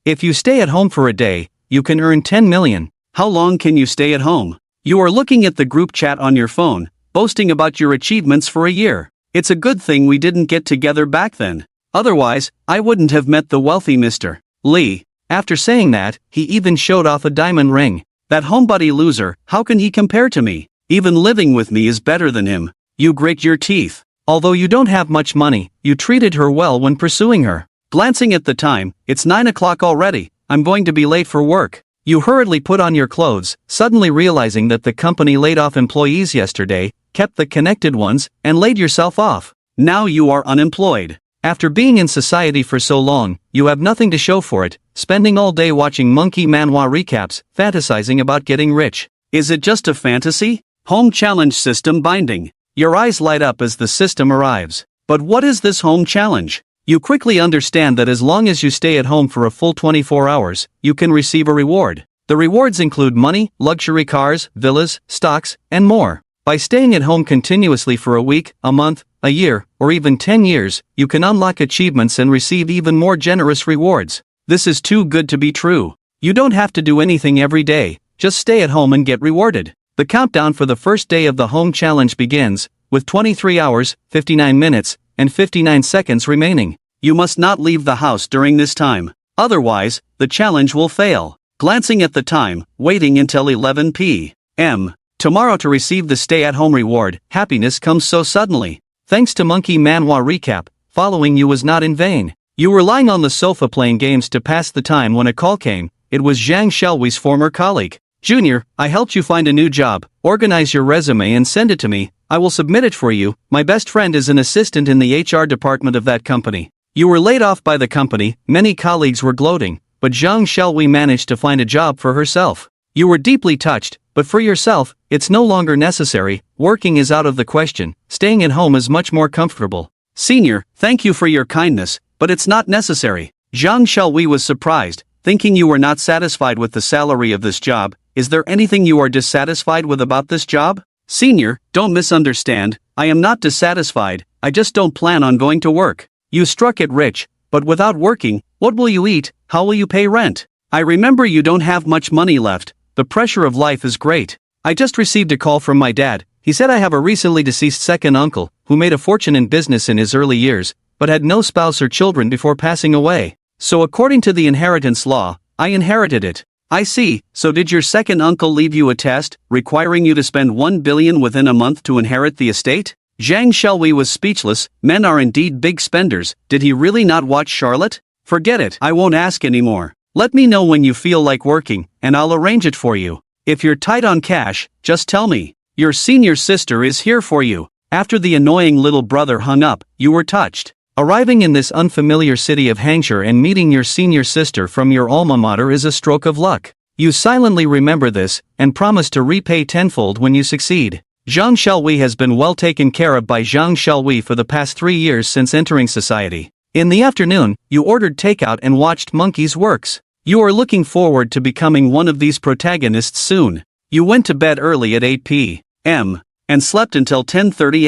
If you stay at home for a day, you can earn 10 million. How long can you stay at home? You are looking at the group chat on your phone, boasting about your achievements for a year. It's a good thing we didn't get together back then. Otherwise, I wouldn't have met the wealthy Mr. Lee. After saying that, he even showed off a diamond ring. That homebody loser, how can he compare to me? Even living with me is better than him. You grit your teeth. Although you don't have much money, you treated her well when pursuing her. Glancing at the time, it's 9 o'clock already. I'm going to be late for work. You hurriedly put on your clothes, suddenly realizing that the company laid off employees yesterday, kept the connected ones, and laid yourself off. Now you are unemployed. After being in society for so long, you have nothing to show for it, spending all day watching monkey manhwa recaps, fantasizing about getting rich. Is it just a fantasy? Home challenge system binding. Your eyes light up as the system arrives. But what is this home challenge? You quickly understand that as long as you stay at home for a full 24 hours, you can receive a reward. The rewards include money, luxury cars, villas, stocks, and more. By staying at home continuously for a week, a month, a year, or even 10 years, you can unlock achievements and receive even more generous rewards. This is too good to be true. You don't have to do anything every day, just stay at home and get rewarded. The countdown for the first day of the home challenge begins, with 23 hours, 59 minutes, and 59 seconds remaining. You must not leave the house during this time. Otherwise, the challenge will fail. Glancing at the time, waiting until 11 p.m. tomorrow to receive the stay-at-home reward. Happiness comes so suddenly. Thanks to Monkey Manhwa Recap, following you was not in vain. You were lying on the sofa playing games to pass the time when a call came. It was Jang Shelwy's former colleague. Junior, I helped you find a new job. Organize your resume and send it to me. I will submit it for you. My best friend is an assistant in the HR department of that company. You were laid off by the company. Many colleagues were gloating, but Jang Shelwy managed to find a job for herself. You were deeply touched, but for yourself, it's no longer necessary. Working is out of the question. Staying at home is much more comfortable. Senior, thank you for your kindness, but it's not necessary. Jang Shelwy was surprised, thinking you were not satisfied with the salary of this job. Is there anything you are dissatisfied with about this job? Senior, don't misunderstand. I am not dissatisfied. I just don't plan on going to work. You struck it rich, but without working, what will you eat? How will you pay rent? I remember you don't have much money left. The pressure of life is great. I just received a call from my dad. He said I have a recently deceased second uncle, who made a fortune in business in his early years, but had no spouse or children before passing away. So according to the inheritance law, I inherited it. I see, so did your second uncle leave you a test, requiring you to spend 1 billion within a month to inherit the estate? Jang Shelwy was speechless. Men are indeed big spenders. Did he really not watch Charlotte? Forget it, I won't ask anymore. Let me know when you feel like working, and I'll arrange it for you. If you're tight on cash, just tell me. Your senior sister is here for you. After the annoying little brother hung up, you were touched. Arriving in this unfamiliar city of Hangzhou and meeting your senior sister from your alma mater is a stroke of luck. You silently remember this, and promise to repay tenfold when you succeed. Jang Shelwy has been well taken care of by Jang Shelwy for the past 3 years since entering society. In the afternoon, you ordered takeout and watched Monkey's Works. You are looking forward to becoming one of these protagonists soon. You went to bed early at 8 p.m. and slept until 10:30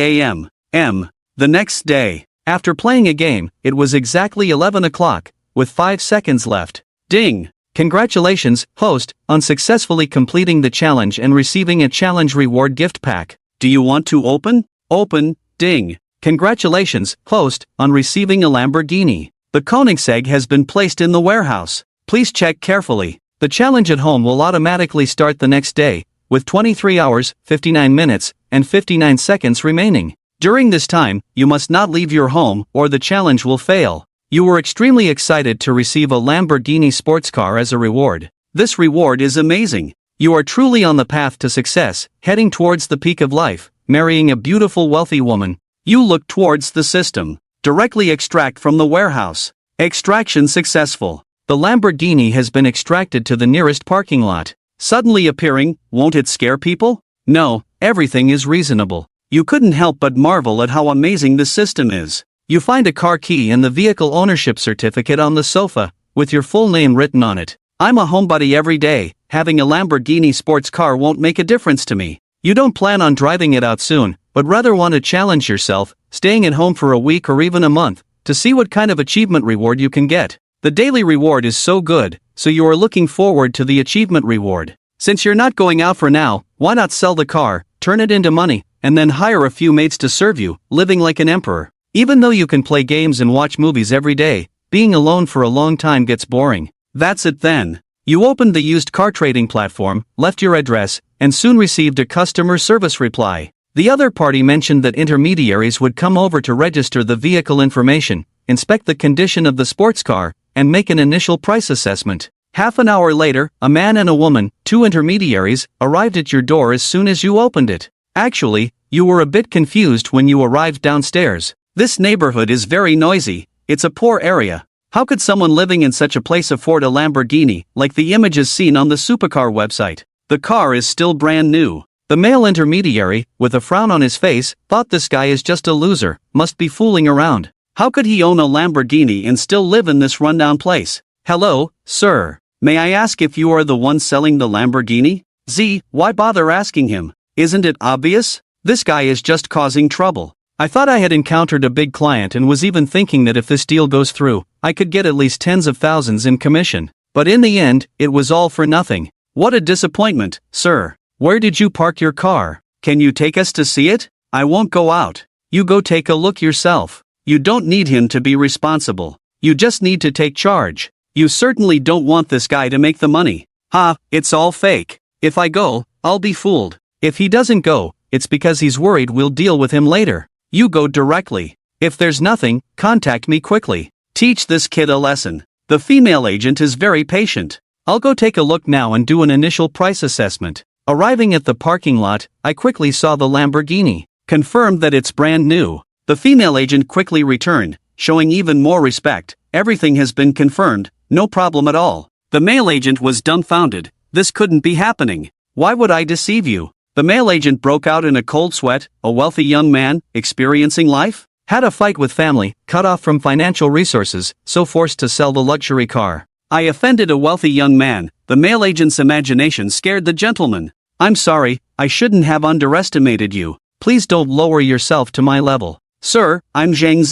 a.m. The next day. After playing a game, it was exactly 11 o'clock, with 5 seconds left. Ding! Congratulations, host, on successfully completing the challenge and receiving a challenge reward gift pack. Do you want to open? Open, ding. Congratulations, host, on receiving a Lamborghini. The Koenigsegg has been placed in the warehouse. Please check carefully. The challenge at home will automatically start the next day, with 23 hours, 59 minutes, and 59 seconds remaining. During this time, you must not leave your home, or the challenge will fail. You were extremely excited to receive a Lamborghini sports car as a reward. This reward is amazing. You are truly on the path to success, heading towards the peak of life, marrying a beautiful wealthy woman. You look towards the system. Directly extract from the warehouse. Extraction successful. The Lamborghini has been extracted to the nearest parking lot. Suddenly appearing, won't it scare people? No, everything is reasonable. You couldn't help but marvel at how amazing the system is. You find a car key and the vehicle ownership certificate on the sofa, with your full name written on it. I'm a homebody every day. Having a Lamborghini sports car won't make a difference to me. You don't plan on driving it out soon, but rather want to challenge yourself, staying at home for a week or even a month, to see what kind of achievement reward you can get. The daily reward is so good, so you are looking forward to the achievement reward. Since you're not going out for now, why not sell the car, turn it into money, and then hire a few maids to serve you, living like an emperor. Even though you can play games and watch movies every day, being alone for a long time gets boring. That's it then. You opened the used car trading platform, left your address, and soon received a customer service reply. The other party mentioned that intermediaries would come over to register the vehicle information, inspect the condition of the sports car, and make an initial price assessment. Half an hour later, a man and a woman, 2 intermediaries, arrived at your door as soon as you opened it. Actually, you were a bit confused when you arrived downstairs. This neighborhood is very noisy. It's a poor area. How could someone living in such a place afford a Lamborghini, like the images seen on the supercar website? The car is still brand new. The male intermediary, with a frown on his face, thought this guy is just a loser, must be fooling around. How could he own a Lamborghini and still live in this rundown place? Hello, sir. May I ask if you are the one selling the Lamborghini? Why bother asking him? Isn't it obvious? This guy is just causing trouble. I thought I had encountered a big client and was even thinking that if this deal goes through, I could get at least tens of thousands in commission. But in the end, it was all for nothing. What a disappointment, sir. Where did you park your car? Can you take us to see it? I won't go out. You go take a look yourself. You don't need him to be responsible. You just need to take charge. You certainly don't want this guy to make the money. It's all fake. If I go, I'll be fooled. If he doesn't go, it's because he's worried we'll deal with him later. You go directly. If there's nothing, contact me quickly. Teach this kid a lesson. The female agent is very patient. I'll go take a look now and do an initial price assessment. Arriving at the parking lot, I quickly saw the Lamborghini. Confirmed that it's brand new. The female agent quickly returned, showing even more respect. Everything has been confirmed, no problem at all. The male agent was dumbfounded. This couldn't be happening. Why would I deceive you? The male agent broke out in a cold sweat, a wealthy young man, experiencing life? Had a fight with family, cut off from financial resources, so forced to sell the luxury car. I offended a wealthy young man. The male agent's imagination scared the gentleman. I'm sorry, I shouldn't have underestimated you. Please don't lower yourself to my level. Sir, I'm Jang.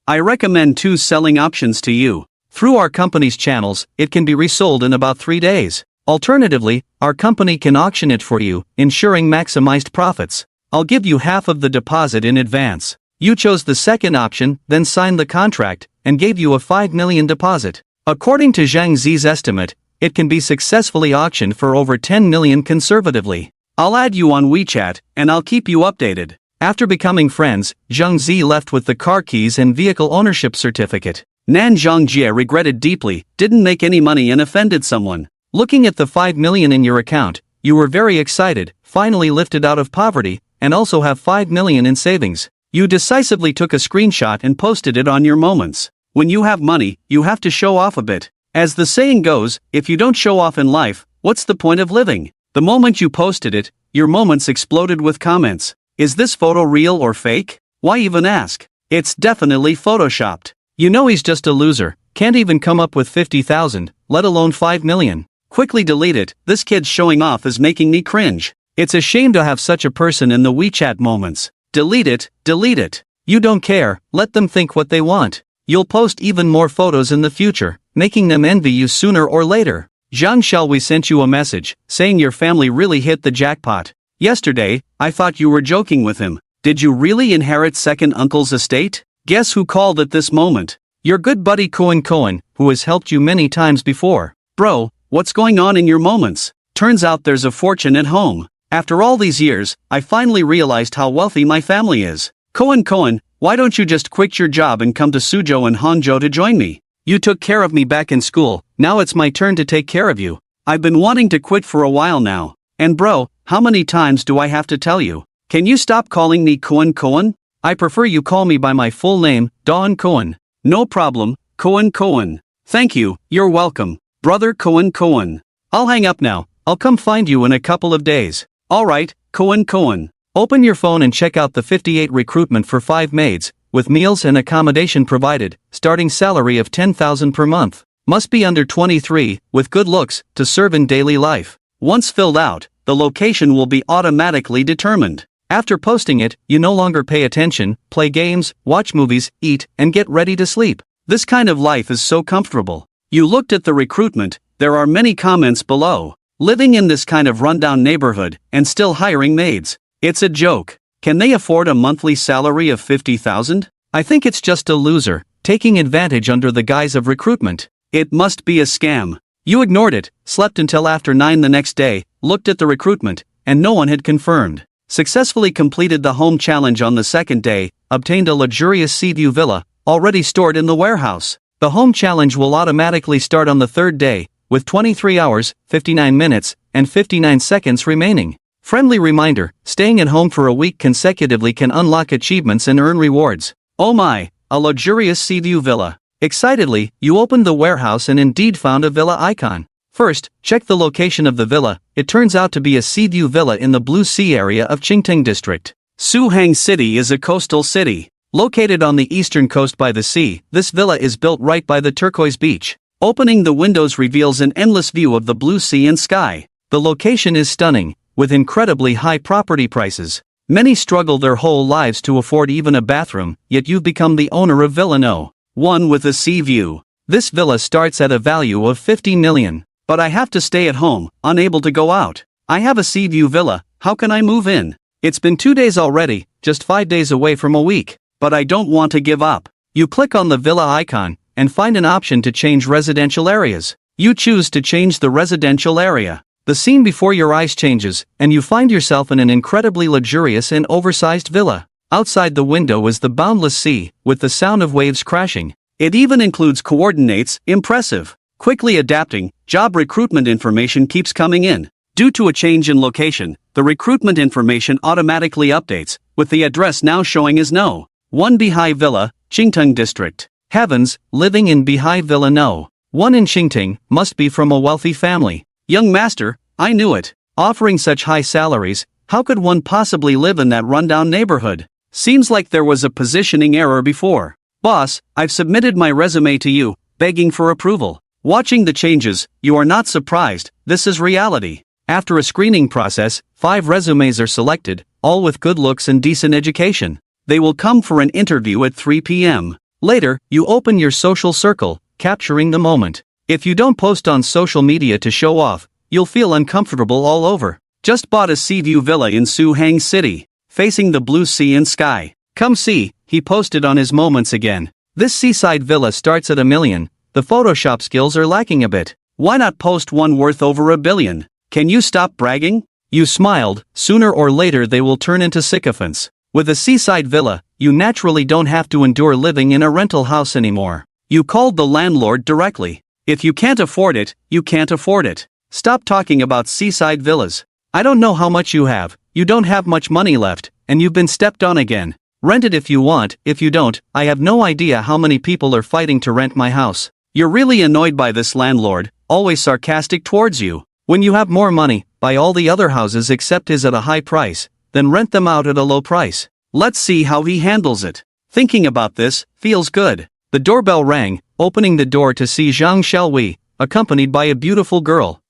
I recommend 2 selling options to you. Through our company's channels, it can be resold in about 3 days. Alternatively, our company can auction it for you, ensuring maximized profits. I'll give you half of the deposit in advance. You chose the second option, then signed the contract, and gave you a 5 million deposit. According to Zhang's estimate, it can be successfully auctioned for over 10 million conservatively. I'll add you on WeChat, and I'll keep you updated. After becoming friends, Zhang Zi left with the car keys and vehicle ownership certificate. Nan Zhangjie regretted deeply, didn't make any money and offended someone. Looking at the 5 million in your account, you were very excited, finally lifted out of poverty, and also have 5 million in savings. You decisively took a screenshot and posted it on your moments. When you have money, you have to show off a bit. As the saying goes, if you don't show off in life, what's the point of living? The moment you posted it, your moments exploded with comments. Is this photo real or fake? Why even ask? It's definitely photoshopped. You know he's just a loser, can't even come up with 50,000, let alone 5 million. Quickly delete it, this kid's showing off is making me cringe. It's a shame to have such a person in the WeChat moments. Delete it, delete it. You don't care, let them think what they want. You'll post even more photos in the future, making them envy you sooner or later. Zhang we sent you a message, saying your family really hit the jackpot. Yesterday, I thought you were joking with him. Did you really inherit second uncle's estate? Guess who called at this moment? Your good buddy Cohen, who has helped you many times before. Bro, what's going on in your moments? Turns out there's a fortune at home. After all these years, I finally realized how wealthy my family is. Cohen, why don't you just quit your job and come to Suzhou and Hangzhou to join me? You took care of me back in school, now it's my turn to take care of you. I've been wanting to quit for a while now. And bro, how many times do I have to tell you? Can you stop calling me Cohen? I prefer you call me by my full name, Dawn Cohen. No problem, Cohen. Thank you, you're welcome, brother Cohen. I'll hang up now, I'll come find you in a couple of days. Alright, Cohen. Open your phone and check out the 58 recruitment for 5 maids, with meals and accommodation provided, starting salary of 10,000 per month. Must be under 23, with good looks, to serve in daily life. Once filled out, the location will be automatically determined. After posting it, you no longer pay attention, play games, watch movies, eat, and get ready to sleep. This kind of life is so comfortable. You looked at the recruitment, there are many comments below. Living in this kind of rundown neighborhood, and still hiring maids. It's a joke. Can they afford a monthly salary of 50,000? I think it's just a loser, taking advantage under the guise of recruitment. It must be a scam. You ignored it, slept until after 9 the next day, looked at the recruitment, and no one had confirmed. Successfully completed the home challenge on the second day, obtained a luxurious sea view villa, already stored in the warehouse. The home challenge will automatically start on the third day, with 23 hours, 59 minutes, and 59 seconds remaining. Friendly reminder, staying at home for a week consecutively can unlock achievements and earn rewards. Oh my, a luxurious sea view villa. Excitedly, you opened the warehouse and indeed found a villa icon. First, check the location of the villa. It turns out to be a sea view villa in the Blue Sea area of Qingting district. Suang City is a coastal city. Located on the eastern coast by the sea, this villa is built right by the turquoise beach. Opening the windows reveals an endless view of the blue sea and sky. The location is stunning, with incredibly high property prices. Many struggle their whole lives to afford even a bathroom, yet you've become the owner of Villa No. 1 with a sea view. This villa starts at a value of 50 million. But I have to stay at home, unable to go out. I have a sea view villa, how can I move in? It's been 2 days already, just 5 days away from a week. But I don't want to give up. You click on the villa icon, and find an option to change residential areas. You choose to change the residential area. The scene before your eyes changes, and you find yourself in an incredibly luxurious and oversized villa. Outside the window is the boundless sea, with the sound of waves crashing. It even includes coordinates, impressive. Quickly adapting, job recruitment information keeps coming in. Due to a change in location, the recruitment information automatically updates, with the address now showing as No. 1 Bihai Villa, Qingting District. Heavens, living in Bihai Villa No. 1 in Qingting, must be from a wealthy family. Young master, I knew it. Offering such high salaries, how could one possibly live in that rundown neighborhood? Seems like there was a positioning error before. Boss, I've submitted my resume to you, begging for approval. Watching the changes, you are not surprised, this is reality. After a screening process, 5 resumes are selected, all with good looks and decent education. They will come for an interview at 3 p.m. Later, you open your social circle, capturing the moment. If you don't post on social media to show off, you'll feel uncomfortable all over. Just bought a sea view villa in Suang City, facing the blue sea and sky. Come see, he posted on his moments again. This seaside villa starts at $1 million. The Photoshop skills are lacking a bit. Why not post one worth over $1 billion? Can you stop bragging? You smiled, sooner or later they will turn into sycophants. With a seaside villa, you naturally don't have to endure living in a rental house anymore. You called the landlord directly. If you can't afford it, you can't afford it. Stop talking about seaside villas. I don't know how much you have, you don't have much money left, and you've been stepped on again. Rent it if you want, if you don't, I have no idea how many people are fighting to rent my house. You're really annoyed by this landlord, always sarcastic towards you. When you have more money, buy all the other houses except his at a high price, then rent them out at a low price. Let's see how he handles it. Thinking about this, feels good. The doorbell rang, opening the door to see Jang Xiaowei, accompanied by a beautiful girl.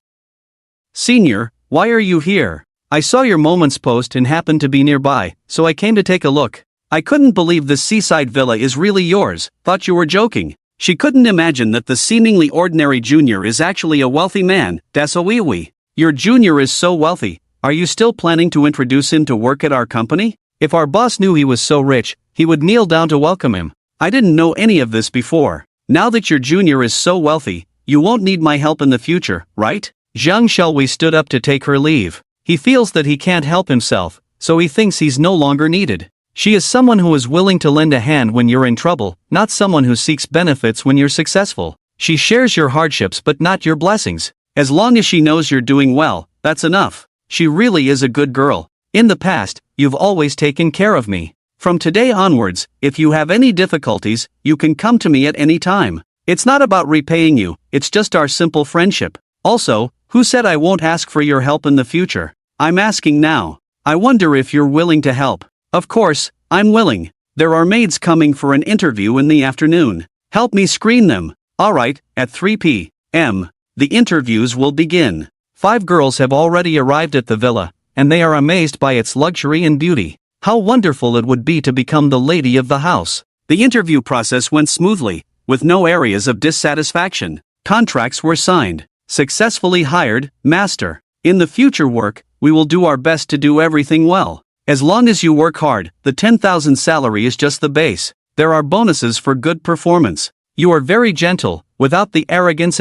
Senior, why are you here? I saw your moments post and happened to be nearby, so I came to take a look. I couldn't believe this seaside villa is really yours, thought you were joking. She couldn't imagine that the seemingly ordinary junior is actually a wealthy man, Dasowiwi. Your junior is so wealthy, are you still planning to introduce him to work at our company? If our boss knew he was so rich, he would kneel down to welcome him. I didn't know any of this before. Now that your junior is so wealthy, you won't need my help in the future, right? Zhang Shelwei stood up to take her leave. He feels that he can't help himself, so he thinks he's no longer needed. She is someone who is willing to lend a hand when you're in trouble, not someone who seeks benefits when you're successful. She shares your hardships but not your blessings. As long as she knows you're doing well, that's enough. She really is a good girl. In the past, you've always taken care of me. From today onwards, if you have any difficulties, you can come to me at any time. It's not about repaying you, it's just our simple friendship. Also, who said I won't ask for your help in the future? I'm asking now. I wonder if you're willing to help. Of course, I'm willing. There are maids coming for an interview in the afternoon. Help me screen them. Alright, at 3 p.m., the interviews will begin. 5 girls have already arrived at the villa, and they are amazed by its luxury and beauty. How wonderful it would be to become the lady of the house. The interview process went smoothly, with no areas of dissatisfaction. Contracts were signed. Successfully hired, master. In the future work, we will do our best to do everything well. As long as you work hard, the 10,000 salary is just the base. There are bonuses for good performance. You are very gentle, without the arrogance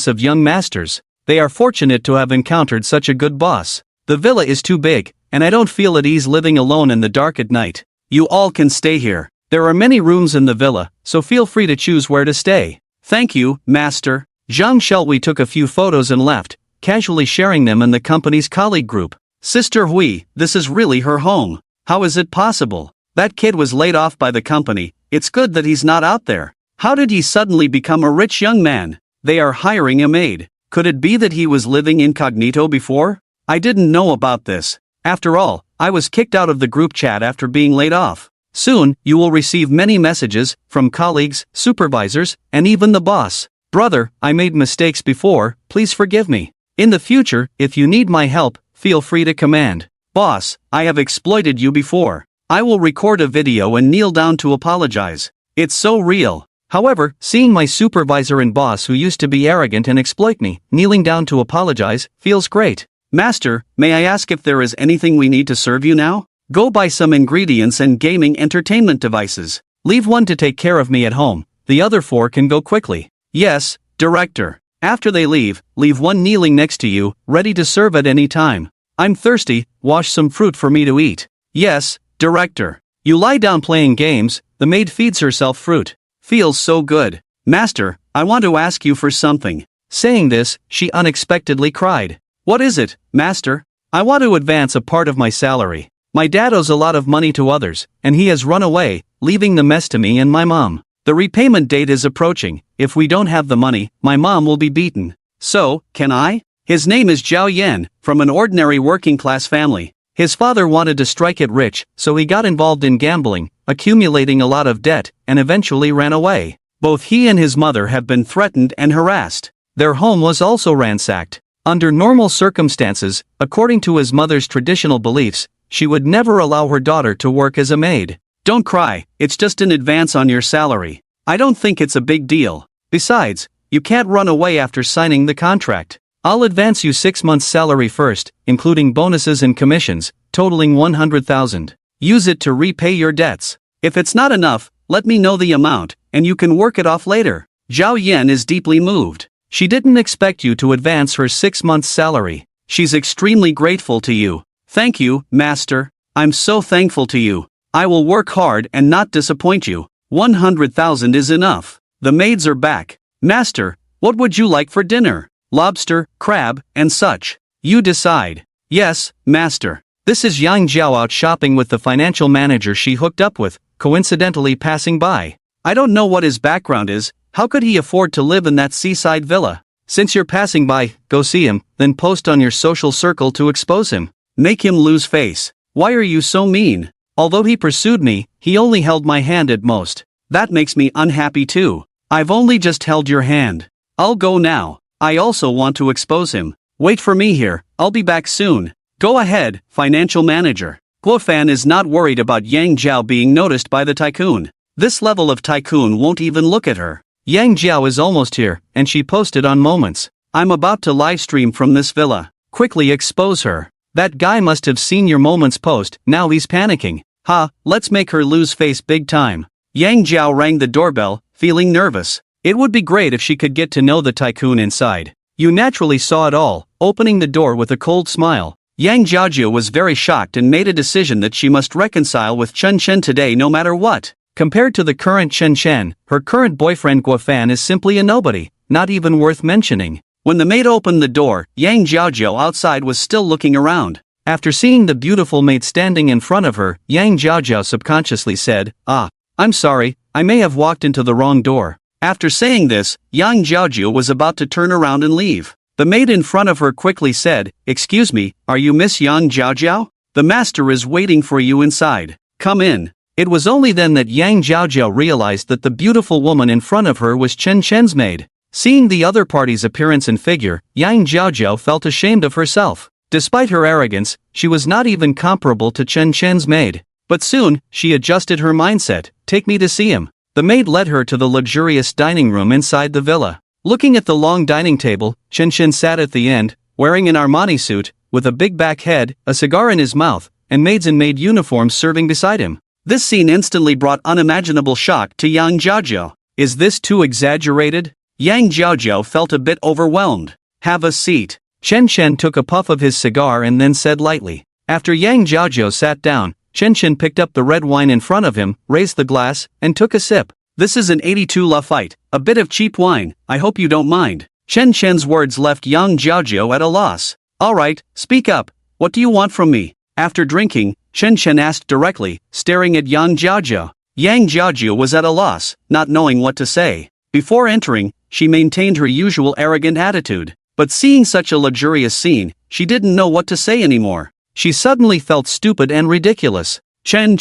of young masters. They are fortunate to have encountered such a good boss. The villa is too big, and I don't feel at ease living alone in the dark at night. You all can stay here. There are many rooms in the villa, so feel free to choose where to stay. Thank you, master. Jang Shelby took a few photos and left, casually sharing them in the company's colleague group. Sister Hui, this is really her home. How is it possible? That kid was laid off by the company. It's good that he's not out there. How did he suddenly become a rich young man? They are hiring a maid. Could it be that he was living incognito before? I didn't know about this. After all, I was kicked out of the group chat after being laid off. Soon, you will receive many messages, from colleagues, supervisors, and even the boss. Brother, I made mistakes before, please forgive me. In the future, if you need my help, feel free to command. Boss, I have exploited you before. I will record a video and kneel down to apologize. It's so real. However, seeing my supervisor and boss who used to be arrogant and exploit me, kneeling down to apologize, feels great. Master, may I ask if there is anything we need to serve you now? Go buy some ingredients and gaming entertainment devices. Leave one to take care of me at home, the other 4 can go quickly. Yes, director. After they leave one kneeling next to you, ready to serve at any time. I'm thirsty, wash some fruit for me to eat. Yes, director. You lie down playing games, the maid feeds herself fruit. Feels so good. Master, I want to ask you for something. Saying this, she unexpectedly cried. What is it, master? I want to advance a part of my salary. My dad owes a lot of money to others, and he has run away, leaving the mess to me and my mom. The repayment date is approaching. If we don't have the money, my mom will be beaten. So, can I? His name is Zhao Yan, from an ordinary working-class family. His father wanted to strike it rich, so he got involved in gambling, accumulating a lot of debt, and eventually ran away. Both he and his mother have been threatened and harassed. Their home was also ransacked. Under normal circumstances, according to his mother's traditional beliefs, she would never allow her daughter to work as a maid. Don't cry, it's just an advance on your salary. I don't think it's a big deal. Besides, you can't run away after signing the contract. I'll advance you 6 months' salary first, including bonuses and commissions, totaling 100,000. Use it to repay your debts. If it's not enough, let me know the amount, and you can work it off later. Zhao Yan is deeply moved. She didn't expect you to advance her 6 months' salary. She's extremely grateful to you. Thank you, master. I'm so thankful to you. I will work hard and not disappoint you. 100,000 is enough. The maids are back. Master, what would you like for dinner? Lobster, crab, and such. You decide. Yes, master. This is Yang Jiao out shopping with the financial manager she hooked up with, coincidentally passing by. I don't know what his background is. How could he afford to live in that seaside villa? Since you're passing by, go see him, then post on your social circle to expose him. Make him lose face. Why are you so mean? Although he pursued me, he only held my hand at most. That makes me unhappy too. I've only just held your hand. I'll go now. I also want to expose him. Wait for me here, I'll be back soon. Go ahead, financial manager. Guan is not worried about Yang Jiao being noticed by the tycoon. This level of tycoon won't even look at her. Yang Jiao is almost here, and she posted on Moments. I'm about to live stream from this villa. Quickly expose her. That guy must have seen your Moments post, now he's panicking. Ha, let's make her lose face big time. Yang Jiao rang the doorbell, feeling nervous. It would be great if she could get to know the tycoon inside. You naturally saw it all, opening the door with a cold smile. Yang Jiajiu was very shocked and made a decision that she must reconcile with Chen Chen today no matter what. Compared to the current Chen Chen, her current boyfriend Guan is simply a nobody, not even worth mentioning. When the maid opened the door, Yang Jiajiu outside was still looking around. After seeing the beautiful maid standing in front of her, Yang Jiajiu subconsciously said, I'm sorry, I may have walked into the wrong door. After saying this, Yang Jiajiu was about to turn around and leave. The maid in front of her quickly said, Excuse me, are you Miss Yang Jiajiu? The master is waiting for you inside. Come in. It was only then that Yang Jiajiu realized that the beautiful woman in front of her was Chen Chen's maid. Seeing the other party's appearance and figure, Yang Jiajiu felt ashamed of herself. Despite her arrogance, she was not even comparable to Chen Chen's maid. But soon, she adjusted her mindset. Take me to see him. The maid led her to the luxurious dining room inside the villa. Looking at the long dining table, Chen sat at the end, wearing an Armani suit, with a big back head, a cigar in his mouth, and maids in maid uniforms serving beside him. This scene instantly brought unimaginable shock to Yang Jiajiao. Is this too exaggerated? Yang Jiajiao felt a bit overwhelmed. Have a seat. Chen took a puff of his cigar and then said lightly. After Yang Jiajiao sat down, Chen picked up the red wine in front of him, raised the glass, and took a sip. This is an 82 Lafite, a bit of cheap wine, I hope you don't mind. Chen words left Yang Jiajiao at a loss. Alright, speak up, what do you want from me? After drinking, Chen asked directly, staring at Yang Jiajiao. Yang Jiajiao was at a loss, not knowing what to say. Before entering, she maintained her usual arrogant attitude, but seeing such a luxurious scene, she didn't know what to say anymore. She suddenly felt stupid and ridiculous. Chen.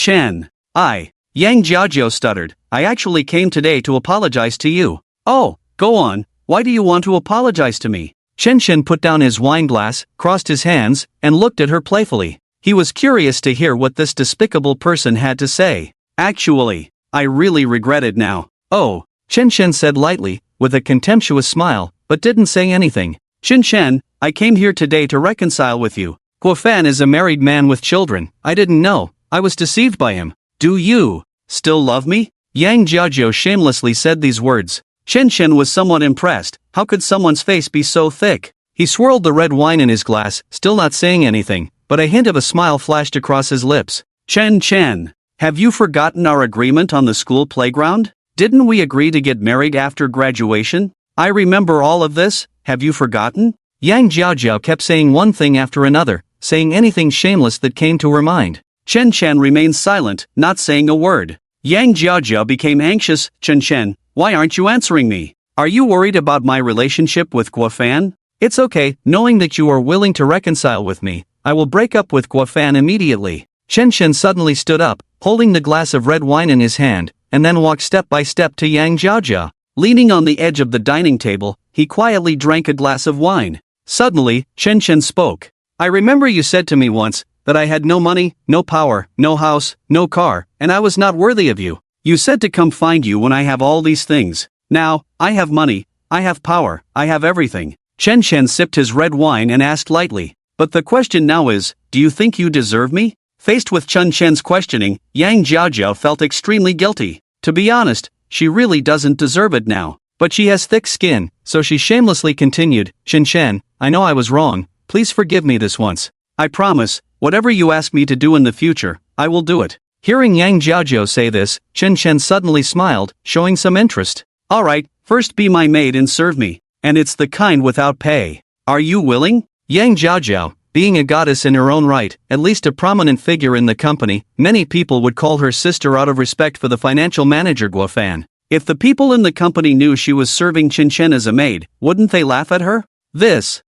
Yang Jiajiao stuttered, I actually came today to apologize to you. Oh, go on, why do you want to apologize to me? Chen put down his wine glass, crossed his hands, and looked at her playfully. He was curious to hear what this despicable person had to say. Actually, I really regret it now. Oh, Chen said lightly, with a contemptuous smile, but didn't say anything. Chen, I came here today to reconcile with you. Guan is a married man with children. I didn't know, I was deceived by him. Do you still love me? Yang Jiajiao shamelessly said these words. Chen was somewhat impressed. How could someone's face be so thick? He swirled the red wine in his glass, still not saying anything, but a hint of a smile flashed across his lips. Chen, have you forgotten our agreement on the school playground? Didn't we agree to get married after graduation? I remember all of this, have you forgotten? Yang Jiajiao kept saying one thing after another, saying anything shameless that came to her mind. Chen remained silent, not saying a word. Yang Jiajiao became anxious. Chen, why aren't you answering me? Are you worried about my relationship with Guan? It's okay, knowing that you are willing to reconcile with me, I will break up with Guan immediately. Chen suddenly stood up, holding the glass of red wine in his hand, and then walked step by step to Yang Jiajiao. Leaning on the edge of the dining table, he quietly drank a glass of wine. Suddenly, Chen spoke. I remember you said to me once, that I had no money, no power, no house, no car, and I was not worthy of you. You said to come find you when I have all these things. Now, I have money, I have power, I have everything. Chen sipped his red wine and asked lightly. But the question now is, do you think you deserve me? Faced with Chen's questioning, Yang Jiajiao felt extremely guilty. To be honest, she really doesn't deserve it now. But she has thick skin, so she shamelessly continued, Chen, I know I was wrong, please forgive me this once. I promise, whatever you ask me to do in the future, I will do it. Hearing Yang Jiajiao say this, Chen suddenly smiled, showing some interest. Alright, first be my maid and serve me. And it's the kind without pay. Are you willing? Yang Jiajiao, being a goddess in her own right, at least a prominent figure in the company, many people would call her sister out of respect for the financial manager Guan. If the people in the company knew she was serving Chen as a maid, wouldn't they laugh at her? This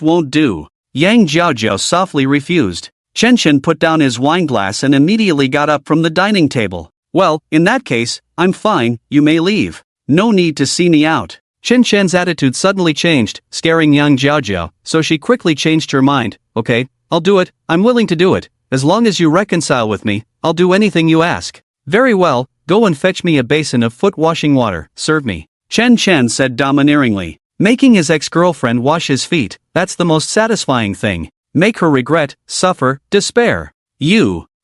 won't do. Yang Jiajiao softly refused. Chen put down his wine glass and immediately got up from the dining table. Well, in that case, I'm fine, you may leave. No need to see me out. Chen's attitude suddenly changed, scaring Yang Jiajiao, so she quickly changed her mind. Okay, I'll do it, I'm willing to do it. As long as you reconcile with me, I'll do anything you ask. Very well, go and fetch me a basin of foot-washing water, serve me. Chen said domineeringly. Making his ex-girlfriend wash his feet, that's the most satisfying thing. Make her regret, suffer, despair.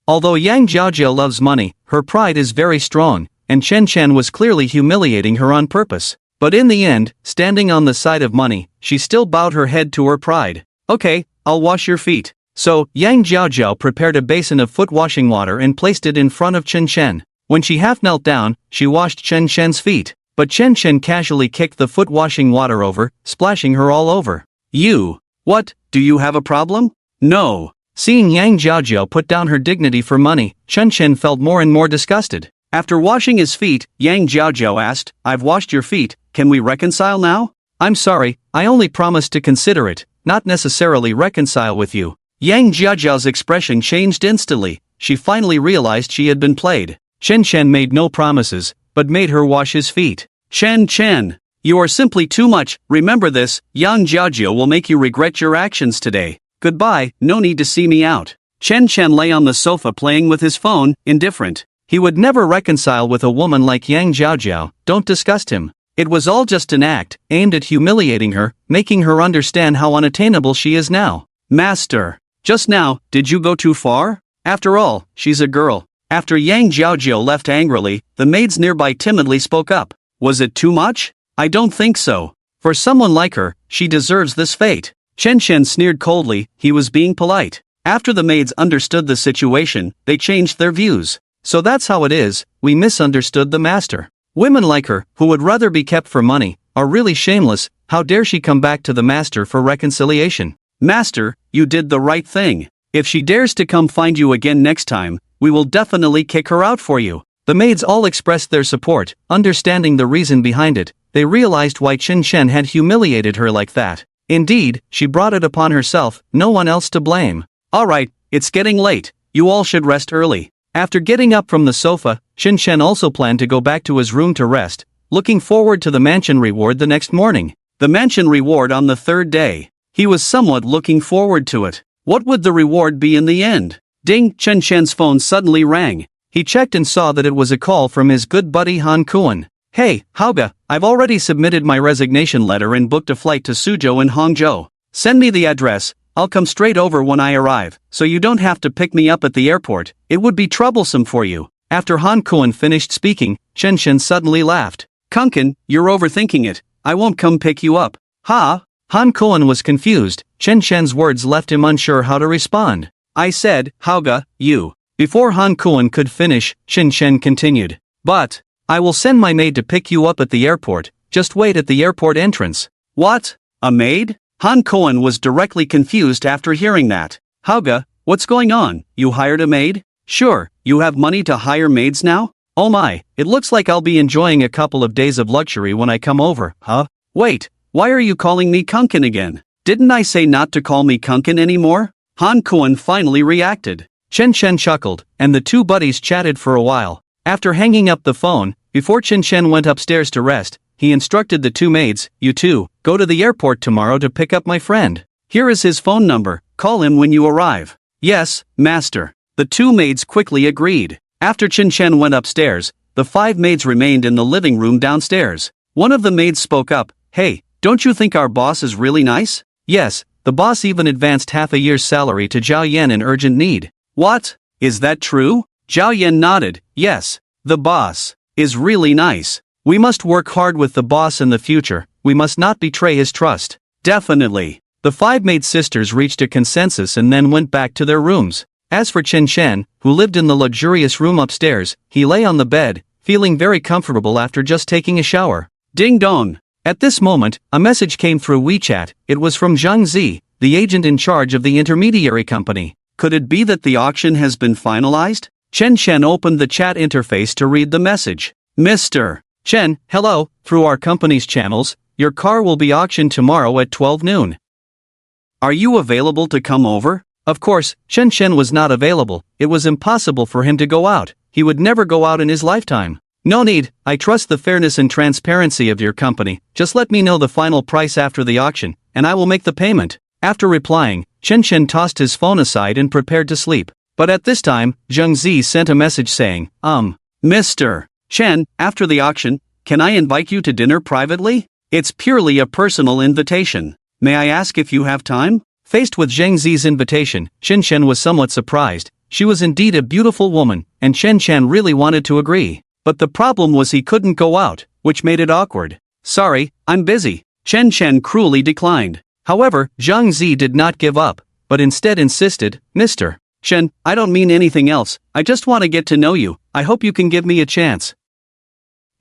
Although Yang Jiajiao loves money, her pride is very strong, and Chen was clearly humiliating her on purpose. But in the end, standing on the side of money, she still bowed her head to her pride. Okay, I'll wash your feet. So, Yang Jiajiao prepared a basin of foot-washing water and placed it in front of Chen. When she half knelt down, she washed Chen's feet. But Chen casually kicked the foot-washing water over, splashing her all over. What, do you have a problem? No. Seeing Yang Jiajiao put down her dignity for money, Chen felt more and more disgusted. After washing his feet, Yang Jiajiao asked, I've washed your feet, can we reconcile now? I'm sorry, I only promised to consider it, not necessarily reconcile with you. Yang Jiajiao's expression changed instantly. She finally realized she had been played. Chen made no promises, but made her wash his feet. Chen, you are simply too much, remember this, Yang Jiajiao will make you regret your actions today. Goodbye, no need to see me out. Chen lay on the sofa playing with his phone, indifferent. He would never reconcile with a woman like Yang Zhaojiao, don't disgust him. It was all just an act, aimed at humiliating her, making her understand how unattainable she is now. Master. Just now, did you go too far? After all, she's a girl. After Yang Zhaojiao left angrily, the maids nearby timidly spoke up. Was it too much? I don't think so. For someone like her, she deserves this fate. Chen Shen sneered coldly, he was being polite. After the maids understood the situation, they changed their views. So that's how it is, we misunderstood the master. Women like her, who would rather be kept for money, are really shameless. How dare she come back to the master for reconciliation? Master, you did the right thing. If she dares to come find you again next time, we will definitely kick her out for you. The maids all expressed their support, understanding the reason behind it. They realized why Chen Shen had humiliated her like that. Indeed, she brought it upon herself, no one else to blame. Alright, it's getting late, you all should rest early. After getting up from the sofa, Chen Shen also planned to go back to his room to rest, looking forward to the mansion reward the next morning. The mansion reward on the third day. He was somewhat looking forward to it. What would the reward be in the end? Ding! Chen Shen's phone suddenly rang. He checked and saw that it was a call from his good buddy Han Kuan. Hey, Hauga, I've already submitted my resignation letter and booked a flight to Suzhou in Hangzhou. Send me the address, I'll come straight over when I arrive, so you don't have to pick me up at the airport, it would be troublesome for you. After Han Kuan finished speaking, Chen Shen suddenly laughed. Kunkin, you're overthinking it, I won't come pick you up. Ha? Han Kuan was confused, Chen Shen's words left him unsure how to respond. I said, Hauga, you. Before Han Kuan could finish, Chen Shen continued. But, I will send my maid to pick you up at the airport, just wait at the airport entrance. What? A maid? Han Kuan was directly confused after hearing that. Hauga, what's going on, you hired a maid? Sure, you have money to hire maids now? Oh my, it looks like I'll be enjoying a couple of days of luxury when I come over, huh? Wait, why are you calling me Kunkin again? Didn't I say not to call me Kunkin anymore? Han Kuan finally reacted. Chen Shen chuckled, and the two buddies chatted for a while. After hanging up the phone, before Chen Shen went upstairs to rest, he instructed the two maids, you two, go to the airport tomorrow to pick up my friend. Here is his phone number, call him when you arrive. Yes, master. The two maids quickly agreed. After Chen Shen went upstairs, the five maids remained in the living room downstairs. One of the maids spoke up, hey, don't you think our boss is really nice? Yes, the boss even advanced half a year's salary to Zhao Yan in urgent need. What? Is that true? Zhao Yan nodded, yes, the boss is really nice. We must work hard with the boss in the future, we must not betray his trust. Definitely. The five maid sisters reached a consensus and then went back to their rooms. As for Chen Shen, who lived in the luxurious room upstairs, he lay on the bed, feeling very comfortable after just taking a shower. Ding dong! At this moment, a message came through WeChat. It was from Zhang Zi, the agent in charge of the intermediary company. Could it be that the auction has been finalized? Chen Shen opened the chat interface to read the message. Mr. Chen, hello, through our company's channels, your car will be auctioned tomorrow at 12 noon. Are you available to come over? Of course, Chen Shen was not available, it was impossible for him to go out, he would never go out in his lifetime. No need, I trust the fairness and transparency of your company, just let me know the final price after the auction, and I will make the payment. After replying, Chen Shen tossed his phone aside and prepared to sleep. But at this time, Zhang Zi sent a message saying, Mr. Chen, after the auction, can I invite you to dinner privately? It's purely a personal invitation. May I ask if you have time? Faced with Zhang Zi's invitation, Chen Shen was somewhat surprised. She was indeed a beautiful woman, and Chen Shen really wanted to agree. But the problem was he couldn't go out, which made it awkward. Sorry, I'm busy. Chen Shen cruelly declined. However, Zhang Zi did not give up, but instead insisted, Mr. Chen, I don't mean anything else, I just want to get to know you, I hope you can give me a chance.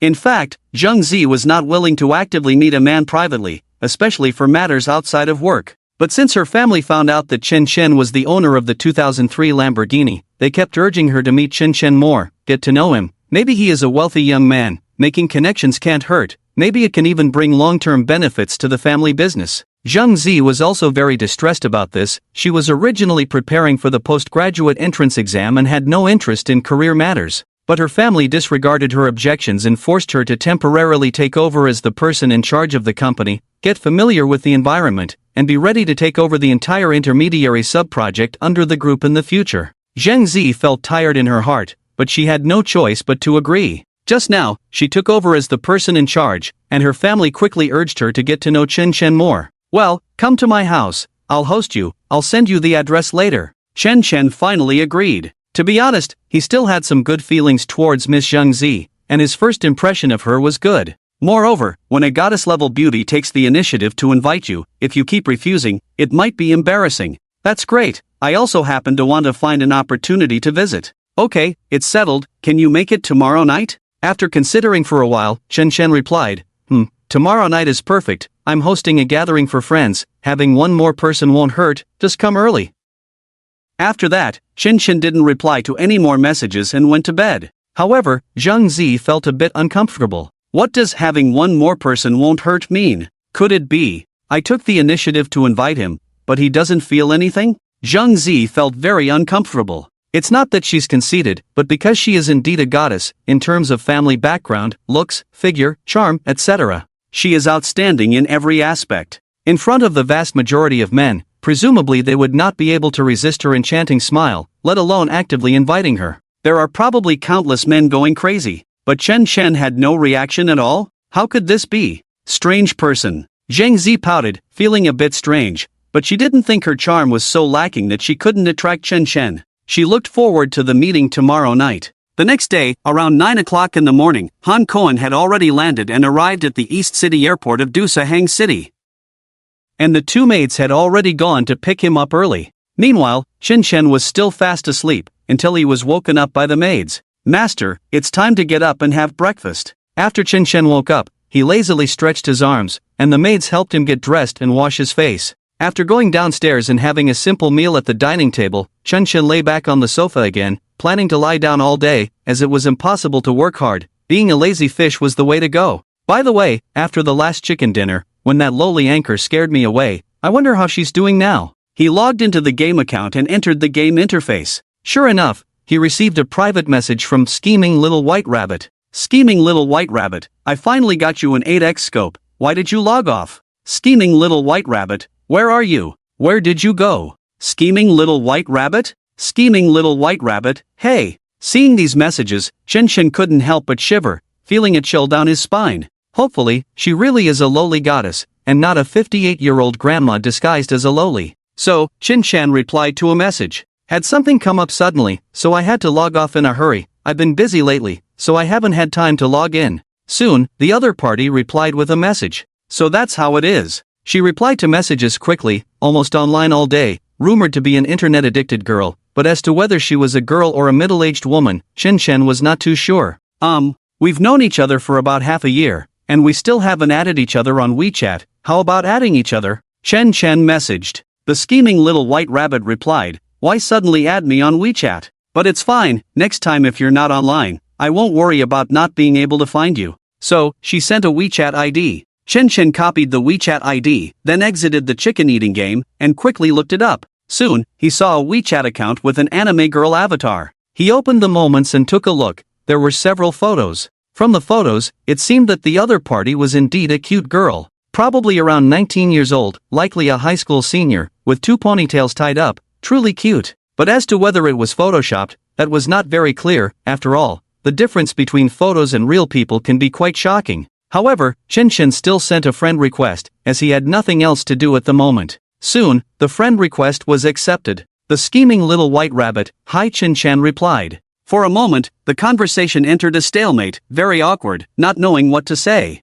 In fact, Zhang Zi was not willing to actively meet a man privately, especially for matters outside of work. But since her family found out that Chen Shen was the owner of the 2003 Lamborghini, they kept urging her to meet Chen Shen more, get to know him. Maybe he is a wealthy young man, making connections can't hurt, maybe it can even bring long-term benefits to the family business. Zhang Zi was also very distressed about this. She was originally preparing for the postgraduate entrance exam and had no interest in career matters. But her family disregarded her objections and forced her to temporarily take over as the person in charge of the company, get familiar with the environment, and be ready to take over the entire intermediary sub-project under the group in the future. Zhang Zi felt tired in her heart, but she had no choice but to agree. Just now, she took over as the person in charge, and her family quickly urged her to get to know Chen Chen more. Well, come to my house, I'll host you, I'll send you the address later. Chen Chen finally agreed. To be honest, he still had some good feelings towards Miss Zhang Zi, and his first impression of her was good. Moreover, when a goddess-level beauty takes the initiative to invite you, if you keep refusing, it might be embarrassing. That's great, I also happen to want to find an opportunity to visit. Okay, it's settled, can you make it tomorrow night? After considering for a while, Chen Chen replied, tomorrow night is perfect, I'm hosting a gathering for friends, having one more person won't hurt, just come early. After that, Chen Chen didn't reply to any more messages and went to bed. However, Zhang Zi felt a bit uncomfortable. What does having one more person won't hurt mean? Could it be, I took the initiative to invite him, but he doesn't feel anything? Zhang Zi felt very uncomfortable. It's not that she's conceited, but because she is indeed a goddess, in terms of family background, looks, figure, charm, etc. She is outstanding in every aspect. In front of the vast majority of men, presumably they would not be able to resist her enchanting smile, let alone actively inviting her. There are probably countless men going crazy, but Chen Chen had no reaction at all? How could this be? Strange person. Zhang Zi pouted, feeling a bit strange, but she didn't think her charm was so lacking that she couldn't attract Chen Chen. She looked forward to the meeting tomorrow night. The next day, around 9 o'clock in the morning, Han Koen had already landed and arrived at the East City Airport of Dusahang City. And the two maids had already gone to pick him up early. Meanwhile, Chen Chen was still fast asleep, until he was woken up by the maids. Master, it's time to get up and have breakfast. After Chen Chen woke up, he lazily stretched his arms, and the maids helped him get dressed and wash his face. After going downstairs and having a simple meal at the dining table, Chen Chen lay back on the sofa again, planning to lie down all day, as it was impossible to work hard. Being a lazy fish was the way to go. By the way, after the last chicken dinner, when that lowly anchor scared me away, I wonder how she's doing now. He logged into the game account and entered the game interface. Sure enough, he received a private message from Scheming Little White Rabbit. Scheming Little White Rabbit, I finally got you an 8x scope, why did you log off? Scheming Little White Rabbit, where are you? Where did you go? Scheming Little White Rabbit? Scheming Little White Rabbit, hey! Seeing these messages, Chen Chen couldn't help but shiver, feeling a chill down his spine. Hopefully, she really is a lowly goddess, and not a 58-year-old grandma disguised as a lowly. So, Chen Chen replied to a message. Had something come up suddenly, so I had to log off in a hurry. I've been busy lately, so I haven't had time to log in. Soon, the other party replied with a message. So that's how it is. She replied to messages quickly, almost online all day, rumored to be an internet-addicted girl, but as to whether she was a girl or a middle-aged woman, Chen Chen was not too sure. We've known each other for about half a year, and we still haven't added each other on WeChat, how about adding each other? Chen Chen messaged. The scheming little white rabbit replied, why suddenly add me on WeChat? But it's fine, next time if you're not online, I won't worry about not being able to find you. So, she sent a WeChat ID. Chen Chen copied the WeChat ID, then exited the chicken-eating game, and quickly looked it up. Soon, he saw a WeChat account with an anime girl avatar. He opened the moments and took a look. There were several photos. From the photos, it seemed that the other party was indeed a cute girl. Probably around 19 years old, likely a high school senior, with two ponytails tied up, truly cute. But as to whether it was photoshopped, that was not very clear. After all, the difference between photos and real people can be quite shocking. However, Chen Chen still sent a friend request, as he had nothing else to do at the moment. Soon, the friend request was accepted. The scheming little white rabbit, hi Chen Chen replied. For a moment, the conversation entered a stalemate, very awkward, not knowing what to say.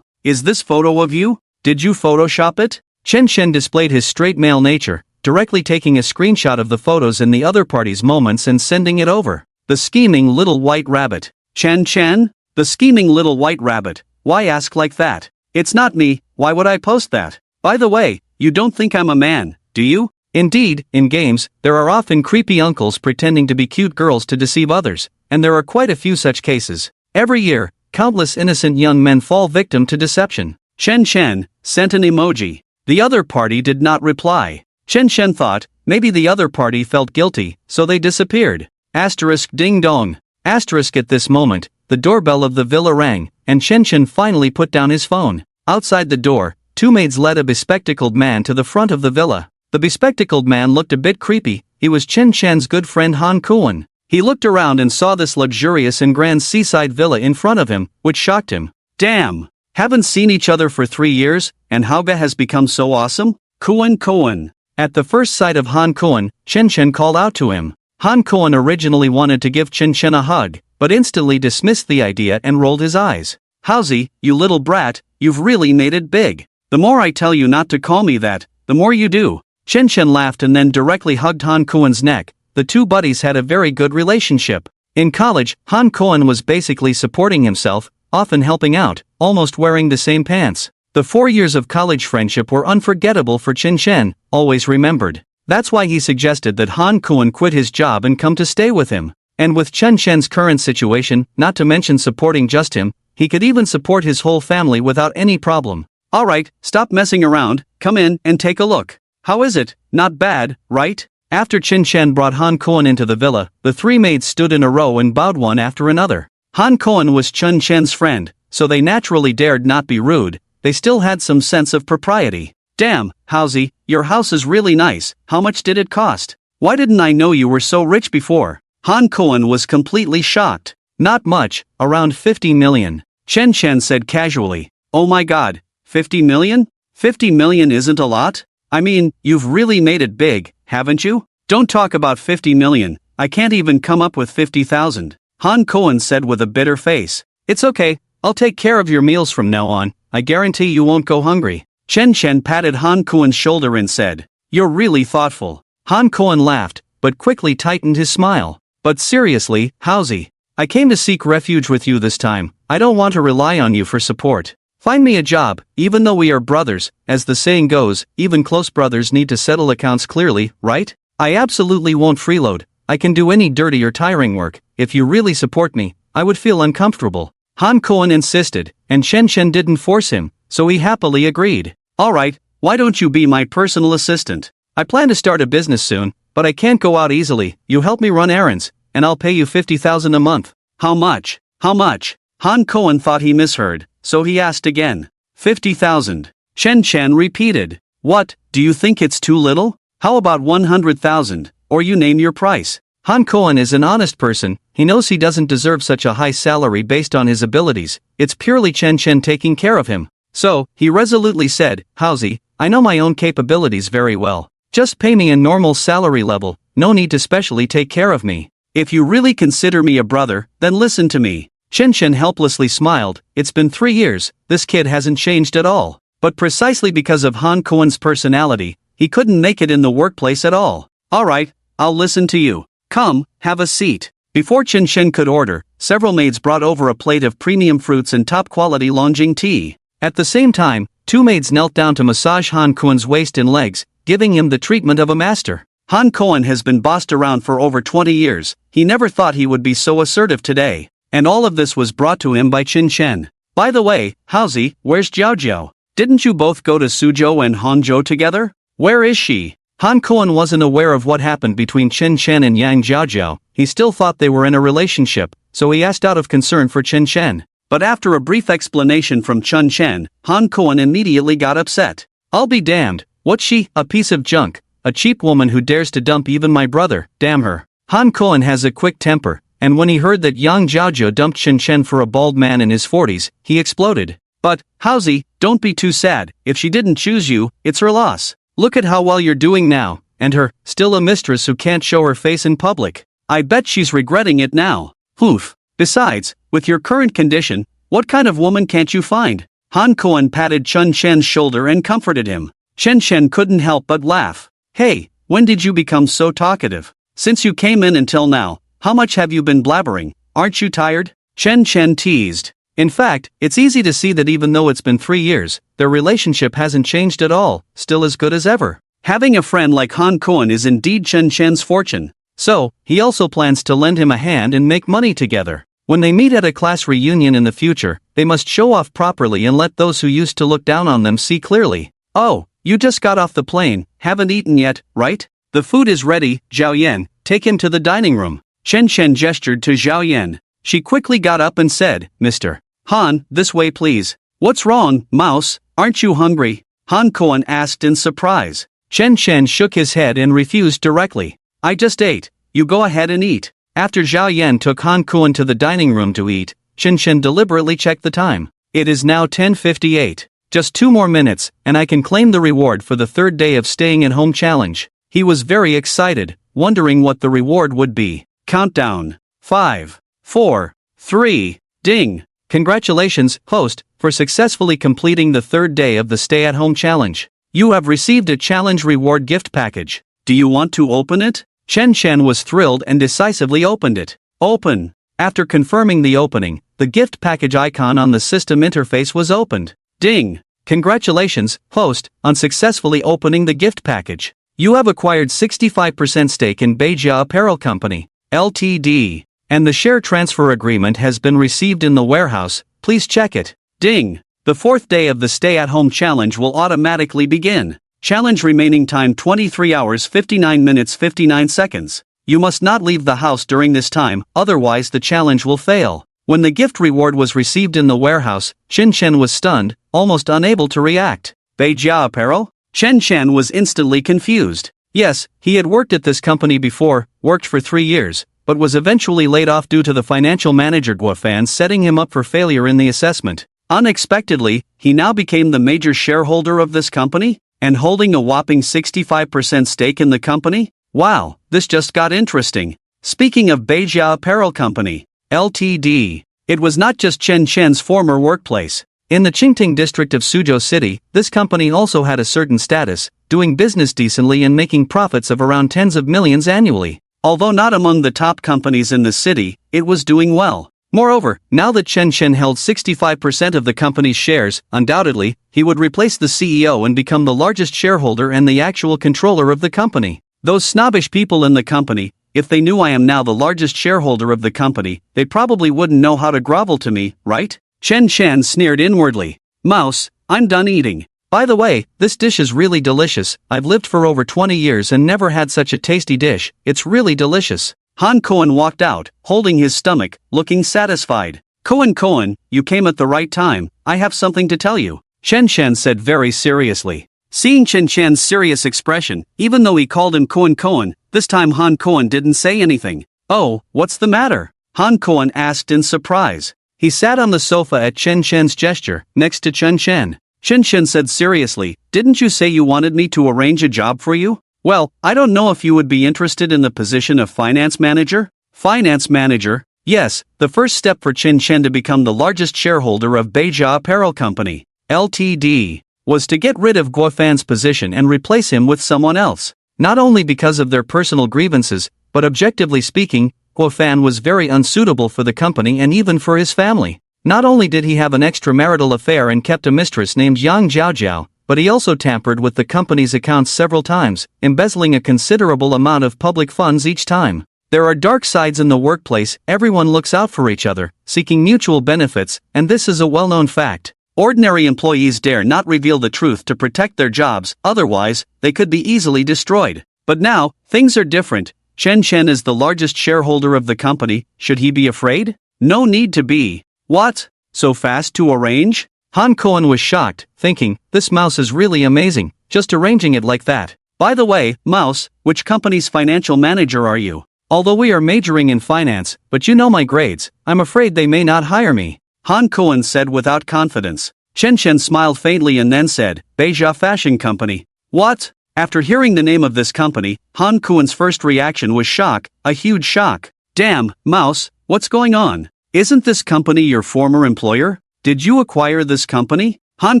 Is this photo of you? Did you Photoshop it? Chen Chen displayed his straight male nature, directly taking a screenshot of the photos in the other party's moments and sending it over. The scheming little white rabbit. Chen Chen? The scheming little white rabbit. Why ask like that? It's not me, why would I post that? By the way, you don't think I'm a man, do you? Indeed, in games, there are often creepy uncles pretending to be cute girls to deceive others, and there are quite a few such cases. Every year, countless innocent young men fall victim to deception. Chen Chen sent an emoji. The other party did not reply. Chen Chen thought, maybe the other party felt guilty, so they disappeared. Asterisk ding dong. Asterisk at this moment, the doorbell of the villa rang, and Chen Chen finally put down his phone. Outside the door, two maids led a bespectacled man to the front of the villa. The bespectacled man looked a bit creepy. He was Chen Chen's good friend Han Kuan. He looked around and saw this luxurious and grand seaside villa in front of him, which shocked him. Damn! Haven't seen each other for 3 years, and Hauga has become so awesome? Kuan. At the first sight of Han Kuan, Chen Chen called out to him. Han Kuan originally wanted to give Chen Chen a hug, but instantly dismissed the idea and rolled his eyes. Howsy, you little brat, you've really made it big. The more I tell you not to call me that, the more you do. Chen Chen laughed and then directly hugged Han Kuan's neck. The two buddies had a very good relationship. In college, Han Kuan was basically supporting himself, often helping out, almost wearing the same pants. The 4 years of college friendship were unforgettable for Chen Chen, always remembered. That's why he suggested that Han Kuan quit his job and come to stay with him. And with Chen Chen's current situation, not to mention supporting just him, he could even support his whole family without any problem. Alright, stop messing around, come in and take a look. How is it? Not bad, right? After Chen Chen brought Han Kuan into the villa, the 3 maids stood in a row and bowed one after another. Han Kuan was Chen Chen's friend, so they naturally dared not be rude. They still had some sense of propriety. Damn, Howsy, your house is really nice. How much did it cost? Why didn't I know you were so rich before? Han Kuan was completely shocked. Not much, around 50 million. Chen Chen said casually. Oh my god, 50 million? 50 million isn't a lot? I mean, you've really made it big, haven't you? Don't talk about 50 million, I can't even come up with 50,000. Han Kuan said with a bitter face. It's okay, I'll take care of your meals from now on, I guarantee you won't go hungry. Chen Chen patted Han Kuan's shoulder and said, You're really thoughtful. Han Kuan laughed, but quickly tightened his smile. But seriously, Howsy, I came to seek refuge with you this time. I don't want to rely on you for support. Find me a job, even though we are brothers, as the saying goes, even close brothers need to settle accounts clearly, right? I absolutely won't freeload. I can do any dirty or tiring work. If you really support me, I would feel uncomfortable. Han Kuan insisted, and Chen Chen didn't force him, so he happily agreed. Alright, why don't you be my personal assistant? I plan to start a business soon, but I can't go out easily. You help me run errands, and I'll pay you 50,000 a month. How much? How much? Han Kuan thought he misheard, so he asked again. 50,000. Chen Chen repeated. What, do you think it's too little? How about 100,000, or you name your price? Han Kuan is an honest person, he knows he doesn't deserve such a high salary based on his abilities, it's purely Chen Chen taking care of him. So, he resolutely said, Howsy, I know my own capabilities very well. Just pay me a normal salary level, no need to specially take care of me. If you really consider me a brother, then listen to me. Chen Chen helplessly smiled. It's been 3 years, this kid hasn't changed at all. But precisely because of Han Kuan's personality, he couldn't make it in the workplace at all. Alright, I'll listen to you. Come, have a seat. Before Chen Chen could order, several maids brought over a plate of premium fruits and top-quality Longjing tea. At the same time, 2 maids knelt down to massage Han Kuan's waist and legs, giving him the treatment of a master. Han Kuan has been bossed around for over 20 years, he never thought he would be so assertive today. And all of this was brought to him by Chen Chen. By the way, Howsy, where's Jiao Jiao? Didn't you both go to Suzhou and Hangzhou together? Where is she? Han Kuan wasn't aware of what happened between Chen Chen and Yang Jiao. He still thought they were in a relationship, so he asked out of concern for Chen Chen. But after a brief explanation from Chen Chen, Han Kuan immediately got upset. I'll be damned, what's she? A piece of junk, a cheap woman who dares to dump even my brother, damn her. Han Kuan has a quick temper, and when he heard that Yang Jiao dumped Chen Chen for a bald man in his 40s, he exploded. But, Howsy, don't be too sad, if she didn't choose you, it's her loss. Look at how well you're doing now, and her, still a mistress who can't show her face in public. I bet she's regretting it now. Oof. Besides, with your current condition, what kind of woman can't you find? Han Kuan patted Chen Chen's shoulder and comforted him. Chen Chen couldn't help but laugh. Hey, when did you become so talkative? Since you came in until now, how much have you been blabbering? Aren't you tired? Chen Chen teased. In fact, it's easy to see that even though it's been 3 years, their relationship hasn't changed at all, still as good as ever. Having a friend like Han Kuan is indeed Chen Chen's fortune. So, he also plans to lend him a hand and make money together. When they meet at a class reunion in the future, they must show off properly and let those who used to look down on them see clearly. Oh, you just got off the plane, haven't eaten yet, right? The food is ready, Zhao Yan, take him to the dining room. Chen Chen gestured to Zhao Yan. She quickly got up and said, Mr. Han, this way please. What's wrong, mouse, aren't you hungry? Han Kuan asked in surprise. Chen Chen shook his head and refused directly. I just ate, you go ahead and eat. After Zhao Yan took Han Kuan to the dining room to eat, Chen Chen deliberately checked the time. It is now 10:58. Just 2 more minutes, and I can claim the reward for the 3rd day of staying at home challenge. He was very excited, wondering what the reward would be. Countdown. 5, 4, 3, ding. Congratulations, host, for successfully completing the 3rd day of the stay-at-home challenge. You have received a challenge reward gift package. Do you want to open it? Chen Chen was thrilled and decisively opened it. Open. After confirming the opening, the gift package icon on the system interface was opened. Ding. Congratulations, host, on successfully opening the gift package. You have acquired 65% stake in Beijia Apparel Company, Ltd. And the share transfer agreement has been received in the warehouse, please check it. Ding. The 4th day of the stay-at-home challenge will automatically begin. Challenge remaining time 23 hours 59 minutes 59 seconds. You must not leave the house during this time, otherwise the challenge will fail. When the gift reward was received in the warehouse, Chen Chen was stunned, almost unable to react. Beijia Apparel? Chen Chen was instantly confused. Yes, he had worked at this company before, worked for 3 years, but was eventually laid off due to the financial manager Guan setting him up for failure in the assessment. Unexpectedly, he now became the major shareholder of this company, and holding a whopping 65% stake in the company? Wow, this just got interesting. Speaking of Beijia Apparel Company, Ltd., it was not just Chen Chen's former workplace. In the Qingting district of Suzhou City, this company also had a certain status, doing business decently and making profits of around tens of millions annually. Although not among the top companies in the city, it was doing well. Moreover, now that Chen Chen held 65% of the company's shares, undoubtedly, he would replace the CEO and become the largest shareholder and the actual controller of the company. Those snobbish people in the company, if they knew I am now the largest shareholder of the company, they probably wouldn't know how to grovel to me, right? Chen Chen sneered inwardly. Mouse, I'm done eating. By the way, this dish is really delicious. I've lived for over 20 years and never had such a tasty dish. It's really delicious. Han Kuan walked out, holding his stomach, looking satisfied. Kuan, you came at the right time. I have something to tell you, Chen Chen said very seriously. Seeing Chen Chen's serious expression, even though he called him Kuan, this time Han Kuan didn't say anything. Oh, what's the matter? Han Kuan asked in surprise. He sat on the sofa at Chen Chen's gesture, next to Chen Chen. Chen Chen said seriously, didn't you say you wanted me to arrange a job for you? Well, I don't know if you would be interested in the position of finance manager? Finance manager? Yes, the first step for Chen Chen to become the largest shareholder of Beijia Apparel Company, Ltd., was to get rid of Guofan's position and replace him with someone else. Not only because of their personal grievances, but objectively speaking, Guofan was very unsuitable for the company and even for his family. Not only did he have an extramarital affair and kept a mistress named Yang Jiaojiao, but he also tampered with the company's accounts several times, embezzling a considerable amount of public funds each time. There are dark sides in the workplace, everyone looks out for each other, seeking mutual benefits, and this is a well-known fact. Ordinary employees dare not reveal the truth to protect their jobs, otherwise, they could be easily destroyed. But now, things are different. Chen Chen is the largest shareholder of the company, should he be afraid? No need to be. What? So fast to arrange? Han Kuan was shocked, thinking, this mouse is really amazing, just arranging it like that. By the way, mouse, which company's financial manager are you? Although we are majoring in finance, but you know my grades, I'm afraid they may not hire me, Han Kuan said without confidence. Chen Chen smiled faintly and then said, Beijia Fashion Company. What? After hearing the name of this company, Han Kuan's first reaction was shock, a huge shock. Damn, mouse, what's going on? Isn't this company your former employer? Did you acquire this company? Han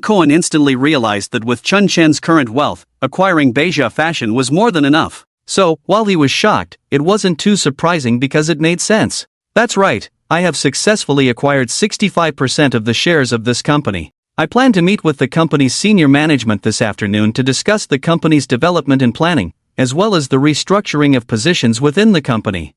Kuan instantly realized that with Chen Chen's current wealth, acquiring Beijia Fashion was more than enough. So, while he was shocked, it wasn't too surprising because it made sense. That's right, I have successfully acquired 65% of the shares of this company. I plan to meet with the company's senior management this afternoon to discuss the company's development and planning, as well as the restructuring of positions within the company.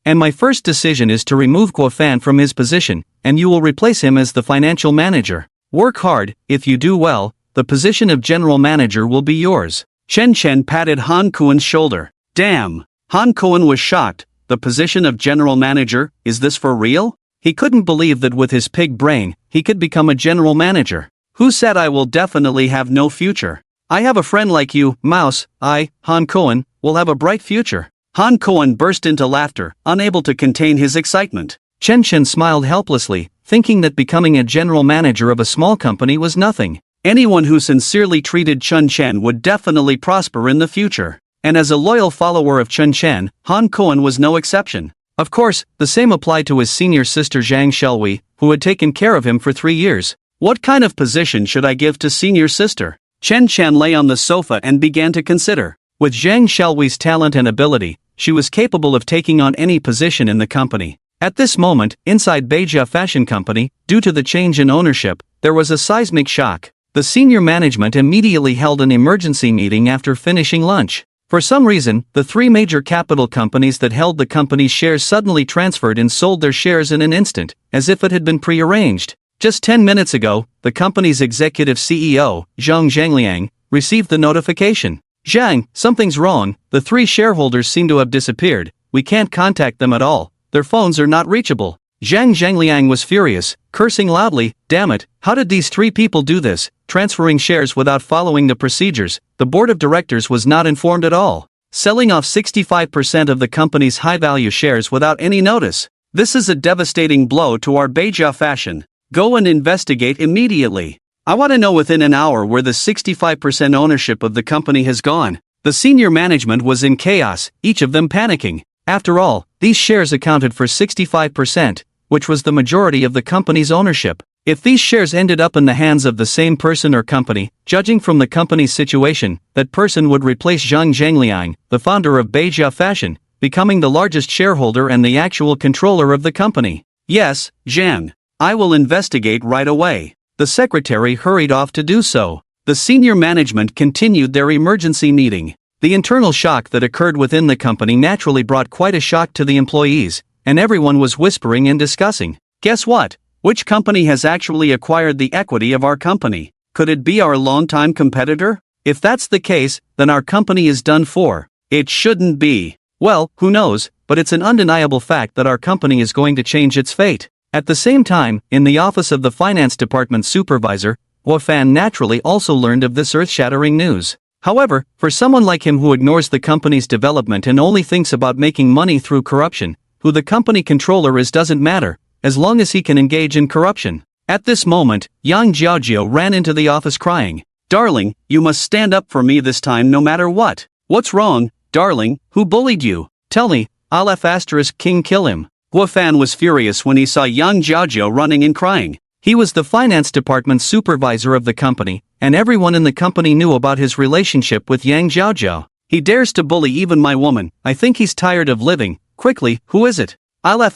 And my first decision is to remove Guofan from his position, and you will replace him as the financial manager. Work hard, if you do well, the position of general manager will be yours. Chen Chen patted Han Kuan's shoulder. Damn! Han Kuan was shocked. The position of general manager, is this for real? He couldn't believe that with his pig brain, he could become a general manager. Who said I will definitely have no future? I have a friend like you, Mouse, Han Kuan, will have a bright future. Han Kuan burst into laughter, unable to contain his excitement. Chen Chen smiled helplessly, thinking that becoming a general manager of a small company was nothing. Anyone who sincerely treated Chen Chen would definitely prosper in the future. And as a loyal follower of Chen Chen, Han Kuan was no exception. Of course, the same applied to his senior sister Zhang Shelui, who had taken care of him for 3 years. What kind of position should I give to senior sister? Chen Chen lay on the sofa and began to consider. With Zhang Shelhui's talent and ability, she was capable of taking on any position in the company. At this moment, inside Beijia Fashion Company, due to the change in ownership, there was a seismic shock. The senior management immediately held an emergency meeting after finishing lunch. For some reason, the 3 major capital companies that held the company's shares suddenly transferred and sold their shares in an instant, as if it had been pre-arranged. Just 10 minutes ago, the company's executive CEO, Zhang Zhangliang, received the notification. "Zhang, something's wrong, the 3 shareholders seem to have disappeared, we can't contact them at all, their phones are not reachable." Zhang Zhangliang was furious, cursing loudly, "Damn it, how did these 3 people do this, transferring shares without following the procedures? The board of directors was not informed at all. Selling off 65% of the company's high-value shares without any notice. This is a devastating blow to our Beijia Fashion. Go and investigate immediately. I want to know within an hour where the 65% ownership of the company has gone." The senior management was in chaos, each of them panicking. After all, these shares accounted for 65%, which was the majority of the company's ownership. If these shares ended up in the hands of the same person or company, judging from the company's situation, that person would replace Zhang Zhangliang, the founder of Beijia Fashion, becoming the largest shareholder and the actual controller of the company. "Yes, Zhang. I will investigate right away." The secretary hurried off to do so. The senior management continued their emergency meeting. The internal shock that occurred within the company naturally brought quite a shock to the employees, and everyone was whispering and discussing. "Guess what? Which company has actually acquired the equity of our company? Could it be our longtime competitor? If that's the case, then our company is done for." "It shouldn't be." "Well, who knows, but it's an undeniable fact that our company is going to change its fate." At the same time, in the office of the finance department supervisor, Guan naturally also learned of this earth-shattering news. However, for someone like him who ignores the company's development and only thinks about making money through corruption, who the company controller is doesn't matter, as long as he can engage in corruption. At this moment, Yang Jiaojiao ran into the office crying. "Darling, you must stand up for me this time no matter what. What's wrong, darling, who bullied you? Tell me, I'll *King kill him." Guan was furious when he saw Yang Jiaojiao running and crying. He was the finance department supervisor of the company, and everyone in the company knew about his relationship with Yang Jiaojiao. "He dares to bully even my woman. I think he's tired of living. Quickly, who is it? I'll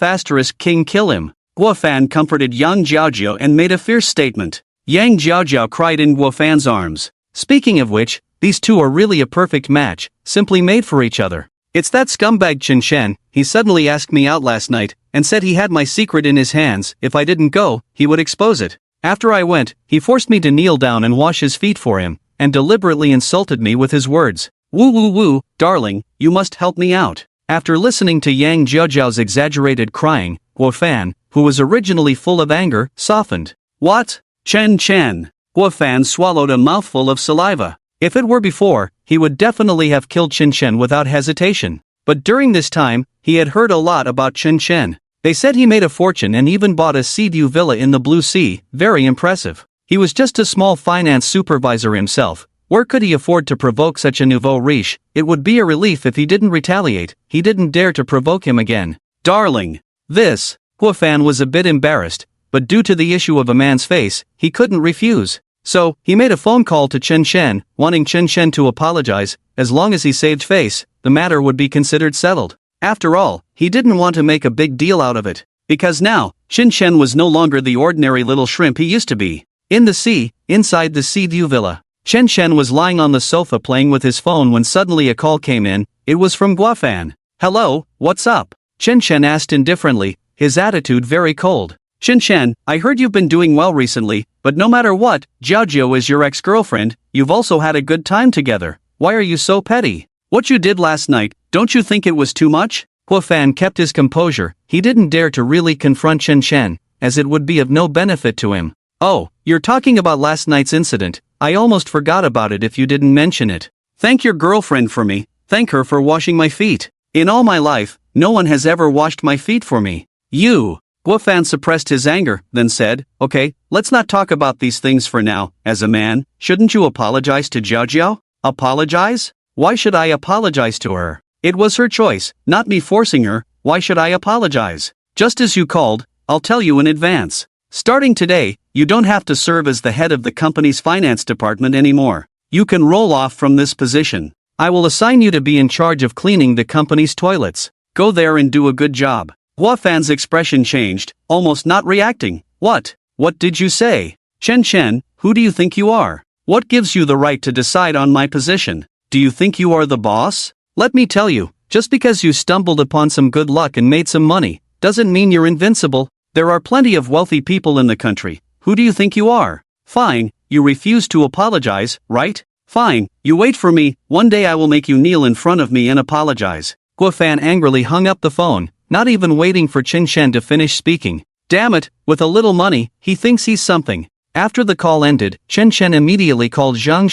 *King kill him." Guan comforted Yang Jiaojiao and made a fierce statement. Yang Jiaojiao cried in Guofan's arms. Speaking of which, these two are really a perfect match, simply made for each other. "It's that scumbag Chen Chen, he suddenly asked me out last night, and said he had my secret in his hands, if I didn't go, he would expose it. After I went, he forced me to kneel down and wash his feet for him, and deliberately insulted me with his words. Woo woo woo, darling, you must help me out." After listening to Yang Jiaojiao's exaggerated crying, Guan, who was originally full of anger, softened. "What? Chen Chen?" Guan swallowed a mouthful of saliva. If it were before, he would definitely have killed Chen Chen without hesitation. But during this time, he had heard a lot about Chen Chen. They said he made a fortune and even bought a sea view villa in the Blue Sea, very impressive. He was just a small finance supervisor himself. Where could he afford to provoke such a nouveau riche? It would be a relief if he didn't retaliate. He didn't dare to provoke him again. "Darling, this." Guan was a bit embarrassed, but due to the issue of a man's face, he couldn't refuse. So, he made a phone call to Chen Chen, wanting Chen Chen to apologize. As long as he saved face, the matter would be considered settled. After all, he didn't want to make a big deal out of it. Because now, Chen Chen was no longer the ordinary little shrimp he used to be. In the sea, inside the Sea View Villa, Chen Chen was lying on the sofa playing with his phone when suddenly a call came in. It was from Guan. "Hello, what's up?" Chen Chen asked indifferently, his attitude very cold. "Chen Chen, I heard you've been doing well recently, but no matter what, Jiaojiao is your ex-girlfriend, you've also had a good time together. Why are you so petty? What you did last night, don't you think it was too much?" Guan kept his composure. He didn't dare to really confront Chen Chen, as it would be of no benefit to him. "Oh, you're talking about last night's incident. I almost forgot about it if you didn't mention it. Thank your girlfriend for me, thank her for washing my feet." In all my life, no one has ever washed my feet for me. You. Guan suppressed his anger, then said, okay, let's not talk about these things for now. As a man, shouldn't you apologize to Jiao? Apologize? Why should I apologize to her? It was her choice, not me forcing her. Why should I apologize? Just as you called, I'll tell you in advance. Starting today, you don't have to serve as the head of the company's finance department anymore. You can roll off from this position. I will assign you to be in charge of cleaning the company's toilets. Go there and do a good job. Guan's expression changed, almost not reacting. What? What did you say? Chen, who do you think you are? What gives you the right to decide on my position? Do you think you are the boss? Let me tell you, just because you stumbled upon some good luck and made some money, doesn't mean you're invincible. There are plenty of wealthy people in the country. Who do you think you are? Fine, you refuse to apologize, right? Fine, you wait for me. One day I will make you kneel in front of me and apologize. Guan angrily hung up the phone, not even waiting for Chen to finish speaking. Damn it, with a little money, he thinks he's something. After the call ended, Chen immediately called Jang.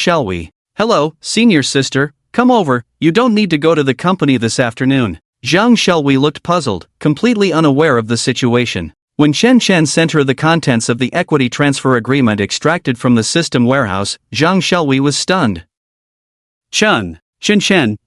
Hello, senior sister, come over, you don't need to go to the company this afternoon. Jang looked puzzled, completely unaware of the situation. When Chen sent her the contents of the equity transfer agreement extracted from the system warehouse, Jang was stunned. Chen,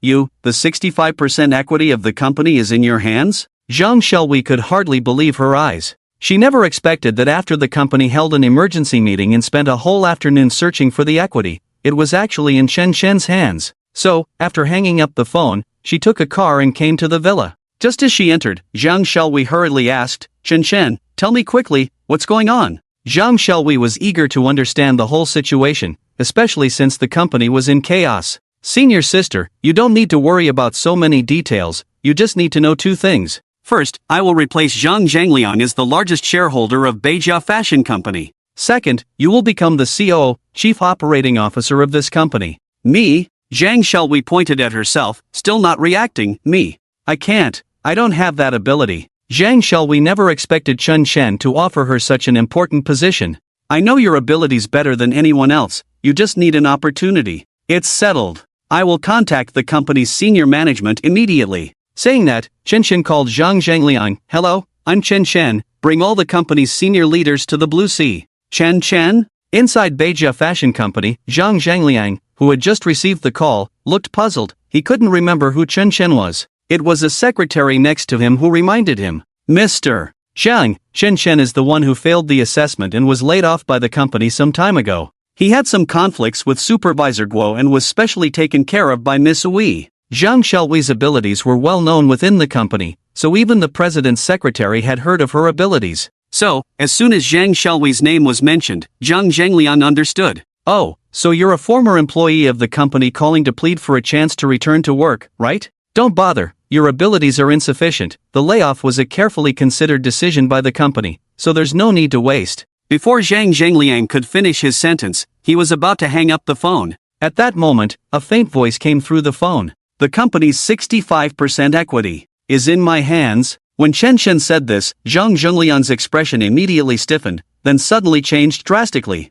you, the 65% equity of the company is in your hands? Jang could hardly believe her eyes. She never expected that after the company held an emergency meeting and spent a whole afternoon searching for the equity, it was actually in Chen hands. So, after hanging up the phone, she took a car and came to the villa. Just as she entered, Jang hurriedly asked, Chen, tell me quickly, what's going on? Jang was eager to understand the whole situation, especially since the company was in chaos. Senior sister, you don't need to worry about so many details, you just need to know two things. First, I will replace Zhang Zhangliang as the largest shareholder of Beijia Fashion Company. Second, you will become the COO, Chief Operating Officer of this company. Me? Zhang pointed at herself, still not reacting. Me? I can't. I don't have that ability. Zhang never expected Chen to offer her such an important position. I know your abilities better than anyone else, you just need an opportunity. It's settled. I will contact the company's senior management immediately. Saying that, Chen called Zhang Zhangliang. Hello, I'm Chen. Bring all the company's senior leaders to the Blue Sea. Chen? Inside Beijia Fashion Company, Zhang Zhangliang, who had just received the call, looked puzzled. He couldn't remember who Chen was. It was a secretary next to him who reminded him. Mr. Zhang, Chen is the one who failed the assessment and was laid off by the company some time ago. He had some conflicts with Supervisor Guo and was specially taken care of by Miss Wei. Zhang Xiaohui's abilities were well known within the company, so even the president's secretary had heard of her abilities. So, as soon as Zhang Xiaohui's name was mentioned, Zhang Zhangliang understood. Oh, so you're a former employee of the company calling to plead for a chance to return to work, right? Don't bother, your abilities are insufficient. The layoff was a carefully considered decision by the company, so there's no need to waste. Before Zhang Zhangliang could finish his sentence, he was about to hang up the phone. At that moment, a faint voice came through the phone. The company's 65% equity is in my hands. When Chen said this, Zhang Zhangliang's expression immediately stiffened, then suddenly changed drastically.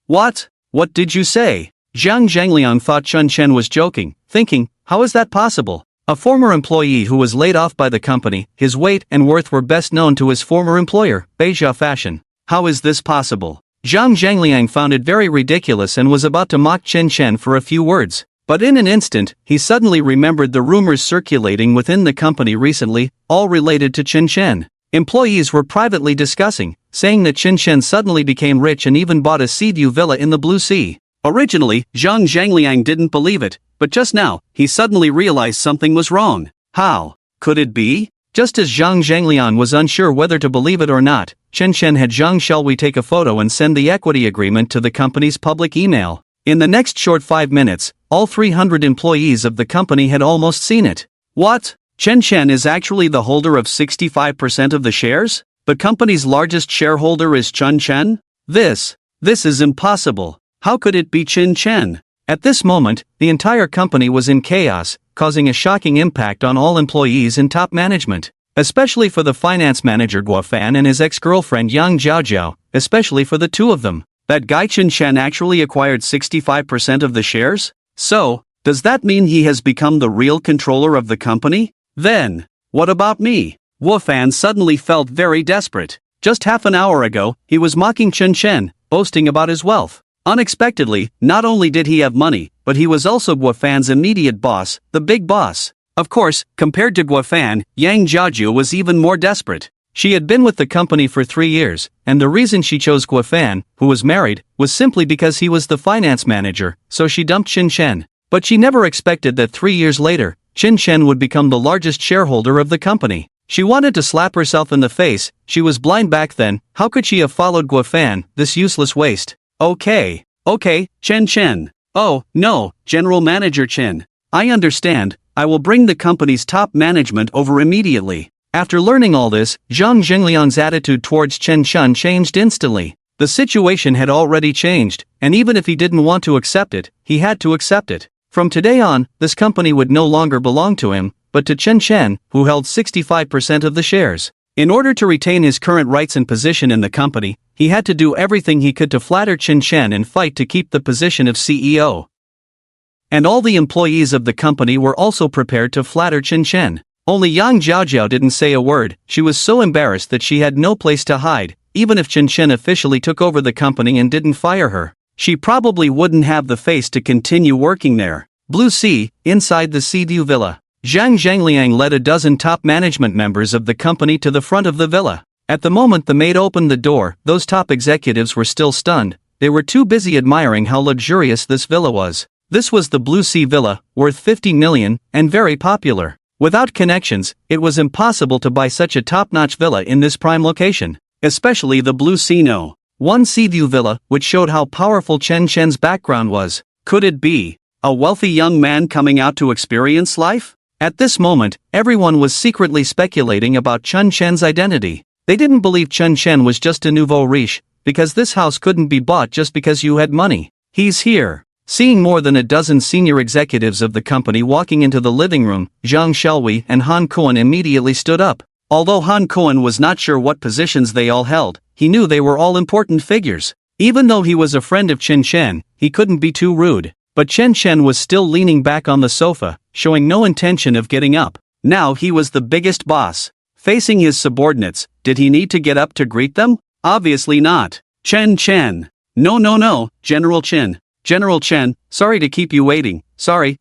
What? What did you say? Zhang Zhangliang thought Chen was joking, thinking, how is that possible? A former employee who was laid off by the company, his weight and worth were best known to his former employer, Beijia Fashion. How is this possible? Zhang Zhangliang found it very ridiculous and was about to mock Chen for a few words. But in an instant, he suddenly remembered the rumors circulating within the company recently, all related to Chen. Employees were privately discussing, saying that Chen suddenly became rich and even bought a Seaview villa in the Blue Sea. Originally, Zhang Zhangliang didn't believe it, but just now, he suddenly realized something was wrong. How could it be? Just as Zhang Zhangliang was unsure whether to believe it or not, Chen had Zhang Xiaohui take a photo and send the equity agreement to the company's public email. In the next short 5 minutes, all 300 employees of the company had almost seen it. What? Chen is actually the holder of 65% of the shares? The company's largest shareholder is Chen? This is impossible. How could it be Chen? At this moment, the entire company was in chaos, causing a shocking impact on all employees and top management. Especially for the finance manager Guan and his ex-girlfriend Yang Jiao, especially for the two of them. That guy Chen actually acquired 65% of the shares? So, Does that mean he has become the real controller of the company? Then, what about me? Guan suddenly felt very desperate. Just half an hour ago, he was mocking Chen, boasting about his wealth. Unexpectedly, not only did he have money, but he was also Guofan's immediate boss, the big boss. Of course, compared to Guofan, Yang Jiaju was even more desperate. She had been with the company for 3 years, and the reason she chose Guofan, who was married, was simply because he was the finance manager, so she dumped Chen. But she never expected that 3 years later, Chen would become the largest shareholder of the company. She wanted to slap herself in the face. She was blind back then. How could she have followed Guofan, this useless waste? Okay, Chen. Oh, no, General Manager Chen. I understand, I will bring the company's top management over immediately. After learning all this, Zhang Zhengliang's attitude towards Chen changed instantly. The situation had already changed, and even if he didn't want to accept it, he had to accept it. From today on, this company would no longer belong to him, but to Chen, who held 65% of the shares. In order to retain his current rights and position in the company, he had to do everything he could to flatter Chen and fight to keep the position of CEO. And all the employees of the company were also prepared to flatter Chen. Only Yang Jiaojiao didn't say a word. She was so embarrassed that she had no place to hide. Even if Chen officially took over the company and didn't fire her, she probably wouldn't have the face to continue working there. Blue Sea, inside the Seaview Villa. Zhang Zhengliang led a dozen top management members of the company to the front of the villa. At the moment the maid opened the door, those top executives were still stunned. They were too busy admiring how luxurious this villa was. This was the Blue Sea Villa, worth 50 million, and very popular. Without connections, it was impossible to buy such a top-notch villa in this prime location. Especially the Blue Sea No. 1 Seaview Villa, which showed how powerful Chen's background was. Could it be a wealthy young man coming out to experience life? At this moment, everyone was secretly speculating about Chen's identity. They didn't believe Chen was just a nouveau riche, because this house couldn't be bought just because you had money. He's here. Seeing more than a dozen senior executives of the company walking into the living room, Zhang Xiaowei and Han Kuan immediately stood up. Although Han Kuan was not sure what positions they all held, he knew they were all important figures. Even though he was a friend of Chen, he couldn't be too rude. But Chen was still leaning back on the sofa, showing no intention of getting up. Now he was the biggest boss. Facing his subordinates, did he need to get up to greet them? Obviously not. Chen. No, General Chen. General Chen, sorry to keep you waiting. Sorry.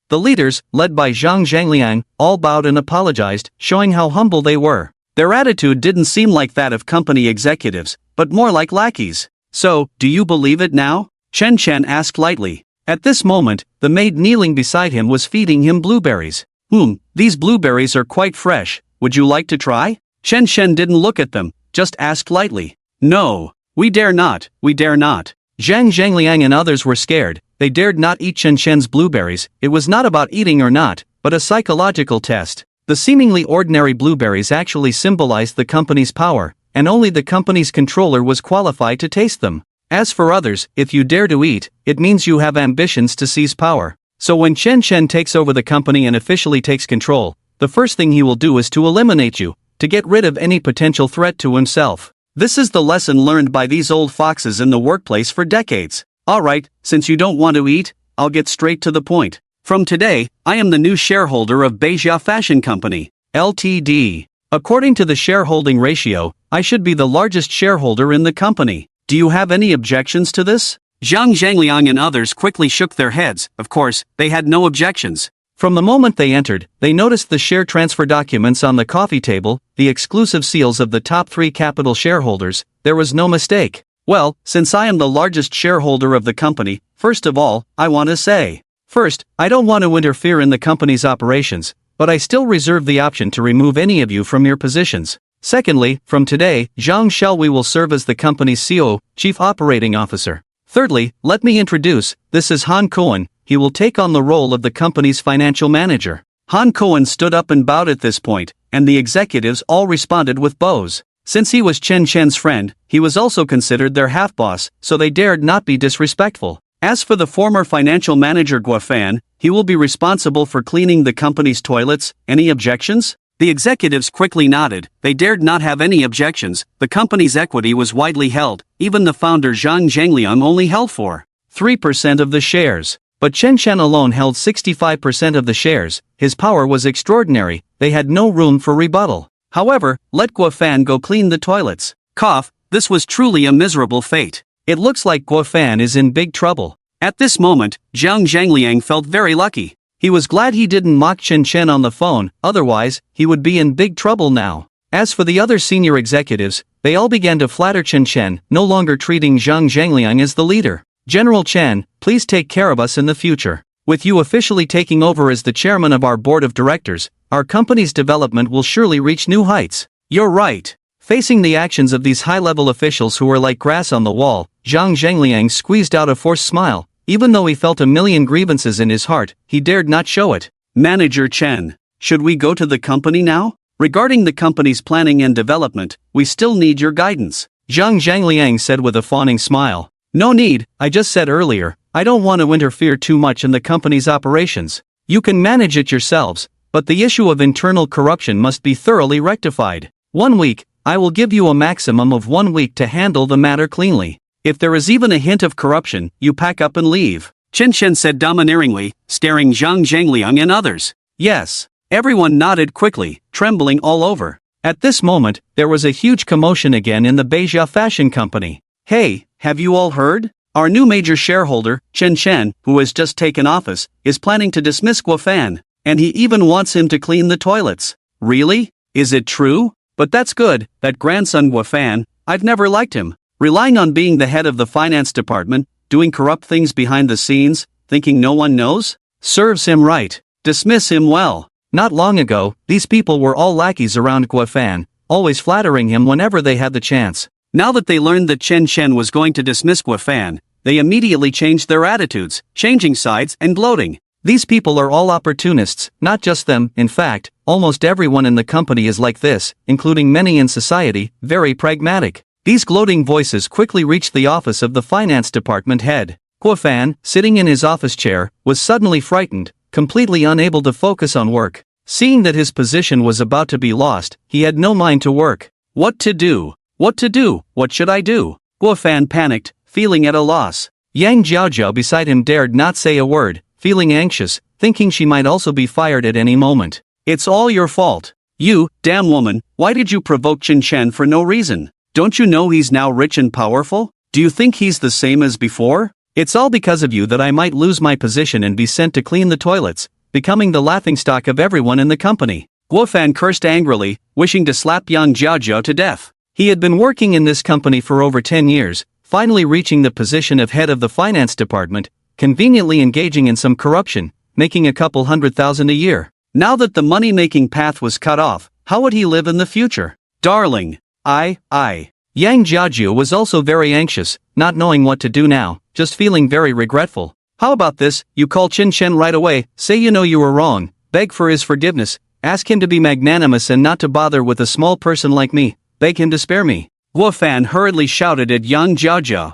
The leaders, led by Zhang Zhengliang, all bowed and apologized, showing how humble they were. Their attitude didn't seem like that of company executives, but more like lackeys. So, do you believe it now? Chen asked lightly. At this moment, the maid kneeling beside him was feeding him blueberries. These blueberries are quite fresh. Would you like to try? Chen didn't look at them, just asked lightly. No, we dare not. Zhang Zhengliang and others were scared. They dared not eat Chen blueberries. It was not about eating or not, but a psychological test. The seemingly ordinary blueberries actually symbolized the company's power, and only the company's controller was qualified to taste them. As for others, if you dare to eat, it means you have ambitions to seize power. So when Chen takes over the company and officially takes control, the first thing he will do is to eliminate you, to get rid of any potential threat to himself. This is the lesson learned by these old foxes in the workplace for decades. Alright, since you don't want to eat, I'll get straight to the point. From today, I am the new shareholder of Beijia Fashion Company, Ltd. According to the shareholding ratio, I should be the largest shareholder in the company. Do you have any objections to this? Zhang Zhengliang and others quickly shook their heads. Of course, they had no objections. From the moment they entered, they noticed the share transfer documents on the coffee table, the exclusive seals of the top 3 capital shareholders. There was no mistake. Well, since I am the largest shareholder of the company, first of all, I want to say. First, I don't want to interfere in the company's operations, but I still reserve the option to remove any of you from your positions. Secondly, from today, Zhang Xiaowei will serve as the company's CEO, Chief Operating Officer. Thirdly, let me introduce, this is Han Kuan. He will take on the role of the company's financial manager. Han Kuan stood up and bowed at this point, and the executives all responded with bows. Since he was Chen's friend, he was also considered their half-boss, so they dared not be disrespectful. As for the former financial manager Guofan, he will be responsible for cleaning the company's toilets. Any objections? The executives quickly nodded. They dared not have any objections. The company's equity was widely held. Even the founder Zhang Zhengliang only held 3% of the shares. But Chen Chen alone held 65% of the shares. His power was extraordinary, they had no room for rebuttal. However, let Guofan go clean the toilets. Cough, this was truly a miserable fate. It looks like Guofan is in big trouble. At this moment, Zhang Zhangliang felt very lucky. He was glad he didn't mock Chen Chen on the phone, otherwise, he would be in big trouble now. As for the other senior executives, they all began to flatter Chen Chen, no longer treating Zhang Zhangliang as the leader. General Chen, please take care of us in the future. With you officially taking over as the chairman of our board of directors, our company's development will surely reach new heights. You're right. Facing the actions of these high-level officials who were like grass on the wall, Zhang Zhangliang squeezed out a forced smile. Even though he felt a million grievances in his heart, he dared not show it. Manager Chen, should we go to the company now? Regarding the company's planning and development, we still need your guidance. Zhang Zhangliang said with a fawning smile. No need, I just said earlier, I don't want to interfere too much in the company's operations. You can manage it yourselves, but the issue of internal corruption must be thoroughly rectified. 1 week, I will give you a maximum of 1 week to handle the matter cleanly. If there is even a hint of corruption, you pack up and leave. Chen Chen said domineeringly, staring Zhang Zhangliang and others. Yes. Everyone nodded quickly, trembling all over. At this moment, there was a huge commotion again in the Beijia Fashion Company. Hey, have you all heard? Our new major shareholder, Chen Chen, who has just taken office, is planning to dismiss Guofan, and he even wants him to clean the toilets. Really? Is it true? But that's good, that grandson Guofan, I've never liked him. Relying on being the head of the finance department, doing corrupt things behind the scenes, thinking no one knows? Serves him right. Dismiss him well. Not long ago, these people were all lackeys around Guofan, always flattering him whenever they had the chance. Now that they learned that Chen Chen was going to dismiss Guofan, they immediately changed their attitudes, changing sides and gloating. These people are all opportunists, not just them, in fact, almost everyone in the company is like this, including many in society, very pragmatic. These gloating voices quickly reached the office of the finance department head. Guofan, sitting in his office chair, was suddenly frightened, completely unable to focus on work. Seeing that his position was about to be lost, he had no mind to work. What to do? What to do? What should I do? Guofan panicked, feeling at a loss. Yang Jiaojiao beside him dared not say a word, feeling anxious, thinking she might also be fired at any moment. It's all your fault. You, damn woman, why did you provoke Chen Chen for no reason? Don't you know he's now rich and powerful? Do you think he's the same as before? It's all because of you that I might lose my position and be sent to clean the toilets, becoming the laughingstock of everyone in the company. Guofan cursed angrily, wishing to slap Yang Jiaojiao to death. He had been working in this company for over 10 years, finally reaching the position of head of the finance department, conveniently engaging in some corruption, making a couple $100,000 a year. Now that the money-making path was cut off, how would he live in the future? Darling. Yang Jiaojiao was also very anxious, not knowing what to do now, just feeling very regretful. How about this, you call Chen Chen right away, say you know you were wrong, beg for his forgiveness, ask him to be magnanimous and not to bother with a small person like me, beg him to spare me. Guofan hurriedly shouted at Yang Jiaojiao.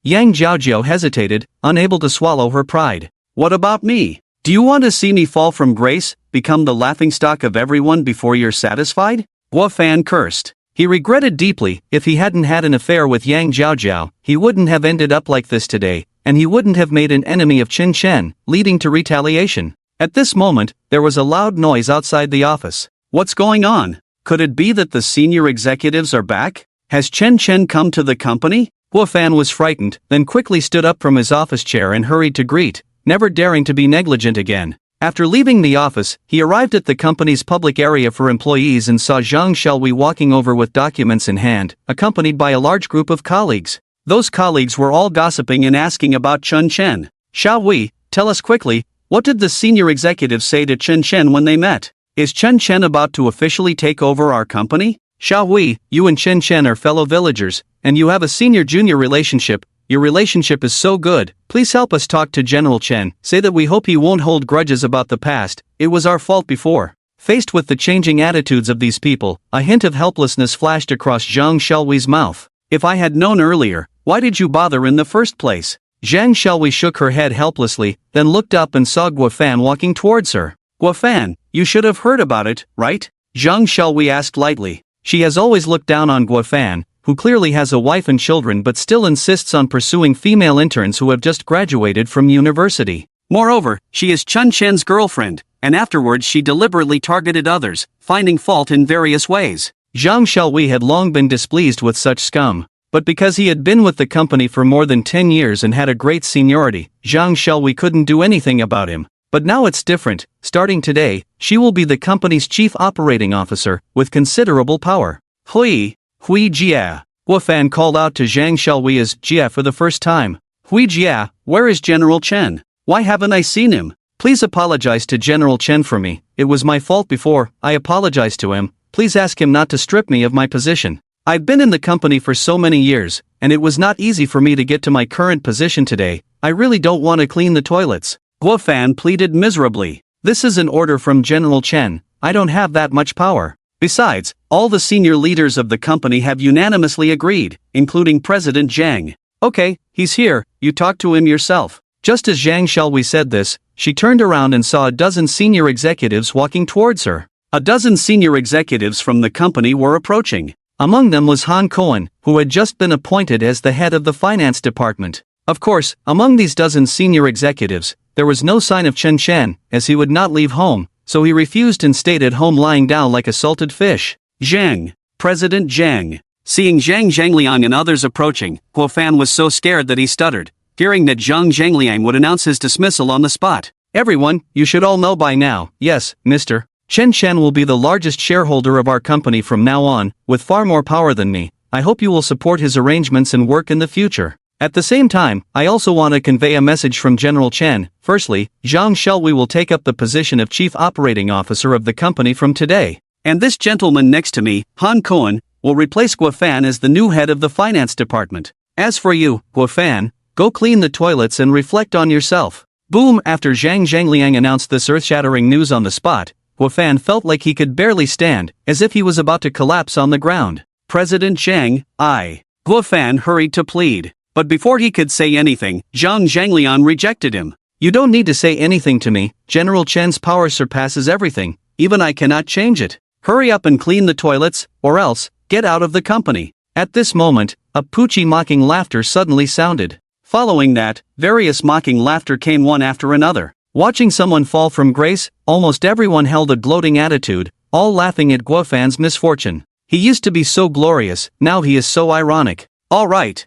Yang Jiaojiao hesitated, unable to swallow her pride. What about me? Do you want to see me fall from grace, become the laughingstock of everyone before you're satisfied? Guofan cursed. He regretted deeply, if he hadn't had an affair with Yang Jiaojiao, he wouldn't have ended up like this today, and he wouldn't have made an enemy of Chen Chen, leading to retaliation. At this moment, there was a loud noise outside the office. What's going on? Could it be that the senior executives are back? Has Chen Chen come to the company? Guofan was frightened, then quickly stood up from his office chair and hurried to greet, never daring to be negligent again. After leaving the office, he arrived at the company's public area for employees and saw Zhang Xiaowei walking over with documents in hand, accompanied by a large group of colleagues. Those colleagues were all gossiping and asking about Chen Chen. Xiaowei, tell us quickly, what did the senior executives say to Chen Chen when they met? Is Chen Chen about to officially take over our company? Xiaowei, you and Chen Chen are fellow villagers, and you have a senior-junior relationship. Your relationship is so good, please help us talk to General Chen, say that we hope he won't hold grudges about the past, it was our fault before. Faced with the changing attitudes of these people, a hint of helplessness flashed across Zhang Xiaowei's mouth. If I had known earlier, why did you bother in the first place? Zhang Xiaowei shook her head helplessly, then looked up and saw Guofan walking towards her. Guofan, you should have heard about it, right? Zhang Xiaowei asked lightly. She has always looked down on Guofan, who clearly has a wife and children but still insists on pursuing female interns who have just graduated from university. Moreover, she is Chun Chen's girlfriend, and afterwards she deliberately targeted others, finding fault in various ways. Zhang Xiaowei had long been displeased with such scum. But because he had been with the company for more than 10 years and had a great seniority, Zhang Xiaowei couldn't do anything about him. But now it's different. Starting today, she will be the company's chief operating officer, with considerable power. Hui Jia. Guan called out to Zhang Xiaowei as Jia for the first time. Hui Jia, where is General Chen? Why haven't I seen him? Please apologize to General Chen for me. It was my fault before. I apologize to him. Please ask him not to strip me of my position. I've been in the company for so many years, and it was not easy for me to get to my current position today. I really don't want to clean the toilets. Guan pleaded miserably. This is an order from General Chen. I don't have that much power. Besides, all the senior leaders of the company have unanimously agreed, including President Jang. Okay, he's here, you talk to him yourself. Just as Zhang Xiaowei said this, she turned around and saw a dozen senior executives walking towards her. A dozen senior executives from the company were approaching. Among them was Han Cohen, who had just been appointed as the head of the finance department. Of course, among these dozen senior executives, there was no sign of Chen Chen, as he would not leave home, so he refused and stayed at home lying down like a salted fish. Zhang. President Jang. Seeing Zhang Zhangliang and others approaching, Guan was so scared that he stuttered, fearing that Zhang Zhangliang would announce his dismissal on the spot. Everyone, you should all know by now, yes, Mr. Chen Chen will be the largest shareholder of our company from now on, with far more power than me. I hope you will support his arrangements and work in the future. At the same time, I also want to convey a message from General Chen. Firstly, Zhang Xiaowei will take up the position of Chief Operating Officer of the company from today. And this gentleman next to me, Han Cohen, will replace Guan as the new head of the finance department. As for you, Guan, go clean the toilets and reflect on yourself. Boom! After Zhang Zhangliang announced this earth-shattering news on the spot, Guan felt like he could barely stand, as if he was about to collapse on the ground. President Jang, Guan hurried to plead. But before he could say anything, Zhang Zhangliang rejected him. You don't need to say anything to me. General Chen's power surpasses everything. Even I cannot change it. Hurry up and clean the toilets, or else, get out of the company. At this moment, a poochie mocking laughter suddenly sounded. Following that, various mocking laughter came one after another. Watching someone fall from grace, almost everyone held a gloating attitude, all laughing at Guofan's misfortune. He used to be so glorious, now he is so ironic. All right.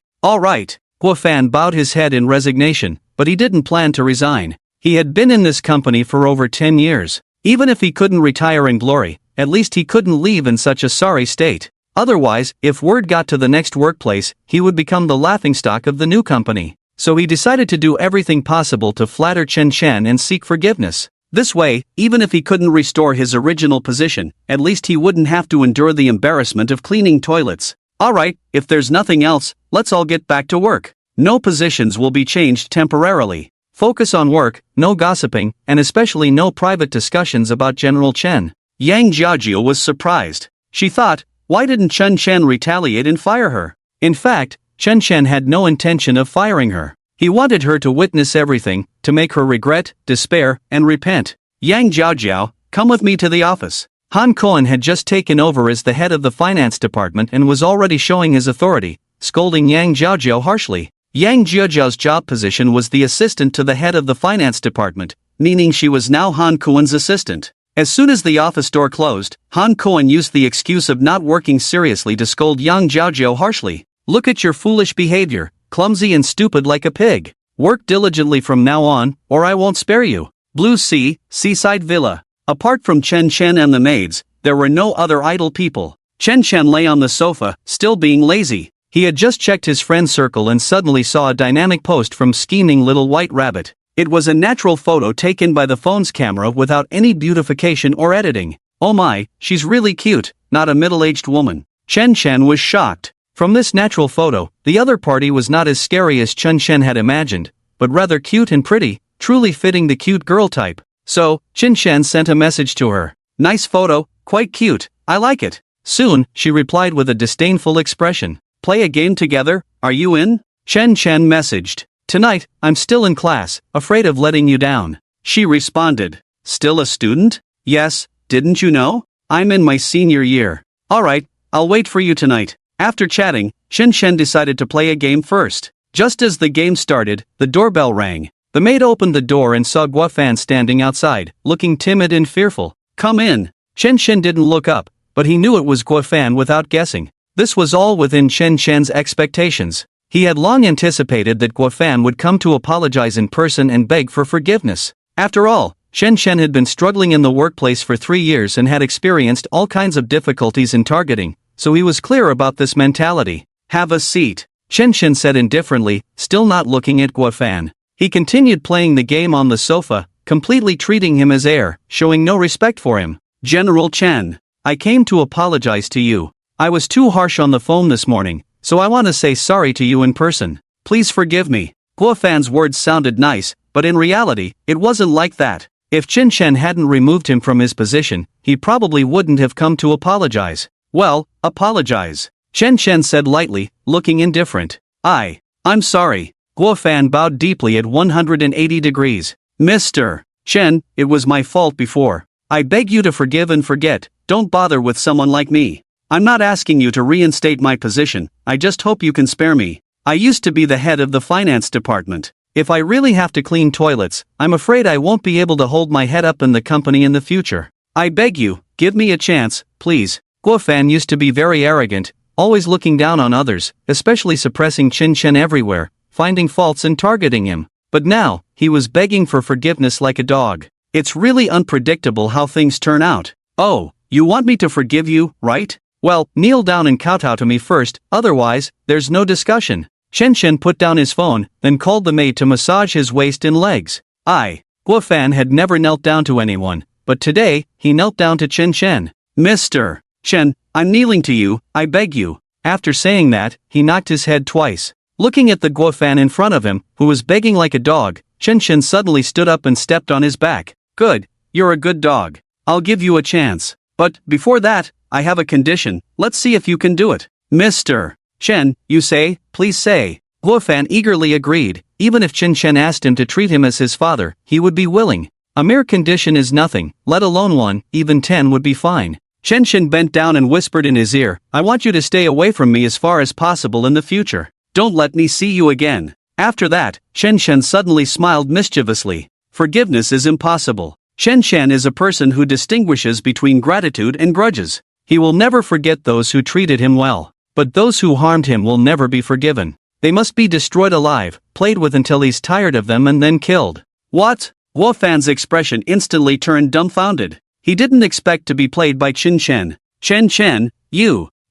Guofan bowed his head in resignation, but he didn't plan to resign. He had been in this company for over 10 years. Even if he couldn't retire in glory, at least he couldn't leave in such a sorry state. Otherwise, if word got to the next workplace, he would become the laughingstock of the new company. So he decided to do everything possible to flatter Chen Chen and seek forgiveness. This way, even if he couldn't restore his original position, at least he wouldn't have to endure the embarrassment of cleaning toilets. Alright, if there's nothing else, let's all get back to work. No positions will be changed temporarily. Focus on work, no gossiping, and especially no private discussions about General Chen. Yang Jiajiu was surprised. She thought, why didn't Chen Chen retaliate and fire her? In fact, Chen Chen had no intention of firing her. He wanted her to witness everything, to make her regret, despair, and repent. Yang Jiajiu, come with me to the office. Han Cohen had just taken over as the head of the finance department and was already showing his authority, scolding Yang Jiajiu harshly. Yang Jiajiu's job position was the assistant to the head of the finance department, meaning she was now Han Cohen's assistant. As soon as the office door closed, Han Cohen used the excuse of not working seriously to scold Yang Jiajiu harshly. Look at your foolish behavior, clumsy and stupid like a pig. Work diligently from now on, or I won't spare you. Blue Sea, Seaside Villa. Apart from Chen Chen and the maids, there were no other idle people. Chen Chen lay on the sofa, still being lazy. He had just checked his friend circle and suddenly saw a dynamic post from scheming little white rabbit. It was a natural photo taken by the phone's camera without any beautification or editing. Oh my, she's really cute, not a middle-aged woman. Chen Chen was shocked. From this natural photo, the other party was not as scary as Chen Chen had imagined, but rather cute and pretty, truly fitting the cute girl type. So, Chen Chen sent a message to her. Nice photo, quite cute, I like it. Soon, she replied with a disdainful expression. Play a game together, are you in? Chen Chen messaged. Tonight, I'm still in class, afraid of letting you down. She responded. Still a student? Yes, didn't you know? I'm in my senior year. Alright, I'll wait for you tonight. After chatting, Shen Shen decided to play a game first. Just as the game started, the doorbell rang. The maid opened the door and saw Guan standing outside, looking timid and fearful. "Come in." Shen Shen didn't look up, but he knew it was Guan without guessing. This was all within Shen Shen's expectations. He had long anticipated that Guan would come to apologize in person and beg for forgiveness. After all, Shen Shen had been struggling in the workplace for 3 years and had experienced all kinds of difficulties in targeting, so he was clear about this mentality. "Have a seat," Shen Shen said indifferently, still not looking at Guan. He continued playing the game on the sofa, completely treating him as heir, showing no respect for him. "General Chen, I came to apologize to you. I was too harsh on the phone this morning, so I want to say sorry to you in person. Please forgive me." Guofan's words sounded nice, but in reality, it wasn't like that. If Chen Shen hadn't removed him from his position, he probably wouldn't have come to apologize. "Well, apologize," Shen Shen said lightly, looking indifferent. I'm sorry." Guofan bowed deeply at 180 degrees. "Mr. Shen, it was my fault before. I beg you to forgive and forget, don't bother with someone like me. I'm not asking you to reinstate my position, I just hope you can spare me. I used to be the head of the finance department. If I really have to clean toilets, I'm afraid I won't be able to hold my head up in the company in the future. I beg you, give me a chance, please." Guofan used to be very arrogant, always looking down on others, especially suppressing Chen Shen everywhere, finding faults and targeting him. But now, he was begging for forgiveness like a dog. It's really unpredictable how things turn out. "Oh, you want me to forgive you, right? Well, kneel down and kowtow to me first, otherwise, there's no discussion." Shen Shen put down his phone, then called the maid to massage his waist and legs. Guofan had never knelt down to anyone, but today, he knelt down to Chen Shen. "Mr. Shen, I'm kneeling to you, I beg you." After saying that, he knocked his head twice. Looking at the Guofan in front of him, who was begging like a dog, Chen Shen suddenly stood up and stepped on his back. "Good, you're a good dog. I'll give you a chance. But, before that, I have a condition, let's see if you can do it." "Mr. Shen, you say, please say." Guofan eagerly agreed. Even if Chen Shen asked him to treat him as his father, he would be willing. A mere condition is nothing, let alone one, even 10 would be fine. Chen Shen bent down and whispered in his ear, "I want you to stay away from me as far as possible in the future. Don't let me see you again." After that, Shen Shen suddenly smiled mischievously. Forgiveness is impossible. Shen Shen is a person who distinguishes between gratitude and grudges. He will never forget those who treated him well. But those who harmed him will never be forgiven. They must be destroyed alive, played with until he's tired of them and then killed. "What?" Guofan's expression instantly turned dumbfounded. He didn't expect to be played by Chen Shen. "Chen Shen,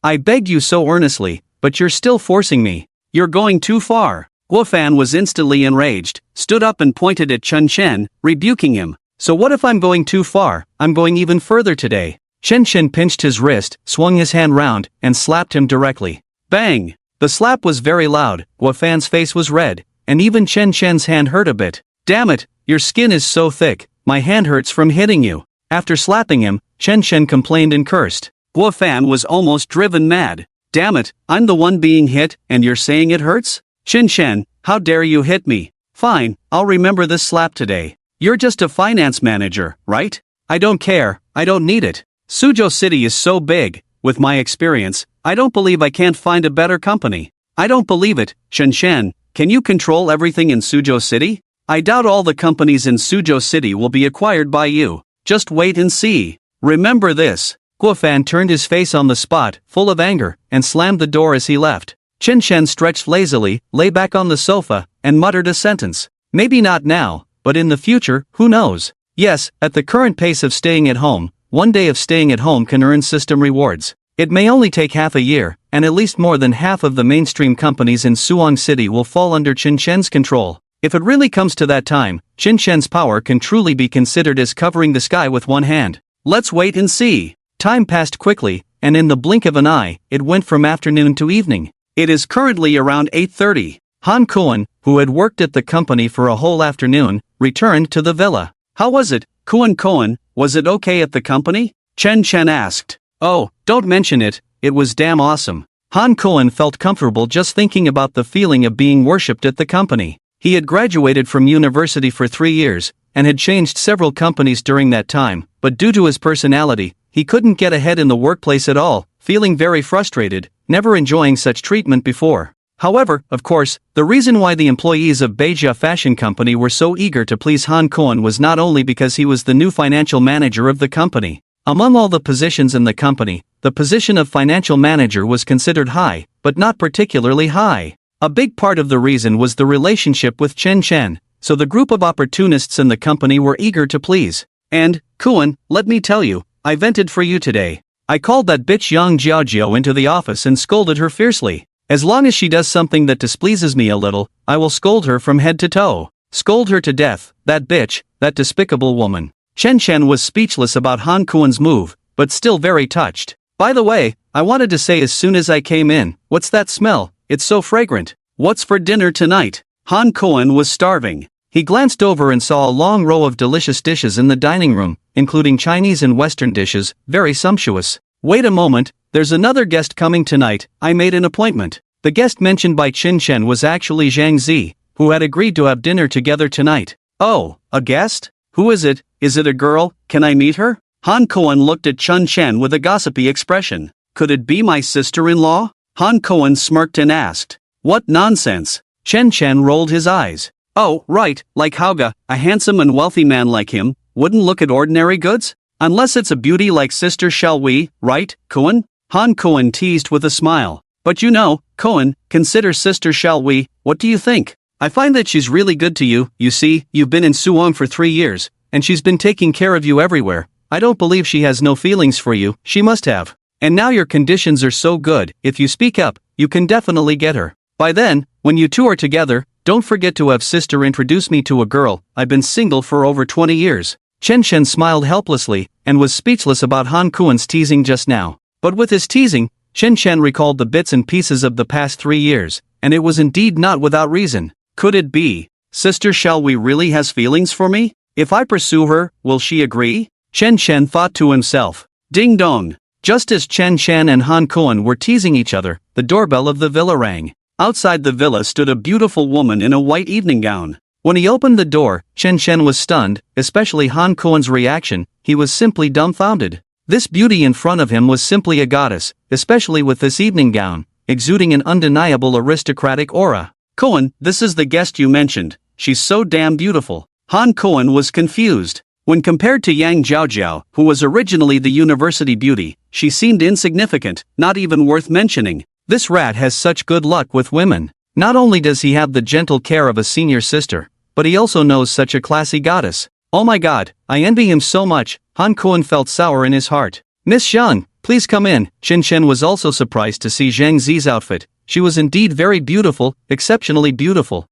I begged you so earnestly, but you're still forcing me. You're going too far." Guofan was instantly enraged, stood up and pointed at Chen Shen, rebuking him. "So what if I'm going too far? I'm going even further today." Chen Shen pinched his wrist, swung his hand round, and slapped him directly. Bang! The slap was very loud, Guofan's face was red, and even Chen Shen's hand hurt a bit. "Damn it, your skin is so thick, my hand hurts from hitting you." After slapping him, Chen Shen complained and cursed. Guofan was almost driven mad. "Damn it, I'm the one being hit, and you're saying it hurts? Chen Shen, how dare you hit me? Fine, I'll remember this slap today. You're just a finance manager, right? I don't care, I don't need it. Suzhou City is so big, with my experience, I don't believe I can't find a better company. I don't believe it, Chen Shen, can you control everything in Suzhou City? I doubt all the companies in Suzhou City will be acquired by you. Just wait and see. Remember this." Guofan turned his face on the spot, full of anger, and slammed the door as he left. Chen Shen stretched lazily, lay back on the sofa, and muttered a sentence. Maybe not now, but in the future, who knows? Yes, at the current pace of staying at home, one day of staying at home can earn system rewards. It may only take half a year, and at least more than half of the mainstream companies in Suang City will fall under Chen Shen's control. If it really comes to that time, Chen Shen's power can truly be considered as covering the sky with one hand. Let's wait and see. Time passed quickly, and in the blink of an eye, it went from afternoon to evening. It is currently around 8:30. Han Kuan, who had worked at the company for a whole afternoon, returned to the villa. "How was it, Kuan? Was it okay at the company?" Chen Shen asked. "Oh, don't mention it, it was damn awesome." Han Kuan felt comfortable just thinking about the feeling of being worshipped at the company. He had graduated from university for 3 years, and had changed several companies during that time, but due to his personality, he couldn't get ahead in the workplace at all, feeling very frustrated, never enjoying such treatment before. However, of course, the reason why the employees of Beijia Fashion Company were so eager to please Han Kuan was not only because he was the new financial manager of the company. Among all the positions in the company, the position of financial manager was considered high, but not particularly high. A big part of the reason was the relationship with Chen Chen, so the group of opportunists in the company were eager to please. And, Kuan, let me tell you, I vented for you today. I called that bitch Yang Jiaojiao into the office and scolded her fiercely. As long as she does something that displeases me a little, I will scold her from head to toe. Scold her to death, that bitch, that despicable woman. Chen Chen was speechless about Han Kuan's move, but still very touched. By the way, I wanted to say as soon as I came in, what's that smell? It's so fragrant. What's for dinner tonight? Han Kuan was starving. He glanced over and saw a long row of delicious dishes in the dining room, including Chinese and Western dishes, very sumptuous. Wait a moment, there's another guest coming tonight, I made an appointment. The guest mentioned by Chen Chen was actually Zhang Zi, who had agreed to have dinner together tonight. Oh, a guest? Who is it? Is it a girl? Can I meet her? Han Kuan looked at Chen Chen with a gossipy expression. Could it be my sister-in-law? Han Kuan smirked and asked. What nonsense? Chen Chen rolled his eyes. Oh, right, like Hauga, a handsome and wealthy man like him, wouldn't look at ordinary goods? Unless it's a beauty like sister shall we, right, Kuan? Han Kuan teased with a smile. But you know, Kuan, consider sister shall we, what do you think? I find that she's really good to you, you see, you've been in Suang for 3 years, and she's been taking care of you everywhere. I don't believe she has no feelings for you, she must have. And now your conditions are so good, if you speak up, you can definitely get her. By then, when you two are together, don't forget to have sister introduce me to a girl. I've been single for over 20 years. Chen Chen smiled helplessly, and was speechless about Han Kuan's teasing just now. But with his teasing, Chen Chen recalled the bits and pieces of the past 3 years, and it was indeed not without reason. Could it be, sister shall we really has feelings for me? If I pursue her, will she agree? Chen Chen thought to himself. Ding dong. Just as Chen Chen and Han Kuan were teasing each other, the doorbell of the villa rang. Outside the villa stood a beautiful woman in a white evening gown. When he opened the door, Chen Chen was stunned, especially Han Kuan's reaction. He was simply dumbfounded. This beauty in front of him was simply a goddess, especially with this evening gown, exuding an undeniable aristocratic aura. Kuan, this is the guest you mentioned. She's so damn beautiful. Han Kuan was confused. When compared to Yang Jiaojiao, who was originally the university beauty, she seemed insignificant, not even worth mentioning. This rat has such good luck with women. Not only does he have the gentle care of a senior sister, but he also knows such a classy goddess. Oh my god, I envy him so much. Han Kuan felt sour in his heart. Miss Zhang, please come in. Chen Chen was also surprised to see Zhang Zi's outfit. She was indeed very beautiful, exceptionally beautiful.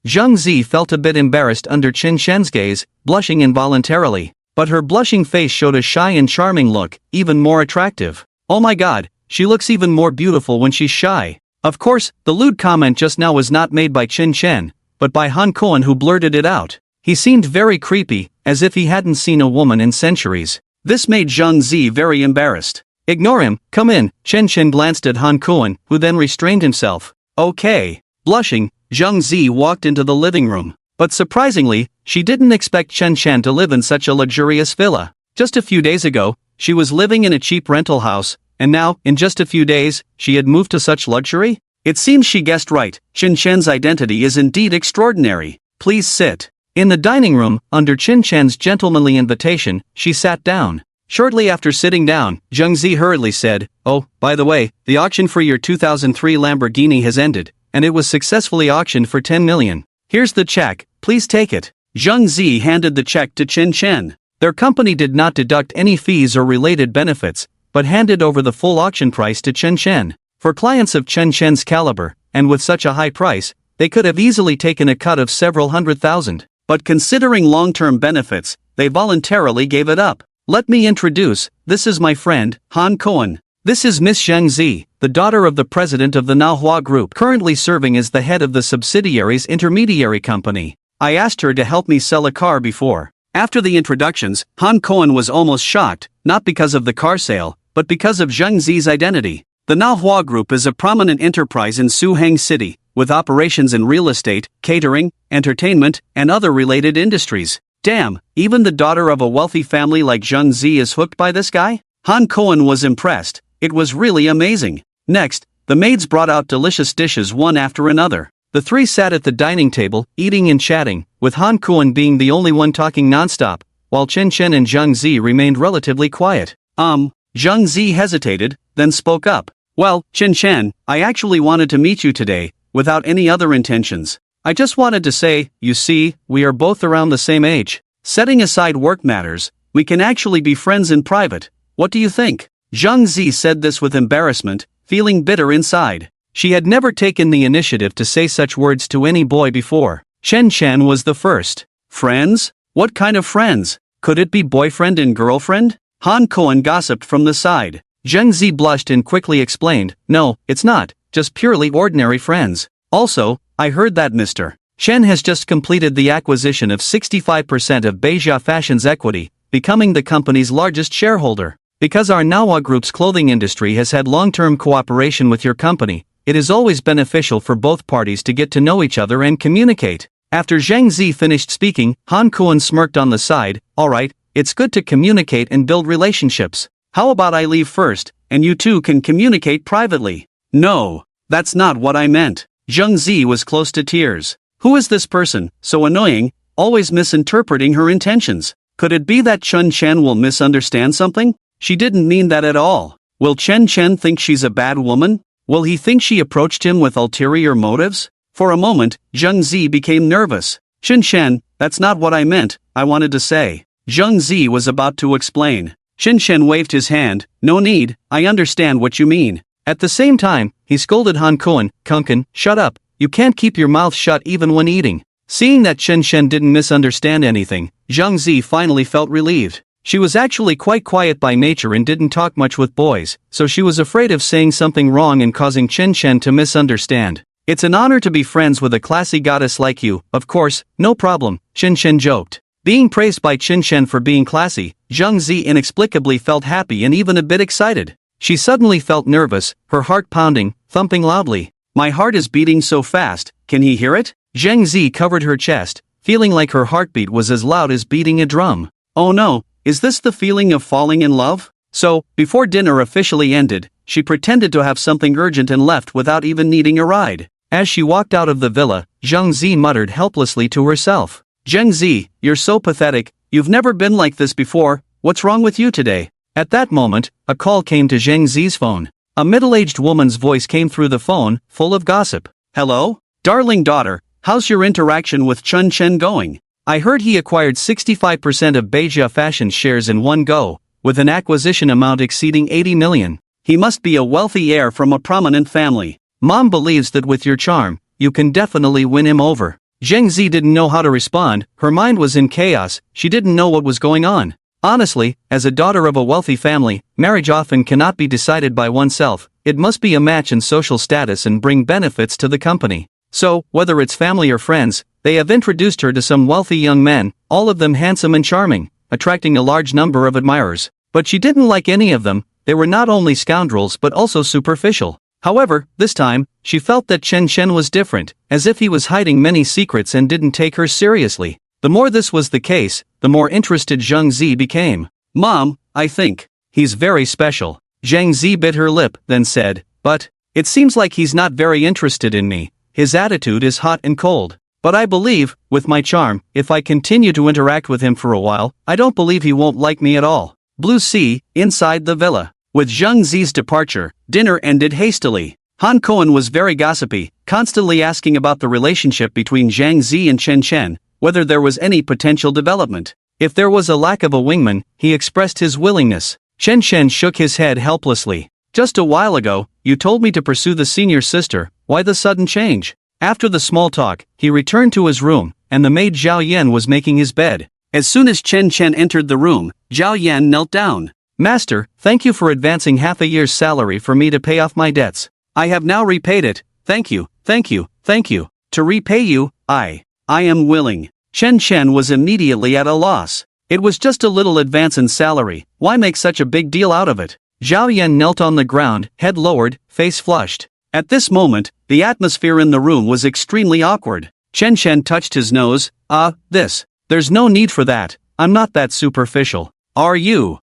Zhang Zi felt a bit embarrassed under Chen Chen's gaze, blushing involuntarily. But her blushing face showed a shy and charming look, even more attractive. Oh my god, she looks even more beautiful when she's shy. Of course, the lewd comment just now was not made by Chen Chen, but by Han Kuan, who blurted it out. He seemed very creepy, as if he hadn't seen a woman in centuries. This made Zhang Zi very embarrassed. Ignore him, come in. Chen Chen glanced at Han Kuan, who then restrained himself. Okay. Blushing, Zhang Zi walked into the living room. But surprisingly, she didn't expect Chen Chen to live in such a luxurious villa. Just a few days ago, she was living in a cheap rental house, and now, in just a few days, she had moved to such luxury? It seems she guessed right. Chen Chen's identity is indeed extraordinary. Please sit. In the dining room, under Chen Chen's gentlemanly invitation, she sat down. Shortly after sitting down, Zhang Zi hurriedly said, "Oh, by the way, the auction for your 2003 Lamborghini has ended, and it was successfully auctioned for 10 million. Here's the check, please take it." Zhang Zi handed the check to Chen Chen. Their company did not deduct any fees or related benefits, but handed over the full auction price to Chen Chen. For clients of Chen Chen's caliber, and with such a high price, they could have easily taken a cut of several $100,000. But considering long-term benefits, they voluntarily gave it up. Let me introduce, this is my friend, Han Kuan. This is Miss Zhang Zi, the daughter of the president of the Manhwa group, currently serving as the head of the subsidiary's Intermediary company. I asked her to help me sell a car before. After the introductions, Han Kuan was almost shocked, not because of the car sale, but because of Zhang Zi's identity. The Manhwa Group is a prominent enterprise in Suhang City, with operations in real estate, catering, entertainment, and other related industries. Damn, even the daughter of a wealthy family like Zhang Zi is hooked by this guy? Han Kuan was impressed. It was really amazing. Next, the maids brought out delicious dishes one after another. The three sat at the dining table, eating and chatting, with Han Kuan being the only one talking nonstop, while Chen Chen and Zhang Zi remained relatively quiet. Zhang Zi hesitated, then spoke up. Well, Chen Chen, I actually wanted to meet you today, without any other intentions. I just wanted to say, you see, we are both around the same age. Setting aside work matters, we can actually be friends in private. What do you think? Zhang Zi said this with embarrassment, feeling bitter inside. She had never taken the initiative to say such words to any boy before. Chen Chen was the first. Friends? What kind of friends? Could it be boyfriend and girlfriend? Han Kuan gossiped from the side. Zhang Zi blushed and quickly explained, no, it's not, just purely ordinary friends. Also, I heard that Mr. Chen has just completed the acquisition of 65% of Beijia Fashion's equity, becoming the company's largest shareholder. Because our Manhwa Group's clothing industry has had long-term cooperation with your company, it is always beneficial for both parties to get to know each other and communicate. After Zhang Zi finished speaking, Han Kuan smirked on the side. Alright, it's good to communicate and build relationships. How about I leave first, and you two can communicate privately? No, that's not what I meant. Zhang Zi was close to tears. Who is this person, so annoying, always misinterpreting her intentions? Could it be that Chen Chen will misunderstand something? She didn't mean that at all. Will Chen Chen think she's a bad woman? Will he think she approached him with ulterior motives? For a moment, Zhang Zi became nervous. Chen Chen, that's not what I meant, I wanted to say. Zhang Zi was about to explain. Chen Chen waved his hand. No need, I understand what you mean. At the same time, he scolded Han Kuan. Kunkan, shut up, you can't keep your mouth shut even when eating. Seeing that Chen Chen didn't misunderstand anything, Zhang Zi finally felt relieved. She was actually quite quiet by nature and didn't talk much with boys, so she was afraid of saying something wrong and causing Chen Chen to misunderstand. It's an honor to be friends with a classy goddess like you, of course, no problem, Chen Chen joked. Being praised by Chen Chen for being classy, Zhang Zi inexplicably felt happy and even a bit excited. She suddenly felt nervous, her heart pounding, thumping loudly. My heart is beating so fast, can he hear it? Zhang Zi covered her chest, feeling like her heartbeat was as loud as beating a drum. Oh no, is this the feeling of falling in love? So, before dinner officially ended, she pretended to have something urgent and left without even needing a ride. As she walked out of the villa, Zhang Zi muttered helplessly to herself. Zhang Zi, you're so pathetic, you've never been like this before, what's wrong with you today? At that moment, a call came to Zhang Zi's phone. A middle-aged woman's voice came through the phone, full of gossip. Hello? Darling daughter, how's your interaction with Chen Chen going? I heard he acquired 65% of Beijia Fashion shares in one go, with an acquisition amount exceeding 80 million. He must be a wealthy heir from a prominent family. Mom believes that with your charm, you can definitely win him over. Zhang Zi didn't know how to respond, her mind was in chaos, she didn't know what was going on. Honestly, as a daughter of a wealthy family, marriage often cannot be decided by oneself, it must be a match in social status and bring benefits to the company. So, whether it's family or friends, they have introduced her to some wealthy young men, all of them handsome and charming, attracting a large number of admirers. But she didn't like any of them, they were not only scoundrels but also superficial. However, this time, she felt that Chen Chen was different, as if he was hiding many secrets and didn't take her seriously. The more this was the case, the more interested Zhang Zi became. Mom, I think he's very special. Zhang Zi bit her lip, then said, but it seems like he's not very interested in me. His attitude is hot and cold. But I believe, with my charm, if I continue to interact with him for a while, I don't believe he won't like me at all. Blue Sea, inside the villa. With Zhang Zi's departure, dinner ended hastily. Han Kuan was very gossipy, constantly asking about the relationship between Zhang Zi and Chen Chen, whether there was any potential development. If there was a lack of a wingman, he expressed his willingness. Chen Chen shook his head helplessly. Just a while ago, you told me to pursue the senior sister, why the sudden change? After the small talk, he returned to his room, and the maid Zhao Yan was making his bed. As soon as Chen Chen entered the room, Zhao Yan knelt down. Master, thank you for advancing half a year's salary for me to pay off my debts. I have now repaid it, thank you, thank you, thank you. To repay you, I am willing. Chen Chen was immediately at a loss. It was just a little advance in salary, why make such a big deal out of it? Zhao Yan knelt on the ground, head lowered, face flushed. At this moment, the atmosphere in the room was extremely awkward. Chen Chen touched his nose. There's no need for that, I'm not that superficial. Are you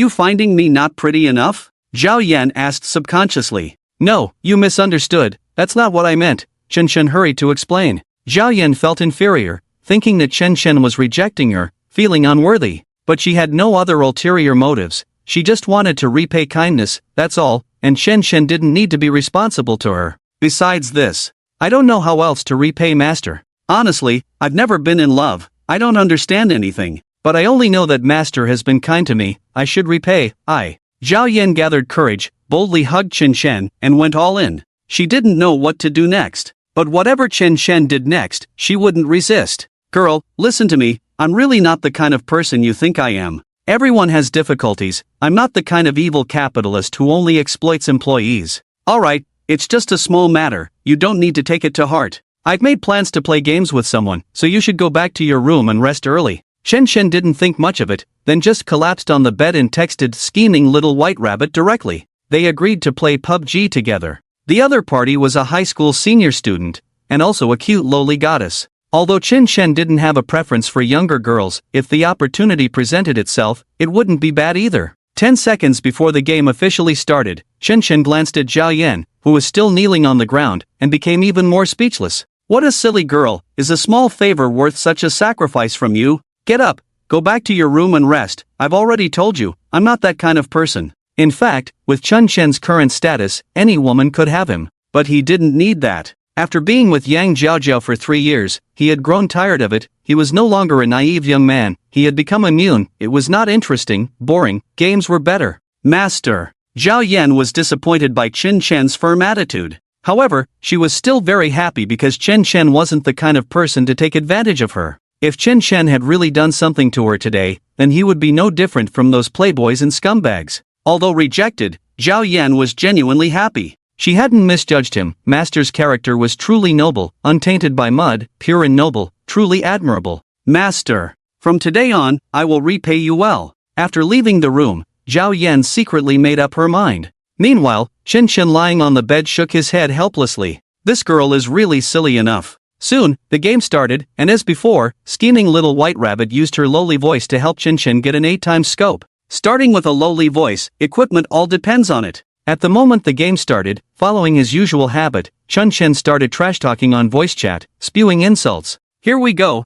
finding me not pretty enough? Zhao Yan asked subconsciously. No, you misunderstood, that's not what I meant, Chen Shen hurried to explain. Zhao Yan felt inferior, thinking that Chen Shen was rejecting her, feeling unworthy. But she had no other ulterior motives, she just wanted to repay kindness, that's all, and Chen Shen didn't need to be responsible to her. Besides this, I don't know how else to repay Master. Honestly, I've never been in love, I don't understand anything, but I only know that Master has been kind to me, I should repay, Zhao Yan gathered courage, boldly hugged Chen Shen, and went all in. She didn't know what to do next, but whatever Chen Shen did next, she wouldn't resist. Girl, listen to me, I'm really not the kind of person you think I am. Everyone has difficulties, I'm not the kind of evil capitalist who only exploits employees. Alright, it's just a small matter, you don't need to take it to heart. I've made plans to play games with someone, so you should go back to your room and rest early. Chen Shen didn't think much of it, then just collapsed on the bed and texted scheming little white rabbit directly. They agreed to play PUBG together. The other party was a high school senior student, and also a cute lowly goddess. Although Chen Shen didn't have a preference for younger girls, if the opportunity presented itself, it wouldn't be bad either. 10 seconds before the game officially started, Chen Shen glanced at Zhao Yan, who was still kneeling on the ground, and became even more speechless. What a silly girl, is a small favor worth such a sacrifice from you? Get up, go back to your room and rest, I've already told you, I'm not that kind of person. In fact, with Chen Shen's current status, any woman could have him. But he didn't need that. After being with Yang Jiaojiao for 3 years, he had grown tired of it, he was no longer a naive young man, he had become immune, it was not interesting, boring, games were better. Master. Zhao Yan was disappointed by Chen Shen's firm attitude. However, she was still very happy because Chen Shen wasn't the kind of person to take advantage of her. If Chen Shen had really done something to her today, then he would be no different from those playboys and scumbags. Although rejected, Zhao Yan was genuinely happy. She hadn't misjudged him, Master's character was truly noble, untainted by mud, pure and noble, truly admirable. Master. From today on, I will repay you well. After leaving the room, Zhao Yan secretly made up her mind. Meanwhile, Chen Shen lying on the bed shook his head helplessly. This girl is really silly enough. Soon, the game started, and as before, scheming little white rabbit used her lowly voice to help Chen Shen get an 8x scope. Starting with a lowly voice, equipment all depends on it. At the moment the game started, following his usual habit, Chen Shen started trash-talking on voice chat, spewing insults. Here we go,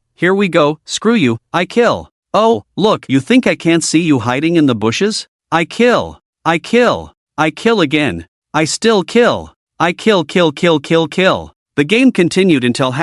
screw you, I kill. Oh, look, you think I can't see you hiding in the bushes? I kill again. I still kill. I kill. The game continued until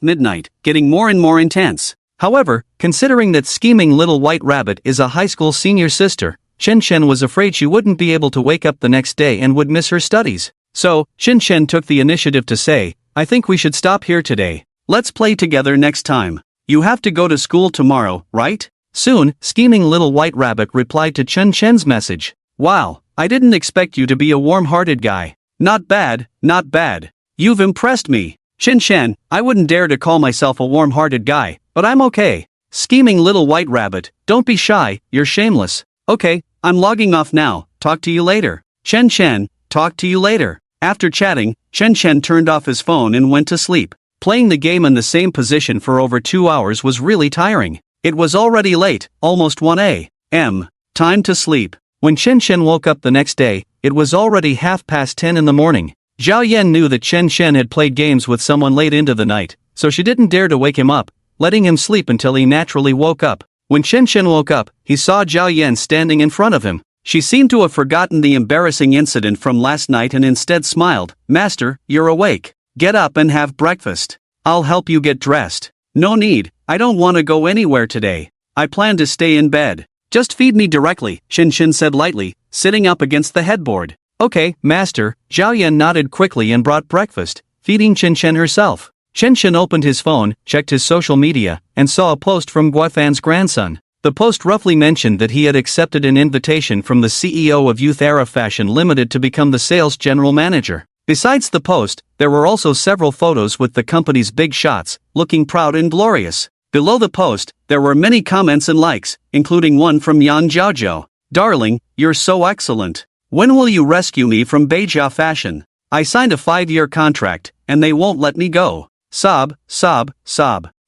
midnight, getting more and more intense. However, considering that scheming little white rabbit is a high school senior sister, Chen Shen was afraid she wouldn't be able to wake up the next day and would miss her studies. So, Chen Shen took the initiative to say, I think we should stop here today. Let's play together next time. You have to go to school tomorrow, right? Soon, scheming little white rabbit replied to Chen Shen's message. Wow, I didn't expect you to be a warm-hearted guy. Not bad. You've impressed me. Chen Shen, I wouldn't dare to call myself a warm-hearted guy, but I'm okay. Scheming little white rabbit, don't be shy, you're shameless. Okay, I'm logging off now, talk to you later. Chen Shen, talk to you later. After chatting, Chen Shen turned off his phone and went to sleep. Playing the game in the same position for over 2 hours was really tiring. It was already late, almost 1 a.m. Time to sleep. When Chen Shen woke up the next day, it was already 10:30 in the morning. Zhao Yan knew that Chen Shen had played games with someone late into the night, so she didn't dare to wake him up, letting him sleep until he naturally woke up. When Chen Shen woke up, he saw Zhao Yan standing in front of him. She seemed to have forgotten the embarrassing incident from last night and instead smiled. Master, you're awake. Get up and have breakfast. I'll help you get dressed. No need, I don't want to go anywhere today. I plan to stay in bed. Just feed me directly, Chen Shen said lightly, sitting up against the headboard. Okay, master. Zhao Yan nodded quickly and brought breakfast, feeding Chen Shen herself. Chen Shen opened his phone, checked his social media, and saw a post from Guafan's grandson. The post roughly mentioned that he had accepted an invitation from the CEO of Youth Era Fashion Limited to become the sales general manager. Besides the post, there were also several photos with the company's big shots, looking proud and glorious. Below the post, there were many comments and likes, including one from Yang Jiaojiao. Darling, you're so excellent. When will you rescue me from Beijia Fashion? I signed a 5-year contract, and they won't let me go. Sob.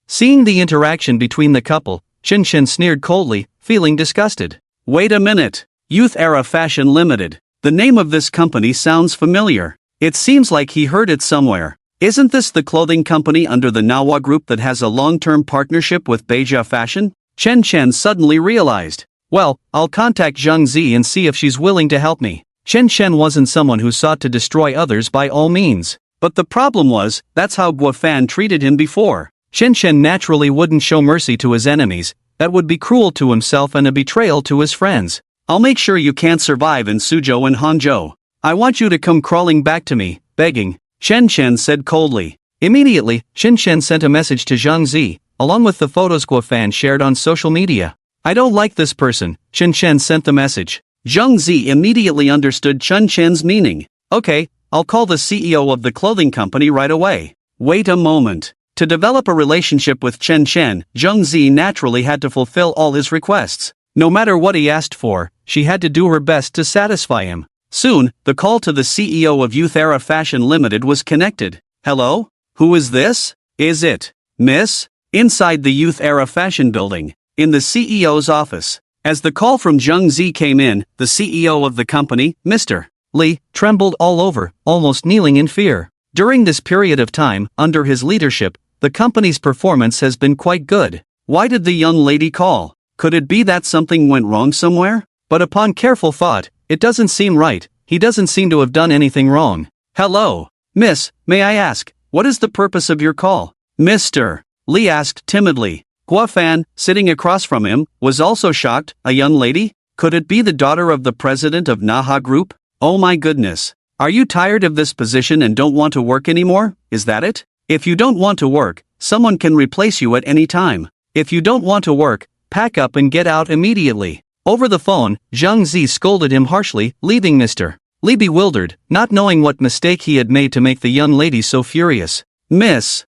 Seeing the interaction between the couple, Chen Shen sneered coldly, feeling disgusted. Wait a minute. Youth Era Fashion Limited. The name of this company sounds familiar. It seems like he heard it somewhere. Isn't this the clothing company under the Manhwa group that has a long-term partnership with Beija Fashion? Chen suddenly realized. Well, I'll contact Zhang Zi and see if she's willing to help me. Chen wasn't someone who sought to destroy others by all means. But the problem was, that's how Guan treated him before. Chen naturally wouldn't show mercy to his enemies. That would be cruel to himself and a betrayal to his friends. I'll make sure you can't survive in Suzhou and Hangzhou. I want you to come crawling back to me, begging. Chen said coldly. Immediately, Chen sent a message to Zhang Zi, along with the photos Guan shared on social media. I don't like this person, Chen sent the message. Zhang Zi immediately understood Chen's meaning. Okay, I'll call the CEO of the clothing company right away. Wait a moment. To develop a relationship with Chen, Zhang Zi naturally had to fulfill all his requests. No matter what he asked for, she had to do her best to satisfy him. Soon, the call to the CEO of Youth Era Fashion Limited was connected. Hello? Who is this? Is it Miss? Inside the Youth Era Fashion building, in the CEO's office. As the call from Zhang Zi came in, the CEO of the company, Mr. Li, trembled all over, almost kneeling in fear. During this period of time, under his leadership, the company's performance has been quite good. Why did the young lady call? Could it be that something went wrong somewhere? But upon careful thought, it doesn't seem right. He doesn't seem to have done anything wrong. Hello, Miss, may I ask, what is the purpose of your call? Mr. Li asked timidly. Guan, sitting across from him, was also shocked. A young lady? Could it be the daughter of the president of Manhwa Group? Oh my goodness. Are you tired of this position and don't want to work anymore? Is that it? If you don't want to work, someone can replace you at any time. If you don't want to work, pack up and get out immediately. Over the phone, Zhang Zi scolded him harshly, leaving Mr. Li bewildered, not knowing what mistake he had made to make the young lady so furious. Miss,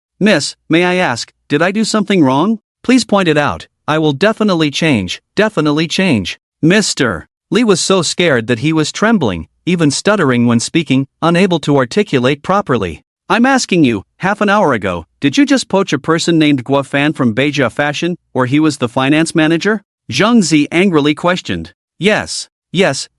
may I ask, did I do something wrong? Please point it out. I will definitely change. Mr. Li was so scared that he was trembling, even stuttering when speaking, unable to articulate properly. I'm asking you, half an hour ago, did you just poach a person named Guan from Beija Fashion, or he was the finance manager? Zhang Zi angrily questioned. Yes,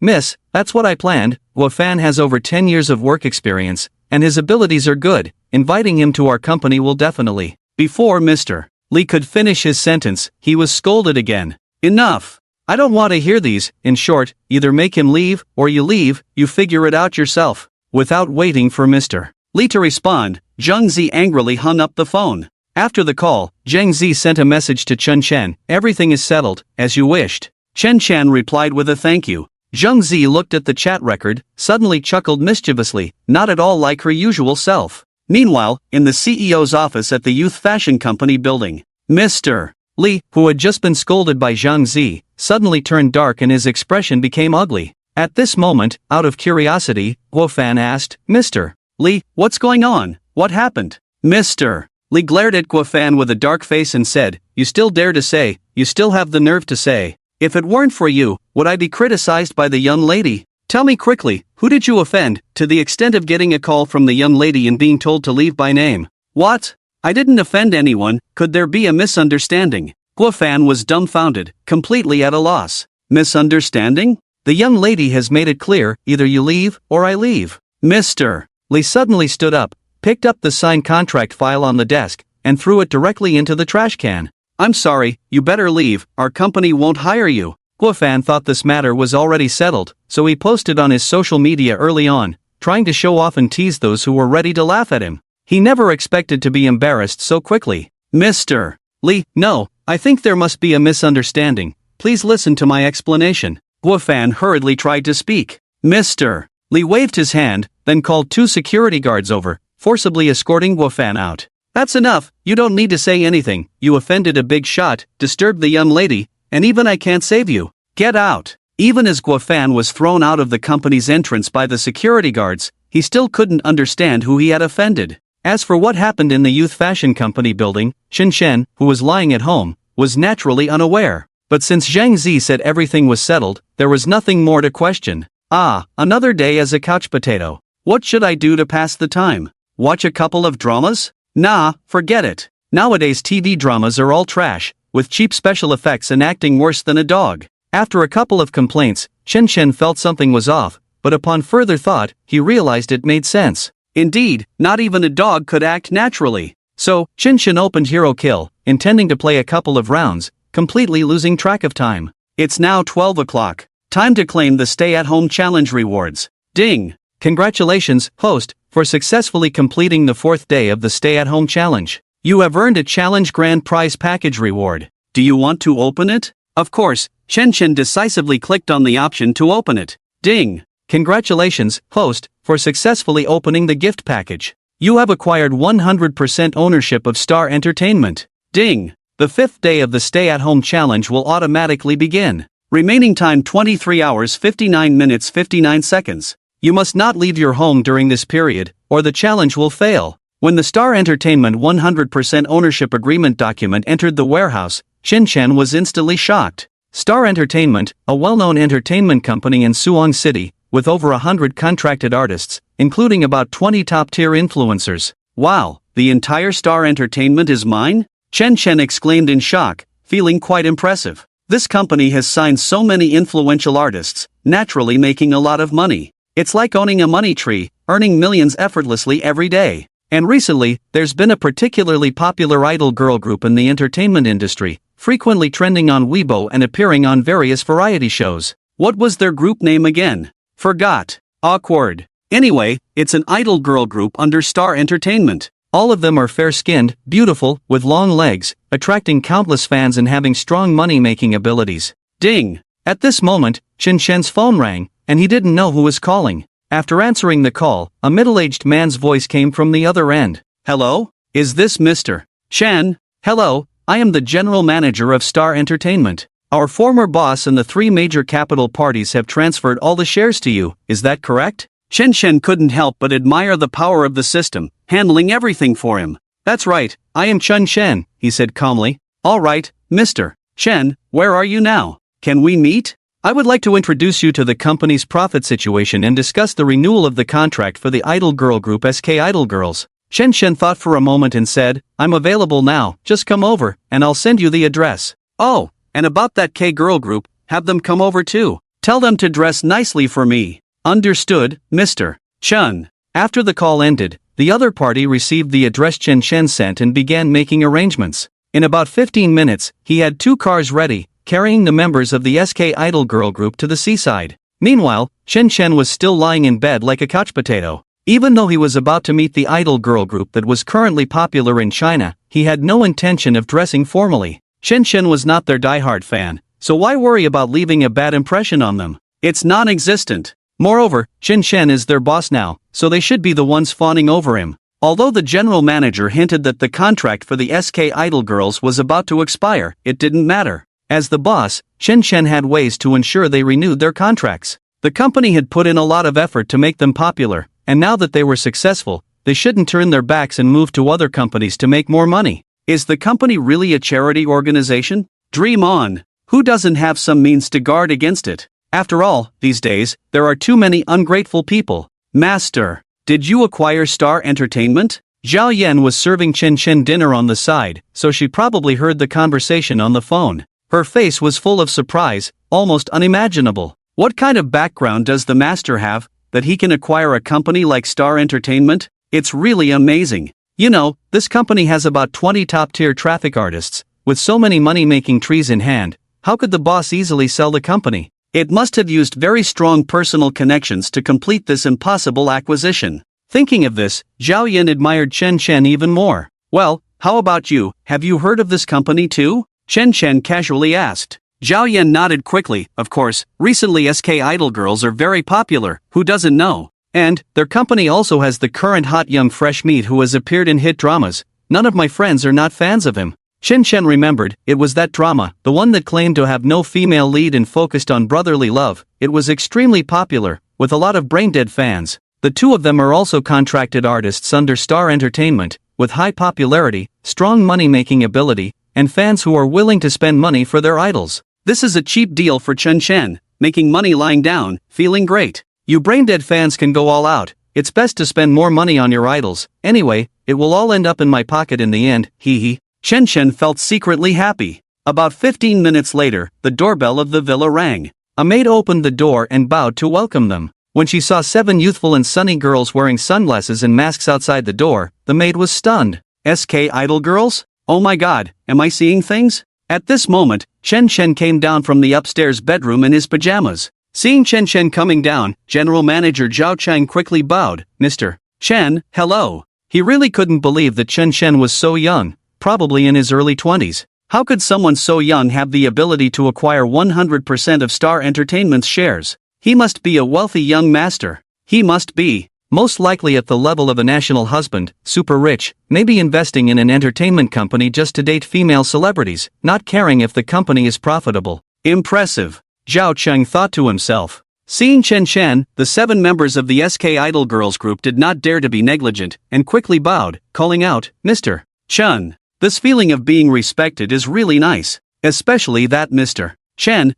miss, that's what I planned. Guan has over 10 years of work experience, and his abilities are good. Inviting him to our company will definitely. Before Mr. Li could finish his sentence, he was scolded again. Enough! I don't want to hear these. In short, either make him leave, or you leave, you figure it out yourself. Without waiting for Mr. Li to respond, Zhang Zi angrily hung up the phone. After the call, Zhang Zi sent a message to Chen. Everything is settled, as you wished. Chen replied with a thank you. Zhang Zi looked at the chat record, suddenly chuckled mischievously, not at all like her usual self. Meanwhile, in the CEO's office at the Youth Fashion Company building, Mr. Li, who had just been scolded by Zhang Zi, suddenly turned dark and his expression became ugly. At this moment, out of curiosity, Guan asked, Mr. Li, what's going on? What happened? Mr. Li glared at Guan with a dark face and said, You still dare to say, you still have the nerve to say. If it weren't for you, would I be criticized by the young lady? Tell me quickly, who did you offend, to the extent of getting a call from the young lady and being told to leave by name? What? I didn't offend anyone. Could there be a misunderstanding? Guan was dumbfounded, completely at a loss. Misunderstanding? The young lady has made it clear, either you leave, or I leave. Mr. Li suddenly stood up, picked up the signed contract file on the desk, and threw it directly into the trash can. I'm sorry, you better leave, our company won't hire you. Guan thought this matter was already settled, so he posted on his social media early on, trying to show off and tease those who were ready to laugh at him. He never expected to be embarrassed so quickly. Mr. Li, no, I think there must be a misunderstanding. Please listen to my explanation. Guan hurriedly tried to speak. Mr. Li waved his hand, then called 2 security guards over, forcibly escorting Guan out. That's enough, you don't need to say anything. You offended a big shot, disturbed the young lady, and even I can't save you. Get out. Even as Guan was thrown out of the company's entrance by the security guards, he still couldn't understand who he had offended. As for what happened in the Youth Fashion Company building, Chen, who was lying at home, was naturally unaware. But since Zhang Zi said everything was settled, there was nothing more to question. Another day as a couch potato. What should I do to pass the time? Watch a couple of dramas? Nah, forget it. Nowadays TV dramas are all trash, with cheap special effects and acting worse than a dog. After a couple of complaints, Chen felt something was off, but upon further thought, he realized it made sense. Indeed, not even a dog could act naturally. So, Chen opened Hero Kill, intending to play a couple of rounds, completely losing track of time. It's now 12 o'clock. Time to claim the stay-at-home challenge rewards. Ding! Congratulations, host, for successfully completing the 4th day of the stay-at-home challenge. You have earned a challenge grand prize package reward. Do you want to open it? Of course, Chen decisively clicked on the option to open it. Ding! Congratulations, host, for successfully opening the gift package. You have acquired 100% ownership of Star Entertainment. Ding! The 5th day of the stay-at-home challenge will automatically begin. Remaining time 23 hours 59 minutes 59 seconds. You must not leave your home during this period, or the challenge will fail. When the Star Entertainment 100% ownership agreement document entered the warehouse, Chen was instantly shocked. Star Entertainment, a well-known entertainment company in Suang City, with over 100 contracted artists, including about 20 top-tier influencers. Wow, the entire Star Entertainment is mine? Chen exclaimed in shock, feeling quite impressive. This company has signed so many influential artists, naturally making a lot of money. It's like owning a money tree, earning millions effortlessly every day. And recently, there's been a particularly popular idol girl group in the entertainment industry, frequently trending on Weibo and appearing on various variety shows. What was their group name again? Forgot. Awkward. Anyway, it's an idol girl group under Star Entertainment. All of them are fair-skinned, beautiful, with long legs, attracting countless fans and having strong money-making abilities. Ding! At this moment, Chen's phone rang, and he didn't know who was calling. After answering the call, a middle-aged man's voice came from the other end. Hello? Is this Mr. Chen? Hello, I am the general manager of Star Entertainment. Our former boss and the 3 major capital parties have transferred all the shares to you, is that correct? Chen couldn't help but admire the power of the system, handling everything for him. That's right, I am Chen, he said calmly. All right, Mr. Chen, where are you now? Can we meet? I would like to introduce you to the company's profit situation and discuss the renewal of the contract for the idol girl group SK Idol Girls. Chen thought for a moment and said, I'm available now, just come over, and I'll send you the address. Oh, and about that K-girl group, have them come over too. Tell them to dress nicely for me. Understood, Mr. Chen. After the call ended, the other party received the address Chen sent and began making arrangements. In about 15 minutes, he had 2 cars ready, carrying the members of the SK Idol girl group to the seaside. Meanwhile, Chen was still lying in bed like a couch potato. Even though he was about to meet the idol girl group that was currently popular in China, he had no intention of dressing formally. Chen was not their diehard fan, so why worry about leaving a bad impression on them? It's non-existent. Moreover, Chen is their boss now, so they should be the ones fawning over him. Although the general manager hinted that the contract for the SK Idol girls was about to expire, it didn't matter. As the boss, Chen had ways to ensure they renewed their contracts. The company had put in a lot of effort to make them popular, and now that they were successful, they shouldn't turn their backs and move to other companies to make more money. Is the company really a charity organization? Dream on. Who doesn't have some means to guard against it? After all, these days, there are too many ungrateful people. Master, did you acquire Star Entertainment? Zhao Yan was serving Chen dinner on the side, so she probably heard the conversation on the phone. Her face was full of surprise, almost unimaginable. What kind of background does the master have, that he can acquire a company like Star Entertainment? It's really amazing. You know, this company has about 20 top-tier traffic artists. With so many money-making trees in hand, how could the boss easily sell the company? It must have used very strong personal connections to complete this impossible acquisition. Thinking of this, Zhao Yan admired Chen even more. Well, how about you, have you heard of this company too? Chen casually asked. Zhao Yan nodded quickly, of course, recently SK Idol girls are very popular, who doesn't know? And, their company also has the current hot young fresh meat who has appeared in hit dramas. None of my friends are not fans of him. Chen remembered, it was that drama, the one that claimed to have no female lead and focused on brotherly love. It was extremely popular, with a lot of brain-dead fans. The 2 of them are also contracted artists under Star Entertainment, with high popularity, strong money-making ability, and fans who are willing to spend money for their idols. This is a cheap deal for Chen, making money lying down, feeling great. You brain-dead fans can go all out. It's best to spend more money on your idols. Anyway, it will all end up in my pocket in the end, hee. Chen felt secretly happy. About 15 minutes later, the doorbell of the villa rang. A maid opened the door and bowed to welcome them. When she saw 7 youthful and sunny girls wearing sunglasses and masks outside the door, the maid was stunned. SK idol girls? Oh my god, am I seeing things? At this moment, Chen Chen came down from the upstairs bedroom in his pajamas. Seeing Chen Chen coming down, General Manager Zhao Chang quickly bowed. Mr. Chen, hello. He really couldn't believe that Chen Chen was so young, probably in his early 20s. How could someone so young have the ability to acquire 100% of Star Entertainment's shares? He must be a wealthy young master. He must be, most likely at the level of a national husband, super rich, maybe investing in an entertainment company just to date female celebrities, not caring if the company is profitable. Impressive, Zhao Cheng thought to himself. Seeing Chen Chen, the 7 members of the SK Idol Girls group did not dare to be negligent, and quickly bowed, calling out, Mr. Chen. This feeling of being respected is really nice, especially that Mr. Chen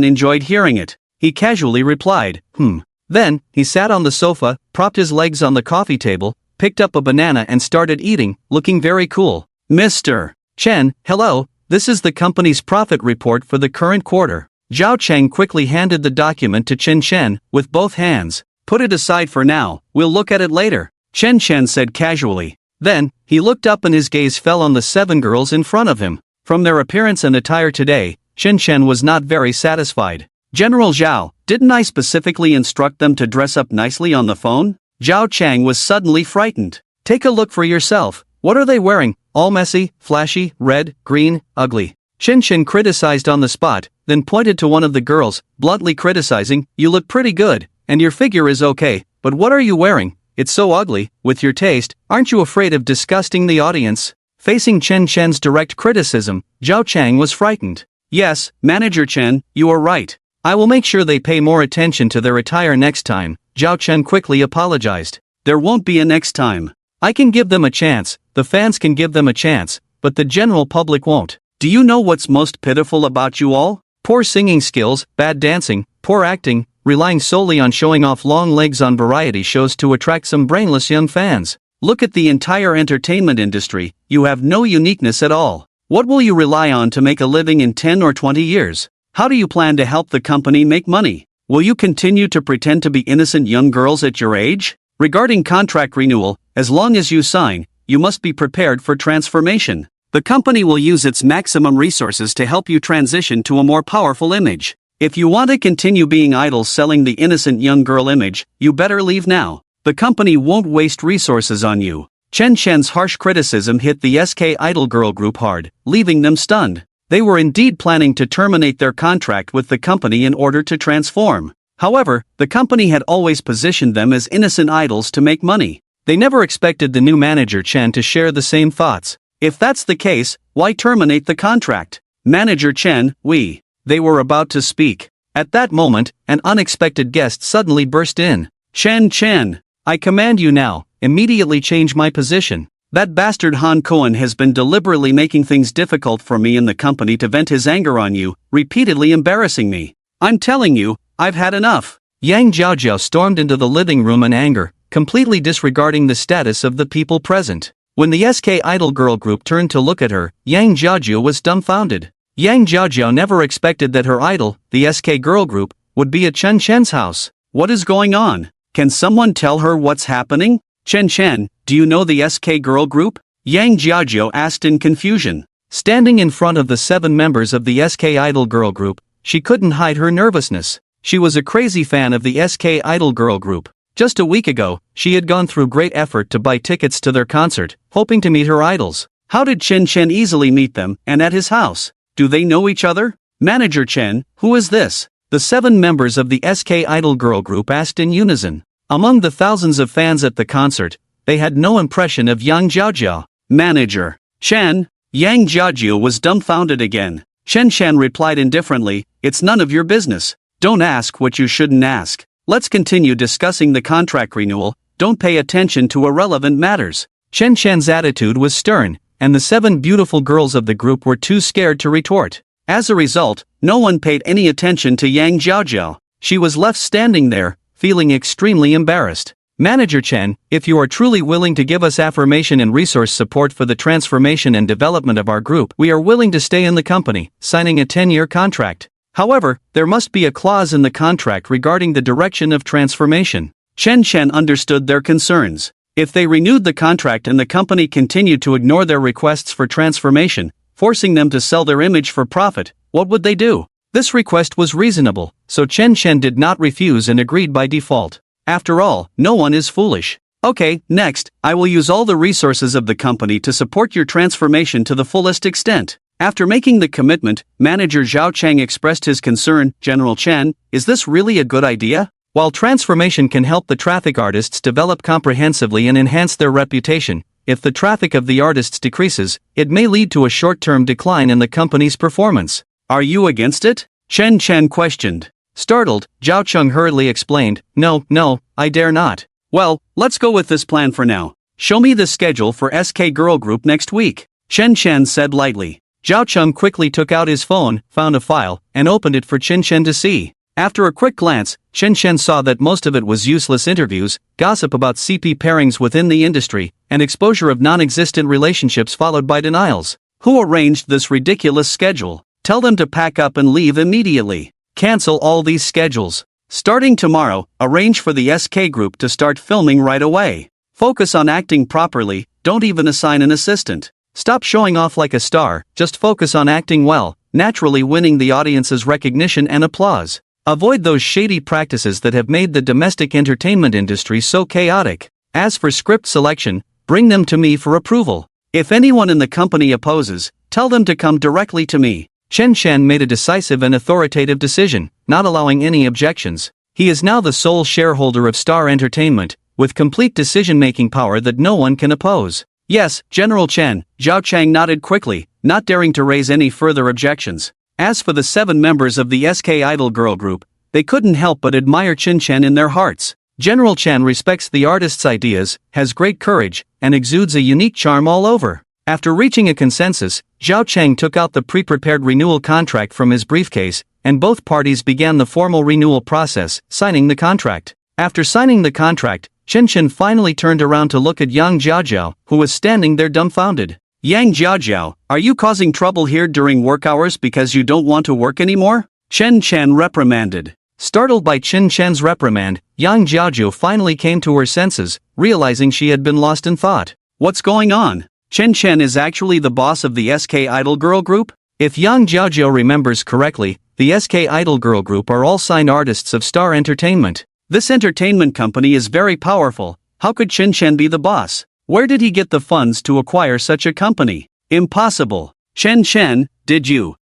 enjoyed hearing it. He casually replied, Then, he sat on the sofa, propped his legs on the coffee table, picked up a banana and started eating, looking very cool. Mr. Chen, hello, this is the company's profit report for the current quarter. Zhao Cheng quickly handed the document to Chen Chen, with both hands. Put it aside for now, we'll look at it later, Chen Chen said casually. Then, he looked up and his gaze fell on the 7 girls in front of him. From their appearance and attire today, Chen Chen was not very satisfied. General Zhao, didn't I specifically instruct them to dress up nicely on the phone? Zhao Chang was suddenly frightened. Take a look for yourself. What are they wearing? All messy, flashy, red, green, ugly. Chen Chen criticized on the spot, then pointed to one of the girls, bluntly criticizing, You look pretty good, and your figure is okay, but what are you wearing? It's so ugly. With your taste, aren't you afraid of disgusting the audience? Facing Chen Chen's direct criticism, Zhao Chang was frightened. Yes, Manager Chen, you are right. I will make sure they pay more attention to their attire next time, Zhao Chen quickly apologized. There won't be a next time. I can give them a chance, the fans can give them a chance, but the general public won't. Do you know what's most pitiful about you all? Poor singing skills, bad dancing, poor acting, relying solely on showing off long legs on variety shows to attract some brainless young fans. Look at the entire entertainment industry, you have no uniqueness at all. What will you rely on to make a living in 10 or 20 years? How do you plan to help the company make money? Will you continue to pretend to be innocent young girls at your age? Regarding contract renewal, as long as you sign, you must be prepared for transformation. The company will use its maximum resources to help you transition to a more powerful image. If you want to continue being idols selling the innocent young girl image, you better leave now. The company won't waste resources on you. Chen Chen's harsh criticism hit the SK Idol Girl group hard, leaving them stunned. They were indeed planning to terminate their contract with the company in order to transform. However, the company had always positioned them as innocent idols to make money. They never expected the new manager Chen to share the same thoughts. If that's the case, why terminate the contract? Manager Chen, They were about to speak. At that moment, an unexpected guest suddenly burst in. Chen, I command you now, immediately change my position. That bastard Han Cohen has been deliberately making things difficult for me in the company to vent his anger on you, repeatedly embarrassing me. I'm telling you, I've had enough. Yang Jiaojiao stormed into the living room in anger, completely disregarding the status of the people present. When the SK Idol Girl group turned to look at her, Yang Jiaojiao was dumbfounded. Yang Jiaojiao never expected that her idol, the SK Girl group, would be at Chen Chen's house. What is going on? Can someone tell her what's happening? Chen, do you know the SK Girl group? Yang Jiaojiao asked in confusion. Standing in front of the 7 members of the SK Idol Girl group, she couldn't hide her nervousness. She was a crazy fan of the SK Idol Girl group. Just a week ago, she had gone through great effort to buy tickets to their concert, hoping to meet her idols. How did Chen easily meet them, and at his house? Do they know each other? Manager Chen, who is this? The 7 members of the SK Idol Girl group asked in unison. Among the thousands of fans at the concert, they had no impression of Yang Jiaojiao. Manager Chen, Yang Jiaojiao was dumbfounded again. Chen replied indifferently, It's none of your business. Don't ask what you shouldn't ask. Let's continue discussing the contract renewal, don't pay attention to irrelevant matters. Chen attitude was stern, and the 7 beautiful girls of the group were too scared to retort. As a result, no one paid any attention to Yang Jiaojiao. She was left standing there, feeling extremely embarrassed. Manager Chen, if you are truly willing to give us affirmation and resource support for the transformation and development of our group, we are willing to stay in the company, signing a 10-year contract. However, there must be a clause in the contract regarding the direction of transformation. Chen Chen understood their concerns. If they renewed the contract and the company continued to ignore their requests for transformation, forcing them to sell their image for profit, what would they do? This request was reasonable, so Chen Chen did not refuse and agreed by default. After all, no one is foolish. Okay, next, I will use all the resources of the company to support your transformation to the fullest extent. After making the commitment, manager Zhao Chang expressed his concern. General Chen, is this really a good idea? While transformation can help the traffic artists develop comprehensively and enhance their reputation, if the traffic of the artists decreases, it may lead to a short-term decline in the company's performance. Are you against it? Chen Chen questioned. Startled, Zhao Cheng hurriedly explained, No, I dare not. Well, let's go with this plan for now. Show me the schedule for SK Girl Group next week, Chen Chen said lightly. Zhao Cheng quickly took out his phone, found a file, and opened it for Chen Chen to see. After a quick glance, Chen Chen saw that most of it was useless interviews, gossip about CP pairings within the industry, and exposure of non-existent relationships followed by denials. Who arranged this ridiculous schedule? Tell them to pack up and leave immediately. Cancel all these schedules. Starting tomorrow, arrange for the SK Group to start filming right away. Focus on acting properly, don't even assign an assistant. Stop showing off like a star, just focus on acting well, naturally winning the audience's recognition and applause. Avoid those shady practices that have made the domestic entertainment industry so chaotic. As for script selection, bring them to me for approval. If anyone in the company opposes, tell them to come directly to me. Chen Chen made a decisive and authoritative decision, not allowing any objections. He is now the sole shareholder of Star Entertainment, with complete decision-making power that no one can oppose. Yes, General Chen, Zhao Chang nodded quickly, not daring to raise any further objections. As for the 7 members of the SK Idol Girl Group, they couldn't help but admire Chen Chen in their hearts. General Chen respects the artist's ideas, has great courage, and exudes a unique charm all over. After reaching a consensus, Zhao Cheng took out the pre-prepared renewal contract from his briefcase, and both parties began the formal renewal process, signing the contract. After signing the contract, Chen Chen finally turned around to look at Yang Jiajiao, who was standing there dumbfounded. Yang Jiajiao, are you causing trouble here during work hours because you don't want to work anymore? Chen Chen reprimanded. Startled by Chen Chen's reprimand, Yang Jiajiao finally came to her senses, realizing she had been lost in thought. What's going on? Chen Chen is actually the boss of the SK Idol Girl Group? If Yang Jiajiao remembers correctly, the SK Idol Girl Group are all signed artists of Star Entertainment. This entertainment company is very powerful. How could Chen Chen be the boss? Where did he get the funds to acquire such a company? Impossible. Chen Chen, did you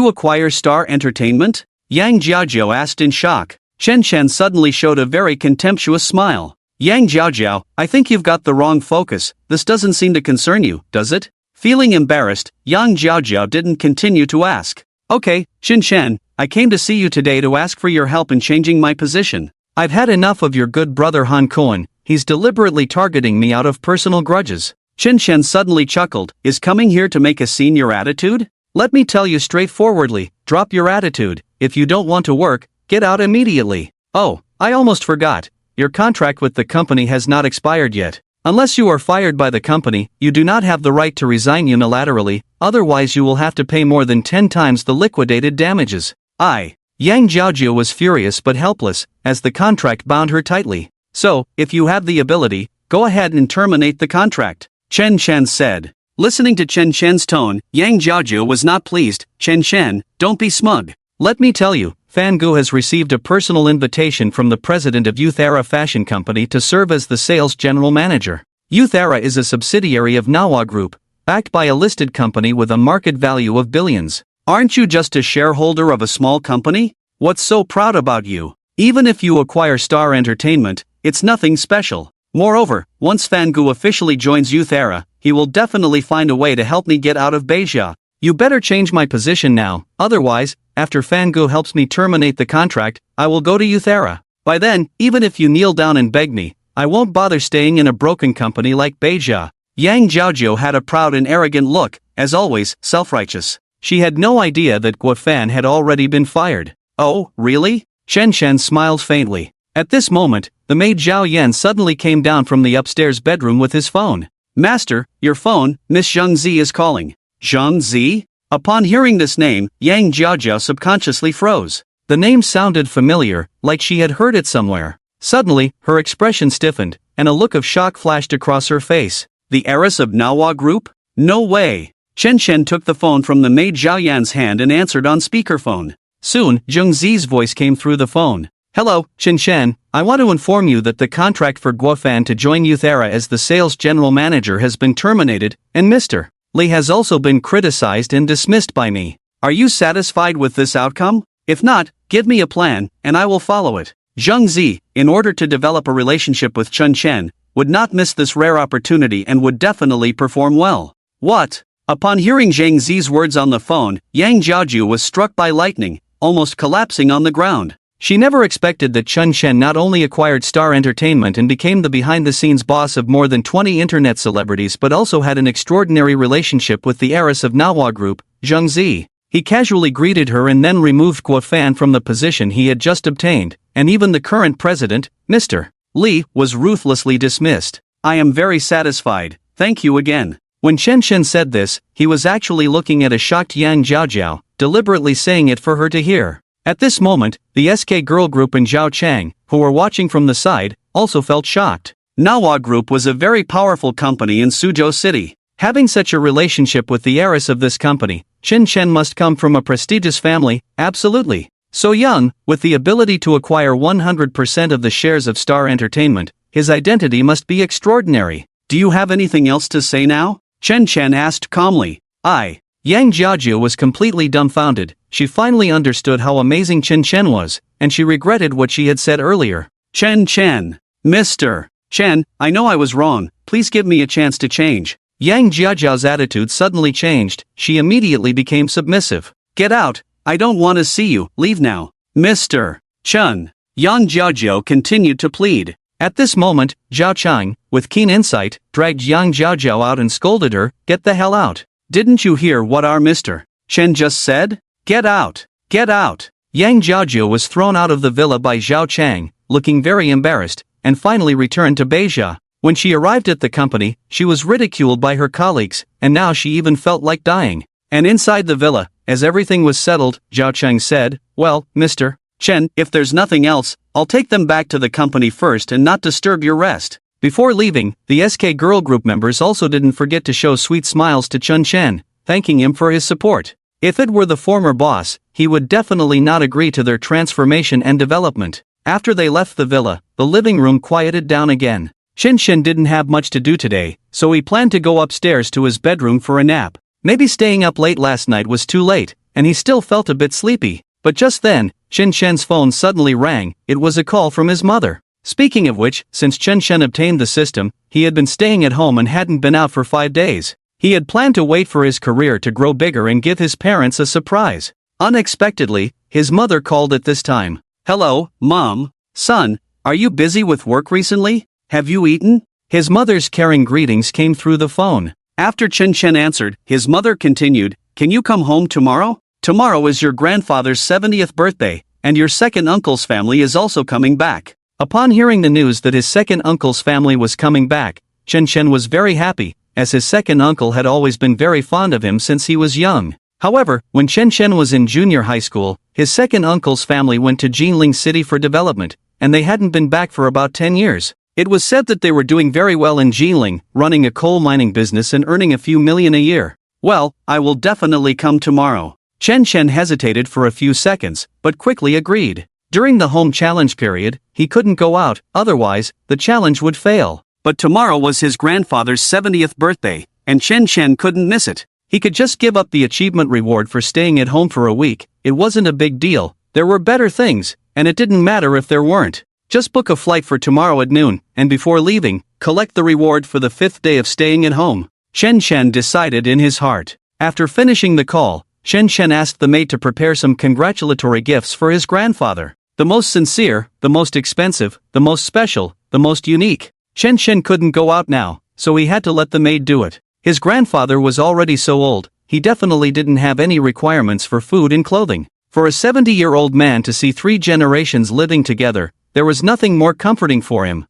acquire Star Entertainment? Yang Jiajiao asked in shock. Chen Chen suddenly showed a very contemptuous smile. Yang Jiajiao, I think you've got the wrong focus. This doesn't seem to concern you, does it? Feeling embarrassed, Yang Jiajiao didn't continue to ask. Okay, Chen Chen, I came to see you today to ask for your help in changing my position. I've had enough of your good brother Han Cohen. He's deliberately targeting me out of personal grudges. Chen Chen suddenly chuckled. Is coming here to make a scene your attitude? Let me tell you straightforwardly, drop your attitude. If you don't want to work, get out immediately. Oh, I almost forgot. Your contract with the company has not expired yet. Unless you are fired by the company, you do not have the right to resign unilaterally, otherwise you will have to pay more than 10 times the liquidated damages. Yang Jiajiao was furious but helpless, as the contract bound her tightly. So, if you have the ability, go ahead and terminate the contract, Chen Chen said. Listening to Chen Chen's tone, Yang Jiajiao was not pleased. Chen Chen, don't be smug. Let me tell you, Fangu has received a personal invitation from the president of Youth Era Fashion Company to serve as the sales general manager. Youth Era is a subsidiary of Manhwa Group, backed by a listed company with a market value of billions. Aren't you just a shareholder of a small company? What's so proud about you? Even if you acquire Star Entertainment, it's nothing special. Moreover, once Fangu officially joins Youth Era, he will definitely find a way to help me get out of Beijia. You better change my position now, otherwise, after Fangu helps me terminate the contract, I will go to Youth Era. By then, even if you kneel down and beg me, I won't bother staying in a broken company like Beijia. Yang Jiajiao had a proud and arrogant look, as always, self-righteous. She had no idea that Guan had already been fired. Oh, really? Chen Chen smiled faintly. At this moment, the maid Zhao Yan suddenly came down from the upstairs bedroom with his phone. Master, your phone, Miss Zhang Zi is calling. Zhang Zi? Upon hearing this name, Yang Jiajiao subconsciously froze. The name sounded familiar, like she had heard it somewhere. Suddenly, her expression stiffened, and a look of shock flashed across her face. The heiress of Manhwa Group? No way! Chen Chen took the phone from the maid Zhao Yan's hand and answered on speakerphone. Soon, Zheng Zi's voice came through the phone. Hello, Chen Chen, I want to inform you that the contract for Guofan to join Youth Era as the sales general manager has been terminated, and Mr. Li has also been criticized and dismissed by me. Are you satisfied with this outcome? If not, give me a plan, and I will follow it. Zheng Zi, in order to develop a relationship with Chen Chen, would not miss this rare opportunity and would definitely perform well. What? Upon hearing Zheng Zi's words on the phone, Yang Jiajiu was struck by lightning, almost collapsing on the ground. She never expected that Chen Chen not only acquired Star Entertainment and became the behind-the-scenes boss of more than 20 internet celebrities but also had an extraordinary relationship with the heiress of Manhwa Group, Zheng Zi. He casually greeted her and then removed Guofan from the position he had just obtained, and even the current president, Mr. Li, was ruthlessly dismissed. I am very satisfied, thank you again. When Chen Chen said this, he was actually looking at a shocked Yang Jiajiao, deliberately saying it for her to hear. At this moment, the SK Girl Group and Zhao Chang, who were watching from the side, also felt shocked. Manhwa Group was a very powerful company in Suzhou City. Having such a relationship with the heiress of this company, Chen Chen must come from a prestigious family, absolutely. So young, with the ability to acquire 100% of the shares of Star Entertainment, his identity must be extraordinary. Do you have anything else to say now? Chen Chen asked calmly. Yang Jiajiu was completely dumbfounded. She finally understood how amazing Chen Chen was, and she regretted what she had said earlier. Chen Chen. Mr. Chen, I know I was wrong, please give me a chance to change. Yang Jiajiao's attitude suddenly changed. She immediately became submissive. Get out, I don't want to see you, leave now. Mr. Chen. Yang Jiajiao continued to plead. At this moment, Zhao Chang, with keen insight, dragged Yang Jiajiao out and scolded her, "Get the hell out. Didn't you hear what our Mr. Chen just said? Get out, get out." Yang Jiajiao was thrown out of the villa by Zhao Chang, looking very embarrassed, and finally returned to Beijia. When she arrived at the company, she was ridiculed by her colleagues, and now she even felt like dying. And inside the villa, as everything was settled, Zhao Chang said, "Well, Mr. Chen, if there's nothing else, I'll take them back to the company first and not disturb your rest." Before leaving, the SK Girl Group members also didn't forget to show sweet smiles to Chen Chen, thanking him for his support. If it were the former boss, he would definitely not agree to their transformation and development. After they left the villa, the living room quieted down again. Chen Chen didn't have much to do today, so he planned to go upstairs to his bedroom for a nap. Maybe staying up late last night was too late, and he still felt a bit sleepy. But just then, Chen Chen's phone suddenly rang. It was a call from his mother. Speaking of which, since Chen Chen obtained the system, he had been staying at home and hadn't been out for 5 days. He had planned to wait for his career to grow bigger and give his parents a surprise. Unexpectedly, his mother called at this time. "Hello, Mom. Son, are you busy with work recently? Have you eaten?" His mother's caring greetings came through the phone. After Chen Chen answered, his mother continued, "Can you come home tomorrow? Tomorrow is your grandfather's 70th birthday, and your second uncle's family is also coming back." Upon hearing the news that his second uncle's family was coming back, Chen Chen was very happy, as his second uncle had always been very fond of him since he was young. However, when Chen Chen was in junior high school, his second uncle's family went to Jinling City for development, and they hadn't been back for about 10 years. It was said that they were doing very well in Jinling, running a coal mining business and earning a few million a year. "Well, I will definitely come tomorrow." Chen Chen hesitated for a few seconds, but quickly agreed. During the home challenge period, he couldn't go out, otherwise, the challenge would fail. But tomorrow was his grandfather's 70th birthday, and Chen Chen couldn't miss it. He could just give up the achievement reward for staying at home for a week. It wasn't a big deal. There were better things, and it didn't matter if there weren't. Just book a flight for tomorrow at noon, and before leaving, collect the reward for the 5th day of staying at home. Chen Chen decided in his heart. After finishing the call, Chen Chen asked the maid to prepare some congratulatory gifts for his grandfather. The most sincere, the most expensive, the most special, the most unique. Chen Chen couldn't go out now, so he had to let the maid do it. His grandfather was already so old, he definitely didn't have any requirements for food and clothing. For a 70-year-old man to see 3 generations living together, there was nothing more comforting for him.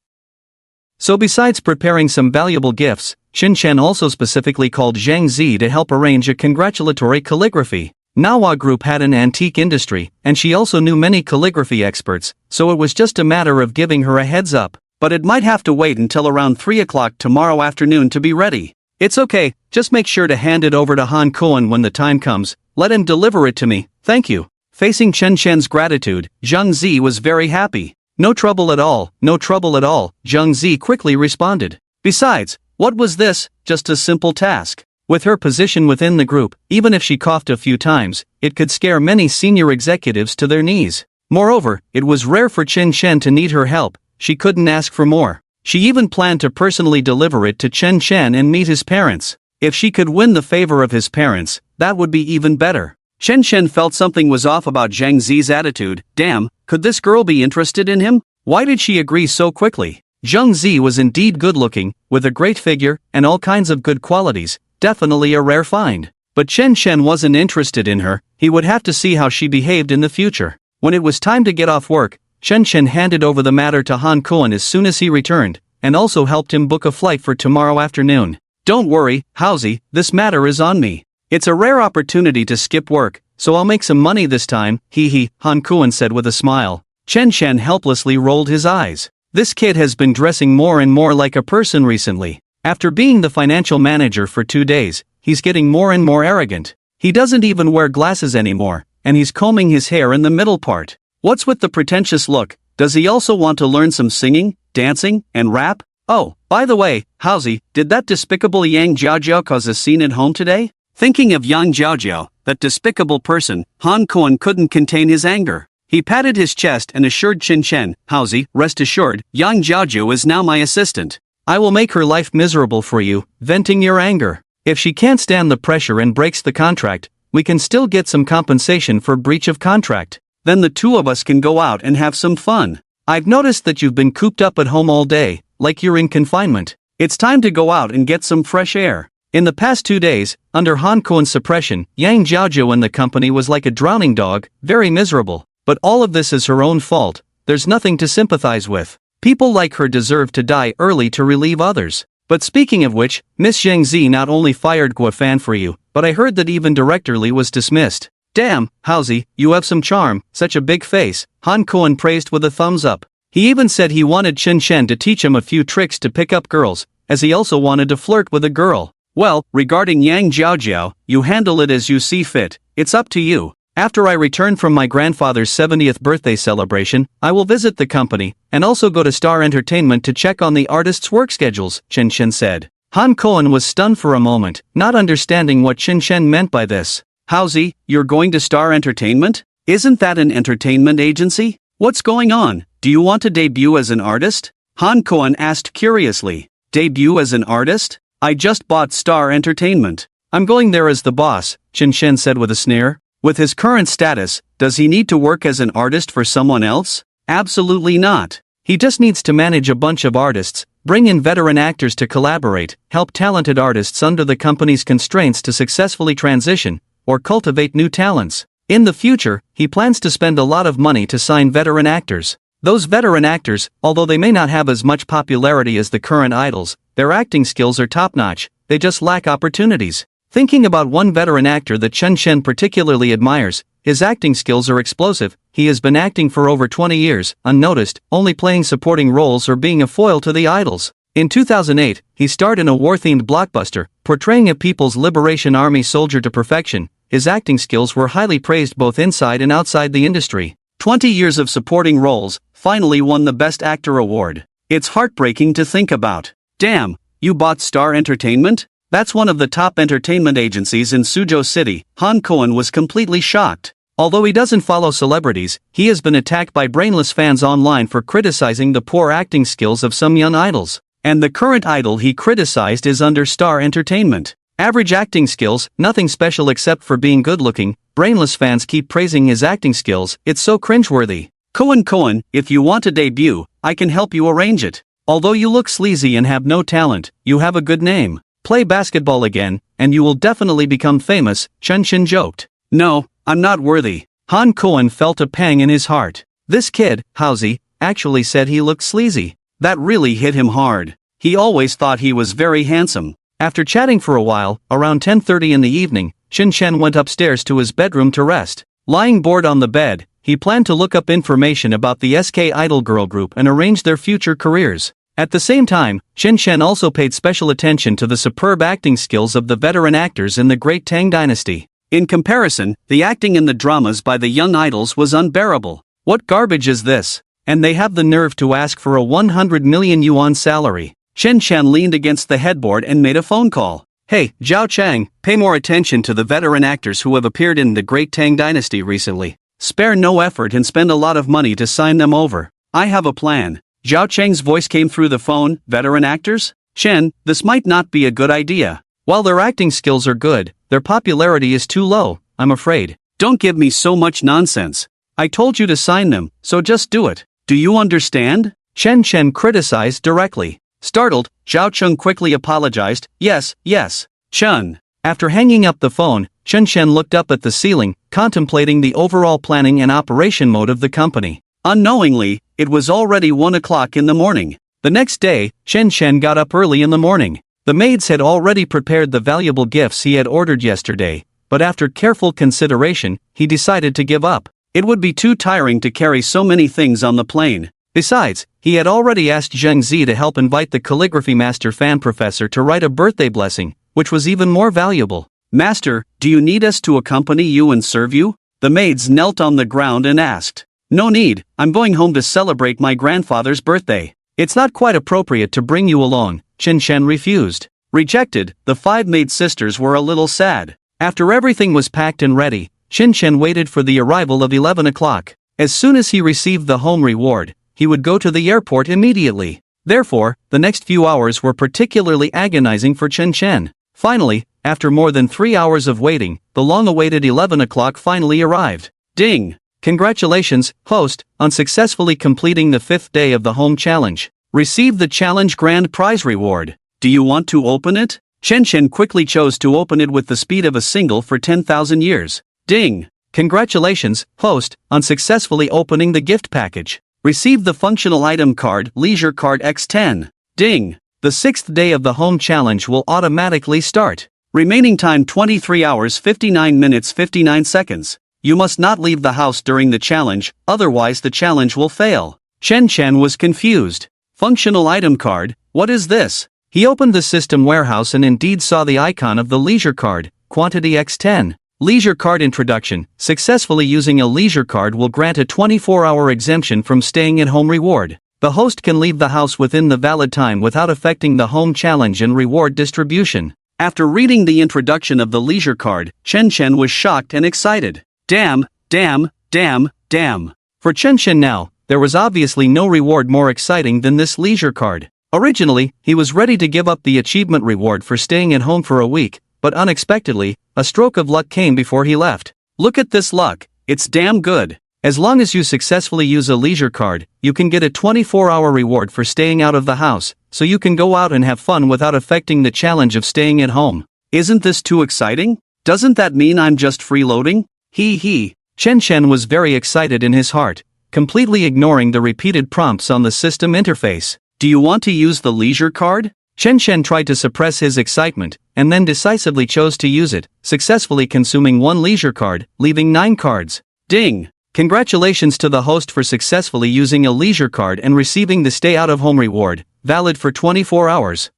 So besides preparing some valuable gifts, Chen Chen also specifically called Zhang Zi to help arrange a congratulatory calligraphy. Manhwa Group had an antique industry, and she also knew many calligraphy experts, so it was just a matter of giving her a heads up. But it might have to wait until around 3 o'clock tomorrow afternoon to be ready. It's okay, just make sure to hand it over to Han Kuan when the time comes. Let him deliver it to me, thank you. Facing Chen Chen's gratitude, Zhang Zi was very happy. No trouble at all, no trouble at all, Zhang Zi quickly responded. Besides, what was this? Just a simple task. With her position within the group, even if she coughed a few times, it could scare many senior executives to their knees. Moreover, it was rare for Chen Chen to need her help. She couldn't ask for more. She even planned to personally deliver it to Chen Chen and meet his parents. If she could win the favor of his parents, that would be even better. Chen Chen felt something was off about Zhang Zi's attitude. Damn, could this girl be interested in him? Why did she agree so quickly? Zhang Zi was indeed good-looking, with a great figure, and all kinds of good qualities, definitely a rare find. But Chen Chen wasn't interested in her, he would have to see how she behaved in the future. When it was time to get off work, Chen Chen handed over the matter to Han Kuan as soon as he returned, and also helped him book a flight for tomorrow afternoon. Don't worry, Housie, this matter is on me. It's a rare opportunity to skip work, so I'll make some money this time, hee, Han Kuan said with a smile. Chen Chen helplessly rolled his eyes. This kid has been dressing more and more like a person recently. After being the financial manager for 2 days, he's getting more and more arrogant. He doesn't even wear glasses anymore, and he's combing his hair in the middle part. What's with the pretentious look? Does he also want to learn some singing, dancing, and rap? Oh, by the way, Housie, did that despicable Yang Jiaojiao cause a scene at home today? Thinking of Yang Jiaojiao, that despicable person, Han Kuan couldn't contain his anger. He patted his chest and assured Chen Chen, Housie, rest assured, Yang Jiaojiao is now my assistant. I will make her life miserable for you, venting your anger. If she can't stand the pressure and breaks the contract, we can still get some compensation for breach of contract. Then the two of us can go out and have some fun. I've noticed that you've been cooped up at home all day, like you're in confinement. It's time to go out and get some fresh air. In the past 2 days, under Han Kuan's suppression, Yang Jiaojiao and the company was like a drowning dog, very miserable. But all of this is her own fault, there's nothing to sympathize with. People like her deserve to die early to relieve others. But speaking of which, Miss Zhang Zi not only fired Guan for you, but I heard that even Director Li was dismissed. Damn, Housie, you have some charm, such a big face, Han Kuan praised with a thumbs up. He even said he wanted Chen Chen to teach him a few tricks to pick up girls, as he also wanted to flirt with a girl. Well, regarding Yang Jiaojiao, you handle it as you see fit, it's up to you. After I return from my grandfather's 70th birthday celebration, I will visit the company, and also go to Star Entertainment to check on the artists' work schedules, Chen Chen said. Han Kuan was stunned for a moment, not understanding what Chen Chen meant by this. Housie, you're going to Star Entertainment? Isn't that an entertainment agency? What's going on? Do you want to debut as an artist? Han Kuan asked curiously. Debut as an artist? I just bought Star Entertainment. I'm going there as the boss, Chen Chen said with a sneer. With his current status, does he need to work as an artist for someone else? Absolutely not. He just needs to manage a bunch of artists, bring in veteran actors to collaborate, help talented artists under the company's constraints to successfully transition, or cultivate new talents. In the future, he plans to spend a lot of money to sign veteran actors. Those veteran actors, although they may not have as much popularity as the current idols, their acting skills are top-notch, they just lack opportunities. Thinking about one veteran actor that Chen Chen particularly admires, his acting skills are explosive. He has been acting for over 20 years, unnoticed, only playing supporting roles or being a foil to the idols. In 2008, he starred in a war-themed blockbuster, portraying a People's Liberation Army soldier to perfection. His acting skills were highly praised both inside and outside the industry. 20 years of supporting roles, finally won the Best Actor award. It's heartbreaking to think about. Damn, you bought Star Entertainment? That's one of the top entertainment agencies in Suzhou City. Han Kuan was completely shocked. Although he doesn't follow celebrities, he has been attacked by brainless fans online for criticizing the poor acting skills of some young idols. And the current idol he criticized is under Star Entertainment. Average acting skills, nothing special except for being good-looking. Brainless fans keep praising his acting skills, it's so cringeworthy. Kuan, if you want to debut, I can help you arrange it. Although you look sleazy and have no talent, you have a good name. Play basketball again, and you will definitely become famous, Chen Chen joked. No, I'm not worthy. Han Kuan felt a pang in his heart. This kid, Housie, actually said he looked sleazy. That really hit him hard. He always thought he was very handsome. After chatting for a while, around 10:30 in the evening, Shin Chen went upstairs to his bedroom to rest. Lying bored on the bed, he planned to look up information about the SK Idol girl group and arrange their future careers. At the same time, Shin Chen also paid special attention to the superb acting skills of the veteran actors in the Great Tang Dynasty. In comparison, the acting in the dramas by the young idols was unbearable. What garbage is this? And they have the nerve to ask for a 100 million yuan salary. Shin Chen leaned against the headboard and made a phone call. Hey, Zhao Chang, pay more attention to the veteran actors who have appeared in the Great Tang Dynasty recently. Spare no effort and spend a lot of money to sign them over. I have a plan. Zhao Chang's voice came through the phone. Veteran actors? Shen, this might not be a good idea. While their acting skills are good, their popularity is too low, I'm afraid. Don't give me so much nonsense. I told you to sign them, so just do it. Do you understand? Shen Chen criticized directly. Startled, Zhao Cheng quickly apologized. Yes, yes. Chun. After hanging up the phone, Shen Chen looked up at the ceiling, contemplating the overall planning and operation mode of the company. Unknowingly, it was already 1 o'clock in the morning. The next day, Shen Chen got up early in the morning. The maids had already prepared the valuable gifts he had ordered yesterday, but after careful consideration, he decided to give up. It would be too tiring to carry so many things on the plane. Besides, he had already asked Zheng Zi to help invite the calligraphy master fan professor to write a birthday blessing, which was even more valuable. Master, do you need us to accompany you and serve you? The maids knelt on the ground and asked. No need, I'm going home to celebrate my grandfather's birthday. It's not quite appropriate to bring you along, Shin Chen refused. Rejected, the 5 maid sisters were a little sad. After everything was packed and ready, Shin Chen waited for the arrival of 11 o'clock. As soon as he received the home reward, he would go to the airport immediately. Therefore, the next few hours were particularly agonizing for Chen Chen. Finally, after more than 3 hours of waiting, the long-awaited 11 o'clock finally arrived. Ding! Congratulations, host, on successfully completing the 5th day of the home challenge. Receive the challenge grand prize reward. Do you want to open it? Chen Chen quickly chose to open it with the speed of a single for 10,000 years. Ding! Congratulations, host, on successfully opening the gift package. Receive the functional item card, Leisure Card X10. Ding! The 6th day of the home challenge will automatically start. Remaining time 23 hours 59 minutes 59 seconds. You must not leave the house during the challenge, otherwise the challenge will fail. Chen Chen was confused. Functional item card, what is this? He opened the system warehouse and indeed saw the icon of the leisure card, quantity X10. Leisure card introduction. Successfully using a leisure card will grant a 24-hour exemption from staying at home reward. The host can leave the house within the valid time without affecting the home challenge and reward distribution. After reading the introduction of the leisure card, Chen Chen was shocked and excited. Damn, damn, damn, damn. For Chen Chen now, there was obviously no reward more exciting than this leisure card. Originally, he was ready to give up the achievement reward for staying at home for a week, but unexpectedly, a stroke of luck came before he left. Look at this luck, it's damn good. As long as you successfully use a leisure card, you can get a 24-hour reward for staying out of the house, so you can go out and have fun without affecting the challenge of staying at home. Isn't this too exciting? Doesn't that mean I'm just freeloading? Hee. Chen Chen was very excited in his heart, completely ignoring the repeated prompts on the system interface. Do you want to use the leisure card? Chen Chen tried to suppress his excitement, and then decisively chose to use it, successfully consuming 1 leisure card, leaving 9 cards. Ding! Congratulations to the host for successfully using a leisure card and receiving the stay out of home reward, valid for 24 hours.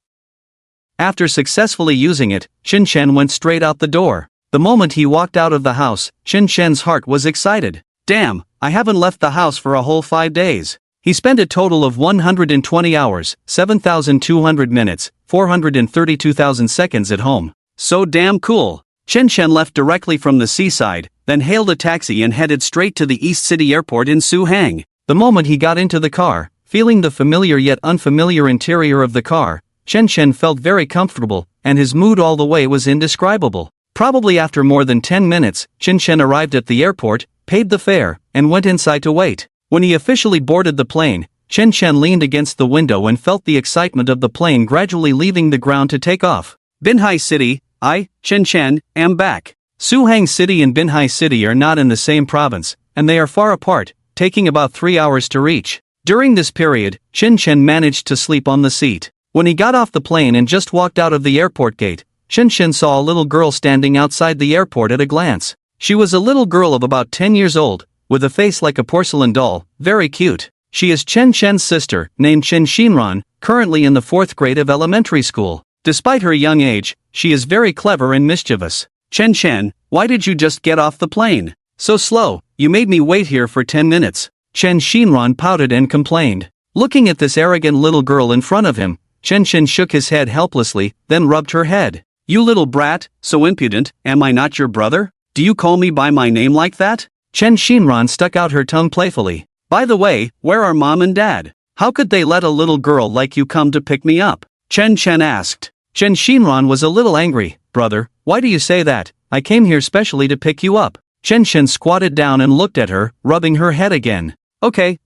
After successfully using it, Shin Chen went straight out the door. The moment he walked out of the house, Shin Chen's heart was excited. Damn, I haven't left the house for a whole 5 days. He spent a total of 120 hours, 7,200 minutes, 432,000 seconds at home. So damn cool. Chen Chen left directly from the seaside, then hailed a taxi and headed straight to the East City Airport in Suang. The moment he got into the car, feeling the familiar yet unfamiliar interior of the car, Chen Chen felt very comfortable, and his mood all the way was indescribable. Probably after more than 10 minutes, Chen Chen arrived at the airport, paid the fare, and went inside to wait. When he officially boarded the plane, Chen Chen leaned against the window and felt the excitement of the plane gradually leaving the ground to take off. Binhai City, I, Chen Chen, am back. Suang City and Binhai City are not in the same province, and they are far apart, taking about 3 hours to reach. During this period, Chen Chen managed to sleep on the seat. When he got off the plane and just walked out of the airport gate, Chen Chen saw a little girl standing outside the airport at a glance. She was a little girl of about 10 years old, with a face like a porcelain doll, very cute. She is Chen Chen's sister, named Chen Xinran, currently in the 4th grade of elementary school. Despite her young age, she is very clever and mischievous. Chen Chen, why did you just get off the plane? So slow, you made me wait here for 10 minutes. Chen Xinran pouted and complained. Looking at this arrogant little girl in front of him, Chen Chen shook his head helplessly, then rubbed her head. You little brat, so impudent, am I not your brother? Do you call me by my name like that? Chen Xinran stuck out her tongue playfully. By the way, where are mom and dad? How could they let a little girl like you come to pick me up? Chen Chen asked. Chen Xinran was a little angry. Brother, why do you say that? I came here specially to pick you up. Chen Chen squatted down and looked at her, rubbing her head again. Okay,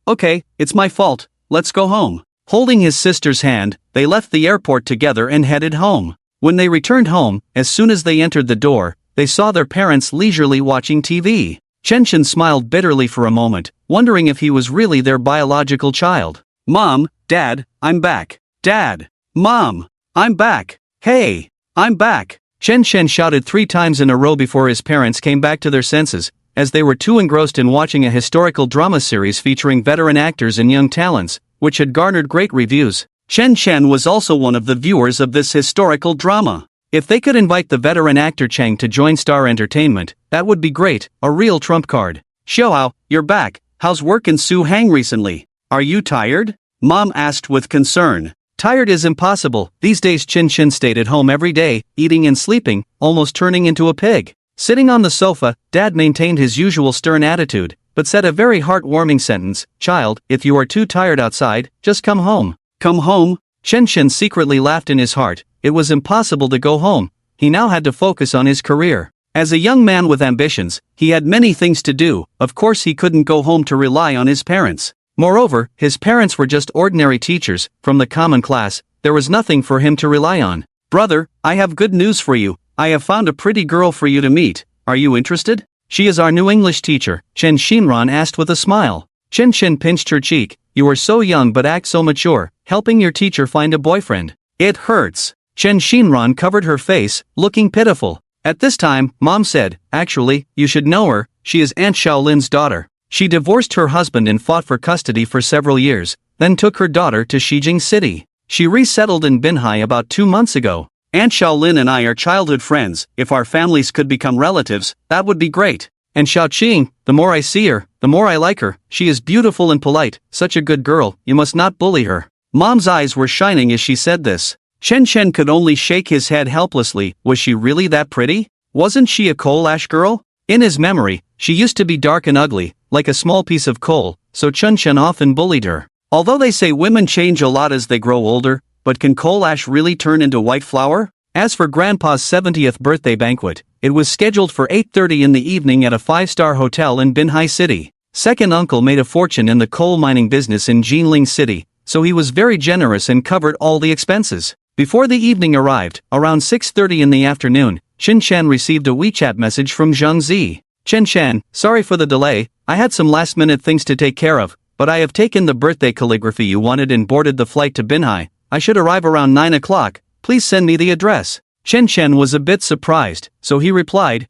it's my fault, let's go home. Holding his sister's hand, they left the airport together and headed home. When they returned home, as soon as they entered the door, they saw their parents leisurely watching TV. Chen Chen smiled bitterly for a moment, wondering if he was really their biological child. Mom, Dad, I'm back. Dad, Mom, I'm back. Hey, I'm back. Chen Chen shouted 3 times in a row before his parents came back to their senses, as they were too engrossed in watching a historical drama series featuring veteran actors and young talents, which had garnered great reviews. Chen Chen was also one of the viewers of this historical drama. If they could invite the veteran actor Jang to join Star Entertainment, that would be great, a real trump card. Xiaohao, you're back. How's work in Suang recently? Are you tired? Mom asked with concern. Tired is impossible. These days Chen Chen stayed at home every day, eating and sleeping, almost turning into a pig. Sitting on the sofa, Dad maintained his usual stern attitude, but said a very heartwarming sentence. Child, if you are too tired outside, just come home. Come home? Chen Chen secretly laughed in his heart. It was impossible to go home. He now had to focus on his career. As a young man with ambitions, he had many things to do. Of course he couldn't go home to rely on his parents. Moreover, his parents were just ordinary teachers, from the common class. There was nothing for him to rely on. Brother, I have good news for you. I have found a pretty girl for you to meet. Are you interested? She is our new English teacher, Chen Xinran asked with a smile. Chen Chen pinched her cheek. You are so young but act so mature, helping your teacher find a boyfriend. It hurts. Chen Xinran covered her face, looking pitiful. At this time, Mom said, actually, you should know her, she is Aunt Xiaolin's daughter. She divorced her husband and fought for custody for several years, then took her daughter to Xijing City. She resettled in Binhai about 2 months ago. Aunt Xiaolin and I are childhood friends. If our families could become relatives, that would be great. And Xiaoqing, the more I see her, the more I like her. She is beautiful and polite, such a good girl, you must not bully her. Mom's eyes were shining as she said this. Chen Chen could only shake his head helplessly. Was she really that pretty? Wasn't she a coal ash girl? In his memory, she used to be dark and ugly, like a small piece of coal, so Chen Chen often bullied her. Although they say women change a lot as they grow older, but can coal ash really turn into white flour? As for Grandpa's 70th birthday banquet, it was scheduled for 8:30 in the evening at a 5-star hotel in Binhai City. Second uncle made a fortune in the coal mining business in Jinling City, so he was very generous and covered all the expenses. Before the evening arrived, around 6:30 in the afternoon, Chen Chen received a WeChat message from Zhang Zi. Chen Chen, sorry for the delay, I had some last-minute things to take care of, but I have taken the birthday calligraphy you wanted and boarded the flight to Binhai. I should arrive around 9 o'clock, please send me the address. Chen Chen was a bit surprised, so he replied,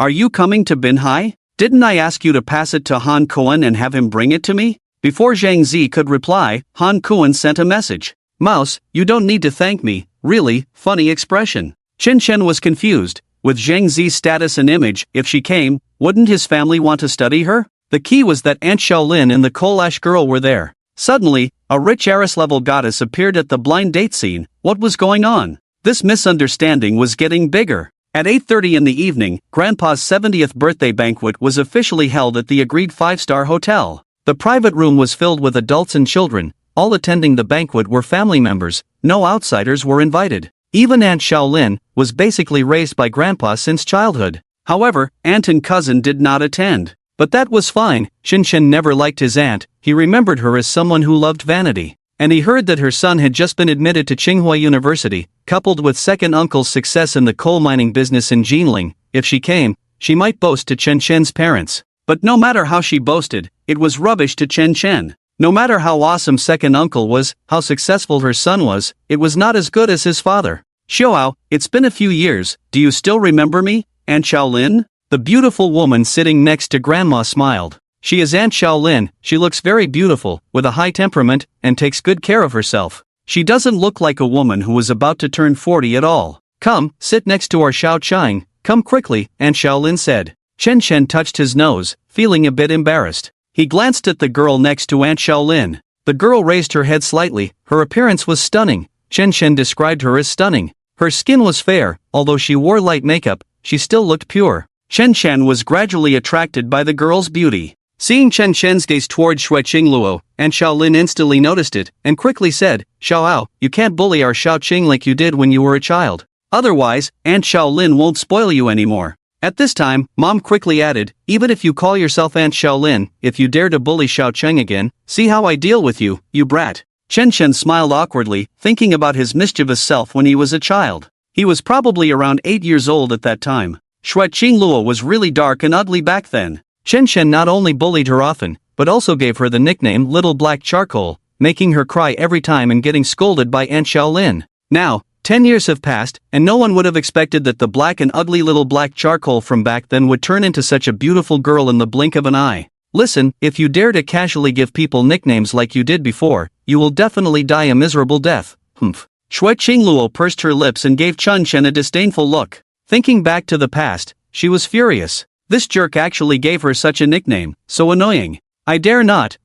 Are you coming to Binhai? Didn't I ask you to pass it to Han Kuan and have him bring it to me? Before Zhang Zi could reply, Han Kuan sent a message. Mouse, you don't need to thank me, really, funny expression. Chen Chen was confused. With Zhang Zi's status and image, if she came, wouldn't his family want to study her? The key was that Aunt Xiaolin and the coal ash girl were there. Suddenly, a rich arys-level goddess appeared at the blind date scene. What was going on? This misunderstanding was getting bigger. At 8:30 in the evening, Grandpa's 70th birthday banquet was officially held at the agreed 5-star hotel. The private room was filled with adults and children. All attending the banquet were family members, no outsiders were invited. Even Aunt Xiaolin was basically raised by Grandpa since childhood. However, aunt and cousin did not attend. But that was fine. Chen Chen never liked his aunt, he remembered her as someone who loved vanity. And he heard that her son had just been admitted to Tsinghua University, coupled with second uncle's success in the coal mining business in Jinling. If she came, she might boast to Chen Chen's parents. But no matter how she boasted, it was rubbish to Chen Chen. No matter how awesome second uncle was, how successful her son was, it was not as good as his father. Xiao, it's been a few years, do you still remember me, Aunt Xiaolin? The beautiful woman sitting next to Grandma smiled. She is Aunt Xiaolin, she looks very beautiful, with a high temperament, and takes good care of herself. She doesn't look like a woman who is about to turn 40 at all. Come, sit next to our Xiao Chang, come quickly, Aunt Xiaolin said. Chen Chen touched his nose, feeling a bit embarrassed. He glanced at the girl next to Aunt Xiaolin. The girl raised her head slightly, her appearance was stunning. Chen Chen described her as stunning. Her skin was fair, although she wore light makeup, she still looked pure. Chen Chen was gradually attracted by the girl's beauty. Seeing Chen Chen's gaze toward Shui Qingluo, Aunt Xiaolin instantly noticed it, and quickly said, Xiaoao, you can't bully our Xiao Qing like you did when you were a child. Otherwise, Aunt Xiaolin won't spoil you anymore. At this time, Mom quickly added, even if you call yourself Aunt Xiaolin, if you dare to bully Xiao Cheng again, see how I deal with you, you brat. Chen Chen smiled awkwardly, thinking about his mischievous self when he was a child. He was probably around 8 years old at that time. Shui Qingluo was really dark and ugly back then. Chen Chen not only bullied her often, but also gave her the nickname Little Black Charcoal, making her cry every time and getting scolded by Aunt Xiaolin. Now, 10 years have passed, and no one would have expected that the black and ugly Little Black Charcoal from back then would turn into such a beautiful girl in the blink of an eye. Listen, if you dare to casually give people nicknames like you did before, you will definitely die a miserable death. Humph. Shui Qingluo pursed her lips and gave Chen Chen a disdainful look. Thinking back to the past, she was furious. This jerk actually gave her such a nickname, so annoying. I dare not,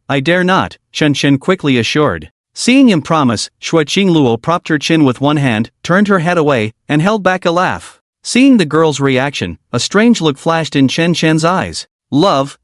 Chen Chen quickly assured. Seeing him promise, Shui Qingluo propped her chin with one hand, turned her head away, and held back a laugh. Seeing the girl's reaction, a strange look flashed in Chen Chen's eyes. Love.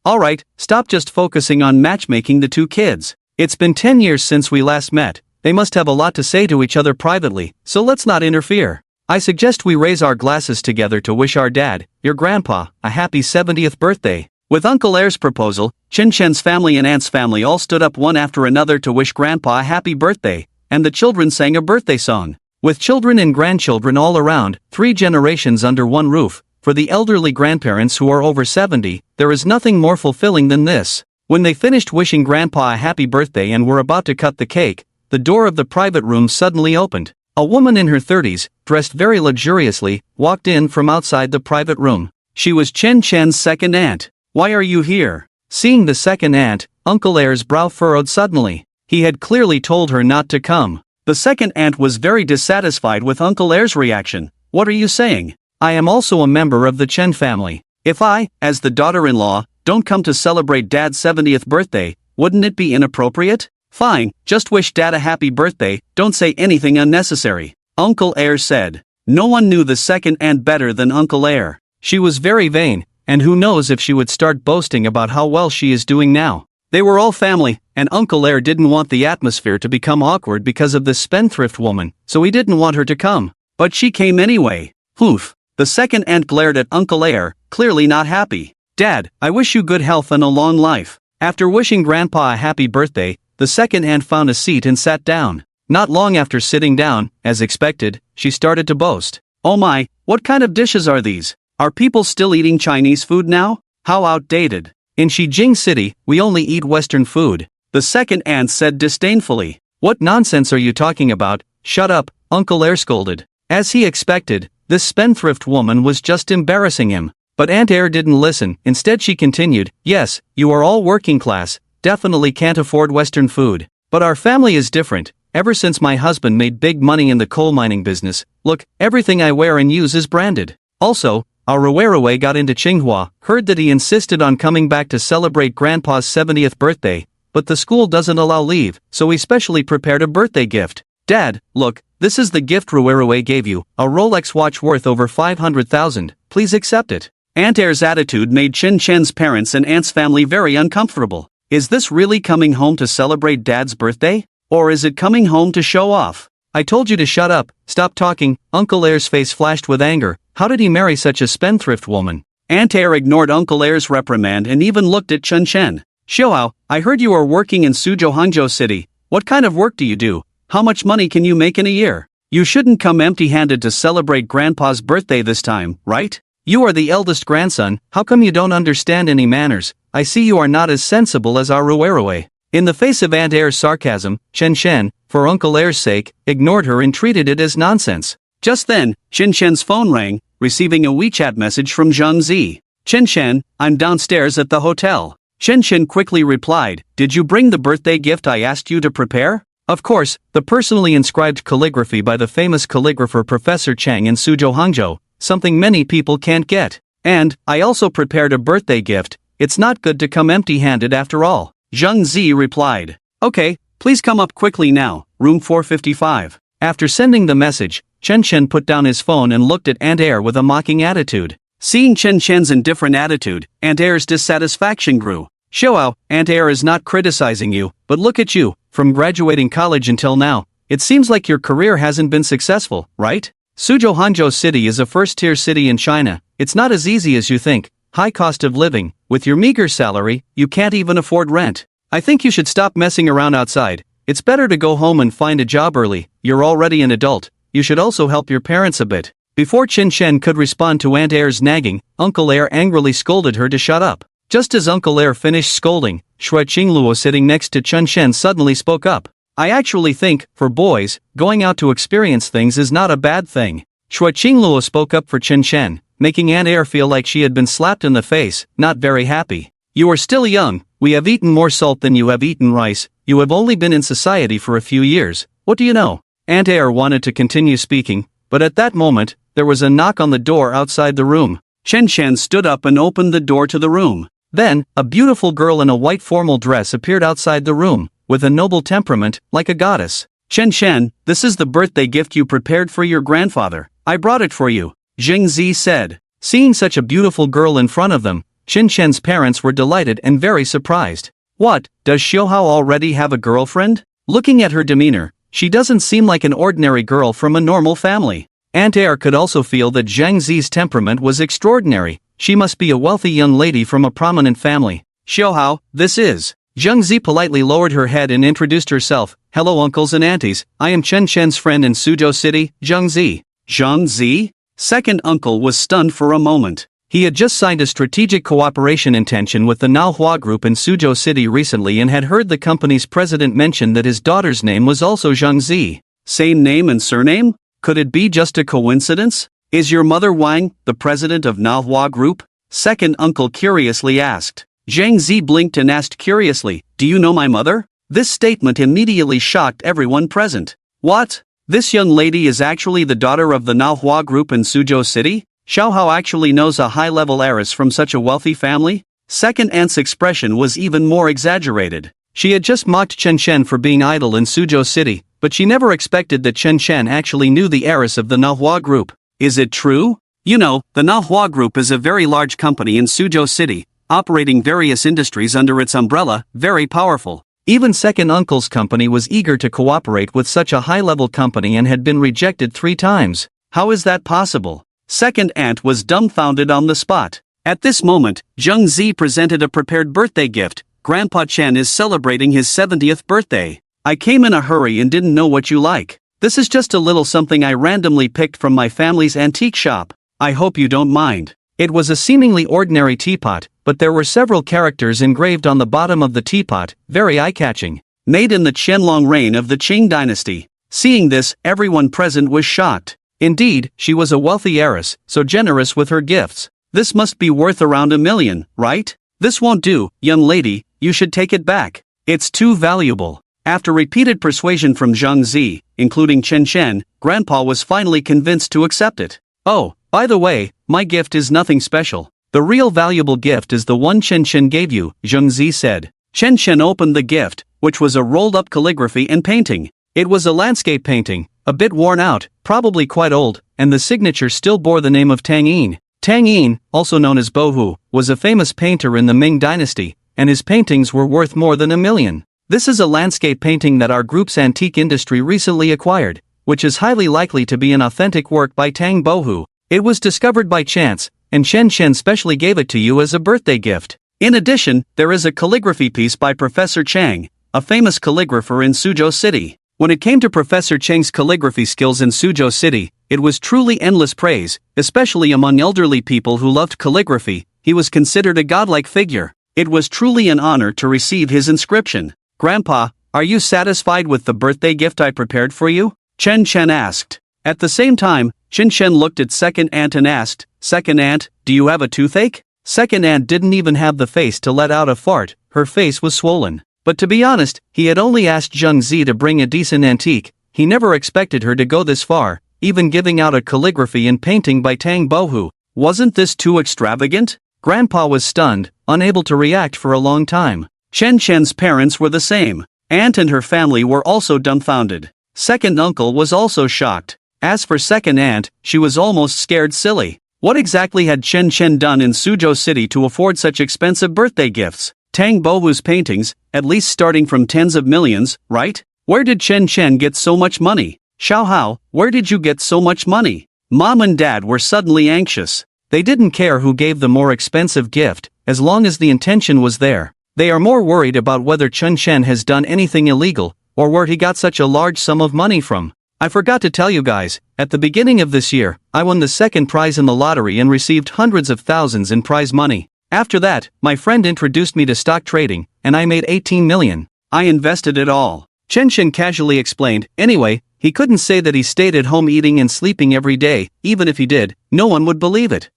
Alright, stop just focusing on matchmaking the two kids. It's been 10 years since we last met, they must have a lot to say to each other privately, so let's not interfere. I suggest we raise our glasses together to wish our dad, your grandpa, a happy 70th birthday. With Uncle Air's proposal, Chen Chen's family and Aunt's family all stood up one after another to wish Grandpa a happy birthday, and the children sang a birthday song. With children and grandchildren all around, 3 generations under one roof, for the elderly grandparents who are over 70, there is nothing more fulfilling than this. When they finished wishing Grandpa a happy birthday and were about to cut the cake, the door of the private room suddenly opened. A woman in her 30s, dressed very luxuriously, walked in from outside the private room. She was Chen Chen's second aunt. Why are you here? Seeing the second aunt, Uncle Air's brow furrowed suddenly. He had clearly told her not to come. The second aunt was very dissatisfied with Uncle Air's reaction. What are you saying? I am also a member of the Chen family. If I, as the daughter-in-law, don't come to celebrate Dad's 70th birthday, wouldn't it be inappropriate? Fine, just wish Dad a happy birthday, don't say anything unnecessary, Uncle Air said. No one knew the second aunt better than Uncle Air. She was very vain, and who knows if she would start boasting about how well she is doing now. They were all family, and Uncle Air didn't want the atmosphere to become awkward because of this spendthrift woman, so he didn't want her to come. But she came anyway. Poof. The second aunt glared at Uncle Air, clearly not happy. Dad, I wish you good health and a long life. After wishing Grandpa a happy birthday, the second aunt found a seat and sat down. Not long after sitting down, as expected, she started to boast. Oh my, what kind of dishes are these? Are people still eating Chinese food now? How outdated. In Xijing City, we only eat Western food. The second aunt said disdainfully. What nonsense are you talking about? Shut up, Uncle Air scolded. As he expected, this spendthrift woman was just embarrassing him. But Aunt Air didn't listen, instead she continued, yes, you are all working class, definitely can't afford Western food. But our family is different. Ever since my husband made big money in the coal mining business, look, everything I wear and use is branded. Also, our Ruwerue got into Tsinghua, heard that he insisted on coming back to celebrate Grandpa's 70th birthday, but the school doesn't allow leave, so we specially prepared a birthday gift. Dad, look, this is the gift Ruwerue gave you, a Rolex watch worth over 500,000, please accept it. Aunt Air's attitude made Chen Chen's parents and aunt's family very uncomfortable. Is this really coming home to celebrate Dad's birthday? Or is it coming home to show off? I told you to shut up, stop talking. Uncle Air's face flashed with anger. How did he marry such a spendthrift woman? Aunt Air ignored Uncle Air's reprimand and even looked at Chen Chen. Xiao, I heard you are working in Suzhou Hangzhou City. What kind of work do you do? How much money can you make in a year? You shouldn't come empty-handed to celebrate Grandpa's birthday this time, right? You are the eldest grandson, how come you don't understand any manners? I see you are not as sensible as our Ruerue. In the face of Aunt Air's sarcasm, Chen Shen, for Uncle Air's sake, ignored her and treated it as nonsense. Just then, Chen Shen's phone rang, receiving a WeChat message from Zhang Zi. Chen Shen, I'm downstairs at the hotel. Chen Shen quickly replied, did you bring the birthday gift I asked you to prepare? Of course, the personally inscribed calligraphy by the famous calligrapher Professor Chang in Suzhou Hangzhou, something many people can't get. And, I also prepared a birthday gift, it's not good to come empty-handed after all. Zhang Zi replied. Okay, please come up quickly now, room 455. After sending the message, Chen Shen put down his phone and looked at Aunt Air with a mocking attitude. Seeing Chen Shen's indifferent attitude, Aunt Air's dissatisfaction grew. Xiaoao, Aunt Air is not criticizing you, but look at you, from graduating college until now, it seems like your career hasn't been successful, right? Suzhou Hangzhou City is a first-tier city in China, it's not as easy as you think, high cost of living, with your meager salary, you can't even afford rent. I think you should stop messing around outside, it's better to go home and find a job early, you're already an adult, you should also help your parents a bit. Before Chen Shen could respond to Aunt Air's nagging, Uncle Air angrily scolded her to shut up. Just as Uncle Air finished scolding, Shui Qingluo sitting next to Chen Shen suddenly spoke up. I actually think, for boys, going out to experience things is not a bad thing. Shui Qingluo spoke up for Chen Shen, making Aunt Air feel like she had been slapped in the face, not very happy. You are still young, we have eaten more salt than you have eaten rice, you have only been in society for a few years, what do you know? Aunt Air wanted to continue speaking, but at that moment, there was a knock on the door outside the room. Chen Shen stood up and opened the door to the room. Then, a beautiful girl in a white formal dress appeared outside the room, with a noble temperament, like a goddess. Chen Shen, this is the birthday gift you prepared for your grandfather. I brought it for you, Zhang Zi said. Seeing such a beautiful girl in front of them, Chen Shen's parents were delighted and very surprised. What, does Xiaohao already have a girlfriend? Looking at her demeanor, she doesn't seem like an ordinary girl from a normal family. Aunt Air could also feel that Zhang Zi's temperament was extraordinary. She must be a wealthy young lady from a prominent family. Xiaohao, this is. Zhang Zi politely lowered her head and introduced herself. Hello uncles and aunties, I am Chen Shen's friend in Suzhou City, Zhang Zi. Zhang Zi? Second uncle was stunned for a moment. He had just signed a strategic cooperation intention with the Manhwa group in Suzhou City recently and had heard the company's president mention that his daughter's name was also Zhang Zi. Same name and surname? Could it be just a coincidence? Is your mother Wang, the president of Manhwa Group? Second uncle curiously asked. Zhang Zi blinked and asked curiously, do you know my mother? This statement immediately shocked everyone present. What? This young lady is actually the daughter of the Manhwa Group in Suzhou City? Xiaohao actually knows a high-level heiress from such a wealthy family? Second aunt's expression was even more exaggerated. She had just mocked Chen Shen for being idle in Suzhou City, but she never expected that Chen Shen actually knew the heiress of the Manhwa Group. Is it true? You know, the Manhwa Group is a very large company in Suzhou City, operating various industries under its umbrella, very powerful. Even second uncle's company was eager to cooperate with such a high-level company and had been rejected 3 times. How is that possible? Second aunt was dumbfounded on the spot. At this moment, Zhang Zi presented a prepared birthday gift. Grandpa Chen is celebrating his 70th birthday. I came in a hurry and didn't know what you like. This is just a little something I randomly picked from my family's antique shop. I hope you don't mind. It was a seemingly ordinary teapot, but there were several characters engraved on the bottom of the teapot, very eye-catching. Made in the Qianlong reign of the Qing dynasty. Seeing this, everyone present was shocked. Indeed, she was a wealthy heiress, so generous with her gifts. This must be worth around $1 million, right? This won't do, young lady, you should take it back. It's too valuable. After repeated persuasion from Zhang Zi, including Chen Shen, Grandpa was finally convinced to accept it. Oh, by the way, my gift is nothing special. The real valuable gift is the one Chen Shen gave you, Zhang Zi said. Chen Shen opened the gift, which was a rolled-up calligraphy and painting. It was a landscape painting, a bit worn out, probably quite old, and the signature still bore the name of Tang Yin. Tang Yin, also known as Bohu, was a famous painter in the Ming dynasty, and his paintings were worth more than $1 million. This is a landscape painting that our group's antique industry recently acquired, which is highly likely to be an authentic work by Tang Bohu. It was discovered by chance, and Chen Shen specially gave it to you as a birthday gift. In addition, there is a calligraphy piece by Professor Chang, a famous calligrapher in Suzhou City. When it came to Professor Chang's calligraphy skills in Suzhou City, it was truly endless praise, especially among elderly people who loved calligraphy. He was considered a godlike figure. It was truly an honor to receive his inscription. "Grandpa, are you satisfied with the birthday gift I prepared for you?" Chen Chen asked. At the same time, Chen Chen looked at second aunt and asked, "Second aunt, do you have a toothache?" Second aunt didn't even have the face to let out a fart, her face was swollen. But to be honest, he had only asked Zhang Zi to bring a decent antique. He never expected her to go this far, even giving out a calligraphy and painting by Tang Bohu. Wasn't this too extravagant? Grandpa was stunned, unable to react for a long time. Chen Chen's parents were the same. Aunt and her family were also dumbfounded. Second uncle was also shocked. As for second aunt, she was almost scared silly. What exactly had Chen Chen done in Suzhou City to afford such expensive birthday gifts? Tang Bohu's paintings, at least starting from tens of millions, right? Where did Chen Chen get so much money? Xiao Hao, where did you get so much money? Mom and dad were suddenly anxious. They didn't care who gave the more expensive gift, as long as the intention was there. They are more worried about whether Chen Chen has done anything illegal, or where he got such a large sum of money from. I forgot to tell you guys, at the beginning of this year, I won the second prize in the lottery and received hundreds of thousands in prize money. After that, my friend introduced me to stock trading, and I made 18 million. I invested it all. Chen Chen casually explained. Anyway, he couldn't say that he stayed at home eating and sleeping every day. Even if he did, no one would believe it.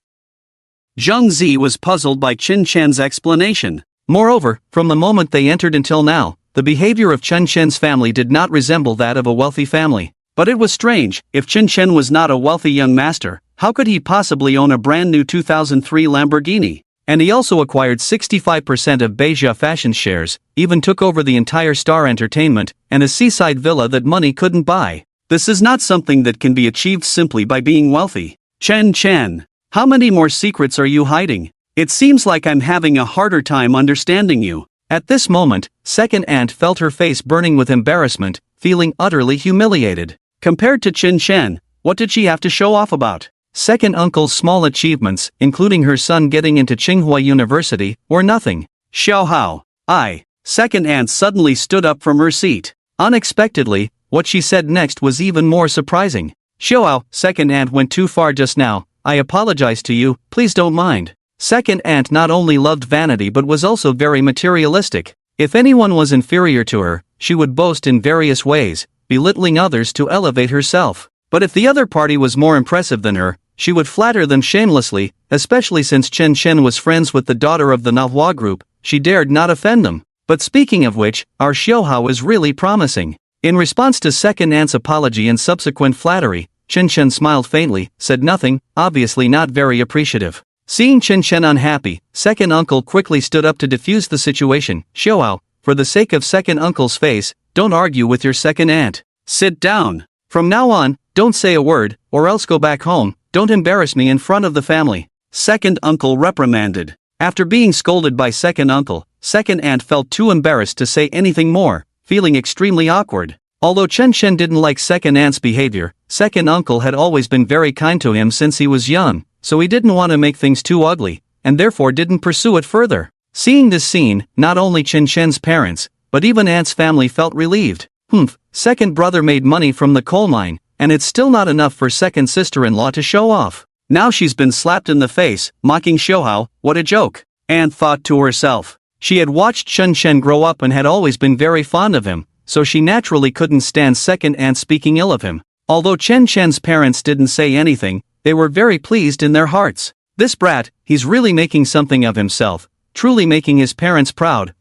Zhang Zi was puzzled by Chen Chen's explanation. Moreover, from the moment they entered until now, the behavior of Chen Chen's family did not resemble that of a wealthy family. But it was strange, if Chen Chen was not a wealthy young master, how could he possibly own a brand new 2003 Lamborghini? And he also acquired 65% of Beijia Fashion shares, even took over the entire Star Entertainment, and a seaside villa that money couldn't buy. This is not something that can be achieved simply by being wealthy. Chen Chen, how many more secrets are you hiding? It seems like I'm having a harder time understanding you. At this moment, second aunt felt her face burning with embarrassment, feeling utterly humiliated. Compared to Chen Chen, what did she have to show off about? Second uncle's small achievements, including her son getting into Tsinghua University, were nothing. Xiao Hao, second aunt suddenly stood up from her seat. Unexpectedly, what she said next was even more surprising. Xiao Hao, second aunt went too far just now. I apologize to you, please don't mind. Second aunt not only loved vanity but was also very materialistic. If anyone was inferior to her, she would boast in various ways, belittling others to elevate herself. But if the other party was more impressive than her, she would flatter them shamelessly, especially since Chen Chen was friends with the daughter of the Manhwa group, she dared not offend them. But speaking of which, our Xiaohao is really promising. In response to second aunt's apology and subsequent flattery, Chen Chen smiled faintly, said nothing, obviously not very appreciative. Seeing Chen Chen unhappy, second uncle quickly stood up to defuse the situation. Xiaohao, for the sake of second uncle's face, don't argue with your second aunt. Sit down. From now on, don't say a word, or else go back home. Don't embarrass me in front of the family. Second uncle reprimanded. After being scolded by second uncle, second aunt felt too embarrassed to say anything more, feeling extremely awkward. Although Chen Chen didn't like second aunt's behavior, second uncle had always been very kind to him since he was young, so he didn't want to make things too ugly, and therefore didn't pursue it further. Seeing this scene, not only Chen Chen's parents, but even aunt's family felt relieved. Second brother made money from the coal mine, and it's still not enough for second sister-in-law to show off. Now she's been slapped in the face, mocking Xiaohao, what a joke. Aunt thought to herself. She had watched Chen Chen grow up and had always been very fond of him, so she naturally couldn't stand second aunt speaking ill of him. Although Chen Chen's parents didn't say anything, they were very pleased in their hearts. This brat, he's really making something of himself, truly making his parents proud.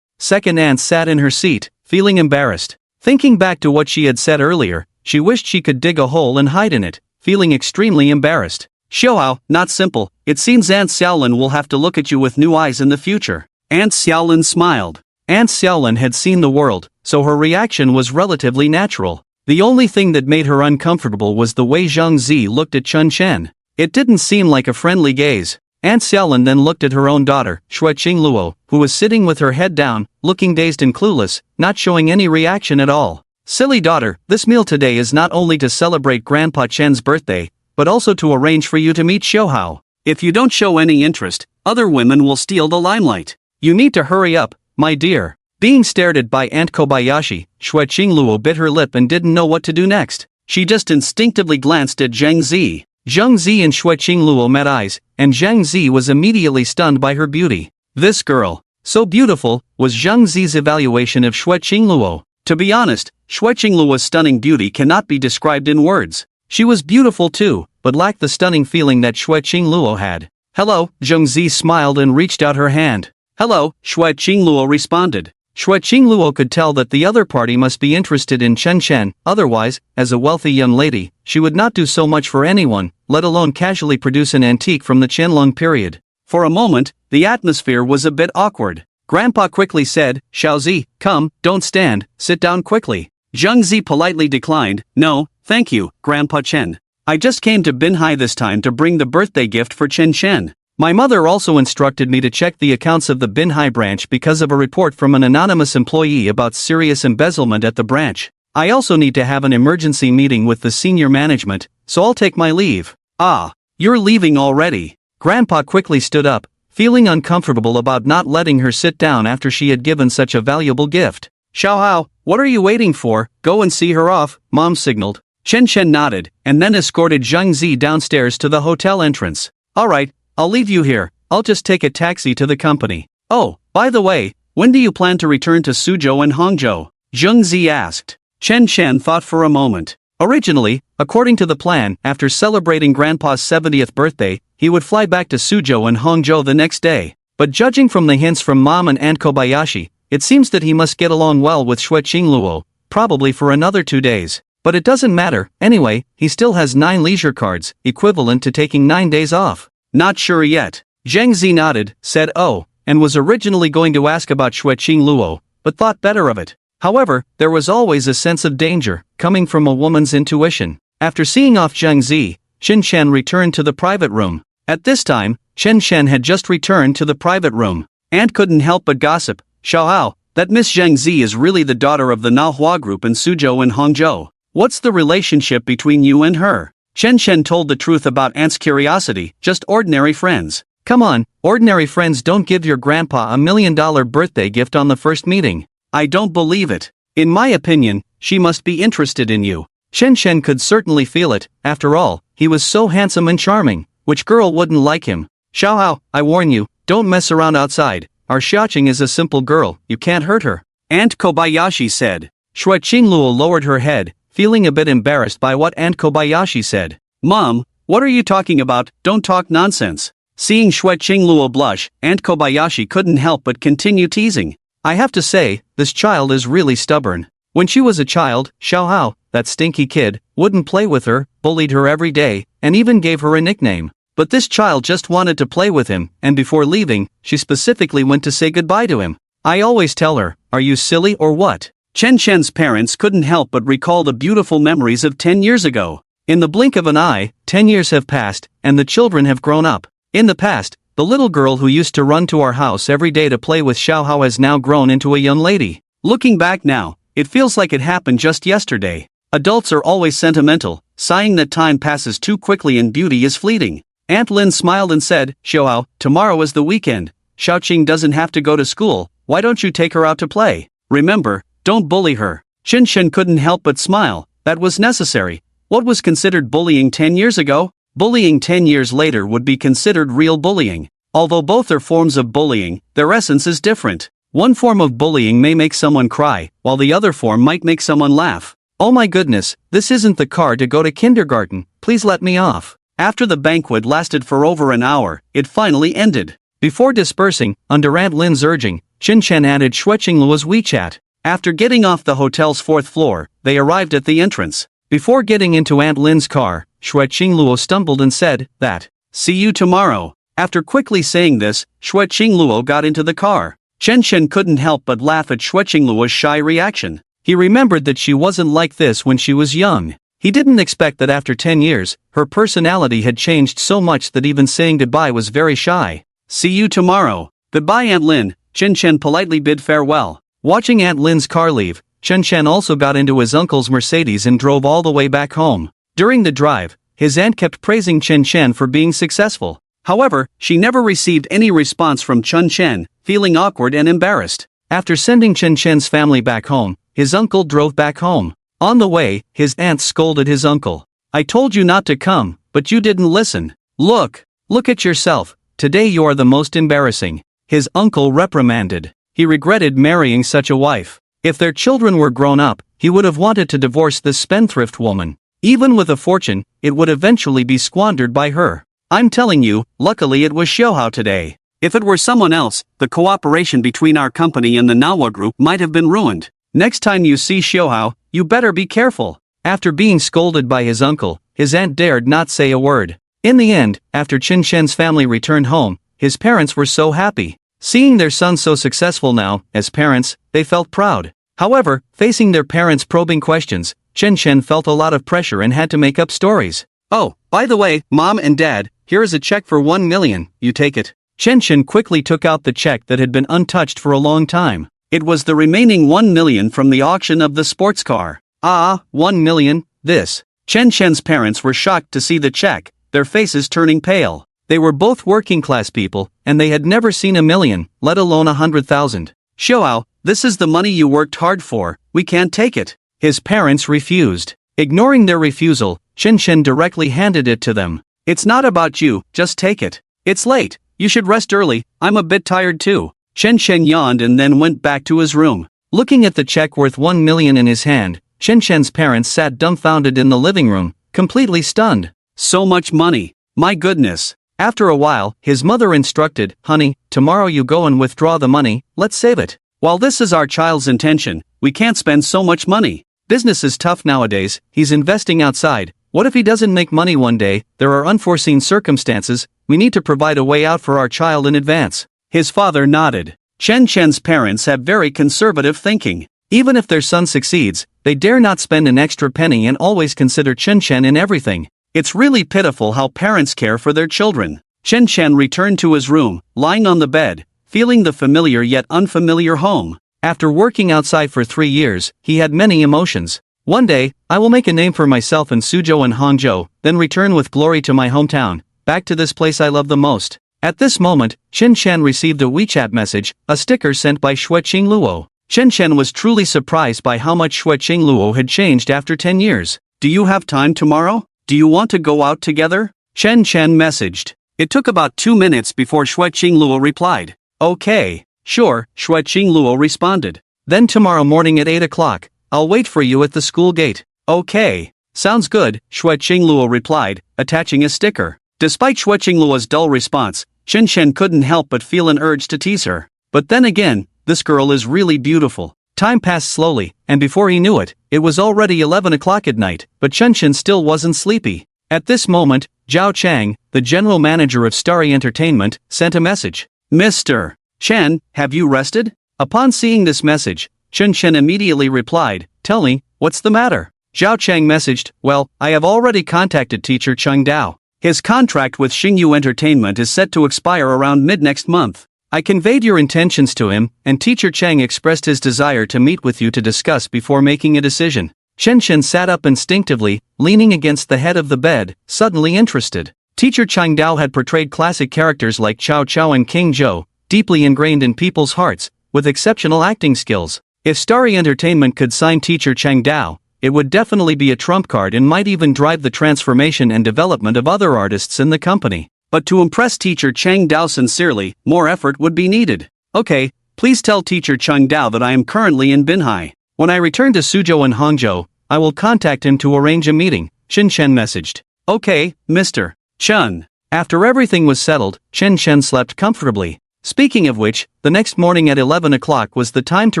Second aunt sat in her seat, feeling embarrassed. Thinking back to what she had said earlier, she wished she could dig a hole and hide in it, feeling extremely embarrassed. Xiaohao, not simple. It seems Aunt Xiaolin will have to look at you with new eyes in the future. Aunt Xiaolin smiled. Aunt Xiaolin had seen the world, so her reaction was relatively natural. The only thing that made her uncomfortable was the way Zhang Zi looked at Chen Chen. It didn't seem like a friendly gaze. Aunt Xiaolin then looked at her own daughter, Shui Qingluo, who was sitting with her head down, looking dazed and clueless, not showing any reaction at all. Silly daughter, this meal today is not only to celebrate Grandpa Chen's birthday, but also to arrange for you to meet Xiaohao. If you don't show any interest, other women will steal the limelight. You need to hurry up, my dear. Being stared at by Aunt Kobayashi, Shui Qingluo bit her lip and didn't know what to do next. She just instinctively glanced at Zhang Zi. Zhang Zi and Shui Qingluo met eyes, and Zhang Zi was immediately stunned by her beauty. This girl, So beautiful, was Zhang Zi's evaluation of Xue Qingluo. To be honest, Xue Qingluo's stunning beauty cannot be described in words. She was beautiful too, but lacked the stunning feeling that Xue Qingluo had. Hello, Zhang Zi smiled and reached out her hand. Hello, Xue Qingluo responded. Xue Qingluo could tell that the other party must be interested in Chen Chen, otherwise, as a wealthy young lady, she would not do so much for anyone, let alone casually produce an antique from the Qianlong period. For a moment, the atmosphere was a bit awkward. Grandpa quickly said, Xiaozi, come, don't stand, sit down quickly. Zhang Zi politely declined, no, thank you, Grandpa Chen. I just came to Binhai this time to bring the birthday gift for Chen Chen. My mother also instructed me to check the accounts of the Binhai branch because of a report from an anonymous employee about serious embezzlement at the branch. I also need to have an emergency meeting with the senior management, so I'll take my leave. Ah, you're leaving already. Grandpa quickly stood up, feeling uncomfortable about not letting her sit down after she had given such a valuable gift. Xiaohao, what are you waiting for? Go and see her off, Mom signaled. Chen Chen nodded, and then escorted Zhang Zi downstairs to the hotel entrance. Alright, I'll leave you here, I'll just take a taxi to the company. Oh, by the way, when do you plan to return to Suzhou and Hangzhou? Zhang Zi asked. Chen Chen thought for a moment. Originally, according to the plan, after celebrating Grandpa's 70th birthday, he would fly back to Suzhou and Hangzhou the next day. But judging from the hints from Mom and Aunt Kobayashi, it seems that he must get along well with Xue Qingluo, probably for another 2 days. But it doesn't matter, anyway, he still has 9 leisure cards, equivalent to taking 9 days off. Not sure yet. Zhang Zi nodded, said oh, and was originally going to ask about Xue Qingluo, but thought better of it. However, there was always a sense of danger, coming from a woman's intuition. After seeing off Zhang Zi, Chen Chen returned to the private room. At this time, Chen Chen had just returned to the private room. Aunt couldn't help but gossip, Xiaohao, that Miss Zhang Zi is really the daughter of the Manhwa group in Suzhou and Hangzhou. What's the relationship between you and her? Chen Chen told the truth about Aunt's curiosity, just ordinary friends. Come on, ordinary friends don't give your grandpa $1 million birthday gift on the first meeting. I don't believe it. In my opinion, she must be interested in you. Chen Chen could certainly feel it, after all, he was so handsome and charming, which girl wouldn't like him? Xiaohao, I warn you, don't mess around outside, our Xiaoqing is a simple girl, you can't hurt her. Aunt Kobayashi said. Xue Qingluo lowered her head, feeling a bit embarrassed by what Aunt Kobayashi said. Mom, what are you talking about? Don't talk nonsense. Seeing Xue Qingluo blush, Aunt Kobayashi couldn't help but continue teasing. I have to say, this child is really stubborn. When she was a child, Xiaohao, that stinky kid, wouldn't play with her, bullied her every day, and even gave her a nickname. But this child just wanted to play with him, and before leaving, she specifically went to say goodbye to him. I always tell her, are you silly or what? Chen Chen's parents couldn't help but recall the beautiful memories of 10 years ago. In the blink of an eye, 10 years have passed, and the children have grown up. In the past, the little girl who used to run to our house every day to play with Xiaohao has now grown into a young lady. Looking back now, it feels like it happened just yesterday. Adults are always sentimental, sighing that time passes too quickly and beauty is fleeting. Aunt Lin smiled and said, Xiaohao, tomorrow is the weekend. Xiaoqing doesn't have to go to school, why don't you take her out to play? Remember, don't bully her. Chen Chen couldn't help but smile, that was necessary. What was considered bullying 10 years ago? Bullying 10 years later would be considered real bullying. Although both are forms of bullying, their essence is different. One form of bullying may make someone cry, while the other form might make someone laugh. Oh my goodness, this isn't the car to go to kindergarten, please let me off. After the banquet lasted for over an hour, it finally ended. Before dispersing, under Aunt Lin's urging, Chen Chen added Xue Qingluo's WeChat. After getting off the hotel's 4th floor, they arrived at the entrance. Before getting into Aunt Lin's car, Xue Qingluo stumbled and said, that, see you tomorrow. After quickly saying this, Xue Qingluo got into the car. Chen Chen couldn't help but laugh at Xue Qingluo's shy reaction. He remembered that she wasn't like this when she was young. He didn't expect that after 10 years, her personality had changed so much that even saying goodbye was very shy. See you tomorrow. Goodbye Aunt Lin, Chen Chen politely bid farewell. Watching Aunt Lin's car leave, Chen Chen also got into his uncle's Mercedes and drove all the way back home. During the drive, his aunt kept praising Chen Chen for being successful. However, she never received any response from Chen Chen, feeling awkward and embarrassed. After sending Chen Chen's family back home, his uncle drove back home. On the way, his aunt scolded his uncle. I told you not to come, but you didn't listen. Look at yourself, today you are the most embarrassing. his uncle reprimanded. He regretted marrying such a wife. If their children were grown up, he would have wanted to divorce this spendthrift woman. Even with a fortune, it would eventually be squandered by her. I'm telling you, luckily it was Xiaohao today. If it were someone else, the cooperation between our company and the Manhwa group might have been ruined. Next time you see Xiaohao, you better be careful. After being scolded by his uncle, his aunt dared not say a word. In the end, after Qin Shen's family returned home, his parents were so happy. Seeing their son so successful now, as parents, they felt proud. However, facing their parents' probing questions, Qin Shen felt a lot of pressure and had to make up stories. Oh, by the way, Mom and Dad, here is a check for 1 million, you take it. Qin Shen quickly took out the check that had been untouched for a long time. It was the remaining 1 million from the auction of the sports car. 1 million, this. Qin Shen's parents were shocked to see the check, their faces turning pale. They were both working-class people, and they had never seen 1 million, let alone 100,000. Xiaohao, this is the money you worked hard for, we can't take it. His parents refused. Ignoring their refusal, Qin Shen directly handed it to them. It's not about you, just take it. It's late, you should rest early, I'm a bit tired too. Qin Shen yawned and then went back to his room. Looking at the check worth 1 million in his hand, Qin Shen's parents sat dumbfounded in the living room, completely stunned. So much money, my goodness. After a while, his mother instructed, honey, tomorrow you go and withdraw the money, let's save it. While this is our child's intention, we can't spend so much money. Business is tough nowadays, he's investing outside. What if he doesn't make money one day? There are unforeseen circumstances, we need to provide a way out for our child in advance. His father nodded. Qin Shen's parents have very conservative thinking. Even if their son succeeds, they dare not spend an extra penny and always consider Qin Shen in everything. It's really pitiful how parents care for their children. Qin Shen returned to his room, lying on the bed, feeling the familiar yet unfamiliar home. After working outside for 3 years, he had many emotions. One day, I will make a name for myself in Suzhou and Hangzhou, then return with glory to my hometown, back to this place I love the most. At this moment, Qin Shen received a WeChat message, a sticker sent by Xue Qingluo. Qin Shen was truly surprised by how much Xue Qingluo had changed after 10 years. Do you have time tomorrow? Do you want to go out together? Qin Shen messaged. It took about 2 minutes before Xue Qingluo replied. Okay, sure, Xue Qingluo responded. Then tomorrow morning at 8 o'clock, I'll wait for you at the school gate. Okay, sounds good, Xue Qingluo replied, attaching a sticker. Despite Xue Qingluo's dull response, Qin Shen couldn't help but feel an urge to tease her. But then again, this girl is really beautiful. Time passed slowly, and before he knew it, it was already 11 o'clock at night, but Qin Shen still wasn't sleepy. At this moment, Zhao Chang, the general manager of Starry Entertainment, sent a message. Mr. Chen, have you rested? Upon seeing this message, Qin Shen immediately replied, tell me, what's the matter? Zhao Chang messaged, well, I have already contacted teacher Cheng Dao. His contract with Xingyu Entertainment is set to expire around mid-next month. I conveyed your intentions to him, and teacher Cheng expressed his desire to meet with you to discuss before making a decision. Qin Shen sat up instinctively, leaning against the head of the bed, suddenly interested. Teacher Cheng Dao had portrayed classic characters like Cao Cao and King Zhou, deeply ingrained in people's hearts, with exceptional acting skills. If Starry Entertainment could sign teacher Cheng Dao, it would definitely be a trump card and might even drive the transformation and development of other artists in the company. But to impress teacher Cheng Dao sincerely, more effort would be needed. Okay, please tell teacher Cheng Dao that I am currently in Binhai. When I return to Suzhou and Hangzhou, I will contact him to arrange a meeting, Qin Shen messaged. Okay, Mr. Chen. After everything was settled, Qin Shen slept comfortably. Speaking of which, the next morning at 11 o'clock was the time to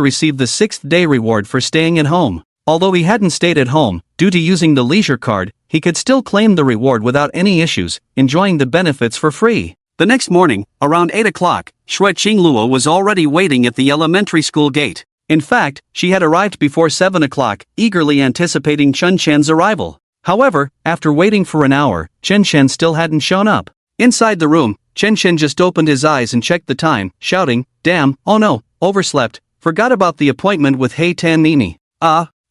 receive the 6th day reward for staying at home. Although he hadn't stayed at home, due to using the leisure card, he could still claim the reward without any issues, enjoying the benefits for free. The next morning, around 8 o'clock, Xue Qingluo was already waiting at the elementary school gate. In fact, she had arrived before 7 o'clock, eagerly anticipating Qin Shen's arrival. However, after waiting for an hour, Qin Shen still hadn't shown up. Inside the room, Qin Shen just opened his eyes and checked the time, shouting, damn, oh no, overslept, forgot about the appointment with Hei Tan Nini.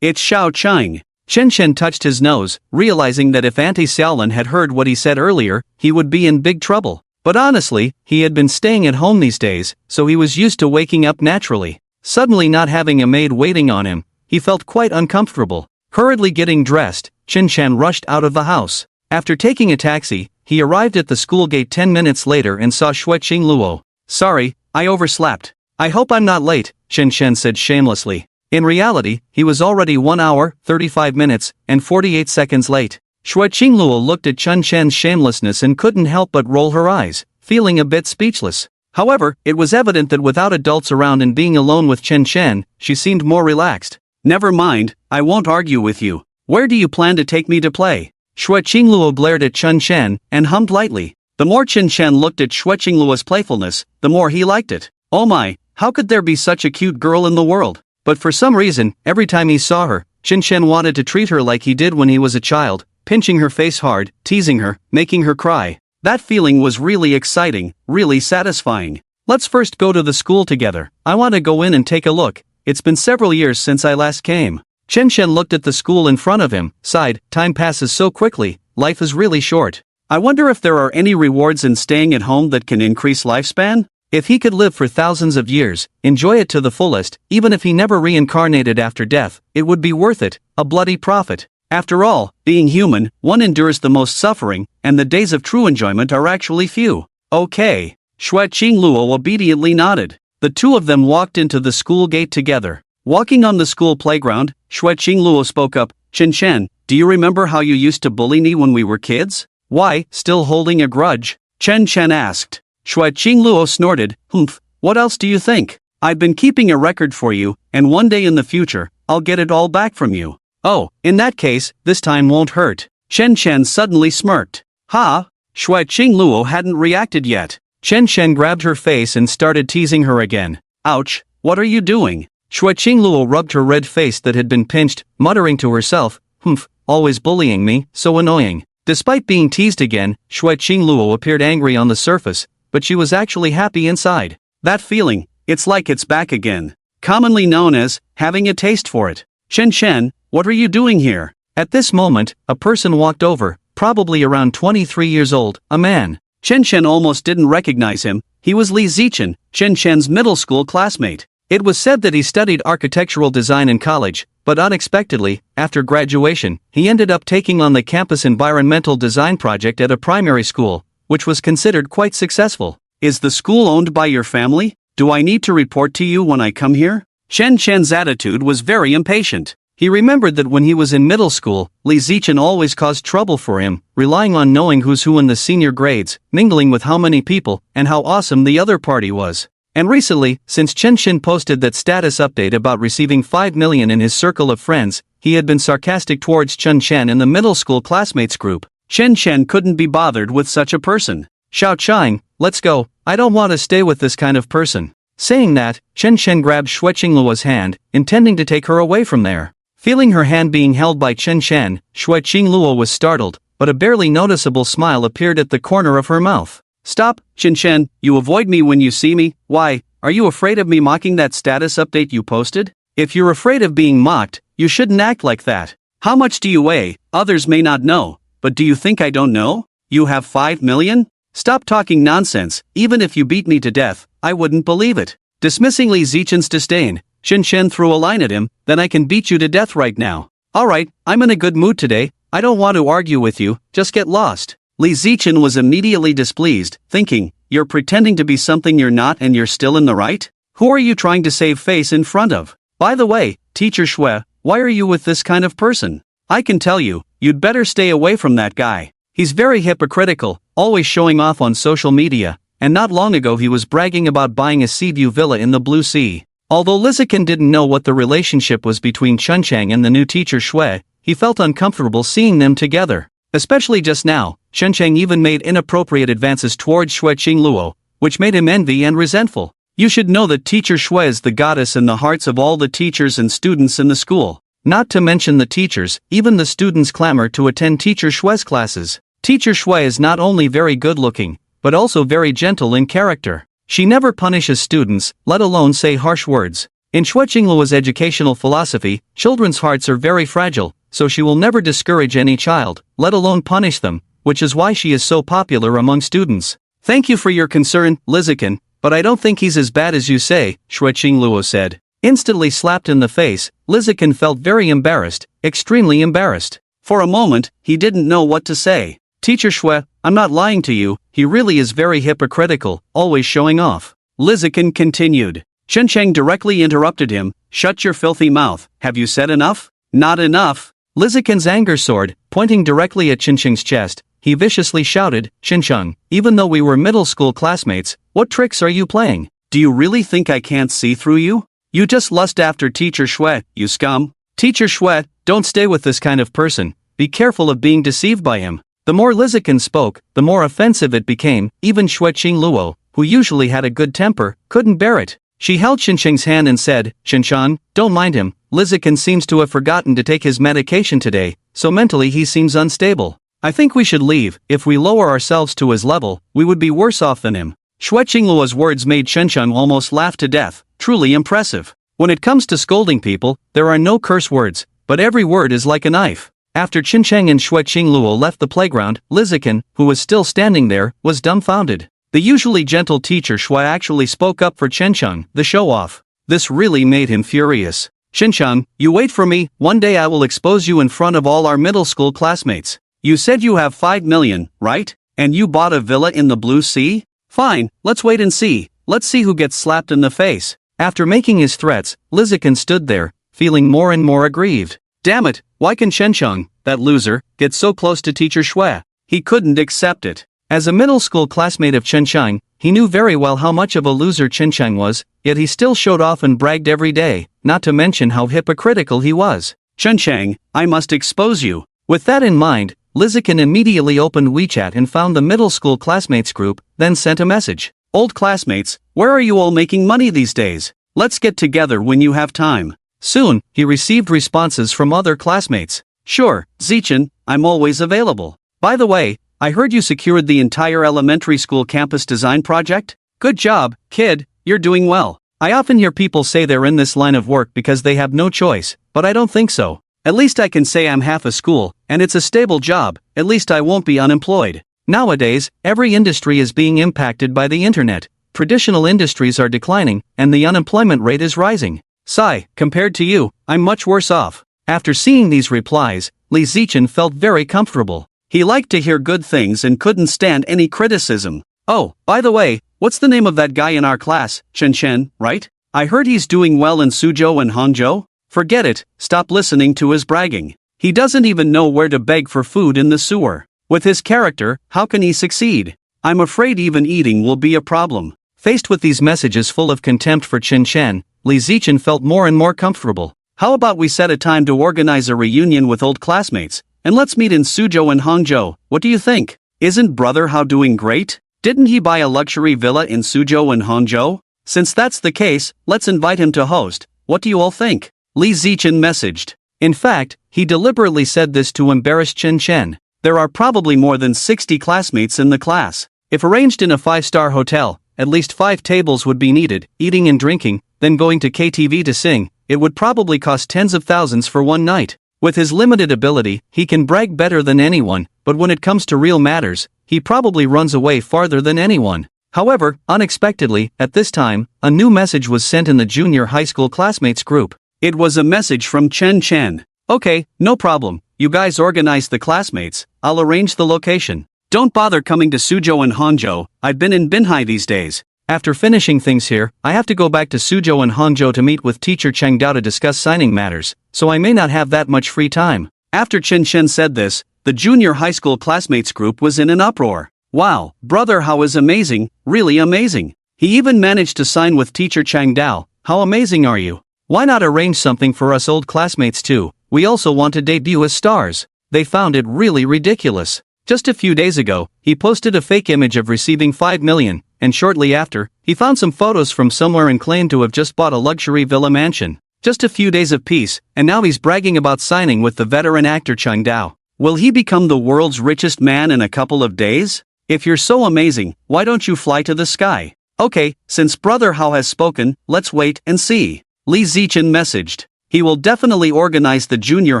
It's Xiao Chang. Qin Shen touched his nose, realizing that if Auntie Xiaolin had heard what he said earlier, he would be in big trouble. But honestly, he had been staying at home these days, so he was used to waking up naturally. Suddenly not having a maid waiting on him, he felt quite uncomfortable. Hurriedly getting dressed, Qin Shen rushed out of the house. After taking a taxi, he arrived at the school gate 10 minutes later and saw Xue Qingluo. Sorry, I overslept. I hope I'm not late, Chen Shen said shamelessly. In reality, he was already 1 hour, 35 minutes, and 48 seconds late. Shui Qingluo looked at Chen Shen's shamelessness and couldn't help but roll her eyes, feeling a bit speechless. However, it was evident that without adults around and being alone with Chen Shen, she seemed more relaxed. Never mind, I won't argue with you. Where do you plan to take me to play? Shui Qingluo glared at Chen Shen and hummed lightly. The more Chen Shen looked at Shui Qingluo's playfulness, the more he liked it. Oh my, how could there be such a cute girl in the world? But for some reason, every time he saw her, Chen Shen wanted to treat her like he did when he was a child, pinching her face hard, teasing her, making her cry. That feeling was really exciting, really satisfying. Let's first go to the school together. I want to go in and take a look. It's been several years since I last came. Chen Shen looked at the school in front of him, sighed, time passes so quickly, life is really short. I wonder if there are any rewards in staying at home that can increase lifespan? If he could live for thousands of years, enjoy it to the fullest, even if he never reincarnated after death, it would be worth it, a bloody profit. After all, being human, one endures the most suffering, and the days of true enjoyment are actually few. Okay. Shui Qingluo obediently nodded. The two of them walked into the school gate together. Walking on the school playground, Shui Qingluo spoke up, Chen Shen, do you remember how you used to bully me when we were kids? Why, still holding a grudge? Chen Shen asked. Shui Qingluo snorted, humph, what else do you think? I've been keeping a record for you, and one day in the future, I'll get it all back from you. Oh, in that case, this time won't hurt. Chen Shen suddenly smirked. Ha! Shui Qingluo hadn't reacted yet. Chen Shen grabbed her face and started teasing her again. Ouch, what are you doing? Shui Qingluo rubbed her red face that had been pinched, muttering to herself, humph, always bullying me, so annoying. Despite being teased again, Shui Qingluo appeared angry on the surface, but she was actually happy inside. That feeling, it's like it's back again. Commonly known as, having a taste for it. Chen Shen, what are you doing here? At this moment, a person walked over, probably around 23 years old, a man. Chen Shen almost didn't recognize him. He was Li Zichen, Chen Shen's middle school classmate. It was said that he studied architectural design in college, but unexpectedly, after graduation, he ended up taking on the campus environmental design project at a primary school, which was considered quite successful. Is the school owned by your family? Do I need to report to you when I come here? Chen Shen's attitude was very impatient. He remembered that when he was in middle school, Li Zichen always caused trouble for him, relying on knowing who's who in the senior grades, mingling with how many people, and how awesome the other party was. And recently, since Chen Shen posted that status update about receiving 5 million in his circle of friends, he had been sarcastic towards Chen Shen in the middle school classmates group. Chen Shen couldn't be bothered with such a person. Xiao Chang, let's go, I don't want to stay with this kind of person. Saying that, Chen Shen grabbed Shui Qingluo's hand, intending to take her away from there. Feeling her hand being held by Chen Shen, Shui Qingluo was startled, but a barely noticeable smile appeared at the corner of her mouth. Stop, Chen Shen, you avoid me when you see me. Why, are you afraid of me mocking that status update you posted? If you're afraid of being mocked, you shouldn't act like that. How much do you weigh? Others may not know, but do you think I don't know? You have 5 million? Stop talking nonsense. Even if you beat me to death, I wouldn't believe it. Dismissing Li Zichen's disdain, Chen Shen threw a line at him, then I can beat you to death right now. Alright, I'm in a good mood today, I don't want to argue with you, just get lost. Li Zichen was immediately displeased, thinking, you're pretending to be something you're not and you're still in the right? Who are you trying to save face in front of? By the way, Teacher Shui, why are you with this kind of person? I can tell you, you'd better stay away from that guy. He's very hypocritical, always showing off on social media, and not long ago he was bragging about buying a Seaview villa in the Blue Sea. Although Liziken didn't know what the relationship was between Chen Chang and the new teacher Shui, he felt uncomfortable seeing them together. Especially just now, Chen Chang even made inappropriate advances towards Shui Qingluo, which made him envy and resentful. You should know that teacher Shui is the goddess in the hearts of all the teachers and students in the school. Not to mention the teachers, even the students clamor to attend teacher Shui's classes. Teacher Shui is not only very good looking, but also very gentle in character. She never punishes students, let alone say harsh words. In Shui Qingluo's educational philosophy, children's hearts are very fragile, so she will never discourage any child, let alone punish them, which is why she is so popular among students. Thank you for your concern, Liziken, but I don't think he's as bad as you say, Shui Qingluo said. Instantly slapped in the face, Liziken felt very embarrassed, extremely embarrassed. For a moment, he didn't know what to say. Teacher Shui, I'm not lying to you, he really is very hypocritical, always showing off. Lizikin continued. Chen Cheng directly interrupted him. Shut your filthy mouth, have you said enough? Not enough. Lizikin's anger soared, pointing directly at Chen Cheng's chest. He viciously shouted, Chen Cheng, even though we were middle school classmates, what tricks are you playing? Do you really think I can't see through you? You just lust after Teacher Shui, you scum. Teacher Shui, don't stay with this kind of person. Be careful of being deceived by him. The more Lizikin spoke, the more offensive it became. Even Shui Qingluo, who usually had a good temper, couldn't bear it. She held Chen Cheng's hand and said, Chen Cheng, don't mind him. Lizikin seems to have forgotten to take his medication today, so mentally he seems unstable. I think we should leave. If we lower ourselves to his level, we would be worse off than him. Shui Qingluo's words made Chen Cheng almost laugh to death. Truly impressive. When it comes to scolding people, there are no curse words, but every word is like a knife. After Chen Cheng and Shui Qingluo left the playground, Lizikin, who was still standing there, was dumbfounded. The usually gentle teacher Shui actually spoke up for Chen Cheng, the show-off. This really made him furious. Chen Cheng, you wait for me, one day I will expose you in front of all our middle school classmates. You said you have 5 million, right? And you bought a villa in the Blue Sea? Fine, let's wait and see. Let's see who gets slapped in the face. After making his threats, Lizikin stood there, feeling more and more aggrieved. Damn it, why can Chen Cheng, that loser, get so close to teacher Shui? He couldn't accept it. As a middle school classmate of Chen Cheng, he knew very well how much of a loser Chen Cheng was, yet he still showed off and bragged every day, not to mention how hypocritical he was. Chen Cheng, I must expose you. With that in mind, Lizikin immediately opened WeChat and found the middle school classmates group, then sent a message. Old classmates, where are you all making money these days? Let's get together when you have time. Soon, he received responses from other classmates. Sure, Zichen, I'm always available. By the way, I heard you secured the entire elementary school campus design project? Good job, kid, you're doing well. I often hear people say they're in this line of work because they have no choice, but I don't think so. At least I can say I'm half a school, and it's a stable job. At least I won't be unemployed. Nowadays, every industry is being impacted by the internet. Traditional industries are declining, and the unemployment rate is rising. Sigh, compared to you, I'm much worse off. After seeing these replies, Li Zichen felt very comfortable. He liked to hear good things and couldn't stand any criticism. Oh, by the way, what's the name of that guy in our class? Chen Chen, right? I heard he's doing well in Suzhou and Hangzhou? Forget it, stop listening to his bragging. He doesn't even know where to beg for food in the sewer. With his character, how can he succeed? I'm afraid even eating will be a problem. Faced with these messages full of contempt for Chen Chen, Li Zichen felt more and more comfortable. How about we set a time to organize a reunion with old classmates, and let's meet in Suzhou and Hangzhou, what do you think? Isn't Brother Hao doing great? Didn't he buy a luxury villa in Suzhou and Hangzhou? Since that's the case, let's invite him to host, what do you all think? Li Zichen messaged. In fact, he deliberately said this to embarrass Chen Chen. There are probably more than 60 classmates in the class. If arranged in a 5-star hotel, at least 5 tables would be needed, eating and drinking, then going to KTV to sing. It would probably cost tens of thousands for one night. With his limited ability, he can brag better than anyone, but when it comes to real matters, he probably runs away farther than anyone. However, unexpectedly, at this time, a new message was sent in the junior high school classmates group. It was a message from Chen Chen. Okay, no problem. You guys organize the classmates, I'll arrange the location. Don't bother coming to Suzhou and Hangzhou, I've been in Binhai these days. After finishing things here, I have to go back to Suzhou and Hangzhou to meet with teacher Chang Dao to discuss signing matters, so I may not have that much free time. After Chen Chen said this, the junior high school classmates group was in an uproar. Wow, Brother Hao is amazing, really amazing. He even managed to sign with teacher Chang Dao, how amazing are you? Why not arrange something for us old classmates too? We also want to debut as stars. They found it really ridiculous. Just a few days ago, he posted a fake image of receiving 5 million, and shortly after, he found some photos from somewhere and claimed to have just bought a luxury villa mansion. Just a few days of peace, and now he's bragging about signing with the veteran actor Chang Dao. Will he become the world's richest man in a couple of days? If you're so amazing, why don't you fly to the sky? Okay, since Brother Hao has spoken, let's wait and see. Li Zichen messaged. He will definitely organize the junior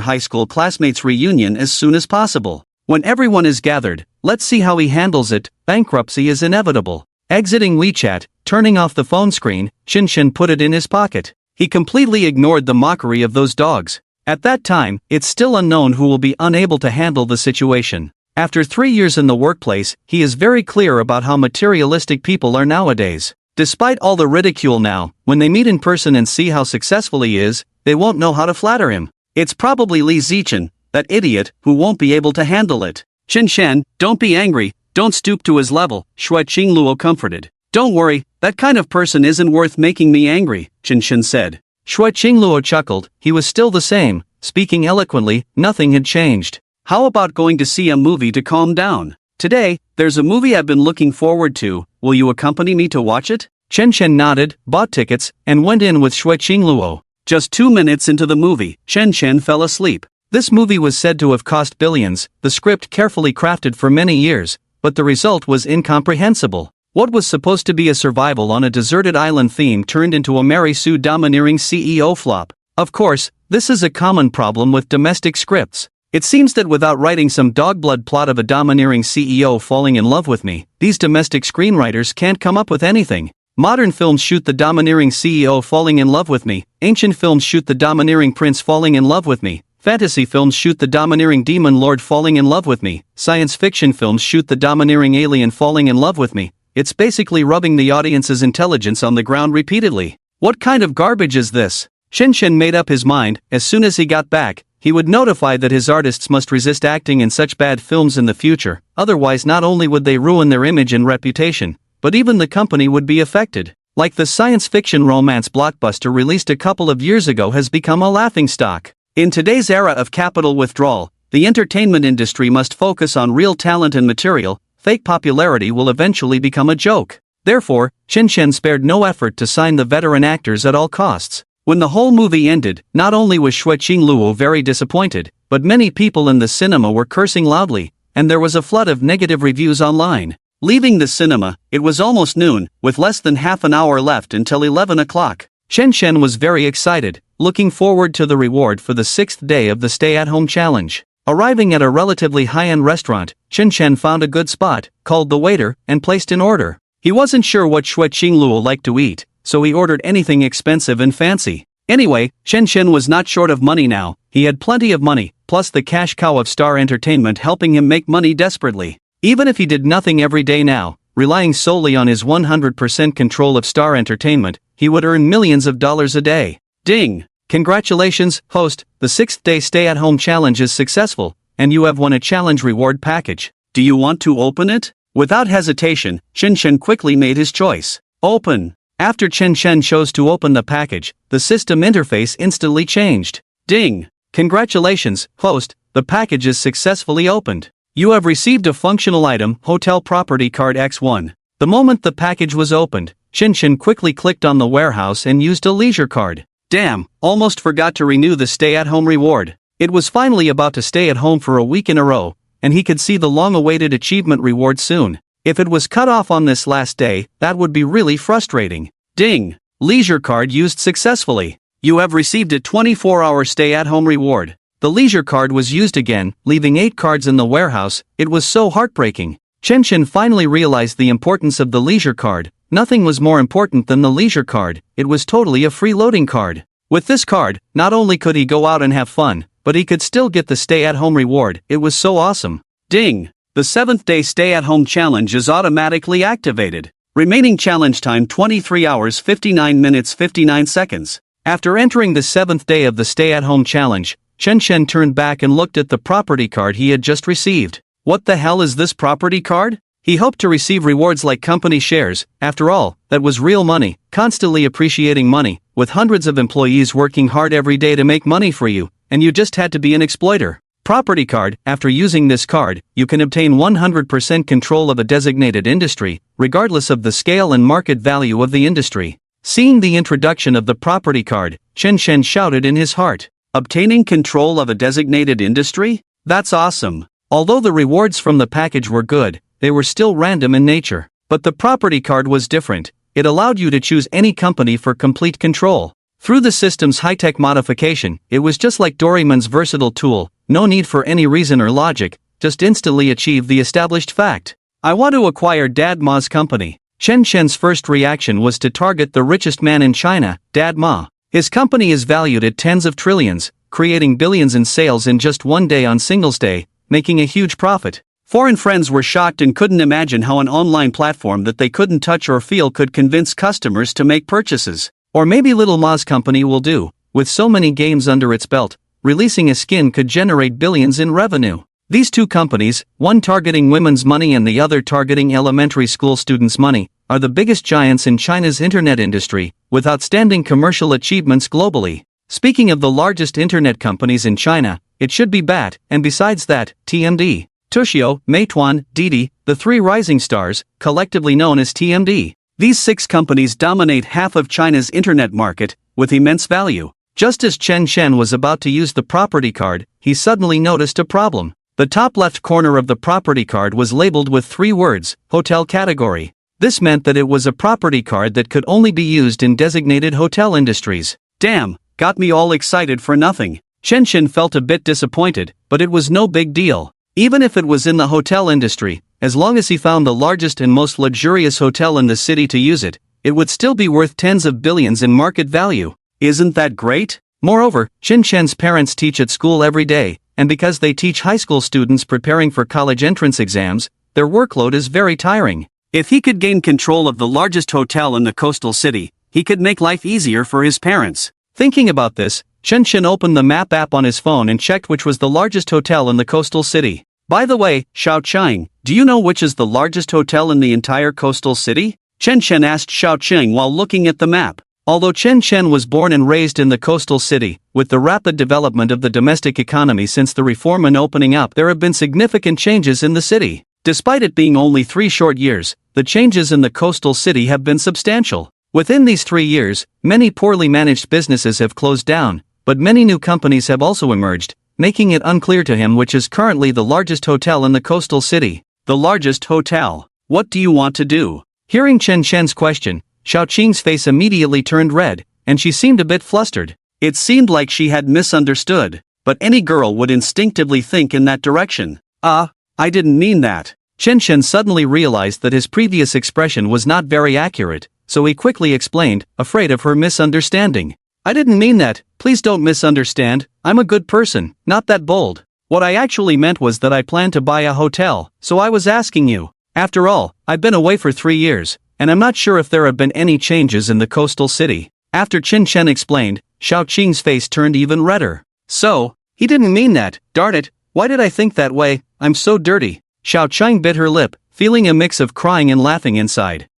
high school classmates reunion as soon as possible. When everyone is gathered, let's see how he handles it. Bankruptcy is inevitable. Exiting WeChat, turning off the phone screen, Shin Shin put it in his pocket. He completely ignored the mockery of those dogs. At that time, it's still unknown who will be unable to handle the situation. After 3 years in the workplace, he is very clear about how materialistic people are nowadays. Despite all the ridicule now, when they meet in person and see how successful he is, they won't know how to flatter him. It's probably Li Zichen, that idiot, who won't be able to handle it. Chen Shen, don't be angry, don't stoop to his level, Shui Qingluo comforted. Don't worry, that kind of person isn't worth making me angry, Chen Shen said. Shui Qingluo chuckled, he was still the same, speaking eloquently, nothing had changed. How about going to see a movie to calm down? Today, there's a movie I've been looking forward to, will you accompany me to watch it? Chen Shen nodded, bought tickets, and went in with Shui Qingluo. Just 2 minutes into the movie, Chen Shen fell asleep. This movie was said to have cost billions, the script carefully crafted for many years, but the result was incomprehensible. What was supposed to be a survival on a deserted island theme turned into a Mary Sue domineering CEO flop. Of course, this is a common problem with domestic scripts. It seems that without writing some dog-blood plot of a domineering CEO falling in love with me, these domestic screenwriters can't come up with anything. Modern films shoot the domineering CEO falling in love with me, ancient films shoot the domineering prince falling in love with me, fantasy films shoot the domineering demon lord falling in love with me, science fiction films shoot the domineering alien falling in love with me. It's basically rubbing the audience's intelligence on the ground repeatedly. What kind of garbage is this? Chen Shen made up his mind, as soon as he got back, he would notify that his artists must resist acting in such bad films in the future, otherwise not only would they ruin their image and reputation, but even the company would be affected. Like the science fiction romance blockbuster released a couple of years ago has become a laughingstock. In today's era of capital withdrawal, the entertainment industry must focus on real talent and material. Fake popularity will eventually become a joke. Therefore, Chen Shen spared no effort to sign the veteran actors at all costs. When the whole movie ended, not only was Shui Qingluo very disappointed, but many people in the cinema were cursing loudly, and there was a flood of negative reviews online. Leaving the cinema, it was almost noon, with less than half an hour left until 11 o'clock. Chen Shen was very excited, looking forward to the reward for the 6th day of the stay-at-home challenge. Arriving at a relatively high-end restaurant, Chen Shen found a good spot, called the waiter, and placed an order. He wasn't sure what Shui Qingluo liked to eat, so he ordered anything expensive and fancy. Anyway, Chen Shen was not short of money now, he had plenty of money, plus the cash cow of Star Entertainment helping him make money desperately. Even if he did nothing every day now, relying solely on his 100% control of Star Entertainment, he would earn millions of dollars a day. Ding! Congratulations, host, the 6th day stay-at-home challenge is successful, and you have won a challenge reward package. Do you want to open it? Without hesitation, Chen Shen quickly made his choice. Open. After Chen Shen chose to open the package, the system interface instantly changed. Ding! Congratulations, host, the package is successfully opened. You have received a functional item, Hotel Property Card X1. The moment the package was opened, Chen Shen quickly clicked on the warehouse and used a leisure card. Damn, almost forgot to renew the stay-at-home reward. It was finally about to stay at home for a week in a row, and he could see the long-awaited achievement reward soon. If it was cut off on this last day, that would be really frustrating. Ding! Leisure card used successfully. You have received a 24-hour stay-at-home reward. The leisure card was used again, leaving 8 cards in the warehouse. It was so heartbreaking. Chen Shen finally realized the importance of the leisure card. Nothing was more important than the leisure card, it was totally a free-loading card. With this card, not only could he go out and have fun, but he could still get the stay-at-home reward. It was so awesome. Ding! The 7th day stay-at-home challenge is automatically activated. Remaining challenge time 23 hours 59 minutes 59 seconds. After entering the 7th day of the stay-at-home challenge, Chen Shen turned back and looked at the property card he had just received. What the hell is this property card? He hoped to receive rewards like company shares. After all, that was real money, constantly appreciating money, with hundreds of employees working hard every day to make money for you, and you just had to be an exploiter. Property card. After using this card, you can obtain 100% control of a designated industry, regardless of the scale and market value of the industry. Seeing the introduction of the property card, Chen Shen shouted in his heart. Obtaining control of a designated industry? That's awesome. Although the rewards from the package were good, they were still random in nature. But the property card was different. It allowed you to choose any company for complete control. Through the system's high-tech modification, it was just like Doraemon's versatile tool, no need for any reason or logic, just instantly achieve the established fact. I want to acquire Dad Ma's company. Chen Shen's first reaction was to target the richest man in China, Dad Ma. His company is valued at tens of trillions, creating billions in sales in just one day on Singles Day, making a huge profit. Foreign friends were shocked and couldn't imagine how an online platform that they couldn't touch or feel could convince customers to make purchases. Or maybe little Ma's company will do. With so many games under its belt, releasing a skin could generate billions in revenue. These two companies, one targeting women's money and the other targeting elementary school students' money, are the biggest giants in China's internet industry, with outstanding commercial achievements globally. Speaking of the largest internet companies in China, it should be BAT, and besides that, TMD, Tushio, Meituan, Didi, the three rising stars, collectively known as TMD. These 6 companies dominate half of China's internet market, with immense value. Just as Chen Shen was about to use the property card, he suddenly noticed a problem. The top left corner of the property card was labeled with 3 words, hotel category. This meant that it was a property card that could only be used in designated hotel industries. Damn, got me all excited for nothing. Chen Shen felt a bit disappointed, but it was no big deal. Even if it was in the hotel industry, as long as he found the largest and most luxurious hotel in the city to use it, it would still be worth tens of billions in market value. Isn't that great? Moreover, Chen Shen's parents teach at school every day, and because they teach high school students preparing for college entrance exams, their workload is very tiring. If he could gain control of the largest hotel in the coastal city, he could make life easier for his parents. Thinking about this, Chen Shen opened the map app on his phone and checked which was the largest hotel in the coastal city. By the way, Xiao Chang, do you know which is the largest hotel in the entire coastal city? Chen Shen asked Xiao Chang while looking at the map. Although Chen Shen was born and raised in the coastal city, with the rapid development of the domestic economy since the reform and opening up, there have been significant changes in the city. Despite it being only 3 short years, the changes in the coastal city have been substantial. Within these 3 years, many poorly managed businesses have closed down, but many new companies have also emerged, making it unclear to him which is currently the largest hotel in the coastal city. The largest hotel. What do you want to do? Hearing Chen Shen's question, Xiao Qing's face immediately turned red, and she seemed a bit flustered. It seemed like she had misunderstood, but any girl would instinctively think in that direction. I didn't mean that. Chen Shen suddenly realized that his previous expression was not very accurate, so he quickly explained, afraid of her misunderstanding. I didn't mean that, please don't misunderstand, I'm a good person, not that bold. What I actually meant was that I plan to buy a hotel, so I was asking you. After all, I've been away for 3 years, and I'm not sure if there have been any changes in the coastal city. After Chen Shen explained, Xiao Qing's face turned even redder. So, he didn't mean that, darn it, why did I think that way, I'm so dirty. Xiao Qing bit her lip, feeling a mix of crying and laughing inside.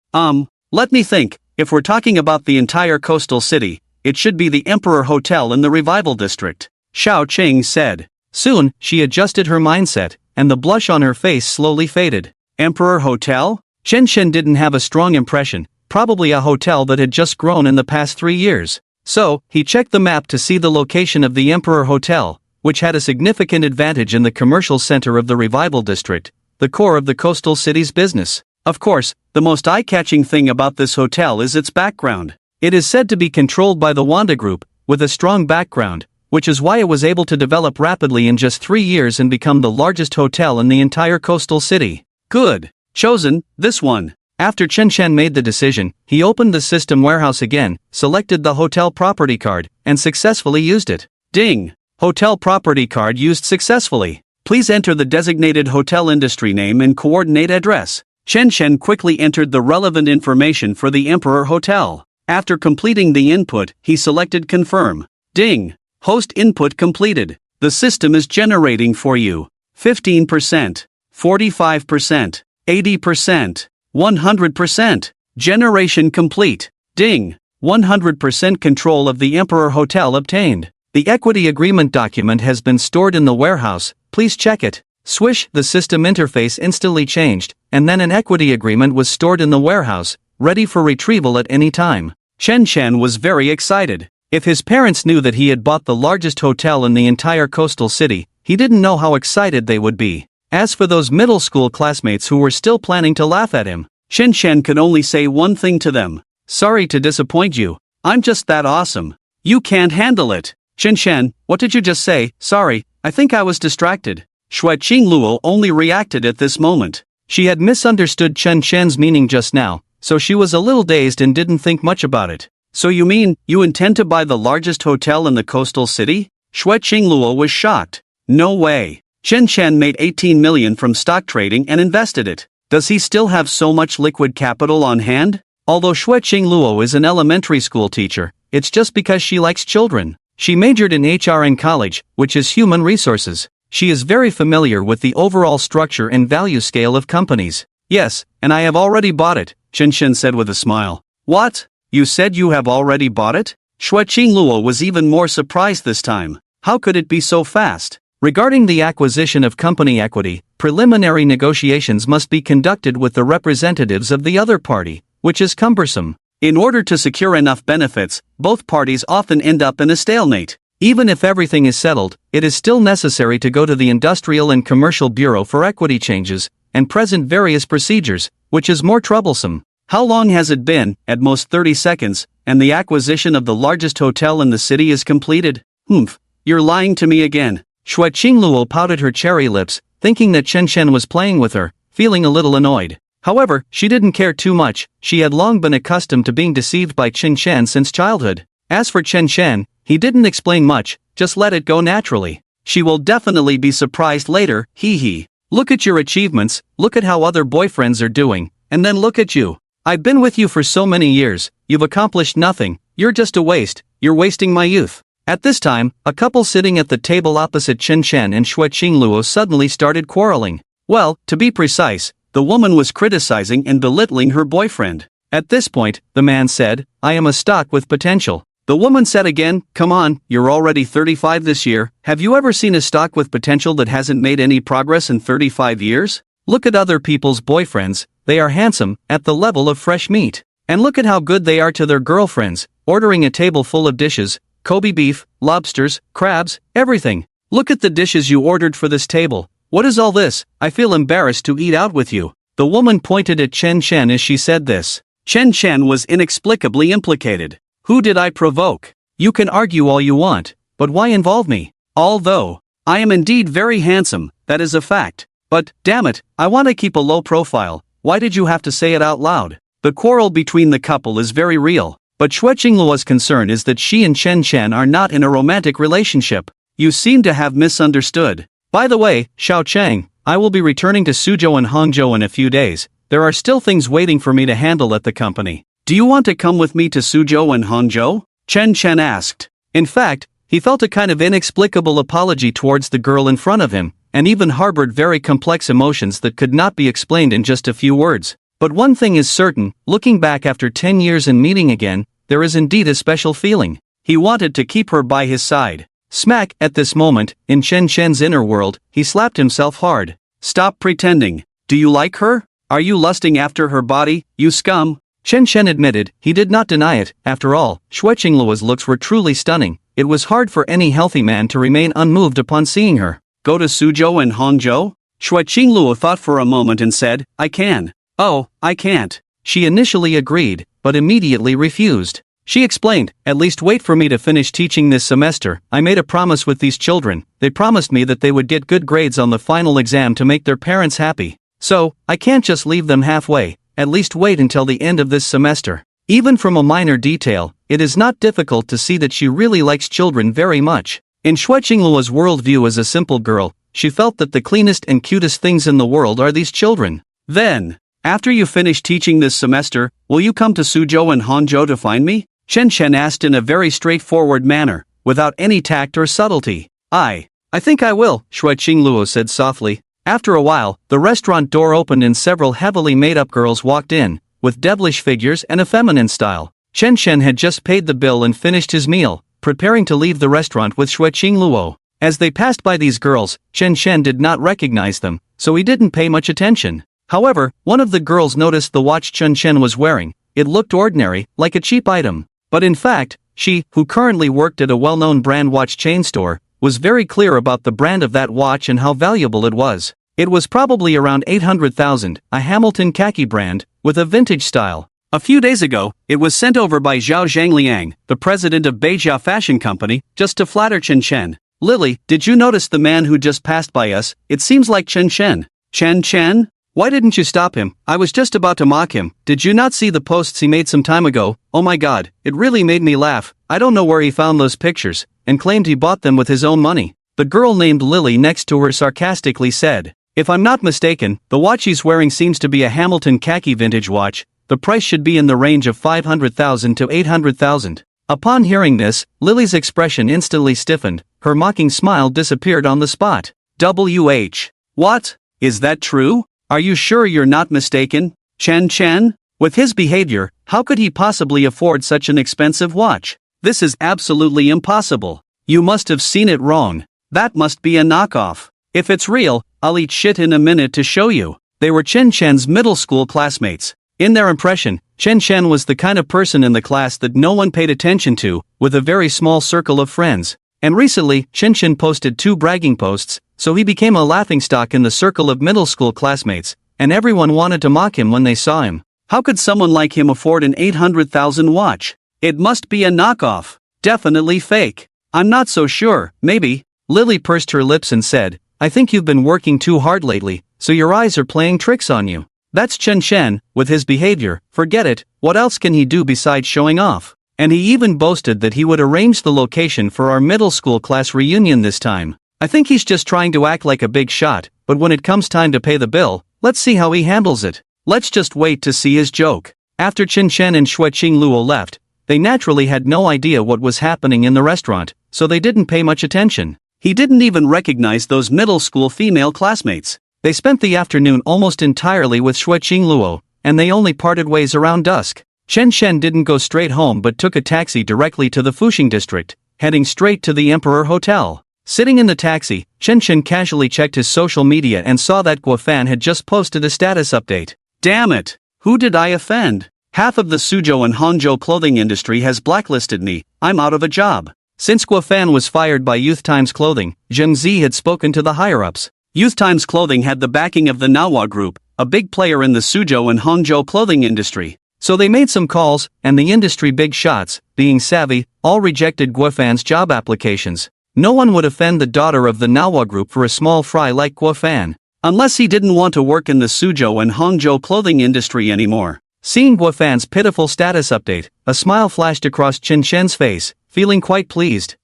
Let me think, if we're talking about the entire coastal city, it should be the Emperor Hotel in the Revival District, Xiao Qing said. Soon, she adjusted her mindset, and the blush on her face slowly faded. Emperor Hotel? Chen Shen didn't have a strong impression, probably a hotel that had just grown in the past 3 years. So, he checked the map to see the location of the Emperor Hotel, which had a significant advantage in the commercial center of the Revival District, the core of the coastal city's business. Of course, the most eye-catching thing about this hotel is its background. It is said to be controlled by the Wanda Group, with a strong background, which is why it was able to develop rapidly in just 3 years and become the largest hotel in the entire coastal city. Good. Chosen, this one. After Chen Shen made the decision, he opened the system warehouse again, selected the hotel property card, and successfully used it. Ding! Hotel property card used successfully. Please enter the designated hotel industry name and coordinate address. Chen Shen quickly entered the relevant information for the Emperor Hotel. After completing the input, he selected Confirm. Ding! Host input completed. The system is generating for you 15%, 45%, 80%, 100%. Generation complete. Ding! 100% control of the Emperor Hotel obtained. The equity agreement document has been stored in the warehouse, please check it. Swish, the system interface instantly changed, and then an equity agreement was stored in the warehouse, ready for retrieval at any time. Chen Shen was very excited. If his parents knew that he had bought the largest hotel in the entire coastal city, he didn't know how excited they would be. As for those middle school classmates who were still planning to laugh at him, Chen Shen could only say one thing to them. Sorry to disappoint you. I'm just that awesome. You can't handle it. Chen Shen, what did you just say? Sorry, I think I was distracted. Shui Qingluo only reacted at this moment. She had misunderstood Chen Shen's meaning just now, so she was a little dazed and didn't think much about it. So you mean, you intend to buy the largest hotel in the coastal city? Shui Qingluo was shocked. No way. Chen Chen made 18 million from stock trading and invested it. Does he still have so much liquid capital on hand? Although Xue Qingluo is an elementary school teacher, it's just because she likes children. She majored in HR in college, which is human resources. She is very familiar with the overall structure and value scale of companies. Yes, and I have already bought it, Chen Chen said with a smile. What? You said you have already bought it? Xue Qingluo was even more surprised this time. How could it be so fast? Regarding the acquisition of company equity, preliminary negotiations must be conducted with the representatives of the other party, which is cumbersome. In order to secure enough benefits, both parties often end up in a stalemate. Even if everything is settled, it is still necessary to go to the Industrial and Commercial Bureau for equity changes, and present various procedures, which is more troublesome. How long has it been? At most 30 seconds, and the acquisition of the largest hotel in the city is completed? Humph, you're lying to me again. Xue Qingluo pouted her cherry lips, thinking that Chen Chen was playing with her, feeling a little annoyed. However, she didn't care too much. She had long been accustomed to being deceived by Chen Chen since childhood. As for Chen Chen, he didn't explain much, just let it go naturally. She will definitely be surprised later, hee hee. Look at your achievements, look at how other boyfriends are doing, and then look at you. I've been with you for so many years, you've accomplished nothing, you're just a waste, you're wasting my youth. At this time, a couple sitting at the table opposite Chen Chen and Xue Qingluo suddenly started quarreling. Well, to be precise, the woman was criticizing and belittling her boyfriend. At this point, the man said, I am a stock with potential. The woman said again, come on, you're already 35 this year, have you ever seen a stock with potential that hasn't made any progress in 35 years? Look at other people's boyfriends, they are handsome, at the level of fresh meat. And look at how good they are to their girlfriends, ordering a table full of dishes, Kobe beef, lobsters, crabs, everything. Look at the dishes you ordered for this table. What is all this? I feel embarrassed to eat out with you. The woman pointed at Chen Chen as she said this. Chen Chen was inexplicably implicated. Who did I provoke? You can argue all you want, but why involve me? Although I am indeed very handsome, that is a fact. But, damn it, I want to keep a low profile. Why did you have to say it out loud? The quarrel between the couple is very real, but Xue Qingluo's concern is that she and Chen Chen are not in a romantic relationship. You seem to have misunderstood. By the way, Xiao Chang, I will be returning to Suzhou and Hangzhou in a few days. There are still things waiting for me to handle at the company. Do you want to come with me to Suzhou and Hangzhou? Chen Chen asked. In fact, he felt a kind of inexplicable apology towards the girl in front of him, and even harbored very complex emotions that could not be explained in just a few words. But one thing is certain, looking back after 10 years and meeting again, there is indeed a special feeling. He wanted to keep her by his side. Smack, at this moment, in Chen Chen's inner world, he slapped himself hard. Stop pretending. Do you like her? Are you lusting after her body, you scum? Chen Chen admitted, he did not deny it. After all, Xue Qingluo's looks were truly stunning. It was hard for any healthy man to remain unmoved upon seeing her. Go to Suzhou and Hangzhou? Xue Qingluo thought for a moment and said, I can. Oh, I can't. She initially agreed, but immediately refused. She explained, at least wait for me to finish teaching this semester. I made a promise with these children. They promised me that they would get good grades on the final exam to make their parents happy. So, I can't just leave them halfway. At least wait until the end of this semester. Even from a minor detail, it is not difficult to see that she really likes children very much. In Xue Qingluo's worldview as a simple girl, she felt that the cleanest and cutest things in the world are these children. Then, after you finish teaching this semester, will you come to Suzhou and Hangzhou to find me? Chen Chen asked in a very straightforward manner, without any tact or subtlety. I think I will, Xue Qingluo said softly. After a while, the restaurant door opened and several heavily made-up girls walked in, with devilish figures and a feminine style. Chen Chen had just paid the bill and finished his meal, preparing to leave the restaurant with Xue Qingluo. As they passed by these girls, Chen Chen did not recognize them, so he didn't pay much attention. However, one of the girls noticed the watch Chen Chen was wearing. It looked ordinary, like a cheap item. But in fact, she, who currently worked at a well-known brand watch chain store, was very clear about the brand of that watch and how valuable it was. It was probably around 800,000, a Hamilton khaki brand, with a vintage style. A few days ago, it was sent over by Zhao Zhangliang, the president of Beijia Fashion Company, just to flatter Chen Chen. Lily, did you notice the man who just passed by us? It seems like Chen Chen. Chen Chen? Why didn't you stop him? I was just about to mock him. Did you not see the posts he made some time ago? Oh my god, it really made me laugh. I don't know where he found those pictures, and claimed he bought them with his own money. The girl named Lily next to her sarcastically said. If I'm not mistaken, the watch he's wearing seems to be a Hamilton khaki vintage watch. The price should be in the range of $500,000 to $800,000. Upon hearing this, Lily's expression instantly stiffened, her mocking smile disappeared on the spot. WH. What? Is that true? Are you sure you're not mistaken, Chen Chen? With his behavior, how could he possibly afford such an expensive watch? This is absolutely impossible. You must have seen it wrong. That must be a knockoff. If it's real, I'll eat shit in a minute to show you. They were Chen Chen's middle school classmates. In their impression, Chen Chen was the kind of person in the class that no one paid attention to, with a very small circle of friends. And recently, Chen Chen posted 2 bragging posts, so he became a laughingstock in the circle of middle school classmates, and everyone wanted to mock him when they saw him. How could someone like him afford an $800,000 watch? It must be a knockoff. Definitely fake. I'm not so sure, maybe. Lily pursed her lips and said, I think you've been working too hard lately, so your eyes are playing tricks on you. That's Chen Chen, with his behavior, forget it, what else can he do besides showing off? And he even boasted that he would arrange the location for our middle school class reunion this time. I think he's just trying to act like a big shot, but when it comes time to pay the bill, let's see how he handles it. Let's just wait to see his joke. After Chen Chen and Xue Qingluo left, they naturally had no idea what was happening in the restaurant, so they didn't pay much attention. He didn't even recognize those middle school female classmates. They spent the afternoon almost entirely with Xue Qingluo, and they only parted ways around dusk. Chen Chen didn't go straight home but took a taxi directly to the Fuxing district, heading straight to the Emperor Hotel. Sitting in the taxi, Chen Chen casually checked his social media and saw that Guan had just posted a status update. Damn it! Who did I offend? Half of the Suzhou and Hangzhou clothing industry has blacklisted me, I'm out of a job. Since Guan was fired by Youth Times Clothing, Zheng Zi had spoken to the higher-ups. Youth Times Clothing had the backing of the Manhwa Group, a big player in the Suzhou and Hangzhou clothing industry. So they made some calls, and the industry big shots, being savvy, all rejected Guofan's job applications. No one would offend the daughter of the Manhwa Group for a small fry like Guofan. Unless he didn't want to work in the Suzhou and Hangzhou clothing industry anymore. Seeing Guofan's pitiful status update, a smile flashed across Chen Chen's face, feeling quite pleased.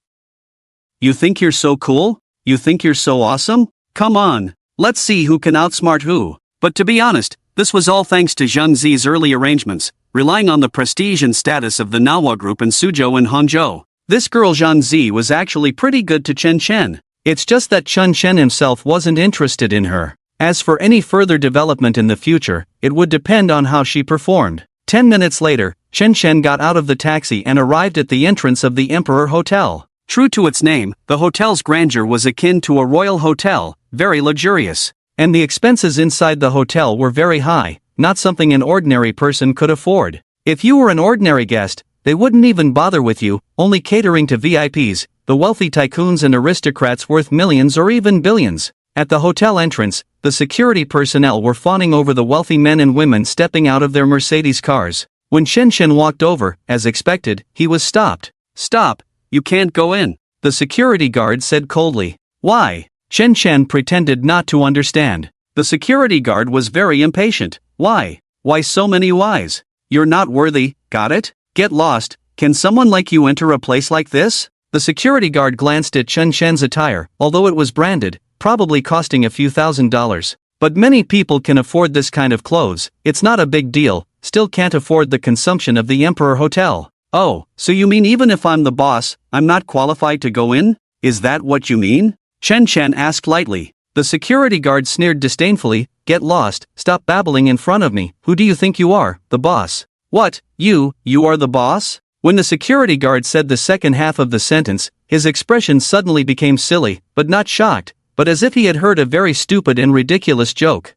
You think you're so cool? You think you're so awesome? Come on, let's see who can outsmart who. But to be honest, this was all thanks to Zheng Zi's early arrangements, relying on the prestige and status of the Manhwa Group in Suzhou and Hangzhou. This girl Zheng Zi was actually pretty good to Chen Chen. It's just that Chen Chen himself wasn't interested in her. As for any further development in the future, it would depend on how she performed. 10 minutes later, Chen Chen got out of the taxi and arrived at the entrance of the Emperor Hotel. True to its name, the hotel's grandeur was akin to a royal hotel, very luxurious. And the expenses inside the hotel were very high, not something an ordinary person could afford. If you were an ordinary guest, they wouldn't even bother with you, only catering to VIPs, the wealthy tycoons and aristocrats worth millions or even billions. At the hotel entrance, the security personnel were fawning over the wealthy men and women stepping out of their Mercedes cars. When Chen Chen walked over, as expected, he was stopped. Stop, you can't go in, the security guard said coldly. Why? Chen Chen pretended not to understand. The security guard was very impatient. Why? Why so many whys? You're not worthy, got it? Get lost, can someone like you enter a place like this? The security guard glanced at Chen Chen's attire, although it was branded, probably costing a few $1,000s. But many people can afford this kind of clothes, it's not a big deal, still can't afford the consumption of the Emperor Hotel. Oh, so you mean even if I'm the boss, I'm not qualified to go in? Is that what you mean? Chen Chen asked lightly. The security guard sneered disdainfully, get lost, stop babbling in front of me, who do you think you are, the boss? What, you are the boss? When the security guard said the second half of the sentence, his expression suddenly became silly, but not shocked, but as if he had heard a very stupid and ridiculous joke.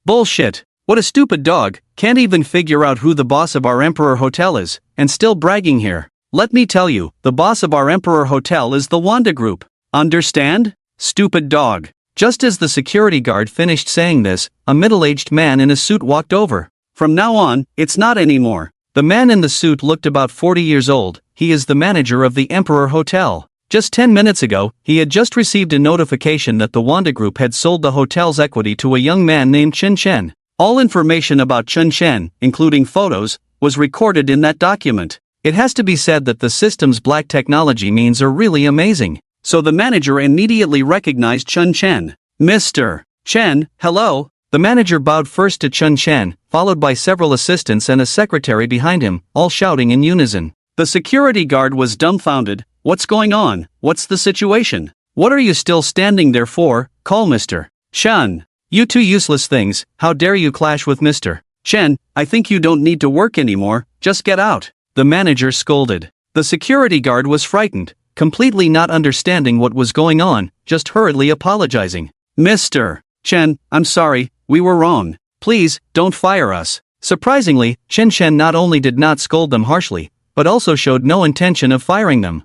Bullshit, what a stupid dog, can't even figure out who the boss of our Emperor Hotel is, and still bragging here. Let me tell you, the boss of our Emperor Hotel is the Wanda Group. Understand? Stupid dog. Just as the security guard finished saying this, a middle-aged man in a suit walked over. From now on, it's not anymore. The man in the suit looked about 40 years old, he is the manager of the Emperor Hotel. Just 10 minutes ago, he had just received a notification that the Wanda Group had sold the hotel's equity to a young man named Chen Chen. All information about Chen Chen, including photos, was recorded in that document. It has to be said that the system's black technology means are really amazing. so the manager immediately recognized Chun Chen. Mr. Chen, hello. The manager bowed first to Chun Chen, followed by several assistants and a secretary behind him, all shouting in unison. The security guard was dumbfounded. What's going on? What's the situation? What are you still standing there for? Call Mr. Chen. You two useless things, how dare you clash with Mr. Chen, I think you don't need to work anymore, just get out. The manager scolded. The security guard was frightened, completely not understanding what was going on, just hurriedly apologizing. Mr. Chen, I'm sorry, we were wrong. Please, don't fire us. Surprisingly, Chen Chen not only did not scold them harshly, but also showed no intention of firing them.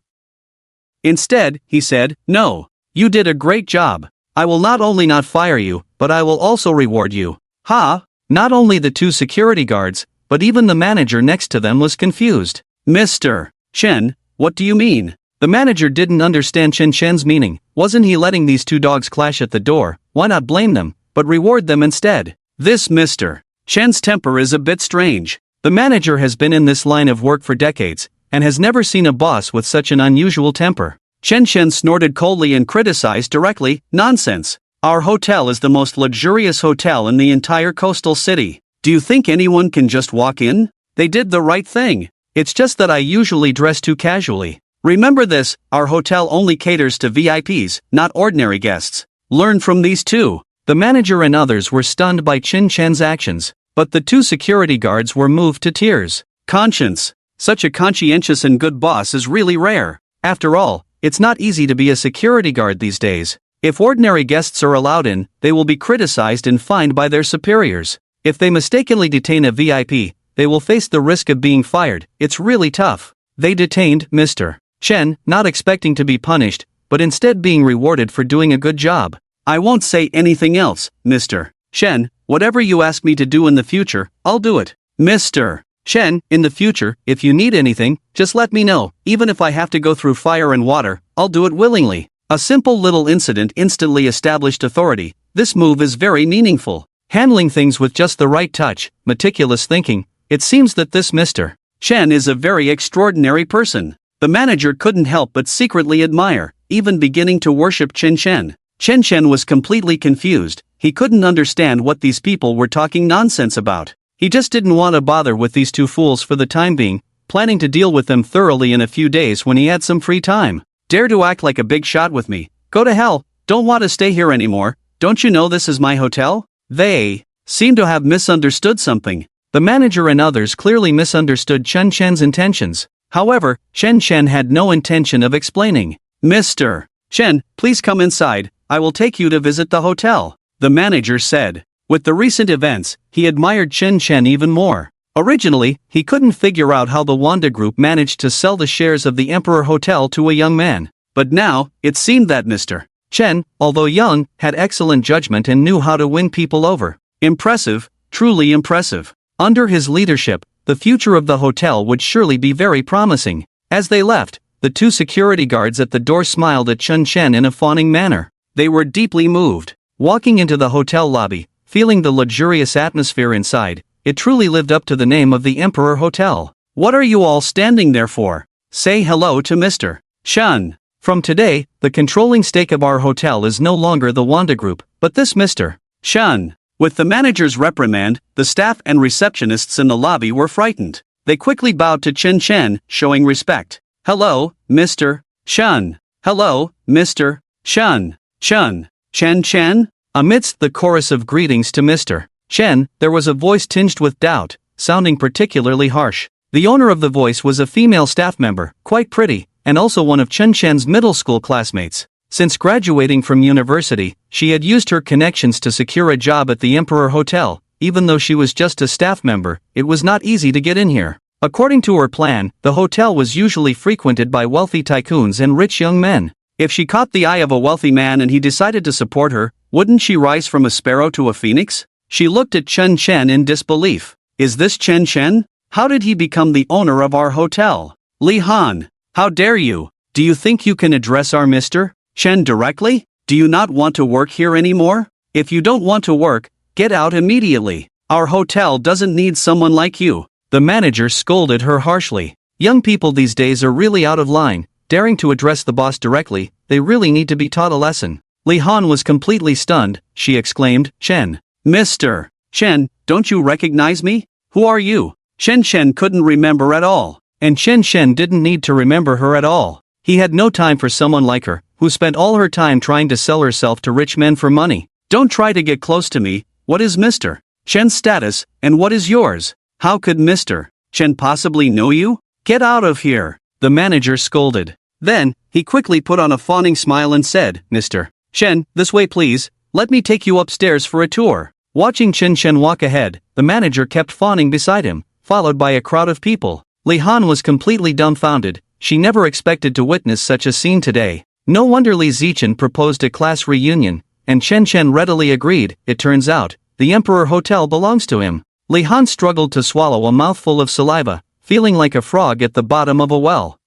Instead, he said, no, you did a great job. I will not only not fire you, but I will also reward you. Ha! Not only the two security guards, but even the manager next to them was confused. Mr. Chen, what do you mean? The manager didn't understand Chen Chen's meaning. Wasn't he letting these two dogs clash at the door? Why not blame them, but reward them instead? This Mr. Chen's temper is a bit strange. The manager has been in this line of work for decades, and has never seen a boss with such an unusual temper. Chen Chen snorted coldly and criticized directly, nonsense. Our hotel is the most luxurious hotel in the entire coastal city. Do you think anyone can just walk in? They did the right thing. It's just that I usually dress too casually. Remember this, our hotel only caters to VIPs, not ordinary guests. Learn from these two. The manager and others were stunned by Chen Chen's actions, but the two security guards were moved to tears. Conscience. Such a conscientious and good boss is really rare. After all, it's not easy to be a security guard these days. If ordinary guests are allowed in, they will be criticized and fined by their superiors. If they mistakenly detain a VIP, they will face the risk of being fired. It's really tough. They detained Mr. Chen, not expecting to be punished, but instead being rewarded for doing a good job. I won't say anything else, Mr. Chen. Whatever you ask me to do in the future, I'll do it. Mr. Chen, in the future, if you need anything, just let me know. Even if I have to go through fire and water, I'll do it willingly. A simple little incident instantly established authority. This move is very meaningful. Handling things with just the right touch, meticulous thinking. It seems that this Mr. Chen is a very extraordinary person. The manager couldn't help but secretly admire, even beginning to worship Chen Chen. Chen Chen was completely confused. He couldn't understand what these people were talking nonsense about. He just didn't want to bother with these two fools for the time being, planning to deal with them thoroughly in a few days when he had some free time. Dare to act like a big shot with me? Go to hell. Don't want to stay here anymore. Don't you know this is my hotel? They seem to have misunderstood something. The manager and others clearly misunderstood Chen Chen's intentions. However, Chen Chen had no intention of explaining. Mr. Chen, please come inside. I will take you to visit the hotel, the manager said. With the recent events, he admired Chen Chen even more. Originally, he couldn't figure out how the Wanda Group managed to sell the shares of the Emperor Hotel to a young man. But now, it seemed that Mr. Chen, although young, had excellent judgment and knew how to win people over. Impressive, truly impressive. Under his leadership, the future of the hotel would surely be very promising. As they left, the two security guards at the door smiled at Chen Chen in a fawning manner. They were deeply moved. Walking into the hotel lobby, feeling the luxurious atmosphere inside, it truly lived up to the name of the Emperor Hotel. What are you all standing there for? Say hello to Mr. Chen. From today, the controlling stake of our hotel is no longer the Wanda Group, but this Mr. Chen. With the manager's reprimand, the staff and receptionists in the lobby were frightened. They quickly bowed to Chen Chen, showing respect. Hello, Mr. Chen. Hello, Mr. Chen. Chen. Chen Chen? Amidst the chorus of greetings to Mr. Chen, there was a voice tinged with doubt, sounding particularly harsh. The owner of the voice was a female staff member, quite pretty, and also one of Chen Chen's middle school classmates. Since graduating from university, she had used her connections to secure a job at the Emperor Hotel. Even though she was just a staff member, it was not easy to get in here. According to her plan, the hotel was usually frequented by wealthy tycoons and rich young men. If she caught the eye of a wealthy man and he decided to support her, wouldn't she rise from a sparrow to a phoenix? She looked at Chen Chen in disbelief. Is this Chen Chen? How did he become the owner of our hotel? Li Han, how dare you? Do you think you can address our Mr. Chen directly? Do you not want to work here anymore? If you don't want to work, get out immediately. Our hotel doesn't need someone like you. The manager scolded her harshly. Young people these days are really out of line, daring to address the boss directly. they really need to be taught a lesson. Li Han was completely stunned. She exclaimed, Chen. Mr. Chen, don't you recognize me? Who are you? Chen couldn't remember at all. And Chen didn't need to remember her at all. He had no time for someone like her, who spent all her time trying to sell herself to rich men for money. Don't try to get close to me. What is Mr. Chen's status, and what is yours? How could Mr. Chen possibly know you? Get out of here, the manager scolded. Then, he quickly put on a fawning smile and said, Mr. Chen, this way please, let me take you upstairs for a tour. Watching Chen walk ahead, the manager kept fawning beside him, followed by a crowd of people. Li Han was completely dumbfounded. She never expected to witness such a scene today. No wonder Li Zichen proposed a class reunion, and Chen readily agreed. It turns out, the Emperor Hotel belongs to him. Li Han struggled to swallow a mouthful of saliva, feeling like a frog at the bottom of a well.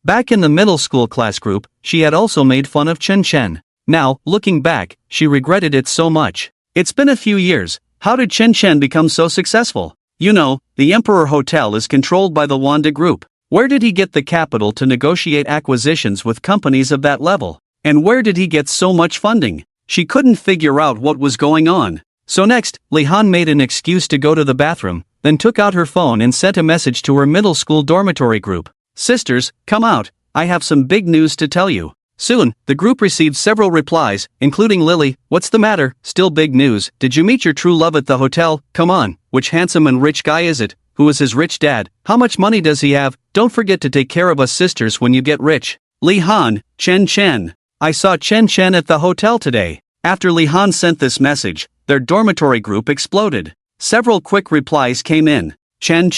Back in the middle school class group, she had also made fun of Chen. Now, looking back, she regretted it so much. It's been a few years. How did Chen become so successful? You know, the Emperor Hotel is controlled by the Wanda Group. Where did he get the capital to negotiate acquisitions with companies of that level? And where did he get so much funding? She couldn't figure out what was going on. So next, Li Han made an excuse to go to the bathroom, then took out her phone and sent a message to her middle school dormitory group. Sisters, come out, I have some big news to tell you. Soon, the group received several replies, including Lily, what's the matter, still big news, did you meet your true love at the hotel, come on, which handsome and rich guy is it, who is his rich dad, how much money does he have, don't forget to take care of us sisters when you get rich. Li Han, Chen. I saw Chen at the hotel today. After Li Han sent this message, their dormitory group exploded. Several quick replies came in. Chen?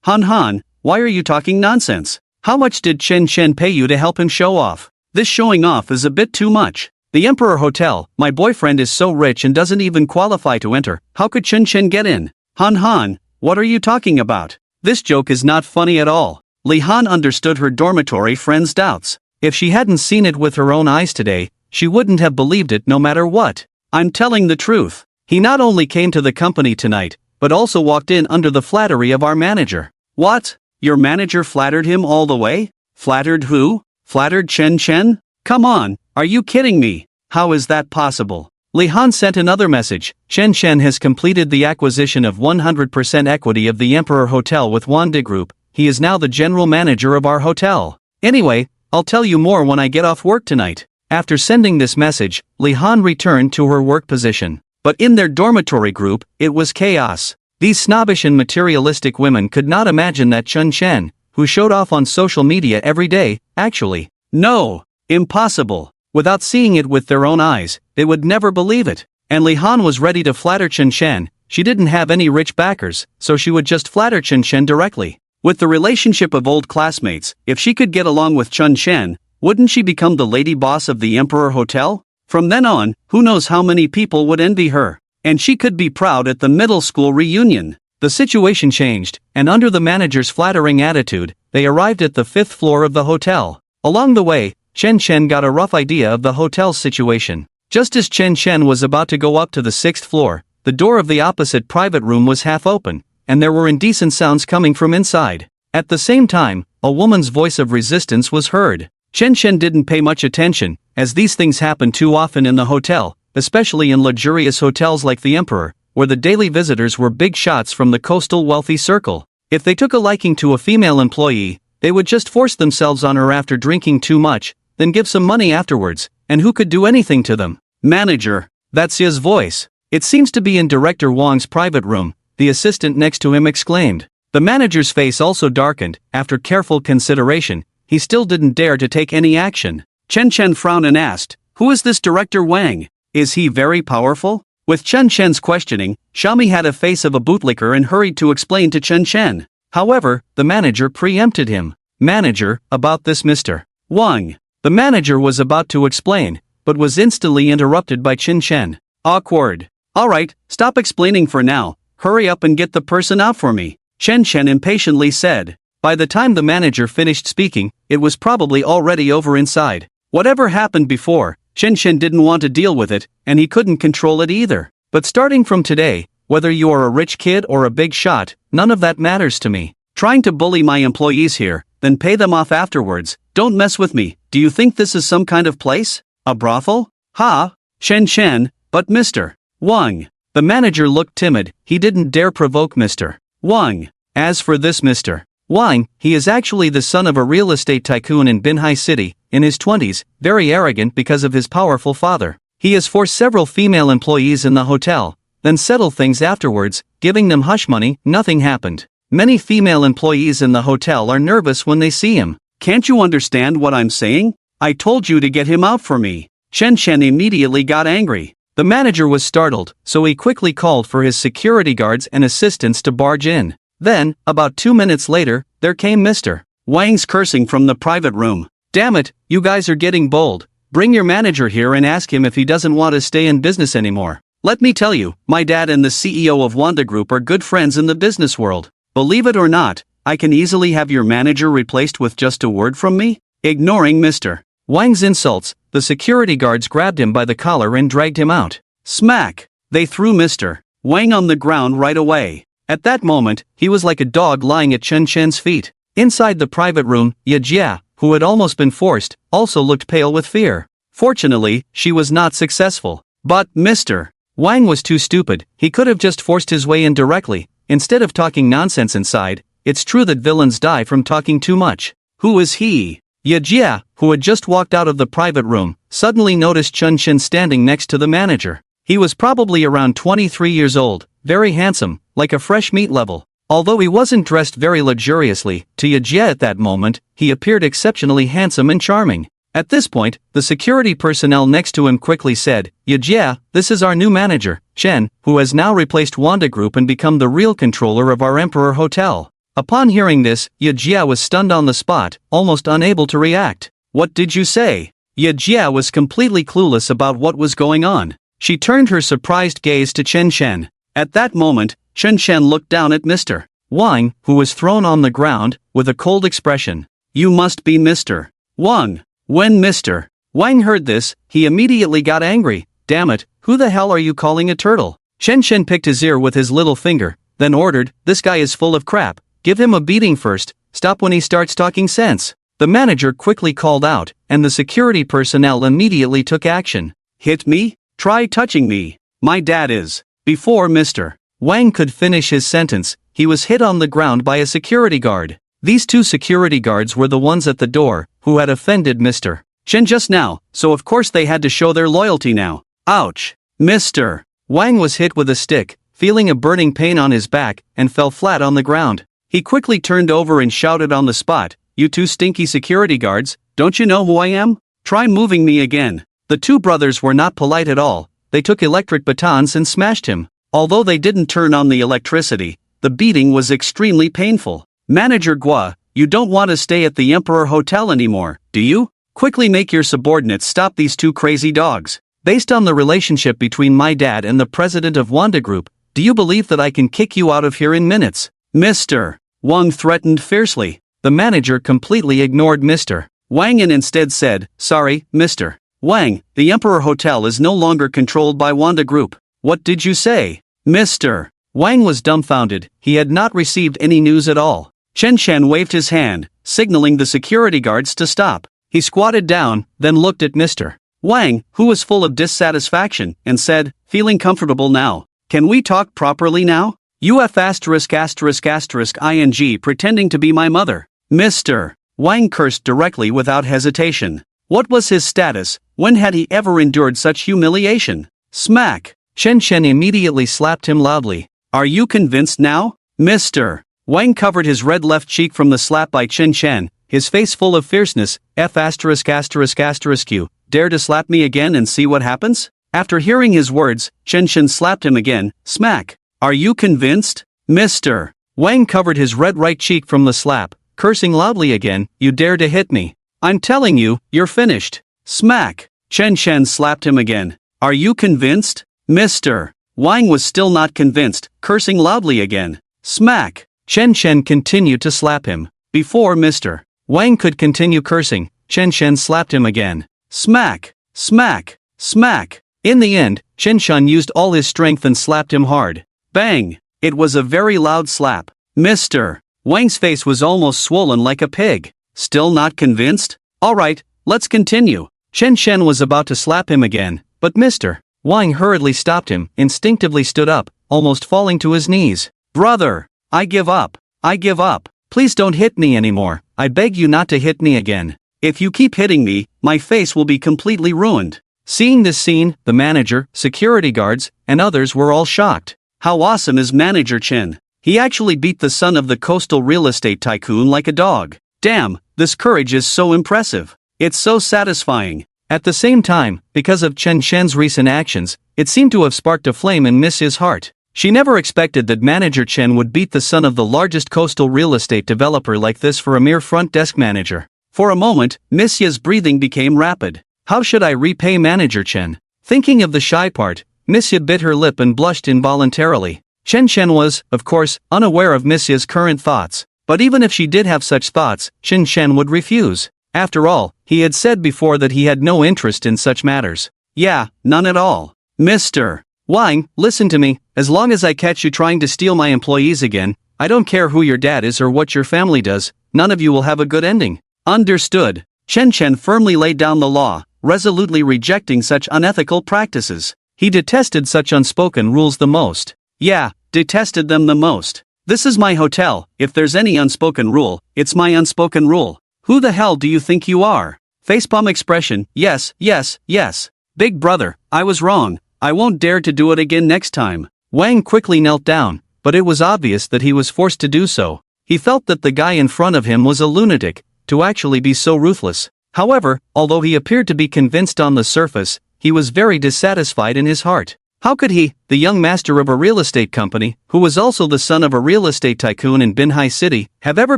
Han, why are you talking nonsense? How much did Chen pay you to help him show off? This showing off is a bit too much. The Emperor Hotel, my boyfriend is so rich and doesn't even qualify to enter, how could Chen get in? Han, what are you talking about? This joke is not funny at all. Li Han understood her dormitory friend's doubts. If she hadn't seen it with her own eyes today, she wouldn't have believed it no matter what. I'm telling the truth. He not only came to the company tonight, but also walked in under the flattery of our manager. What? Your manager flattered him all the way? Flattered who? Flattered Chen? Come on, are you kidding me? How is that possible? Li Han sent another message. Chen has completed the acquisition of 100% equity of the Emperor Hotel with Wanda Group. He is now the general manager of our hotel. Anyway, I'll tell you more when I get off work tonight. After sending this message, Li Han returned to her work position. But in their dormitory group, it was chaos. These snobbish and materialistic women could not imagine that Chen, who showed off on social media every day, actually. No, impossible. Without seeing it with their own eyes, they would never believe it. And Li Han was ready to flatter Chen. She didn't have any rich backers, so she would just flatter Chen directly. With the relationship of old classmates, if she could get along with Chen, wouldn't she become the lady boss of the Emperor Hotel? From then on, who knows how many people would envy her. And she could be proud at the middle school reunion. The situation changed, and under the manager's flattering attitude, they arrived at the 5th floor of the hotel. Along the way, Chen got a rough idea of the hotel's situation. Just as Chen was about to go up to the 6th floor, the door of the opposite private room was half open, and there were indecent sounds coming from inside. At the same time, a woman's voice of resistance was heard. Chen didn't pay much attention, as these things happen too often in the hotel, especially in luxurious hotels like the Emperor, where the daily visitors were big shots from the coastal wealthy circle. If they took a liking to a female employee, they would just force themselves on her after drinking too much, then give some money afterwards, and who could do anything to them? Manager, that's his voice. It seems to be in Director Wang's private room, the assistant next to him exclaimed. The manager's face also darkened. After careful consideration, he still didn't dare to take any action. Chen frowned and asked, who is this Director Wang? Is he very powerful? With Chen's questioning, Xiaomi had a face of a bootlicker and hurried to explain to Chen. However, the manager preempted him. Manager, about this Mr. Wang. The manager was about to explain, but was instantly interrupted by Chen. Awkward. Alright, stop explaining for now, hurry up and get the person out for me, Chen impatiently said. By the time the manager finished speaking, it was probably already over inside. Whatever happened before, Chen didn't want to deal with it, and he couldn't control it either. But starting from today, whether you are a rich kid or a big shot, none of that matters to me. Trying to bully my employees here, then pay them off afterwards. Don't mess with me. Do you think this is some kind of place? A brothel? Ha! Shen, but Mr. Wang. The manager looked timid, he didn't dare provoke Mr. Wang. As for this Mr. Wang, he is actually the son of a real estate tycoon in Binhai City, in his 20s, very arrogant because of his powerful father. He has forced several female employees in the hotel, then settled things afterwards, giving them hush money. Nothing happened. Many female employees in the hotel are nervous when they see him. Can't you understand what I'm saying? I told you to get him out for me. Shen immediately got angry. The manager was startled, so he quickly called for his security guards and assistants to barge in. Then, about 2 minutes later, there came Mr. Wang's cursing from the private room. Damn it, you guys are getting bold. Bring your manager here and ask him if he doesn't want to stay in business anymore. Let me tell you, my dad and the CEO of Wanda Group are good friends in the business world. Believe it or not, I can easily have your manager replaced with just a word from me. Ignoring Mr. Wang's insults, the security guards grabbed him by the collar and dragged him out. Smack! They threw Mr. Wang on the ground right away. At that moment, he was like a dog lying at Shen's feet. Inside the private room, Yejia, who had almost been forced, also looked pale with fear. Fortunately, she was not successful. But Mr. Wang was too stupid, he could have just forced his way in directly, instead of talking nonsense inside. It's true that villains die from talking too much. Who is he? Yejia, who had just walked out of the private room, suddenly noticed Shen standing next to the manager. He was probably around 23 years old, very handsome, like a fresh meat level. Although he wasn't dressed very luxuriously, to Yejia at that moment, he appeared exceptionally handsome and charming. At this point, the security personnel next to him quickly said, Yejia, this is our new manager, Shen, who has now replaced Wanda Group and become the real controller of our Emperor Hotel. Upon hearing this, Yejia was stunned on the spot, almost unable to react. What did you say? Yejia was completely clueless about what was going on. She turned her surprised gaze to Shen. At that moment, Shen looked down at Mr. Wang, who was thrown on the ground, with a cold expression. You must be Mr. Wang. When Mr. Wang heard this, he immediately got angry. Damn it, who the hell are you calling a turtle? Shen picked his ear with his little finger, then ordered, this guy is full of crap. Give him a beating first, stop when he starts talking sense. The manager quickly called out, and the security personnel immediately took action. Hit me? Try touching me. My dad is. Before Mr. Wang could finish his sentence, he was hit on the ground by a security guard. These two security guards were the ones at the door, who had offended Mr. Shen just now, so of course they had to show their loyalty now. Ouch. Mr. Wang was hit with a stick, feeling a burning pain on his back, and fell flat on the ground. He quickly turned over and shouted on the spot, you two stinky security guards, don't you know who I am? Try moving me again. The two brothers were not polite at all. They took electric batons and smashed him. Although they didn't turn on the electricity, the beating was extremely painful. Manager Guan, you don't want to stay at the Emperor Hotel anymore, do you? Quickly make your subordinates stop these two crazy dogs. Based on the relationship between my dad and the president of Wanda Group, do you believe that I can kick you out of here in minutes? Mr. Wang threatened fiercely. The manager completely ignored Mr. Wang and instead said, sorry, Mr. Wang, the Emperor Hotel is no longer controlled by Wanda Group. What did you say? Mr. Wang was dumbfounded, he had not received any news at all. Shen waved his hand, signaling the security guards to stop. He squatted down, then looked at Mr. Wang, who was full of dissatisfaction, and said, feeling comfortable now. Can we talk properly now? UF ****ing pretending to be my mother. Mr. Wang cursed directly without hesitation. What was his status? When had he ever endured such humiliation? Smack! Shen immediately slapped him loudly. Are you convinced now? Mr. Wang covered his red left cheek from the slap by Shen, his face full of fierceness. You dare to slap me again and see what happens? After hearing his words, Shen slapped him again. Smack! Are you convinced? Mr. Wang covered his red right cheek from the slap, cursing loudly again. You dare to hit me? I'm telling you, you're finished. Smack! Shen slapped him again. Are you convinced? Mr. Wang was still not convinced, cursing loudly again. Smack! Shen continued to slap him. Before Mr. Wang could continue cursing, Shen slapped him again. Smack! Smack! Smack! In the end, Shen used all his strength and slapped him hard. Bang! It was a very loud slap. Mr. Wang's face was almost swollen like a pig. Still not convinced? Alright, let's continue. Chen Shen was about to slap him again, but Mr. Wang hurriedly stopped him, instinctively stood up, almost falling to his knees. Brother, I give up. I give up. Please don't hit me anymore. I beg you not to hit me again. If you keep hitting me, my face will be completely ruined. Seeing this scene, the manager, security guards, and others were all shocked. How awesome is Manager Chen? He actually beat the son of the coastal real estate tycoon like a dog. Damn, this courage is so impressive. It's so satisfying. At the same time, because of Chen Shen's recent actions, it seemed to have sparked a flame in Miss Ye's heart. She never expected that Manager Chen would beat the son of the largest coastal real estate developer like this for a mere front desk manager. For a moment, Miss Ye's breathing became rapid. How should I repay Manager Chen? Thinking of the shy part, Miss Ye bit her lip and blushed involuntarily. Chen Shen was, of course, unaware of Miss Ye's current thoughts, but even if she did have such thoughts, Chen Shen would refuse. After all, he had said before that he had no interest in such matters. Yeah, none at all. Mr. Wang, listen to me. As long as I catch you trying to steal my employees again, I don't care who your dad is or what your family does, none of you will have a good ending. Understood. Chen Shen firmly laid down the law, resolutely rejecting such unethical practices. He detested such unspoken rules the most. Yeah, detested them the most. This is my hotel. If there's any unspoken rule, it's my unspoken rule. Who the hell do you think you are? Facepalm expression, yes, yes, yes. Big brother, I was wrong. I won't dare to do it again next time. Wang quickly knelt down, but it was obvious that he was forced to do so. He felt that the guy in front of him was a lunatic, to actually be so ruthless. However, although he appeared to be convinced on the surface, he was very dissatisfied in his heart. How could he, the young master of a real estate company, who was also the son of a real estate tycoon in Binhai City, have ever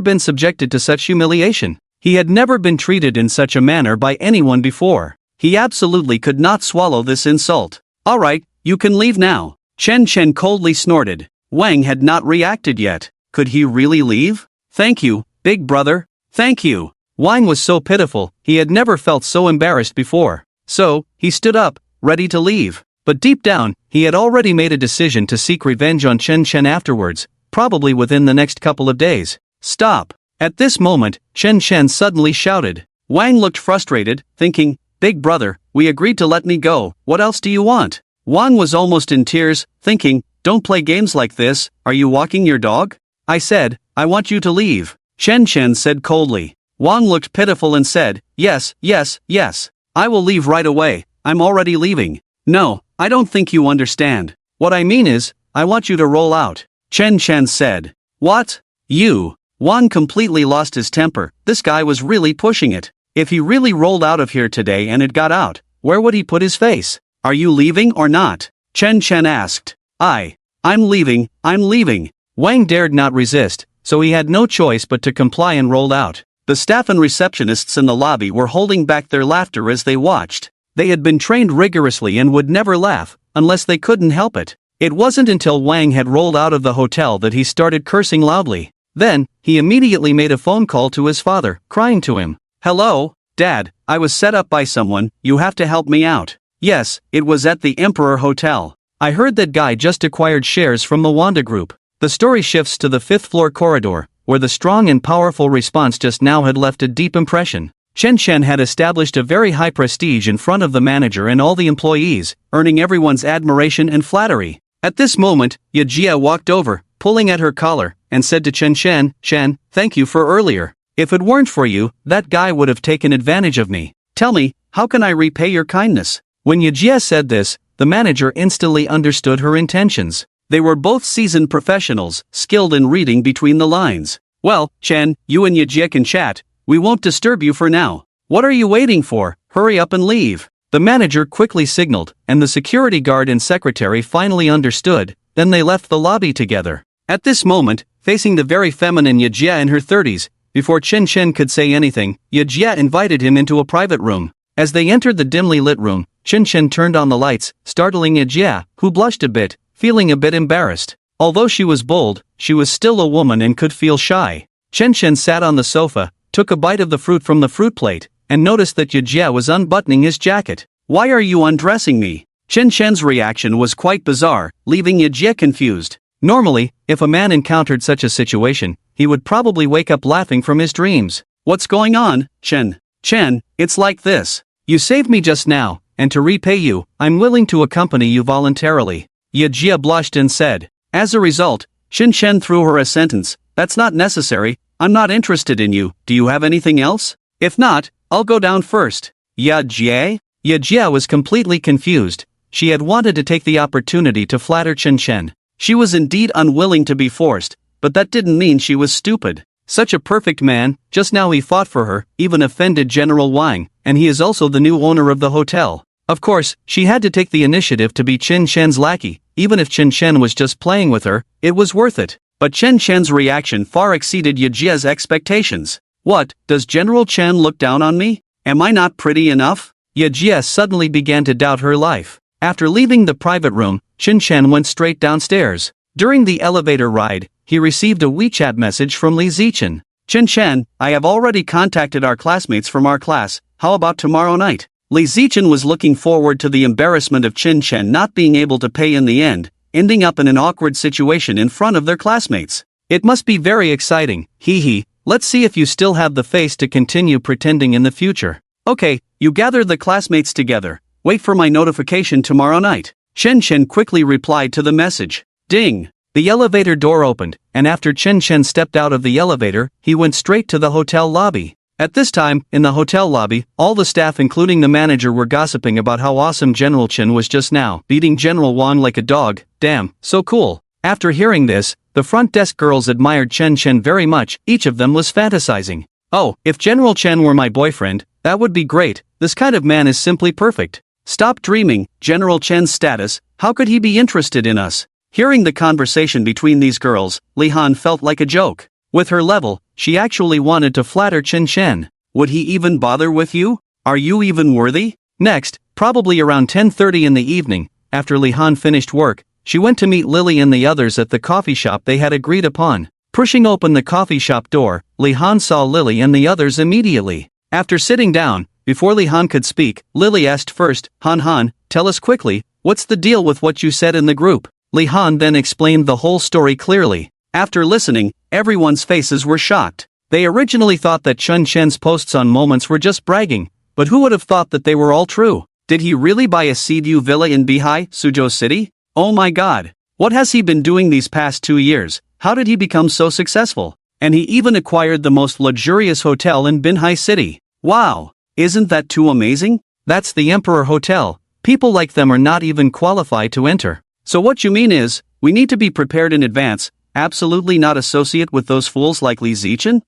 been subjected to such humiliation? He had never been treated in such a manner by anyone before. He absolutely could not swallow this insult. Alright, you can leave now. Chen Chen coldly snorted. Wang had not reacted yet. Could he really leave? Thank you, big brother. Thank you. Wang was so pitiful, he had never felt so embarrassed before. So, he stood up, ready to leave. But deep down, he had already made a decision to seek revenge on Chen Chen afterwards, probably within the next couple of days. Stop. At this moment, Chen Chen suddenly shouted. Wang looked frustrated, thinking, Big brother, we agreed to let me go, what else do you want? Wang was almost in tears, thinking, don't play games like this, are you walking your dog? I said, I want you to leave. Chen Chen said coldly. Wang looked pitiful and said, yes, yes, yes. I will leave right away, I'm already leaving. No, I don't think you understand. What I mean is, I want you to roll out. Chen Chen said. What? You? Wang completely lost his temper, this guy was really pushing it. If he really rolled out of here today and it got out, where would he put his face? Are you leaving or not? Chen Chen asked. I'm leaving, I'm leaving. Wang dared not resist, so he had no choice but to comply and rolled out. The staff and receptionists in the lobby were holding back their laughter as they watched. They had been trained rigorously and would never laugh, unless they couldn't help it. It wasn't until Wang had rolled out of the hotel that he started cursing loudly. Then, he immediately made a phone call to his father, crying to him. Hello, Dad, I was set up by someone, you have to help me out. Yes, it was at the Emperor Hotel. I heard that guy just acquired shares from the Wanda Group. The story shifts to the 5th floor corridor, where the strong and powerful response just now had left a deep impression. Chen Chen had established a very high prestige in front of the manager and all the employees, earning everyone's admiration and flattery. At this moment, Ye Jia walked over, pulling at her collar, and said to Chen Chen, Chen, thank you for earlier. If it weren't for you, that guy would have taken advantage of me. Tell me, how can I repay your kindness? When Ye Jia said this, the manager instantly understood her intentions. They were both seasoned professionals, skilled in reading between the lines. Well, Chen, you and Ye Jia can chat. We won't disturb you for now. What are you waiting for? Hurry up and leave. The manager quickly signaled, and the security guard and secretary finally understood, then they left the lobby together. At this moment, facing the very feminine Ye Jia in her 30s, before Chen Chen could say anything, Ye Jia invited him into a private room. As they entered the dimly lit room, Chen Chen turned on the lights, startling Ye Jia, who blushed a bit, feeling a bit embarrassed. Although she was bold, she was still a woman and could feel shy. Chen Chen sat on the sofa, took a bite of the fruit from the fruit plate, and noticed that Ye Jia was unbuttoning his jacket. Why are you undressing me? Chen Chen's reaction was quite bizarre, leaving Ye Jia confused. Normally, if a man encountered such a situation, he would probably wake up laughing from his dreams. What's going on, Chen? Chen, it's like this. You saved me just now, and to repay you, I'm willing to accompany you voluntarily. Yejia blushed and said. As a result, Chen threw her a sentence. That's not necessary, I'm not interested in you, do you have anything else? If not, I'll go down first. Yejia? Yejia was completely confused. She had wanted to take the opportunity to flatter Chen. She was indeed unwilling to be forced, but that didn't mean she was stupid. Such a perfect man, just now he fought for her, even offended General Wang, and he is also the new owner of the hotel. Of course, she had to take the initiative to be Chen's lackey. Even if Chen was just playing with her, it was worth it. But Chen's reaction far exceeded Yejia's expectations. What, does General Chen look down on me? Am I not pretty enough? Yejia suddenly began to doubt her life. After leaving the private room, Chen went straight downstairs. During the elevator ride, he received a WeChat message from Li Zichen. Chen, I have already contacted our classmates from our class, how about tomorrow night? Li Zichen was looking forward to the embarrassment of Chen not being able to pay in the end, ending up in an awkward situation in front of their classmates. It must be very exciting, hee. Let's see if you still have the face to continue pretending in the future. Okay, you gather the classmates together. Wait for my notification tomorrow night. Chen quickly replied to the message. Ding! The elevator door opened, and after Chen stepped out of the elevator, he went straight to the hotel lobby. At this time, in the hotel lobby, all the staff including the manager were gossiping about how awesome General Chen was just now, beating General Wang like a dog. Damn, so cool. After hearing this, the front desk girls admired Chen very much, each of them was fantasizing. Oh, if General Chen were my boyfriend, that would be great, this kind of man is simply perfect. Stop dreaming, General Chen's status, how could he be interested in us? Hearing the conversation between these girls, Li Han felt like a joke. With her level, she actually wanted to flatter Chen. Would he even bother with you? Are you even worthy? Next, probably around 10:30 in the evening, after Li Han finished work, she went to meet Lily and the others at the coffee shop they had agreed upon. Pushing open the coffee shop door, Li Han saw Lily and the others immediately. After sitting down, before Li Han could speak, Lily asked first, Han, tell us quickly, what's the deal with what you said in the group? Li Han then explained the whole story clearly. After listening, everyone's faces were shocked. They originally thought that Chen's posts on Moments were just bragging, but who would have thought that they were all true? Did he really buy a Seaview villa in Bihai, Suzhou City? Oh my god. What has he been doing these past 2 years? How did he become so successful? And he even acquired the most luxurious hotel in Binhai City. Wow. Isn't that too amazing? That's the Emperor Hotel. People like them are not even qualified to enter. So what you mean is, we need to be prepared in advance, absolutely not associate with those fools like Li Zichen?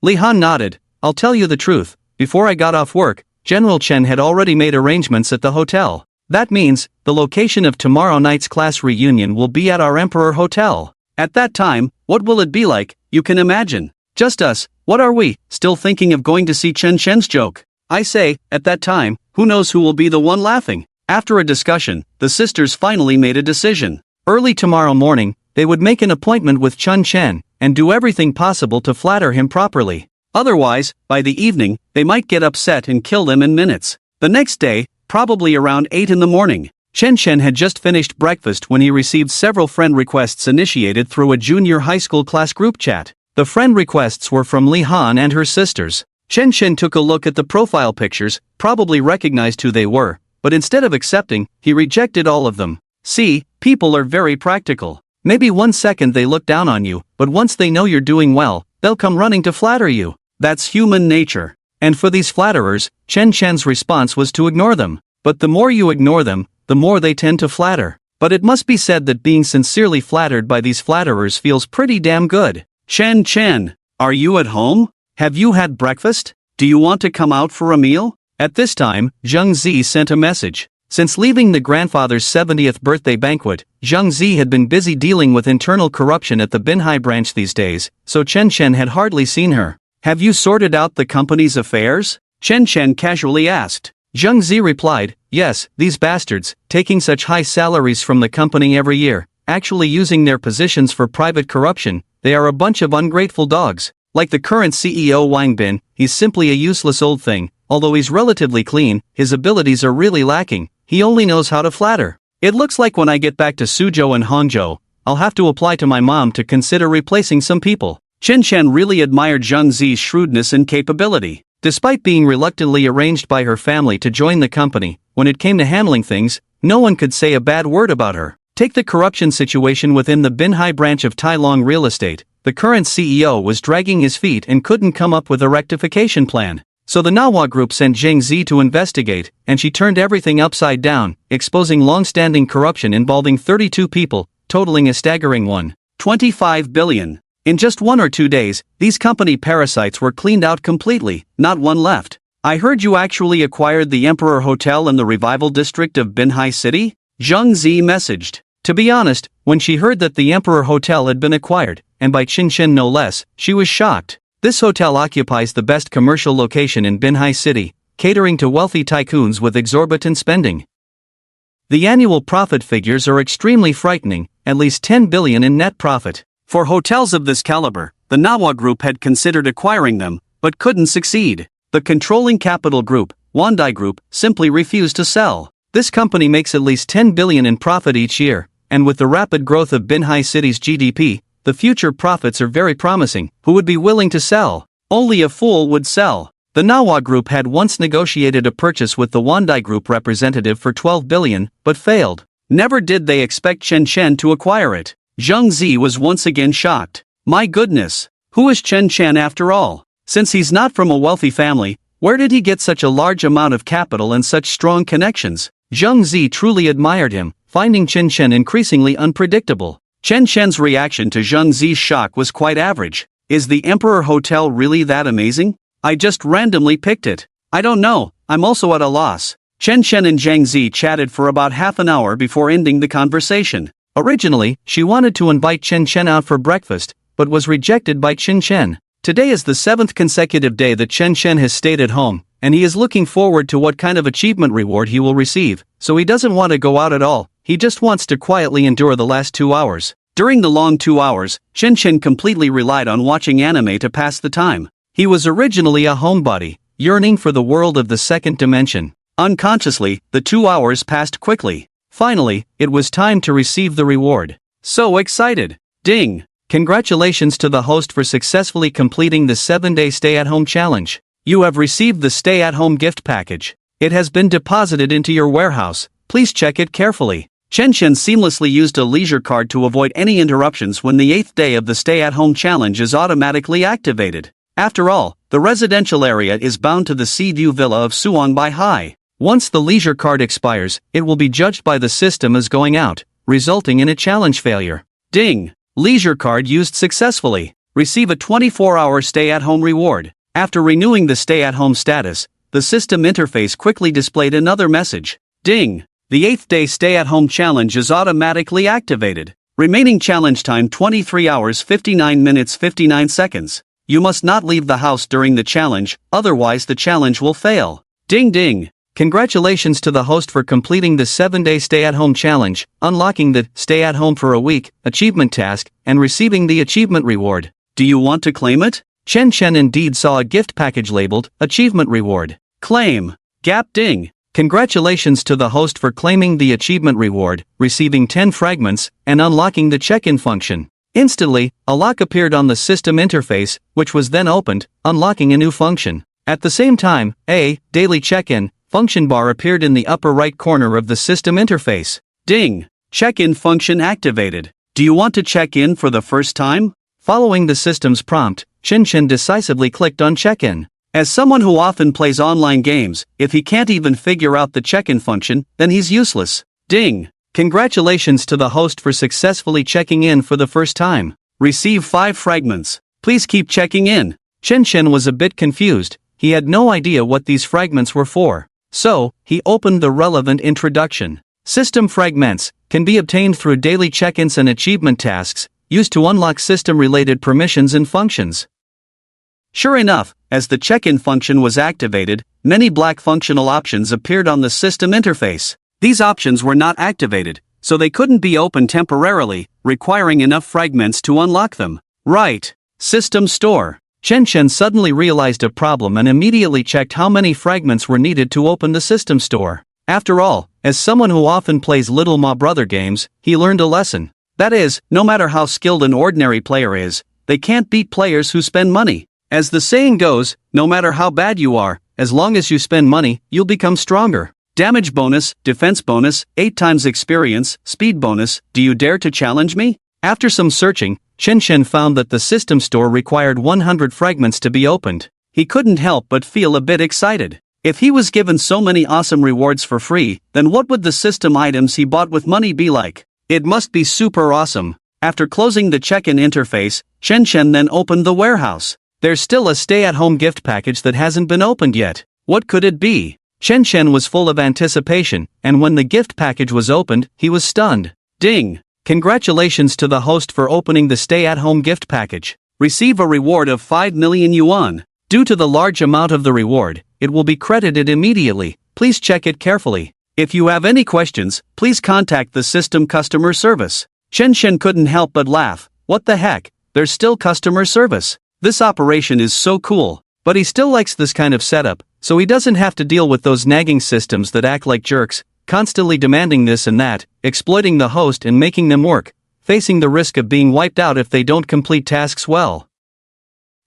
Li Han nodded. I'll tell you the truth, before I got off work, General Chen had already made arrangements at the hotel. That means, the location of tomorrow night's class reunion will be at our Emperor Hotel. At that time, what will it be like? You can imagine. Just us, what are we, still thinking of going to see Chen's joke? I say, at that time, who knows who will be the one laughing? After a discussion, the sisters finally made a decision. Early tomorrow morning, they would make an appointment with Chen, and do everything possible to flatter him properly. Otherwise, by the evening, they might get upset and kill them in minutes. The next day, probably around 8 in the morning, Chen had just finished breakfast when he received several friend requests initiated through a junior high school class group chat. The friend requests were from Li Han and her sisters. Chen took a look at the profile pictures, probably recognized who they were, but instead of accepting, he rejected all of them. See, people are very practical. Maybe 1 second they look down on you, but once they know you're doing well, they'll come running to flatter you. That's human nature. And for these flatterers, Chen's response was to ignore them. But the more you ignore them, the more they tend to flatter. But it must be said that being sincerely flattered by these flatterers feels pretty damn good. Chen, are you at home? Have you had breakfast? Do you want to come out for a meal? At this time, Zhang Zi sent a message. Since leaving the grandfather's 70th birthday banquet, Zhang Zi had been busy dealing with internal corruption at the Binhai branch these days, so Chen had hardly seen her. Have you sorted out the company's affairs? Chen casually asked. Zhang Zi replied, yes, these bastards, taking such high salaries from the company every year, actually using their positions for private corruption, they are a bunch of ungrateful dogs. Like the current CEO Wang Bin, he's simply a useless old thing. Although he's relatively clean, his abilities are really lacking. He only knows how to flatter. It looks like when I get back to Suzhou and Hangzhou, I'll have to apply to my mom to consider replacing some people. Chen Chen really admired Zhang Zi's shrewdness and capability. Despite being reluctantly arranged by her family to join the company, when it came to handling things, no one could say a bad word about her. Take the corruption situation within the Binhai branch of Tai Long Real Estate. The current CEO was dragging his feet and couldn't come up with a rectification plan. So the Manhwa group sent Zhang Zi to investigate, and she turned everything upside down, exposing long-standing corruption involving 32 people, totaling a staggering 1.25 billion. In just 1 or 2 days, these company parasites were cleaned out completely, not one left. I heard you actually acquired the Emperor Hotel in the Revival District of Binhai City? Zhang Zi messaged. To be honest, when she heard that the Emperor Hotel had been acquired, and by Qin Shen no less, she was shocked. This hotel occupies the best commercial location in Binhai City, catering to wealthy tycoons with exorbitant spending. The annual profit figures are extremely frightening, at least 10 billion in net profit. For hotels of this caliber, the Manhwa group had considered acquiring them, but couldn't succeed. The controlling capital group, Wandai Group, simply refused to sell. This company makes at least 10 billion in profit each year, and with the rapid growth of Binhai City's GDP, the future profits are very promising. Who would be willing to sell? Only a fool would sell. The Manhwa group had once negotiated a purchase with the Wandai Group representative for 12 billion, but failed. Never did they expect Chen Chen to acquire it. Zhang Zi was once again shocked. My goodness, who is Chen Chen after all? Since he's not from a wealthy family, where did he get such a large amount of capital and such strong connections? Zhang Zi truly admired him, finding Chen Chen increasingly unpredictable. Chen Chen's reaction to Zhang Zi's shock was quite average. Is the Emperor Hotel really that amazing? I just randomly picked it. I don't know, I'm also at a loss. Chen Chen and Zhang Zi chatted for about half an hour before ending the conversation. Originally, she wanted to invite Chen Chen out for breakfast, but was rejected by Chen Chen. Today is the 7th consecutive day that Chen Chen has stayed at home, and he is looking forward to what kind of achievement reward he will receive, so he doesn't want to go out at all. He just wants to quietly endure the last 2 hours. During the long 2 hours, Chen Chen completely relied on watching anime to pass the time. He was originally a homebody, yearning for the world of the second dimension. Unconsciously, the 2 hours passed quickly. Finally, it was time to receive the reward. So excited! Ding! Congratulations to the host for successfully completing the 7-day stay-at-home challenge. You have received the stay-at-home gift package. It has been deposited into your warehouse. Please check it carefully. Chen Chen seamlessly used a leisure card to avoid any interruptions when the 8th day of the stay-at-home challenge is automatically activated. After all, the residential area is bound to the Sea View Villa of Suang by Hai. Once the leisure card expires, it will be judged by the system as going out, resulting in a challenge failure. Ding! Leisure card used successfully. Receive a 24-hour stay-at-home reward. After renewing the stay-at-home status, the system interface quickly displayed another message. Ding! The 8th day stay-at-home challenge is automatically activated. Remaining challenge time 23 hours 59 minutes 59 seconds. You must not leave the house during the challenge, otherwise the challenge will fail. Ding ding! Congratulations to the host for completing the 7-day stay-at-home challenge, unlocking the stay-at-home for a week achievement task, and receiving the achievement reward. Do you want to claim it? Chen Chen indeed saw a gift package labeled Achievement Reward. Claim. Gap ding. Congratulations to the host for claiming the achievement reward, receiving 10 fragments, and unlocking the check-in function. Instantly, a lock appeared on the system interface, which was then opened, unlocking a new function. At the same time, a daily check-in function bar appeared in the upper right corner of the system interface. Ding! Check-in function activated. Do you want to check in for the first time? Following the system's prompt, Chen Chen decisively clicked on check-in. As someone who often plays online games, if he can't even figure out the check-in function, then he's useless. Ding! Congratulations to the host for successfully checking in for the first time. Receive 5 fragments. Please keep checking in. Chen Chen was a bit confused. He had no idea what these fragments were for. So, he opened the relevant introduction. System fragments can be obtained through daily check-ins and achievement tasks, used to unlock system-related permissions and functions. Sure enough, as the check-in function was activated, many black functional options appeared on the system interface. These options were not activated, so they couldn't be opened temporarily, requiring enough fragments to unlock them. Right. System store. Chen Chen suddenly realized a problem and immediately checked how many fragments were needed to open the system store. After all, as someone who often plays Little Ma Brother games, he learned a lesson. That is, no matter how skilled an ordinary player is, they can't beat players who spend money. As the saying goes, no matter how bad you are, as long as you spend money, you'll become stronger. Damage bonus, defense bonus, 8 times experience, speed bonus, do you dare to challenge me? After some searching, Chen Shen found that the system store required 100 fragments to be opened. He couldn't help but feel a bit excited. If he was given so many awesome rewards for free, then what would the system items he bought with money be like? It must be super awesome. After closing the check-in interface, Chen Shen then opened the warehouse. There's still a stay-at-home gift package that hasn't been opened yet. What could it be? Chen Shen was full of anticipation, and when the gift package was opened, he was stunned. Ding! Congratulations to the host for opening the stay-at-home gift package. Receive a reward of 5 million yuan. Due to the large amount of the reward, it will be credited immediately. Please check it carefully. If you have any questions, please contact the system customer service. Chen Shen couldn't help but laugh. What the heck? There's still customer service. This operation is so cool. But he still likes this kind of setup, so he doesn't have to deal with those nagging systems that act like jerks, constantly demanding this and that, exploiting the host and making them work, facing the risk of being wiped out if they don't complete tasks well.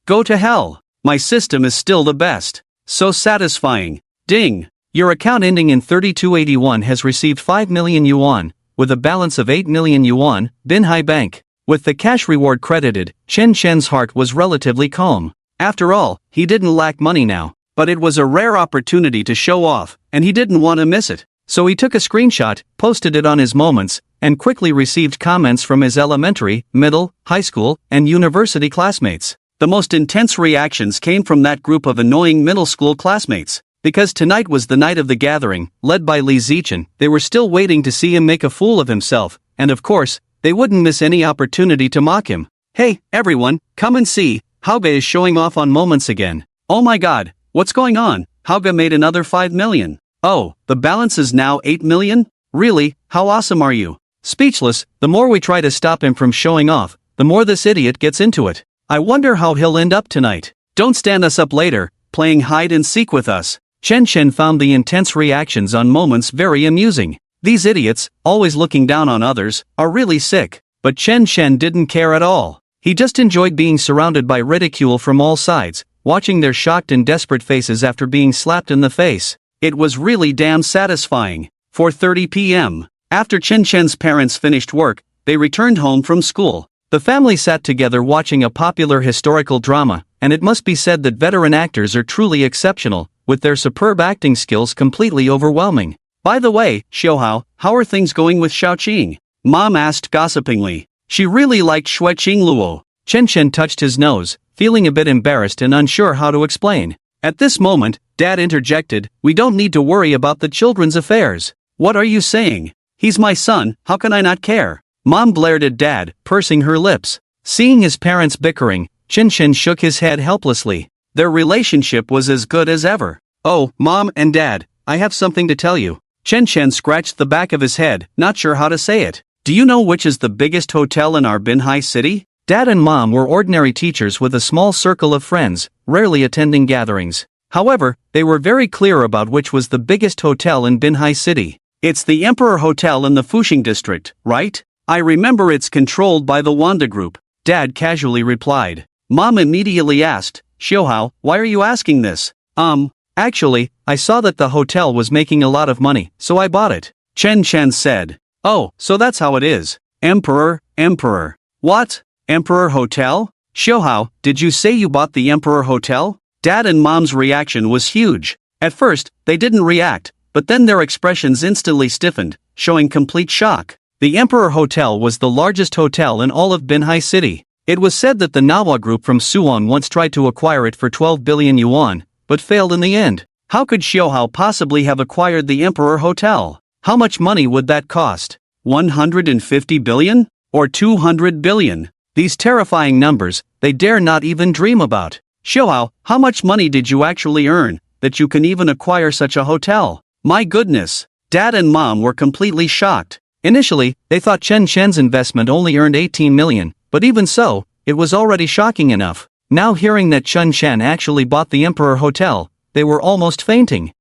Go to hell. My system is still the best. So satisfying. Ding! Your account ending in 3281 has received 5 million yuan, with a balance of 8 million yuan, Binhai Bank. With the cash reward credited, Chen Shen's heart was relatively calm. After all, he didn't lack money now, but it was a rare opportunity to show off, and he didn't want to miss it. So he took a screenshot, posted it on his Moments, and quickly received comments from his elementary, middle, high school, and university classmates. The most intense reactions came from that group of annoying middle school classmates. Because tonight was the night of the gathering, led by Li Zichen, they were still waiting to see him make a fool of himself, and of course, they wouldn't miss any opportunity to mock him. Hey, everyone, come and see, Hauge is showing off on Moments again. Oh my god, what's going on? Hauge made another 5 million. Oh, the balance is now 8 million? Really, how awesome are you? Speechless, the more we try to stop him from showing off, the more this idiot gets into it. I wonder how he'll end up tonight. Don't stand us up later, playing hide and seek with us. Chen Shen found the intense reactions on Moments very amusing. These idiots, always looking down on others, are really sick. But Chen Shen didn't care at all. He just enjoyed being surrounded by ridicule from all sides, watching their shocked and desperate faces after being slapped in the face. It was really damn satisfying. 4:30 p.m. After Chen Shen's parents finished work, they returned home from school. The family sat together watching a popular historical drama, and it must be said that veteran actors are truly exceptional, with their superb acting skills completely overwhelming. By the way, Xiaohao, how are things going with Xiaoqing? Mom asked gossipingly. She really liked Xueqing Luo. Chen Shen touched his nose, feeling a bit embarrassed and unsure how to explain. At this moment, Dad interjected, we don't need to worry about the children's affairs. What are you saying? He's my son, how can I not care? Mom glared at Dad, pursing her lips. Seeing his parents bickering, Chen Shen shook his head helplessly. Their relationship was as good as ever. Oh, Mom and Dad, I have something to tell you. Chen Shen scratched the back of his head, not sure how to say it. Do you know which is the biggest hotel in our Binhai city? Dad and Mom were ordinary teachers with a small circle of friends, rarely attending gatherings. However, they were very clear about which was the biggest hotel in Binhai city. It's the Emperor Hotel in the Fuxing district, right? I remember it's controlled by the Wanda Group. Dad casually replied. Mom immediately asked, Xiaohao, why are you asking this? Actually, I saw that the hotel was making a lot of money, so I bought it. Chen Shen said. Oh, so that's how it is. Emperor. What? Emperor Hotel? Xiaohao, did you say you bought the Emperor Hotel? Dad and Mom's reaction was huge. At first, they didn't react, but then their expressions instantly stiffened, showing complete shock. The Emperor Hotel was the largest hotel in all of Binhai City. It was said that the Manhwa group from Suang once tried to acquire it for 12 billion yuan, but failed in the end. How could Xiaohao possibly have acquired the Emperor Hotel? How much money would that cost? 150 billion? Or 200 billion? These terrifying numbers, they dare not even dream about. Xiaohao, how much money did you actually earn, that you can even acquire such a hotel? My goodness! Dad and Mom were completely shocked. Initially, they thought Chen Shen's investment only earned 18 million, but even so, it was already shocking enough. Now hearing that Chen Shen actually bought the Emperor Hotel, they were almost fainting.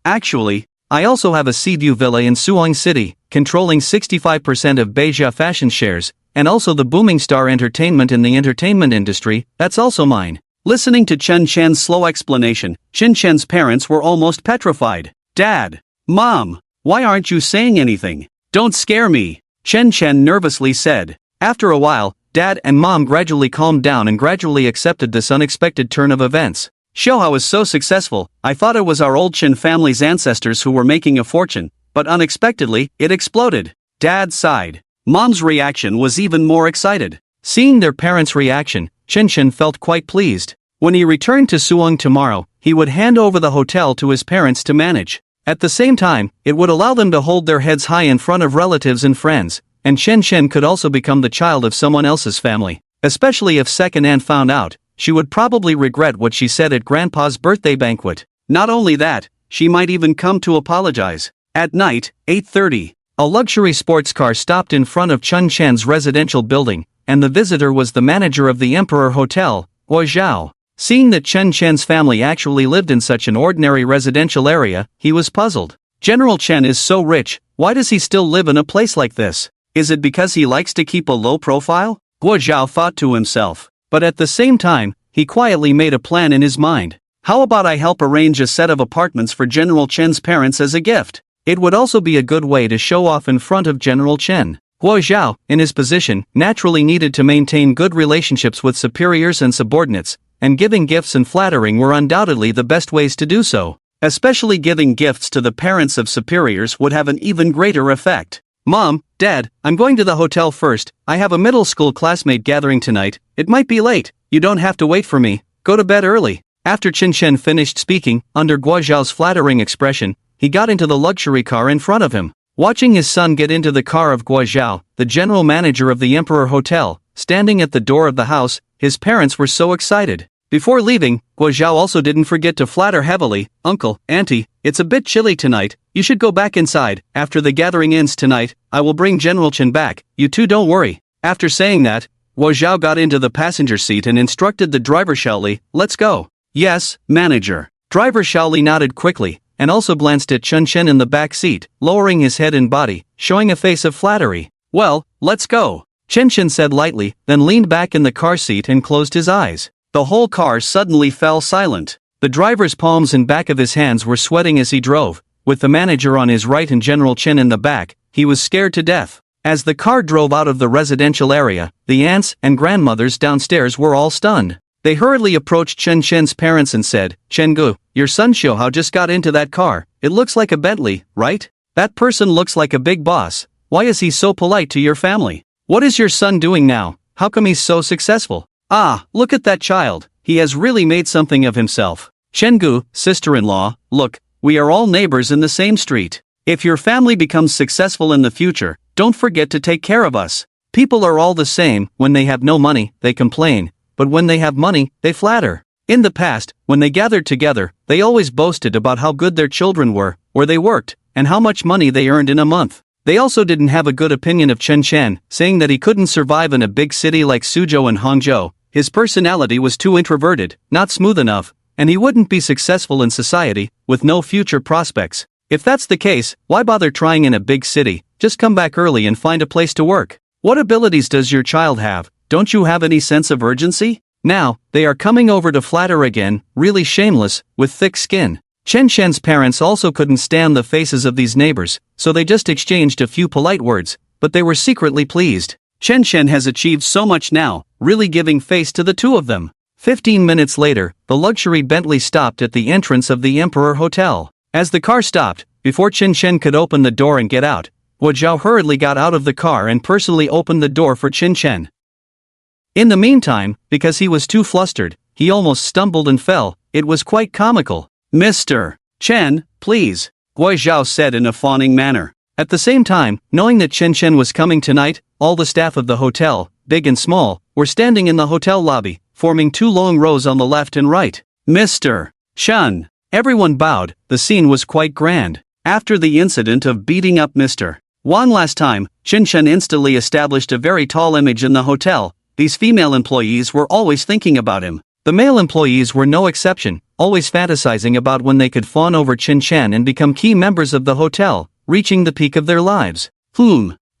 Actually, I also have a sea view villa in Suang City, controlling 65% of Beijia fashion shares, and also the booming Star Entertainment in the entertainment industry, that's also mine. Listening to Chen Chen's slow explanation, Chen Chen's parents were almost petrified. Dad! Mom! Why aren't you saying anything? Don't scare me! Chen Chen nervously said. After a while, Dad and Mom gradually calmed down and gradually accepted this unexpected turn of events. Xiaohao is so successful, I thought it was our old Chen family's ancestors who were making a fortune, but unexpectedly, it exploded. Dad sighed. Mom's reaction was even more excited. Seeing their parents' reaction, Chen Chen felt quite pleased. When he returned to Suang tomorrow, he would hand over the hotel to his parents to manage. At the same time, it would allow them to hold their heads high in front of relatives and friends, and Chen Chen could also become the child of someone else's family. Especially if second aunt found out, she would probably regret what she said at Grandpa's birthday banquet. Not only that, she might even come to apologize. At night, 8:30. A luxury sports car stopped in front of Chen Chen's residential building, and the visitor was the manager of the Emperor Hotel, Guo. Seeing that Chen Chen's family actually lived in such an ordinary residential area, he was puzzled. General Chen is so rich, why does he still live in a place like this? Is it because he likes to keep a low profile? Guo Zhao thought to himself. But at the same time, he quietly made a plan in his mind. How about I help arrange a set of apartments for General Chen's parents as a gift? It would also be a good way to show off in front of General Chen. Guo Zhao, in his position, naturally needed to maintain good relationships with superiors and subordinates, and giving gifts and flattering were undoubtedly the best ways to do so. Especially giving gifts to the parents of superiors would have an even greater effect. Mom, Dad, I'm going to the hotel first. I have a middle school classmate gathering tonight. It might be late. You don't have to wait for me. Go to bed early. After Chen Chen finished speaking, under Guo Zhao's flattering expression, he got into the luxury car in front of him. Watching his son get into the car of Guo Zhao, the general manager of the Emperor Hotel, standing at the door of the house, his parents were so excited. Before leaving, Guo Zhao also didn't forget to flatter heavily. Uncle, Auntie, it's a bit chilly tonight. You should go back inside. After the gathering ends tonight, I will bring General Chen back. You two don't worry. After saying that, Guo Zhao got into the passenger seat and instructed the driver Shaoli, let's go. Yes, manager. Driver Shaoli nodded quickly, and also glanced at Chen Chen in the back seat, lowering his head and body, showing a face of flattery. Well, let's go. Chen Chen said lightly, then leaned back in the car seat and closed his eyes. The whole car suddenly fell silent. The driver's palms and back of his hands were sweating as he drove. With the manager on his right and General Chen in the back, he was scared to death. As the car drove out of the residential area, the aunts and grandmothers downstairs were all stunned. They hurriedly approached Chen Chen's parents and said, Chen-gu, your son Xiaohao just got into that car. It looks like a Bentley, right? That person looks like a big boss. Why is he so polite to your family? What is your son doing now? How come he's so successful? Ah, look at that child. He has really made something of himself. Chen-gu, sister-in-law, look, we are all neighbors in the same street. If your family becomes successful in the future, don't forget to take care of us. People are all the same. When they have no money, they complain, but when they have money, they flatter. In the past, when they gathered together, they always boasted about how good their children were, where they worked, and how much money they earned in a month. They also didn't have a good opinion of Chen Chen, saying that he couldn't survive in a big city like Suzhou and Hangzhou. His personality was too introverted, not smooth enough, and he wouldn't be successful in society, with no future prospects. If that's the case, why bother trying in a big city? Just come back early and find a place to work. What abilities does your child have? Don't you have any sense of urgency? Now, they are coming over to flatter again, really shameless, with thick skin. Chen Chen's parents also couldn't stand the faces of these neighbors, so they just exchanged a few polite words, but they were secretly pleased. Chen Chen has achieved so much now, really giving face to the two of them. 15 minutes later, the luxury Bentley stopped at the entrance of the Emperor Hotel. As the car stopped, before Chen Chen could open the door and get out, Guo Zhao hurriedly got out of the car and personally opened the door for Chen Chen. In the meantime, because he was too flustered, he almost stumbled and fell. It was quite comical. Mr. Chen, please, Guo Zhao said in a fawning manner. At the same time, knowing that Chen Chen was coming tonight, all the staff of the hotel, big and small, were standing in the hotel lobby, forming two long rows on the left and right. Mr. Chen. Everyone bowed. The scene was quite grand. After the incident of beating up Mr. Wang last time, Chen Chen instantly established a very tall image in the hotel. These female employees were always thinking about him. The male employees were no exception, always fantasizing about when they could fawn over Chen Chen and become key members of the hotel, reaching the peak of their lives.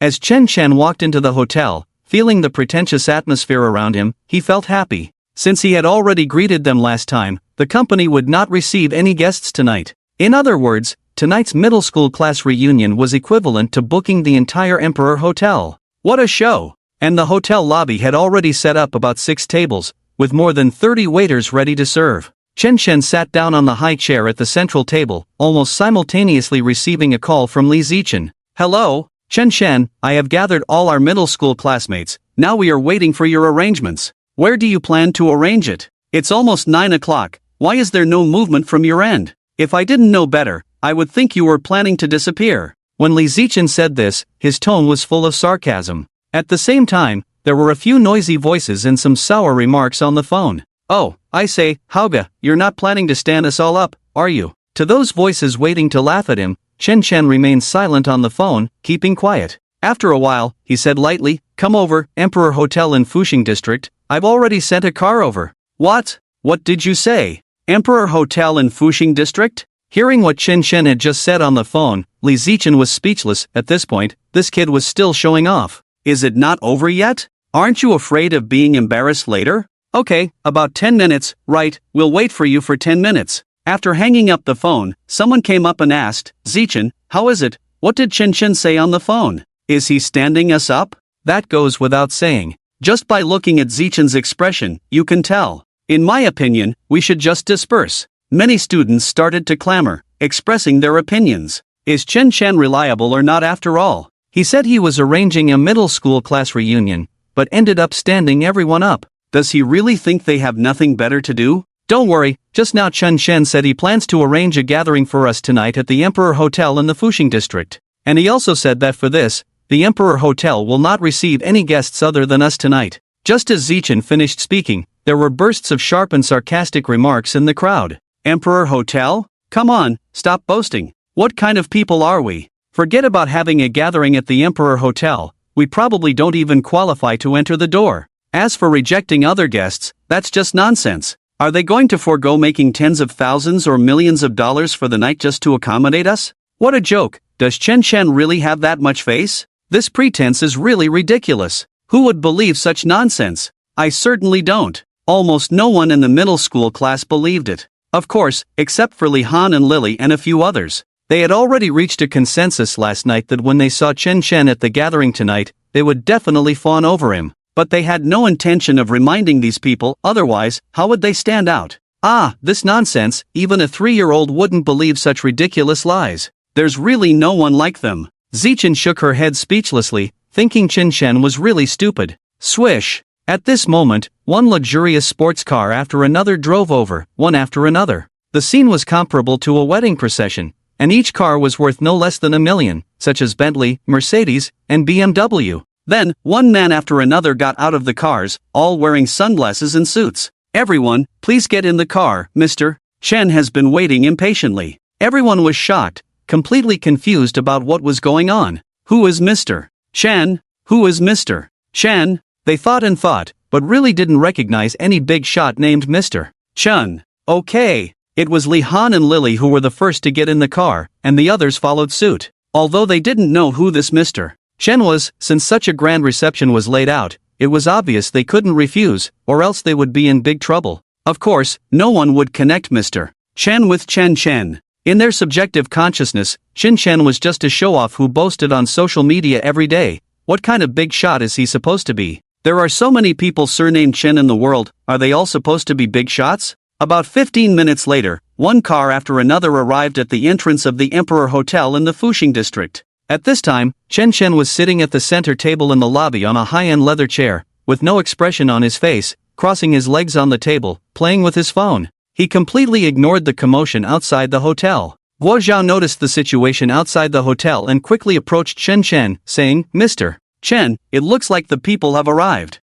As Chen Chen walked into the hotel, feeling the pretentious atmosphere around him, he felt happy. Since he had already greeted them last time, the company would not receive any guests tonight. In other words, tonight's middle school class reunion was equivalent to booking the entire Emperor Hotel. What a show! And the hotel lobby had already set up about 6 tables, with more than 30 waiters ready to serve. Chen Chen sat down on the high chair at the central table, almost simultaneously receiving a call from Li Zichen. Hello, Chen Chen, I have gathered all our middle school classmates, now we are waiting for your arrangements. Where do you plan to arrange it? It's almost 9 o'clock, why is there no movement from your end? If I didn't know better, I would think you were planning to disappear. When Li Zichen said this, his tone was full of sarcasm. At the same time, there were a few noisy voices and some sour remarks on the phone. Oh, I say, Hauge, you're not planning to stand us all up, are you? To those voices waiting to laugh at him, Chen Chen remained silent on the phone, keeping quiet. After a while, he said lightly, come over, Emperor Hotel in Fuxing District, I've already sent a car over. What? What did you say? Emperor Hotel in Fuxing District? Hearing what Chen Chen had just said on the phone, Li Zichen was speechless. At this point, this kid was still showing off. Is it not over yet? Aren't you afraid of being embarrassed later? Okay, about 10 minutes, right, we'll wait for you for 10 minutes. After hanging up the phone, someone came up and asked, Zichen, how is it? What did Chen Chen say on the phone? Is he standing us up? That goes without saying. Just by looking at Zichen's expression, you can tell. In my opinion, we should just disperse. Many students started to clamor, expressing their opinions. Is Chen Chen reliable or not after all? He said he was arranging a middle school class reunion, but ended up standing everyone up. Does he really think they have nothing better to do? Don't worry, just now Chen Chen said he plans to arrange a gathering for us tonight at the Emperor Hotel in the Fuxing District. And he also said that for this, the Emperor Hotel will not receive any guests other than us tonight. Just as Zichen finished speaking, there were bursts of sharp and sarcastic remarks in the crowd. Emperor Hotel? Come on, stop boasting. What kind of people are we? Forget about having a gathering at the Emperor Hotel, we probably don't even qualify to enter the door. As for rejecting other guests, that's just nonsense. Are they going to forego making tens of thousands or millions of dollars for the night just to accommodate us? What a joke, does Chen Chen really have that much face? This pretense is really ridiculous. Who would believe such nonsense? I certainly don't. Almost no one in the middle school class believed it. Of course, except for Li Han and Lily and a few others. They had already reached a consensus last night that when they saw Chen Chen at the gathering tonight, they would definitely fawn over him. But they had no intention of reminding these people, otherwise, how would they stand out? Ah, this nonsense, even a 3-year-old wouldn't believe such ridiculous lies. There's really no one like them. Zichen shook her head speechlessly, thinking Chen Chen was really stupid. Swish! At this moment, one luxurious sports car after another drove over, one after another. The scene was comparable to a wedding procession, and each car was worth no less than $1 million, such as Bentley, Mercedes, and BMW. Then, one man after another got out of the cars, all wearing sunglasses and suits. Everyone, please get in the car, Mr. Chen has been waiting impatiently. Everyone was shocked, completely confused about what was going on. Who is Mr. Chen? Who is Mr. Chen? They thought and thought, but really didn't recognize any big shot named Mr. Chen. Okay. It was Li Han and Lily who were the first to get in the car, and the others followed suit. Although they didn't know who this Mr. Chen was, since such a grand reception was laid out, it was obvious they couldn't refuse, or else they would be in big trouble. Of course, no one would connect Mr. Chen with Chen Chen. In their subjective consciousness, Chen Chen was just a show-off who boasted on social media every day. What kind of big shot is he supposed to be? There are so many people surnamed Chen in the world, are they all supposed to be big shots? About 15 minutes later, one car after another arrived at the entrance of the Emperor Hotel in the Fuxing District. At this time, Chen Chen was sitting at the center table in the lobby on a high-end leather chair, with no expression on his face, crossing his legs on the table, playing with his phone. He completely ignored the commotion outside the hotel. Guo Zhao noticed the situation outside the hotel and quickly approached Chen Chen, saying, Mr. Chen, it looks like the people have arrived.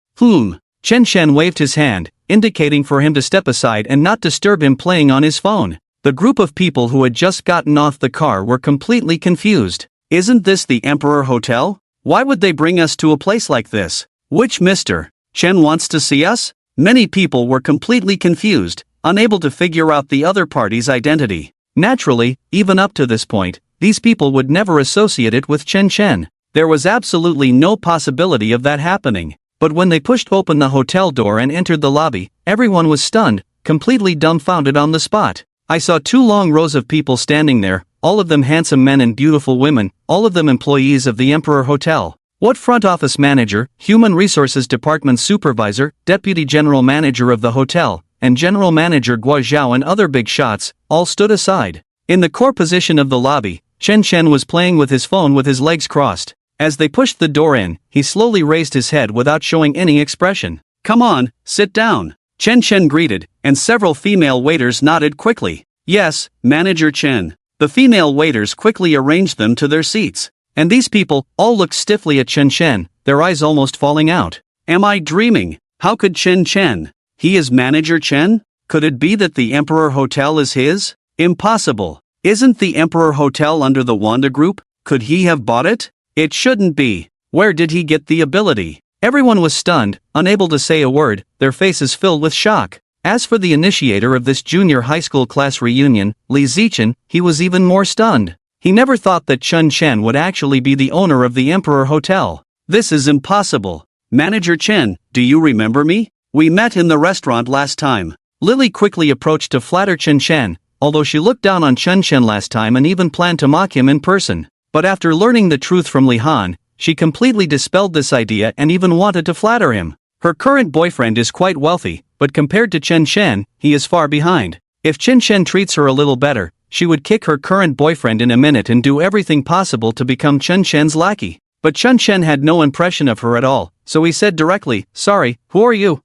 Chen Chen waved his hand, indicating for him to step aside and not disturb him playing on his phone. The group of people who had just gotten off the car were completely confused. Isn't this the Emperor Hotel? Why would they bring us to a place like this? Which Mr. Chen wants to see us? Many people were completely confused, unable to figure out the other party's identity. Naturally, even up to this point, these people would never associate it with Chen Chen. There was absolutely no possibility of that happening. But when they pushed open the hotel door and entered the lobby, everyone was stunned, completely dumbfounded on the spot. I saw 2 long rows of people standing there, all of them handsome men and beautiful women, all of them employees of the Emperor Hotel. What front office manager, human resources department supervisor, deputy general manager of the hotel, and general manager Guo and other big shots, all stood aside. In the core position of the lobby, Chen Chen was playing with his phone with his legs crossed. As they pushed the door in, he slowly raised his head without showing any expression. "Come on, sit down," Chen Chen greeted, and several female waiters nodded quickly. "Yes, Manager Chen." The female waiters quickly arranged them to their seats. And these people all looked stiffly at Chen Chen, their eyes almost falling out. Am I dreaming? How could Chen Chen? He is Manager Chen? Could it be that the Emperor Hotel is his? Impossible. Isn't the Emperor Hotel under the Wanda Group? Could he have bought it? It shouldn't be. Where did he get the ability? Everyone was stunned, unable to say a word, their faces filled with shock. As for the initiator of this junior high school class reunion, Li Zichen, he was even more stunned. He never thought that Chen Chen would actually be the owner of the Emperor Hotel. This is impossible. Manager Chen, do you remember me? We met in the restaurant last time. Lily quickly approached to flatter Chen Chen, although she looked down on Chen Chen last time and even planned to mock him in person. But after learning the truth from Li Han, she completely dispelled this idea and even wanted to flatter him. Her current boyfriend is quite wealthy, but compared to Chen Chen, he is far behind. If Chen Chen treats her a little better, she would kick her current boyfriend in a minute and do everything possible to become Chen Chen's lackey. But Chen Chen had no impression of her at all, so he said directly, "Sorry, who are you?"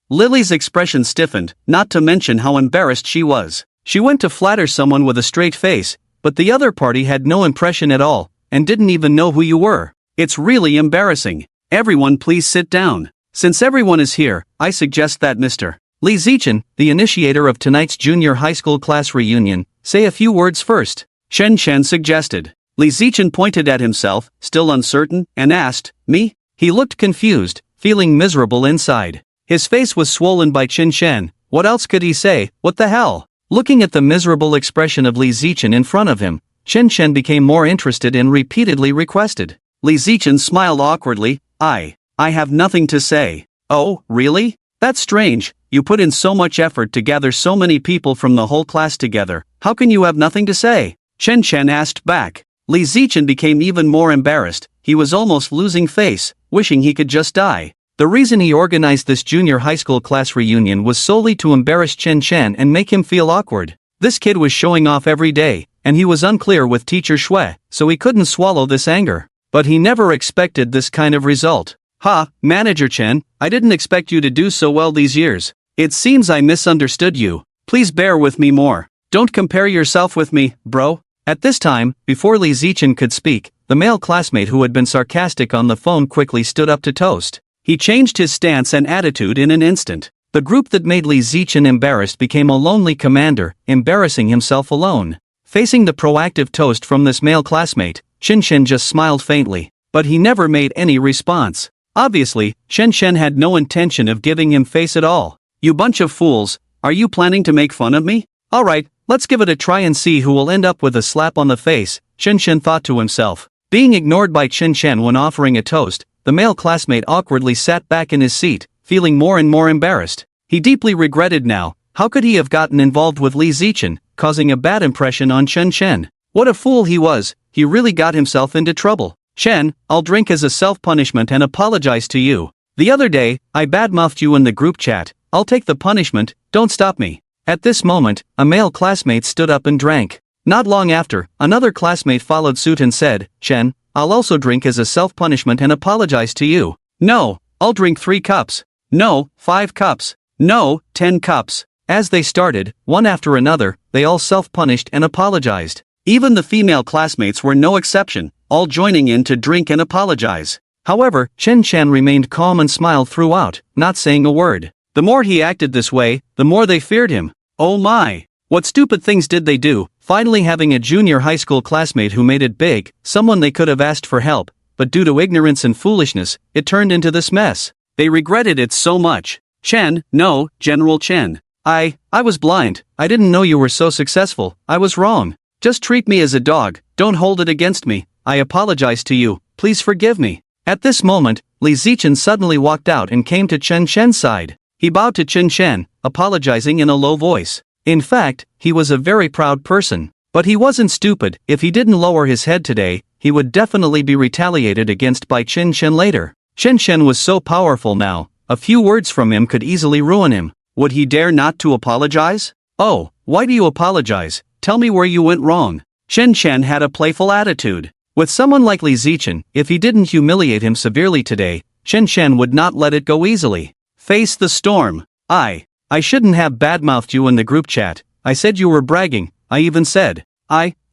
Lily's expression stiffened, not to mention how embarrassed she was. She went to flatter someone with a straight face, but the other party had no impression at all, and didn't even know who you were. It's really embarrassing. Everyone please sit down. Since everyone is here, I suggest that Mr. Li Zichen, the initiator of tonight's junior high school class reunion, say a few words first, Chen Chen suggested. Li Zichen pointed at himself, still uncertain, and asked, "Me?" He looked confused, feeling miserable inside. His face was swollen by Chen Chen. What else could he say? What the hell? Looking at the miserable expression of Li Zichen in front of him, Chen Chen became more interested and repeatedly requested. Li Zichen smiled awkwardly. I have nothing to say." "Oh, really? That's strange. You put in so much effort to gather so many people from the whole class together. How can you have nothing to say?" Chen Chen asked back. Li Zichen became even more embarrassed. He was almost losing face, wishing he could just die. The reason he organized this junior high school class reunion was solely to embarrass Chen Chen and make him feel awkward. This kid was showing off every day, and he was unclear with teacher Shui, so he couldn't swallow this anger. But he never expected this kind of result. "Ha, Manager Chen, I didn't expect you to do so well these years. It seems I misunderstood you. Please bear with me more. Don't compare yourself with me, bro." At this time, before Li Zichen could speak, the male classmate who had been sarcastic on the phone quickly stood up to toast. He changed his stance and attitude in an instant. The group that made Li Zichen embarrassed became a lonely commander, embarrassing himself alone. Facing the proactive toast from this male classmate, Chen Chen just smiled faintly, but he never made any response. Obviously, Chen Chen had no intention of giving him face at all. "You bunch of fools, are you planning to make fun of me? Alright, let's give it a try and see who will end up with a slap on the face," Chen Chen thought to himself. Being ignored by Chen Chen when offering a toast, the male classmate awkwardly sat back in his seat, feeling more and more embarrassed. He deeply regretted now, how could he have gotten involved with Li Zichen, causing a bad impression on Chen Chen? What a fool he was, he really got himself into trouble. "Chen, I'll drink as a self-punishment and apologize to you. The other day, I badmouthed you in the group chat. I'll take the punishment, don't stop me." At this moment, a male classmate stood up and drank. Not long after, another classmate followed suit and said, "Chen, I'll also drink as a self-punishment and apologize to you." "No, I'll drink 3 cups. No, 5 cups. No, 10 cups. As they started, one after another, they all self-punished and apologized. Even the female classmates were no exception, all joining in to drink and apologize. However, Chen Chen remained calm and smiled throughout, not saying a word. The more he acted this way, the more they feared him. Oh my! What stupid things did they do, finally having a junior high school classmate who made it big, someone they could have asked for help, but due to ignorance and foolishness, it turned into this mess. They regretted it so much. Chen, no, General Chen. I was blind. I didn't know you were so successful. I was wrong. Just treat me as a dog, don't hold it against me. I apologize to you, please forgive me. At this moment, Li Zichen suddenly walked out and came to Chen Shen's side. He bowed to Chen Shen, apologizing in a low voice. In fact, he was a very proud person. But he wasn't stupid. If he didn't lower his head today, he would definitely be retaliated against by Chen Shen later. Chen Shen was so powerful now, a few words from him could easily ruin him. Would he dare not to apologize? Oh, why do you apologize? Tell me where you went wrong. Chen Shen had a playful attitude. With someone like Li Zichen, if he didn't humiliate him severely today, Chen Shen would not let it go easily. Face the storm. I shouldn't have badmouthed you in the group chat. I said you were bragging. I even said,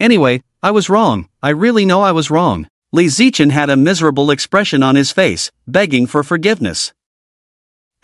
anyway, I was wrong. I really know I was wrong. Li Zichen had a miserable expression on his face, begging for forgiveness.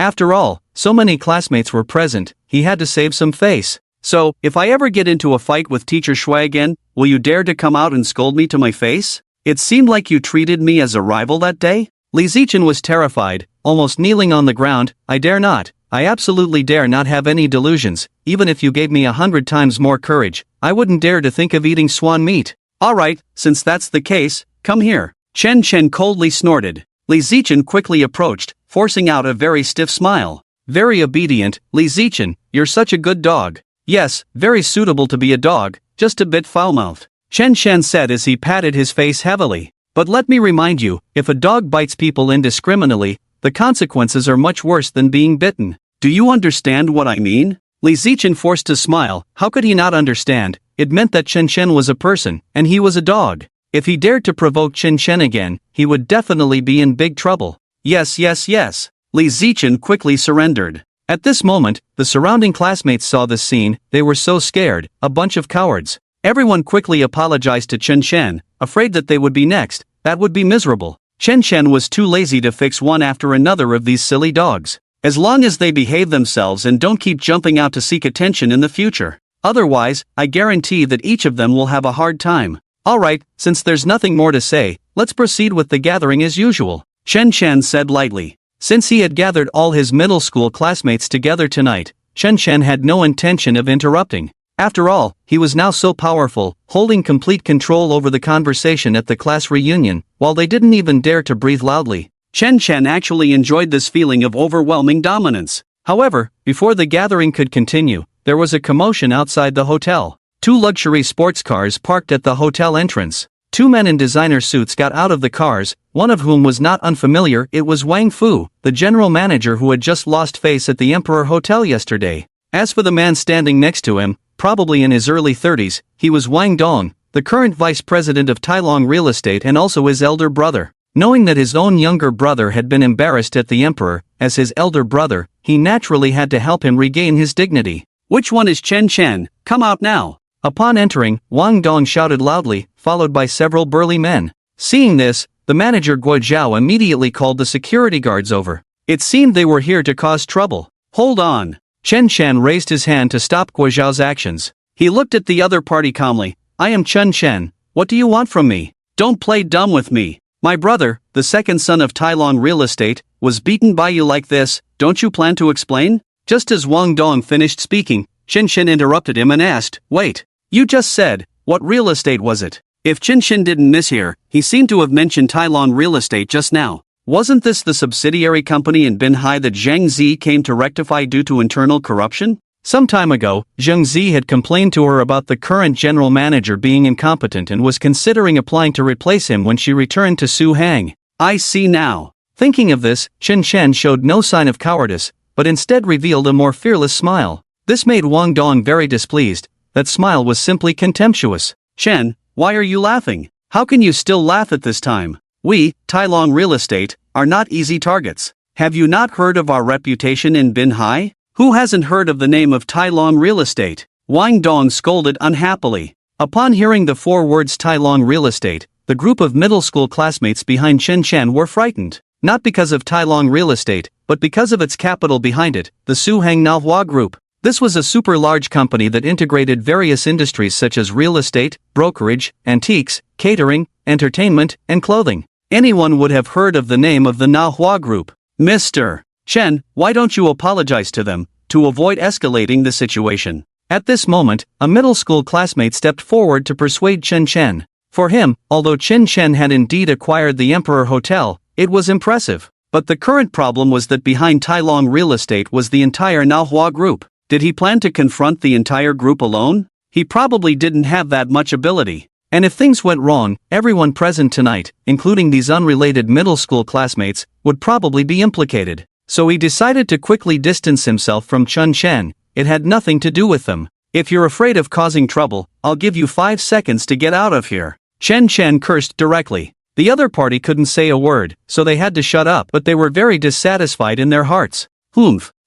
After all, so many classmates were present, he had to save some face. So, if I ever get into a fight with Teacher Shui again, will you dare to come out and scold me to my face? It seemed like you treated me as a rival that day? Li Zichen was terrified, almost kneeling on the ground. I dare not. I absolutely dare not have any delusions. Even if you gave me 100 times more courage, I wouldn't dare to think of eating swan meat. Alright, since that's the case, come here. Chen Chen coldly snorted. Li Zichen quickly approached, forcing out a very stiff smile. Very obedient, Li Zichen, you're such a good dog. Yes, very suitable to be a dog, just a bit foul-mouthed. Chen Shen said as he patted his face heavily. But let me remind you, if a dog bites people indiscriminately, the consequences are much worse than being bitten. Do you understand what I mean? Li Zichen forced to smile. How could he not understand? It meant that Chen Shen was a person, and he was a dog. If he dared to provoke Chen Shen again, he would definitely be in big trouble. Yes. Li Zichen quickly surrendered. At this moment, the surrounding classmates saw this scene. They were so scared, a bunch of cowards. Everyone quickly apologized to Chen Shen, afraid that they would be next. That would be miserable. Chen Shen was too lazy to fix one after another of these silly dogs. As long as they behave themselves and don't keep jumping out to seek attention in the future. Otherwise, I guarantee that each of them will have a hard time. Alright, since there's nothing more to say, let's proceed with the gathering as usual, Chen Shen said lightly. Since he had gathered all his middle school classmates together tonight, Chen Shen had no intention of interrupting. After all, he was now so powerful, holding complete control over the conversation at the class reunion, while they didn't even dare to breathe loudly. Chen Shen actually enjoyed this feeling of overwhelming dominance. However, before the gathering could continue, there was a commotion outside the hotel. 2 luxury sports cars parked at the hotel entrance. 2 men in designer suits got out of the cars, one of whom was not unfamiliar. It was Wang Fu, the general manager who had just lost face at the Emperor Hotel yesterday. As for the man standing next to him, probably in his early 30s, he was Wang Dong, the current vice president of Tailong Real Estate and also his elder brother. Knowing that his own younger brother had been embarrassed at the emperor, as his elder brother, he naturally had to help him regain his dignity. Which one is Chen Shen? Come out now. Upon entering, Wang Dong shouted loudly, followed by several burly men. Seeing this, the manager Guo Zhao immediately called the security guards over. It seemed they were here to cause trouble. Hold on. Chen Shen raised his hand to stop Guo Zhao's actions. He looked at the other party calmly. I am Chen Shen. What do you want from me? Don't play dumb with me. My brother, the second son of Tailong Real Estate, was beaten by you like this. Don't you plan to explain? Just as Wang Dong finished speaking, Chen Shen interrupted him and asked, wait, you just said, what real estate was it? If Chen Shen didn't mishear, he seemed to have mentioned Tailong Real Estate just now. Wasn't this the subsidiary company in Binhai that Zhang Zi came to rectify due to internal corruption? Some time ago, Zhang Zi had complained to her about the current general manager being incompetent and was considering applying to replace him when she returned to Su Hang. I see now. Thinking of this, Chen Shen showed no sign of cowardice, but instead revealed a more fearless smile. This made Wang Dong very displeased. That smile was simply contemptuous. Chen, why are you laughing? How can you still laugh at this time? We, Tailong Real Estate, are not easy targets. Have you not heard of our reputation in Binhai? Who hasn't heard of the name of Tailong Real Estate? Wang Dong scolded unhappily. Upon hearing the 4 words Tailong Real Estate, the group of middle school classmates behind Chen Shen were frightened. Not because of Tailong Real Estate, but because of its capital behind it, the Suhang Manhwa Group. This was a super large company that integrated various industries such as real estate, brokerage, antiques, catering, entertainment, and clothing. Anyone would have heard of the name of the Manhwa Group. Mr. Chen, why don't you apologize to them, to avoid escalating the situation? At this moment, a middle school classmate stepped forward to persuade Chen. For him, although Chen had indeed acquired the Emperor Hotel, it was impressive. But the current problem was that behind Tai Long Real Estate was the entire Manhwa group. Did he plan to confront the entire group alone? He probably didn't have that much ability. And if things went wrong, everyone present tonight, including these unrelated middle school classmates, would probably be implicated. So he decided to quickly distance himself from Chen. It had nothing to do with them. If you're afraid of causing trouble, I'll give you 5 seconds to get out of here. Chen cursed directly. The other party couldn't say a word, so they had to shut up, but they were very dissatisfied in their hearts.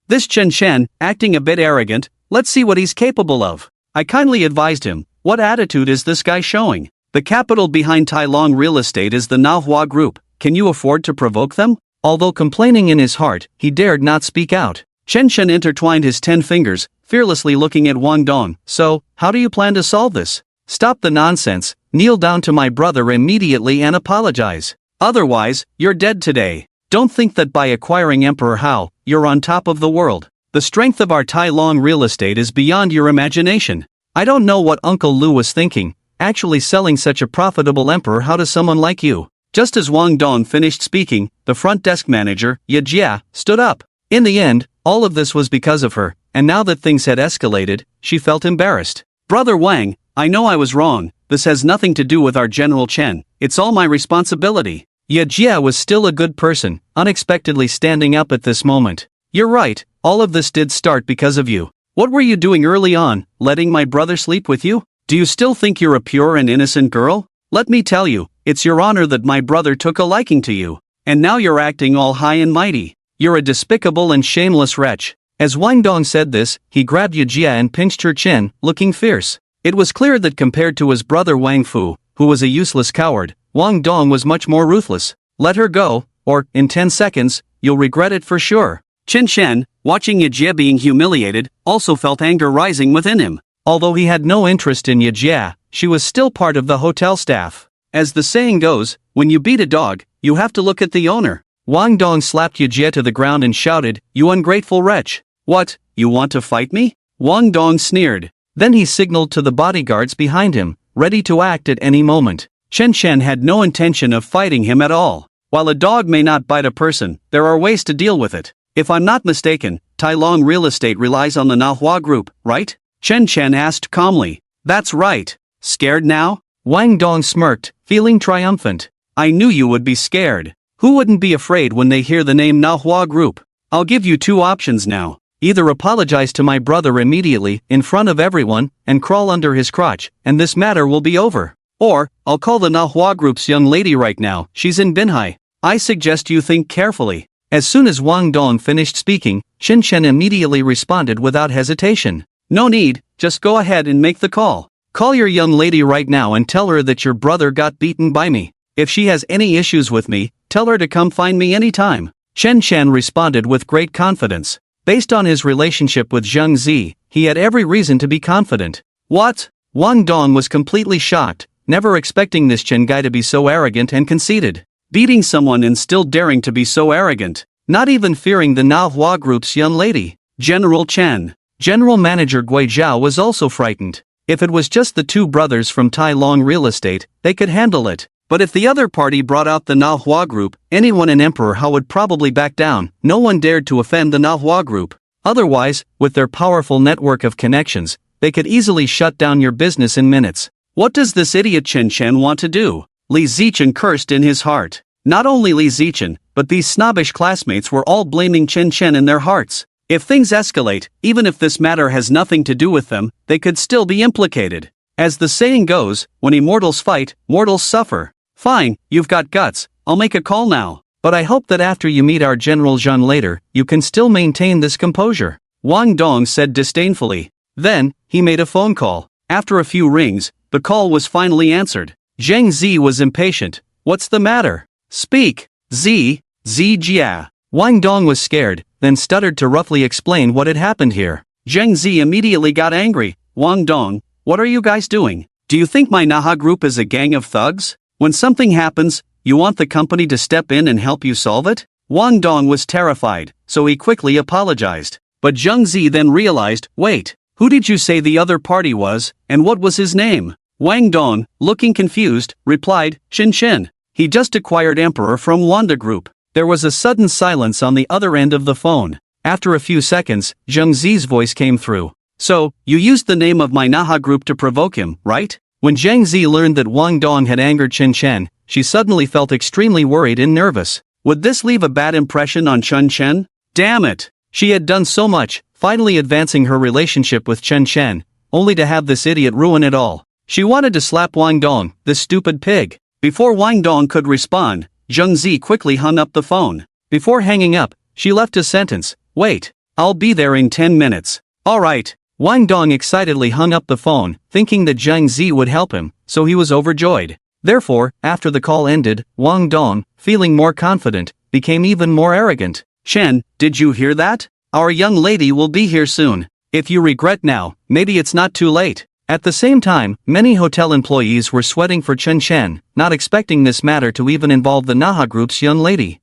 This Chen, acting a bit arrogant, let's see what he's capable of. I kindly advised him, what attitude is this guy showing? The capital behind Tai Long Real Estate is the Manhwa group, can you afford to provoke them? Although complaining in his heart, he dared not speak out. Chen intertwined his 10 fingers, fearlessly looking at Wang Dong. So, how do you plan to solve this? Stop the nonsense, kneel down to my brother immediately and apologize. Otherwise, you're dead today. Don't think that by acquiring Emperor Hao, you're on top of the world. The strength of our Tai Long Real Estate is beyond your imagination. I don't know what Uncle Lu was thinking, actually selling such a profitable Emperor Hao to someone like you. Just as Wang Dong finished speaking, the front desk manager, Ye Jia, stood up. In the end, all of this was because of her, and now that things had escalated, she felt embarrassed. Brother Wang, I know I was wrong, this has nothing to do with our General Chen, it's all my responsibility. Ye Jia was still a good person, unexpectedly standing up at this moment. You're right, all of this did start because of you. What were you doing early on, letting my brother sleep with you? Do you still think you're a pure and innocent girl? Let me tell you, it's your honor that my brother took a liking to you. And now you're acting all high and mighty. You're a despicable and shameless wretch. As Wang Dong said this, he grabbed Ye Jia and pinched her chin, looking fierce. It was clear that compared to his brother Wang Fu, who was a useless coward, Wang Dong was much more ruthless. Let her go, or, in 10 seconds, you'll regret it for sure. Chen, watching Ye Jia being humiliated, also felt anger rising within him. Although he had no interest in Ye Jia, she was still part of the hotel staff. As the saying goes, when you beat a dog, you have to look at the owner. Wang Dong slapped Ye Jia to the ground and shouted, you ungrateful wretch. What, you want to fight me? Wang Dong sneered. Then he signaled to the bodyguards behind him, ready to act at any moment. Chen had no intention of fighting him at all. While a dog may not bite a person, there are ways to deal with it. If I'm not mistaken, Tai Long Real Estate relies on the Manhwa group, right? Chen asked calmly. That's right. Scared now? Wang Dong smirked, feeling triumphant. I knew you would be scared. Who wouldn't be afraid when they hear the name Manhwa group? I'll give you 2 options now. Either apologize to my brother immediately, in front of everyone, and crawl under his crotch, and this matter will be over. Or, I'll call the Manhwa group's young lady right now, she's in Binhai. I suggest you think carefully. As soon as Wang Dong finished speaking, Chen immediately responded without hesitation. No need, just go ahead and make the call. Call your young lady right now and tell her that your brother got beaten by me. If she has any issues with me, tell her to come find me anytime. Chen responded with great confidence. Based on his relationship with Zhang Zi, he had every reason to be confident. What? Wang Dong was completely shocked, never expecting this Chen guy to be so arrogant and conceited. Beating someone and still daring to be so arrogant. Not even fearing the Manhwa group's young lady. General Chen. General Manager Gui Zhao was also frightened. If it was just the 2 brothers from Tai Long Real Estate, they could handle it. But if the other party brought out the Manhwa group, anyone in Emperor Hao would probably back down. No one dared to offend the Manhwa group. Otherwise, with their powerful network of connections, they could easily shut down your business in minutes. What does this idiot Chen want to do? Li Zichen cursed in his heart. Not only Li Zichen, but these snobbish classmates were all blaming Chen in their hearts. If things escalate, even if this matter has nothing to do with them, they could still be implicated. As the saying goes, when immortals fight, mortals suffer. Fine, you've got guts, I'll make a call now. But I hope that after you meet our General Zhang later, you can still maintain this composure. Wang Dong said disdainfully. Then, he made a phone call. After a few rings, the call was finally answered. Zhang Zi was impatient. What's the matter? Speak. Zi Jia. Wang Dong was scared, then stuttered to roughly explain what had happened here. Zhang Zi immediately got angry. Wang Dong, what are you guys doing? Do you think my Naha group is a gang of thugs? When something happens, you want the company to step in and help you solve it? Wang Dong was terrified, so he quickly apologized. But Zheng Zi then realized, wait, who did you say the other party was, and what was his name? Wang Dong, looking confused, replied, Shin Shin. He just acquired Emperor from Wanda Group. There was a sudden silence on the other end of the phone. After a few seconds, Zheng Zi's voice came through. So, you used the name of my Naha Group to provoke him, right? When Zheng Zi learned that Wang Dong had angered Chen Chen, she suddenly felt extremely worried and nervous. Would this leave a bad impression on Chen Chen? Damn it! She had done so much, finally advancing her relationship with Chen Chen, only to have this idiot ruin it all. She wanted to slap Wang Dong, this stupid pig. Before Wang Dong could respond, Zheng Zi quickly hung up the phone. Before hanging up, she left a sentence, wait, I'll be there in 10 minutes. Alright. Wang Dong excitedly hung up the phone, thinking that Zheng Zi would help him, so he was overjoyed. Therefore, after the call ended, Wang Dong, feeling more confident, became even more arrogant. Shen, did you hear that? Our young lady will be here soon. If you regret now, maybe it's not too late. At the same time, many hotel employees were sweating for Chen Chen, not expecting this matter to even involve the Naha Group's young lady.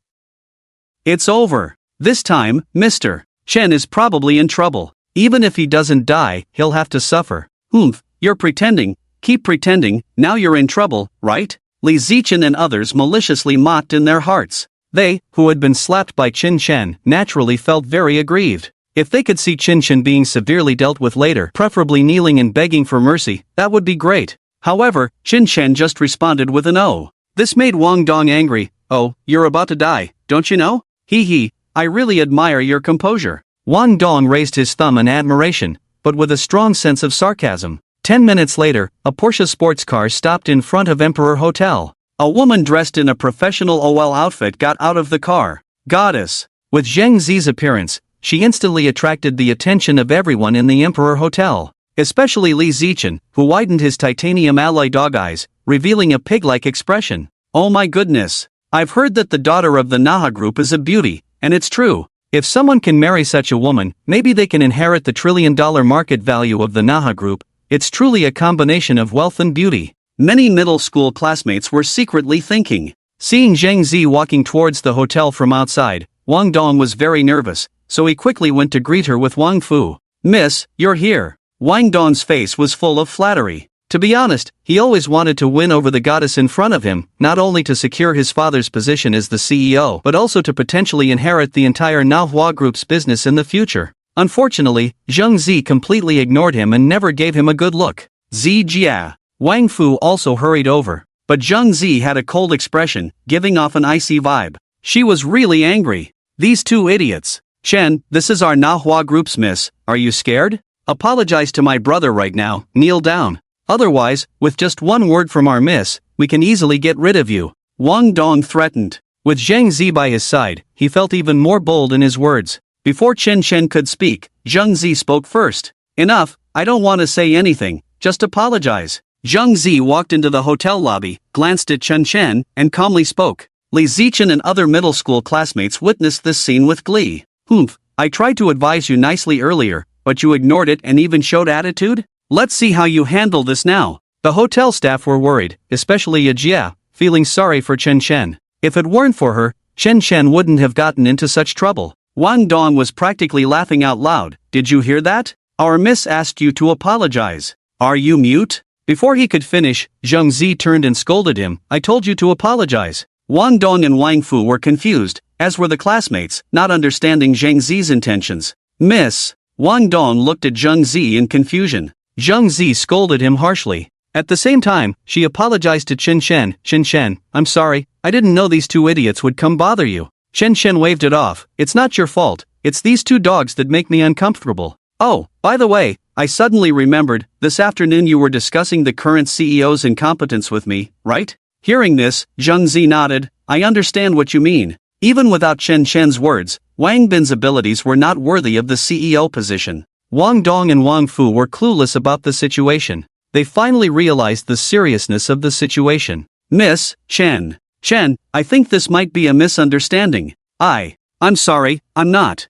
It's over. This time, Mr. Chen is probably in trouble. Even if he doesn't die, he'll have to suffer. You're pretending. Keep pretending, now you're in trouble, right? Li Zichen and others maliciously mocked in their hearts. They, who had been slapped by Qin Shen, naturally felt very aggrieved. If they could see Qin Shen being severely dealt with later, preferably kneeling and begging for mercy, that would be great. However, Qin Shen just responded with an "oh." This made Wang Dong angry. Oh, you're about to die, don't you know? Hee, I really admire your composure. Wang Dong raised his thumb in admiration, but with a strong sense of sarcasm. 10 minutes later, a Porsche sports car stopped in front of Emperor Hotel. A woman dressed in a professional OL outfit got out of the car. Goddess. With Zheng Zi's appearance, she instantly attracted the attention of everyone in the Emperor Hotel, especially Li Zichen, who widened his titanium alloy dog eyes, revealing a pig-like expression. Oh my goodness. I've heard that the daughter of the Naha Group is a beauty, and it's true. If someone can marry such a woman, maybe they can inherit the trillion-dollar market value of the Naha Group. It's truly a combination of wealth and beauty. Many middle school classmates were secretly thinking. Seeing Zheng Zi walking towards the hotel from outside, Wang Dong was very nervous, so he quickly went to greet her with Wang Fu. Miss, you're here. Wang Dong's face was full of flattery. To be honest, he always wanted to win over the goddess in front of him, not only to secure his father's position as the CEO, but also to potentially inherit the entire Manhwa Group's business in the future. Unfortunately, Zheng Zi completely ignored him and never gave him a good look. Jia. Wang Fu also hurried over, but Zheng Zi had a cold expression, giving off an icy vibe. She was really angry. These two idiots. Chen, this is our Manhwa Group's miss, are you scared? Apologize to my brother right now, kneel down. Otherwise, with just one word from our miss, we can easily get rid of you. Wang Dong threatened. With Zheng Zi by his side, he felt even more bold in his words. Before Chen Chen could speak, Zheng Zi spoke first. Enough, I don't want to say anything, just apologize. Zheng Zi walked into the hotel lobby, glanced at Chen Chen, and calmly spoke. Li Zichen and other middle school classmates witnessed this scene with glee. I tried to advise you nicely earlier, but you ignored it and even showed attitude? Let's see how you handle this now. The hotel staff were worried, especially Jia, feeling sorry for Chen Chen. If it weren't for her, Chen Chen wouldn't have gotten into such trouble. Wang Dong was practically laughing out loud. Did you hear that? Our miss asked you to apologize. Are you mute? Before he could finish, Zheng Zi turned and scolded him. I told you to apologize. Wang Dong and Wang Fu were confused, as were the classmates, not understanding Zheng Zi's intentions. Miss. Wang Dong looked at Zheng Zi in confusion. Zheng Zi scolded him harshly. At the same time, she apologized to Chen Chen. Chen Chen, I'm sorry, I didn't know these two idiots would come bother you. Chen Chen waved it off. It's not your fault, it's these two dogs that make me uncomfortable. Oh, by the way, I suddenly remembered, this afternoon you were discussing the current CEO's incompetence with me, right? Hearing this, Zheng Zi nodded. I understand what you mean. Even without Chen Chen's words, Wang Bin's abilities were not worthy of the CEO position. Wang Dong and Wang Fu were clueless about the situation. They finally realized the seriousness of the situation. Miss Chen. Chen, I think this might be a misunderstanding. I'm sorry, I'm not.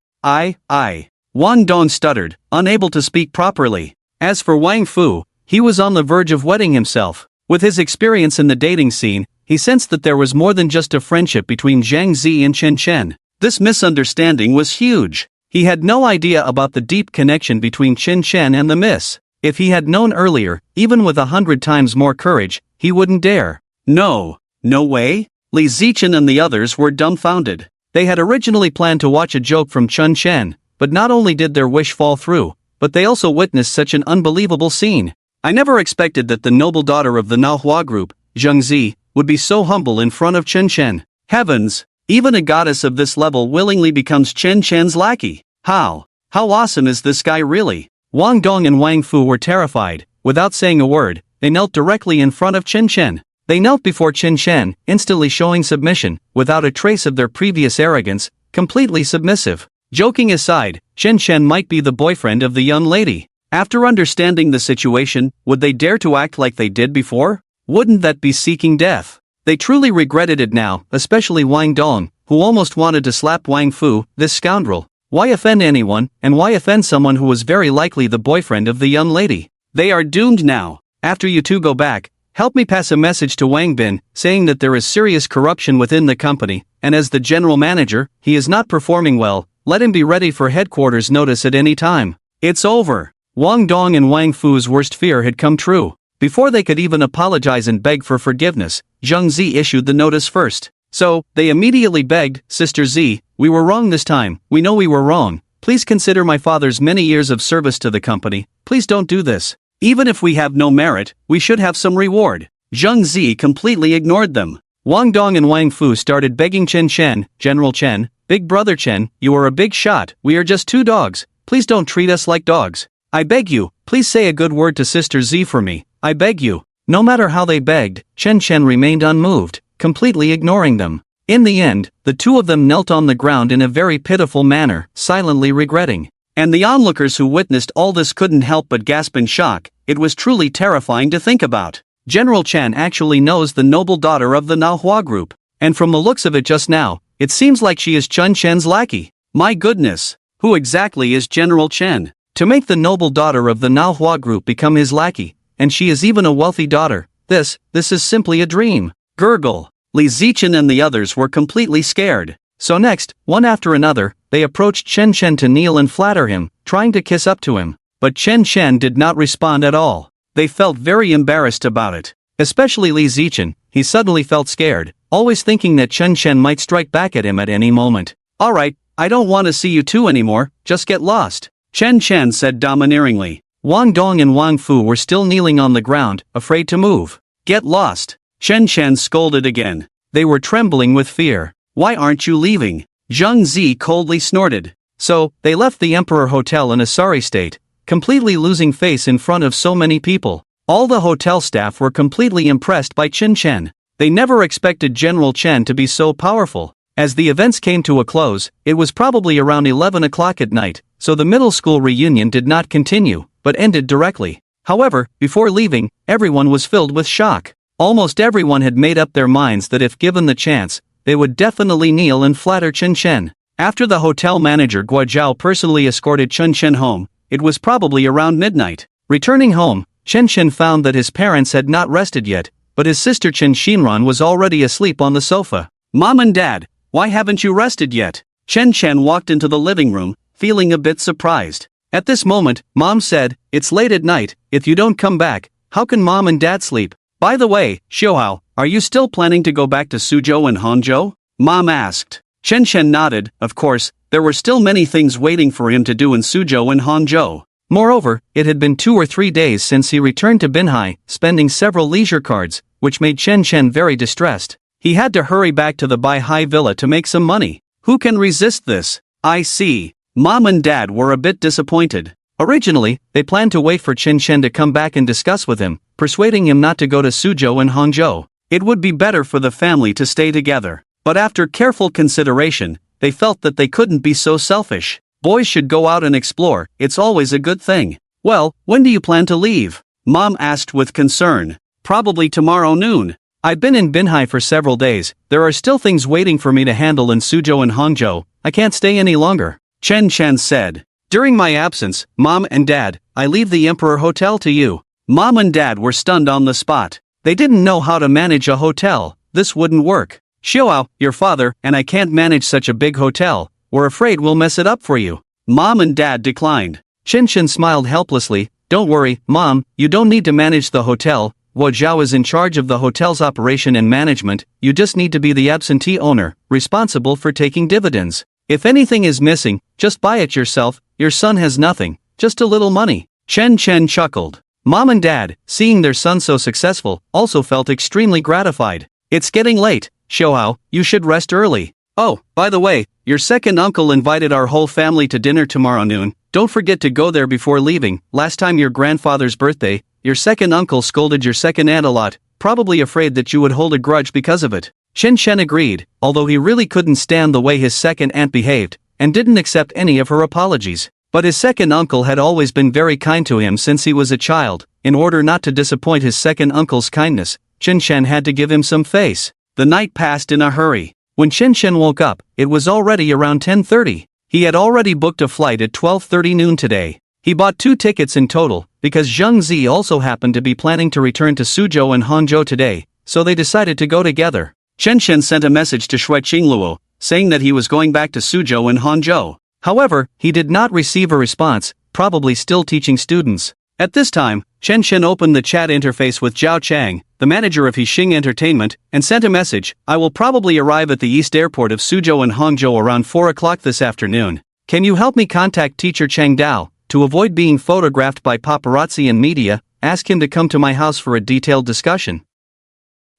Wang Dong stuttered, unable to speak properly. As for Wang Fu, he was on the verge of wetting himself. With his experience in the dating scene, he sensed that there was more than just a friendship between Zhang Zi and Chen Chen. This misunderstanding was huge. He had no idea about the deep connection between Chen Chen and the miss. If he had known earlier, even with 100 times more courage, he wouldn't dare. No way? Li Zichen and the others were dumbfounded. They had originally planned to watch a joke from Chen Chen, but not only did their wish fall through, but they also witnessed such an unbelievable scene. I never expected that the noble daughter of the Manhwa group, Zheng Zi, would be so humble in front of Chen Chen. Heavens! Even a goddess of this level willingly becomes Chen Chen's lackey. How awesome is this guy really? Wang Dong and Wang Fu were terrified. Without saying a word, they knelt directly in front of Chen Chen. They knelt before Chen Chen, instantly showing submission, without a trace of their previous arrogance, completely submissive. Joking aside, Chen Chen might be the boyfriend of the young lady. After understanding the situation, would they dare to act like they did before? Wouldn't that be seeking death? They truly regretted it now, especially Wang Dong, who almost wanted to slap Wang Fu, this scoundrel. Why offend anyone, and why offend someone who was very likely the boyfriend of the young lady? They are doomed now. After you two go back, help me pass a message to Wang Bin, saying that there is serious corruption within the company, and as the general manager, he is not performing well. Let him be ready for headquarters notice at any time. It's over. Wang Dong and Wang Fu's worst fear had come true. Before they could even apologize and beg for forgiveness, Zheng Zi issued the notice first. So, they immediately begged, Sister Zi, we were wrong this time, we know we were wrong. Please consider my father's many years of service to the company, please don't do this. Even if we have no merit, we should have some reward. Zheng Zi completely ignored them. Wang Dong and Wang Fu started begging Chen Chen, General Chen, Big Brother Chen, you are a big shot, we are just two dogs, please don't treat us like dogs. I beg you, please say a good word to Sister Zi for me, I beg you. No matter how they begged, Chen Chen remained unmoved, completely ignoring them. In the end, the two of them knelt on the ground in a very pitiful manner, silently regretting. And the onlookers who witnessed all this couldn't help but gasp in shock. It was truly terrifying to think about. General Chen actually knows the noble daughter of the Manhwa group, and from the looks of it just now, it seems like she is Chen Chen's lackey. My goodness, who exactly is General Chen? To make the noble daughter of the Manhwa group become his lackey, and she is even a wealthy daughter, this is simply a dream. Gurgle. Li Zichen and the others were completely scared. So next, one after another, they approached Chen Chen to kneel and flatter him, trying to kiss up to him. But Chen Chen did not respond at all. They felt very embarrassed about it. Especially Li Zichen, he suddenly felt scared, always thinking that Chen Chen might strike back at him at any moment. Alright, I don't want to see you two anymore, just get lost. Chen Chen said domineeringly. Wang Dong and Wang Fu were still kneeling on the ground, afraid to move. Get lost. Chen Chen scolded again. They were trembling with fear. Why aren't you leaving? Zheng Zi coldly snorted. So, they left the Emperor Hotel in a sorry state, completely losing face in front of so many people. All the hotel staff were completely impressed by Chen Chen. They never expected General Chen to be so powerful. As the events came to a close, it was probably around 11 o'clock at night, so the middle school reunion did not continue, but ended directly. However, before leaving, everyone was filled with shock. Almost everyone had made up their minds that if given the chance, they would definitely kneel and flatter Chen Chen. After the hotel manager Guo Zhao personally escorted Chen Chen home, it was probably around midnight. Returning home, Chen Chen found that his parents had not rested yet, but his sister Chen Xinran was already asleep on the sofa. Mom and Dad, why haven't you rested yet? Chen Chen walked into the living room, feeling a bit surprised. At this moment, Mom said, it's late at night, if you don't come back, how can Mom and Dad sleep? By the way, Xiaohao, are you still planning to go back to Suzhou and Hangzhou? Mom asked. Chen Chen nodded. Of course, there were still many things waiting for him to do in Suzhou and Hangzhou. Moreover, it had been 2 or 3 days since he returned to Binhai, spending several leisure cards, which made Chen Chen very distressed. He had to hurry back to the Binhai villa to make some money. Who can resist this? I see. Mom and Dad were a bit disappointed. Originally, they planned to wait for Chen Chen to come back and discuss with him, persuading him not to go to Suzhou and Hangzhou. It would be better for the family to stay together. But after careful consideration, they felt that they couldn't be so selfish. Boys should go out and explore, it's always a good thing. Well, when do you plan to leave? Mom asked with concern. Probably tomorrow noon. I've been in Binhai for several days, there are still things waiting for me to handle in Suzhou and Hangzhou, I can't stay any longer. Chen Chen said. During my absence, Mom and Dad, I leave the Emperor Hotel to you. Mom and Dad were stunned on the spot. They didn't know how to manage a hotel, this wouldn't work. Xiao, your father, and I can't manage such a big hotel. We're afraid we'll mess it up for you. Mom and Dad declined. Chen smiled helplessly. Don't worry, Mom, you don't need to manage the hotel. Wo Zhao is in charge of the hotel's operation and management. You just need to be the absentee owner, responsible for taking dividends. If anything is missing, just buy it yourself. Your son has nothing, just a little money. Chen chuckled. Mom and Dad, seeing their son so successful, also felt extremely gratified. It's getting late, Xiao, you should rest early. Oh, by the way, your second uncle invited our whole family to dinner tomorrow noon. Don't forget to go there before leaving. Last time your grandfather's birthday, your second uncle scolded your second aunt a lot, probably afraid that you would hold a grudge because of it. Chen agreed, although he really couldn't stand the way his second aunt behaved, and didn't accept any of her apologies. But his second uncle had always been very kind to him since he was a child. In order not to disappoint his second uncle's kindness, Chen had to give him some face. The night passed in a hurry. When Chen woke up, it was already around 10:30. He had already booked a flight at 12:30 noon today. He bought 2 tickets in total, because Zhang Zi also happened to be planning to return to Suzhou and Hangzhou today, so they decided to go together. Chen sent a message to Shui Qingluo, saying that he was going back to Suzhou and Hangzhou. However, he did not receive a response, probably still teaching students. At this time, Chen opened the chat interface with Zhao Chang, the manager of Hixing Entertainment, and sent a message. I will probably arrive at the East Airport of Suzhou and Hangzhou around 4 o'clock this afternoon. Can you help me contact teacher Chang Dao? To avoid being photographed by paparazzi and media, ask him to come to my house for a detailed discussion.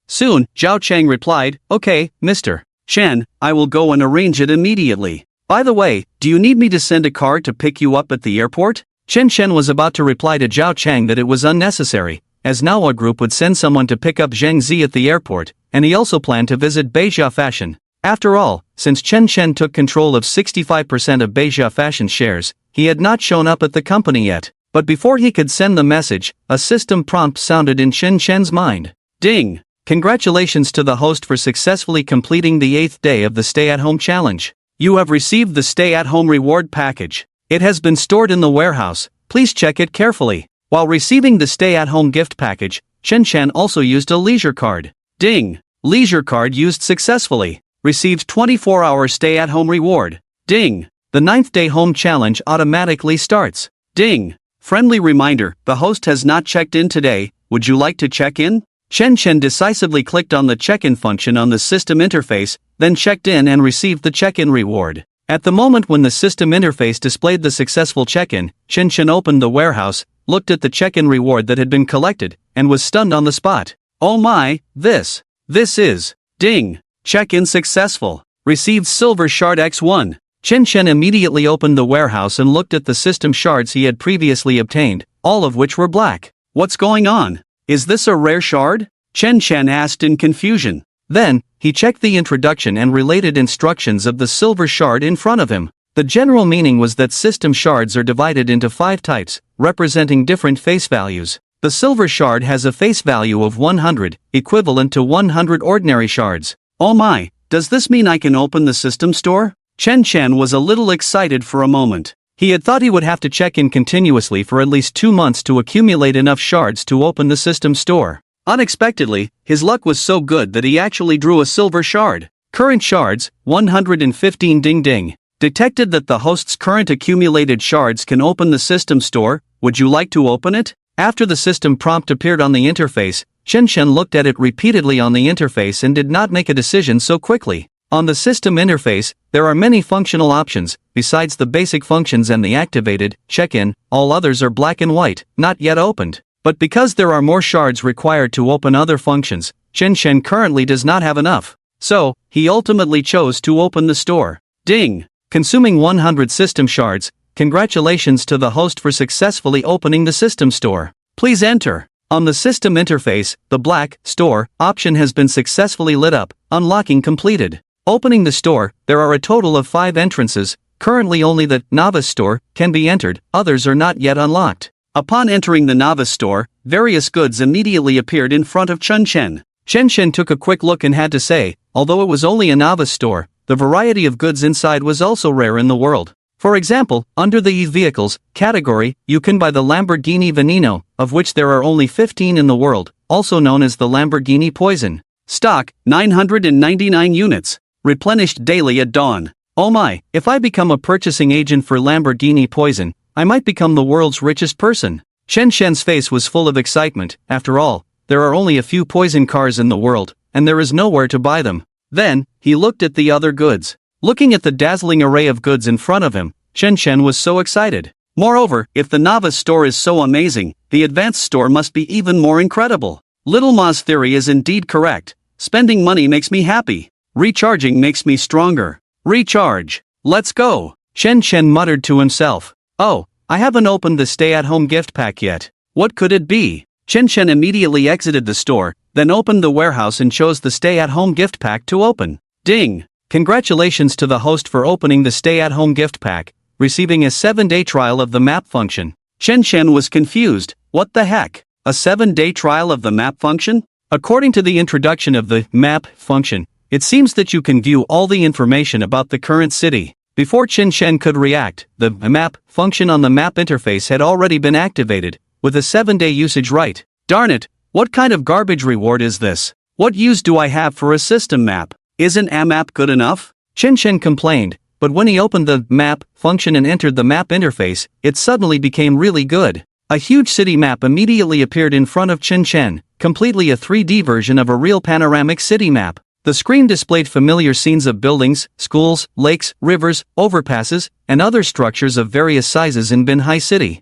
Soon, Zhao Chang replied, Okay, Mr. Chen, I will go and arrange it immediately. By the way, do you need me to send a car to pick you up at the airport? Chen was about to reply to Zhao Chang that it was unnecessary, as Manhwa Group would send someone to pick up Zhang Zi at the airport, and he also planned to visit Beijia Fashion. After all, since Chen took control of 65% of Beijia Fashion shares, he had not shown up at the company yet. But before he could send the message, a system prompt sounded in Chen's mind. Ding! Congratulations to the host for successfully completing the 8th day of the stay-at-home challenge. You have received the stay-at-home reward package. It has been stored in the warehouse, please check it carefully. While receiving the stay-at-home gift package, Chen also used a leisure card. Ding! Leisure card used successfully. Received 24-hour stay-at-home reward. Ding! The 9th day home challenge automatically starts. Ding! Friendly reminder, the host has not checked in today, would you like to check in? Chen decisively clicked on the check-in function on the system interface, then checked in and received the check-in reward. At the moment when the system interface displayed the successful check-in, Chen opened the warehouse, looked at the check-in reward that had been collected, and was stunned on the spot. Oh my, this is, ding, check-in successful, received silver shard X1. Chen immediately opened the warehouse and looked at the system shards he had previously obtained, all of which were black. What's going on? Is this a rare shard? Chen asked in confusion. Then, he checked the introduction and related instructions of the silver shard in front of him. The general meaning was that system shards are divided into 5 types, representing different face values. The silver shard has a face value of 100, equivalent to 100 ordinary shards. Oh my, does this mean I can open the system store? Chen was a little excited for a moment. He had thought he would have to check in continuously for at least 2 months to accumulate enough shards to open the system store. Unexpectedly, his luck was so good that he actually drew a silver shard. Current shards, 115 ding. Detected that the host's current accumulated shards can open the system store, would you like to open it? After the system prompt appeared on the interface, Chen looked at it repeatedly on the interface and did not make a decision so quickly. On the system interface, there are many functional options, besides the basic functions and the activated, check-in, all others are black and white, not yet opened. But because there are more shards required to open other functions, Chen currently does not have enough. So, he ultimately chose to open the store. Ding! Consuming 100 system shards, congratulations to the host for successfully opening the system store. Please enter. On the system interface, the black store option has been successfully lit up, unlocking completed. Opening the store, there are a total of 5 entrances. Currently only the novice store can be entered, others are not yet unlocked. Upon entering the novice store, various goods immediately appeared in front of Chen. Chen took a quick look and had to say, although it was only a novice store, the variety of goods inside was also rare in the world. For example, under the vehicles category, you can buy the Lamborghini Veneno, of which there are only 15 in the world, also known as the Lamborghini Poison. Stock, 999 units. Replenished daily at dawn. Oh my, if I become a purchasing agent for Lamborghini Poison, I might become the world's richest person. Shen Shen's face was full of excitement. After all, there are only a few poison cars in the world, and there is nowhere to buy them. Then, he looked at the other goods. Looking at the dazzling array of goods in front of him, Shen Shen was so excited. Moreover, if the novice store is so amazing, the advanced store must be even more incredible. Little Ma's theory is indeed correct. Spending money makes me happy. Recharging makes me stronger. Recharge. Let's go. Shen Shen muttered to himself. Oh, I haven't opened the stay-at-home gift pack yet. What could it be? Shen Shen immediately exited the store, then opened the warehouse and chose the stay-at-home gift pack to open. Ding! Congratulations to the host for opening the stay-at-home gift pack, receiving a 7-day trial of the map function. Shen Shen was confused. What the heck? A 7-day trial of the map function? According to the introduction of the map function, it seems that you can view all the information about the current city. Before Shen Shen could react, the map function on the map interface had already been activated, with a 7-day usage right. Darn it, what kind of garbage reward is this? What use do I have for a system map? Isn't a map good enough? Shen Shen complained, but when he opened the map function and entered the map interface, it suddenly became really good. A huge city map immediately appeared in front of Shen Shen, completely a 3D version of a real panoramic city map. The screen displayed familiar scenes of buildings, schools, lakes, rivers, overpasses, and other structures of various sizes in Binhai City.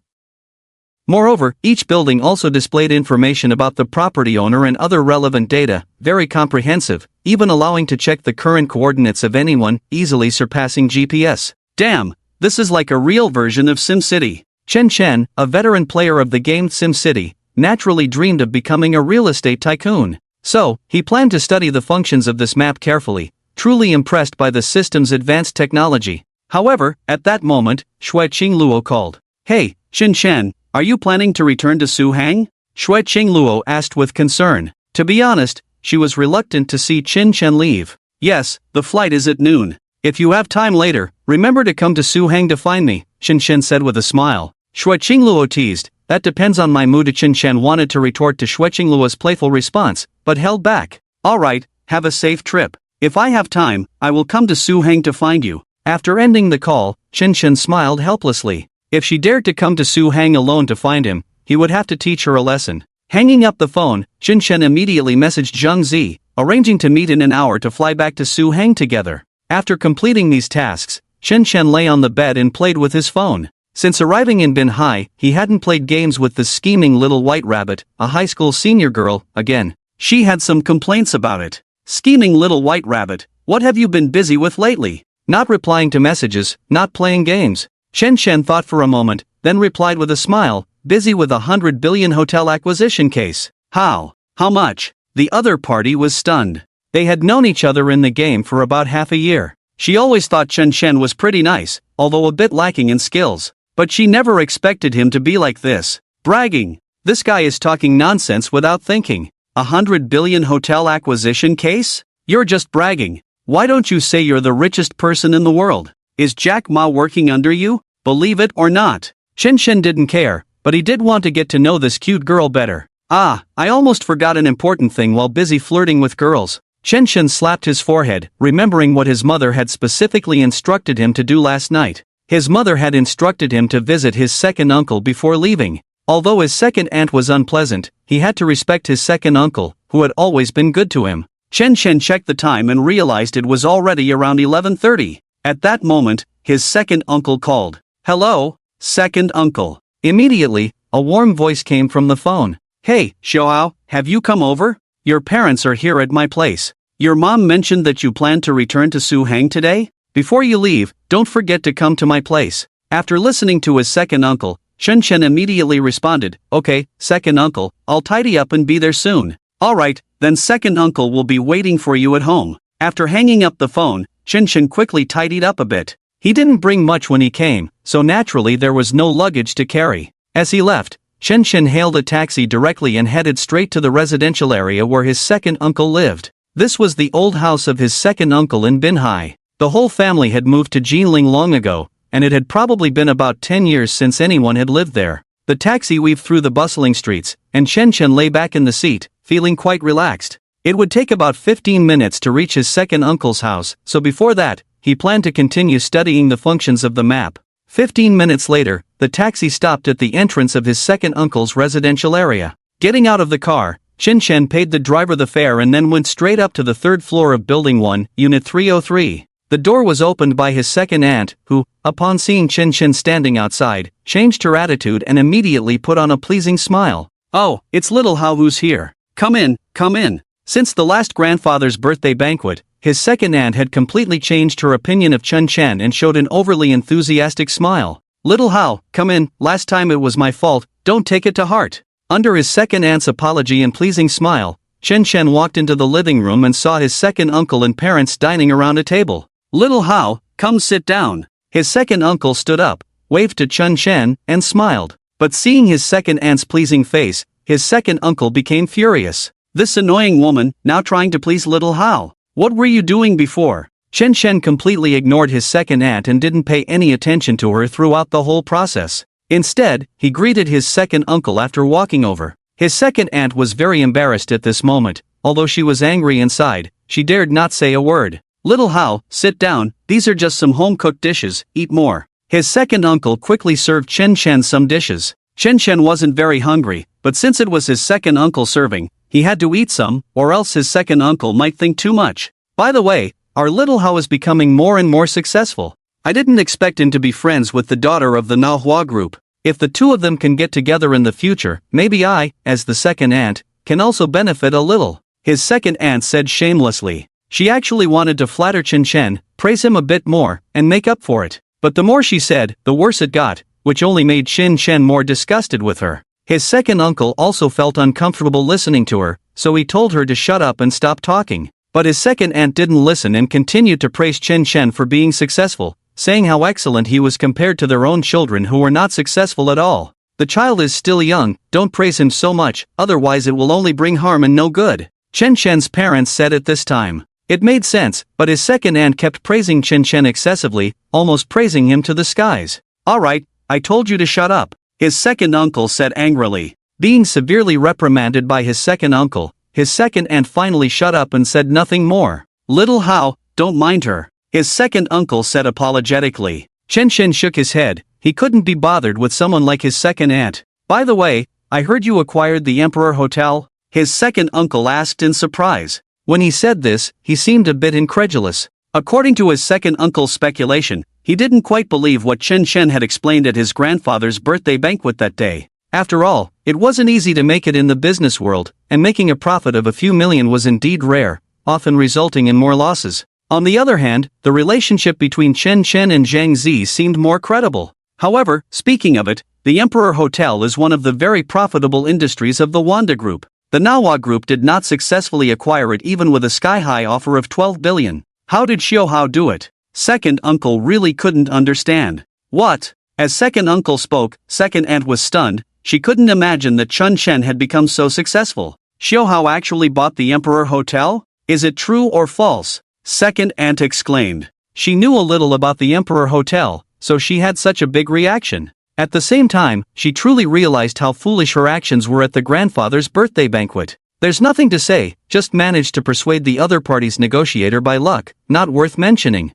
Moreover, each building also displayed information about the property owner and other relevant data, very comprehensive, even allowing to check the current coordinates of anyone, easily surpassing GPS. Damn, this is like a real version of SimCity. Shen Shen, a veteran player of the game SimCity, naturally dreamed of becoming a real estate tycoon. So, he planned to study the functions of this map carefully, truly impressed by the system's advanced technology. However, at that moment, Shui Qingluo called. Hey, Shen Shen, are you planning to return to Suhang? Shui Qingluo asked with concern. To be honest, she was reluctant to see Shen Shen leave. Yes, the flight is at noon. If you have time later, remember to come to Suhang to find me, Shen Shen said with a smile. Shui Qingluo teased. That depends on my mood. Shen Shen wanted to retort to Shui Qingluo's playful response, but held back. Alright, have a safe trip. If I have time, I will come to Suhang to find you. After ending the call, Shen Shen smiled helplessly. If she dared to come to Suhang alone to find him, he would have to teach her a lesson. Hanging up the phone, Shen Shen immediately messaged Zhang Zi, arranging to meet in an hour to fly back to Suhang together. After completing these tasks, Shen Shen lay on the bed and played with his phone. Since arriving in Binhai, he hadn't played games with the scheming little white rabbit, a high school senior girl, again. She had some complaints about it. Scheming little white rabbit, what have you been busy with lately? Not replying to messages, not playing games. Shen Shen thought for a moment, then replied with a smile, busy with a 100 billion hotel acquisition case. How? How much? The other party was stunned. They had known each other in the game for about half a year. She always thought Shen Shen was pretty nice, although a bit lacking in skills. But she never expected him to be like this. Bragging. This guy is talking nonsense without thinking. 100 billion hotel acquisition case? You're just bragging. Why don't you say you're the richest person in the world? Is Jack Ma working under you? Believe it or not. Shen Shen didn't care, but he did want to get to know this cute girl better. Ah, I almost forgot an important thing while busy flirting with girls. Shen Shen slapped his forehead, remembering what his mother had specifically instructed him to do last night. His mother had instructed him to visit his second uncle before leaving. Although his second aunt was unpleasant, he had to respect his second uncle, who had always been good to him. Shen Shen checked the time and realized it was already around 11:30. At that moment, his second uncle called. Hello, second uncle. Immediately, a warm voice came from the phone. Hey, Xiaoao, have you come over? Your parents are here at my place. Your mom mentioned that you plan to return to Suhang today? Before you leave, don't forget to come to my place. After listening to his second uncle, Shen Shen immediately responded, Okay, second uncle, I'll tidy up and be there soon. Alright, then second uncle will be waiting for you at home. After hanging up the phone, Shen Shen quickly tidied up a bit. He didn't bring much when he came, so naturally there was no luggage to carry. As he left, Shen Shen hailed a taxi directly and headed straight to the residential area where his second uncle lived. This was the old house of his second uncle in Binhai. The whole family had moved to Jinling long ago, and it had probably been about 10 years since anyone had lived there. The taxi weaved through the bustling streets, and Shen Shen lay back in the seat, feeling quite relaxed. It would take about 15 minutes to reach his second uncle's house, so before that, he planned to continue studying the functions of the map. 15 minutes later, the taxi stopped at the entrance of his second uncle's residential area. Getting out of the car, Chen Chen paid the driver the fare and then went straight up to the third floor of Building 1, Unit 303. The door was opened by his second aunt, who, upon seeing Chen Chen standing outside, changed her attitude and immediately put on a pleasing smile. "Oh, it's little Hao who's here. Come in, come in." Since the last grandfather's birthday banquet, his second aunt had completely changed her opinion of Chen Chen and showed an overly enthusiastic smile. "Little Hao, come in, last time it was my fault, don't take it to heart." Under his second aunt's apology and pleasing smile, Chen Chen walked into the living room and saw his second uncle and parents dining around a table. "Little Hao, come sit down." His second uncle stood up, waved to Chen Chen, and smiled. But seeing his second aunt's pleasing face, his second uncle became furious. "This annoying woman, now trying to please little Hao. What were you doing before?" Chen Chen completely ignored his second aunt and didn't pay any attention to her throughout the whole process. Instead, he greeted his second uncle after walking over. His second aunt was very embarrassed at this moment. Although she was angry inside, she dared not say a word. "Little Hao, sit down, these are just some home-cooked dishes, eat more." His second uncle quickly served Chen Chen some dishes. Chen Chen wasn't very hungry, but since it was his second uncle serving, he had to eat some, or else his second uncle might think too much. By the way, our little Hao is becoming more and more successful. I didn't expect him to be friends with the daughter of the Manhwa group. If the two of them can get together in the future, maybe I, as the second aunt, can also benefit a little. His second aunt said shamelessly. She actually wanted to flatter Chen Chen, praise him a bit more, and make up for it. But the more she said, the worse it got, which only made Chen Chen more disgusted with her. His second uncle also felt uncomfortable listening to her, so he told her to shut up and stop talking. But his second aunt didn't listen and continued to praise Chen Chen for being successful, saying how excellent he was compared to their own children who were not successful at all. "The child is still young, don't praise him so much, otherwise it will only bring harm and no good," Chen Chen's parents said at this time. It made sense, but his second aunt kept praising Chen Chen excessively, almost praising him to the skies. "All right, I told you to shut up," his second uncle said angrily. Being severely reprimanded by his second uncle, his second aunt finally shut up and said nothing more. "Little Hao, don't mind her," his second uncle said apologetically. Chen Chen shook his head. He couldn't be bothered with someone like his second aunt. "By the way, I heard you acquired the Emperor Hotel?" his second uncle asked in surprise. When he said this, he seemed a bit incredulous. According to his second uncle's speculation, he didn't quite believe what Chen Chen had explained at his grandfather's birthday banquet that day. After all, it wasn't easy to make it in the business world, and making a profit of a few million was indeed rare, often resulting in more losses. On the other hand, the relationship between Chen Chen and Zhang Zi seemed more credible. However, speaking of it, the Emperor Hotel is one of the very profitable industries of the Wanda Group. The Manhwa Group did not successfully acquire it even with a sky-high offer of 12 billion. How did Xiao Hao do it? Second uncle really couldn't understand. What? As second uncle spoke, second aunt was stunned. She couldn't imagine that Chen Chen had become so successful. Xiao Hao actually bought the Emperor Hotel? Is it true or false? Second aunt exclaimed. She knew a little about the Emperor Hotel, so she had such a big reaction. At the same time, she truly realized how foolish her actions were at the grandfather's birthday banquet. There's nothing to say, just managed to persuade the other party's negotiator by luck, not worth mentioning.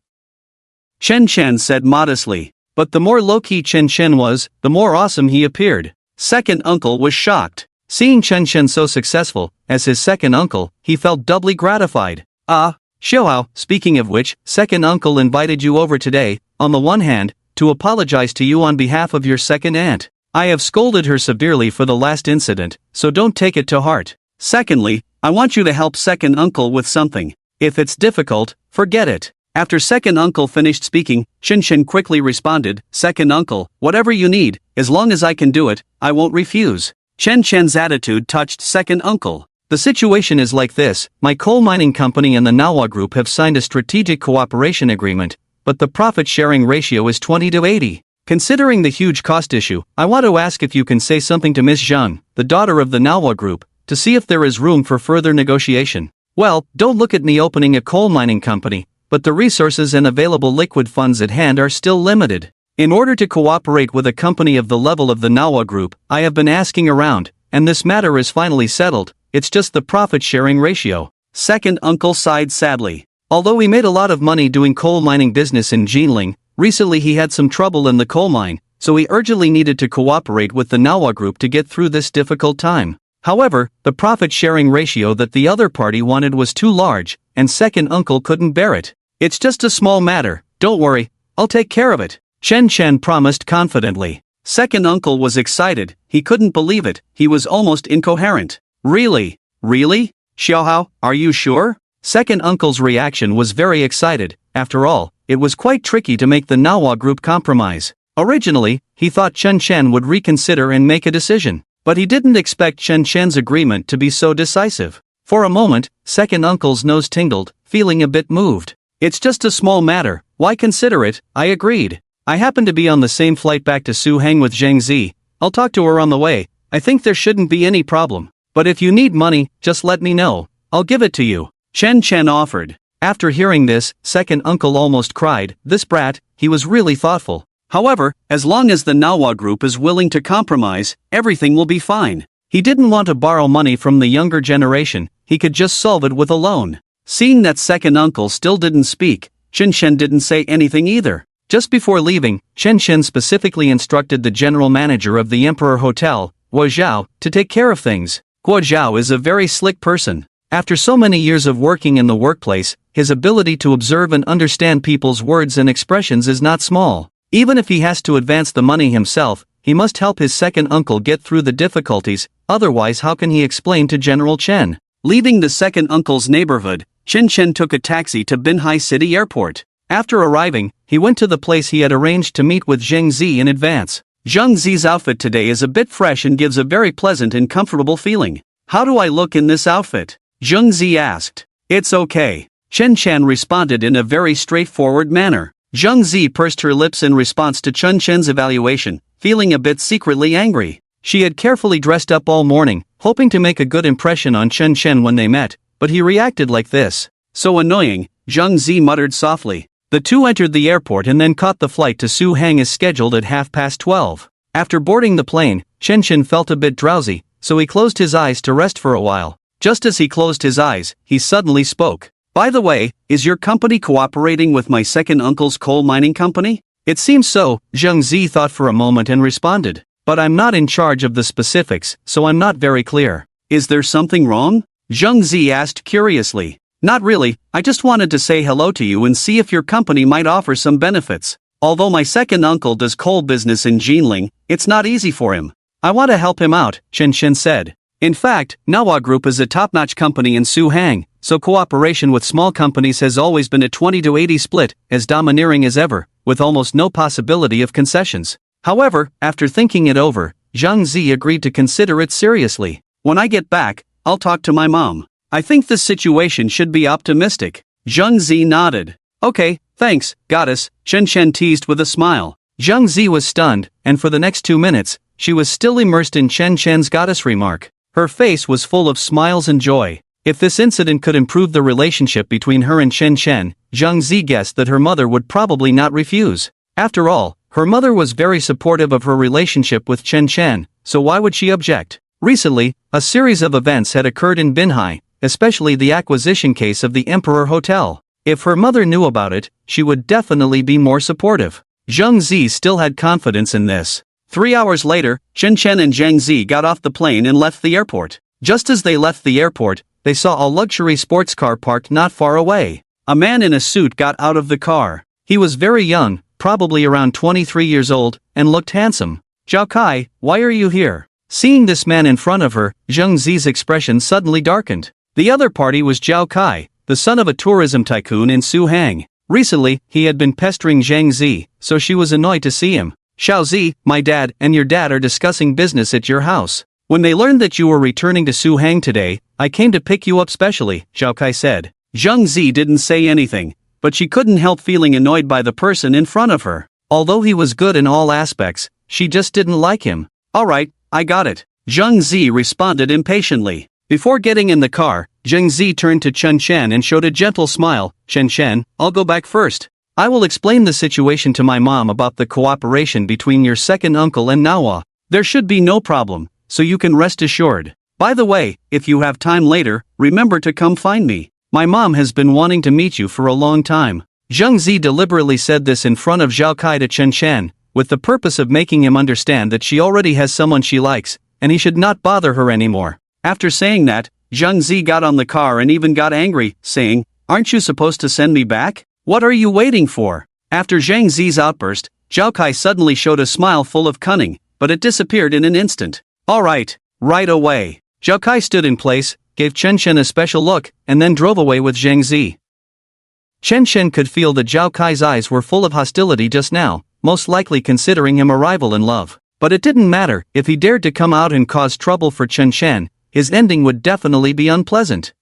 Chen Chen said modestly. But the more low-key Chen Chen was, the more awesome he appeared. Second uncle was shocked. Seeing Chen Chen so successful, as his second uncle, he felt doubly gratified. Xiao Hao, speaking of which, second uncle invited you over today, on the one hand, to apologize to you on behalf of your second aunt. I have scolded her severely for the last incident, so don't take it to heart. Secondly, I want you to help second uncle with something. If it's difficult, forget it. After second uncle finished speaking, Chen Chen quickly responded, "Second uncle, whatever you need, as long as I can do it, I won't refuse." Chen Chen's attitude touched second uncle. The situation is like this, my coal mining company and the Manhwa Group have signed a strategic cooperation agreement, but the profit-sharing ratio is 20-80. Considering the huge cost issue, I want to ask if you can say something to Miss Jang, the daughter of the Manhwa Group, to see if there is room for further negotiation. Well, don't look at me opening a coal mining company, but the resources and available liquid funds at hand are still limited. In order to cooperate with a company of the level of the Manhwa Group, I have been asking around, and this matter is finally settled, it's just the profit-sharing ratio. Second uncle sighed sadly. Although he made a lot of money doing coal mining business in Jinling, recently he had some trouble in the coal mine, so he urgently needed to cooperate with the Manhwa group to get through this difficult time. However, the profit-sharing ratio that the other party wanted was too large, and second uncle couldn't bear it. "It's just a small matter, don't worry, I'll take care of it," Chen Chen promised confidently. Second uncle was excited, he couldn't believe it, he was almost incoherent. "Really? Really? Xiaohao, are you sure?" Second uncle's reaction was very excited. After all, it was quite tricky to make the Manhwa group compromise. Originally, he thought Chen Chen would reconsider and make a decision, but he didn't expect Chen Chen's agreement to be so decisive. For a moment, second uncle's nose tingled, feeling a bit moved. "It's just a small matter, why consider it?" I agreed. "I happen to be on the same flight back to Suang with Zhang Zi. I'll talk to her on the way. I think there shouldn't be any problem. But if you need money, just let me know. I'll give it to you," Chen Chen offered. After hearing this, second uncle almost cried. This brat, he was really thoughtful. However, as long as the Manhwa group is willing to compromise, everything will be fine. He didn't want to borrow money from the younger generation, he could just solve it with a loan. Seeing that second uncle still didn't speak, Chen Chen didn't say anything either. Just before leaving, Chen Chen specifically instructed the general manager of the Emperor Hotel, Guo Zhao, to take care of things. Guo Zhao is a very slick person. After so many years of working in the workplace, his ability to observe and understand people's words and expressions is not small. Even if he has to advance the money himself, he must help his second uncle get through the difficulties, otherwise how can he explain to General Chen? Leaving the second uncle's neighborhood, Chen Chen took a taxi to Binhai City Airport. After arriving, he went to the place he had arranged to meet with Zhang Zi in advance. Zhang Zi's outfit today is a bit fresh and gives a very pleasant and comfortable feeling. "How do I look in this outfit?" Zhang Zi asked. "It's okay," Chen Chen responded in a very straightforward manner. Zhang Zi pursed her lips in response to Chen Chen's evaluation, feeling a bit secretly angry. She had carefully dressed up all morning, hoping to make a good impression on Chen Chen when they met, but he reacted like this. "So annoying," Zhang Zi muttered softly. The two entered the airport and then caught the flight to Suang as scheduled at 12:30. After boarding the plane, Chen Chen felt a bit drowsy, so he closed his eyes to rest for a while. Just as he closed his eyes, he suddenly spoke. "By the way, is your company cooperating with my second uncle's coal mining company?" "It seems so," Zhang Zi thought for a moment and responded. "But I'm not in charge of the specifics, so I'm not very clear." "Is there something wrong?" Zhang Zi asked curiously. "Not really, I just wanted to say hello to you and see if your company might offer some benefits. Although my second uncle does coal business in Jinling, it's not easy for him. I want to help him out," Chen Chen said. In fact, Manhwa Group is a top-notch company in Suang, so cooperation with small companies has always been a 20-80 split, as domineering as ever, with almost no possibility of concessions. However, after thinking it over, Zhang Zi agreed to consider it seriously. "When I get back, I'll talk to my mom. I think this situation should be optimistic." Zhang Zi nodded. "Okay, thanks, goddess," Chen Chen teased with a smile. Zhang Zi was stunned, and for the next 2 minutes, she was still immersed in Chen Chen's goddess remark. Her face was full of smiles and joy. If this incident could improve the relationship between her and Chen Chen, Zhang Zi guessed that her mother would probably not refuse. After all, her mother was very supportive of her relationship with Chen Chen, so why would she object? Recently, a series of events had occurred in Binhai, especially the acquisition case of the Emperor Hotel. If her mother knew about it, she would definitely be more supportive. Zhang Zi still had confidence in this. 3 hours later, Chen Chen and Zhang Zi got off the plane and left the airport. Just as they left the airport, they saw a luxury sports car parked not far away. A man in a suit got out of the car. He was very young, probably around 23 years old, and looked handsome. "Zhao Kai, why are you here?" Seeing this man in front of her, Zhang Zi's expression suddenly darkened. The other party was Zhao Kai, the son of a tourism tycoon in Suang. Recently, he had been pestering Zhang Zi, so she was annoyed to see him. "Xiao Zi, my dad and your dad are discussing business at your house. When they learned that you were returning to Suang today, I came to pick you up specially," Zhao Kai said. Zhang Zi didn't say anything, but she couldn't help feeling annoyed by the person in front of her. Although he was good in all aspects, she just didn't like him. "Alright, I got it," Zhang Zi responded impatiently. Before getting in the car, Zhang Zi turned to Chen Chen and showed a gentle smile. "Chen Chen, I'll go back first. I will explain the situation to my mom about the cooperation between your second uncle and Manhwa. There should be no problem, so you can rest assured. By the way, if you have time later, remember to come find me. My mom has been wanting to meet you for a long time. Zhang Zi deliberately said this in front of Zhao Kai to Chen Chen, with the purpose of making him understand that she already has someone she likes, and he should not bother her anymore. After saying that, Zhang Zi got on the car and even got angry, saying, "Aren't you supposed to send me back? What are you waiting for?" After Zhang Zi's outburst, Zhao Kai suddenly showed a smile full of cunning, but it disappeared in an instant. Alright, right away. Zhao Kai stood in place, gave Chen Chen a special look, and then drove away with Zhang Zi. Chen Chen could feel that Zhao Kai's eyes were full of hostility just now, most likely considering him a rival in love. But it didn't matter, if he dared to come out and cause trouble for Chen Chen, his ending would definitely be unpleasant.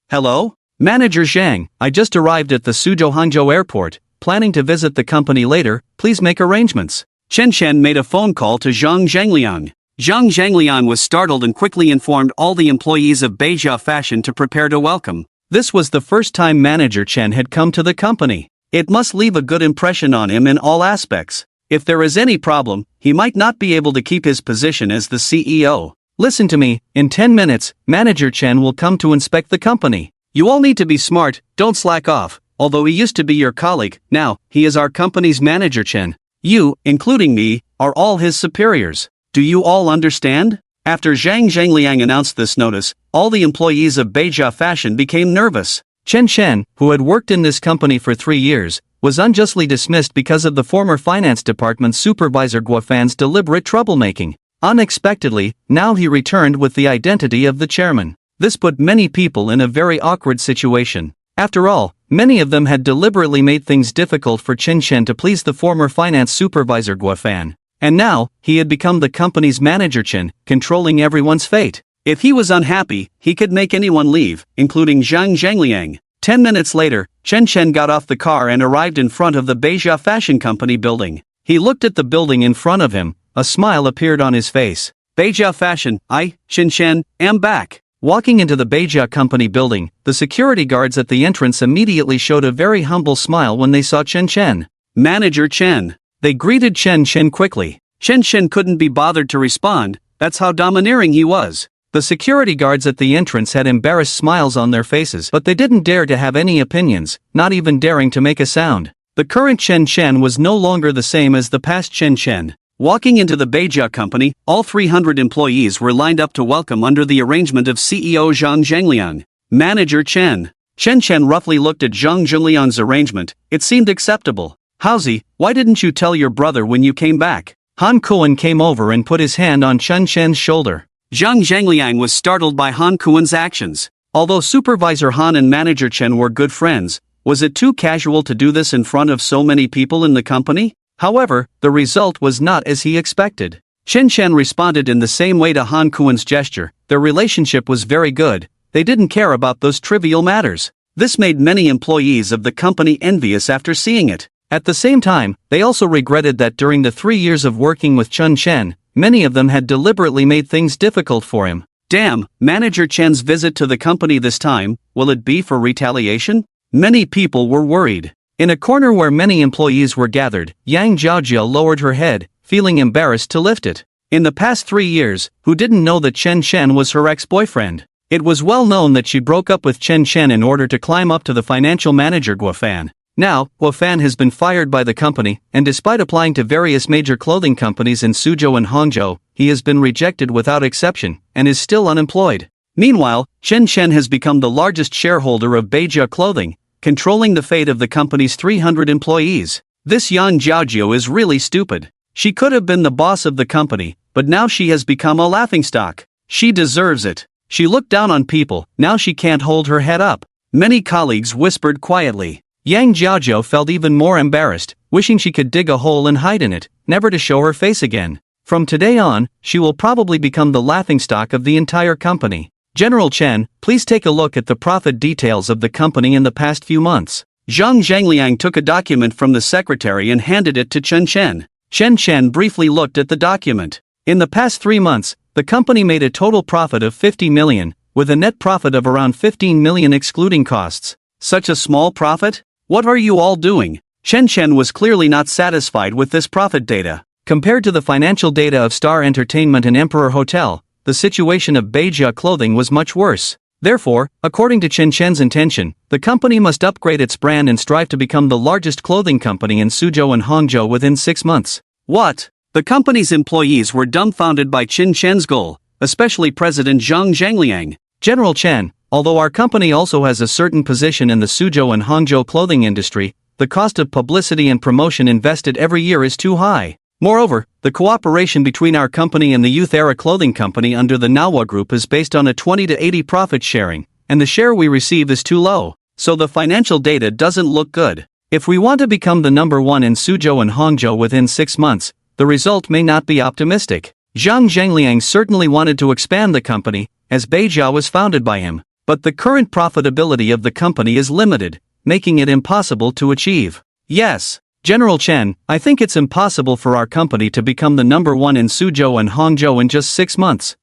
Hello? Manager Zhang, I just arrived at the Suzhou Hangzhou airport, planning to visit the company later, please make arrangements. Chen Chen made a phone call to Zhang Zhangliang. Zhang Zhangliang was startled and quickly informed all the employees of Beijia Fashion to prepare to welcome. This was the first time Manager Chen had come to the company. It must leave a good impression on him in all aspects. If there is any problem, he might not be able to keep his position as the CEO. Listen to me, in 10 minutes, Manager Chen will come to inspect the company. You all need to be smart, don't slack off. Although he used to be your colleague, now, he is our company's manager Chen. You, including me, are all his superiors. Do you all understand? After Zhang Zhangliang announced this notice, all the employees of Beijia Fashion became nervous. Chen Chen, who had worked in this company for 3 years, was unjustly dismissed because of the former finance department supervisor Guofan's deliberate troublemaking. Unexpectedly, now he returned with the identity of the chairman. This put many people in a very awkward situation. After all, many of them had deliberately made things difficult for Chen Chen to please the former finance supervisor Guofan. And now, he had become the company's manager Chen, controlling everyone's fate. If he was unhappy, he could make anyone leave, including Zhang Zhangliang. 10 minutes later, Chen Chen got off the car and arrived in front of the Beijia Fashion Company building. He looked at the building in front of him, a smile appeared on his face. Beijia Fashion, Chen Chen, am back. Walking into the Beijia Company building, the security guards at the entrance immediately showed a very humble smile when they saw Chen Chen. Manager Chen. They greeted Chen Chen quickly. Chen Chen couldn't be bothered to respond, that's how domineering he was. The security guards at the entrance had embarrassed smiles on their faces, but they didn't dare to have any opinions, not even daring to make a sound. The current Chen Chen was no longer the same as the past Chen Chen. Walking into the Beijia Company, all 300 employees were lined up to welcome under the arrangement of CEO Zhang Zhangliang. Manager Chen. Chen Chen roughly looked at Zhang Zhangliang's arrangement, it seemed acceptable. Howsy, why didn't you tell your brother when you came back? Han Kuan came over and put his hand on Chen Chen's shoulder. Zhang Zhangliang was startled by Han Kuan's actions. Although Supervisor Han and Manager Chen were good friends, was it too casual to do this in front of so many people in the company? However, the result was not as he expected. Chen Chen responded in the same way to Han Kuan's gesture, their relationship was very good, they didn't care about those trivial matters. This made many employees of the company envious after seeing it. At the same time, they also regretted that during the 3 years of working with Chen Chen, many of them had deliberately made things difficult for him. Damn, Manager Chen's visit to the company this time, will it be for retaliation? Many people were worried. In a corner where many employees were gathered, Yang Jiaojia lowered her head, feeling embarrassed to lift it. In the past 3 years, who didn't know that Chen Chen was her ex-boyfriend? It was well known that she broke up with Chen Chen in order to climb up to the financial manager Guofan. Now, Guofan has been fired by the company, and despite applying to various major clothing companies in Suzhou and Hangzhou, he has been rejected without exception, and is still unemployed. Meanwhile, Chen Chen has become the largest shareholder of Beijia Clothing, controlling the fate of the company's 300 employees. This Yang Jiaojia is really stupid. She could have been the boss of the company, but now she has become a laughingstock. She deserves it. She looked down on people, now she can't hold her head up. Many colleagues whispered quietly. Yang Jiaozhou felt even more embarrassed, wishing she could dig a hole and hide in it, never to show her face again. From today on, she will probably become the laughingstock of the entire company. General Chen, please take a look at the profit details of the company in the past few months. Zhang Zhangliang took a document from the secretary and handed it to Chen Chen. Chen Chen briefly looked at the document. In the past 3 months, the company made a total profit of 50 million, with a net profit of around 15 million excluding costs. Such a small profit? What are you all doing? Chen Chen was clearly not satisfied with this profit data. Compared to the financial data of Star Entertainment and Emperor Hotel, the situation of Beijia Clothing was much worse. Therefore, according to Chen Chen's intention, the company must upgrade its brand and strive to become the largest clothing company in Suzhou and Hangzhou within 6 months. What? The company's employees were dumbfounded by Chen Chen's goal, especially President Zhang Zhangliang. General Chen, although our company also has a certain position in the Suzhou and Hangzhou clothing industry, the cost of publicity and promotion invested every year is too high. Moreover, the cooperation between our company and the Youth Era clothing company under the Manhwa group is based on a 20 to 80 profit sharing, and the share we receive is too low, so the financial data doesn't look good. If we want to become the number one in Suzhou and Hangzhou within 6 months, the result may not be optimistic. Zhang Zhangliang certainly wanted to expand the company, as Beijia was founded by him, but the current profitability of the company is limited, making it impossible to achieve. Yes. General Chen, I think it's impossible for our company to become the number one in Suzhou and Hangzhou in just 6 months.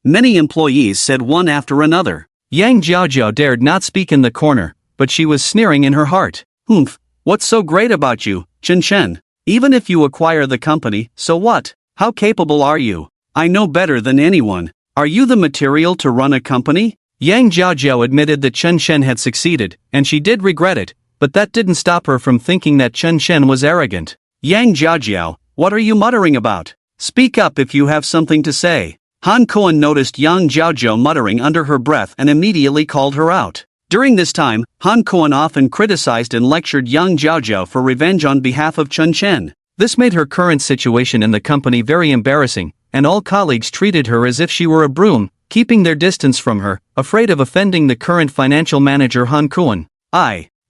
Many employees said one after another. Yang Jiaojiao dared not speak in the corner, but she was sneering in her heart. Humph, what's so great about you, Chen Chen? Even if you acquire the company, so what? How capable are you? I know better than anyone. Are you the material to run a company? Yang Jiaojiao admitted that Chen Chen had succeeded, and she did regret it, but that didn't stop her from thinking that Chen Chen was arrogant. Yang Jiaojiao, what are you muttering about? Speak up if you have something to say. Han Kuan noticed Yang Jiaojiao muttering under her breath and immediately called her out. During this time, Han Kuan often criticized and lectured Yang Jiaojiao for revenge on behalf of Chen Chen. This made her current situation in the company very embarrassing, and all colleagues treated her as if she were a broom, keeping their distance from her, afraid of offending the current financial manager Han Kuan.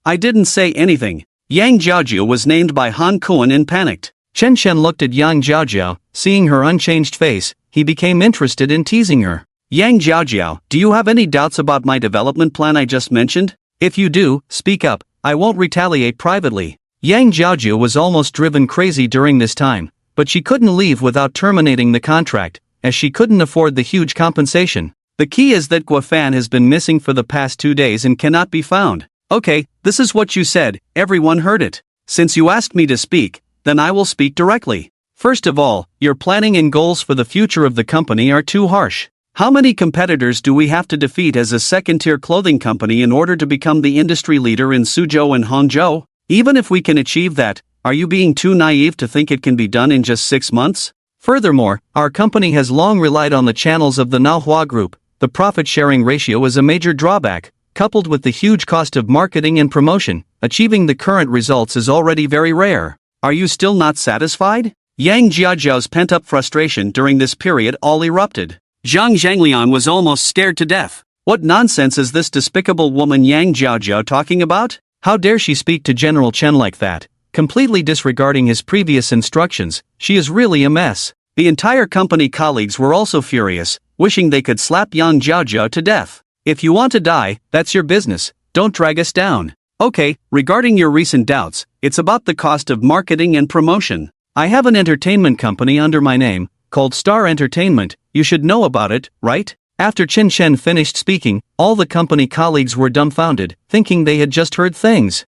I didn't say anything. Yang Jiaojiao was named by Han Kuan and panicked. Chen Chen looked at Yang Jiaojiao, seeing her unchanged face, he became interested in teasing her. Yang Jiaojiao, do you have any doubts about my development plan I just mentioned? If you do, speak up, I won't retaliate privately. Yang Jiaojiao was almost driven crazy during this time, but she couldn't leave without terminating the contract, as she couldn't afford the huge compensation. The key is that Guan has been missing for the past 2 days and cannot be found. Okay, this is what you said, everyone heard it. Since you asked me to speak, then I will speak directly. First of all, your planning and goals for the future of the company are too harsh. How many competitors do we have to defeat as a second-tier clothing company in order to become the industry leader in Suzhou and Hangzhou? Even if we can achieve that, are you being too naive to think it can be done in just 6 months? Furthermore, our company has long relied on the channels of the Manhwa group. The profit-sharing ratio is a major drawback. Coupled with the huge cost of marketing and promotion, achieving the current results is already very rare. Are you still not satisfied? Yang Jiaojiao's pent-up frustration during this period all erupted. Zhang Zhangliang was almost scared to death. What nonsense is this despicable woman Yang Jiaojiao talking about? How dare she speak to General Chen like that, completely disregarding his previous instructions? She is really a mess. The entire company colleagues were also furious, wishing they could slap Yang Jiaojiao to death. If you want to die, that's your business, don't drag us down. Okay, regarding your recent doubts, it's about the cost of marketing and promotion. I have an entertainment company under my name, called Star Entertainment, you should know about it, right? After Chen Chen finished speaking, all the company colleagues were dumbfounded, thinking they had just heard things.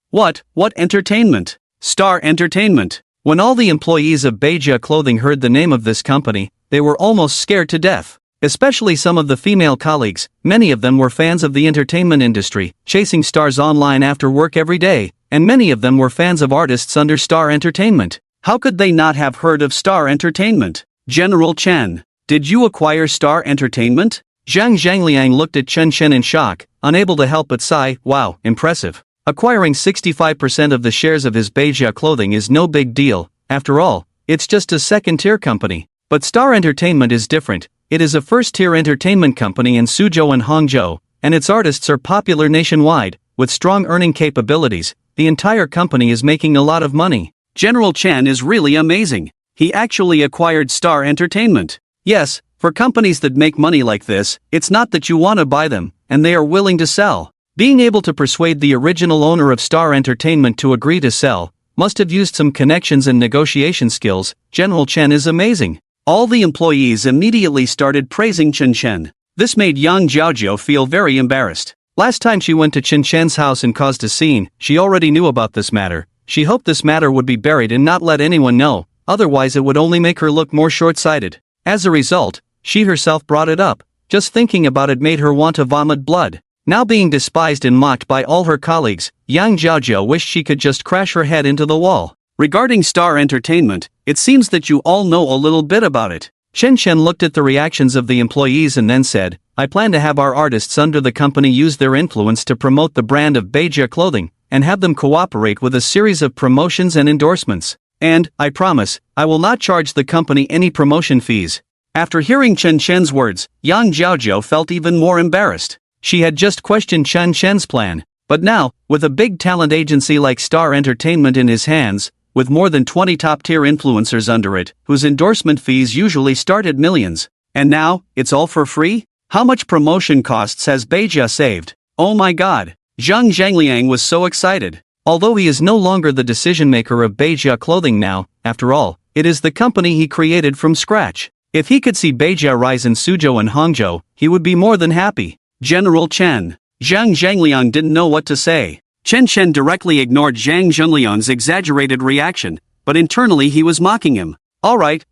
What entertainment? Star Entertainment. When all the employees of Beijia Clothing heard the name of this company, they were almost scared to death. Especially some of the female colleagues, many of them were fans of the entertainment industry, chasing stars online after work every day, and many of them were fans of artists under Star Entertainment. How could they not have heard of Star Entertainment? General Chen, did you acquire Star Entertainment? Zhang Zhangliang looked at Chen Chen in shock, unable to help but sigh. Wow, impressive. Acquiring 65% of the shares of his Beijia Clothing is no big deal, after all, it's just a second-tier company. But Star Entertainment is different. It is a first-tier entertainment company in Suzhou and Hangzhou, and its artists are popular nationwide, with strong earning capabilities. The entire company is making a lot of money. General Chen is really amazing. He actually acquired Star Entertainment. Yes, for companies that make money like this, it's not that you want to buy them, and they are willing to sell. Being able to persuade the original owner of Star Entertainment to agree to sell, must have used some connections and negotiation skills. General Chen is amazing. All the employees immediately started praising Chen Chen. This made Yang Jiaojiao feel very embarrassed. Last time she went to Chen Chen's house and caused a scene, she already knew about this matter. She hoped this matter would be buried and not let anyone know, otherwise it would only make her look more short-sighted. As a result, she herself brought it up. Just thinking about it made her want to vomit blood. Now being despised and mocked by all her colleagues, Yang Jiaojiao wished she could just crash her head into the wall. Regarding Star Entertainment, it seems that you all know a little bit about it. Chen Chen looked at the reactions of the employees and then said, I plan to have our artists under the company use their influence to promote the brand of Beijia clothing, and have them cooperate with a series of promotions and endorsements. And, I promise, I will not charge the company any promotion fees. After hearing Chen Chen's words, Yang Jiaojiao felt even more embarrassed. She had just questioned Chen Chen's plan, but now, with a big talent agency like Star Entertainment in his hands, with more than 20 top-tier influencers under it, whose endorsement fees usually start at millions, and now, it's all for free? How much promotion costs has Beijia saved? Oh my god! Zhang Zhangliang was so excited. Although he is no longer the decision-maker of Beijia Clothing now, after all, it is the company he created from scratch. If he could see Beijia rise in Suzhou and Hangzhou, he would be more than happy. General Chen. Zhang Zhangliang didn't know what to say. Chen Chen directly ignored Zhang Zhangliang's exaggerated reaction, but internally he was mocking him. Alright,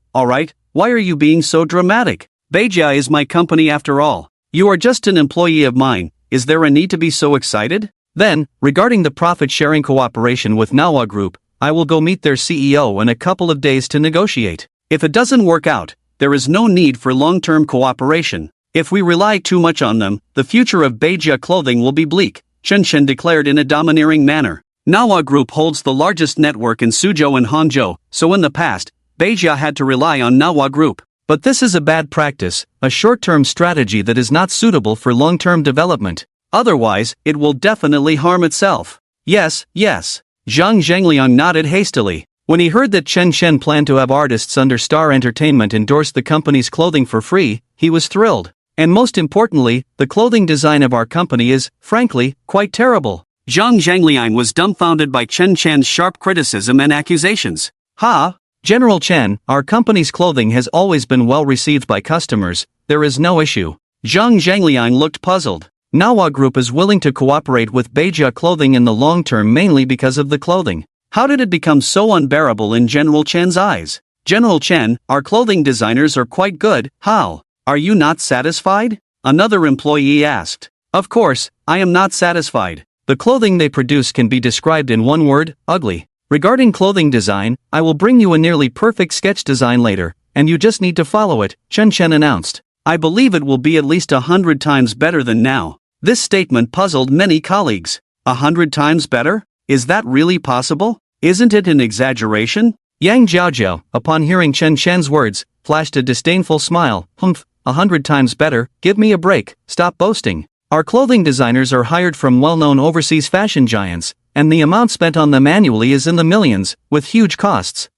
why are you being so dramatic? Beijia is my company after all. You are just an employee of mine, is there a need to be so excited? Then, regarding the profit-sharing cooperation with Manhwa Group, I will go meet their CEO in a couple of days to negotiate. If it doesn't work out, there is no need for long-term cooperation. If we rely too much on them, the future of Beijia Clothing will be bleak, Chen Chen declared in a domineering manner. Manhwa Group holds the largest network in Suzhou and Hangzhou, so in the past, Beijia had to rely on Manhwa Group. But this is a bad practice, a short-term strategy that is not suitable for long-term development. Otherwise, it will definitely harm itself. Yes. Zhang Zhangliang nodded hastily. When he heard that Chen Chen planned to have artists under Star Entertainment endorse the company's clothing for free, he was thrilled. And most importantly, the clothing design of our company is, frankly, quite terrible. Zhang Zhangliang was dumbfounded by Chen Chen's sharp criticism and accusations. General Chen, our company's clothing has always been well received by customers, there is no issue. Zhang Zhangliang looked puzzled. Manhwa Group is willing to cooperate with Beijia Clothing in the long term mainly because of the clothing. How did it become so unbearable in General Chen's eyes? General Chen, our clothing designers are quite good, how? Are you not satisfied? Another employee asked. Of course, I am not satisfied. The clothing they produce can be described in one word, ugly. Regarding clothing design, I will bring you a nearly perfect sketch design later, and you just need to follow it, Chen Chen announced. I believe it will be at least 100 times better than now. This statement puzzled many colleagues. 100 times better? Is that really possible? Isn't it an exaggeration? Yang Jiaojiao, upon hearing Chen Chen's words, flashed a disdainful smile. 100 times better, give me a break, stop boasting. Our clothing designers are hired from well-known overseas fashion giants, and the amount spent on them annually is in the millions, with huge costs.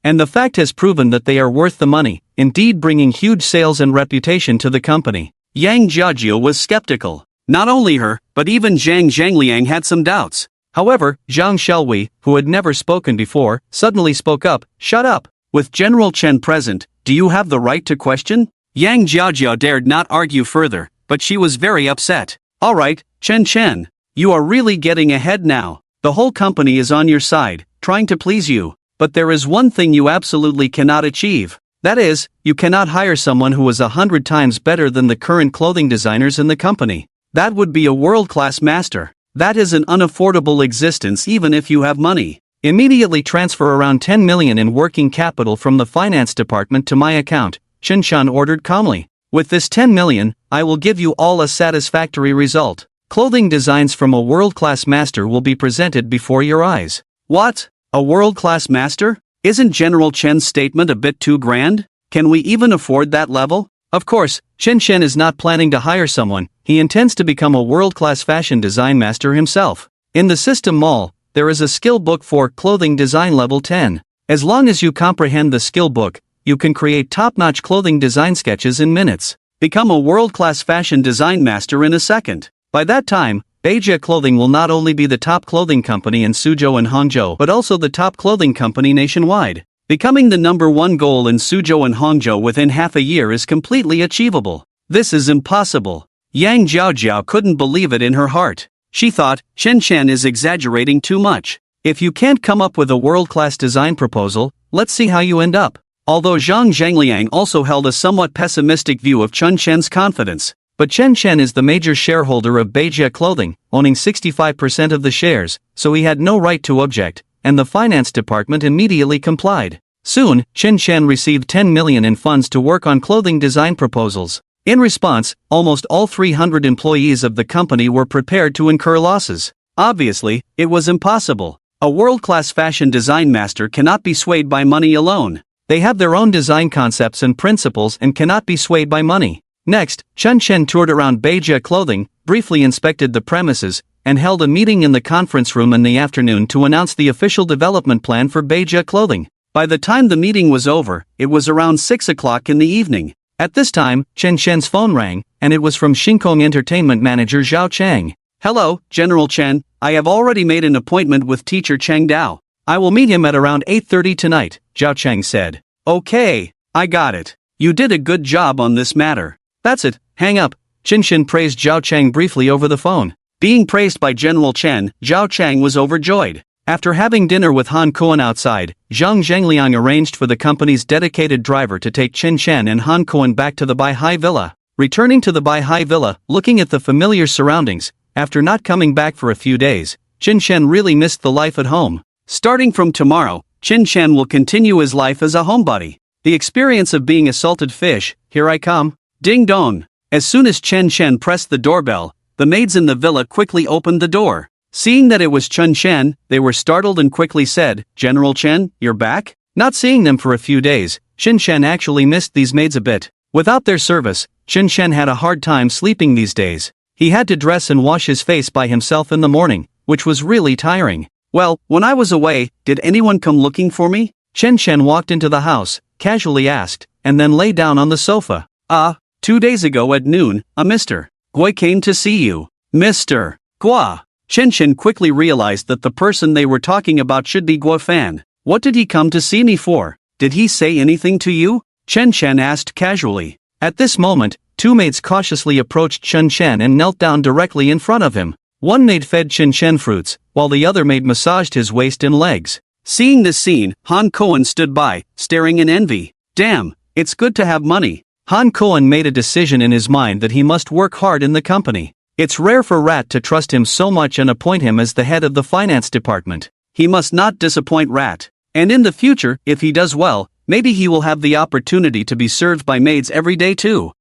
And the fact has proven that they are worth the money, indeed bringing huge sales and reputation to the company. Yang Jiaojiao was skeptical. Not only her, but even Zhang Zhangliang had some doubts. However, Zhang Xiaowei, who had never spoken before, suddenly spoke up, shut up. With General Chen present, do you have the right to question? Yang Jiaojiao dared not argue further, but she was very upset. Alright, Chen Chen. You are really getting ahead now. The whole company is on your side, trying to please you. But there is one thing you absolutely cannot achieve. That is, you cannot hire someone who is 100 times better than the current clothing designers in the company. That would be a world-class master. That is an unaffordable existence even if you have money. Immediately transfer around 10 million in working capital from the finance department to my account, Chen Shan ordered calmly. With this 10 million, I will give you all a satisfactory result. Clothing designs from a world-class master will be presented before your eyes. What? A world-class master? Isn't General Chen's statement a bit too grand? Can we even afford that level? Of course, Chen Shen is not planning to hire someone, he intends to become a world-class fashion design master himself. In the System Mall, there is a skill book for Clothing Design Level 10. As long as you comprehend the skill book, you can create top-notch clothing design sketches in minutes. Become a world-class fashion design master in a second. By that time, Beijia Clothing will not only be the top clothing company in Suzhou and Hangzhou but also the top clothing company nationwide. Becoming the #1 goal in Suzhou and Hangzhou within half a year is completely achievable. This is impossible. Yang Jiaojiao couldn't believe it in her heart. She thought, Chen Chen is exaggerating too much. If you can't come up with a world-class design proposal, let's see how you end up. Although Zhang Zhangliang also held a somewhat pessimistic view of Chen Chen's confidence. But Chen Chen is the major shareholder of Beijia Clothing, owning 65% of the shares, so he had no right to object, and the finance department immediately complied. Soon, Chen Chen received 10 million in funds to work on clothing design proposals. In response, almost all 300 employees of the company were prepared to incur losses. Obviously, it was impossible. A world-class fashion design master cannot be swayed by money alone. They have their own design concepts and principles and cannot be swayed by money. Next, Chen Chen toured around Beijia Clothing, briefly inspected the premises, and held a meeting in the conference room in the afternoon to announce the official development plan for Beijia Clothing. By the time the meeting was over, it was around 6 o'clock in the evening. At this time, Chen Chen's phone rang, and it was from Xingkong Entertainment Manager Zhao Chang. "Hello, General Chen, I have already made an appointment with teacher Chang Dao. I will meet him at around 8:30 tonight," Zhao Chang said. "Okay, I got it. You did a good job on this matter." "That's it, hang up." Chen Chen praised Zhao Chang briefly over the phone. Being praised by General Chen, Zhao Chang was overjoyed. After having dinner with Han Kuan outside, Zhang Zhangliang arranged for the company's dedicated driver to take Chen Chen and Han Kuan back to the Baihai Villa. Returning to the Baihai Villa, looking at the familiar surroundings, after not coming back for a few days, Chen Chen really missed the life at home. Starting from tomorrow, Chen Chen will continue his life as a homebody. The experience of being a salted fish, here I come. Ding dong. As soon as Chen Chen pressed the doorbell, the maids in the villa quickly opened the door. Seeing that it was Chen Chen, they were startled and quickly said, "General Chen, you're back?" Not seeing them for a few days, Chen Chen actually missed these maids a bit. Without their service, Chen Chen had a hard time sleeping these days. He had to dress and wash his face by himself in the morning, which was really tiring. "Well, when I was away, did anyone come looking for me?" Chen Chen walked into the house, casually asked, and then lay down on the sofa. 2 days ago at noon, a Mr. Gui came to see you." "Mr. Gua." Chen Chen quickly realized that the person they were talking about should be Guo Fan. "What did he come to see me for? Did he say anything to you?" Chen Chen asked casually. At this moment, two maids cautiously approached Chen Chen and knelt down directly in front of him. One maid fed Chen Chen fruits, while the other maid massaged his waist and legs. Seeing this scene, Han Kuan stood by, staring in envy. "Damn, it's good to have money." Han Kuan made a decision in his mind that he must work hard in the company. It's rare for Rat to trust him so much and appoint him as the head of the finance department. He must not disappoint Rat. And in the future, if he does well, maybe he will have the opportunity to be served by maids every day too.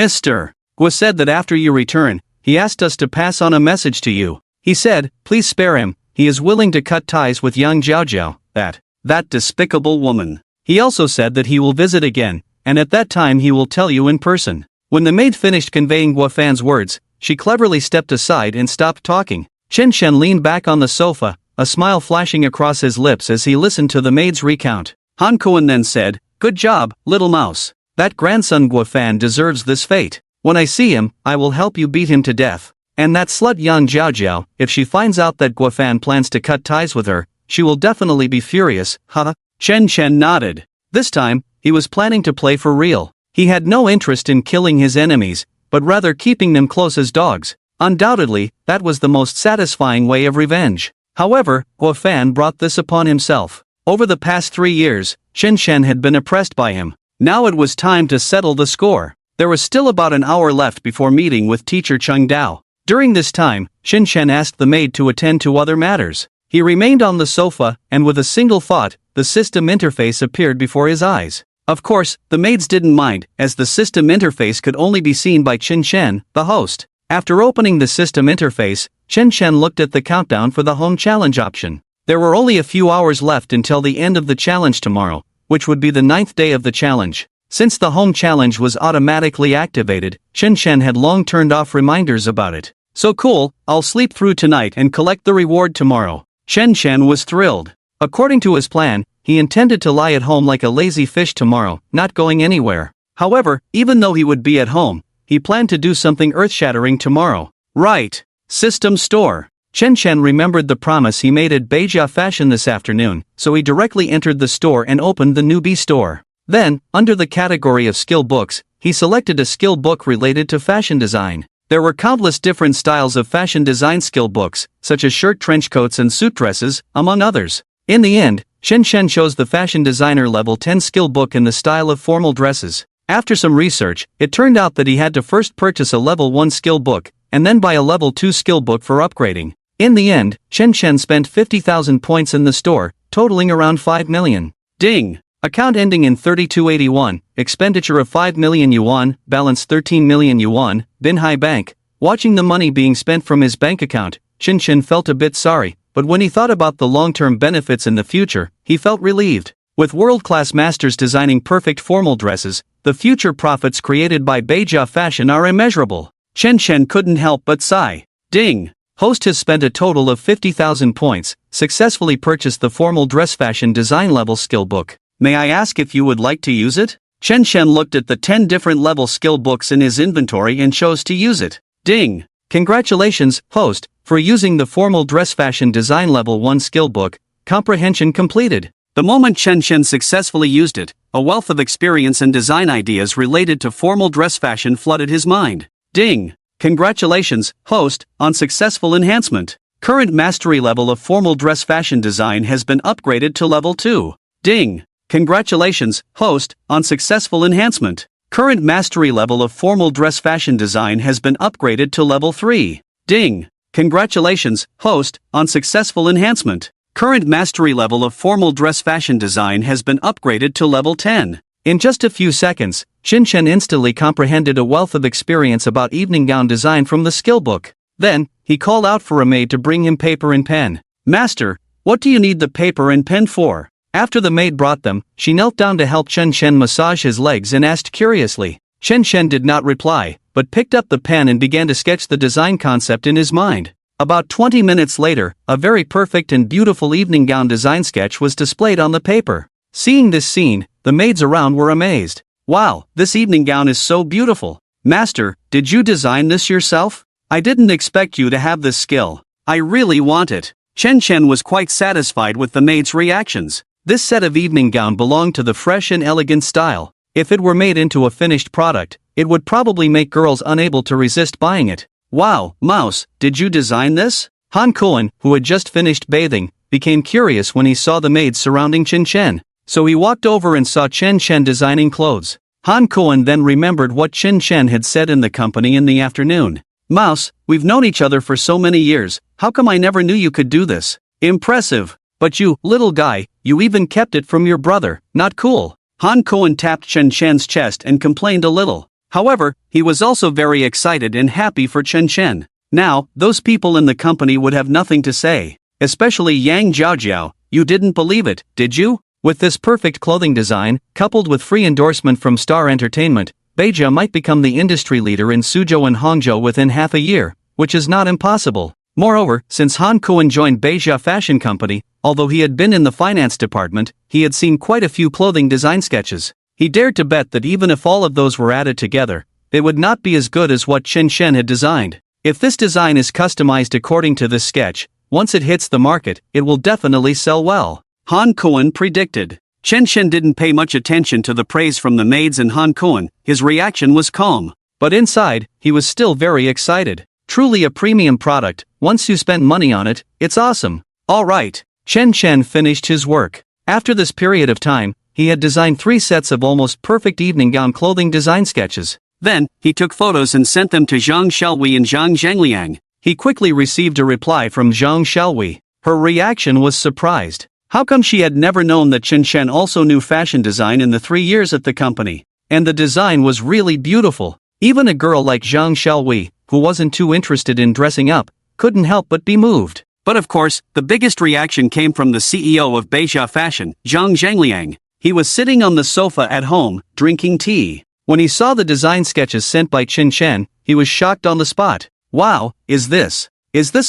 Mr. Gua said that after you return, he asked us to pass on a message to you. He said, please spare him, he is willing to cut ties with young Jiao, that despicable woman. He also said that he will visit again, and at that time he will tell you in person. When the maid finished conveying Guofan's words, she cleverly stepped aside and stopped talking. Chen Chen leaned back on the sofa, a smile flashing across his lips as he listened to the maid's recount. Han Kuan then said, good job, little mouse. That grandson Guofan deserves this fate. When I see him, I will help you beat him to death. And that slut young Jiao, if she finds out that Guofan plans to cut ties with her, she will definitely be furious, huh? Chen Chen nodded. This time, he was planning to play for real. He had no interest in killing his enemies, but rather keeping them close as dogs. Undoubtedly, that was the most satisfying way of revenge. However, Guofan brought this upon himself. Over the past 3 years, Chen Chen had been oppressed by him. Now it was time to settle the score. There was still about an hour left before meeting with teacher Cheng Dao. During this time, Chen Chen asked the maid to attend to other matters. He remained on the sofa, and with a single thought, the system interface appeared before his eyes. Of course, the maids didn't mind, as the system interface could only be seen by Chen Chen, the host. After opening the system interface, Chen Chen looked at the countdown for the home challenge option. There were only a few hours left until the end of the challenge tomorrow, which would be the 9th day of the challenge. Since the home challenge was automatically activated, Chen Chen had long turned off reminders about it. So cool, I'll sleep through tonight and collect the reward tomorrow. Chen Chen was thrilled. According to his plan, he intended to lie at home like a lazy fish tomorrow, not going anywhere. However, even though he would be at home, he planned to do something earth-shattering tomorrow. Right. System store. Chen Chen remembered the promise he made at Beijia Fashion this afternoon, so he directly entered the store and opened the newbie store. Then, under the category of skill books, he selected a skill book related to fashion design. There were countless different styles of fashion design skill books, such as shirt trench coats and suit dresses, among others. In the end, Chen chose the fashion designer level 10 skill book in the style of formal dresses. After some research, it turned out that he had to first purchase a level 1 skill book, and then buy a level 2 skill book for upgrading. In the end, Chen spent 50,000 points in the store, totaling around 5 million. Ding! Account ending in 3281, expenditure of 5 million yuan, balance 13 million yuan, Binhai Bank. Watching the money being spent from his bank account, Chen felt a bit sorry, but when he thought about the long-term benefits in the future, he felt relieved. With world-class masters designing perfect formal dresses, the future profits created by Beijia Fashion are immeasurable. Chen couldn't help but sigh. Ding! Host has spent a total of 50,000 points, successfully purchased the formal dress fashion design level skill book. May I ask if you would like to use it? Chen looked at the 10 different level skill books in his inventory and chose to use it. Ding! Congratulations, host, for using the formal dress fashion design level 1 skill book. Comprehension completed. The moment Chen successfully used it, a wealth of experience and design ideas related to formal dress fashion flooded his mind. Ding! Congratulations, host, on successful enhancement. Current mastery level of formal dress fashion design has been upgraded to level 2. Ding! Congratulations, host, on successful enhancement. Current mastery level of formal dress fashion design has been upgraded to level 3. Ding! Congratulations, host, on successful enhancement. Current mastery level of formal dress fashion design has been upgraded to level 10. In just a few seconds, Chen instantly comprehended a wealth of experience about evening gown design from the skill book. Then, he called out for a maid to bring him paper and pen. Master, what do you need the paper and pen for? After the maid brought them, she knelt down to help Chen massage his legs and asked curiously. Chen did not reply, but picked up the pen and began to sketch the design concept in his mind. About 20 minutes later, a very perfect and beautiful evening gown design sketch was displayed on the paper. Seeing this scene, the maids around were amazed. Wow, this evening gown is so beautiful. Master, did you design this yourself? I didn't expect you to have this skill. I really want it. Chen was quite satisfied with the maid's reactions. This set of evening gown belonged to the fresh and elegant style. If it were made into a finished product, it would probably make girls unable to resist buying it. Wow, Mouse, did you design this? Han Kuan, who had just finished bathing, became curious when he saw the maids surrounding Chen. So he walked over and saw Chen designing clothes. Han Kuan then remembered what Chen had said in the company in the afternoon. Mouse, we've known each other for so many years, how come I never knew you could do this? Impressive. But you, little guy, you even kept it from your brother, not cool. Han Kuan tapped Chen chest and complained a little. However, he was also very excited and happy for Chen. Now, those people in the company would have nothing to say. Especially Yang Jiao. You didn't believe it, did you? With this perfect clothing design, coupled with free endorsement from Star Entertainment, Beijia might become the industry leader in Suzhou and Hangzhou within half a year, which is not impossible. Moreover, since Han Kuan joined Beijia Fashion Company, although he had been in the finance department, he had seen quite a few clothing design sketches. He dared to bet that even if all of those were added together, they would not be as good as what Chen had designed. If this design is customized according to this sketch, once it hits the market, it will definitely sell well. Han Kuan predicted. Chen didn't pay much attention to the praise from the maids and Han Kuan. His reaction was calm. But inside, he was still very excited. Truly a premium product. Once you spent money on it, it's awesome. Alright. Chen finished his work. After this period of time, he had designed 3 sets of almost perfect evening gown clothing design sketches. Then, he took photos and sent them to Zhang Xiaowei and Zhang Zhangliang. He quickly received a reply from Zhang Xiaowei. Her reaction was surprised. How come she had never known that Chen also knew fashion design in the 3 years at the company? And the design was really beautiful. Even a girl like Zhang Xiaowei, who wasn't too interested in dressing up, couldn't help but be moved. But of course, the biggest reaction came from the CEO of Beijia Fashion, Zhang Zhangliang. He was sitting on the sofa at home, drinking tea. When he saw the design sketches sent by Chen, he was shocked on the spot. Wow, is this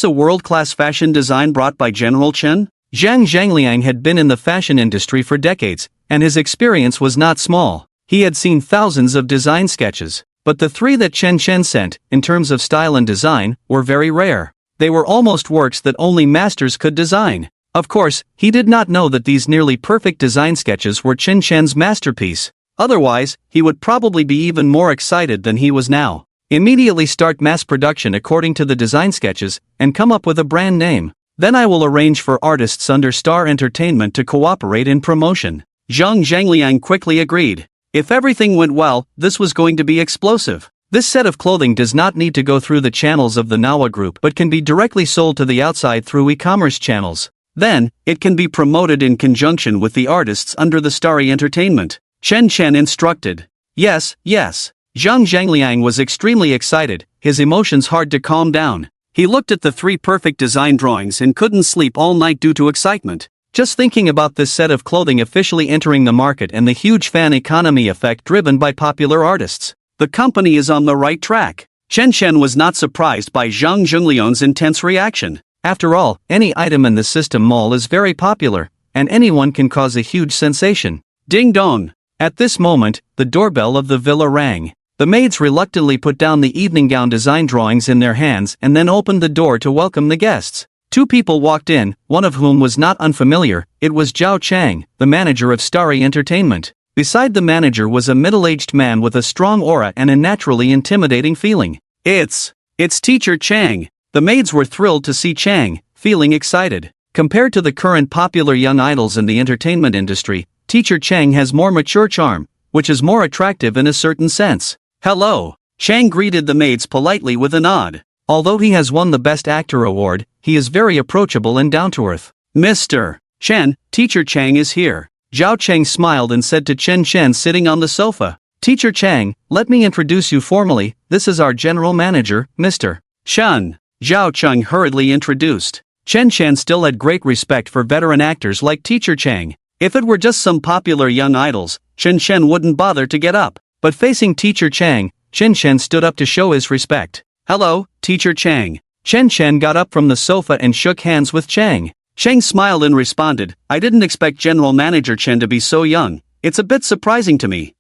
a world-class fashion design brought by General Chen? Zhang Zhangliang had been in the fashion industry for decades, and his experience was not small. He had seen thousands of design sketches, but the 3 that Chen sent, in terms of style and design, were very rare. They were almost works that only masters could design. Of course, he did not know that these nearly perfect design sketches were Chen's masterpiece. Otherwise, he would probably be even more excited than he was now. Immediately start mass production according to the design sketches, and come up with a brand name. Then I will arrange for artists under Star Entertainment to cooperate in promotion. Zhang Zhangliang quickly agreed. If everything went well, this was going to be explosive. This set of clothing does not need to go through the channels of the Manhwa group but can be directly sold to the outside through e-commerce channels. Then, it can be promoted in conjunction with the artists under the Starry Entertainment. Chen Chen instructed. Yes. Zhang Zhangliang was extremely excited, his emotions hard to calm down. He looked at the 3 perfect design drawings and couldn't sleep all night due to excitement. Just thinking about this set of clothing officially entering the market and the huge fan economy effect driven by popular artists. The company is on the right track. Chen Chen was not surprised by Zhang Zhengliang's intense reaction. After all, any item in the system mall is very popular, and anyone can cause a huge sensation. Ding dong. At this moment, the doorbell of the villa rang. The maids reluctantly put down the evening gown design drawings in their hands and then opened the door to welcome the guests. 2 people walked in, one of whom was not unfamiliar. It was Zhao Chang, the manager of Starry Entertainment. Beside the manager was a middle-aged man with a strong aura and a naturally intimidating feeling. It's Teacher Chang. The maids were thrilled to see Chang, feeling excited. Compared to the current popular young idols in the entertainment industry, Teacher Chang has more mature charm, which is more attractive in a certain sense. Hello. Chang greeted the maids politely with a nod. Although he has won the Best Actor award, he is very approachable and down-to-earth. Mr. Chen, Teacher Chang is here. Zhao Chang smiled and said to Chen Chen sitting on the sofa. Teacher Chang, let me introduce you formally, this is our general manager, Mr. Chen. Zhao Cheng hurriedly introduced. Chen Chen still had great respect for veteran actors like Teacher Chang. If it were just some popular young idols, Chen Chen wouldn't bother to get up. But facing Teacher Chang, Chen Chen stood up to show his respect. Hello, Teacher Chang. Chen Chen got up from the sofa and shook hands with Chang. Chang smiled and responded, I didn't expect General Manager Chen to be so young. It's a bit surprising to me.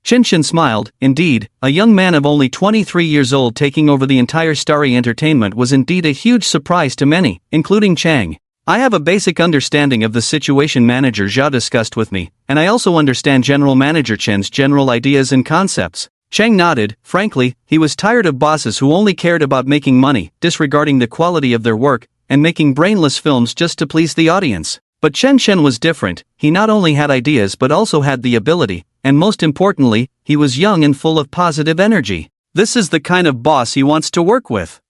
Chen Chen smiled. Indeed, a young man of only 23 years old taking over the entire Starry Entertainment was indeed a huge surprise to many, including Chang. I have a basic understanding of the situation Manager Zhao discussed with me, and I also understand General Manager Chen's general ideas and concepts. Chang nodded. Frankly, he was tired of bosses who only cared about making money, disregarding the quality of their work, and making brainless films just to please the audience. But Chen Chen was different. He not only had ideas but also had the ability, and most importantly, he was young and full of positive energy. This is the kind of boss he wants to work with.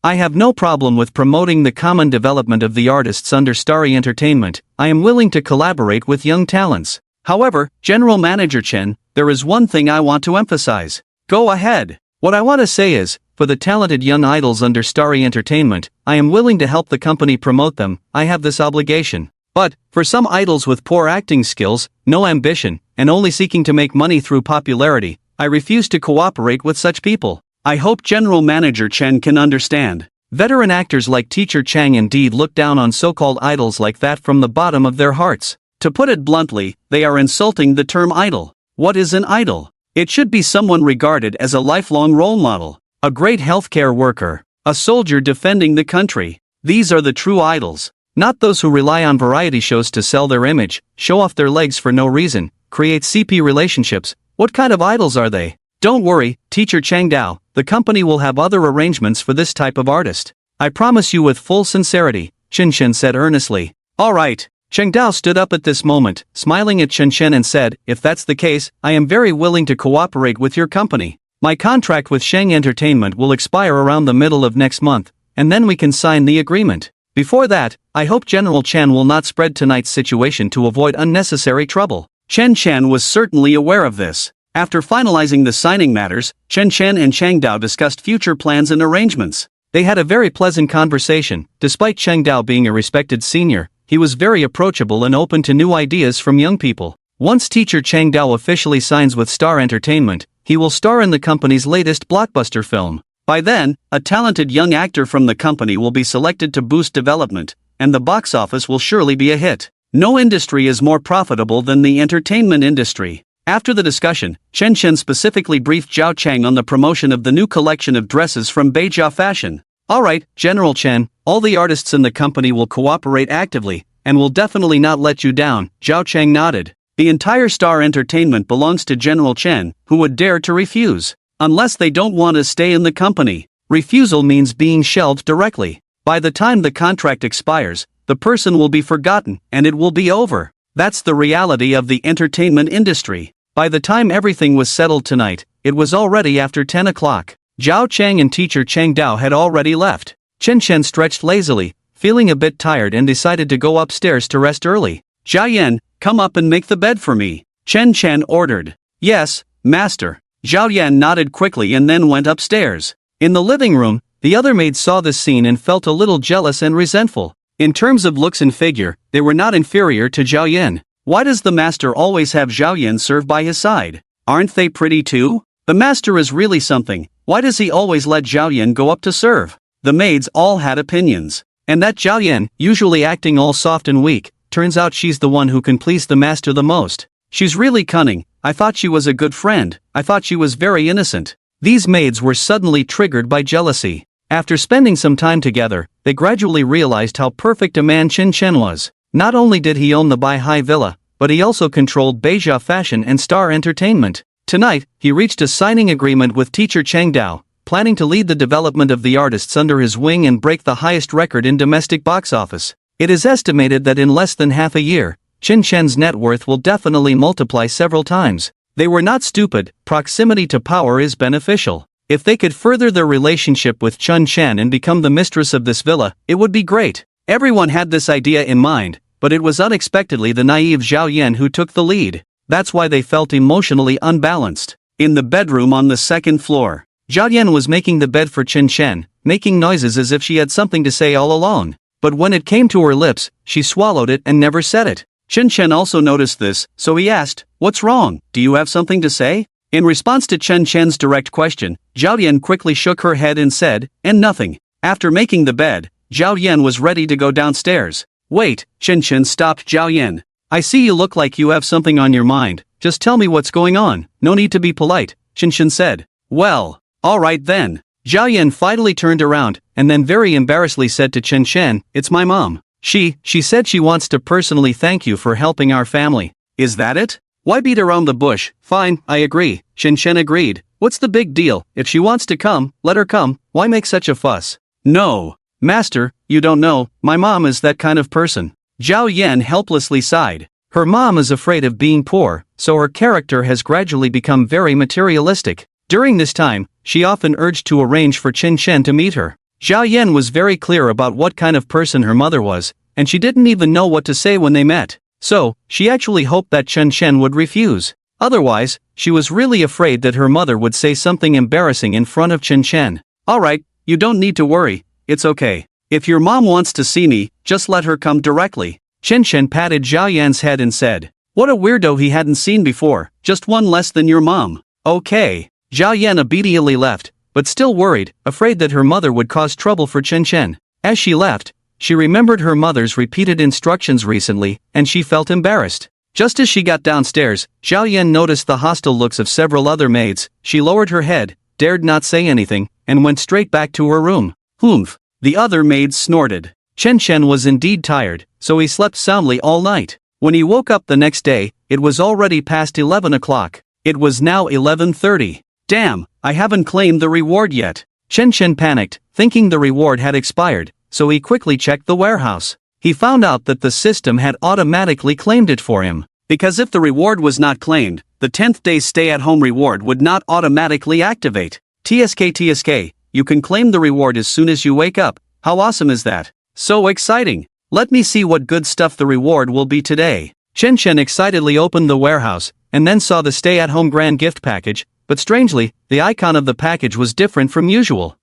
I have no problem with promoting the common development of the artists under Starry Entertainment. I am willing to collaborate with young talents. However, General Manager Chen, there is one thing I want to emphasize. Go ahead. What I want to say is, for the talented young idols under Starry Entertainment, I am willing to help the company promote them. I have this obligation. But, for some idols with poor acting skills, no ambition, and only seeking to make money through popularity, I refuse to cooperate with such people. I hope General Manager Chen can understand. Veteran actors like Teacher Chang indeed look down on so-called idols like that from the bottom of their hearts. To put it bluntly, they are insulting the term idol. What is an idol? It should be someone regarded as a lifelong role model, a great healthcare worker, a soldier defending the country. These are the true idols, not those who rely on variety shows to sell their image, show off their legs for no reason, create CP relationships. What kind of idols are they? Don't worry, Teacher Chang Dao, the company will have other arrangements for this type of artist. I promise you with full sincerity, Chen Chen said earnestly. All right. Cheng Dao stood up at this moment, smiling at Chen Chen and said, if that's the case, I am very willing to cooperate with your company. My contract with Shang Entertainment will expire around the middle of next month, and then we can sign the agreement. Before that, I hope General Chen will not spread tonight's situation to avoid unnecessary trouble. Chen Chen was certainly aware of this. After finalizing the signing matters, Chen Chen and Chang Dao discussed future plans and arrangements. They had a very pleasant conversation. Despite Chang Dao being a respected senior, he was very approachable and open to new ideas from young people. Once Teacher Chang Dao officially signs with Star Entertainment, he will star in the company's latest blockbuster film. By then, a talented young actor from the company will be selected to boost development, and the box office will surely be a hit. No industry is more profitable than the entertainment industry. After the discussion, Chen Chen specifically briefed Zhao Chang on the promotion of the new collection of dresses from Beijia Fashion. Alright, General Chen, all the artists in the company will cooperate actively, and will definitely not let you down. Zhao Chang nodded. The entire Star Entertainment belongs to General Chen, who would dare to refuse. Unless they don't want to stay in the company. Refusal means being shelved directly. By the time the contract expires, the person will be forgotten and it will be over. That's the reality of the entertainment industry. By the time everything was settled tonight, it was already after 10 o'clock. Zhao Chang and teacher Chang Dao had already left. Chen Chen stretched lazily, feeling a bit tired, and decided to go upstairs to rest early. Zhao Yan, come up and make the bed for me, Chen Chen ordered. Yes, master. Zhao Yan nodded quickly and then went upstairs. In the living room, the other maids saw this scene and felt a little jealous and resentful. In terms of looks and figure, they were not inferior to Zhao Yan. Why does the master always have Zhao Yan serve by his side? Aren't they pretty too? The master is really something. Why does he always let Zhao Yan go up to serve? The maids all had opinions. And that Zhao Yan, usually acting all soft and weak, turns out she's the one who can please the master the most. She's really cunning. I thought she was a good friend. I thought she was very innocent. These maids were suddenly triggered by jealousy. After spending some time together, they gradually realized how perfect a man Chen Chen was. Not only did he own the Bai Hai Villa, but he also controlled Beijia Fashion and Star Entertainment. Tonight, he reached a signing agreement with teacher Chang Dao, planning to lead the development of the artists under his wing and break the highest record in domestic box office. It is estimated that in less than half a year, Chen Chen's net worth will definitely multiply several times. They were not stupid. Proximity to power is beneficial. If they could further their relationship with Chen Chen and become the mistress of this villa, it would be great. Everyone had this idea in mind, but it was unexpectedly the naive Zhao Yan who took the lead. That's why they felt emotionally unbalanced. In the bedroom on the second floor, Zhao Yan was making the bed for Chen Chen, making noises as if she had something to say all alone. But when it came to her lips, she swallowed it and never said it. Chen Chen also noticed this, so he asked, "What's wrong? Do you have something to say?" In response to Chen Chen's direct question, Zhao Yan quickly shook her head and said, "And nothing." After making the bed, Zhao Yan was ready to go downstairs. "Wait," Chen Chen stopped Zhao Yan. "I see you look like you have something on your mind. Just tell me what's going on. No need to be polite," Chen Chen said. "Well, alright then." Zhao Yan finally turned around, and then very embarrassedly said to Chen Chen, "It's my mom. She said she wants to personally thank you for helping our family." "Is that it? Why beat around the bush?" "Fine, I agree," Chen Chen agreed. "What's the big deal? If she wants to come, let her come. Why make such a fuss?" "No. Master, you don't know, my mom is that kind of person." Zhao Yan helplessly sighed. Her mom is afraid of being poor, so her character has gradually become very materialistic. During this time, she often urged to arrange for Chen Chen to meet her. Zhao Yan was very clear about what kind of person her mother was, and she didn't even know what to say when they met. So, she actually hoped that Chen Chen would refuse. Otherwise, she was really afraid that her mother would say something embarrassing in front of Chen Chen. "Alright, you don't need to worry, it's okay. If your mom wants to see me, just let her come directly." Chen Chen patted Zhao Yan's head and said, "What a weirdo he hadn't seen before, just one less than your mom." "Okay." Zhao Yan obediently left, but still worried, afraid that her mother would cause trouble for Chen Chen. As she left, she remembered her mother's repeated instructions recently, and she felt embarrassed. Just as she got downstairs, Zhao Yan noticed the hostile looks of several other maids. She lowered her head, dared not say anything, and went straight back to her room. "Humph." The other maids snorted. Chen Chen was indeed tired, so he slept soundly all night. When he woke up the next day, it was already past 11 o'clock. It was now 11:30. "Damn, I haven't claimed the reward yet." Chen Chen panicked, thinking the reward had expired, so he quickly checked the warehouse. He found out that the system had automatically claimed it for him. Because if the reward was not claimed, the 10th day stay-at-home reward would not automatically activate. TSK, you can claim the reward as soon as you wake up. How awesome is that? So exciting. Let me see what good stuff the reward will be today. Chen Chen excitedly opened the warehouse, and then saw the stay-at-home grand gift package, but strangely, the icon of the package was different from usual.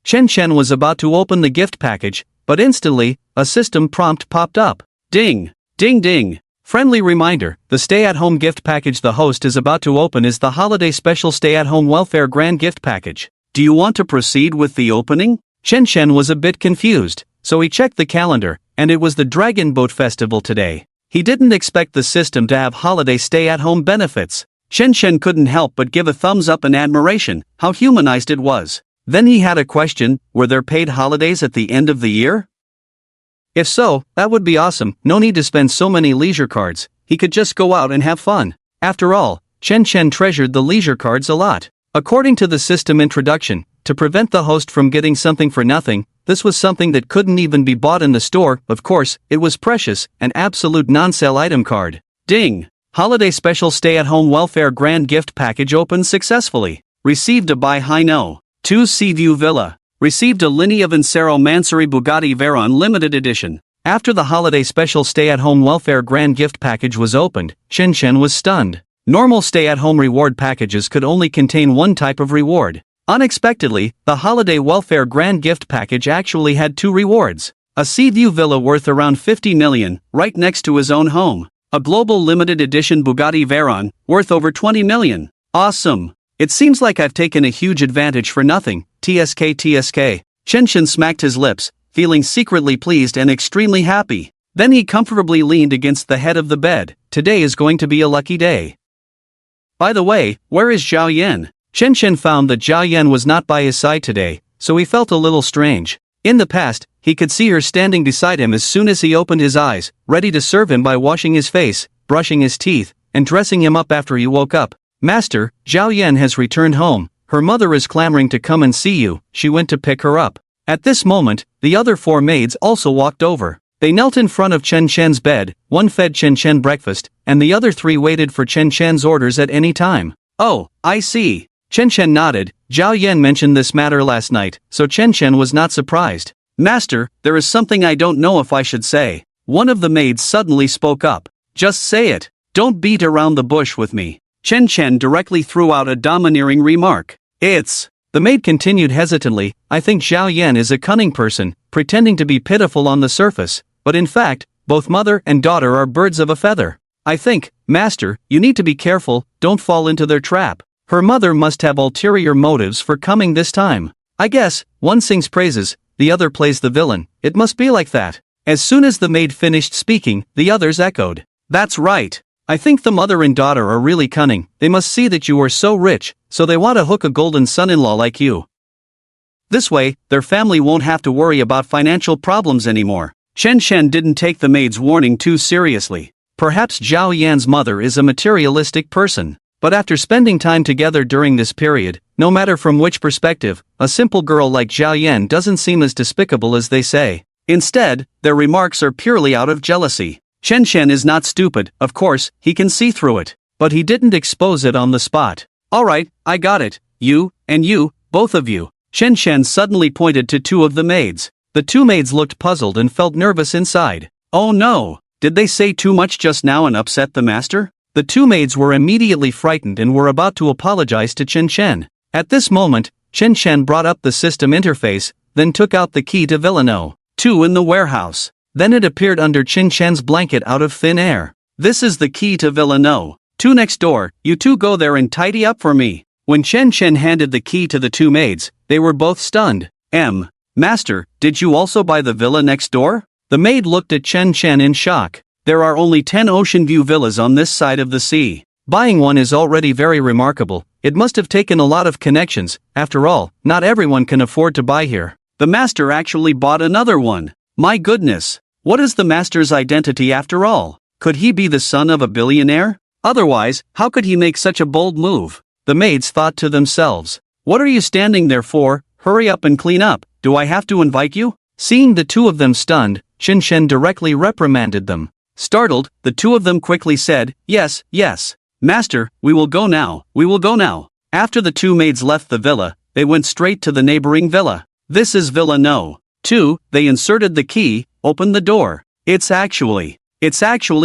Chen Chen was about to open the gift package, but instantly, a system prompt popped up. Ding! Ding ding! Friendly reminder, the stay-at-home gift package the host is about to open is the holiday special stay-at-home welfare grand gift package. Do you want to proceed with the opening? Chen Chen was a bit confused, so he checked the calendar, and it was the Dragon Boat Festival today. He didn't expect the system to have holiday stay-at-home benefits. Chen Chen couldn't help but give a thumbs up in admiration, how humanized it was. Then he had a question, were there paid holidays at the end of the year? If so, that would be awesome, no need to spend so many leisure cards, he could just go out and have fun. After all, Chen Chen treasured the leisure cards a lot. According to the system introduction, to prevent the host from getting something for nothing, This was something that couldn't even be bought in the store. Of course, it was precious, an absolute non-sale item card. Ding! Holiday special stay-at-home welfare grand gift package opened successfully. Received a buy high no. 2 Seaview Villa. Received a Linny of Insero Mansory Bugatti Veyron limited edition. After the holiday special stay-at-home welfare grand gift package was opened, Chen Chen was stunned. Normal stay-at-home reward packages could only contain one type of reward. Unexpectedly, the holiday welfare grand gift package actually had 2 rewards. A Seaview Villa worth around 50 million, right next to his own home. A global limited edition Bugatti Veyron, worth over 20 million. Awesome! It seems like I've taken a huge advantage for nothing. TSK. Chen Chen smacked his lips, feeling secretly pleased and extremely happy. Then he comfortably leaned against the head of the bed. Today is going to be a lucky day. By the way, where is Zhao Yan? Chen Chen found that Zhao Yan was not by his side today, so he felt a little strange. In the past, he could see her standing beside him as soon as he opened his eyes, ready to serve him by washing his face, brushing his teeth, and dressing him up after he woke up. Master, Zhao Yan has returned home. Her mother is clamoring to come and see you. She went to pick her up. At this moment, the other 4 maids also walked over. They knelt in front of Chen Chen's bed, one fed Chen Chen breakfast, and the other 3 waited for Chen Chen's orders at any time. Oh, I see. Chen Chen nodded. Zhao Yan mentioned this matter last night, so Chen Chen was not surprised. Master, there is something I don't know if I should say. One of the maids suddenly spoke up. Just say it. Don't beat around the bush with me. Chen Chen directly threw out a domineering remark. It's... The maid continued hesitantly. I think Zhao Yan is a cunning person, pretending to be pitiful on the surface, but in fact, both mother and daughter are birds of a feather. I think, Master, you need to be careful, don't fall into their trap. Her mother must have ulterior motives for coming this time. I guess, one sings praises, the other plays the villain. It must be like that. As soon as the maid finished speaking, the others echoed. That's right. I think the mother and daughter are really cunning. They must see that you are so rich, so they want to hook a golden son-in-law like you. This way, their family won't have to worry about financial problems anymore. Chen Chen didn't take the maid's warning too seriously. Perhaps Zhao Yan's mother is a materialistic person. But after spending time together during this period, no matter from which perspective, a simple girl like Zhao Yan doesn't seem as despicable as they say. Instead, their remarks are purely out of jealousy. Chen Chen is not stupid, of course, he can see through it. But he didn't expose it on the spot. Alright, I got it. You, and you, both of you. Chen Chen suddenly pointed to 2 of the maids. The 2 maids looked puzzled and felt nervous inside. Oh no! Did they say too much just now and upset the master? The 2 maids were immediately frightened and were about to apologize to Chen Chen. At this moment, Chen Chen brought up the system interface, then took out the key to Villa No. 2 in the warehouse. Then it appeared under Chen Chen's blanket out of thin air. This is the key to Villa No. 2 next door, you 2 go there and tidy up for me. When Chen Chen handed the key to the 2 maids, they were both stunned. Master, did you also buy the villa next door? The maid looked at Chen Chen in shock. There are only 10 ocean view villas on this side of the sea. Buying one is already very remarkable. It must have taken a lot of connections. After all, not everyone can afford to buy here. The master actually bought another one. My goodness. What is the master's identity after all? Could he be the son of a billionaire? Otherwise, how could he make such a bold move? The maids thought to themselves. What are you standing there for? Hurry up and clean up. Do I have to invite you? Seeing the 2 of them stunned, Chen Chen directly reprimanded them. Startled, the 2 of them quickly said, Yes. Master, we will go now. After the 2 maids left the villa, they went straight to the neighboring villa. This is Villa No. 2, they inserted the key, opened the door. It's actually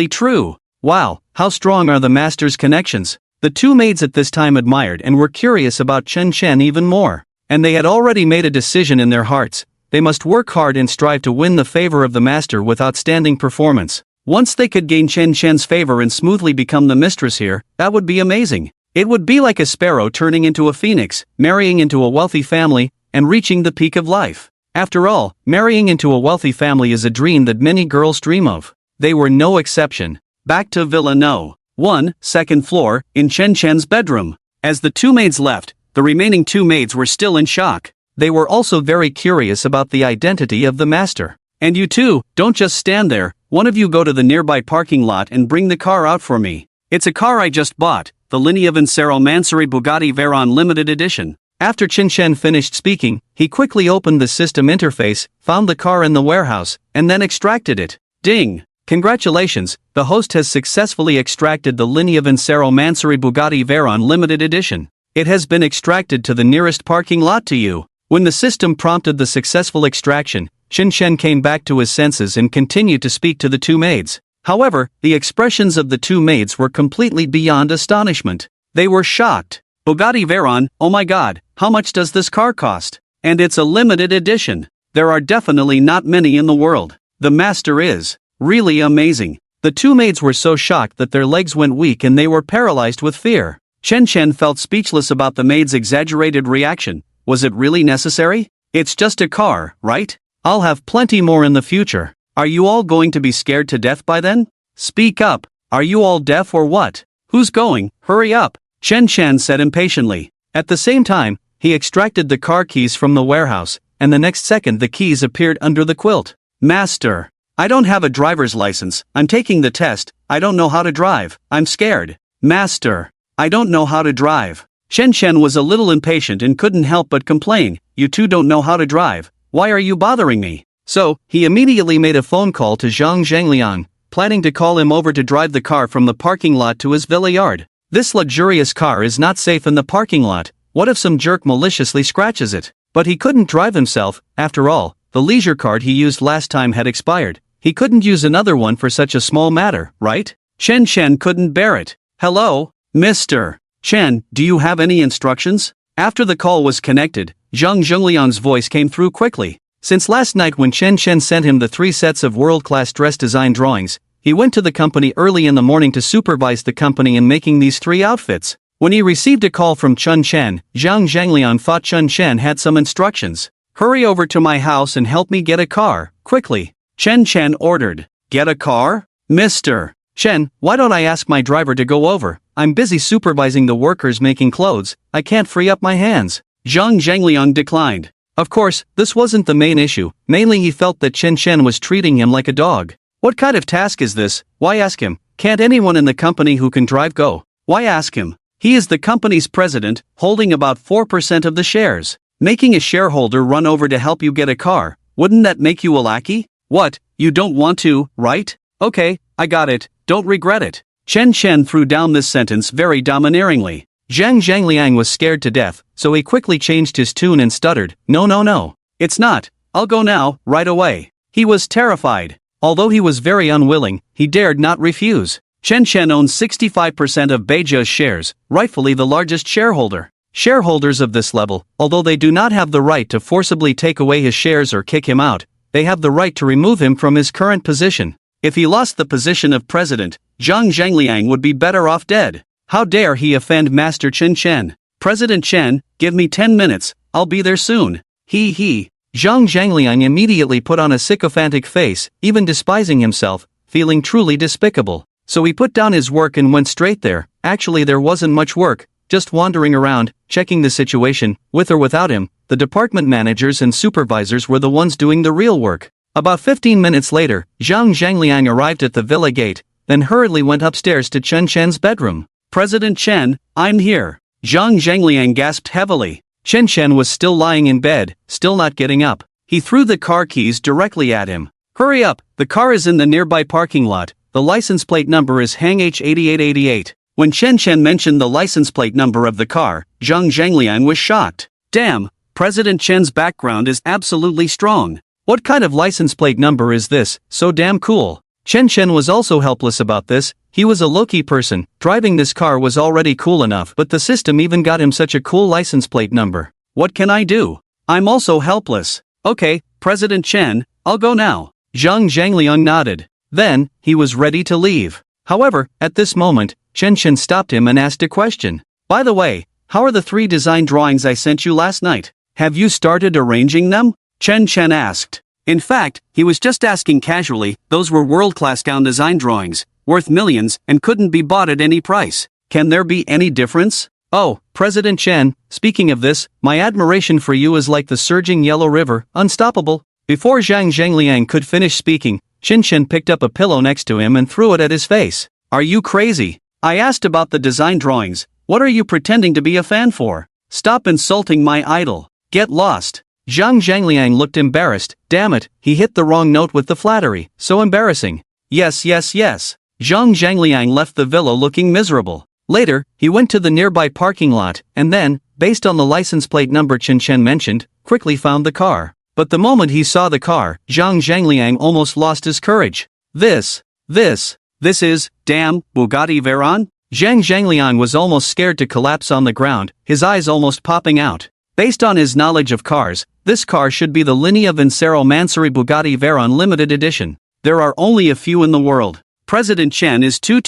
true. Wow, how strong are the master's connections? The 2 maids at this time admired and were curious about Chen Chen even more. And they had already made a decision in their hearts. They must work hard and strive to win the favor of the master with outstanding performance. Once they could gain Chen Chen's favor and smoothly become the mistress here, that would be amazing. It would be like a sparrow turning into a phoenix, marrying into a wealthy family, and reaching the peak of life. After all, marrying into a wealthy family is a dream that many girls dream of. They were no exception. Back to Villa No. 1, second floor, in Chen Chen's bedroom. As the 2 maids left, the remaining 2 maids were still in shock. They were also very curious about the identity of the master. And you 2, don't just stand there, one of you go to the nearby parking lot and bring the car out for me. It's a car I just bought, the Linny of Insero Mansory Bugatti Veyron limited edition. After Chen Chen finished speaking, he quickly opened the system interface, found the car in the warehouse, and then extracted it. Ding! Congratulations, the host has successfully extracted the Linea Vincero Mansory Bugatti Veyron limited edition. It has been extracted to the nearest parking lot to you. When the system prompted the successful extraction, Chen Chen came back to his senses and continued to speak to the two maids. However, the expressions of the two maids were completely beyond astonishment. They were shocked. Bugatti Veyron, oh my god, how much does this car cost? And it's a limited edition. There are definitely not many in the world. The master is really amazing. The two maids were so shocked that their legs went weak and they were paralyzed with fear. Chen Chen felt speechless about the maid's exaggerated reaction. Was it really necessary? It's just a car, right? I'll have plenty more in the future. Are you all going to be scared to death by then? Speak up. Are you all deaf or what? Who's going? Hurry up. Chen Chen said impatiently. At the same time, he extracted the car keys from the warehouse, and the next second the keys appeared under the quilt. Master, I don't have a driver's license, I'm taking the test, I don't know how to drive, I'm scared. Master, I don't know how to drive. Chen Chen was a little impatient and couldn't help but complain, you two don't know how to drive, why are you bothering me? So, he immediately made a phone call to Zhang Zhangliang, planning to call him over to drive the car from the parking lot to his villa yard. This luxurious car is not safe in the parking lot, what if some jerk maliciously scratches it? But he couldn't drive himself, after all, the leisure card he used last time had expired. He couldn't use another one for such a small matter, right? Chen Chen couldn't bear it. Hello, Mr. Chen, do you have any instructions? After the call was connected, Zhang Zhengliang's voice came through quickly. Since last night when Chen Chen sent him the 3 sets of world-class dress design drawings, he went to the company early in the morning to supervise the company in making these 3 outfits. When he received a call from Chen Chen, Zhang Zhangliang thought Chen Chen had some instructions. Hurry over to my house and help me get a car, quickly. Chen Chen ordered. Get a car? Mr. Chen, why don't I ask my driver to go over? I'm busy supervising the workers making clothes, I can't free up my hands. Zhang Zhangliang declined. Of course, this wasn't the main issue, mainly he felt that Chen Chen was treating him like a dog. What kind of task is this? Why ask him? Can't anyone in the company who can drive go? Why ask him? He is the company's president, holding about 4% of the shares. Making a shareholder run over to help you get a car, wouldn't that make you a lackey? What, you don't want to, right? Okay, I got it, don't regret it. Chen Chen threw down this sentence very domineeringly. Zhang Zhangliang was scared to death, so he quickly changed his tune and stuttered, no. It's not, I'll go now, right away. He was terrified. Although he was very unwilling, he dared not refuse. Chen Chen owns 65% of Beijia's shares, rightfully the largest shareholder. Shareholders of this level, although they do not have the right to forcibly take away his shares or kick him out, they have the right to remove him from his current position. If he lost the position of president, Zhang Zhangliang would be better off dead. How dare he offend Master Chen Chen? President Chen, give me 10 minutes, I'll be there soon. He. Zhang Zhangliang immediately put on a sycophantic face, even despising himself, feeling truly despicable. So he put down his work and went straight there. Actually there wasn't much work, just wandering around, checking the situation. With or without him, the department managers and supervisors were the ones doing the real work. About 15 minutes later, Zhang Zhangliang arrived at the villa gate, then hurriedly went upstairs to Chen Chen's bedroom. President Chen, I'm here. Zhang Zhangliang gasped heavily. Chen Chen was still lying in bed, still not getting up. He threw the car keys directly at him. Hurry up, the car is in the nearby parking lot, the license plate number is Hang H8888. When Chen Chen mentioned the license plate number of the car, Zhang Zhangliang was shocked. Damn, President Chen's background is absolutely strong. What kind of license plate number is this, so damn cool? Chen Chen was also helpless about this. He was a low-key person, driving this car was already cool enough, but the system even got him such a cool license plate number. What can I do? I'm also helpless. Okay, President Chen, I'll go now. Zhang Zhangliang nodded. Then, he was ready to leave. However, at this moment, Chen Chen stopped him and asked a question. By the way, how are the 3 design drawings I sent you last night? Have you started arranging them? Chen Chen asked. In fact, he was just asking casually, those were world-class gown design drawings, worth millions, and couldn't be bought at any price. Can there be any difference? Oh, President Chen, speaking of this, my admiration for you is like the surging yellow river, unstoppable. Before Zhang Zhangliang could finish speaking, Chen Chen picked up a pillow next to him and threw it at his face. Are you crazy? I asked about the design drawings, what are you pretending to be a fan for? Stop insulting my idol. Get lost. Zhang Zhangliang looked embarrassed. Damn it, he hit the wrong note with the flattery, so embarrassing. Yes. Zhang Zhangliang left the villa looking miserable. Later, he went to the nearby parking lot, and then, based on the license plate number Chen Chen mentioned, quickly found the car. But the moment he saw the car, Zhang Zhangliang almost lost his courage. This is, damn, Bugatti Veyron? Zhang Zhangliang was almost scared to collapse on the ground, his eyes almost popping out. Based on his knowledge of cars, this car should be the Linea Vincero Mansuri Bugatti Veyron limited edition. There are only a few in the world. President Chen is too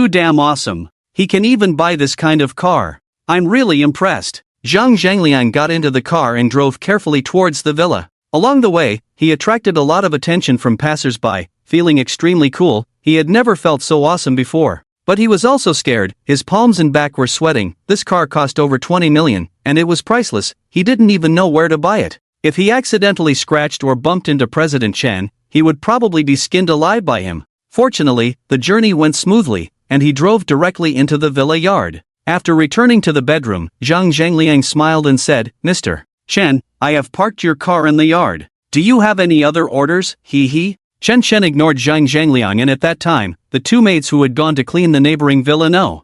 damn awesome. He can even buy this kind of car. I'm really impressed. Zhang Zhangliang got into the car and drove carefully towards the villa. Along the way, he attracted a lot of attention from passers-by, feeling extremely cool. He had never felt so awesome before. But he was also scared, his palms and back were sweating. This car cost over 20 million, and it was priceless. He didn't even know where to buy it. If he accidentally scratched or bumped into President Chen, he would probably be skinned alive by him. Fortunately, the journey went smoothly, and he drove directly into the villa yard. After returning to the bedroom, Zhang Zhangliang smiled and said, Mr. Chen, I have parked your car in the yard. Do you have any other orders? Hee. Chen ignored Zhang Zhangliang, and at that time, the two maids who had gone to clean the neighboring villa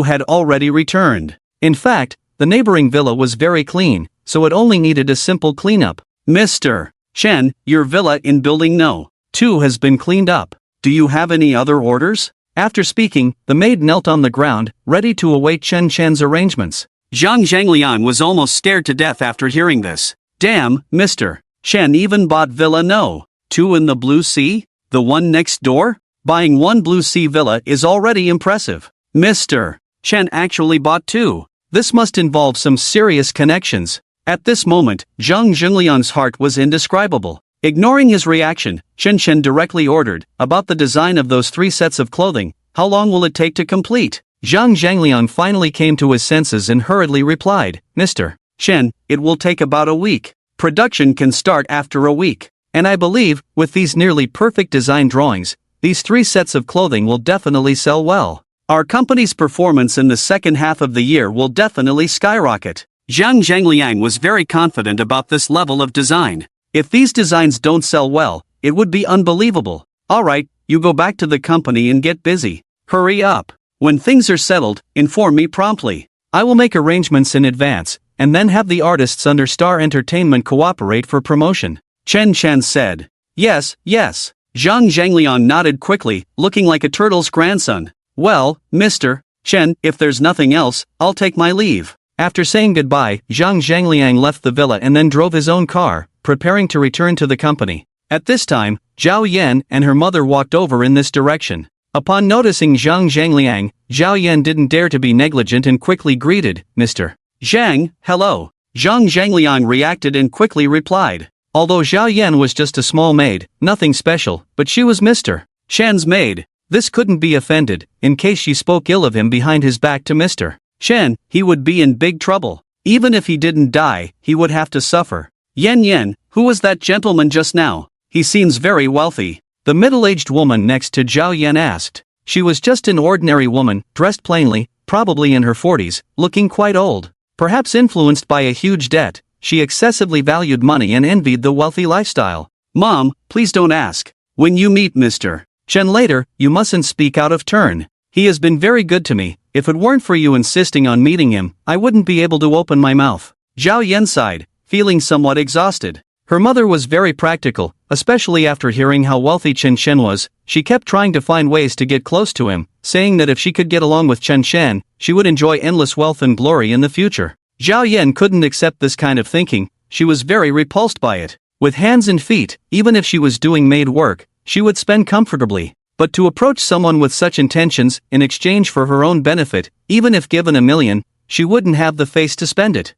had already returned. In fact, the neighboring villa was very clean, so it only needed a simple cleanup. Mr. Chen, your villa in building No. 2 has been cleaned up. Do you have any other orders? After speaking, the maid knelt on the ground, ready to await Chen Chen's arrangements. Zhang Zhangliang was almost scared to death after hearing this. Damn, Mr. Chen even bought Villa No. 2 in the Blue Sea? The one next door? Buying one Blue Sea villa is already impressive. Mr. Chen actually bought 2. This must involve some serious connections. At this moment, Zhang Zhangliang's heart was indescribable. Ignoring his reaction, Chen directly ordered, about the design of those 3 sets of clothing, how long will it take to complete? Zhang Zhangliang finally came to his senses and hurriedly replied, Mr. Chen, it will take about a week. Production can start after a week. And I believe, with these nearly perfect design drawings, these 3 sets of clothing will definitely sell well. Our company's performance in the second half of the year will definitely skyrocket. Zhang Zhangliang was very confident about this level of design. If these designs don't sell well, it would be unbelievable. Alright, you go back to the company and get busy. Hurry up. When things are settled, inform me promptly. I will make arrangements in advance, and then have the artists under Star Entertainment cooperate for promotion. Chen said. Yes. Zhang Zhangliang nodded quickly, looking like a turtle's grandson. Well, Mr. Chen, if there's nothing else, I'll take my leave. After saying goodbye, Zhang Zhangliang left the villa and then drove his own car, preparing to return to the company. At this time, Zhao Yan and her mother walked over in this direction. Upon noticing Zhang Zhangliang, Zhao Yan didn't dare to be negligent and quickly greeted, Mr. Zhang, hello. Zhang Zhangliang reacted and quickly replied. Although Zhao Yan was just a small maid, nothing special, but she was Mr. Chen's maid. This couldn't be offended, in case she spoke ill of him behind his back to Mr. Chen, he would be in big trouble. Even if he didn't die, he would have to suffer. Yen, who was that gentleman just now? He seems very wealthy. The middle-aged woman next to Zhao Yan asked. She was just an ordinary woman, dressed plainly, probably in her 40s, looking quite old. Perhaps influenced by a huge debt, she excessively valued money and envied the wealthy lifestyle. Mom, please don't ask. When you meet Mr. Chen later, you mustn't speak out of turn. He has been very good to me. If it weren't for you insisting on meeting him, I wouldn't be able to open my mouth. Zhao Yan sighed, feeling somewhat exhausted. Her mother was very practical, especially after hearing how wealthy Chen was. She kept trying to find ways to get close to him, saying that if she could get along with Chen, she would enjoy endless wealth and glory in the future. Zhao Yan couldn't accept this kind of thinking. She was very repulsed by it. With hands and feet, even if she was doing maid work, she would spend comfortably. But to approach someone with such intentions, in exchange for her own benefit, even if given $1 million, she wouldn't have the face to spend it.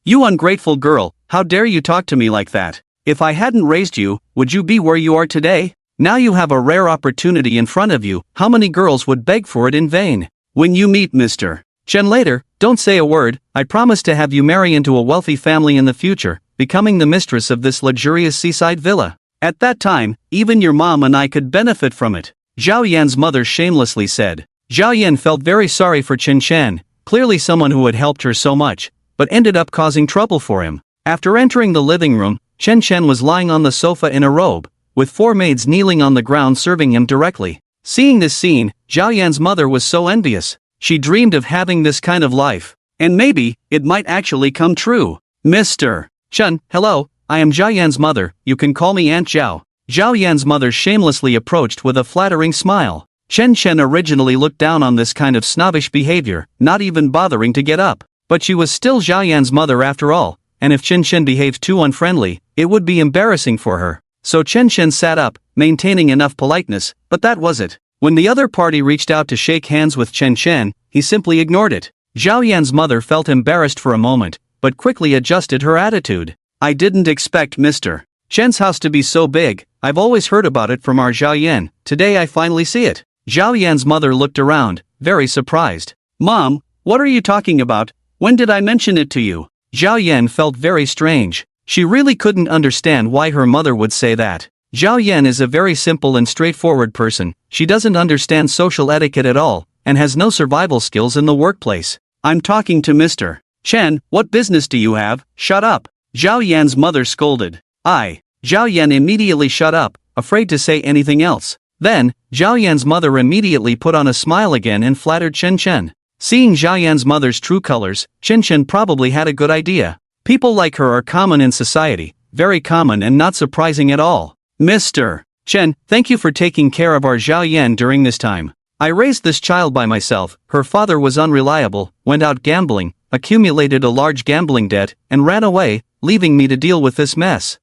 You ungrateful girl, how dare you talk to me like that? If I hadn't raised you, would you be where you are today? Now you have a rare opportunity in front of you. How many girls would beg for it in vain? When you meet Mr. Chen later, don't say a word. I promise to have you marry into a wealthy family in the future, becoming the mistress of this luxurious seaside villa. At that time, even your mom and I could benefit from it. Zhao Yan's mother shamelessly said. Zhao Yan felt very sorry for Chen, clearly someone who had helped her so much, but ended up causing trouble for him. After entering the living room, Chen Chen was lying on the sofa in a robe, with 4 maids kneeling on the ground serving him directly. Seeing this scene, Zhao Yan's mother was so envious. She dreamed of having this kind of life. And maybe, it might actually come true. Mr. Chen, hello, I am Zhao Yan's mother, you can call me Aunt Zhao. Zhao Yan's mother shamelessly approached with a flattering smile. Chen Chen originally looked down on this kind of snobbish behavior, not even bothering to get up. But she was still Zhao Yan's mother after all, and if Chen Chen behaved too unfriendly, it would be embarrassing for her. So Chen Chen sat up, maintaining enough politeness, but that was it. When the other party reached out to shake hands with Chen Chen, he simply ignored it. Zhao Yan's mother felt embarrassed for a moment, but quickly adjusted her attitude. I didn't expect Mr. Chen's house to be so big, I've always heard about it from our Zhao Yan, today I finally see it. Zhao Yan's mother looked around, very surprised. Mom, what are you talking about? When did I mention it to you? Zhao Yan felt very strange. She really couldn't understand why her mother would say that. Zhao Yan is a very simple and straightforward person, she doesn't understand social etiquette at all, and has no survival skills in the workplace. I'm talking to Mr. Chen, what business do you have? Shut up. Zhao Yan's mother scolded. Zhao Yan immediately shut up, afraid to say anything else. Then, Zhao Yan's mother immediately put on a smile again and flattered Chen Chen. Seeing Zhao Yan's mother's true colors, Chen Chen probably had a good idea. People like her are common in society, very common and not surprising at all. Mr. Chen, thank you for taking care of our Zhao Yan during this time. I raised this child by myself, her father was unreliable, went out gambling, accumulated a large gambling debt, and ran away, leaving me to deal with this mess.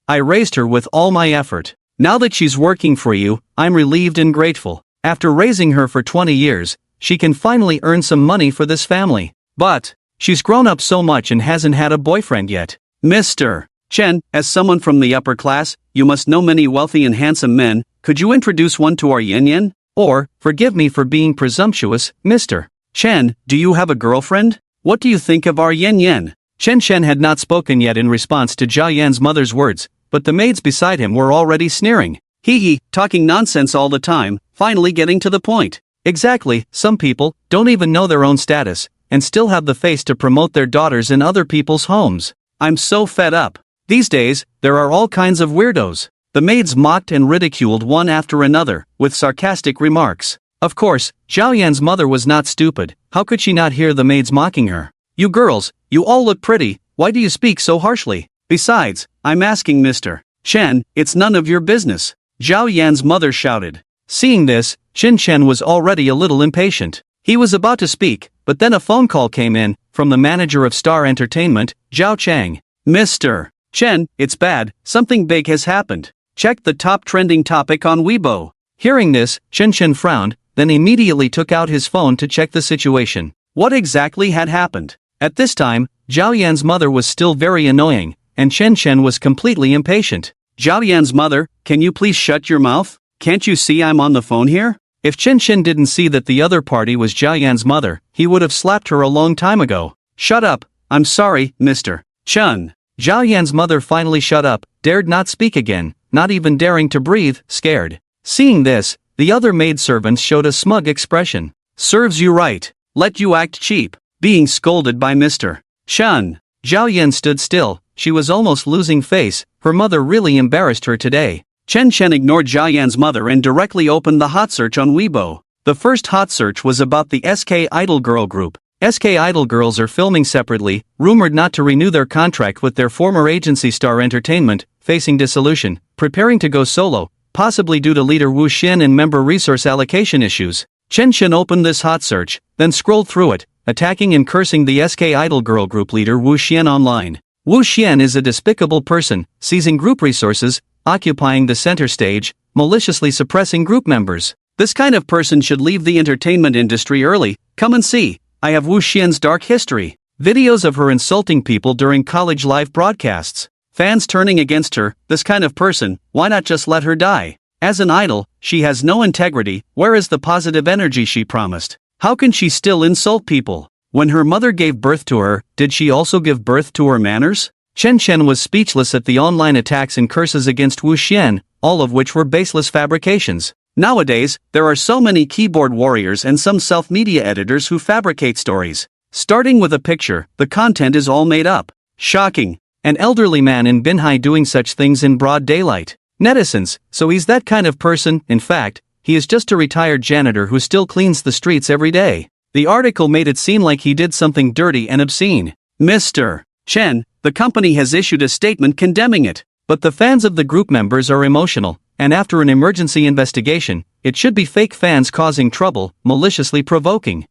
I raised her with all my effort. Now that she's working for you, I'm relieved and grateful. After raising her for 20 years, she can finally earn some money for this family. But, she's grown up so much and hasn't had a boyfriend yet. Mr. Chen, as someone from the upper class, you must know many wealthy and handsome men, could you introduce one to our Yen Yen? Or, forgive me for being presumptuous, Mr. Chen, do you have a girlfriend? What do you think of our Yen Yen? Chen Chen had not spoken yet in response to Zhao Yan's mother's words, but the maids beside him were already sneering. Hee, talking nonsense all the time, finally getting to the point. Exactly, some people don't even know their own status, and still have the face to promote their daughters in other people's homes. I'm so fed up. These days, there are all kinds of weirdos. The maids mocked and ridiculed one after another, with sarcastic remarks. Of course, Zhao Yan's mother was not stupid, how could she not hear the maids mocking her? You girls, you all look pretty, why do you speak so harshly? Besides, I'm asking Mr. Chen, it's none of your business. Zhao Yan's mother shouted. Seeing this, Chen Chen was already a little impatient. He was about to speak, but then a phone call came in, from the manager of Star Entertainment, Zhao Chang. Mr. Chen, it's bad, something big has happened. Check the top trending topic on Weibo. Hearing this, Chen Chen frowned, then immediately took out his phone to check the situation. What exactly had happened? At this time, Zhao Yan's mother was still very annoying, and Chen Chen was completely impatient. Zhao Yan's mother, can you please shut your mouth? Can't you see I'm on the phone here? If Chen Chen didn't see that the other party was Zhao Yan's mother, he would have slapped her a long time ago. Shut up, I'm sorry, Mr. Chen. Zhao Yan's mother finally shut up, dared not speak again, not even daring to breathe, scared. Seeing this, the other maidservants showed a smug expression. Serves you right. Let you act cheap. Being scolded by Mr. Chen. Zhao Yan stood still, she was almost losing face, her mother really embarrassed her today. Chen Chen ignored Zhao Yan's mother and directly opened the hot search on Weibo. The first hot search was about the SK Idol Girl group. SK Idol girls are filming separately, rumored not to renew their contract with their former agency Star Entertainment, facing dissolution, preparing to go solo, possibly due to leader Wu Xin and member resource allocation issues. Chen Chen opened this hot search, then scrolled through it, attacking and cursing the SK Idol girl group leader Wu Xian online. Wu Xian is a despicable person, seizing group resources, occupying the center stage, maliciously suppressing group members. This kind of person should leave the entertainment industry early. Come and see. I have Wu Xian's dark history. Videos of her insulting people during college live broadcasts. Fans turning against her, this kind of person, why not just let her die? As an idol, she has no integrity, where is the positive energy she promised? How can she still insult people? When her mother gave birth to her, did she also give birth to her manners? Chen Chen was speechless at the online attacks and curses against Wu Xian, all of which were baseless fabrications. Nowadays, there are so many keyboard warriors and some self-media editors who fabricate stories. Starting with a picture, the content is all made up. Shocking. An elderly man in Binhai doing such things in broad daylight. Netizens, so he's that kind of person. In fact, he is just a retired janitor who still cleans the streets every day. The article made it seem like he did something dirty and obscene. Mr. Chen, the company has issued a statement condemning it. But the fans of the group members are emotional, and after an emergency investigation, it should be fake fans causing trouble, maliciously provoking.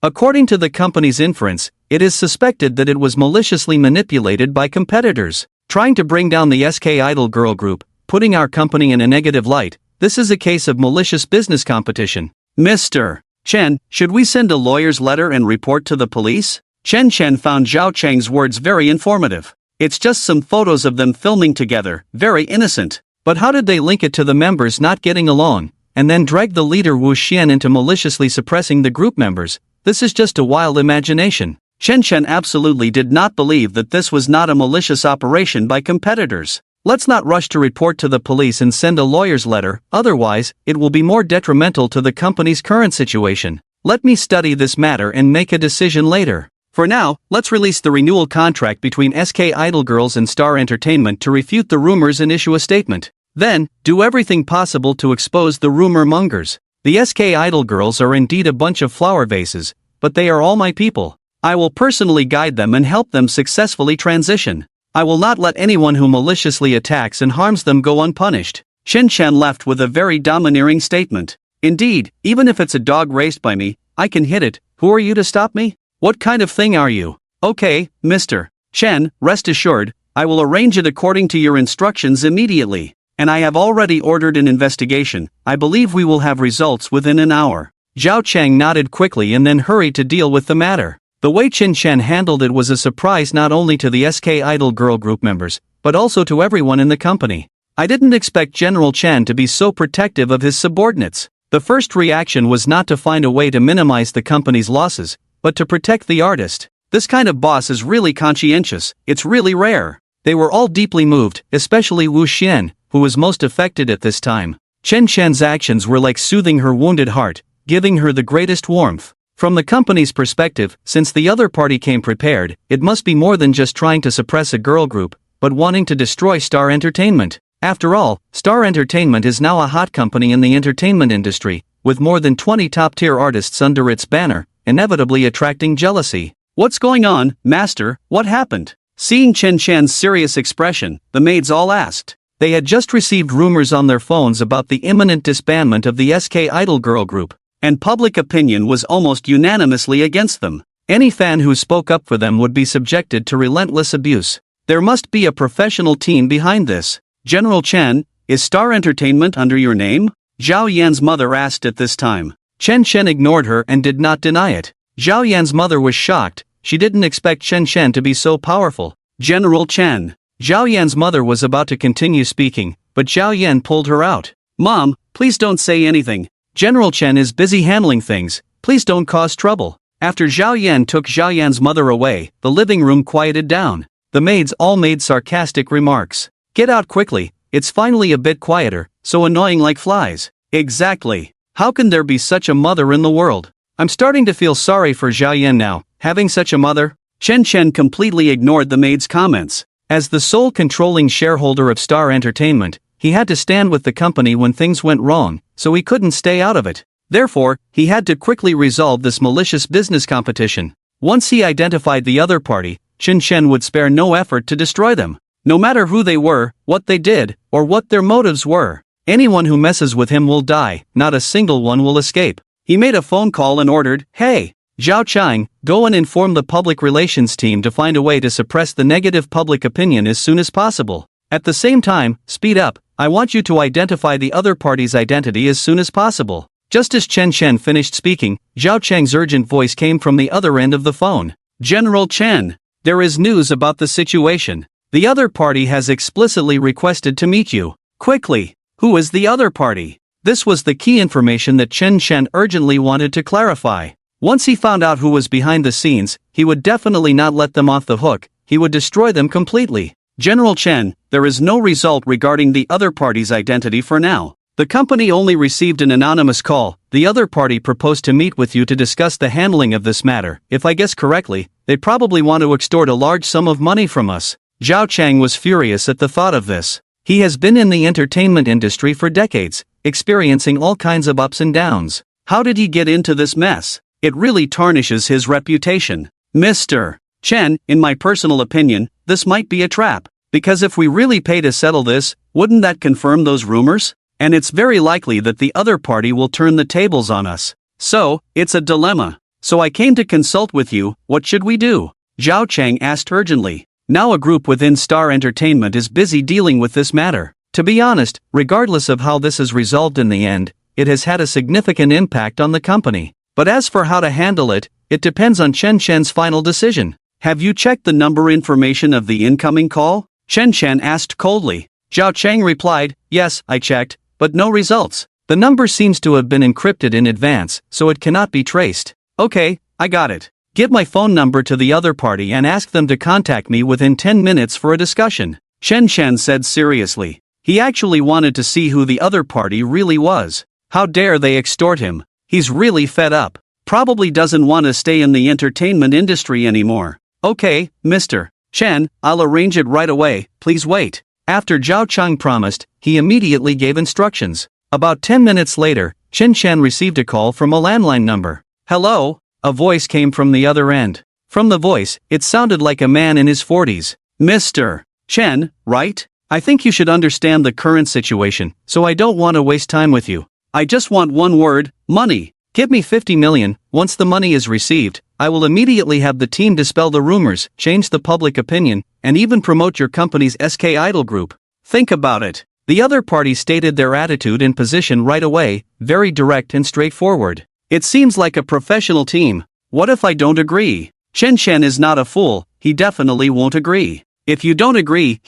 According to the company's inference, it is suspected that it was maliciously manipulated by competitors, trying to bring down the SK Idol girl group, putting our company in a negative light. This is a case of malicious business competition. Mr. Chen, should we send a lawyer's letter and report to the police? Chen found Zhao Cheng's words very informative. It's just some photos of them filming together, very innocent. But how did they link it to the members not getting along, and then drag the leader Wu Xian into maliciously suppressing the group members? This is just a wild imagination. Chen absolutely did not believe that this was not a malicious operation by competitors. Let's not rush to report to the police and send a lawyer's letter, otherwise, it will be more detrimental to the company's current situation. Let me study this matter and make a decision later. For now, let's release the renewal contract between SK Idol Girls and Star Entertainment to refute the rumors and issue a statement. Then, do everything possible to expose the rumor mongers. The SK Idol Girls are indeed a bunch of flower vases, but they are all my people. I will personally guide them and help them successfully transition. I will not let anyone who maliciously attacks and harms them go unpunished. Chen left with a very domineering statement. Indeed, even if it's a dog raised by me, I can hit it. Who are you to stop me? What kind of thing are you? Okay, Mr. Chen, rest assured, I will arrange it according to your instructions immediately. And I have already ordered an investigation. I believe we will have results within an hour. Zhao Cheng nodded quickly and then hurried to deal with the matter. The way Chen handled it was a surprise not only to the SK Idol girl group members, but also to everyone in the company. I didn't expect General Chen to be so protective of his subordinates. The first reaction was not to find a way to minimize the company's losses, but to protect the artist. This kind of boss is really conscientious. It's really rare. They were all deeply moved, especially Wu Xian, who was most affected at this time. Chen actions were like soothing her wounded heart, giving her the greatest warmth. From the company's perspective, since the other party came prepared, it must be more than just trying to suppress a girl group, but wanting to destroy Star Entertainment. After all, Star Entertainment is now a hot company in the entertainment industry, with more than 20 top-tier artists under its banner, inevitably attracting jealousy. What's going on, Master? What happened? Seeing Chen serious expression, the maids all asked. They had just received rumors on their phones about the imminent disbandment of the SK Idol girl group, and public opinion was almost unanimously against them. Any fan who spoke up for them would be subjected to relentless abuse. There must be a professional team behind this. General Chen, is Star Entertainment under your name? Zhao Yan's mother asked at this time. Chen ignored her and did not deny it. Zhao Yan's mother was shocked. She didn't expect Chen to be so powerful. General Chen. Zhao Yan's mother was about to continue speaking, but Zhao Yan pulled her out. Mom, please don't say anything. General Chen is busy handling things. Please don't cause trouble. After Zhao Yan took Zhao Yan's mother away, the living room quieted down. The maids all made sarcastic remarks. Get out quickly, it's finally a bit quieter, so annoying like flies. Exactly. How can there be such a mother in the world? I'm starting to feel sorry for Zhao Yan now, having such a mother. Chen completely ignored the maid's comments. As the sole controlling shareholder of Star Entertainment, he had to stand with the company when things went wrong, so he couldn't stay out of it. Therefore, he had to quickly resolve this malicious business competition. Once he identified the other party, Chen would spare no effort to destroy them. No matter who they were, what they did, or what their motives were. Anyone who messes with him will die, not a single one will escape. He made a phone call and ordered, "Hey, Zhao Chang, go and inform the public relations team to find a way to suppress the negative public opinion as soon as possible. At the same time, speed up, I want you to identify the other party's identity as soon as possible." Just as Chen finished speaking, Zhao Cheng's urgent voice came from the other end of the phone. General Chen, there is news about the situation. The other party has explicitly requested to meet you. Quickly, who is the other party? This was the key information that Chen urgently wanted to clarify. Once he found out who was behind the scenes, he would definitely not let them off the hook, he would destroy them completely. General Chen, there is no result regarding the other party's identity for now. The company only received an anonymous call. The other party proposed to meet with you to discuss the handling of this matter. If I guess correctly, they probably want to extort a large sum of money from us. Zhao Chang was furious at the thought of this. He has been in the entertainment industry for decades, experiencing all kinds of ups and downs. How did he get into this mess? It really tarnishes his reputation. Mr. Chen, in my personal opinion, this might be a trap. Because if we really pay to settle this, wouldn't that confirm those rumors? And it's very likely that the other party will turn the tables on us. So, it's a dilemma. So I came to consult with you. What should we do? Zhao Chang asked urgently. Now a group within Star Entertainment is busy dealing with this matter. To be honest, regardless of how this is resolved in the end, it has had a significant impact on the company. But as for how to handle it, it depends on Chen Shen's final decision. Have you checked the number information of the incoming call? Chen Shen asked coldly. Zhao Chang replied, yes, I checked, but no results. The number seems to have been encrypted in advance, so it cannot be traced. Okay, I got it. Give my phone number to the other party and ask them to contact me within 10 minutes for a discussion. Chen Shen said seriously. He actually wanted to see who the other party really was. How dare they extort him? He's really fed up. Probably doesn't want to stay in the entertainment industry anymore. Okay, Mr. Chen, I'll arrange it right away, please wait. After Zhao Chang promised, he immediately gave instructions. About 10 minutes later, Chen Shen received a call from a landline number. Hello? A voice came from the other end. From the voice, it sounded like a man in his 40s. Mr. Chen, right? I think you should understand the current situation, so I don't want to waste time with you. I just want one word, money. Give me 50 million, once the money is received, I will immediately have the team dispel the rumors, change the public opinion, and even promote your company's SK Idol group. Think about it. The other party stated their attitude and position right away, very direct and straightforward. It seems like a professional team. What if I don't agree? Chen Shen is not a fool, he definitely won't agree. If you don't agree,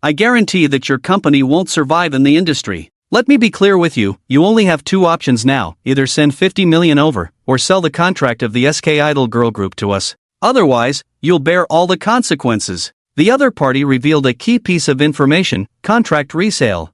I guarantee that your company won't survive in the industry. Let me be clear with you, you only have two options now, either send 50 million over, or sell the contract of the SK Idol girl group to us. Otherwise, you'll bear all the consequences. The other party revealed a key piece of information, contract resale.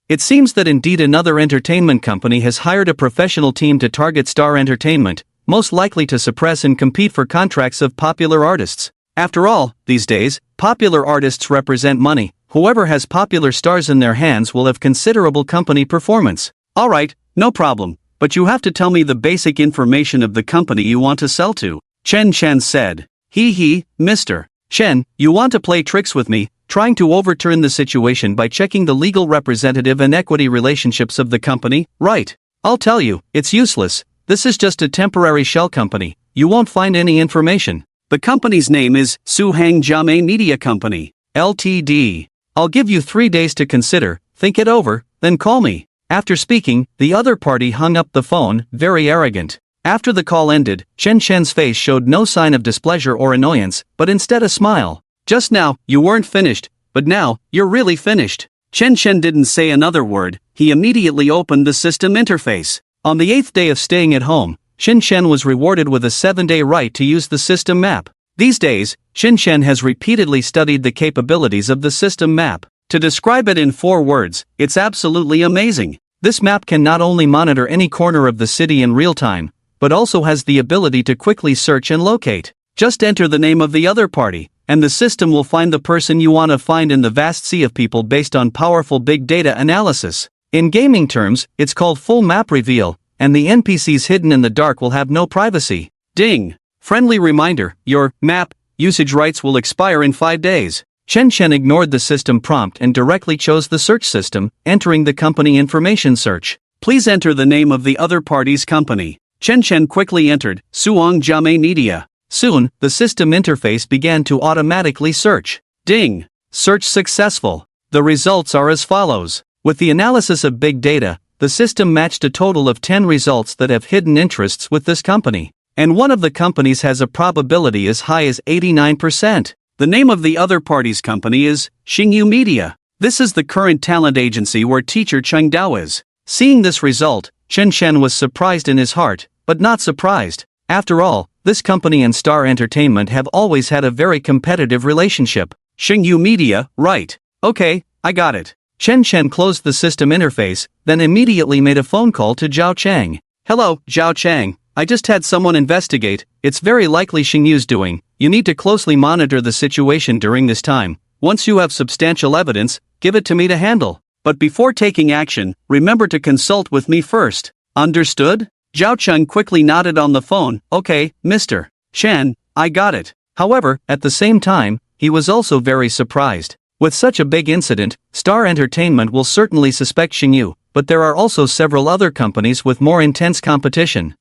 It seems that indeed another entertainment company has hired a professional team to target Star Entertainment, most likely to suppress and compete for contracts of popular artists. After all, these days, popular artists represent money. Whoever has popular stars in their hands will have considerable company performance. Alright, no problem, but you have to tell me the basic information of the company you want to sell to. Chen Shen said. Mr. Shen, you want to play tricks with me, trying to overturn the situation by checking the legal representative and equity relationships of the company, right? I'll tell you, it's useless. This is just a temporary shell company. You won't find any information. The company's name is Suang Jiame Media Company, Ltd. I'll give you 3 days to consider, think it over, then call me. After speaking, the other party hung up the phone, very arrogant. After the call ended, Chen Shen's face showed no sign of displeasure or annoyance, but instead a smile. Just now, you weren't finished, but now, you're really finished. Chen Shen didn't say another word, he immediately opened the system interface. On the 8th day of staying at home, Chen Shen was rewarded with a 7-day right to use the system map. These days, Chen Shen has repeatedly studied the capabilities of the system map. To describe it in 4 words, it's absolutely amazing. This map can not only monitor any corner of the city in real time, but also has the ability to quickly search and locate. Just enter the name of the other party, and the system will find the person you want to find in the vast sea of people based on powerful big data analysis. In gaming terms, it's called full map reveal, and the NPCs hidden in the dark will have no privacy. Ding! Friendly reminder, your map usage rights will expire in 5 days. Chen Shen ignored the system prompt and directly chose the search system, entering the company information search. Please enter the name of the other party's company. Chen Shen quickly entered, Suang Jiame Media. Soon, the system interface began to automatically search. Ding! Search successful. The results are as follows. With the analysis of big data, the system matched a total of 10 results that have hidden interests with this company. And one of the companies has a probability as high as 89%. The name of the other party's company is Xingyu Media. This is the current talent agency where teacher Cheng Dao is. Seeing this result, Chen Shen was surprised in his heart, but not surprised. After all, this company and Star Entertainment have always had a very competitive relationship. Xingyu Media, right. Okay, I got it. Chen closed the system interface, then immediately made a phone call to Zhao Chang. Hello, Zhao Chang. I just had someone investigate. It's very likely Xingyu's doing. You need to closely monitor the situation during this time. Once you have substantial evidence, give it to me to handle. But before taking action, remember to consult with me first. Understood? Zhao Cheng quickly nodded on the phone. Okay, Mr. Chen, I got it. However, at the same time, he was also very surprised. With such a big incident, Star Entertainment will certainly suspect Xingyu, but there are also several other companies with more intense competition.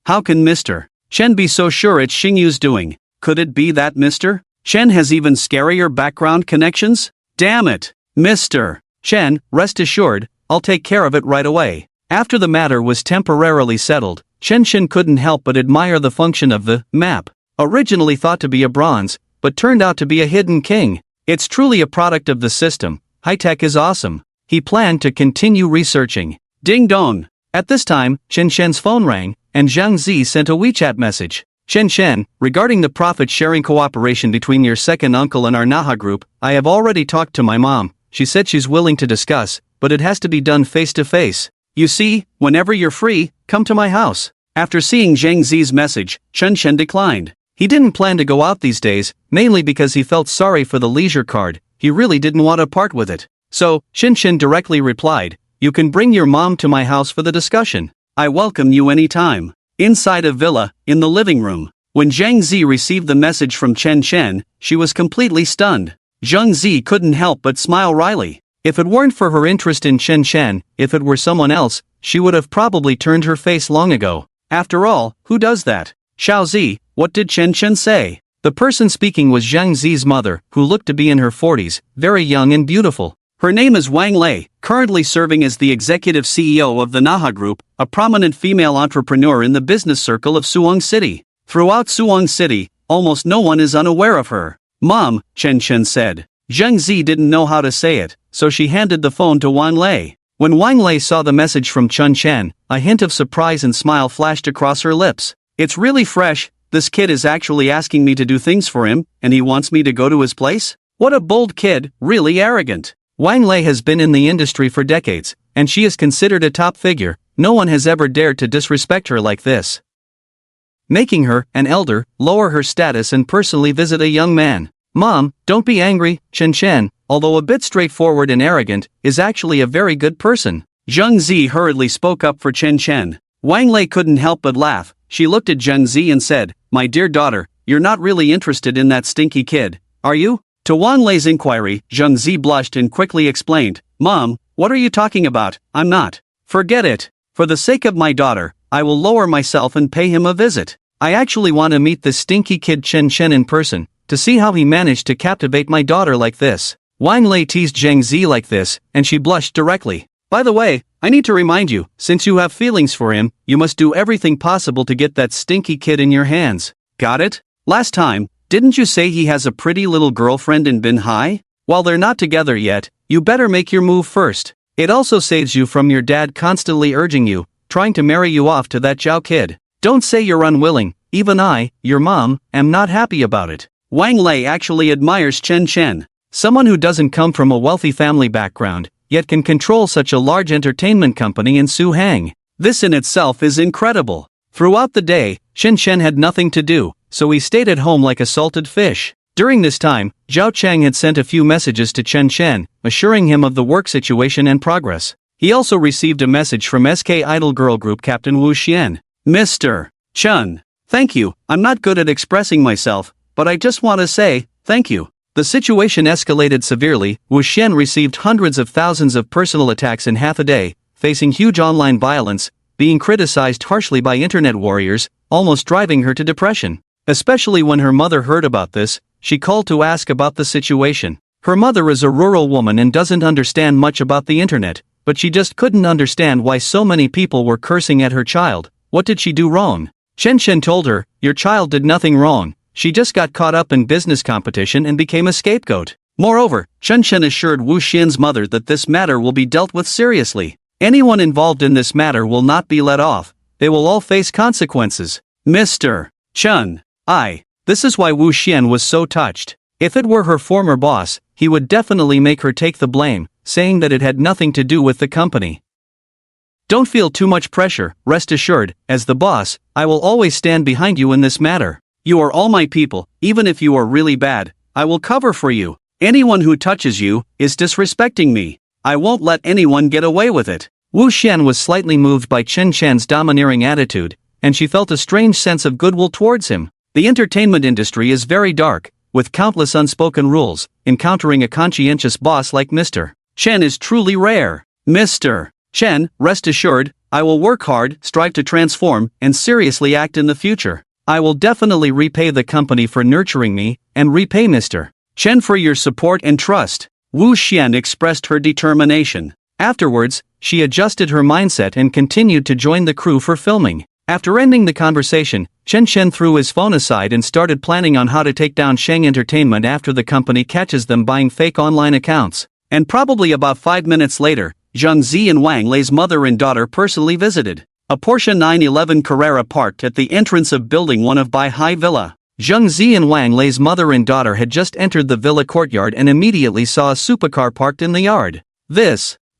How can Mr. Chen be so sure it's Xingyu's doing? Could it be that Mr. Chen has even scarier background connections? Damn it! Mr. Chen, rest assured, I'll take care of it right away. After the matter was temporarily settled, Chen couldn't help but admire the function of the map. Originally thought to be a bronze, but turned out to be a hidden king. It's truly a product of the system. High-tech is awesome. He planned to continue researching. Ding dong! At this time, Shen's phone rang, and Zhang Zi sent a WeChat message. Shen, regarding the profit-sharing cooperation between your second uncle and our Naha group, I have already talked to my mom. She said she's willing to discuss, but it has to be done face-to-face. You see, whenever you're free, come to my house. After seeing Zhang Zi's message, Shen declined. He didn't plan to go out these days, mainly because he felt sorry for the leisure card. He really didn't want to part with it. So, Shen directly replied, you can bring your mom to my house for the discussion. I welcome you anytime. Inside a villa, in the living room. When Zhang Zi received the message from Chen, she was completely stunned. Zhang Zi couldn't help but smile wryly. If it weren't for her interest in Chen, if it were someone else, she would have probably turned her face long ago. After all, who does that? Xiao Zi, what did Chen say? The person speaking was Zhang Zi's mother, who looked to be in her 40s, very young and beautiful. Her name is Wang Lei, currently serving as the executive CEO of the Naha Group, a prominent female entrepreneur in the business circle of Suang City. Throughout Suang City, almost no one is unaware of her. Mom, Chen said. Zhang Zi didn't know how to say it, so she handed the phone to Wang Lei. When Wang Lei saw the message from Chen, a hint of surprise and smile flashed across her lips. It's really fresh. This kid is actually asking me to do things for him, and he wants me to go to his place? What a bold kid, really arrogant. Wang Lei has been in the industry for decades, and she is considered a top figure. No one has ever dared to disrespect her like this. Making her, an elder, lower her status and personally visit a young man. Mom, don't be angry. Chen, although a bit straightforward and arrogant, is actually a very good person. Zhang Zi hurriedly spoke up for Chen. Wang Lei couldn't help but laugh. She looked at Zhang Zi and said, my dear daughter, you're not really interested in that stinky kid, are you? To Wang Lei's inquiry, Zhang Zi blushed and quickly explained, Mom, what are you talking about? I'm not. Forget it. For the sake of my daughter, I will lower myself and pay him a visit. I actually want to meet this stinky kid Chen in person, to see how he managed to captivate my daughter like this. Wang Lei teased Zhang Zi like this, and she blushed directly. By the way, I need to remind you, since you have feelings for him, you must do everything possible to get that stinky kid in your hands. Got it? Last time, didn't you say he has a pretty little girlfriend in Binhai? While they're not together yet, you better make your move first. It also saves you from your dad constantly urging you, trying to marry you off to that Zhao kid. Don't say you're unwilling. Even I, your mom, am not happy about it. Wang Lei actually admires Chen. Someone who doesn't come from a wealthy family background, yet can control such a large entertainment company in Suhang. This in itself is incredible. Throughout the day, Chen had nothing to do, so he stayed at home like a salted fish. During this time, Zhao Chang had sent a few messages to Chen, assuring him of the work situation and progress. He also received a message from SK Idol Girl Group Captain Wu Xian. Mr. Chen, thank you. I'm not good at expressing myself, but I just want to say, thank you. The situation escalated severely. Wu Xian received hundreds of thousands of personal attacks in half a day, facing huge online violence, being criticized harshly by internet warriors, almost driving her to depression. Especially when her mother heard about this, she called to ask about the situation. Her mother is a rural woman and doesn't understand much about the internet, but she just couldn't understand why so many people were cursing at her child. What did she do wrong? Chen told her, your child did nothing wrong. She just got caught up in business competition and became a scapegoat. Moreover, Chen assured Wu Xian's mother that this matter will be dealt with seriously. Anyone involved in this matter will not be let off. They will all face consequences. Mr. Chen, this is why Wu Xian was so touched. If it were her former boss, he would definitely make her take the blame, saying that it had nothing to do with the company. Don't feel too much pressure, rest assured, as the boss, I will always stand behind you in this matter. You are all my people, even if you are really bad, I will cover for you. Anyone who touches you is disrespecting me. I won't let anyone get away with it. Wu Xian was slightly moved by Chen Chen's domineering attitude, and she felt a strange sense of goodwill towards him. The entertainment industry is very dark, with countless unspoken rules. Encountering a conscientious boss like Mr. Chen is truly rare. Mr. Chen, rest assured, I will work hard, strive to transform, and seriously act in the future. I will definitely repay the company for nurturing me, and repay Mr. Chen for your support and trust. Wu Xian expressed her determination. Afterwards, she adjusted her mindset and continued to join the crew for filming. After ending the conversation, Chen Chen threw his phone aside and started planning on how to take down Shang Entertainment after the company catches them buying fake online accounts. And probably about 5 minutes later, Zhang Zi and Wang Lei's mother and daughter personally visited. A Porsche 911 Carrera parked at the entrance of Building 1 of Bai Hai Villa. Zhang Zi and Wang Lei's mother and daughter had just entered the villa courtyard and immediately saw a supercar parked in the yard.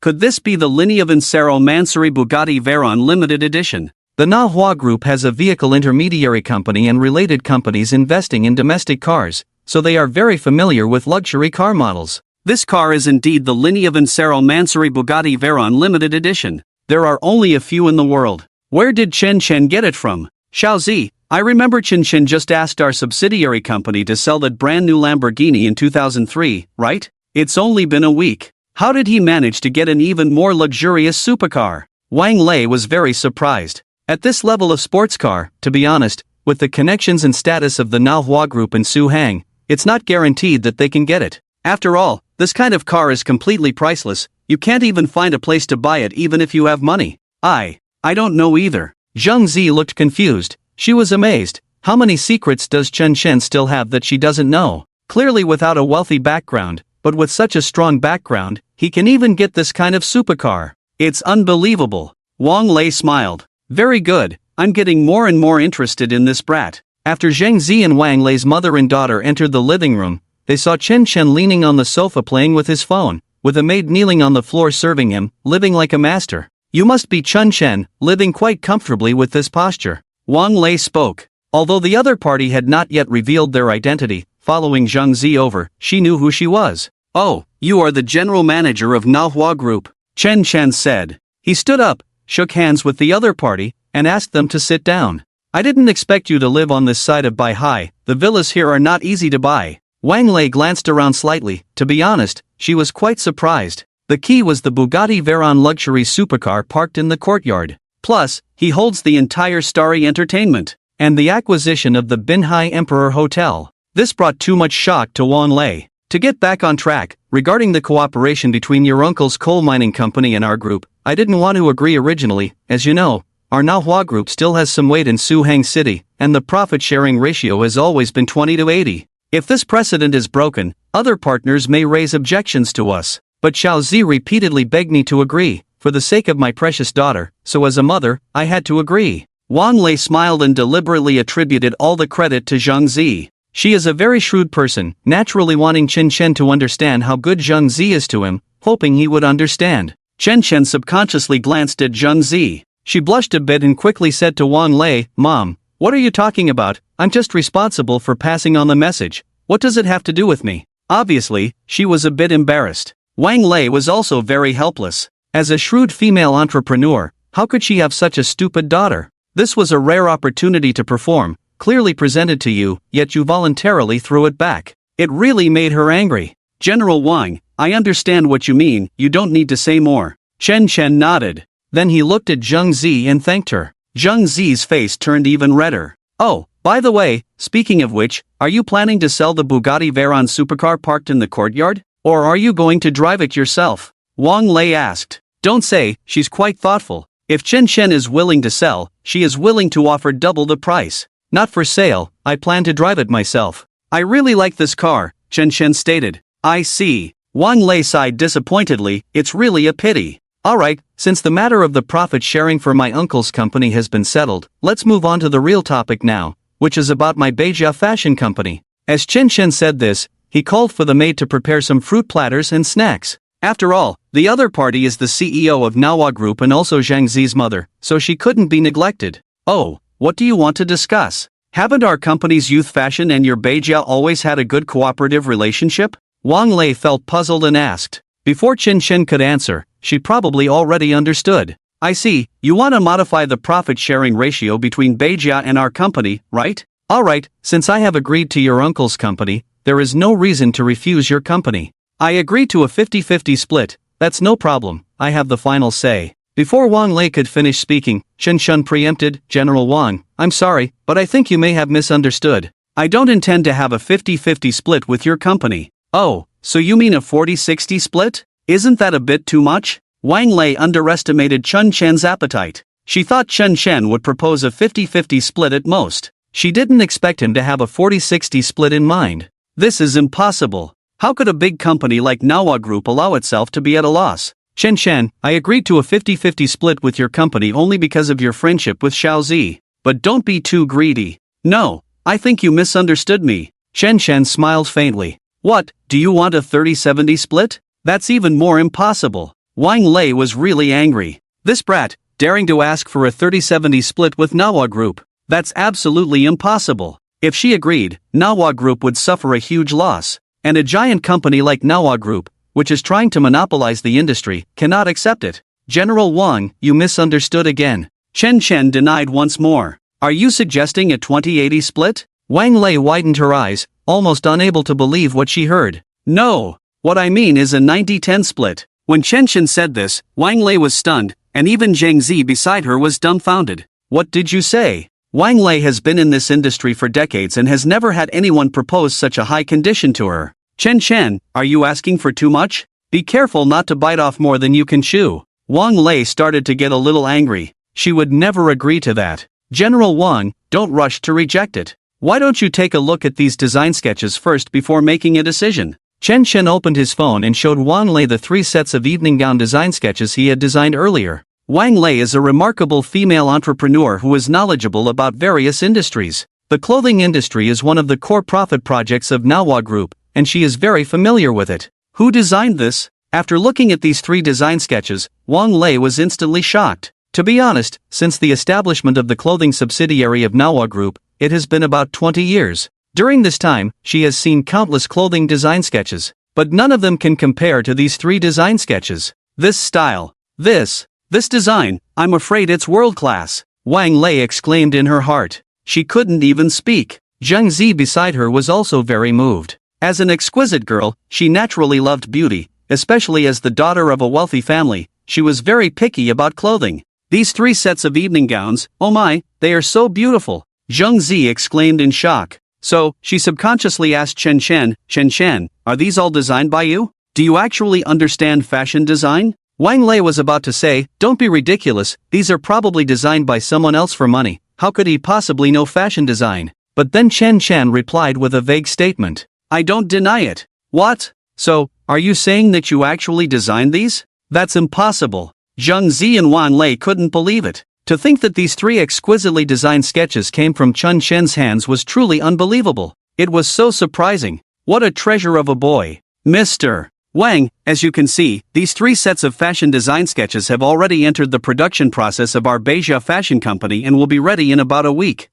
Could this be the Linea Vincero Mansory Bugatti Veyron Limited Edition? The Manhwa Group has a vehicle intermediary company and related companies investing in domestic cars, so they are very familiar with luxury car models. This car is indeed the Linea Vincero Mansory Bugatti Veyron Limited Edition. There are only a few in the world. Where did Chen Chen get it from? Xiaozi, I remember Chen Chen just asked our subsidiary company to sell that brand new Lamborghini in 2003, right? It's only been a week. How did he manage to get an even more luxurious supercar? Wang Lei was very surprised. At this level of sports car, to be honest, with the connections and status of the Manhwa Group and Su Hang, it's not guaranteed that they can get it. After all, this kind of car is completely priceless. You can't even find a place to buy it even if you have money. I don't know either. Zhang Zi looked confused. She was amazed. How many secrets does Chen Chen still have that she doesn't know? Clearly without a wealthy background, but with such a strong background, he can even get this kind of supercar. It's unbelievable. Wang Lei smiled. Very good, I'm getting more and more interested in this brat. After Zhang Zi and Wang Lei's mother and daughter entered the living room, they saw Chen Chen leaning on the sofa playing with his phone, with a maid kneeling on the floor serving him, living like a master. You must be Chen Chen, living quite comfortably with this posture. Wang Lei spoke. Although the other party had not yet revealed their identity, following Zhang Zi over, she knew who she was. Oh, you are the general manager of Manhwa Group, Chen Chen said. He stood up, shook hands with the other party, and asked them to sit down. I didn't expect you to live on this side of Bai Hai. The villas here are not easy to buy. Wang Lei glanced around slightly. To be honest, she was quite surprised. The key was the Bugatti Veyron luxury supercar parked in the courtyard. Plus, he holds the entire Starry Entertainment and the acquisition of the Binhai Emperor Hotel. This brought too much shock to Wang Lei. To get back on track, regarding the cooperation between your uncle's coal mining company and our group, I didn't want to agree originally. As you know, our Manhwa Group still has some weight in Suhang City, and the profit-sharing ratio has always been 20-80. If this precedent is broken, other partners may raise objections to us. But Xiao Zi repeatedly begged me to agree, for the sake of my precious daughter, so as a mother, I had to agree. Wang Lei smiled and deliberately attributed all the credit to Zhang Zi. She is a very shrewd person, naturally wanting Chen Chen to understand how good Zhang Zi is to him, hoping he would understand. Chen Chen subconsciously glanced at Zhang Zi. She blushed a bit and quickly said to Wang Lei, Mom, what are you talking about? I'm just responsible for passing on the message. What does it have to do with me? Obviously, she was a bit embarrassed. Wang Lei was also very helpless. As a shrewd female entrepreneur, how could she have such a stupid daughter? This was a rare opportunity to perform, clearly presented to you, yet you voluntarily threw it back. It really made her angry. General Wang, I understand what you mean, you don't need to say more. Chen Chen nodded. Then he looked at Zhang Zi and thanked her. Zhang Zi's face turned even redder. Oh, by the way, speaking of which, are you planning to sell the Bugatti Veyron supercar parked in the courtyard? Or are you going to drive it yourself? Wang Lei asked. Don't say, she's quite thoughtful. If Chen Chen is willing to sell, she is willing to offer double the price. Not for sale, I plan to drive it myself. I really like this car, Chen Chen stated. I see. Wang Lei sighed disappointedly, it's really a pity. Alright, since the matter of the profit sharing for my uncle's company has been settled, let's move on to the real topic now, which is about my Beijia fashion company. As Chen Chen said this, he called for the maid to prepare some fruit platters and snacks. After all, the other party is the CEO of Manhwa Group and also Zhang Zi's mother, so she couldn't be neglected. Oh, what do you want to discuss? Haven't our company's youth fashion and your Beijia always had a good cooperative relationship? Wang Lei felt puzzled and asked. Before Chen Shen could answer, she probably already understood. I see, you want to modify the profit-sharing ratio between Beijia and our company, right? Alright, since I have agreed to your uncle's company, there is no reason to refuse your company. I agree to a 50-50 split, that's no problem, I have the final say. Before Wang Lei could finish speaking, Chen Shun preempted, General Wang, I'm sorry, but I think you may have misunderstood. I don't intend to have a 50-50 split with your company. Oh, so you mean a 40-60 split? Isn't that a bit too much? Wang Lei underestimated Chen Chen's appetite. She thought Chen Chen would propose a 50-50 split at most. She didn't expect him to have a 40-60 split in mind. This is impossible. How could a big company like Manhwa Group allow itself to be at a loss? Chen Chen, I agreed to a 50-50 split with your company only because of your friendship with Xiaozi. But don't be too greedy. No, I think you misunderstood me. Chen Chen smiled faintly. What, do you want a 30-70 split? That's even more impossible. Wang Lei was really angry. This brat, daring to ask for a 30-70 split with Manhwa Group. That's absolutely impossible. If she agreed, Manhwa Group would suffer a huge loss. And a giant company like Manhwa Group, which is trying to monopolize the industry, cannot accept it. General Wang, you misunderstood again. Chen Chen denied once more. Are you suggesting a 20-80 split? Wang Lei widened her eyes, almost unable to believe what she heard. No, what I mean is a 90-10 split. When Chen Chen said this, Wang Lei was stunned, and even Zhang Zi beside her was dumbfounded. What did you say? Wang Lei has been in this industry for decades and has never had anyone propose such a high condition to her. Chen Chen, are you asking for too much? Be careful not to bite off more than you can chew. Wang Lei started to get a little angry. She would never agree to that. General Wang, don't rush to reject it. Why don't you take a look at these design sketches first before making a decision? Chen Chen opened his phone and showed Wang Lei the 3 sets of evening gown design sketches he had designed earlier. Wang Lei is a remarkable female entrepreneur who is knowledgeable about various industries. The clothing industry is one of the core profit projects of Manhwa Group, and she is very familiar with it. Who designed this? After looking at these 3 design sketches, Wang Lei was instantly shocked. To be honest, since the establishment of the clothing subsidiary of Manhwa Group, it has been about 20 years. During this time, she has seen countless clothing design sketches, but none of them can compare to these 3 design sketches. This style, this design, I'm afraid it's world-class. Wang Lei exclaimed in her heart. She couldn't even speak. Zhang Zi beside her was also very moved. As an exquisite girl, she naturally loved beauty, especially as the daughter of a wealthy family. She was very picky about clothing. These 3 sets of evening gowns, oh my, they are so beautiful. Zhang Zi exclaimed in shock. So, she subconsciously asked Chen Chen, are these all designed by you? Do you actually understand fashion design? Wang Lei was about to say, don't be ridiculous, these are probably designed by someone else for money. How could he possibly know fashion design? But then Chen Chen replied with a vague statement. I don't deny it. What? So, are you saying that you actually designed these? That's impossible. Zhang Zi and Wang Lei couldn't believe it. To think that these 3 exquisitely designed sketches came from Chen Chen's hands was truly unbelievable. It was so surprising. What a treasure of a boy. Mr. Wang, as you can see, these 3 sets of fashion design sketches have already entered the production process of our Beijia fashion company and will be ready in about a week.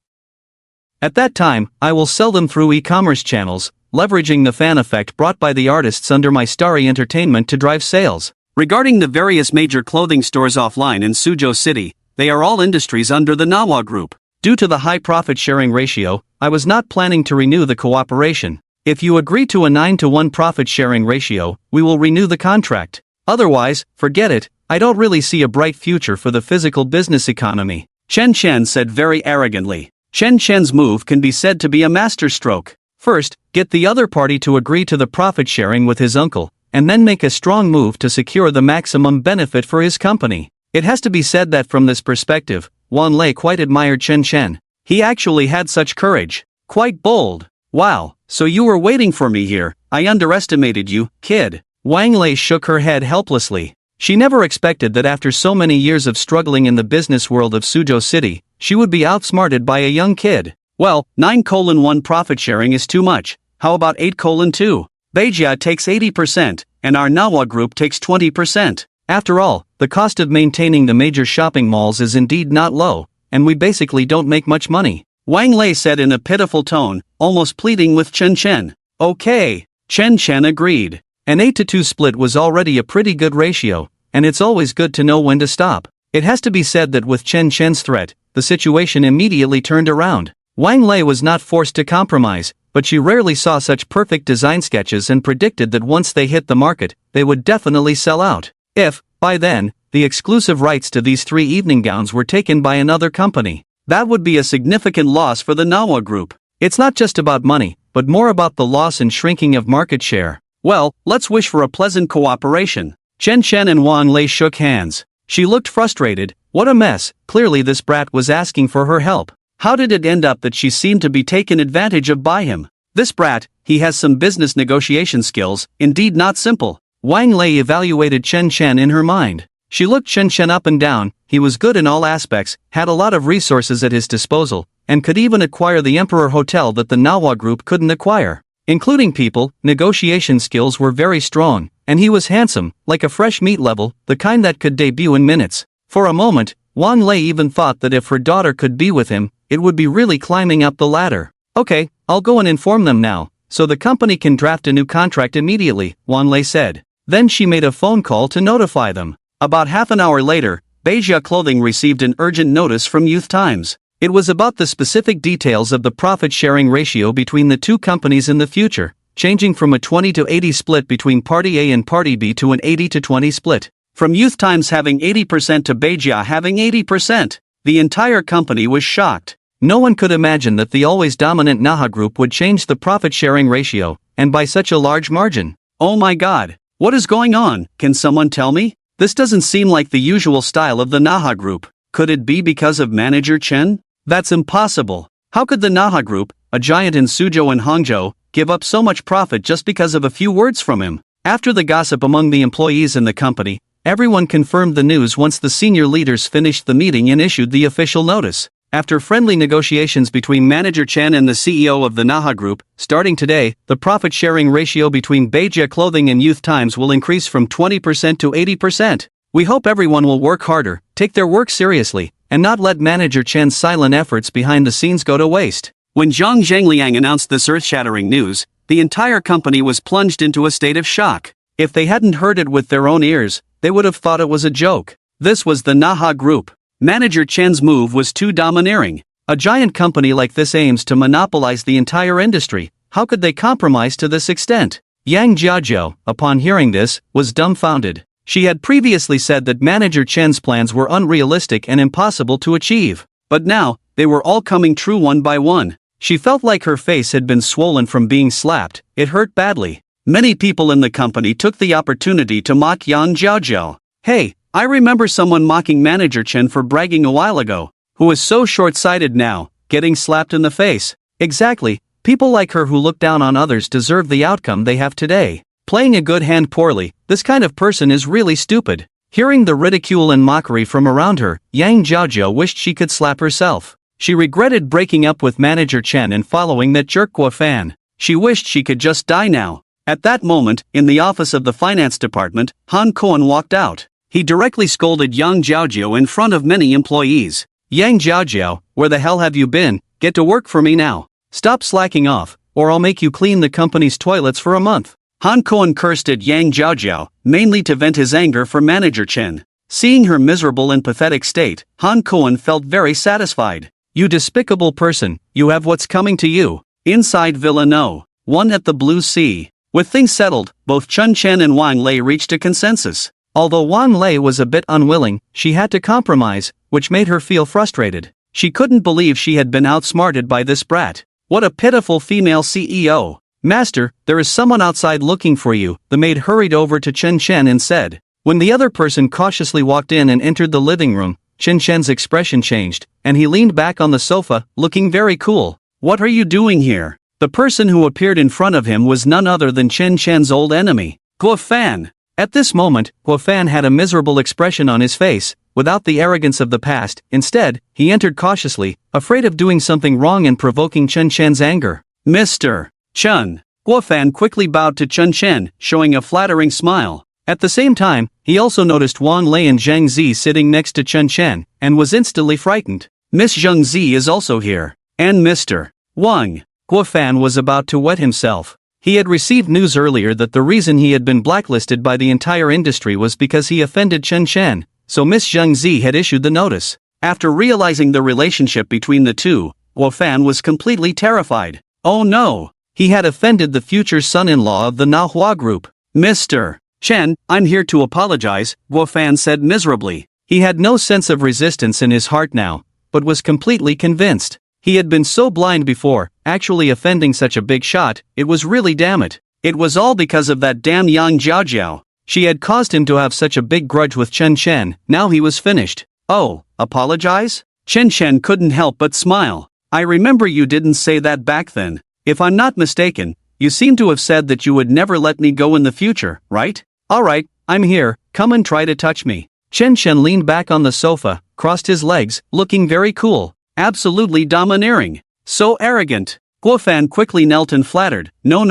At that time, I will sell them through e-commerce channels, leveraging the fan effect brought by the artists under my Starry Entertainment to drive sales. Regarding the various major clothing stores offline in Suzhou City, they are all industries under the Manhwa Group. Due to the high profit-sharing ratio, I was not planning to renew the cooperation. If you agree to a 9-to-1 profit-sharing ratio, we will renew the contract. Otherwise, forget it, I don't really see a bright future for the physical business economy. Chen Chen said very arrogantly. Chen Chen's move can be said to be a masterstroke. First, get the other party to agree to the profit-sharing with his uncle, and then make a strong move to secure the maximum benefit for his company. It has to be said that from this perspective, Wang Lei quite admired Chen Chen. He actually had such courage. Quite bold. Wow, so you were waiting for me here. I underestimated you, kid. Wang Lei shook her head helplessly. She never expected that after so many years of struggling in the business world of Suzhou City, she would be outsmarted by a young kid. Well, 9:1 profit sharing is too much. How about 8:2? Beijia takes 80%, and our Manhwa group takes 20%. After all, the cost of maintaining the major shopping malls is indeed not low, and we basically don't make much money. Wang Lei said in a pitiful tone, almost pleading with Chen Chen. Okay. Chen Chen agreed. An 8-to-2 split was already a pretty good ratio, and it's always good to know when to stop. It has to be said that with Chen Chen's threat, the situation immediately turned around. Wang Lei was not forced to compromise, but she rarely saw such perfect design sketches and predicted that once they hit the market, they would definitely sell out. If, by then, the exclusive rights to these 3 evening gowns were taken by another company, that would be a significant loss for the Manhwa group. It's not just about money, but more about the loss and shrinking of market share. Well, let's wish for a pleasant cooperation. Chen Chen and Wang Lei shook hands. She looked frustrated. What a mess, clearly this brat was asking for her help. How did it end up that she seemed to be taken advantage of by him? This brat, he has some business negotiation skills, indeed not simple. Wang Lei evaluated Chen Chen in her mind. She looked Chen Chen up and down. He was good in all aspects, had a lot of resources at his disposal, and could even acquire the Emperor Hotel that the Manhwa group couldn't acquire. Including people, negotiation skills were very strong, and he was handsome, like a fresh meat level, the kind that could debut in minutes. For a moment, Wang Lei even thought that if her daughter could be with him, it would be really climbing up the ladder. Okay, I'll go and inform them now, so the company can draft a new contract immediately, Wang Lei said. Then she made a phone call to notify them. About half an hour later, Beijia Clothing received an urgent notice from Youth Times. It was about the specific details of the profit-sharing ratio between the two companies in the future, changing from a 20-80 split between Party A and Party B to an 80-20 split. From Youth Times having 80% to Beijia having 80%. The entire company was shocked. No one could imagine that the always dominant Manhwa group would change the profit-sharing ratio, and by such a large margin. Oh my god, what is going on? Can someone tell me? This doesn't seem like the usual style of the Manhwa group. Could it be because of manager Chen? That's impossible. How could the Manhwa group, a giant in Suzhou and Hangzhou, give up so much profit just because of a few words from him? After the gossip among the employees in the company, everyone confirmed the news once the senior leaders finished the meeting and issued the official notice. After friendly negotiations between manager Chen and the CEO of the Manhwa group, starting today, the profit-sharing ratio between Beijia Clothing and Youth Times will increase from 20% to 80%. We hope everyone will work harder, take their work seriously, and not let manager Chen's silent efforts behind the scenes go to waste. When Zhang Zhengliang announced this earth-shattering news, the entire company was plunged into a state of shock. If they hadn't heard it with their own ears, they would have thought it was a joke. This was the Manhwa group. Manager Chen's move was too domineering. A giant company like this aims to monopolize the entire industry. How could they compromise to this extent? Yang Jiajiao, upon hearing this, was dumbfounded. She had previously said that manager Chen's plans were unrealistic and impossible to achieve. But now, they were all coming true one by one. She felt like her face had been swollen from being slapped. It hurt badly. Many people in the company took the opportunity to mock Yang Jiajiao. Hey, I remember someone mocking manager Chen for bragging a while ago. Who is so short-sighted now, getting slapped in the face. Exactly, people like her who look down on others deserve the outcome they have today. Playing a good hand poorly, this kind of person is really stupid. Hearing the ridicule and mockery from around her, Yang Jiajiao wished she could slap herself. She regretted breaking up with manager Chen and following that jerk Guan. She wished she could just die now. At that moment, in the office of the finance department, Han Kuan walked out. He directly scolded Yang Jiajiao in front of many employees. Yang Jiajiao, where the hell have you been? Get to work for me now. Stop slacking off, or I'll make you clean the company's toilets for a month. Han Kuan cursed at Yang Jiajiao, mainly to vent his anger for manager Chen. Seeing her miserable and pathetic state, Han Kuan felt very satisfied. You despicable person, you have what's coming to you. Inside Villa No. 1 at the Blue Sea. With things settled, both Chen Chen and Wang Lei reached a consensus. Although Wang Lei was a bit unwilling, she had to compromise, which made her feel frustrated. She couldn't believe she had been outsmarted by this brat. What a pitiful female CEO. Master, there is someone outside looking for you, the maid hurried over to Chen Chen and said. When the other person cautiously walked in and entered the living room, Chen Chen's expression changed, and he leaned back on the sofa, looking very cool. What are you doing here? The person who appeared in front of him was none other than Chen Chen's old enemy, Guan. At this moment, Guan had a miserable expression on his face, without the arrogance of the past. Instead, he entered cautiously, afraid of doing something wrong and provoking Chen Chen's anger. Mr. Chen, Guo Fan quickly bowed to Chen Chen, showing a flattering smile. At the same time, he also noticed Wang Lei and Zhang Zi sitting next to Chen Chen, and was instantly frightened. Miss Zhang Zi is also here. And Mr. Wang. Guo Fan was about to wet himself. He had received news earlier that the reason he had been blacklisted by the entire industry was because he offended Chen Chen, so Miss Zhang Zi had issued the notice. After realizing the relationship between the two, Guo Fan was completely terrified. Oh no! He had offended the future son-in-law of the Manhwa group. Mr. Chen, I'm here to apologize, Guo Fan said miserably. He had no sense of resistance in his heart now, but was completely convinced. He had been so blind before, actually offending such a big shot, it was really damn it. It was all because of that damn Yang Jiaojiao. She had caused him to have such a big grudge with Chen Chen, now he was finished. Oh, apologize? Chen Chen couldn't help but smile. I remember you didn't say that back then. If I'm not mistaken, you seem to have said that you would never let me go in the future, right? Alright, I'm here, come and try to touch me. Chen Chen leaned back on the sofa, crossed his legs, looking very cool. Absolutely domineering. So arrogant. Guo Fan quickly knelt and flattered. No.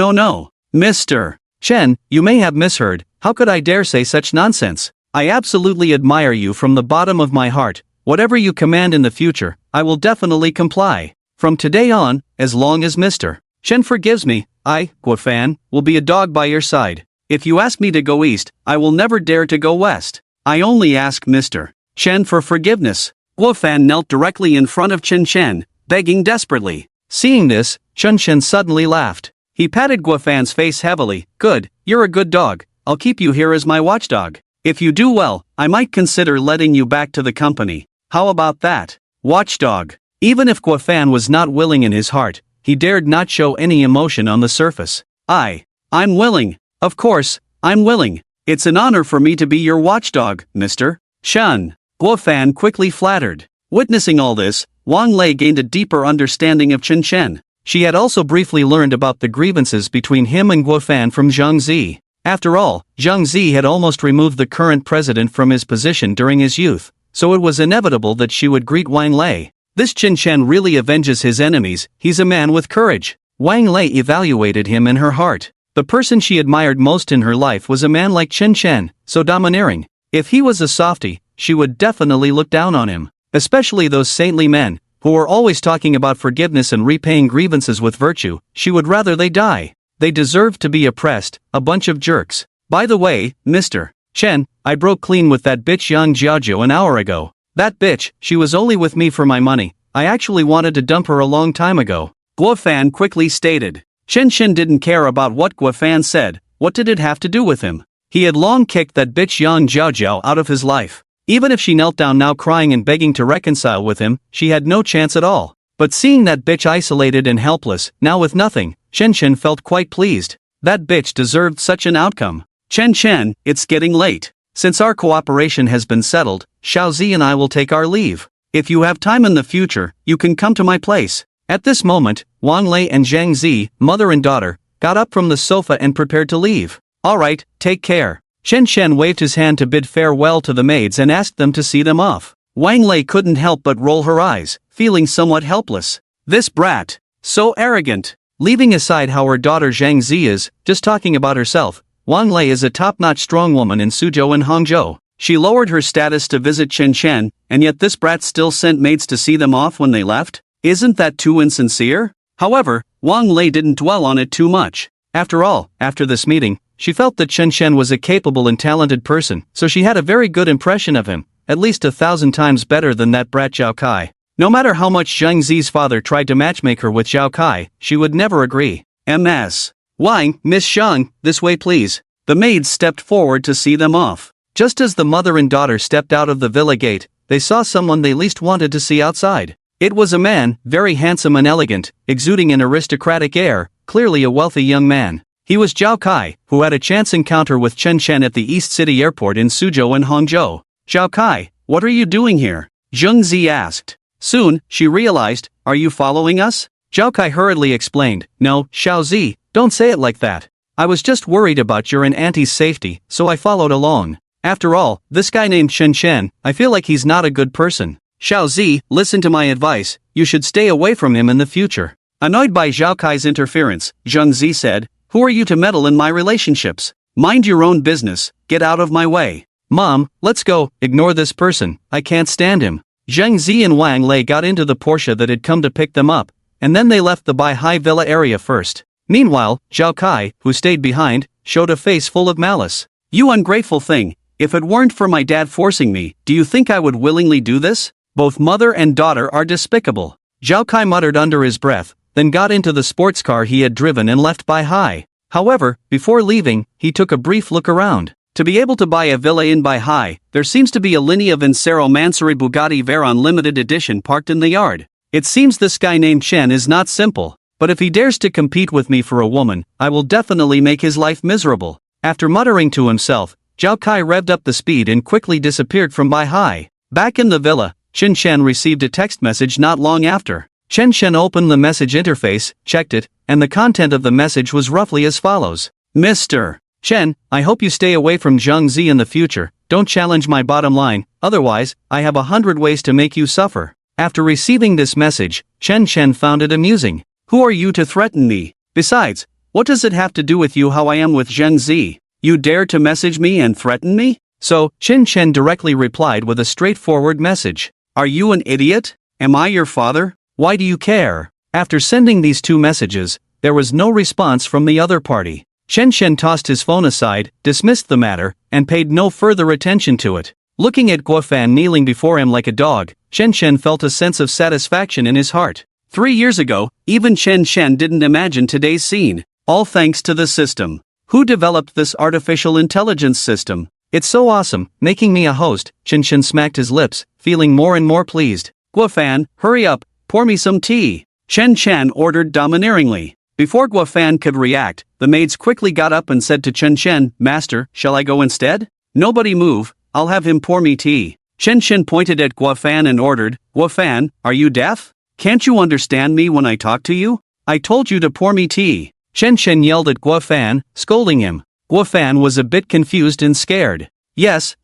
Mr. Chen, you may have misheard, how could I dare say such nonsense? I absolutely admire you from the bottom of my heart. Whatever you command in the future, I will definitely comply. From today on, as long as Mr. Chen forgives me, I, Guo Fan, will be a dog by your side. If you ask me to go east, I will never dare to go west. I only ask Mr. Chen for forgiveness. Guo Fan knelt directly in front of Chen Chen, begging desperately. Seeing this, Chen Chen suddenly laughed. He patted Guo Fan's face heavily. Good, you're a good dog. I'll keep you here as my watchdog. If you do well, I might consider letting you back to the company. How about that? Watchdog. Even if Guo Fan was not willing in his heart, he dared not show any emotion on the surface. I'm willing. Of course, I'm willing. It's an honor for me to be your watchdog, Mr. Chen. Guo Fan quickly flattered. Witnessing all this, Wang Lei gained a deeper understanding of Chen Chen. She had also briefly learned about the grievances between him and Guo Fan from Zhang Zi. After all, Zhang Zi had almost removed the current president from his position during his youth, so it was inevitable that she would greet Wang Lei. This Chen Chen really avenges his enemies, he's a man with courage. Wang Lei evaluated him in her heart. The person she admired most in her life was a man like Chen Chen, so domineering. If he was a softie, she would definitely look down on him. Especially those saintly men, who were always talking about forgiveness and repaying grievances with virtue, she would rather they die. They deserved to be oppressed, a bunch of jerks. By the way, Mr. Chen, I broke clean with that bitch Yang Jiaojiao an hour ago. That bitch, she was only with me for my money. I actually wanted to dump her a long time ago. Guo Fan quickly stated. Chen Chen didn't care about what Guo Fan said. What did it have to do with him? He had long kicked that bitch Yang Jiaojiao out of his life. Even if she knelt down now crying and begging to reconcile with him, she had no chance at all. But seeing that bitch isolated and helpless, now with nothing, Chen Chen felt quite pleased. That bitch deserved such an outcome. Chen Chen, it's getting late. Since our cooperation has been settled, Xiaozi and I will take our leave. If you have time in the future, you can come to my place. At this moment, Wang Lei and Zhang Zi, mother and daughter, got up from the sofa and prepared to leave. Alright, take care. Chen Chen waved his hand to bid farewell to the maids and asked them to see them off. Wang Lei couldn't help but roll her eyes, feeling somewhat helpless. This brat. So arrogant. Leaving aside how her daughter Zhang Zi is, just talking about herself, Wang Lei is a top-notch strong woman in Suzhou and Hangzhou. She lowered her status to visit Chen Chen, and yet this brat still sent maids to see them off when they left? Isn't that too insincere? However, Wang Lei didn't dwell on it too much. After all, after this meeting, she felt that Chen Chen was a capable and talented person, so she had a very good impression of him, at least 1,000 times better than that brat Zhao Kai. No matter how much Zhang Zi's father tried to matchmake her with Zhao Kai, she would never agree. MS. Wang, Miss Zhang, this way please. The maids stepped forward to see them off. Just as the mother and daughter stepped out of the villa gate, they saw someone they least wanted to see outside. It was a man, very handsome and elegant, exuding an aristocratic air, clearly a wealthy young man. He was Zhao Kai, who had a chance encounter with Chen Chen at the East City Airport in Suzhou and Hangzhou. Zhao Kai, what are you doing here? Zhang Zi asked. Soon, she realized, are you following us? Zhao Kai hurriedly explained, no, Xiaozi, don't say it like that. I was just worried about your and auntie's safety, so I followed along. After all, this guy named Chen Chen, I feel like he's not a good person. Xiaozi, listen to my advice, you should stay away from him in the future. Annoyed by Zhao Kai's interference, Zhang Zi said, Who are you to meddle in my relationships? Mind your own business, get out of my way. Mom, let's go, ignore this person, I can't stand him. Zhang Zi and Wang Lei got into the Porsche that had come to pick them up, and then they left the Bai Hai Villa area first. Meanwhile, Zhao Kai, who stayed behind, showed a face full of malice. You ungrateful thing, if it weren't for my dad forcing me, do you think I would willingly do this? Both mother and daughter are despicable. Zhao Kai muttered under his breath, then got into the sports car he had driven and left Bai Hai. However, before leaving, he took a brief look around. To be able to buy a villa in Bai Hai, there seems to be a Linea Vincero Mansuri Bugatti Veyron limited edition parked in the yard. It seems this guy named Chen is not simple, but if he dares to compete with me for a woman, I will definitely make his life miserable. After muttering to himself, Zhao Kai revved up the speed and quickly disappeared from Bai Hai. Back in the villa, Chen Shen received a text message not long after. Chen Shen opened the message interface, checked it, and the content of the message was roughly as follows. Mr. Chen, I hope you stay away from Zhang Zi in the future, don't challenge my bottom line, otherwise, I have 100 ways to make you suffer. After receiving this message, Chen Shen found it amusing. Who are you to threaten me? Besides, what does it have to do with you how I am with Zhang Zi? You dare to message me and threaten me? So, Chen Shen directly replied with a straightforward message. Are you an idiot? Am I your father? Why do you care? After sending these two messages, there was no response from the other party. Chen Shen tossed his phone aside, dismissed the matter, and paid no further attention to it. Looking at Guofan kneeling before him like a dog, Chen Shen felt a sense of satisfaction in his heart. 3 years ago, even Chen Shen didn't imagine today's scene. All thanks to the system. Who developed this artificial intelligence system? It's so awesome, making me a host. Chen Shen smacked his lips, feeling more and more pleased. Guofan, hurry up, pour me some tea. Chen Shen ordered domineeringly. Before Guofan could react, the maids quickly got up and said to Chen Shen, Master, shall I go instead? Nobody move, I'll have him pour me tea. Chen Shen pointed at Guofan and ordered, Guofan, are you deaf? Can't you understand me when I talk to you? I told you to pour me tea. Chen Shen yelled at Guofan, scolding him. Guofan was a bit confused and scared. Yes,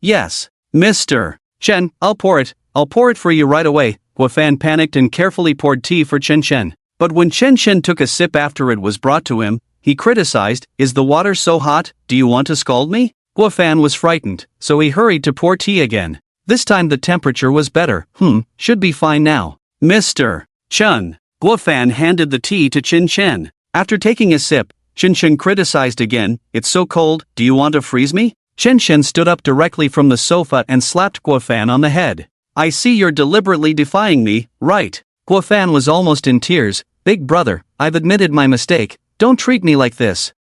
Mr. Chen, I'll pour it for you right away. Guofan panicked and carefully poured tea for Chen Shen. But when Chen Shen took a sip after it was brought to him, he criticized, is the water so hot, do you want to scald me? Guofan was frightened, so he hurried to pour tea again. This time the temperature was better, should be fine now. Mr. Chen. Guofan handed the tea to Chen Shen. After taking a sip, Chen Shen criticized again, it's so cold, do you want to freeze me? Chen Shen stood up directly from the sofa and slapped Guofan on the head. I see you're deliberately defying me, right? Guofan was almost in tears. Big brother, I've admitted my mistake, don't treat me like this.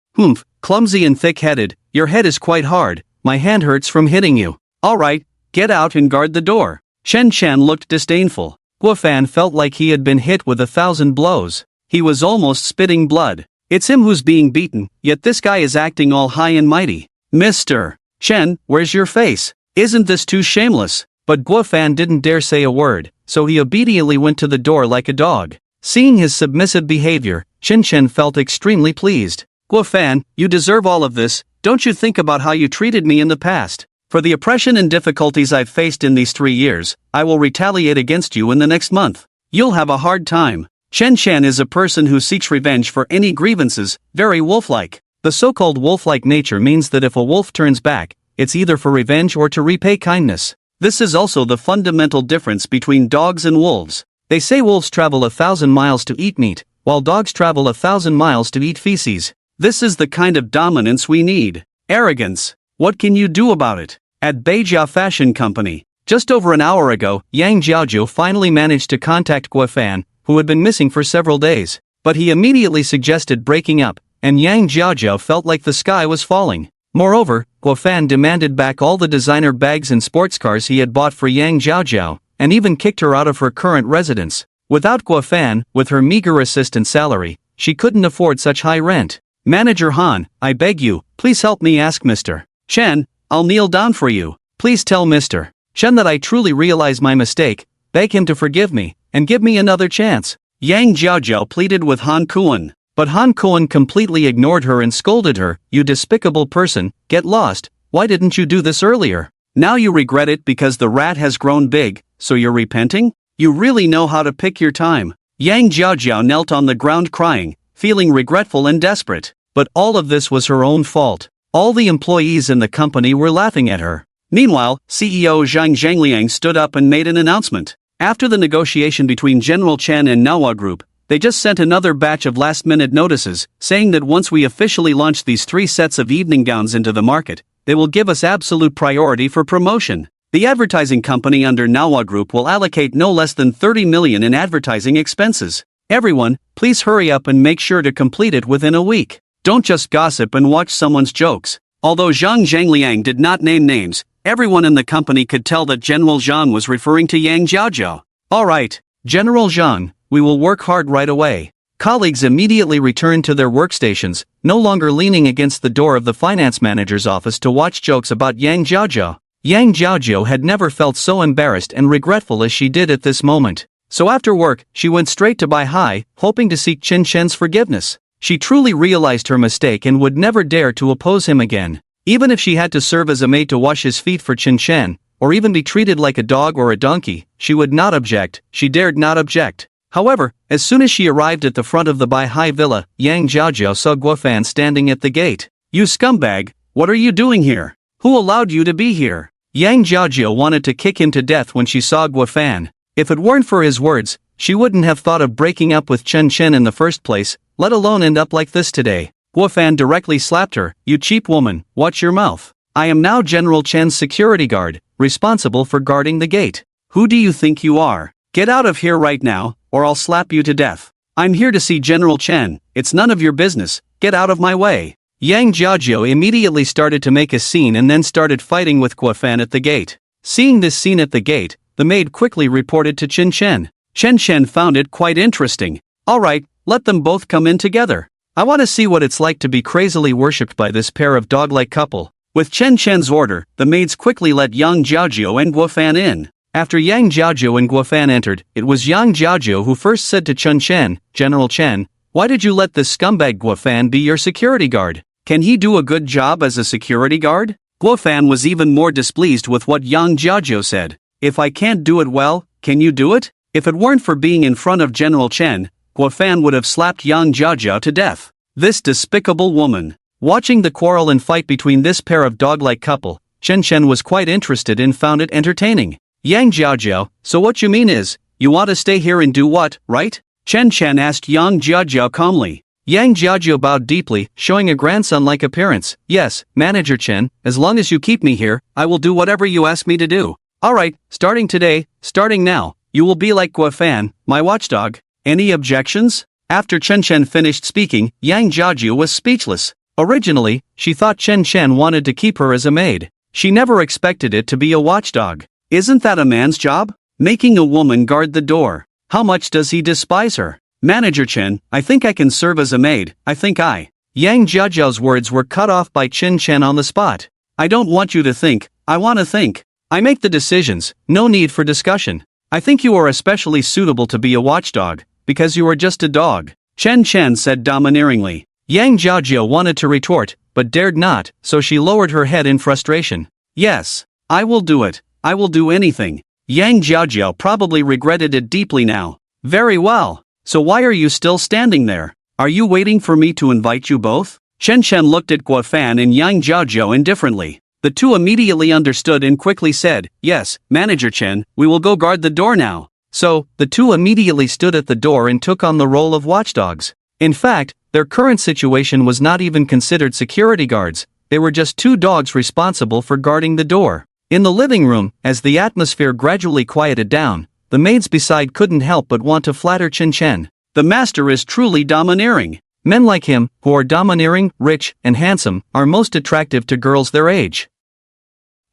Clumsy and thick-headed, your head is quite hard, my hand hurts from hitting you. Alright, get out and guard the door. Chen Shen looked disdainful. Guofan felt like he had been hit with 1,000 blows. He was almost spitting blood. It's him who's being beaten, yet this guy is acting all high and mighty. Mr. Chen, where's your face? Isn't this too shameless? But Guofan didn't dare say a word, so he obediently went to the door like a dog. Seeing his submissive behavior, Chen Shen felt extremely pleased. Guofan, you deserve all of this, don't you think about how you treated me in the past. For the oppression and difficulties I've faced in these 3 years, I will retaliate against you in the next month. You'll have a hard time. Chen Shen is a person who seeks revenge for any grievances, very wolf-like. The so-called wolf-like nature means that if a wolf turns back, it's either for revenge or to repay kindness. This is also the fundamental difference between dogs and wolves. They say wolves travel 1,000 miles to eat meat, while dogs travel 1,000 miles to eat feces. This is the kind of dominance we need. Arrogance. What can you do about it? At Beijia Fashion Company, just over an hour ago, Yang Jiaojiu finally managed to contact Guofan, who had been missing for several days. But he immediately suggested breaking up, and Yang Jiaojiu felt like the sky was falling. Moreover, Guofan demanded back all the designer bags and sports cars he had bought for Yang Jiaojiu, and even kicked her out of her current residence. Without Guofan, with her meager assistant salary, she couldn't afford such high rent. Manager Han, I beg you, please help me ask Mr. Chen, I'll kneel down for you. Please tell Mr. Chen that I truly realize my mistake, beg him to forgive me, and give me another chance. Yang Jiaojiu pleaded with Han Kuan. But Han Kuan completely ignored her and scolded her, you despicable person, get lost, why didn't you do this earlier? Now you regret it because the rat has grown big, so you're repenting? You really know how to pick your time. Yang Jiaojiu knelt on the ground crying, feeling regretful and desperate. But all of this was her own fault. All the employees in the company were laughing at her. Meanwhile, CEO Zhang Zhangliang stood up and made an announcement. After the negotiation between General Chen and Manhwa Group, they just sent another batch of last-minute notices, saying that once we officially launch these 3 sets of evening gowns into the market, they will give us absolute priority for promotion. The advertising company under Manhwa Group will allocate no less than 30 million in advertising expenses. Everyone, please hurry up and make sure to complete it within a week. Don't just gossip and watch someone's jokes. Although Zhang Zhangliang did not name names, everyone in the company could tell that General Zhang was referring to Yang Jiaojiao. Alright, General Zhang, we will work hard right away. Colleagues immediately returned to their workstations, no longer leaning against the door of the finance manager's office to watch jokes about Yang Jiaojiao. Yang Jiaojiao had never felt so embarrassed and regretful as she did at this moment. So after work, she went straight to Bai Hai, hoping to seek Chen Chen's forgiveness. She truly realized her mistake and would never dare to oppose him again. Even if she had to serve as a maid to wash his feet for Chen Chen, or even be treated like a dog or a donkey, she would not object, she dared not object. However, as soon as she arrived at the front of the Bai Hai villa, Yang Jiaojiao saw Guan standing at the gate. You scumbag, what are you doing here? Who allowed you to be here? Yang Jiaojiao wanted to kick him to death when she saw Guan. If it weren't for his words, she wouldn't have thought of breaking up with Chen Chen in the first place, let alone end up like this today. Guan directly slapped her. You cheap woman, watch your mouth. I am now General Chen's security guard, responsible for guarding the gate. Who do you think you are? Get out of here right now, or I'll slap you to death. I'm here to see General Chen, it's none of your business, get out of my way. Yang Jiaojiao immediately started to make a scene and then started fighting with Guan at the gate. Seeing this scene at the gate, the maid quickly reported to Chen Chen. Chen Chen found it quite interesting. Alright, let them both come in together. I want to see what it's like to be crazily worshipped by this pair of dog-like couple. With Chen Chen's order, the maids quickly let Yang Jiaojiao and Guan in. After Yang Jiaojiao and Guan entered, it was Yang Jiaojiao who first said to Chen Chen, General Chen, why did you let this scumbag Guan be your security guard? Can he do a good job as a security guard? Guan was even more displeased with what Yang Jiaojiao said. If I can't do it well, can you do it? If it weren't for being in front of General Chen, Guan would have slapped Yang Jiaojiao to death. This despicable woman. Watching the quarrel and fight between this pair of dog-like couple, Chen Chen was quite interested and found it entertaining. Yang Jiaojiao, so what you mean is, you want to stay here and do what, right? Chen Chen asked Yang Jiaojiao calmly. Yang Jiaojiao bowed deeply, showing a grandson-like appearance. Yes, Manager Chen, as long as you keep me here, I will do whatever you ask me to do. Alright, starting today, starting now, you will be like Guan, my watchdog. Any objections? After Chen Chen finished speaking, Yang Jiaojiao was speechless. Originally, she thought Chen Chen wanted to keep her as a maid. She never expected it to be a watchdog. Isn't that a man's job? Making a woman guard the door. How much does he despise her? Manager Chen, I think I can serve as a maid, Yang Jiaojiao's words were cut off by Chen Chen on the spot. I don't want you to think, I want to think. I make the decisions, no need for discussion. I think you are especially suitable to be a watchdog, because you are just a dog, Chen Chen said domineeringly. Yang Jiaojiao wanted to retort, but dared not, so she lowered her head in frustration. Yes, I will do it, I will do anything. Yang Jiaojiao probably regretted it deeply now. Very well. So why are you still standing there? Are you waiting for me to invite you both? Chen Chen looked at Guan and Yang Jiaojiao indifferently. The two immediately understood and quickly said, yes, Manager Chen, we will go guard the door now. So, the two immediately stood at the door and took on the role of watchdogs. In fact, their current situation was not even considered security guards, they were just two dogs responsible for guarding the door. In the living room, as the atmosphere gradually quieted down, the maids beside couldn't help but want to flatter Chen Chen. The master is truly domineering. Men like him, who are domineering, rich, and handsome, are most attractive to girls their age.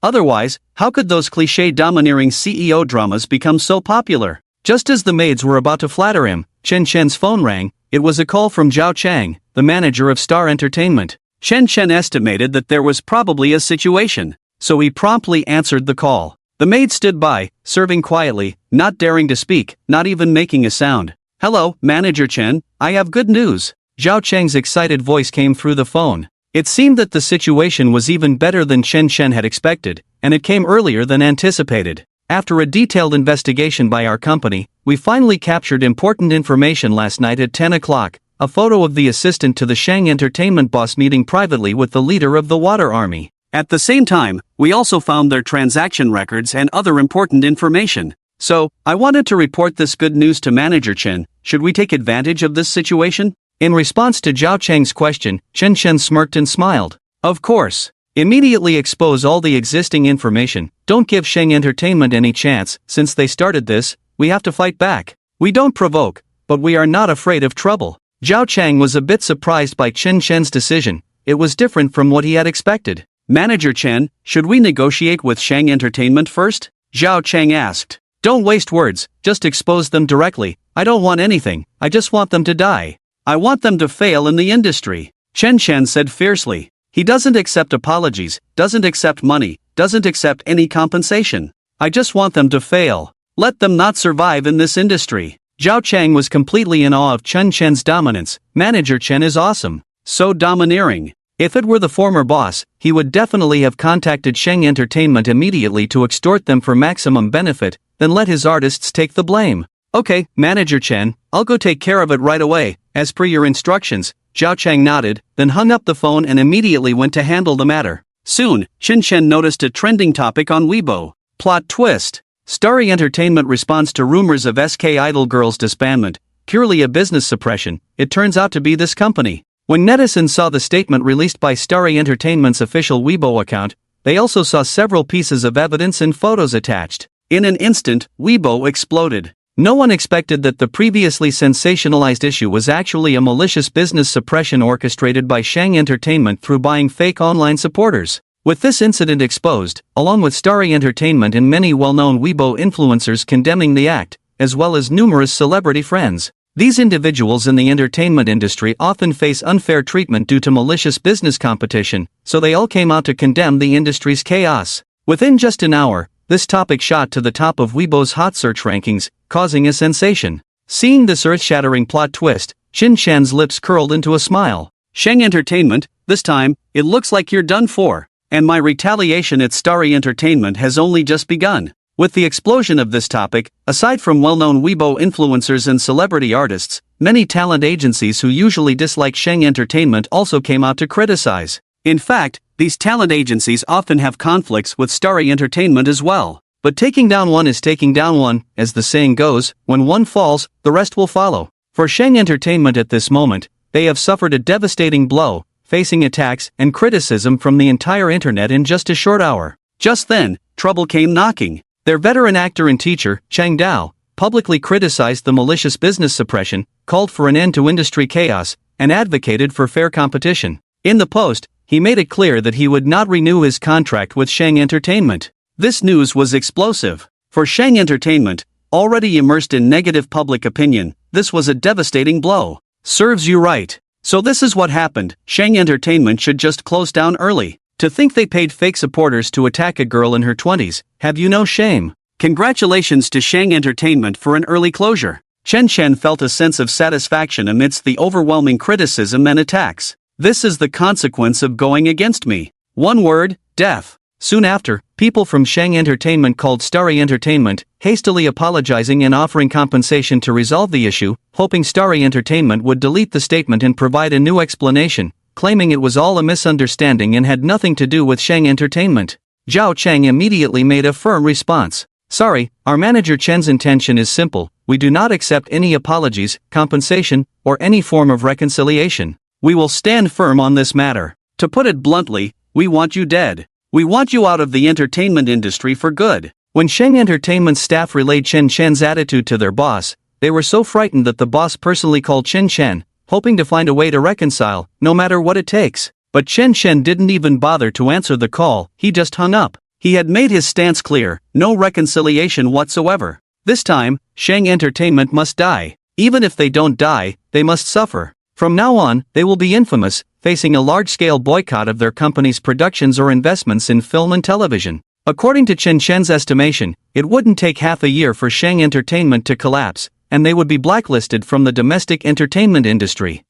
Otherwise, how could those cliché domineering CEO dramas become so popular? Just as the maids were about to flatter him, Chen Chen's phone rang. It was a call from Zhao Chang, the manager of Star Entertainment. Chen Chen estimated that there was probably a situation, so he promptly answered the call. The maid stood by, serving quietly, not daring to speak, not even making a sound. Hello, Manager Chen, I have good news. Zhao Cheng's excited voice came through the phone. It seemed that the situation was even better than Chen Chen had expected, and it came earlier than anticipated. After a detailed investigation by our company, we finally captured important information last night at 10 o'clock. a photo of the assistant to the Shang Entertainment boss meeting privately with the leader of the water army. At the same time, we also found their transaction records and other important information. So, I wanted to report this good news to Manager Chen. Should we take advantage of this situation? In response to Zhao Cheng's question, Chen Shen smirked and smiled. Of course. Immediately expose all the existing information. Don't give Shang Entertainment any chance. Since they started this, we have to fight back. We don't provoke, but we are not afraid of trouble. Zhao Cheng was a bit surprised by Chen Shen's decision. It was different from what he had expected. Manager Chen, should we negotiate with Shang Entertainment first? Zhao Cheng asked. Don't waste words, just expose them directly. I don't want anything, I just want them to die. I want them to fail in the industry, Chen Shen said fiercely. He doesn't accept apologies, doesn't accept money, doesn't accept any compensation. I just want them to fail. Let them not survive in this industry. Zhao Cheng was completely in awe of Chen Shen's dominance. Manager Chen is awesome. So domineering. If it were the former boss, he would definitely have contacted Shang Entertainment immediately to extort them for maximum benefit, then let his artists take the blame. Okay, Manager Chen, I'll go take care of it right away, as per your instructions. Zhao Cheng nodded, then hung up the phone and immediately went to handle the matter. Soon, Chen Shen noticed a trending topic on Weibo. Plot twist. Starry Entertainment responds to rumors of SK Idol girls' disbandment, purely a business suppression. It turns out to be this company. When netizens saw the statement released by Starry Entertainment's official Weibo account, they also saw several pieces of evidence and photos attached. In an instant, Weibo exploded. No one expected that the previously sensationalized issue was actually a malicious business suppression orchestrated by Shang Entertainment through buying fake online supporters. With this incident exposed, along with Starry Entertainment and many well-known Weibo influencers condemning the act, as well as numerous celebrity friends, these individuals in the entertainment industry often face unfair treatment due to malicious business competition, so they all came out to condemn the industry's chaos. Within just an hour, this topic shot to the top of Weibo's hot search rankings, causing a sensation. Seeing this earth-shattering plot twist, Chen Shen's lips curled into a smile. Shang Entertainment, this time, it looks like you're done for. And my retaliation at Starry Entertainment has only just begun. With the explosion of this topic, aside from well-known Weibo influencers and celebrity artists, many talent agencies who usually dislike Shang Entertainment also came out to criticize. In fact, these talent agencies often have conflicts with Starry Entertainment as well. But taking down one is taking down one, as the saying goes, when one falls, the rest will follow. For Shang Entertainment at this moment, they have suffered a devastating blow, facing attacks and criticism from the entire internet in just a short hour. Just then, trouble came knocking. Their veteran actor and teacher, Chang Dao, publicly criticized the malicious business suppression, called for an end to industry chaos, and advocated for fair competition. In the post, he made it clear that he would not renew his contract with Shang Entertainment. This news was explosive. For Shang Entertainment, already immersed in negative public opinion, this was a devastating blow. Serves you right. So this is what happened. Shang Entertainment should just close down early. To think they paid fake supporters to attack a girl in her 20s, have you no shame? Congratulations to Shang Entertainment for an early closure. Chen Shen felt a sense of satisfaction amidst the overwhelming criticism and attacks. This is the consequence of going against me. One word, death. Soon after, people from Shang Entertainment called Starry Entertainment, hastily apologizing and offering compensation to resolve the issue, hoping Starry Entertainment would delete the statement and provide a new explanation, claiming it was all a misunderstanding and had nothing to do with Shang Entertainment. Zhao Cheng immediately made a firm response. Sorry, our manager Chen's intention is simple. We do not accept any apologies, compensation, or any form of reconciliation. We will stand firm on this matter. To put it bluntly, we want you dead. We want you out of the entertainment industry for good. When Shang Entertainment staff relayed Chen Shen's attitude to their boss, they were so frightened that the boss personally called Chen Shen, hoping to find a way to reconcile, no matter what it takes. But Chen Shen didn't even bother to answer the call, he just hung up. He had made his stance clear, no reconciliation whatsoever. This time, Shang Entertainment must die. Even if they don't die, they must suffer. From now on, they will be infamous, facing a large-scale boycott of their company's productions or investments in film and television. According to Chen Shen's estimation, it wouldn't take half a year for Shang Entertainment to collapse, and they would be blacklisted from the domestic entertainment industry.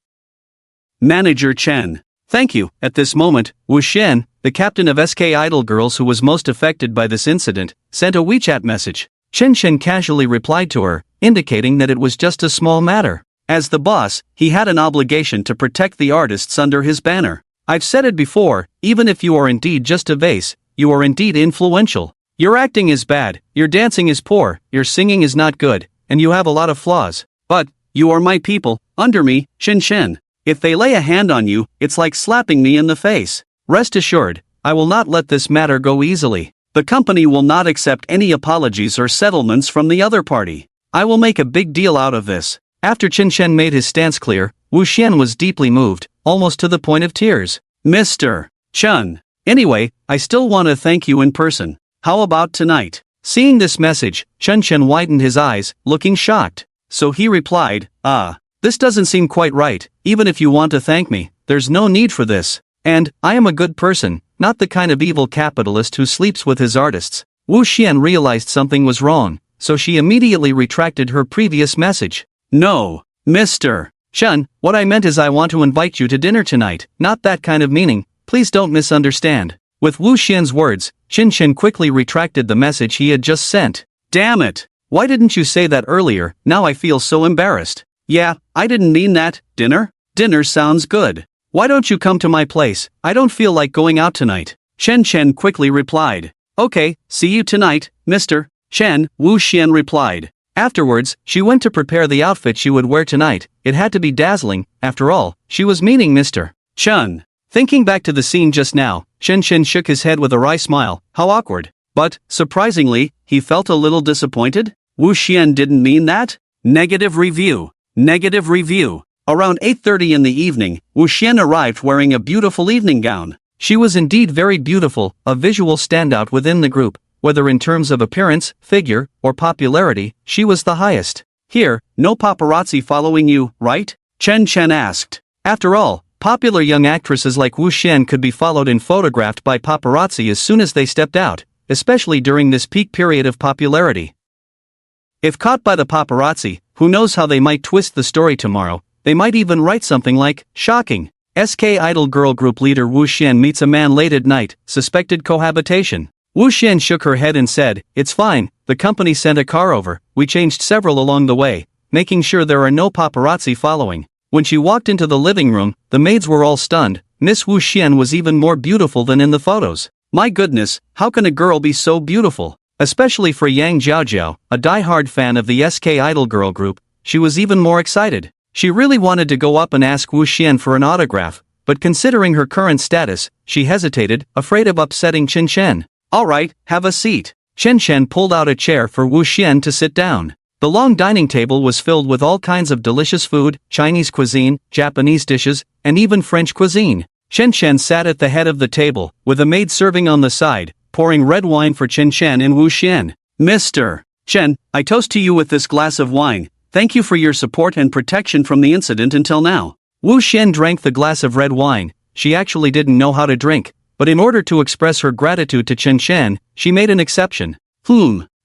Manager Chen. Thank you. At this moment, Wu Shen, the captain of SK Idol Girls who was most affected by this incident, sent a WeChat message. Chen Shen casually replied to her, indicating that it was just a small matter. As the boss, he had an obligation to protect the artists under his banner. I've said it before, even if you are indeed just a vase, you are indeed influential. Your acting is bad, your dancing is poor, your singing is not good, and you have a lot of flaws. But, you are my people, under me, Shen Shen. If they lay a hand on you, it's like slapping me in the face. Rest assured, I will not let this matter go easily. The company will not accept any apologies or settlements from the other party. I will make a big deal out of this. After Chen Shen made his stance clear, Wu Xian was deeply moved, almost to the point of tears. Mr. Chen. Anyway, I still want to thank you in person. How about tonight? Seeing this message, Chen Shen widened his eyes, looking shocked. So he replied, this doesn't seem quite right. Even if you want to thank me, there's no need for this. And, I am a good person, not the kind of evil capitalist who sleeps with his artists. Wu Xian realized something was wrong, so she immediately retracted her previous message. No, Mr. Chen, what I meant is I want to invite you to dinner tonight, not that kind of meaning, please don't misunderstand. With Wu Xian's words, Shen Shen quickly retracted the message he had just sent. Damn it! Why didn't you say that earlier? Now I feel so embarrassed. Yeah, I didn't mean that. Dinner? Dinner sounds good. Why don't you come to my place? I don't feel like going out tonight. Shen Shen quickly replied. Okay, see you tonight, Mr. Shen, Wu Xian replied. Afterwards, she went to prepare the outfit she would wear tonight. It had to be dazzling, after all, she was meeting Mr. Chen. Thinking back to the scene just now, Shen Shen shook his head with a wry smile. How awkward. But, surprisingly, he felt a little disappointed. Wu Xian didn't mean that? Negative review. Negative review. Around 8:30 in the evening, Wu Xian arrived wearing a beautiful evening gown. She was indeed very beautiful, a visual standout within the group. Whether in terms of appearance, figure, or popularity, she was the highest. Here, no paparazzi following you, right? Chen Chen asked. After all, popular young actresses like Wu Xian could be followed and photographed by paparazzi as soon as they stepped out, especially during this peak period of popularity. If caught by the paparazzi, who knows how they might twist the story tomorrow. They might even write something like, shocking. SK idol girl group leader Wu Xian meets a man late at night, suspected cohabitation. Wu Xian shook her head and said, it's fine, the company sent a car over, we changed several along the way, making sure there are no paparazzi following. When she walked into the living room, the maids were all stunned. Miss Wu Xian was even more beautiful than in the photos. My goodness, how can a girl be so beautiful? Especially for Yang Jiaojiao, a die-hard fan of the SK idol girl group, she was even more excited. She really wanted to go up and ask Wu Xian for an autograph, but considering her current status, she hesitated, afraid of upsetting Chen Shen. Alright, have a seat. Chen Shen pulled out a chair for Wu Xian to sit down. The long dining table was filled with all kinds of delicious food, Chinese cuisine, Japanese dishes, and even French cuisine. Chen Shen sat at the head of the table, with a maid serving on the side, pouring red wine for Chen Shen and Wu Xian. Mr. Chen, I toast to you with this glass of wine. Thank you for your support and protection from the incident until now. Wu Xian drank the glass of red wine. She actually didn't know how to drink, but in order to express her gratitude to Chen Shen, she made an exception.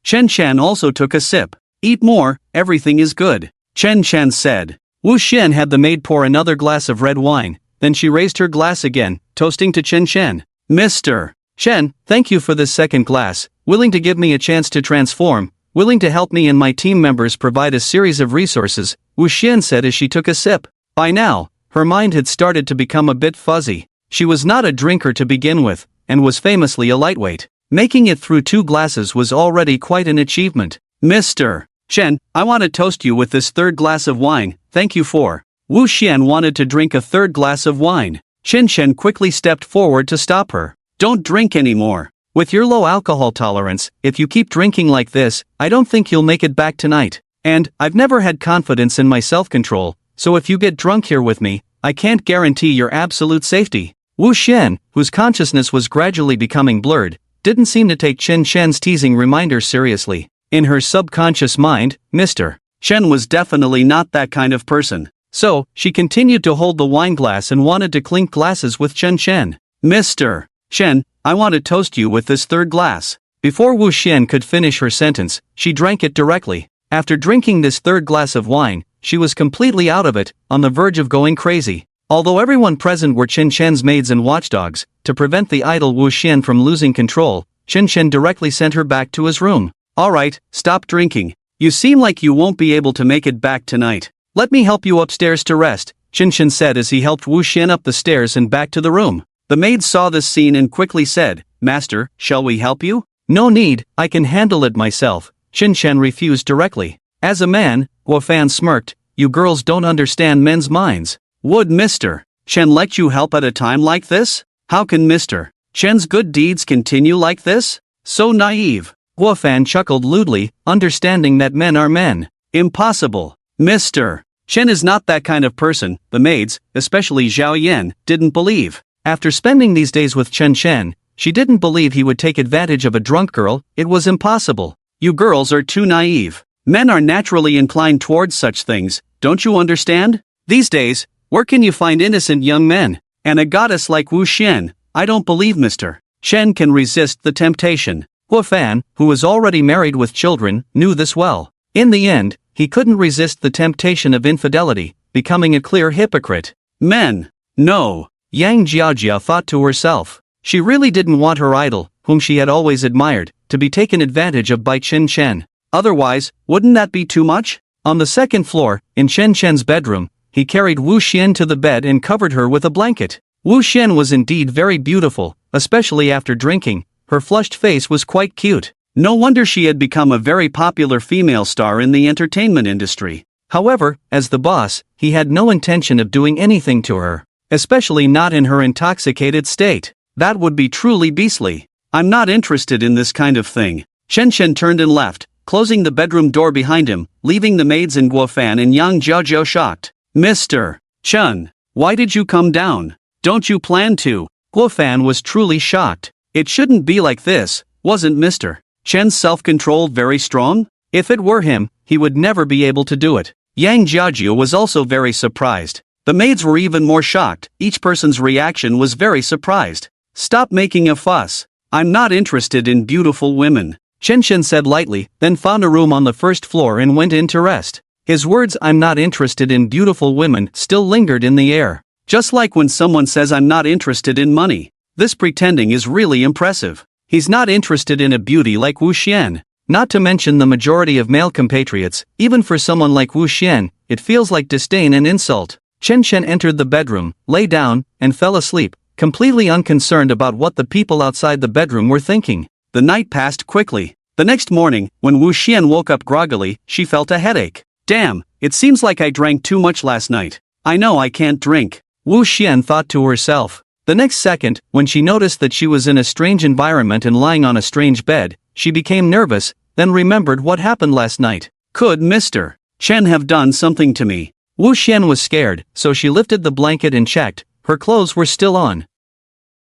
Chen Shen also took a sip. Eat more, everything is good. Chen Shen said. Wu Xian had the maid pour another glass of red wine, then she raised her glass again, toasting to Chen Shen. Mr. Shen, thank you for this second glass, willing to give me a chance to transform, willing to help me and my team members provide a series of resources, Wu Xian said as she took a sip. By now, her mind had started to become a bit fuzzy. She was not a drinker to begin with, and was famously a lightweight. Making it through 2 glasses was already quite an achievement. Mr. Shen, I want to toast you with this third glass of wine, thank you for. Wu Xian wanted to drink a third glass of wine. Chen Shen quickly stepped forward to stop her. Don't drink anymore. With your low alcohol tolerance, if you keep drinking like this, I don't think you'll make it back tonight. And, I've never had confidence in my self-control, so if you get drunk here with me, I can't guarantee your absolute safety. Wu Xian, whose consciousness was gradually becoming blurred, didn't seem to take Chen Shen's teasing reminder seriously. In her subconscious mind, Mr. Shen was definitely not that kind of person. So, she continued to hold the wine glass and wanted to clink glasses with Chen Shen. Mr. Shen, I want to toast you with this third glass. Before Wu Xian could finish her sentence, she drank it directly. After drinking this third glass of wine, she was completely out of it, on the verge of going crazy. Although everyone present were Chen Shen's maids and watchdogs, to prevent the idol Wu Xian from losing control, Chen Shen directly sent her back to his room. Alright, stop drinking. You seem like you won't be able to make it back tonight. Let me help you upstairs to rest, Chen said as he helped Wu Xian up the stairs and back to the room. The maid saw this scene and quickly said, Master, shall we help you? No need, I can handle it myself, Chen refused directly. As a man, Guan smirked, you girls don't understand men's minds. Would Mr. Chen let you help at a time like this? How can Mr. Chen's good deeds continue like this? So naive. Guan chuckled lewdly, understanding that men are men. Impossible. Mr. Chen is not that kind of person, the maids, especially Zhao Yan, didn't believe. After spending these days with Chen, she didn't believe he would take advantage of a drunk girl. It was impossible. You girls are too naive. Men are naturally inclined towards such things, don't you understand? These days, where can you find innocent young men? And a goddess like Wu Xian, I don't believe Mr. Chen can resist the temptation. Guan, who was already married with children, knew this well. In the end, he couldn't resist the temptation of infidelity, becoming a clear hypocrite. Men. No. Yang Jiajia thought to herself. She really didn't want her idol, whom she had always admired, to be taken advantage of by Chen. Otherwise, wouldn't that be too much? On the second floor, in Chen's bedroom, he carried Wu Xian to the bed and covered her with a blanket. Wu Xian was indeed very beautiful, especially after drinking. Her flushed face was quite cute. No wonder she had become a very popular female star in the entertainment industry. However, as the boss, he had no intention of doing anything to her, especially not in her intoxicated state. That would be truly beastly. I'm not interested in this kind of thing. Chen turned and left, closing the bedroom door behind him, leaving the maids and Guan and Yang Jiajiao shocked. Mr. Chen, why did you come down? Don't you plan to? Guan was truly shocked. It shouldn't be like this, wasn't Mr. Chen's self-control very strong? If it were him, he would never be able to do it. Yang Jiajiao was also very surprised. The maids were even more shocked. Each person's reaction was very surprised. Stop making a fuss. I'm not interested in beautiful women, Chen said lightly, then found a room on the first floor and went in to rest. His words I'm not interested in beautiful women still lingered in the air. Just like when someone says I'm not interested in money. This pretending is really impressive. He's not interested in a beauty like Wu Xian. Not to mention the majority of male compatriots, even for someone like Wu Xian, it feels like disdain and insult. Chen entered the bedroom, lay down, and fell asleep, completely unconcerned about what the people outside the bedroom were thinking. The night passed quickly. The next morning, when Wu Xian woke up groggily, she felt a headache. Damn, it seems like I drank too much last night. I know I can't drink, Wu Xian thought to herself. The next second, when she noticed that she was in a strange environment and lying on a strange bed, she became nervous, then remembered what happened last night. Could Mr. Chen have done something to me? Wu Xian was scared, so she lifted the blanket and checked. Her clothes were still on.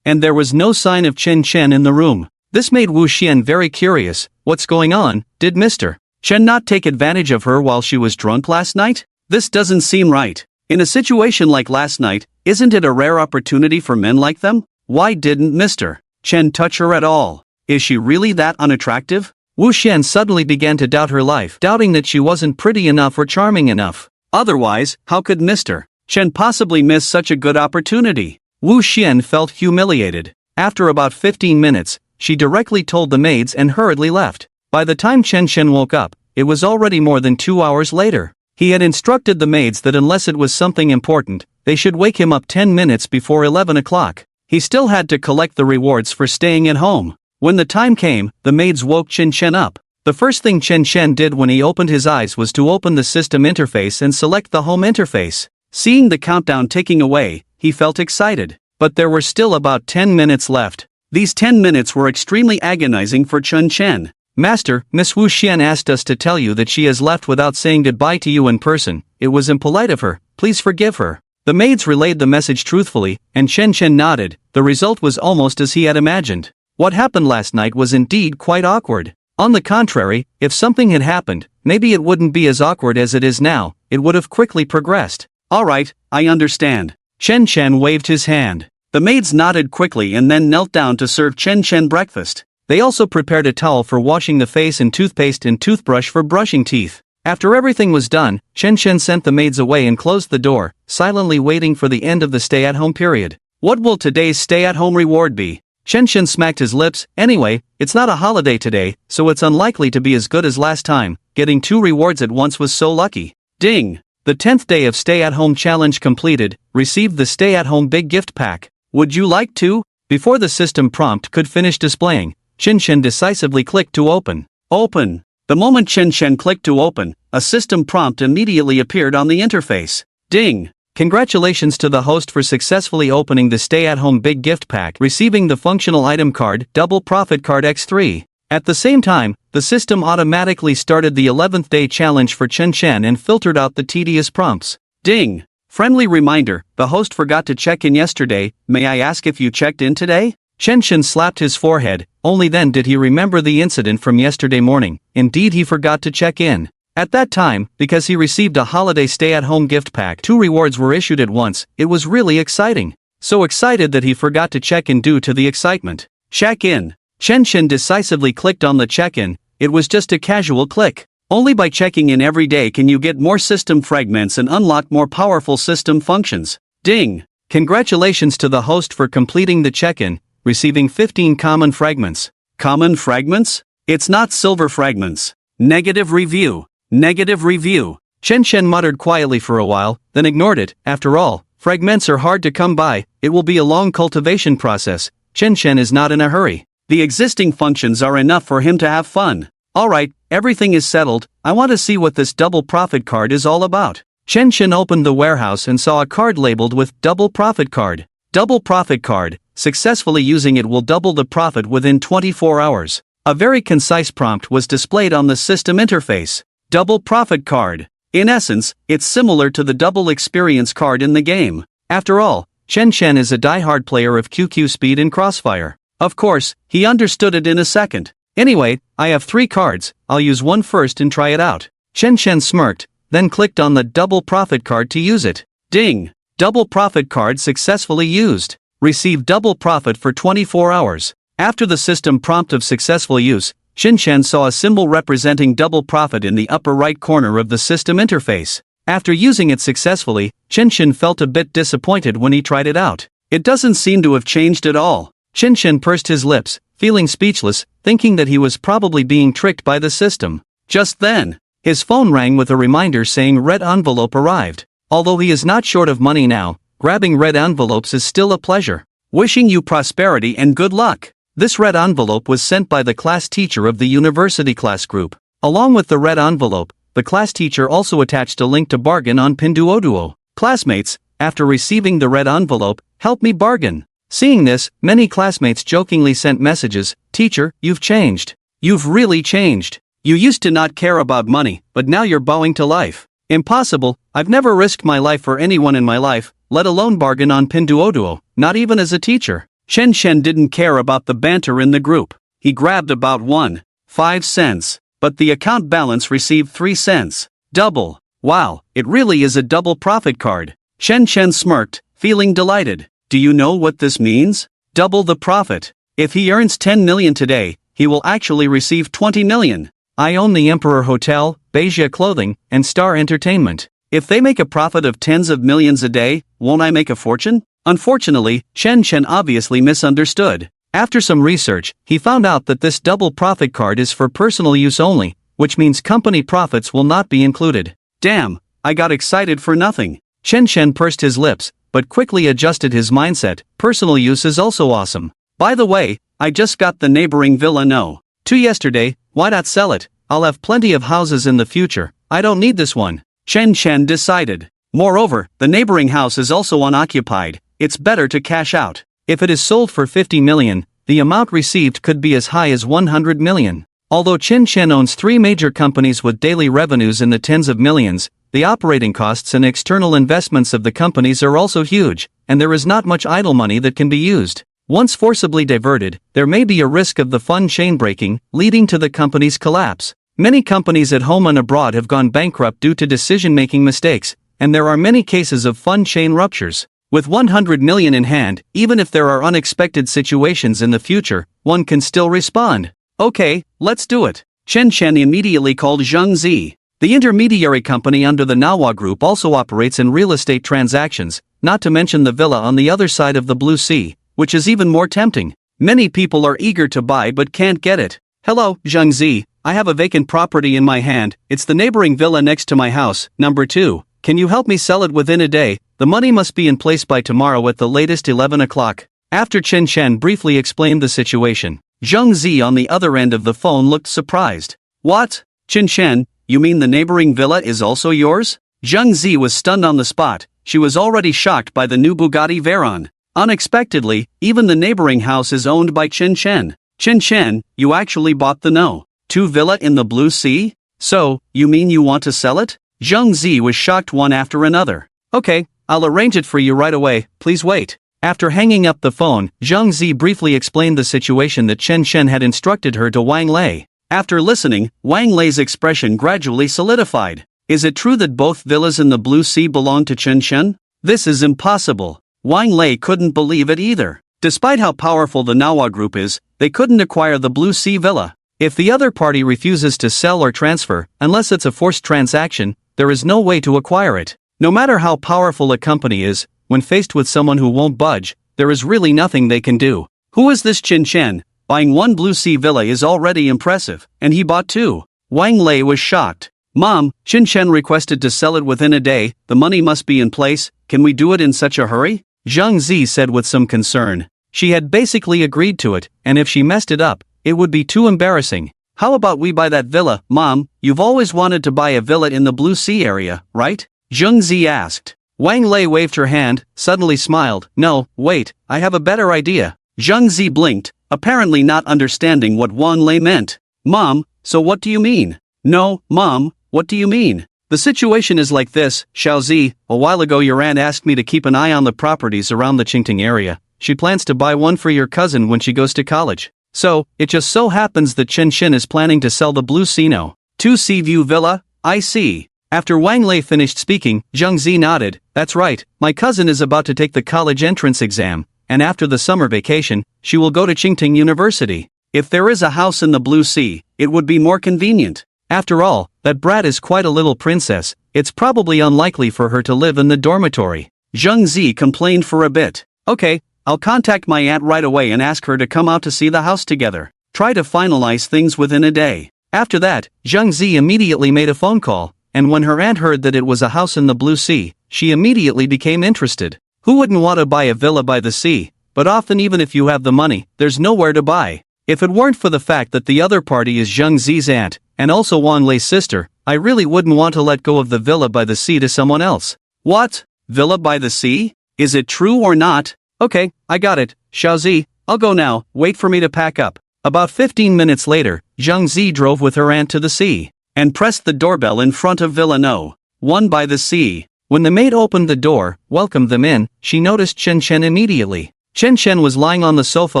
And there was no sign of Chen in the room. This made Wu Xian very curious. What's going on? Did Mr. Chen not take advantage of her while she was drunk last night? This doesn't seem right. In a situation like last night, isn't it a rare opportunity for men like them? Why didn't Mr. Chen touch her at all? Is she really that unattractive? Wu Xian suddenly began to doubt her life, doubting that she wasn't pretty enough or charming enough. Otherwise, how could Mr. Chen possibly miss such a good opportunity? Wu Xian felt humiliated. After about 15 minutes, she directly told the maids and hurriedly left. By the time Chen woke up, it was already more than 2 hours later. He had instructed the maids that unless it was something important, they should wake him up 10 minutes before 11 o'clock. He still had to collect the rewards for staying at home. When the time came, the maids woke Chen up. The first thing Chen did when he opened his eyes was to open the system interface and select the home interface. Seeing the countdown ticking away, he felt excited. But there were still about 10 minutes left. These 10 minutes were extremely agonizing for Chen. Master, Miss Wu Xian asked us to tell you that she has left without saying goodbye to you in person. It was impolite of her, please forgive her. The maids relayed the message truthfully, and Chen nodded. The result was almost as he had imagined. What happened last night was indeed quite awkward. On the contrary, if something had happened, maybe it wouldn't be as awkward as it is now, it would have quickly progressed. Alright, I understand. Chen waved his hand. The maids nodded quickly and then knelt down to serve Chen breakfast. They also prepared a towel for washing the face and toothpaste and toothbrush for brushing teeth. After everything was done, Chen sent the maids away and closed the door, silently waiting for the end of the stay-at-home period. What will today's stay-at-home reward be? Chen smacked his lips. Anyway, it's not a holiday today, so it's unlikely to be as good as last time. Getting 2 rewards at once was so lucky. Ding! The 10th day of stay-at-home challenge completed, received the stay-at-home big gift pack. Would you like to? Before the system prompt could finish displaying, Chen decisively clicked to open. Open. The moment Chen clicked to open, a system prompt immediately appeared on the interface. Ding! Congratulations to the host for successfully opening the stay-at-home big gift pack, receiving the functional item card, Double Profit Card X3. At the same time, the system automatically started the 11th day challenge for Chen and filtered out the tedious prompts. Ding! Friendly reminder, the host forgot to check in yesterday, may I ask if you checked in today? Chen slapped his forehead, only then did he remember the incident from yesterday morning. Indeed, he forgot to check in. At that time, because he received a holiday stay-at-home gift pack, 2 rewards were issued at once. It was really exciting. So excited that he forgot to check in due to the excitement. Check in. Chen decisively clicked on the check-in. It was just a casual click. Only by checking in every day can you get more system fragments and unlock more powerful system functions. Ding! Congratulations to the host for completing the check-in, receiving 15 common fragments. Common fragments? It's not silver fragments. Negative review. Negative review. Chen muttered quietly for a while, then ignored it. After all, fragments are hard to come by, it will be a long cultivation process. Chen is not in a hurry. The existing functions are enough for him to have fun. Alright, everything is settled, I want to see what this double profit card is all about. Chen opened the warehouse and saw a card labeled with Double Profit Card. Double Profit Card, successfully using it will double the profit within 24 hours. A very concise prompt was displayed on the system interface. Double Profit Card. In essence, it's similar to the double experience card in the game. After all, Chen is a die-hard player of QQ Speed and Crossfire. Of course, he understood it in a second. Anyway, I have 3 cards, I'll use one first and try it out. Chen smirked, then clicked on the Double Profit Card to use it. Ding! Double Profit Card successfully used. Receive double profit for 24 hours. After the system prompt of successful use, Chen saw a symbol representing double profit in the upper right corner of the system interface. After using it successfully, Chen felt a bit disappointed when he tried it out. It doesn't seem to have changed at all. Chen pursed his lips, feeling speechless, thinking that he was probably being tricked by the system. Just then, his phone rang with a reminder saying red envelope arrived. Although he is not short of money now, grabbing red envelopes is still a pleasure. Wishing you prosperity and good luck. This red envelope was sent by the class teacher of the university class group. Along with the red envelope, the class teacher also attached a link to bargain on Pinduoduo. Classmates, after receiving the red envelope, help me bargain. Seeing this, many classmates jokingly sent messages, Teacher, you've changed. You've really changed. You used to not care about money, but now you're bowing to life. Impossible, I've never risked my life for anyone in my life, let alone bargain on Pinduoduo, not even as a teacher. Chen didn't care about the banter in the group. He grabbed about 1.5 cents, but the account balance received 3 cents. Double. Wow, it really is a double profit card. Chen smirked, feeling delighted. Do you know what this means? Double the profit. If he earns 10 million today, he will actually receive 20 million. I own the Emperor Hotel, Beijia Clothing, and Star Entertainment. If they make a profit of tens of millions a day, won't I make a fortune? Unfortunately, Chen obviously misunderstood. After some research, he found out that this double profit card is for personal use only, which means company profits will not be included. Damn, I got excited for nothing. Chen pursed his lips, but quickly adjusted his mindset. Personal use is also awesome. By the way, I just got the neighboring villa to yesterday, why not sell it? I'll have plenty of houses in the future, I don't need this one. Chen decided. Moreover, the neighboring house is also unoccupied. It's better to cash out. If it is sold for 50 million, the amount received could be as high as 100 million. Although Chen owns 3 major companies with daily revenues in the tens of millions, the operating costs and external investments of the companies are also huge, and there is not much idle money that can be used. Once forcibly diverted, there may be a risk of the fund chain breaking, leading to the company's collapse. Many companies at home and abroad have gone bankrupt due to decision-making mistakes, and there are many cases of fund chain ruptures. With 100 million in hand, even if there are unexpected situations in the future, one can still respond. Okay, let's do it. Chen immediately called Zhang Zi. The intermediary company under the Manhwa group also operates in real estate transactions, not to mention the villa on the other side of the Blue Sea, which is even more tempting. Many people are eager to buy but can't get it. Hello, Zhang Zi, I have a vacant property in my hand, it's the neighboring villa next to my house, number 2. Can you help me sell it within a day? The money must be in place by tomorrow at the latest 11 o'clock. After Chen Chen briefly explained the situation, Zhang Zi on the other end of the phone looked surprised. What? Chen Chen, you mean the neighboring villa is also yours? Zhang Zi was stunned on the spot. She was already shocked by the new Bugatti Veyron. Unexpectedly, even the neighboring house is owned by Chen Chen. Chen Chen, you actually bought the No.2 villa in the Blue Sea? So, you mean you want to sell it? Zhang Zi was shocked one after another. Okay, I'll arrange it for you right away, please wait. After hanging up the phone, Zhang Zi briefly explained the situation that Chen Chen had instructed her to Wang Lei. After listening, Wang Lei's expression gradually solidified. Is it true that both villas in the Blue Sea belong to Chen Chen? This is impossible. Wang Lei couldn't believe it either. Despite how powerful the Manhwa group is, they couldn't acquire the Blue Sea villa. If the other party refuses to sell or transfer, unless it's a forced transaction, there is no way to acquire it. No matter how powerful a company is, when faced with someone who won't budge, there is really nothing they can do. Who is this Chen Chen? Buying one Blue Sea villa is already impressive, and he bought two. Wang Lei was shocked. Mom, Chen Chen requested to sell it within a day, the money must be in place, can we do it in such a hurry? Zhang Zi said with some concern. She had basically agreed to it, and if she messed it up, it would be too embarrassing. How about we buy that villa, Mom? You've always wanted to buy a villa in the Blue Sea area, right? Zhang Zi asked. Wang Lei waved her hand, suddenly smiled. No, wait, I have a better idea. Zhang Zi blinked, apparently not understanding what Wang Lei meant. Mom, so what do you mean? No, Mom, what do you mean? The situation is like this, Xiao Zi, a while ago your aunt asked me to keep an eye on the properties around the Qingting area. She plans to buy one for your cousin when she goes to college. So, it just so happens that Chen Chen is planning to sell the Blue Sea No.2 Sea View Villa, I see. After Wang Lei finished speaking, Zhang Zi nodded. That's right, my cousin is about to take the college entrance exam, and after the summer vacation, she will go to Qingting University. If there is a house in the Blue Sea, it would be more convenient. After all, that brat is quite a little princess, it's probably unlikely for her to live in the dormitory. Zhang Zi complained for a bit. Okay, I'll contact my aunt right away and ask her to come out to see the house together. Try to finalize things within a day. After that, Zhang Zi immediately made a phone call, and when her aunt heard that it was a house in the Blue Sea, she immediately became interested. Who wouldn't want to buy a villa by the sea? But often even if you have the money, there's nowhere to buy. If it weren't for the fact that the other party is Zhang Zi's aunt, and also Wang Lei's sister, I really wouldn't want to let go of the villa by the sea to someone else. What? Villa by the sea? Is it true or not? Okay, I got it, Xiao Zi, I'll go now, wait for me to pack up. About 15 minutes later, Zhang Zi drove with her aunt to the sea, and pressed the doorbell in front of Villa No.1 by the sea. When the maid opened the door, welcomed them in, she noticed Chen Chen immediately. Chen Chen was lying on the sofa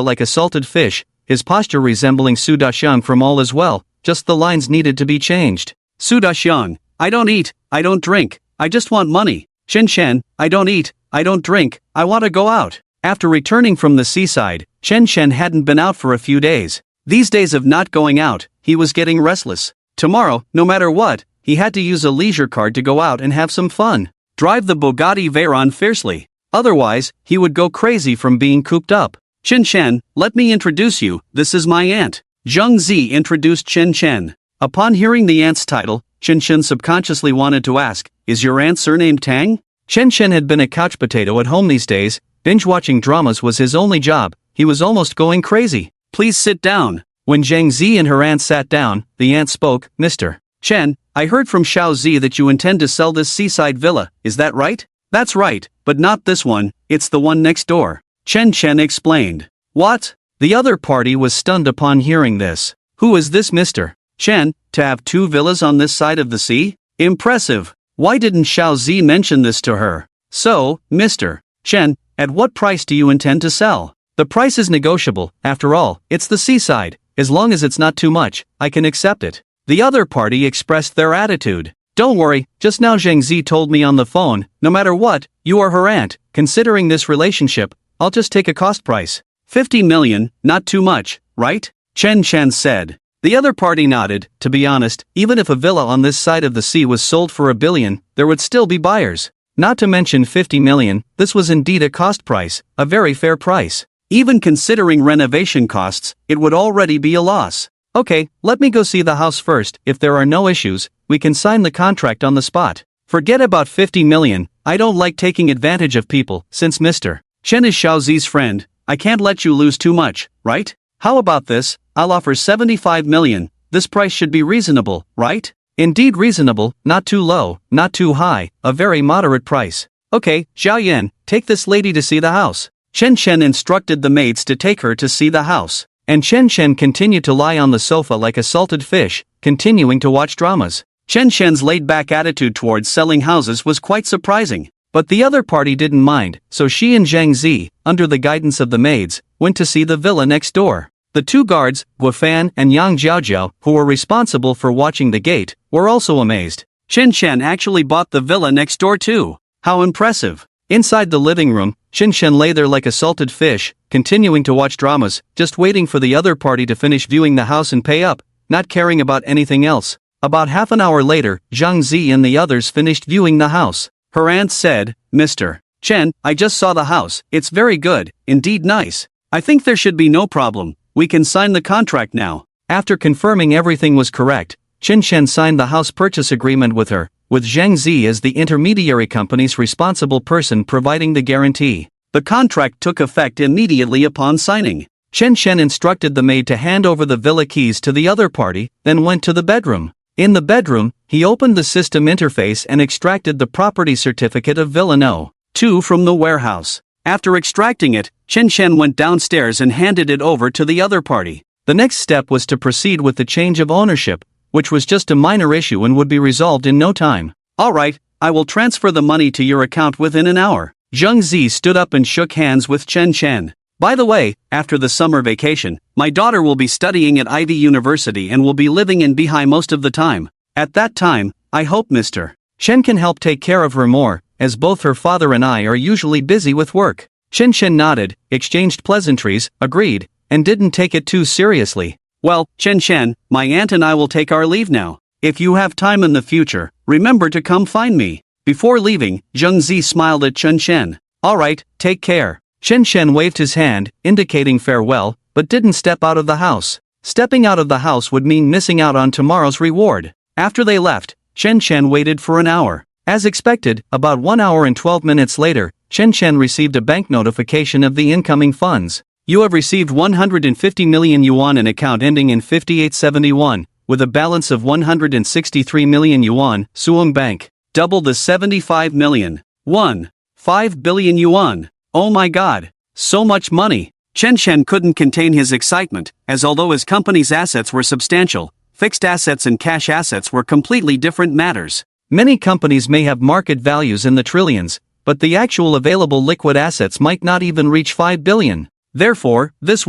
like a salted fish, his posture resembling Su Daxiang from All Is Well, just the lines needed to be changed. Su Daxiang, I don't eat, I don't drink, I just want money. Chen Chen, I don't eat, I don't drink, I want to go out. After returning from the seaside, Chen Chen hadn't been out for a few days. These days of not going out, he was getting restless. Tomorrow, no matter what, he had to use a leisure card to go out and have some fun. Drive the Bugatti Veyron fiercely. Otherwise, he would go crazy from being cooped up. Chen Chen, let me introduce you, this is my aunt. Zhang Zi introduced Chen Chen. Upon hearing the aunt's title, Chen Chen subconsciously wanted to ask, is your aunt surnamed Tang? Chen Chen had been a couch potato at home these days. Binge-watching dramas was his only job, he was almost going crazy. Please sit down. When Zhang Zi and her aunt sat down, the aunt spoke, Mr. Chen, I heard from Xiao Zi that you intend to sell this seaside villa, is that right? That's right, but not this one, it's the one next door. Chen Chen explained. What? The other party was stunned upon hearing this. Who is this Mr. Chen, to have two villas on this side of the sea? Impressive. Why didn't Xiao Zi mention this to her? So, Mr. Chen, at what price do you intend to sell? The price is negotiable, after all, it's the seaside, as long as it's not too much, I can accept it. The other party expressed their attitude. Don't worry, just now Zhang Zi told me on the phone, no matter what, you are her aunt, considering this relationship, I'll just take a cost price. 50 million, not too much, right? Chen Chen said. The other party nodded. To be honest, even if a villa on this side of the sea was sold for $1 billion, there would still be buyers. Not to mention 50 million, this was indeed a cost price, a very fair price. Even considering renovation costs, it would already be a loss. Okay, let me go see the house first, if there are no issues, we can sign the contract on the spot. Forget about 50 million, I don't like taking advantage of people, since Mr. Chen is Xiaozi's friend, I can't let you lose too much, right? How about this, I'll offer 75 million, this price should be reasonable, right? Indeed reasonable, not too low, not too high, a very moderate price. Okay, Xiao Yan, take this lady to see the house. Chen Chen instructed the maids to take her to see the house, and Chen Chen continued to lie on the sofa like a salted fish, continuing to watch dramas. Chen Chen's laid-back attitude towards selling houses was quite surprising, but the other party didn't mind, so she and Zhang Zi, under the guidance of the maids, went to see the villa next door. The two guards, Guan and Yang Jiaojiao, who were responsible for watching the gate, were also amazed. Chen Chen actually bought the villa next door too. How impressive. Inside the living room, Chen Chen lay there like a salted fish, continuing to watch dramas, just waiting for the other party to finish viewing the house and pay up, not caring about anything else. About half an hour later, Zhang Zi and the others finished viewing the house. Her aunt said, Mr. Chen, I just saw the house, it's very good, indeed nice. I think there should be no problem. We can sign the contract now. After confirming everything was correct, Chen Chen signed the house purchase agreement with her, with Zhang Zi as the intermediary company's responsible person providing the guarantee. The contract took effect immediately upon signing. Chen Chen instructed the maid to hand over the villa keys to the other party, then went to the bedroom. In the bedroom, he opened the system interface and extracted the property certificate of Villa No. 2 from the warehouse. After extracting it, Chen Chen went downstairs and handed it over to the other party. The next step was to proceed with the change of ownership, which was just a minor issue and would be resolved in no time. Alright, I will transfer the money to your account within an hour. Zhang Zi stood up and shook hands with Chen Chen. By the way, after the summer vacation, my daughter will be studying at Ivy University and will be living in Beihai most of the time. At that time, I hope Mr. Chen can help take care of her more, as both her father and I are usually busy with work. Chen Chen nodded, exchanged pleasantries, agreed, and didn't take it too seriously. Well, Chen Chen, my aunt and I will take our leave now. If you have time in the future, remember to come find me. Before leaving, Zhang Zi smiled at Chen Chen. Alright, take care. Chen Chen waved his hand, indicating farewell, but didn't step out of the house. Stepping out of the house would mean missing out on tomorrow's reward. After they left, Chen Chen waited for an hour. As expected, about 1 hour and 12 minutes later, Chen Chen received a bank notification of the incoming funds. You have received 150 million yuan in account ending in 5871, with a balance of 163 million yuan, Suang Bank. Double the 75 million. 5 billion yuan. Oh my god, so much money. Chen Chen couldn't contain his excitement, as although his company's assets were substantial, fixed assets and cash assets were completely different matters. Many companies may have market values in the trillions, but the actual available liquid assets might not even reach 5 billion. Therefore, this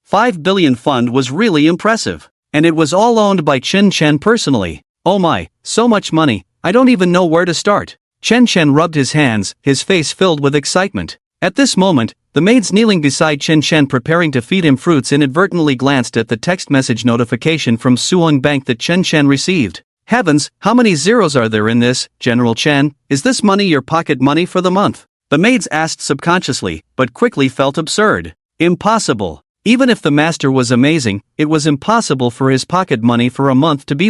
5 billion fund was really impressive. And it was all owned by Chen Chen personally. Oh my, so much money, I don't even know where to start. Chen Chen rubbed his hands, his face filled with excitement. At this moment, the maids kneeling beside Chen Chen preparing to feed him fruits inadvertently glanced at the text message notification from Suang Bank that Chen Chen received. Heavens, how many zeros are there in this, General Chen? Is this money your pocket money for the month? The maids asked subconsciously, but quickly felt absurd. Impossible. Even if the master was amazing, it was impossible for his pocket money for a month to be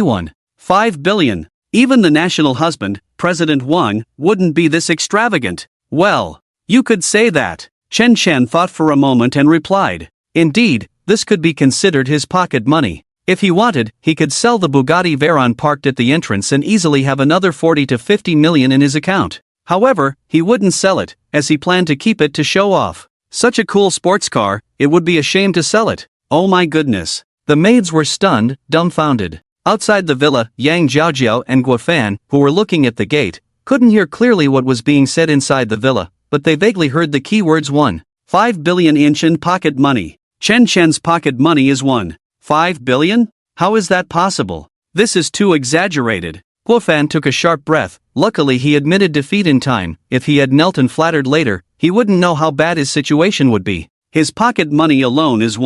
5 billion. Even the national husband, President Wang, wouldn't be this extravagant. Well, you could say that. Chen Chen thought for a moment and replied. Indeed, this could be considered his pocket money. If he wanted, he could sell the Bugatti Veyron parked at the entrance and easily have another 40 to 50 million in his account. However, he wouldn't sell it, as he planned to keep it to show off. Such a cool sports car, it would be a shame to sell it. Oh my goodness. The maids were stunned, dumbfounded. Outside the villa, Yang Jiaojiao and Guofan, who were looking at the gate, couldn't hear clearly what was being said inside the villa, but they vaguely heard the keywords 5 billion in pocket money. Chen Chen's pocket money is 5 billion? How is that possible? This is too exaggerated. Guofan took a sharp breath. Luckily he admitted defeat in time. If he had knelt and flattered later, he wouldn't know how bad his situation would be. His pocket money alone is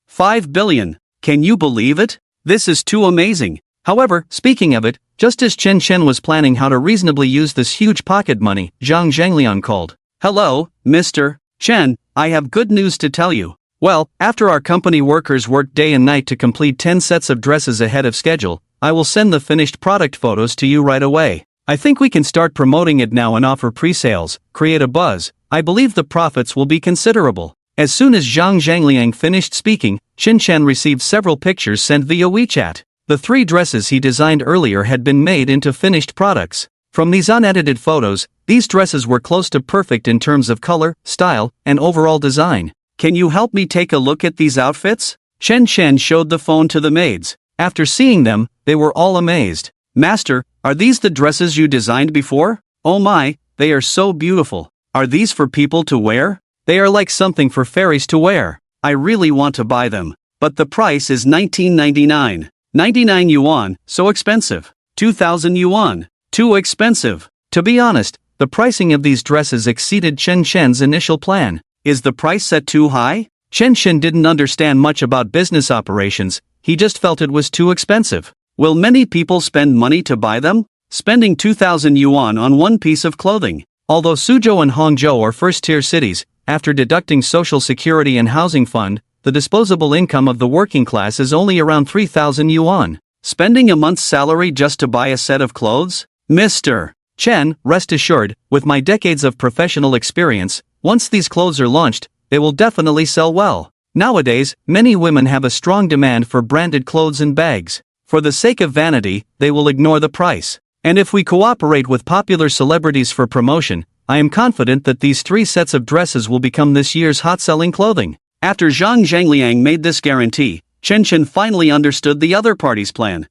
5 billion. Can you believe it? This is too amazing. However, speaking of it, just as Chen Chen was planning how to reasonably use this huge pocket money, Zhang Zhangliang called. Hello, Mr. Chen, I have good news to tell you. Well, after our company workers worked day and night to complete 10 sets of dresses ahead of schedule, I will send the finished product photos to you right away. I think we can start promoting it now and offer pre-sales, create a buzz. I believe the profits will be considerable. As soon as Zhang Zhangliang finished speaking, Chen Chen received several pictures sent via WeChat. The 3 dresses he designed earlier had been made into finished products. From these unedited photos, these dresses were close to perfect in terms of color, style, and overall design. Can you help me take a look at these outfits? Chen Chen showed the phone to the maids. After seeing them, they were all amazed. Master, are these the dresses you designed before? Oh my, they are so beautiful. Are these for people to wear? They are like something for fairies to wear. I really want to buy them. But the price is 19.99. 99 yuan, so expensive. 2,000 yuan, too expensive. To be honest, the pricing of these dresses exceeded Chen Chen's initial plan. Is the price set too high? Chen Chen didn't understand much about business operations, he just felt it was too expensive. Will many people spend money to buy them? Spending 2,000 yuan on one piece of clothing. Although Suzhou and Hangzhou are first-tier cities, after deducting Social Security and Housing Fund, the disposable income of the working class is only around 3,000 yuan. Spending a month's salary just to buy a set of clothes? Mr. Chen, rest assured, with my decades of professional experience, once these clothes are launched, they will definitely sell well. Nowadays, many women have a strong demand for branded clothes and bags. For the sake of vanity, they will ignore the price. And if we cooperate with popular celebrities for promotion, I am confident that these 3 sets of dresses will become this year's hot-selling clothing. After Zhang Zhangliang made this guarantee, Chen Chen finally understood the other party's plan.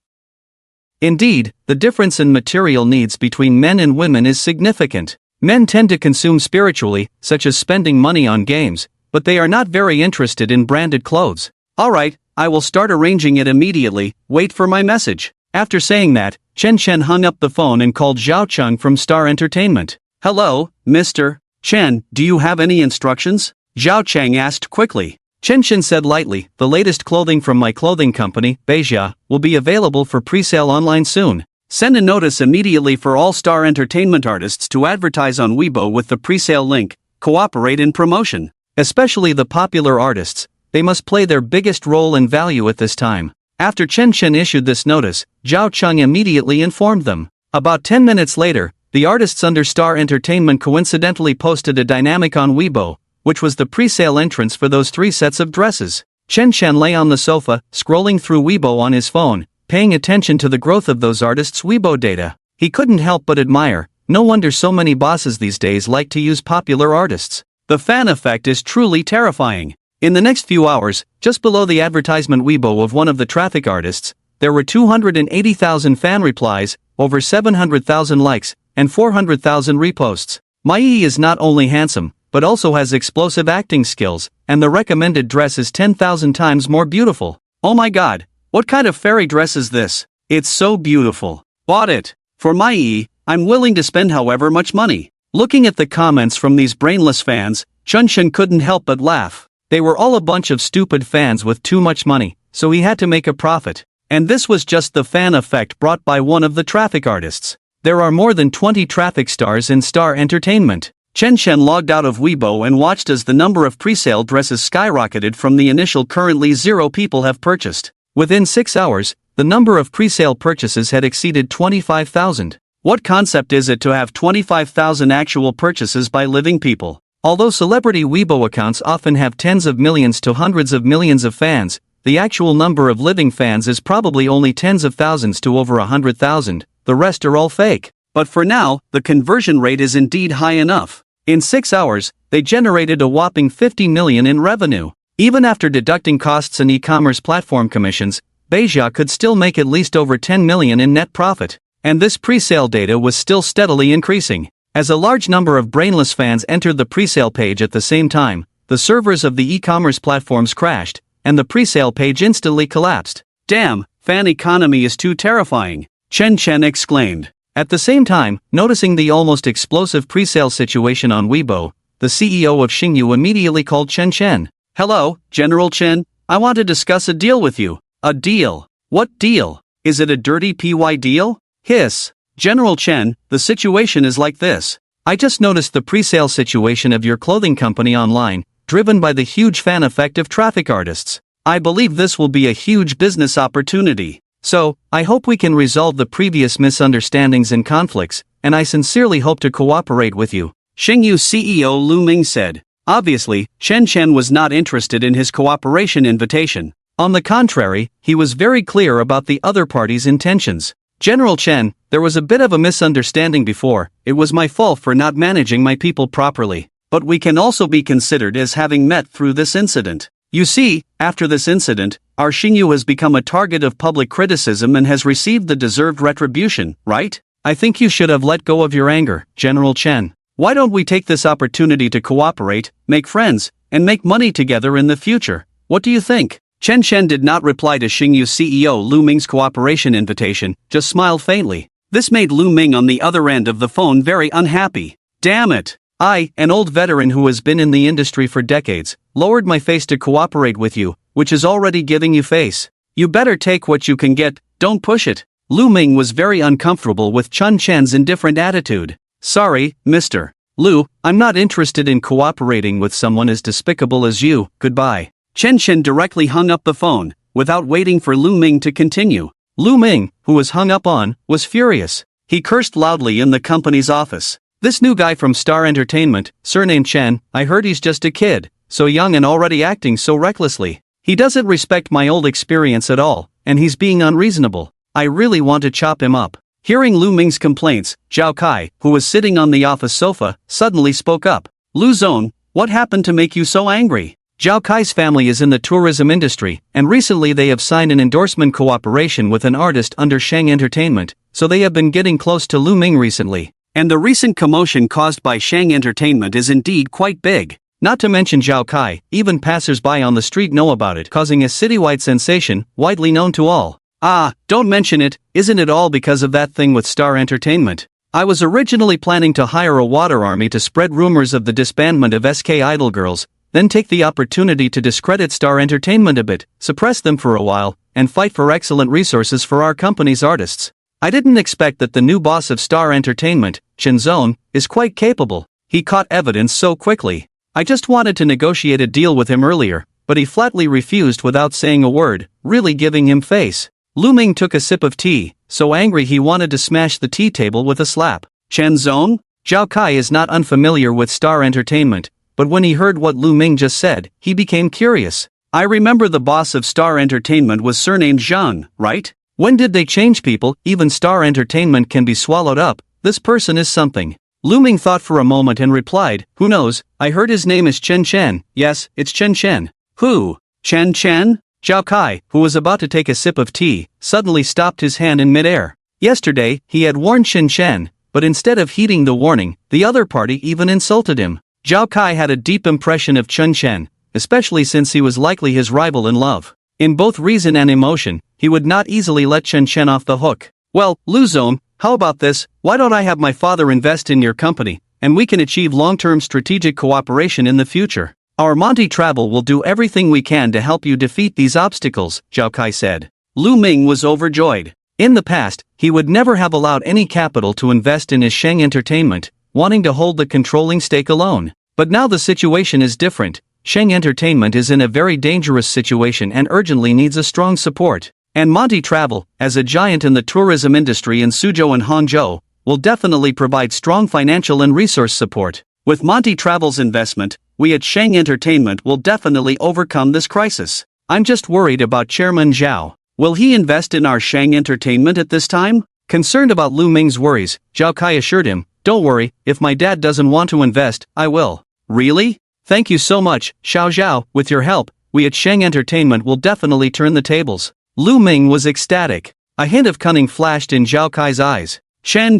Indeed, the difference in material needs between men and women is significant. Men tend to consume spiritually, such as spending money on games, but they are not very interested in branded clothes. Alright, I will start arranging it immediately, wait for my message. After saying that, Chen Chen hung up the phone and called Zhao Cheng from Star Entertainment. Hello, Mr. Chen, do you have any instructions? Zhao Cheng asked quickly. Chen Chen said lightly, the latest clothing from my clothing company, Beijia, will be available for pre-sale online soon. Send a notice immediately for all Star Entertainment artists to advertise on Weibo with the pre-sale link, cooperate in promotion. Especially the popular artists, they must play their biggest role and value at this time. After Chen Chen issued this notice, Zhao Cheng immediately informed them. About 10 minutes later, the artists under Star Entertainment coincidentally posted a dynamic on Weibo, which was the pre-sale entrance for those 3 sets of dresses. Chen Chen lay on the sofa, scrolling through Weibo on his phone, paying attention to the growth of those artists' Weibo data. He couldn't help but admire. No wonder so many bosses these days like to use popular artists. The fan effect is truly terrifying. In the next few hours, just below the advertisement Weibo of one of the traffic artists, there were 280,000 fan replies, over 700,000 likes, and 400,000 reposts. Mai is not only handsome, but also has explosive acting skills, and the recommended dress is 10,000 times more beautiful. Oh my god, what kind of fairy dress is this? It's so beautiful. Bought it. For Mai, I'm willing to spend however much money. Looking at the comments from these brainless fans, Chen Chen couldn't help but laugh. They were all a bunch of stupid fans with too much money, so he had to make a profit. And this was just the fan effect brought by one of the traffic artists. There are more than 20 traffic stars in Star Entertainment. Chen Chen logged out of Weibo and watched as the number of pre-sale dresses skyrocketed from the initial currently 0 people have purchased. Within 6 hours, the number of pre-sale purchases had exceeded 25,000. What concept is it to have 25,000 actual purchases by living people? Although celebrity Weibo accounts often have tens of millions to hundreds of millions of fans, the actual number of living fans is probably only tens of thousands to over 100,000, the rest are all fake. But for now, the conversion rate is indeed high enough. In 6 hours, they generated a whopping 50 million in revenue. Even after deducting costs and e-commerce platform commissions, Beijia could still make at least over 10 million in net profit. And this pre-sale data was still steadily increasing. As a large number of brainless fans entered the pre-sale page at the same time, the servers of the e-commerce platforms crashed, and the pre-sale page instantly collapsed. Damn, fan economy is too terrifying, Chen Chen exclaimed. At the same time, noticing the almost explosive pre-sale situation on Weibo, the CEO of Xingyu immediately called Chen Chen. Hello, General Chen, I want to discuss a deal with you. A deal? What deal? Is it a dirty PY deal? Hiss. General Chen, the situation is like this. I just noticed the pre-sale situation of your clothing company online, driven by the huge fan effect of traffic artists. I believe this will be a huge business opportunity. So, I hope we can resolve the previous misunderstandings and conflicts, and I sincerely hope to cooperate with you, Xingyu CEO Lu Ming said. Obviously, Chen Chen was not interested in his cooperation invitation. On the contrary, he was very clear about the other party's intentions. General Chen, there was a bit of a misunderstanding before. It was my fault for not managing my people properly. But we can also be considered as having met through this incident. You see, after this incident, our Xingyu has become a target of public criticism and has received the deserved retribution, right? I think you should have let go of your anger, General Chen. Why don't we take this opportunity to cooperate, make friends, and make money together in the future? What do you think? Chen Chen did not reply to Xingyu CEO Lu Ming's cooperation invitation, just smiled faintly. This made Lu Ming on the other end of the phone very unhappy. Damn it! I, an old veteran who has been in the industry for decades, lowered my face to cooperate with you, which is already giving you face. You better take what you can get, don't push it. Lu Ming was very uncomfortable with Chen Chen's indifferent attitude. Sorry, Mr. Lu, I'm not interested in cooperating with someone as despicable as you, goodbye. Chen Chen directly hung up the phone, without waiting for Lu Ming to continue. Lu Ming, who was hung up on, was furious. He cursed loudly in the company's office. This new guy from Star Entertainment, surnamed Chen, I heard he's just a kid, so young and already acting so recklessly. He doesn't respect my old experience at all, and he's being unreasonable. I really want to chop him up. Hearing Lu Ming's complaints, Zhao Kai, who was sitting on the office sofa, suddenly spoke up. Lu Zone, what happened to make you so angry? Zhao Kai's family is in the tourism industry, and recently they have signed an endorsement cooperation with an artist under Shang Entertainment, so they have been getting close to Lu Ming recently. And the recent commotion caused by Shang Entertainment is indeed quite big. Not to mention Zhao Kai, even passers-by on the street know about it, causing a citywide sensation, widely known to all. Ah, don't mention it, isn't it all because of that thing with Star Entertainment? I was originally planning to hire a water army to spread rumors of the disbandment of SK Idol Girls, then take the opportunity to discredit Star Entertainment a bit, suppress them for a while, and fight for excellent resources for our company's artists. I didn't expect that the new boss of Star Entertainment, Chen Zone, is quite capable. He caught evidence so quickly. I just wanted to negotiate a deal with him earlier, but he flatly refused without saying a word, really giving him face. Lu Ming took a sip of tea, so angry he wanted to smash the tea table with a slap. Chen Zone? Zhao Kai is not unfamiliar with Star Entertainment, but when he heard what Lu Ming just said, he became curious. I remember the boss of Star Entertainment was surnamed Jang, right? When did they change people? Even Star Entertainment can be swallowed up. This person is something. Lu Ming thought for a moment and replied, who knows, I heard his name is Chen Chen. Yes, it's Chen Chen. Who? Chen Chen? Zhao Kai, who was about to take a sip of tea, suddenly stopped his hand in midair. Yesterday, he had warned Chen Chen, but instead of heeding the warning, the other party even insulted him. Zhao Kai had a deep impression of Chen Chen, especially since he was likely his rival in love. In both reason and emotion, he would not easily let Chen Chen off the hook. Well, Lu Zone, how about this? Why don't I have my father invest in your company, and we can achieve long-term strategic cooperation in the future? Our Monty Travel will do everything we can to help you defeat these obstacles, Zhao Kai said. Lu Ming was overjoyed. In the past, he would never have allowed any capital to invest in his Shang Entertainment, wanting to hold the controlling stake alone. But now the situation is different. Shang Entertainment is in a very dangerous situation and urgently needs a strong support. And Monty Travel, as a giant in the tourism industry in Suzhou and Hangzhou, will definitely provide strong financial and resource support. With Monty Travel's investment, we at Shang Entertainment will definitely overcome this crisis. I'm just worried about Chairman Zhao. Will he invest in our Shang Entertainment at this time? Concerned about Lu Ming's worries, Zhao Kai assured him, don't worry, if my dad doesn't want to invest, I will. Really? Thank you so much, Xiao Zhao, with your help, we at Shang Entertainment will definitely turn the tables. Lu Ming was ecstatic. A hint of cunning flashed in Zhao Kai's eyes. Chen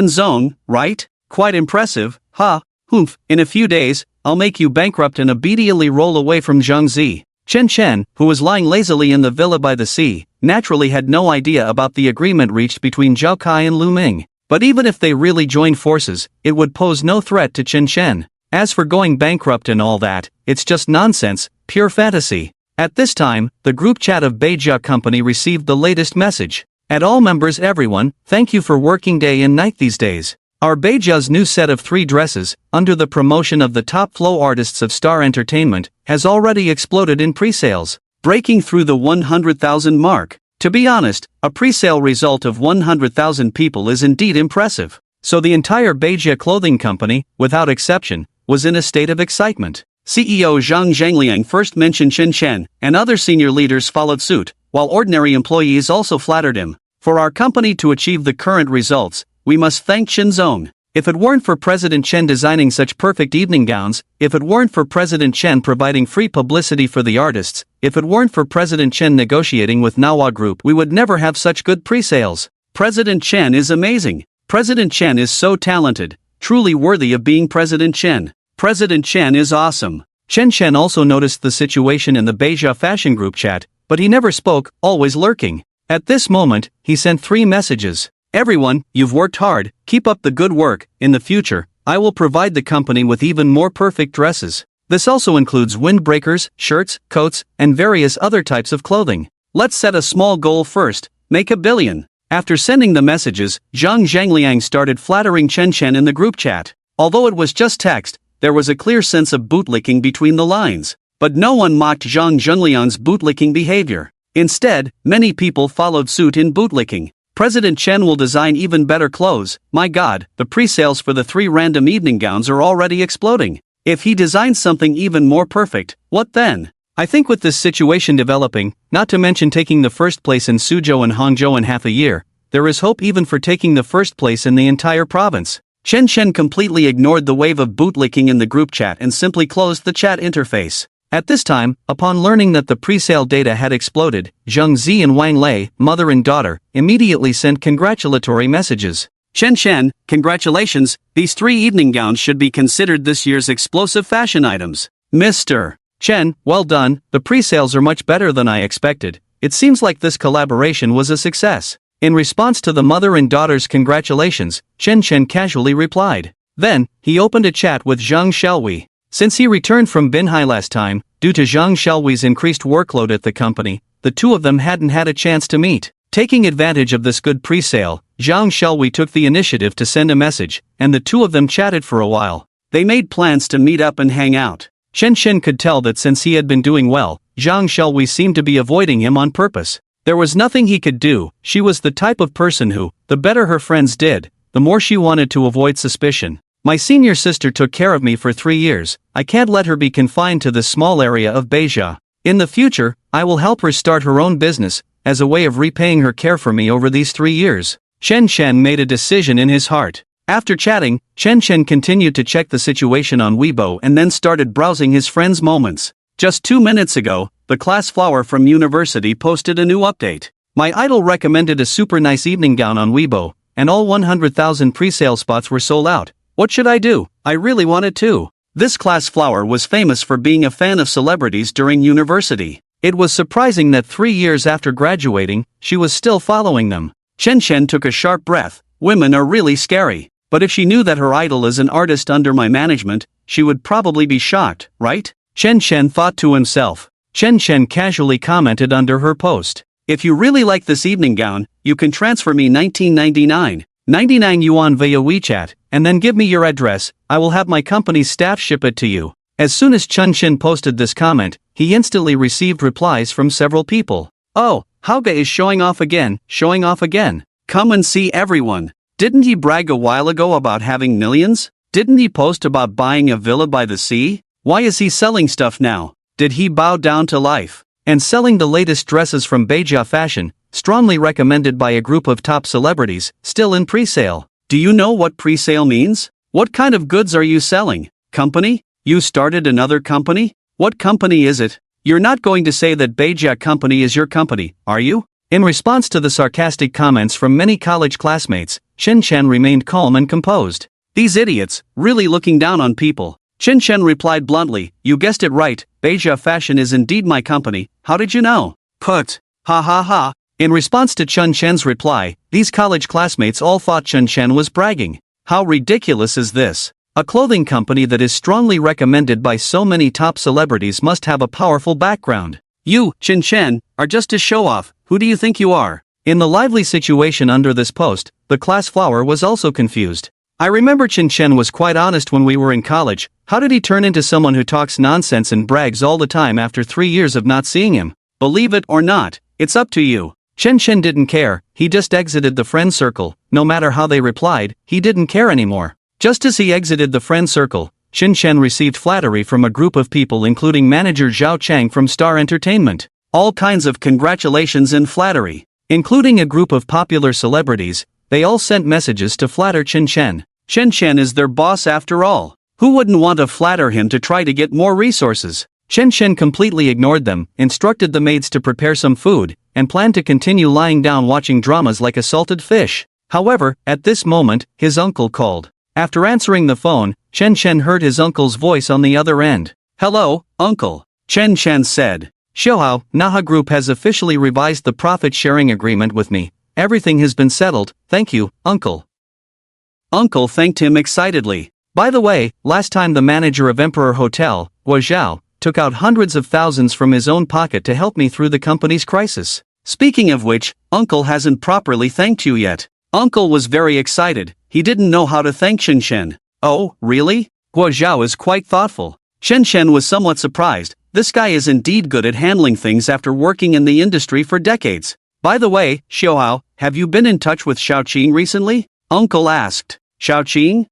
Zone, right? Quite impressive, huh? Humph, in a few days, I'll make you bankrupt and immediately roll away from Zhangzi. Chen Chen, who was lying lazily in the villa by the sea, naturally had no idea about the agreement reached between Zhao Kai and Lu Ming. But even if they really joined forces, it would pose no threat to Chen Chen. As for going bankrupt and all that, it's just nonsense, pure fantasy. At this time, the group chat of Beijia Company received the latest message. At all members everyone, thank you for working day and night these days. Our Beijia's new set of 3 dresses, under the promotion of the top flow artists of Star Entertainment, has already exploded in pre-sales, breaking through the 100,000 mark. To be honest, a pre-sale result of 100,000 people is indeed impressive. So the entire Beijia clothing company, without exception, was in a state of excitement. CEO Zhang Zhangliang first mentioned Chen Chen, and other senior leaders followed suit, while ordinary employees also flattered him. For our company to achieve the current results, we must thank Chen Zong. If it weren't for President Chen designing such perfect evening gowns, if it weren't for President Chen providing free publicity for the artists, if it weren't for President Chen negotiating with Manhwa Group, we would never have such good pre-sales. President Chen is amazing. President Chen is so talented, truly worthy of being President Chen. President Chen is awesome. Chen Chen also noticed the situation in the Beijia fashion group chat, but he never spoke, always lurking. At this moment, he sent 3 messages. Everyone, you've worked hard, keep up the good work. In the future, I will provide the company with even more perfect dresses. This also includes windbreakers, shirts, coats, and various other types of clothing. Let's set a small goal first, make 1 billion. After sending the messages, Zhang Zhangliang started flattering Chen Chen in the group chat. Although it was just text, there was a clear sense of bootlicking between the lines. But no one mocked Zhang Zhangliang's bootlicking behavior. Instead, many people followed suit in bootlicking. President Chen will design even better clothes. My god, the pre-sales for the 3 random evening gowns are already exploding. If he designs something even more perfect, what then? I think with this situation developing, not to mention taking the first place in Suzhou and Hangzhou in half a year, there is hope even for taking the first place in the entire province. Chen Chen completely ignored the wave of bootlicking in the group chat and simply closed the chat interface. At this time, upon learning that the pre-sale data had exploded, Zheng Zi and Wang Lei, mother and daughter, immediately sent congratulatory messages. Chen Chen, congratulations, these 3 evening gowns should be considered this year's explosive fashion items. Mr. Chen, well done, the pre-sales are much better than I expected. It seems like this collaboration was a success. In response to the mother and daughter's congratulations, Chen Chen casually replied. Then, he opened a chat with Zhang Xiaowei. Since he returned from Binhai last time, due to Zhang Xiaowei's increased workload at the company, the two of them hadn't had a chance to meet. Taking advantage of this good pre-sale, Zhang Xiaowei took the initiative to send a message, and the two of them chatted for a while. They made plans to meet up and hang out. Chen Chen could tell that since he had been doing well, Zhang Xiaowei seemed to be avoiding him on purpose. There was nothing he could do. She was the type of person who, the better her friends did, the more she wanted to avoid suspicion. My senior sister took care of me for 3 years, I can't let her be confined to this small area of Beijia. In the future, I will help her start her own business, as a way of repaying her care for me over these 3 years. Chen Chen made a decision in his heart. After chatting, Chen Chen continued to check the situation on Weibo and then started browsing his friends' moments. Just 2 minutes ago, the class flower from university posted a new update. My idol recommended a super nice evening gown on Weibo, and all 100,000 pre-sale spots were sold out. What should I do? I really wanted to. This class flower was famous for being a fan of celebrities during university. It was surprising that 3 years after graduating, she was still following them. Chen Chen took a sharp breath. Women are really scary. But if she knew that her idol is an artist under my management, she would probably be shocked, right? Chen Chen thought to himself. Chen Chen casually commented under her post. If you really like this evening gown, you can transfer me 99 yuan via WeChat, and then give me your address, I will have my company's staff ship it to you. As soon as Chen Chen posted this comment, he instantly received replies from several people. Oh, Hauge is showing off again. Come and see everyone. Didn't he brag a while ago about having millions? Didn't he post about buying a villa by the sea? Why is he selling stuff now? Did he bow down to life? And selling the latest dresses from Beijia Fashion, strongly recommended by a group of top celebrities, still in pre-sale. Do you know what pre-sale means? What kind of goods are you selling? Company? You started another company? What company is it? You're not going to say that Beijia Company is your company, are you? In response to the sarcastic comments from many college classmates, Chen Chen remained calm and composed. These idiots, really looking down on people. Chen Chen replied bluntly, you guessed it right, Beijia Fashion is indeed my company, how did you know? Put. Ha ha ha. In response to Chen Chen's reply, these college classmates all thought Chen Chen was bragging. How ridiculous is this? A clothing company that is strongly recommended by so many top celebrities must have a powerful background. You, Chen Chen, are just a show-off, who do you think you are? In the lively situation under this post, the class flower was also confused. I remember Chen Chen was quite honest when we were in college. How did he turn into someone who talks nonsense and brags all the time after 3 years of not seeing him? Believe it or not, it's up to you. Chen Chen didn't care, he just exited the friend circle. No matter how they replied, he didn't care anymore. Just as he exited the friend circle, Chen Chen received flattery from a group of people including manager Zhao Chang from Star Entertainment. All kinds of congratulations and flattery. Including a group of popular celebrities, they all sent messages to flatter Chen Chen. Chen Chen is their boss after all. Who wouldn't want to flatter him to try to get more resources? Chen Chen completely ignored them, instructed the maids to prepare some food, and planned to continue lying down watching dramas like a salted fish. However, at this moment, his uncle called. After answering the phone, Chen Chen heard his uncle's voice on the other end. "Hello, uncle," Chen Chen said. "Xiaohao, Naha Group has officially revised the profit-sharing agreement with me. Everything has been settled, thank you, uncle." Uncle thanked him excitedly. By the way, last time the manager of Emperor Hotel, Guo Zhao, took out hundreds of thousands from his own pocket to help me through the company's crisis. Speaking of which, Uncle hasn't properly thanked you yet. Uncle was very excited, he didn't know how to thank Chen Chen. Oh, really? Guo Zhao is quite thoughtful. Chen Chen was somewhat surprised. This guy is indeed good at handling things after working in the industry for decades. By the way, Xiaohao, have you been in touch with Xiaoqing recently? Uncle asked. Xiaoqing?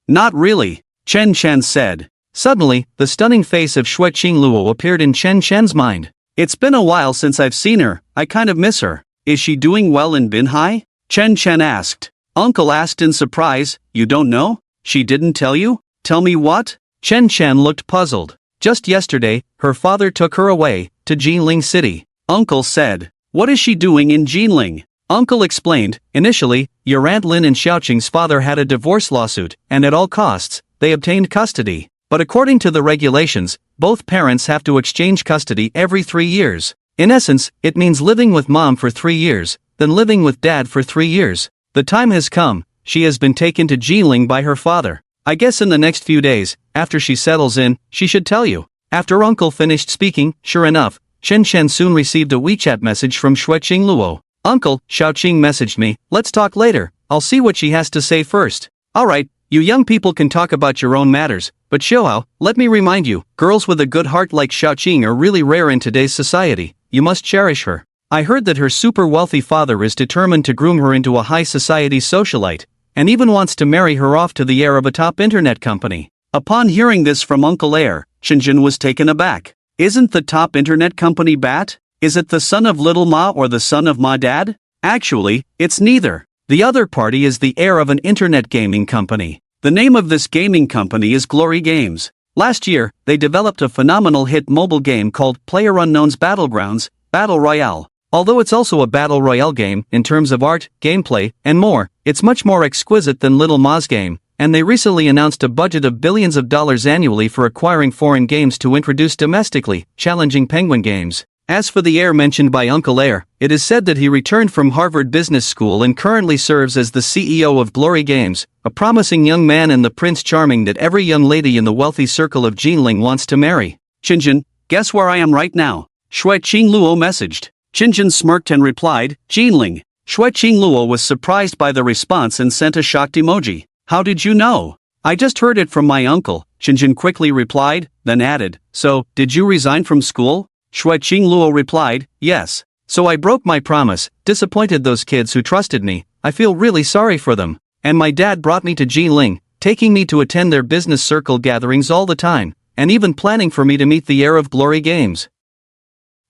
Not really, Chen Chen said. Suddenly, the stunning face of Xueqing Luo appeared in Chen Chen's mind. It's been a while since I've seen her, I kind of miss her. Is she doing well in Binhai? Chen Chen asked. Uncle asked in surprise, you don't know? She didn't tell you? Tell me what? Chen Chen looked puzzled. Just yesterday, her father took her away, to Jinling City. Uncle said. What is she doing in Jinling? Uncle explained. Initially, your Aunt Lin and Xiaoqing's father had a divorce lawsuit, and at all costs, they obtained custody. But according to the regulations, both parents have to exchange custody every 3 years. In essence, it means living with mom for 3 years, then living with dad for 3 years. The time has come, she has been taken to Jinling by her father. I guess in the next few days, after she settles in, she should tell you. After Uncle finished speaking, sure enough, Chen Chen soon received a WeChat message from Xueqing Luo. Uncle, Xiaoqing messaged me, let's talk later, I'll see what she has to say first. Alright, you young people can talk about your own matters, but Xiaohao, let me remind you, girls with a good heart like Xiaoqing are really rare in today's society, you must cherish her. I heard that her super wealthy father is determined to groom her into a high society socialite, and even wants to marry her off to the heir of a top internet company. Upon hearing this from Uncle Heir, Shinjin was taken aback. Isn't the top internet company Bat? Is it the son of Little Ma or the son of Ma Dad? Actually, it's neither. The other party is the heir of an internet gaming company. The name of this gaming company is Glory Games. Last year, they developed a phenomenal hit mobile game called PlayerUnknown's Battlegrounds, Battle Royale. Although it's also a Battle Royale game, in terms of art, gameplay, and more, it's much more exquisite than Little Ma's game, and they recently announced a budget of billions of dollars annually for acquiring foreign games to introduce domestically, challenging Penguin games. As for the heir mentioned by Uncle Heir, it is said that he returned from Harvard Business School and currently serves as the CEO of Glory Games, a promising young man and the Prince Charming that every young lady in the wealthy circle of Jinling wants to marry. Shinjin, guess where I am right now? Xueqing Luo messaged. Shinjin smirked and replied, Jinling. Xueqing Luo was surprised by the response and sent a shocked emoji. How did you know? I just heard it from my uncle, Shinjin quickly replied, then added, so, did you resign from school? Xueqing Luo replied, yes. So I broke my promise, disappointed those kids who trusted me, I feel really sorry for them. And my dad brought me to Jinling, taking me to attend their business circle gatherings all the time, and even planning for me to meet the heir of Glory Games.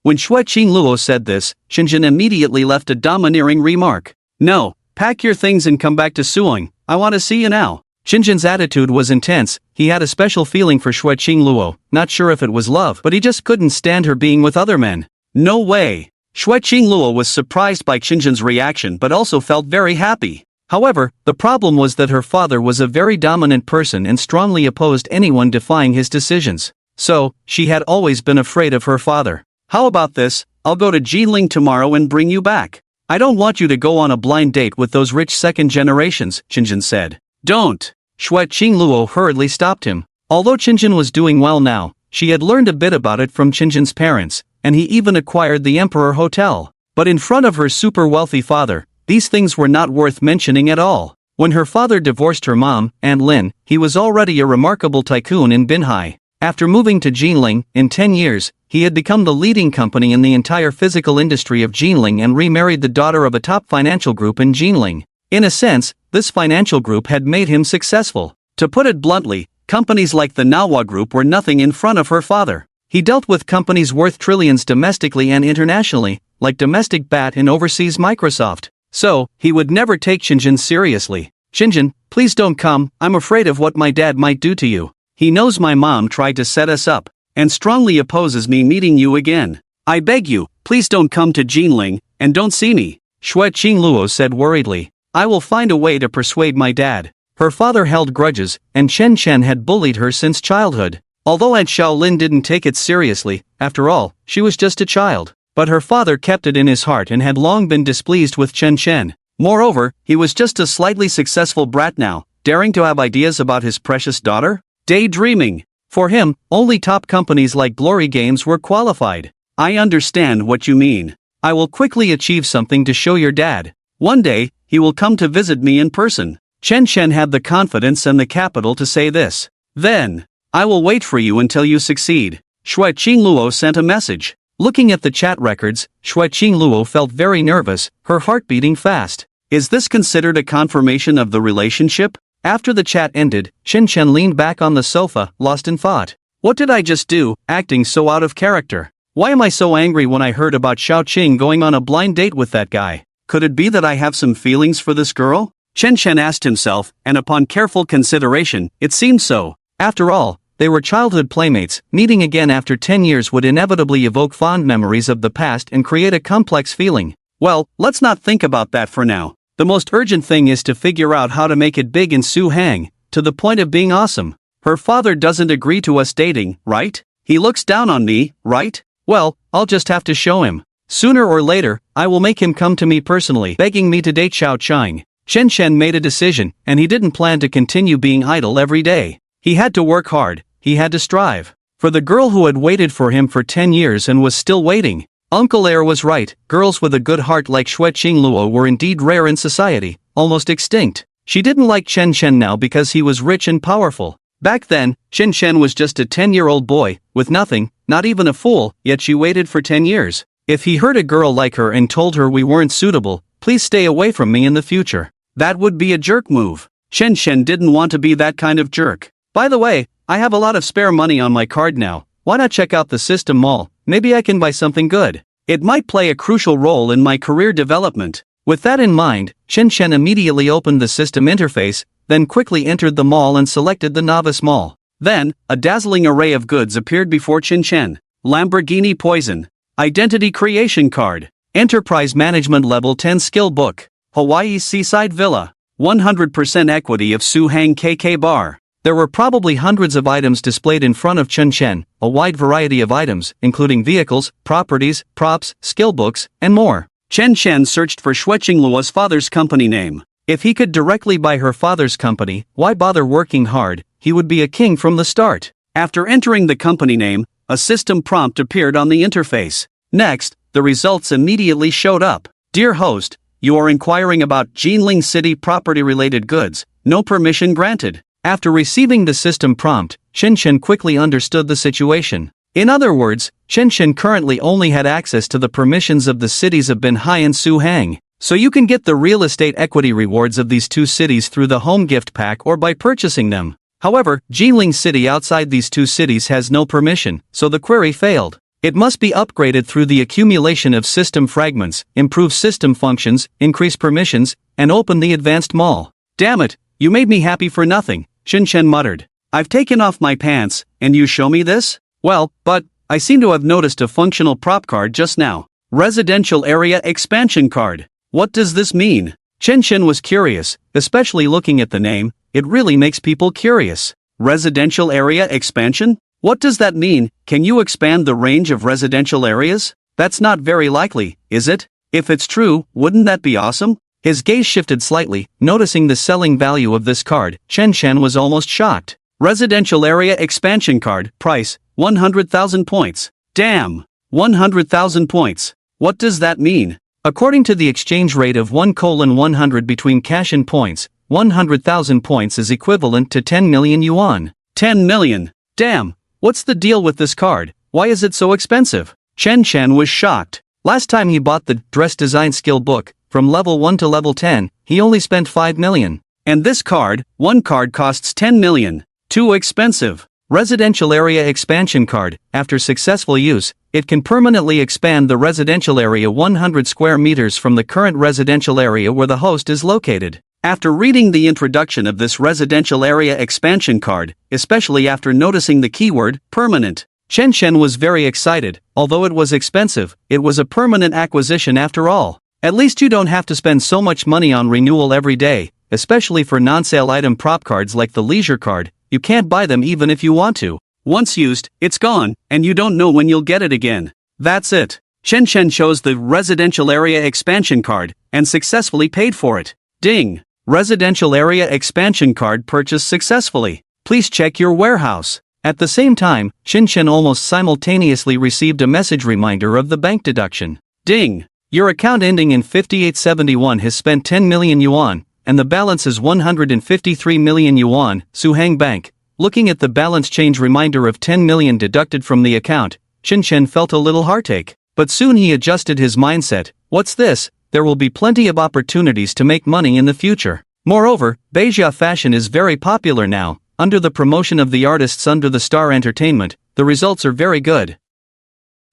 When Xueqing Luo said this, Shinjin immediately left a domineering remark. No, pack your things and come back to Suang, I want to see you now. Shinjin's attitude was intense, he had a special feeling for Xueqing Luo, not sure if it was love, but he just couldn't stand her being with other men. No way. Xueqing Luo was surprised by Shinjin's reaction but also felt very happy. However, the problem was that her father was a very dominant person and strongly opposed anyone defying his decisions. So, she had always been afraid of her father. How about this, I'll go to Jinling tomorrow and bring you back. I don't want you to go on a blind date with those rich second generations, Shinjin said. Don't. Xueqing Luo hurriedly stopped him. Although Shinjin was doing well now, she had learned a bit about it from Shinjin's parents, and he even acquired the Emperor Hotel. But in front of her super wealthy father, these things were not worth mentioning at all. When her father divorced her mom, Aunt Lin, he was already a remarkable tycoon in Binhai. After moving to Jinling, in 10 years, he had become the leading company in the entire physical industry of Jinling and remarried the daughter of a top financial group in Jinling. In a sense, this financial group had made him successful. To put it bluntly, companies like the Manhwa group were nothing in front of her father. He dealt with companies worth trillions domestically and internationally, like domestic BAT and overseas Microsoft. So, he would never take Shinjin seriously. Shinjin, please don't come, I'm afraid of what my dad might do to you. He knows my mom tried to set us up, and strongly opposes me meeting you again. I beg you, please don't come to Jinling, and don't see me. Xue Qingluo said worriedly. I will find a way to persuade my dad. Her father held grudges, and Chen Chen had bullied her since childhood. Although Aunt Xiaolin didn't take it seriously, after all, she was just a child. But her father kept it in his heart and had long been displeased with Chen Chen. Moreover, he was just a slightly successful brat now, daring to have ideas about his precious daughter? Daydreaming. For him, only top companies like Glory Games were qualified. I understand what you mean. I will quickly achieve something to show your dad. One day, he will come to visit me in person. Chen Chen had the confidence and the capital to say this. Then, I will wait for you until you succeed. Xue Qingluo sent a message. Looking at the chat records, Xue Qingluo felt very nervous, her heart beating fast. Is this considered a confirmation of the relationship? After the chat ended, Chen Chen leaned back on the sofa, lost in thought. What did I just do, acting so out of character? Why am I so angry when I heard about Xiao Qing going on a blind date with that guy? Could it be that I have some feelings for this girl? Chen Chen asked himself, and upon careful consideration, it seemed so. After all, they were childhood playmates. Meeting again after 10 years would inevitably evoke fond memories of the past and create a complex feeling. Well, let's not think about that for now. The most urgent thing is to figure out how to make it big in Suang, to the point of being awesome. Her father doesn't agree to us dating, right? He looks down on me, right? Well, I'll just have to show him. Sooner or later, I will make him come to me personally, begging me to date Xiao Qing. Chen Chen made a decision, and he didn't plan to continue being idle every day. He had to work hard, he had to strive. For the girl who had waited for him for 10 years and was still waiting. Uncle Air was right, girls with a good heart like Xue Qingluo were indeed rare in society, almost extinct. She didn't like Chen Chen now because he was rich and powerful. Back then, Chen Chen was just a 10-year-old boy, with nothing, not even a fool, yet she waited for 10 years. If he hurt a girl like her and told her we weren't suitable, please stay away from me in the future. That would be a jerk move. Chen Chen didn't want to be that kind of jerk. By the way, I have a lot of spare money on my card now. Why not check out the System Mall? Maybe I can buy something good. It might play a crucial role in my career development. With that in mind, Chen Chen immediately opened the system interface, then quickly entered the mall and selected the Novice Mall. Then, a dazzling array of goods appeared before Chen Chen. Lamborghini Poison. Identity Creation Card. Enterprise Management Level 10 Skill Book. Hawaii's Seaside Villa. 100% equity of Suang KK Bar. There were probably hundreds of items displayed in front of Chen Chen, a wide variety of items, including vehicles, properties, props, skill books, and more. Chen Chen searched for Xue Qingluo's father's company name. If he could directly buy her father's company, why bother working hard? He would be a king from the start. After entering the company name, a system prompt appeared on the interface. Next, the results immediately showed up. Dear host, you are inquiring about Jinling City property-related goods. No permission granted. After receiving the system prompt, Chen Chen quickly understood the situation. In other words, Chen Chen currently only had access to the permissions of the cities of Banhai and Suang. So you can get the real estate equity rewards of these two cities through the home gift pack or by purchasing them. However, Jinling City outside these two cities has no permission, so the query failed. It must be upgraded through the accumulation of system fragments, improve system functions, increase permissions, and open the advanced mall. Damn it, you made me happy for nothing, Chen Chen muttered. I've taken off my pants, and you show me this? Well, but, I seem to have noticed a functional prop card just now. Residential Area Expansion Card. What does this mean? Chen Chen was curious, especially looking at the name. It really makes people curious. Residential Area Expansion? What does that mean? Can you expand the range of residential areas? That's not very likely, is it? If it's true, wouldn't that be awesome? His gaze shifted slightly, noticing the selling value of this card. Chen Chen was almost shocked. Residential Area Expansion Card, price, 100,000 points. Damn! 100,000 points. What does that mean? According to the exchange rate of 1:100 between cash and points, 100,000 points is equivalent to 10 million yuan. 10 million! Damn! What's the deal with this card? Why is it so expensive? Chen Chen was shocked. Last time he bought the dress design skill book, from level 1 to level 10, he only spent 5 million. And this card, one card costs 10 million. Too expensive. Residential Area Expansion Card. After successful use, it can permanently expand the residential area 100 square meters from the current residential area where the host is located. After reading the introduction of this residential area expansion card, especially after noticing the keyword, permanent, Chen Chen was very excited. Although it was expensive, it was a permanent acquisition after all. At least you don't have to spend so much money on renewal every day, especially for non-sale item prop cards like the leisure card. You can't buy them even if you want to. Once used, it's gone, and you don't know when you'll get it again. That's it. Chen Chen chose the residential area expansion card, and successfully paid for it. Ding! Residential area expansion card purchased successfully. Please check your warehouse. At the same time, Chen Chen almost simultaneously received a message reminder of the bank deduction. Ding! Your account ending in 5871 has spent 10 million yuan, and the balance is 153 million yuan, Suhang Bank. Looking at the balance change reminder of 10 million deducted from the account, Chen Chen felt a little heartache. But soon he adjusted his mindset. What's this? There will be plenty of opportunities to make money in the future. Moreover, Beijia fashion is very popular now. Under the promotion of the artists under the Star Entertainment, the results are very good.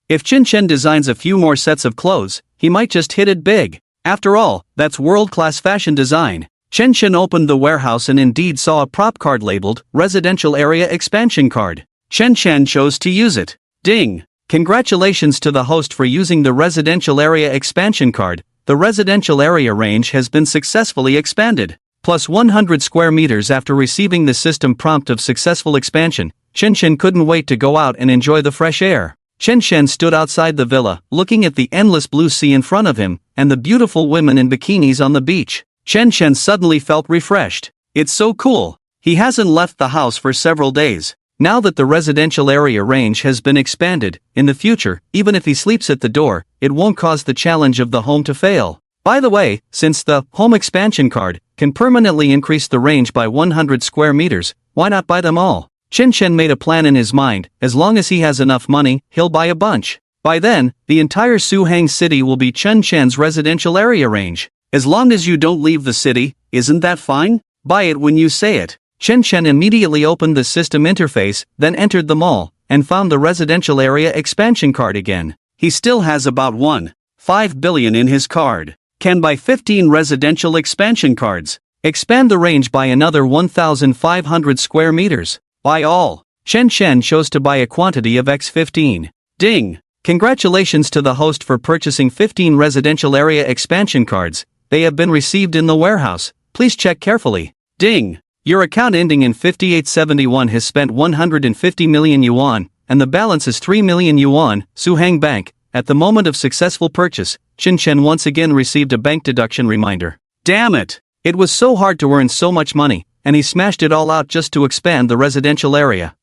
If Chen Chen designs a few more sets of clothes, he might just hit it big. After all, that's world-class fashion design. Chen Chen opened the warehouse and indeed saw a prop card labeled Residential Area Expansion Card. Chen Chen chose to use it. Ding! Congratulations to the host for using the Residential Area Expansion Card. The residential area range has been successfully expanded. Plus 100 square meters. After receiving the system prompt of successful expansion, Chen Chen couldn't wait to go out and enjoy the fresh air. Chen Chen stood outside the villa, looking at the endless blue sea in front of him, and the beautiful women in bikinis on the beach. Chen Chen suddenly felt refreshed. It's so cool. He hasn't left the house for several days. Now that the residential area range has been expanded, in the future, even if he sleeps at the door, it won't cause the challenge of the home to fail. By the way, since the home expansion card can permanently increase the range by 100 square meters, why not buy them all? Chen Chen made a plan in his mind. As long as he has enough money, he'll buy a bunch. By then, the entire Suhang city will be Chen Chen's residential area range. As long as you don't leave the city, isn't that fine? Buy it when you say it. Chen Chen immediately opened the system interface, then entered the mall, and found the residential area expansion card again. He still has about 1.5 billion in his card. Can buy 15 residential expansion cards. Expand the range by another 1,500 square meters. Buy all. Chen Chen chose to buy a quantity of X15. Ding! Congratulations to the host for purchasing 15 residential area expansion cards. They have been received in the warehouse. Please check carefully. Ding! Your account ending in 5871 has spent 150 million yuan, and the balance is 3 million yuan, Suhang Bank. At the moment of successful purchase, Chen Chen once again received a bank deduction reminder. Damn it! It was so hard to earn so much money, and he smashed it all out just to expand the residential area.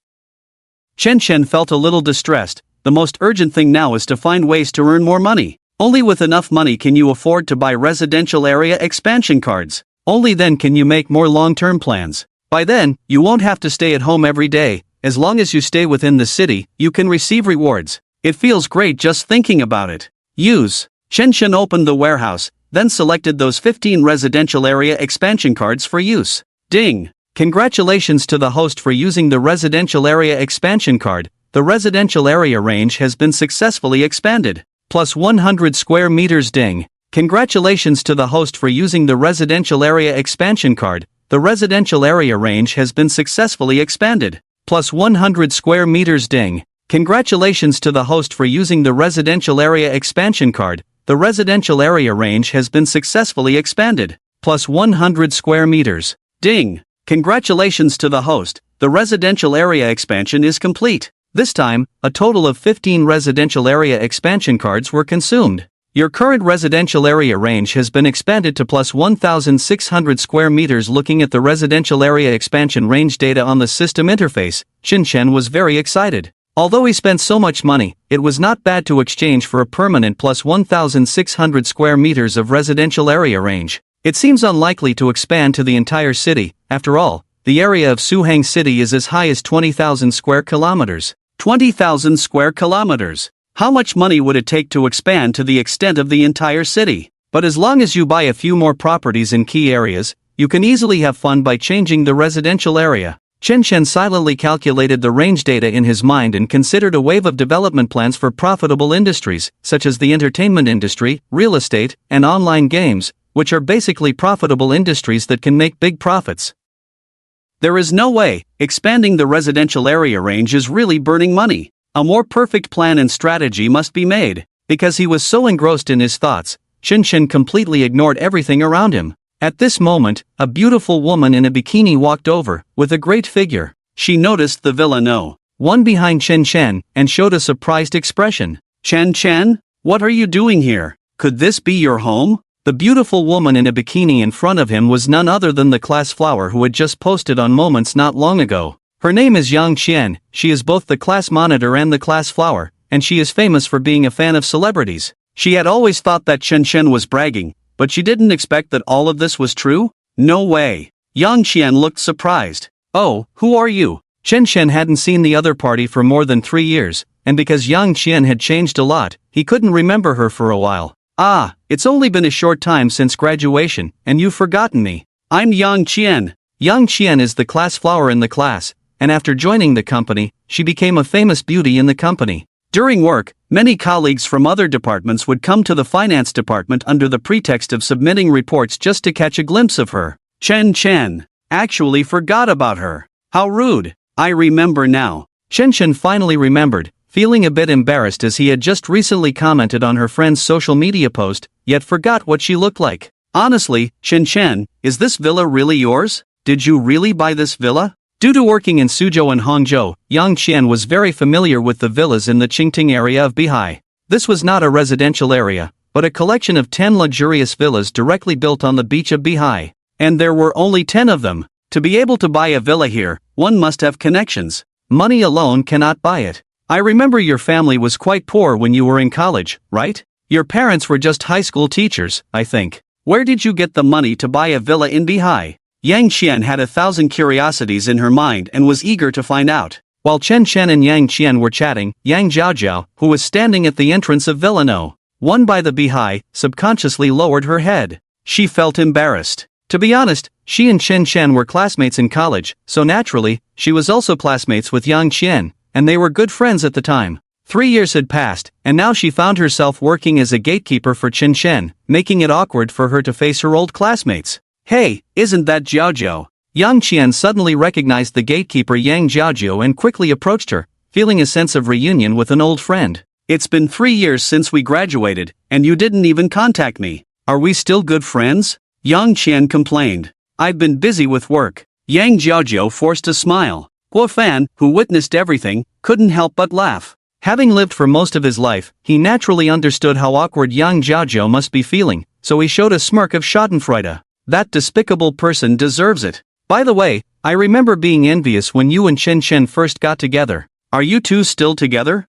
Chen Chen felt a little distressed. The most urgent thing now is to find ways to earn more money. Only with enough money can you afford to buy residential area expansion cards. Only then can you make more long-term plans. By then, you won't have to stay at home every day. As long as you stay within the city, you can receive rewards. It feels great just thinking about it. Use. Chen Chen opened the warehouse, then selected those 15 residential area expansion cards for use. Ding! Congratulations to the host for using the residential area expansion card. The residential area range has been successfully expanded. Plus 100 square meters. Ding! Congratulations to the host for using the residential area expansion card. The residential area range has been successfully expanded. Plus 100 square meters. Ding! Congratulations to the host for using the residential area expansion card. The residential area range has been successfully expanded. Plus 100 square meters. Ding! Congratulations to the host. The residential area expansion is complete. This time, a total of 15 residential area expansion cards were consumed. Your current residential area range has been expanded to plus 1,600 square meters. Looking at the residential area expansion range data on the system interface, Chen Chen was very excited. Although he spent so much money, it was not bad to exchange for a permanent plus 1,600 square meters of residential area range. It seems unlikely to expand to the entire city. After all, the area of Suhang City is as high as 20,000 square kilometers. 20,000 square kilometers. How much money would it take to expand to the extent of the entire city? But as long as you buy a few more properties in key areas, you can easily have fun by changing the residential area. Chen Shen silently calculated the range data in his mind and considered a wave of development plans for profitable industries, such as the entertainment industry, real estate, and online games, which are basically profitable industries that can make big profits. There is no way, expanding the residential area range is really burning money. A more perfect plan and strategy must be made. Because he was so engrossed in his thoughts, Chen Shen completely ignored everything around him. At this moment, a beautiful woman in a bikini walked over, with a great figure. She noticed the villa no. one behind Chen Shen, and showed a surprised expression. Chen Chen? What are you doing here? Could this be your home? The beautiful woman in a bikini in front of him was none other than the class flower who had just posted on Moments not long ago. Her name is Yang Qian, she is both the class monitor and the class flower, and she is famous for being a fan of celebrities. She had always thought that Chen Shen was bragging, but she didn't expect that all of this was true? No way. Yang Qian looked surprised. Oh, who are you? Chen Shen hadn't seen the other party for more than 3 years, and because Yang Qian had changed a lot, he couldn't remember her for a while. Ah, it's only been a short time since graduation, and you've forgotten me. I'm Yang Qian. Yang Qian is the class flower in the class, and after joining the company, she became a famous beauty in the company. During work, many colleagues from other departments would come to the finance department under the pretext of submitting reports just to catch a glimpse of her. Chen Chen actually forgot about her. How rude. I remember now. Chen Chen finally remembered, feeling a bit embarrassed as he had just recently commented on her friend's social media post, yet forgot what she looked like. Honestly, Chen Chen, is this villa really yours? Did you really buy this villa? Due to working in Suzhou and Hangzhou, Yang Qian was very familiar with the villas in the Qingting area of Bihai. This was not a residential area, but a collection of 10 luxurious villas directly built on the beach of Bihai. And there were only 10 of them. To be able to buy a villa here, one must have connections. Money alone cannot buy it. I remember your family was quite poor when you were in college, right? Your parents were just high school teachers, I think. Where did you get the money to buy a villa in Bihai? Yang Qian had 1,000 curiosities in her mind and was eager to find out. While Chen Chen and Yang Qian were chatting, Yang Jiaojiao, who was standing at the entrance of Villa No. 1 by the Bihai, subconsciously lowered her head. She felt embarrassed. To be honest, she and Chen Chen were classmates in college, so naturally, she was also classmates with Yang Qian, and they were good friends at the time. 3 years had passed, and now she found herself working as a gatekeeper for Chen Chen, making it awkward for her to face her old classmates. Hey, isn't that Jiaojiao? Yang Qian suddenly recognized the gatekeeper Yang Jiaojiao and quickly approached her, feeling a sense of reunion with an old friend. It's been 3 years since we graduated, and you didn't even contact me. Are we still good friends? Yang Qian complained. I've been busy with work. Yang Jiaojiao forced a smile. Guan, who witnessed everything, couldn't help but laugh. Having lived for most of his life, he naturally understood how awkward Yang Jiaojiao must be feeling, so he showed a smirk of schadenfreude. That despicable person deserves it. By the way, I remember being envious when you and Chen Chen first got together. Are you two still together?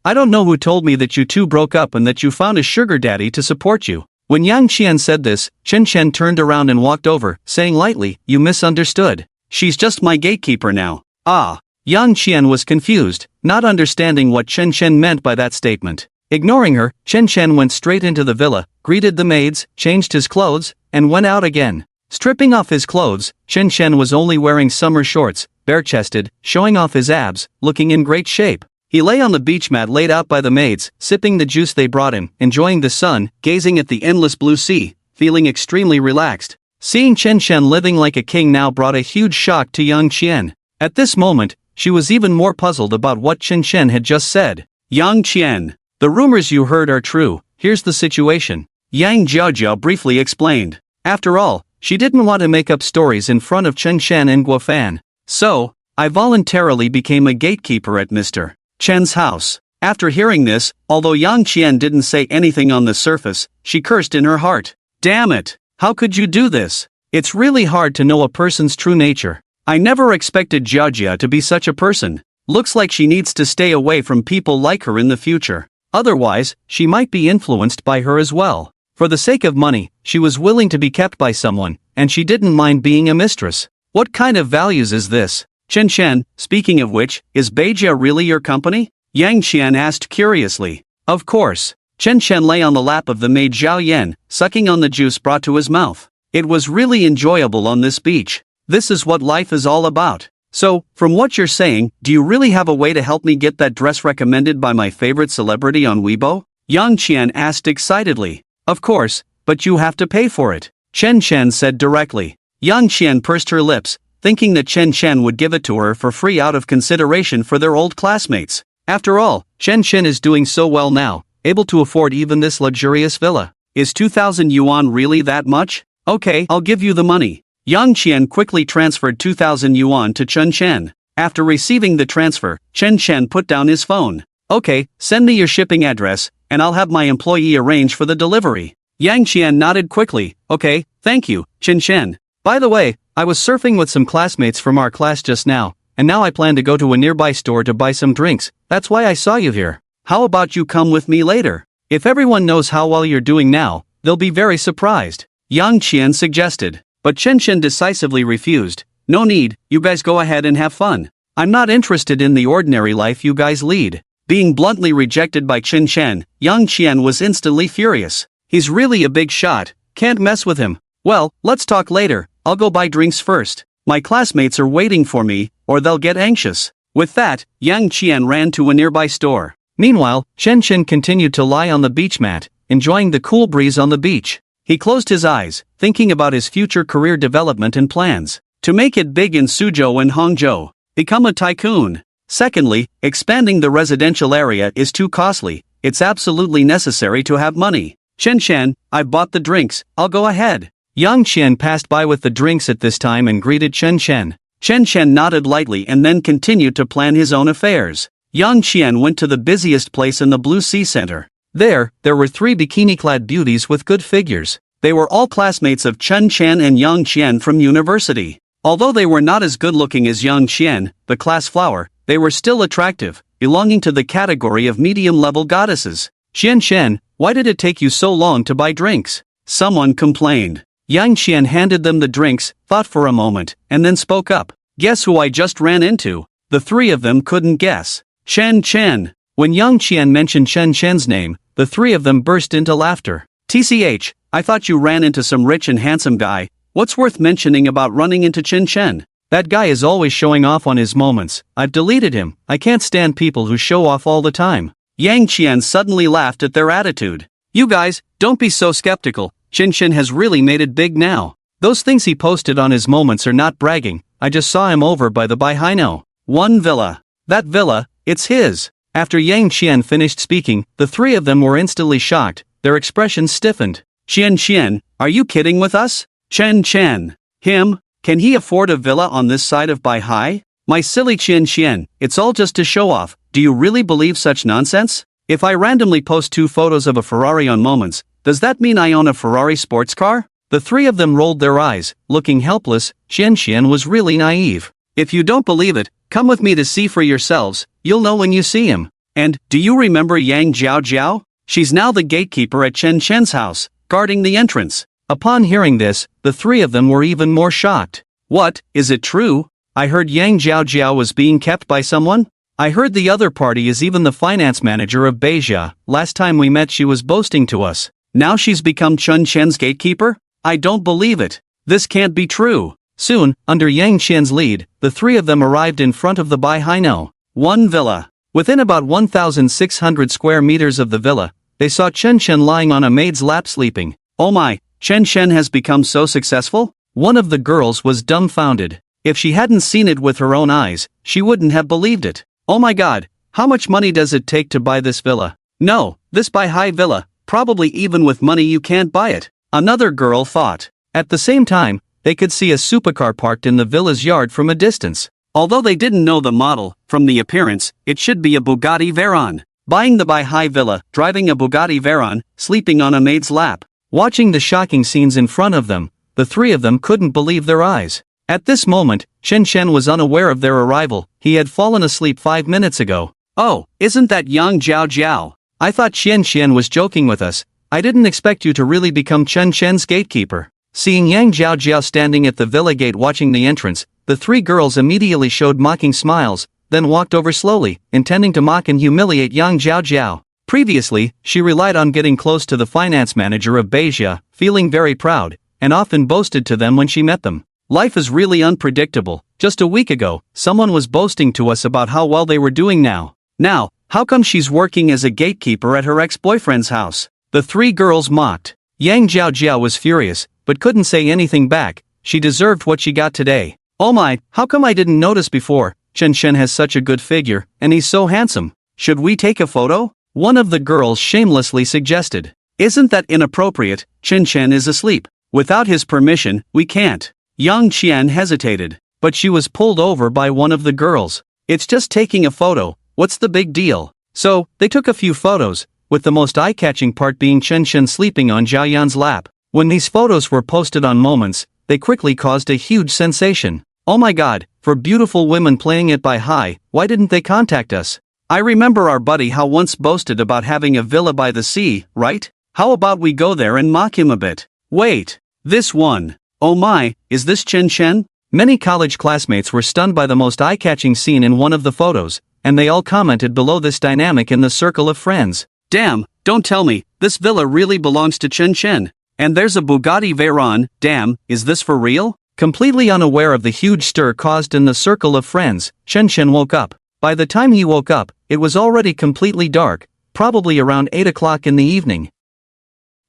I don't know who told me that you two broke up and that you found a sugar daddy to support you. When Yang Qian said this, Chen Chen turned around and walked over, saying lightly, you misunderstood. She's just my gatekeeper now. Ah. Yang Qian was confused, not understanding what Chen Chen meant by that statement. Ignoring her, Chen Chen went straight into the villa, greeted the maids, changed his clothes, and went out again. Stripping off his clothes, Chen Chen was only wearing summer shorts, bare-chested, showing off his abs, looking in great shape. He lay on the beach mat laid out by the maids, sipping the juice they brought him, enjoying the sun, gazing at the endless blue sea, feeling extremely relaxed. Seeing Chen Chen living like a king now brought a huge shock to Yang Qian. At this moment, she was even more puzzled about what Chen Chen had just said. Yang Qian, the rumors you heard are true, here's the situation. Yang Jiaojiao briefly explained. After all, she didn't want to make up stories in front of Chen Chen and Guan. So, I voluntarily became a gatekeeper at Mr. Chen's house. After hearing this, although Yang Qian didn't say anything on the surface, she cursed in her heart. Damn it! How could you do this? It's really hard to know a person's true nature. I never expected Jiajia to be such a person. Looks like she needs to stay away from people like her in the future. Otherwise, she might be influenced by her as well. For the sake of money, she was willing to be kept by someone, and she didn't mind being a mistress. What kind of values is this? Chen Chen, speaking of which, is Beijia really your company? Yang Qian asked curiously. Of course. Chen Chen lay on the lap of the maid Zhao Yan, sucking on the juice brought to his mouth. It was really enjoyable on this beach. This is what life is all about. So, from what you're saying, do you really have a way to help me get that dress recommended by my favorite celebrity on Weibo? Yang Qian asked excitedly. Of course, but you have to pay for it, Chen Chen said directly. Yang Qian pursed her lips, thinking that Chen Chen would give it to her for free out of consideration for their old classmates. After all, Chen Chen is doing so well now, able to afford even this luxurious villa. Is 2,000 yuan really that much? Okay, I'll give you the money. Yang Qian quickly transferred 2,000 yuan to Chen Chen. After receiving the transfer, Chen Chen put down his phone. Okay, send me your shipping address, and I'll have my employee arrange for the delivery. Yang Qian nodded quickly. Okay, thank you, Chen Chen. By the way, I was surfing with some classmates from our class just now, and now I plan to go to a nearby store to buy some drinks. That's why I saw you here. How about you come with me later? If everyone knows how well you're doing now, they'll be very surprised, Yang Qian suggested. But Chen Chen decisively refused. No need, you guys go ahead and have fun. I'm not interested in the ordinary life you guys lead. Being bluntly rejected by Chen Chen, Yang Qian was instantly furious. He's really a big shot, can't mess with him. Well, let's talk later, I'll go buy drinks first. My classmates are waiting for me, or they'll get anxious. With that, Yang Qian ran to a nearby store. Meanwhile, Chen Chen continued to lie on the beach mat, enjoying the cool breeze on the beach. He closed his eyes, thinking about his future career development and plans. To make it big in Suzhou and Hangzhou. Become a tycoon. Secondly, expanding the residential area is too costly. It's absolutely necessary to have money. Chen Chen, I've bought the drinks, I'll go ahead. Yang Qian passed by with the drinks at this time and greeted Chen Chen. Chen Chen nodded lightly and then continued to plan his own affairs. Yang Qian went to the busiest place in the Blue Sea Center. There were 3 bikini-clad beauties with good figures. They were all classmates of Chen Chen and Yang Qian from university. Although they were not as good-looking as Yang Qian, the class flower, they were still attractive, belonging to the category of medium-level goddesses. Chen Chen, why did it take you so long to buy drinks? Someone complained. Yang Qian handed them the drinks, thought for a moment, and then spoke up. Guess who I just ran into? The 3 of them couldn't guess. Chen Chen. When Yang Qian mentioned Chen Chen's name, the 3 of them burst into laughter. TCH, I thought you ran into some rich and handsome guy. What's worth mentioning about running into Chen Chen? That guy is always showing off on his moments. I've deleted him. I can't stand people who show off all the time. Yang Qian suddenly laughed at their attitude. You guys, don't be so skeptical. Chen Chen has really made it big now. Those things he posted on his moments are not bragging. I just saw him over by the Baihaino. One villa. That villa, it's his. After Yang Qian finished speaking, the 3 of them were instantly shocked, their expressions stiffened. Chen Chen, are you kidding with us? Chen Chen. Him? Can he afford a villa on this side of Baihai? My silly Chen Chen, it's all just to show off. Do you really believe such nonsense? If I randomly post 2 photos of a Ferrari on Moments, does that mean I own a Ferrari sports car? The 3 of them rolled their eyes, looking helpless. Chen Chen was really naive. If you don't believe it, come with me to see for yourselves, you'll know when you see him. And, do you remember Yang Jiao Jiao? She's now the gatekeeper at Chen Chen's house, guarding the entrance. Upon hearing this, the 3 of them were even more shocked. What, is it true? I heard Yang Jiao Jiao was being kept by someone? I heard the other party is even the finance manager of Beijia. Last time we met she was boasting to us. Now she's become Chen Chen's gatekeeper? I don't believe it. This can't be true. Soon, under Yang Qian's lead, the 3 of them arrived in front of the Baihaino. One villa. Within about 1,600 square meters of the villa, they saw Chen Chen lying on a maid's lap sleeping. Oh my, Chen Chen has become so successful? One of the girls was dumbfounded. If she hadn't seen it with her own eyes, she wouldn't have believed it. Oh my god, how much money does it take to buy this villa? No, this Baihai villa, probably even with money you can't buy it, another girl thought. At the same time, they could see a supercar parked in the villa's yard from a distance. Although they didn't know the model, from the appearance, it should be a Bugatti Veyron. Buying the Baihai villa, driving a Bugatti Veyron, sleeping on a maid's lap. Watching the shocking scenes in front of them, the 3 of them couldn't believe their eyes. At this moment, Chen Chen was unaware of their arrival. He had fallen asleep 5 minutes ago. Oh, isn't that Yang Jiao Jiao? I thought Chen Chen was joking with us. I didn't expect you to really become Chen Chen's gatekeeper. Seeing Yang Jiao Jiao standing at the villa gate watching the entrance, the three girls immediately showed mocking smiles, then walked over slowly, intending to mock and humiliate Yang Jiao. Previously, she relied on getting close to the finance manager of Beijia, feeling very proud, and often boasted to them when she met them. Life is really unpredictable. Just a week ago, someone was boasting to us about how well they were doing now. Now, how come she's working as a gatekeeper at her ex-boyfriend's house? The three girls mocked. Yang Jiao was furious, but couldn't say anything back. She deserved what she got today. Oh my, how come I didn't notice before? Chen Shen has such a good figure, and he's so handsome. Should we take a photo? One of the girls shamelessly suggested. Isn't that inappropriate? Chen Shen is asleep. Without his permission, we can't. Yang Qian hesitated, but she was pulled over by one of the girls. It's just taking a photo, what's the big deal? So, they took a few photos, with the most eye-catching part being Chen Shen sleeping on Zhao Yan's lap. When these photos were posted on Moments, they quickly caused a huge sensation. Oh my god, for beautiful women playing it by high, why didn't they contact us? I remember our buddy Hao once boasted about having a villa by the sea, right? How about we go there and mock him a bit? Wait, this one. Oh my, is this Chen Shen? Many college classmates were stunned by the most eye-catching scene in one of the photos, and they all commented below this dynamic in the circle of friends. Damn, don't tell me, this villa really belongs to Chen Shen. And there's a Bugatti Veyron, damn, is this for real? Completely unaware of the huge stir caused in the circle of friends, Chen Shen woke up. By the time he woke up, it was already completely dark, probably around 8 o'clock in the evening.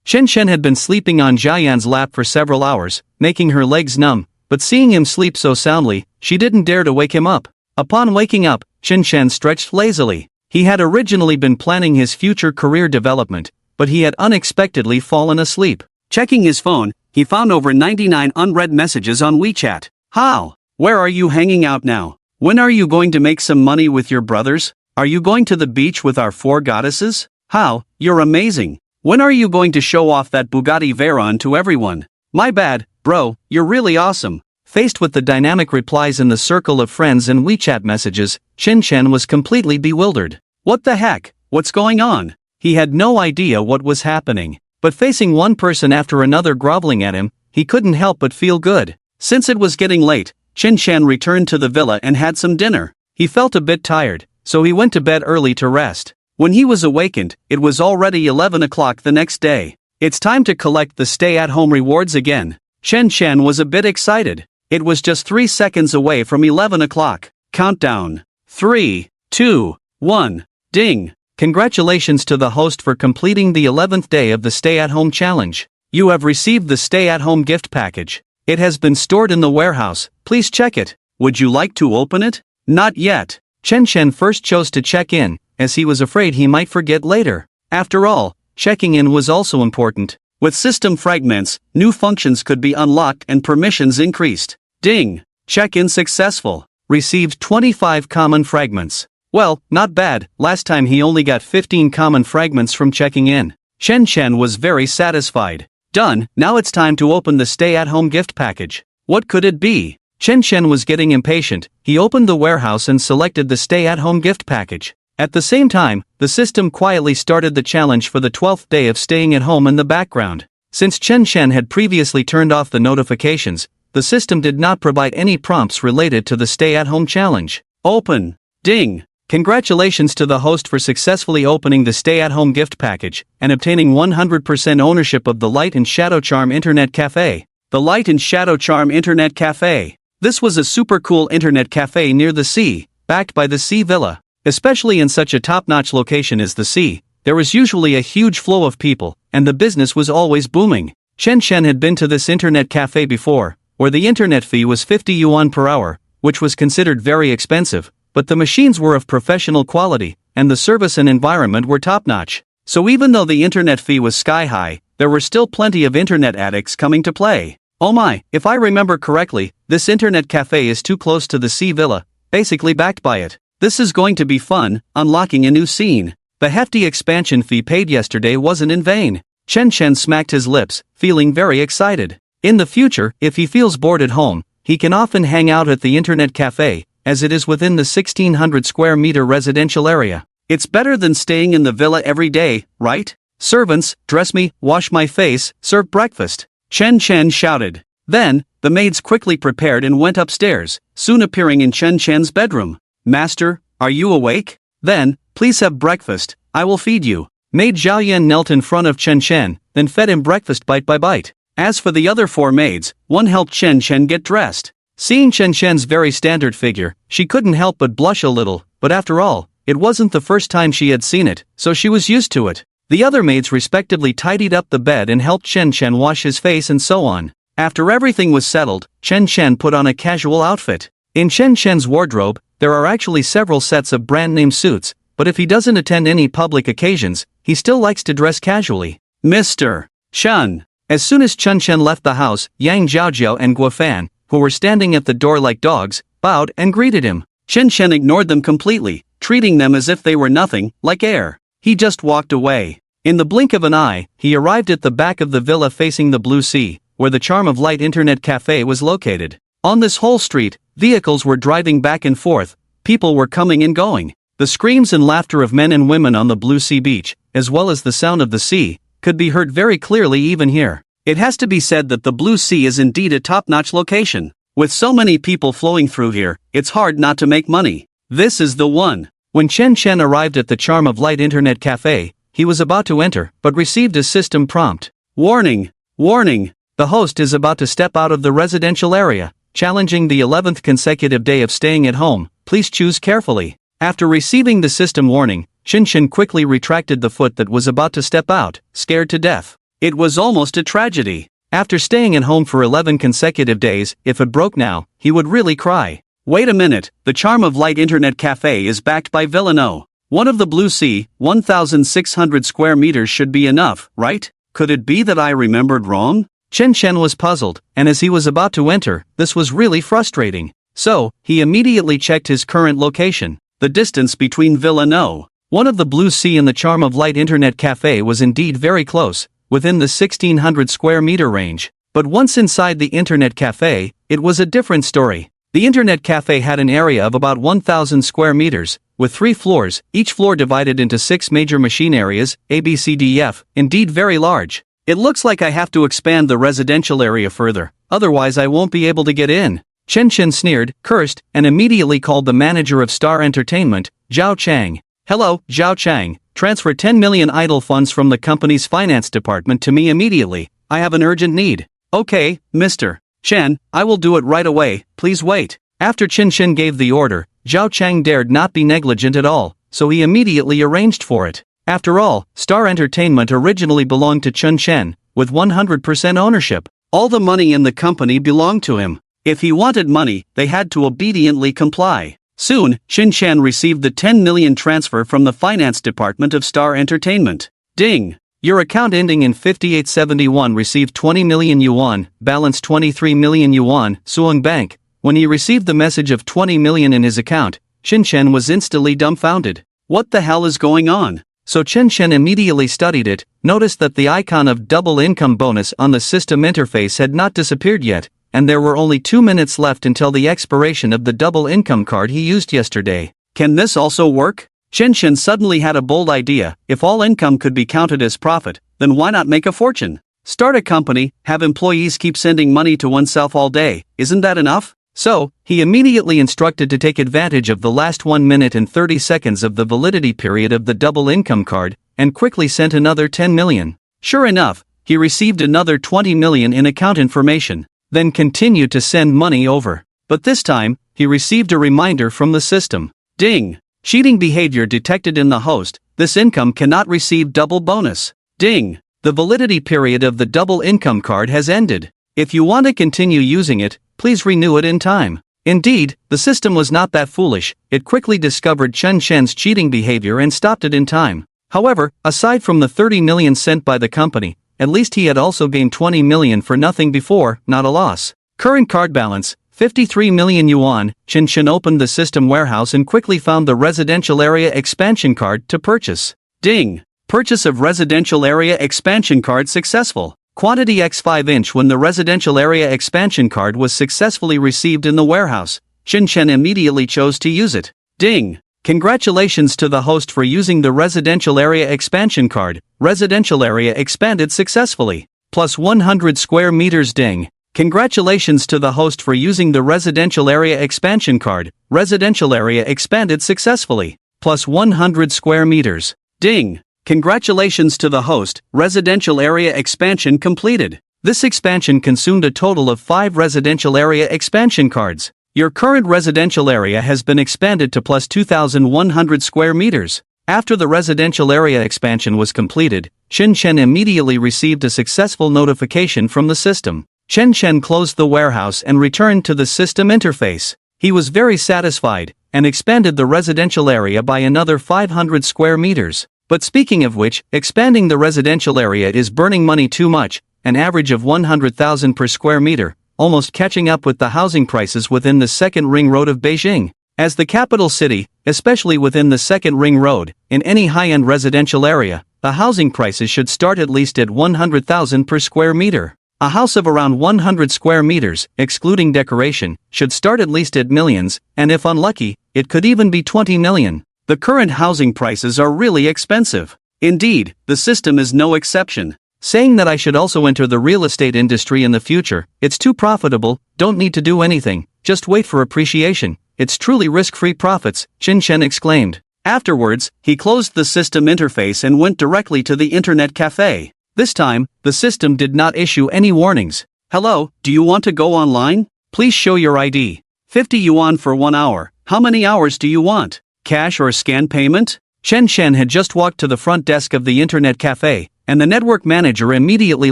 Chen Shen had been sleeping on Jiayan's lap for several hours, making her legs numb, but seeing him sleep so soundly, she didn't dare to wake him up. Upon waking up, Chen Shen stretched lazily. He had originally been planning his future career development, but he had unexpectedly fallen asleep. Checking his phone, he found over 99 unread messages on WeChat. How? Where are you hanging out now? When are you going to make some money with your brothers? Are you going to the beach with our 4 goddesses? How? You're amazing. When are you going to show off that Bugatti Veyron to everyone? My bad, bro, you're really awesome. Faced with the dynamic replies in the circle of friends and WeChat messages, Chen Shen was completely bewildered. What the heck? What's going on? He had no idea what was happening. But facing one person after another groveling at him, he couldn't help but feel good. Since it was getting late, Chen Shen returned to the villa and had some dinner. He felt a bit tired, so he went to bed early to rest. When he was awakened, it was already 11 o'clock the next day. It's time to collect the stay-at-home rewards again. Chen Shen was a bit excited. It was just 3 seconds away from 11 o'clock. Countdown. 3, 2, 1, ding. Congratulations to the host for completing the 11th day of the stay-at-home challenge. You have received the stay-at-home gift package. It has been stored in the warehouse, please check it. Would you like to open it? Not yet. Chen Shen first chose to check in, as he was afraid he might forget later. After all, checking in was also important. With system fragments, new functions could be unlocked and permissions increased. Ding! Check-in successful. Received 25 common fragments. Well, not bad, last time he only got 15 common fragments from checking in. Chen Shen was very satisfied. Done, now it's time to open the stay-at-home gift package. What could it be? Chen Shen was getting impatient. He opened the warehouse and selected the stay-at-home gift package. At the same time, the system quietly started the challenge for the 12th day of staying at home in the background. Since Chen Shen had previously turned off the notifications, the system did not provide any prompts related to the stay-at-home challenge. Open. Ding. Congratulations to the host for successfully opening the stay-at-home gift package and obtaining 100% ownership of the Light and Shadow Charm Internet Cafe. The Light and Shadow Charm Internet Cafe. This was a super cool internet cafe near the sea, backed by the Sea Villa. Especially in such a top-notch location as the sea, there was usually a huge flow of people, and the business was always booming. Chen Shen had been to this internet cafe before, where the internet fee was 50 yuan per hour, which was considered very expensive. But the machines were of professional quality, and the service and environment were top-notch. So even though the internet fee was sky-high, there were still plenty of internet addicts coming to play. Oh my, if I remember correctly, this internet cafe is too close to the Sea Villa, basically backed by it. This is going to be fun, unlocking a new scene. The hefty expansion fee paid yesterday wasn't in vain. Chen Shen smacked his lips, feeling very excited. In the future, if he feels bored at home, he can often hang out at the internet cafe, as it is within the 1600 square meter residential area. It's better than staying in the villa every day, right? Servants, dress me, wash my face, serve breakfast. Chen Chen shouted. Then, the maids quickly prepared and went upstairs, soon appearing in Chen Chen's bedroom. "Master, are you awake? Then, please have breakfast, I will feed you." Maid Zhaoyan knelt in front of Chen Chen, then fed him breakfast bite by bite. As for the other 4 maids, one helped Chen Chen get dressed. Seeing Chen Chen's very standard figure, she couldn't help but blush a little, but after all, it wasn't the first time she had seen it, so she was used to it. The other maids respectively tidied up the bed and helped Chen Chen wash his face and so on. After everything was settled, Chen Chen put on a casual outfit. In Chen Chen's wardrobe, there are actually several sets of brand-name suits, but if he doesn't attend any public occasions, he still likes to dress casually. "Mr. Chen." As soon as Chen Chen left the house, Yang Zhaojiao and Guofan, who were standing at the door like dogs, bowed and greeted him. Chen Chen ignored them completely, treating them as if they were nothing, like air. He just walked away. In the blink of an eye, he arrived at the back of the villa facing the blue sea, where the Charm of Light Internet Cafe was located. On this whole street, vehicles were driving back and forth, people were coming and going. The screams and laughter of men and women on the blue sea beach, as well as the sound of the sea, could be heard very clearly even here. It has to be said that the blue sea is indeed a top-notch location. With so many people flowing through here, it's hard not to make money. This is the one. When Chen Chen arrived at the Charm of Light Internet Cafe, he was about to enter, but received a system prompt. "Warning! Warning! The host is about to step out of the residential area, challenging the 11th consecutive day of staying at home, please choose carefully." After receiving the system warning, Chen Chen quickly retracted the foot that was about to step out, scared to death. It was almost a tragedy. After staying at home for 11 consecutive days, if it broke now, he would really cry. Wait a minute, the Charm of Light Internet Cafe is backed by Villano. One of the Blue Sea, 1,600 square meters should be enough, right? Could it be that I remembered wrong? Chen Chen was puzzled, and as he was about to enter, this was really frustrating. So, he immediately checked his current location. The distance between Villano, one of the Blue Sea and the Charm of Light Internet Cafe was indeed very close, within the 1,600 square meter range. But once inside the Internet Cafe, it was a different story. The Internet Cafe had an area of about 1,000 square meters, with 3 floors, each floor divided into 6 major machine areas, A, B, C, D, F, indeed very large. It looks like I have to expand the residential area further, otherwise I won't be able to get in. Chen Chen sneered, cursed, and immediately called the manager of Star Entertainment, Zhao Chang. Hello, Zhao Chang, transfer 10 million idle funds from the company's finance department to me immediately, I have an urgent need. Okay, Mr. Chen, I will do it right away, please wait. After Chen Chen gave the order, Zhao Chang dared not be negligent at all, so he immediately arranged for it. After all, Star Entertainment originally belonged to Chen Chen, with 100% ownership. All the money in the company belonged to him. If he wanted money, they had to obediently comply. Soon, Chen Chen received the 10 million transfer from the finance department of Star Entertainment. Ding! Your account ending in 5871 received 20 million yuan, balance 23 million yuan, Suang Bank. When he received the message of 20 million in his account, Chen Chen was instantly dumbfounded. What the hell is going on? So Chen Chen immediately studied it, noticed that the icon of double income bonus on the system interface had not disappeared yet, and there were only 2 minutes left until the expiration of the double income card he used yesterday. Can this also work? Chen Chen suddenly had a bold idea. If all income could be counted as profit, then why not make a fortune? Start a company, have employees keep sending money to oneself all day, isn't that enough? So, he immediately instructed to take advantage of the last 1 minute and 30 seconds of the validity period of the double income card, and quickly sent another 10 million. Sure enough, he received another 20 million in account information. Then continued to send money over. But this time, he received a reminder from the system. Ding! Cheating behavior detected in the host, this income cannot receive double bonus. Ding! The validity period of the double income card has ended. If you want to continue using it, please renew it in time. Indeed, the system was not that foolish, it quickly discovered Chen Chen's cheating behavior and stopped it in time. However, aside from the 30 million sent by the company, at least he had also gained 20 million for nothing before, not a loss. Current card balance, 53 million yuan. Chen Chen opened the system warehouse and quickly found the residential area expansion card to purchase. Ding! Purchase of residential area expansion card successful. Quantity x 5-inch. When the residential area expansion card was successfully received in the warehouse, Chen Chen immediately chose to use it. Ding! Congratulations to the host for using the residential area expansion card. Residential area expanded successfully. Plus 100 square meters. Ding! Congratulations to the host for using the residential area expansion card. Residential area expanded successfully. Plus 100 square meters. Ding! Congratulations to the host, residential area expansion completed. This expansion consumed a total of 5 residential area expansion cards. Your current residential area has been expanded to plus 2,100 square meters. After the residential area expansion was completed, Chen Chen immediately received a successful notification from the system. Chen Chen closed the warehouse and returned to the system interface. He was very satisfied, and expanded the residential area by another 500 square meters. But speaking of which, expanding the residential area is burning money too much, an average of 100,000 per square meter, almost catching up with the housing prices within the second ring road of Beijing. As the capital city, especially within the second ring road, in any high-end residential area, the housing prices should start at least at 100,000 per square meter. A house of around 100 square meters, excluding decoration, should start at least at millions, and if unlucky, it could even be 20 million. The current housing prices are really expensive. Indeed, the system is no exception. Saying that I should also enter the real estate industry in the future, it's too profitable, don't need to do anything, just wait for appreciation, it's truly risk-free profits, Chen Chen exclaimed. Afterwards, he closed the system interface and went directly to the internet cafe. This time, the system did not issue any warnings. Hello, do you want to go online? Please show your ID. 50 yuan for 1 hour. How many hours do you want? Cash or scan payment? Chen Chen had just walked to the front desk of the internet cafe, and the network manager immediately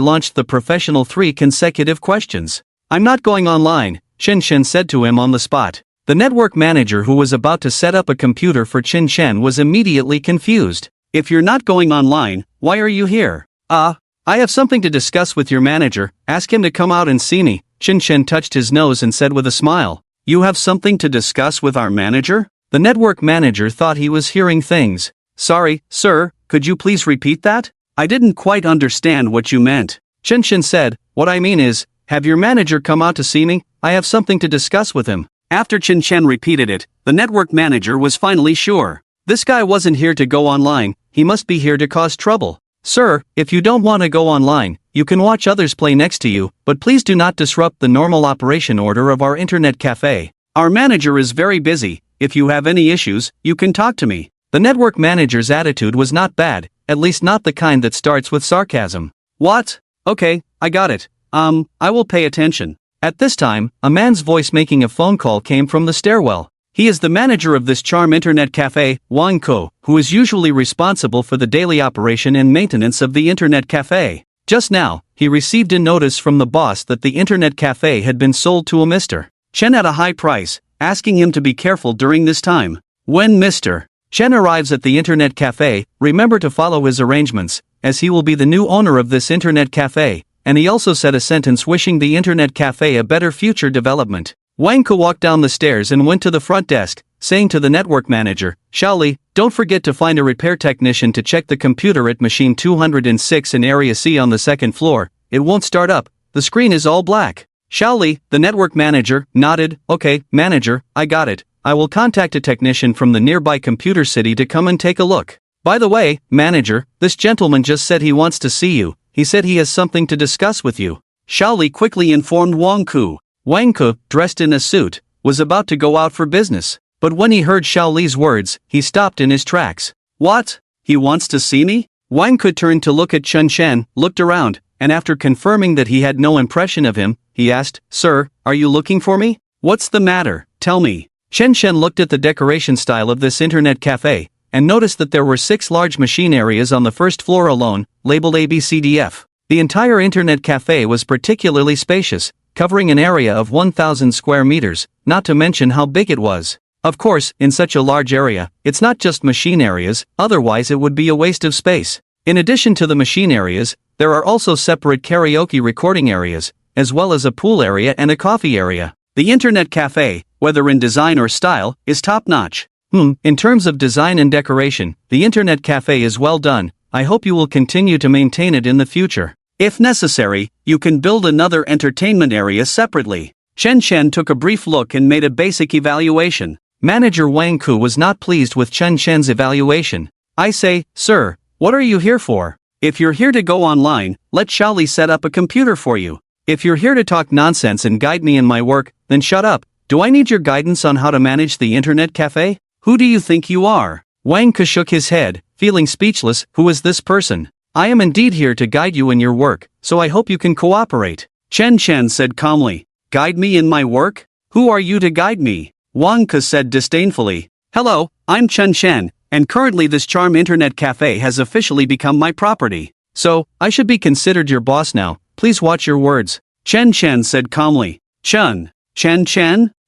launched the professional 3 consecutive questions. I'm not going online, Chen Chen said to him on the spot. The network manager, who was about to set up a computer for Chen Chen, was immediately confused. If you're not going online, why are you here? I have something to discuss with your manager, ask him to come out and see me. Chen Chen touched his nose and said with a smile. You have something to discuss with our manager? The network manager thought he was hearing things. Sorry, sir, could you please repeat that? I didn't quite understand what you meant. Chen Chen said, what I mean is, have your manager come out to see me, I have something to discuss with him. After Chen Chen repeated it, the network manager was finally sure. This guy wasn't here to go online, he must be here to cause trouble. Sir, if you don't want to go online, you can watch others play next to you, but please do not disrupt the normal operation order of our internet cafe. Our manager is very busy, if you have any issues, you can talk to me. The network manager's attitude was not bad, at least not the kind that starts with sarcasm. What? Okay, I got it. I will pay attention. At this time, a man's voice making a phone call came from the stairwell. He is the manager of this charm internet cafe, Wang, who is usually responsible for the daily operation and maintenance of the internet cafe. Just now, he received a notice from the boss that the internet cafe had been sold to a Mr. Chen at a high price, asking him to be careful during this time. When Mr. Chen arrives at the internet cafe, remember to follow his arrangements, as he will be the new owner of this internet cafe, and he also said a sentence wishing the internet cafe a better future development. Wang walked down the stairs and went to the front desk, saying to the network manager, Shaoli, don't forget to find a repair technician to check the computer at machine 206 in area C on the second floor, it won't start up, the screen is all black. Shaoli, the network manager, nodded, okay, manager, I got it, I will contact a technician from the nearby computer city to come and take a look. By the way, manager, this gentleman just said he wants to see you, he said he has something to discuss with you. Shaoli quickly informed Wang. Wang, dressed in a suit, was about to go out for business, but when he heard Shaoli's words, he stopped in his tracks. What? He wants to see me? Wang turned to look at Chen Chen, looked around, and after confirming that he had no impression of him, he asked, Sir, are you looking for me? What's the matter, tell me. Chen Chen looked at the decoration style of this internet cafe, and noticed that there were 6 large machine areas on the first floor alone, labeled ABCDF. The entire internet cafe was particularly spacious, covering an area of 1,000 square meters, not to mention how big it was. Of course, in such a large area, it's not just machine areas, otherwise it would be a waste of space. In addition to the machine areas, there are also separate karaoke recording areas, as well as a pool area and a coffee area. The internet cafe, whether in design or style, is top-notch. In terms of design and decoration, the internet cafe is well done, I hope you will continue to maintain it in the future. If necessary, you can build another entertainment area separately. Chen Chen took a brief look and made a basic evaluation. Manager Wang was not pleased with Chen Chen's evaluation. I say, sir, what are you here for? If you're here to go online, let Shaoli set up a computer for you. If you're here to talk nonsense and guide me in my work, then shut up. Do I need your guidance on how to manage the internet cafe? Who do you think you are? Wang shook his head, feeling speechless. Who is this person? I am indeed here to guide you in your work, so I hope you can cooperate. Chen said calmly. Guide me in my work? Who are you to guide me? Wang said disdainfully. Hello, I'm Chen, and currently this charm internet cafe has officially become my property. So, I should be considered your boss now. Please watch your words. Chen said calmly. Chen?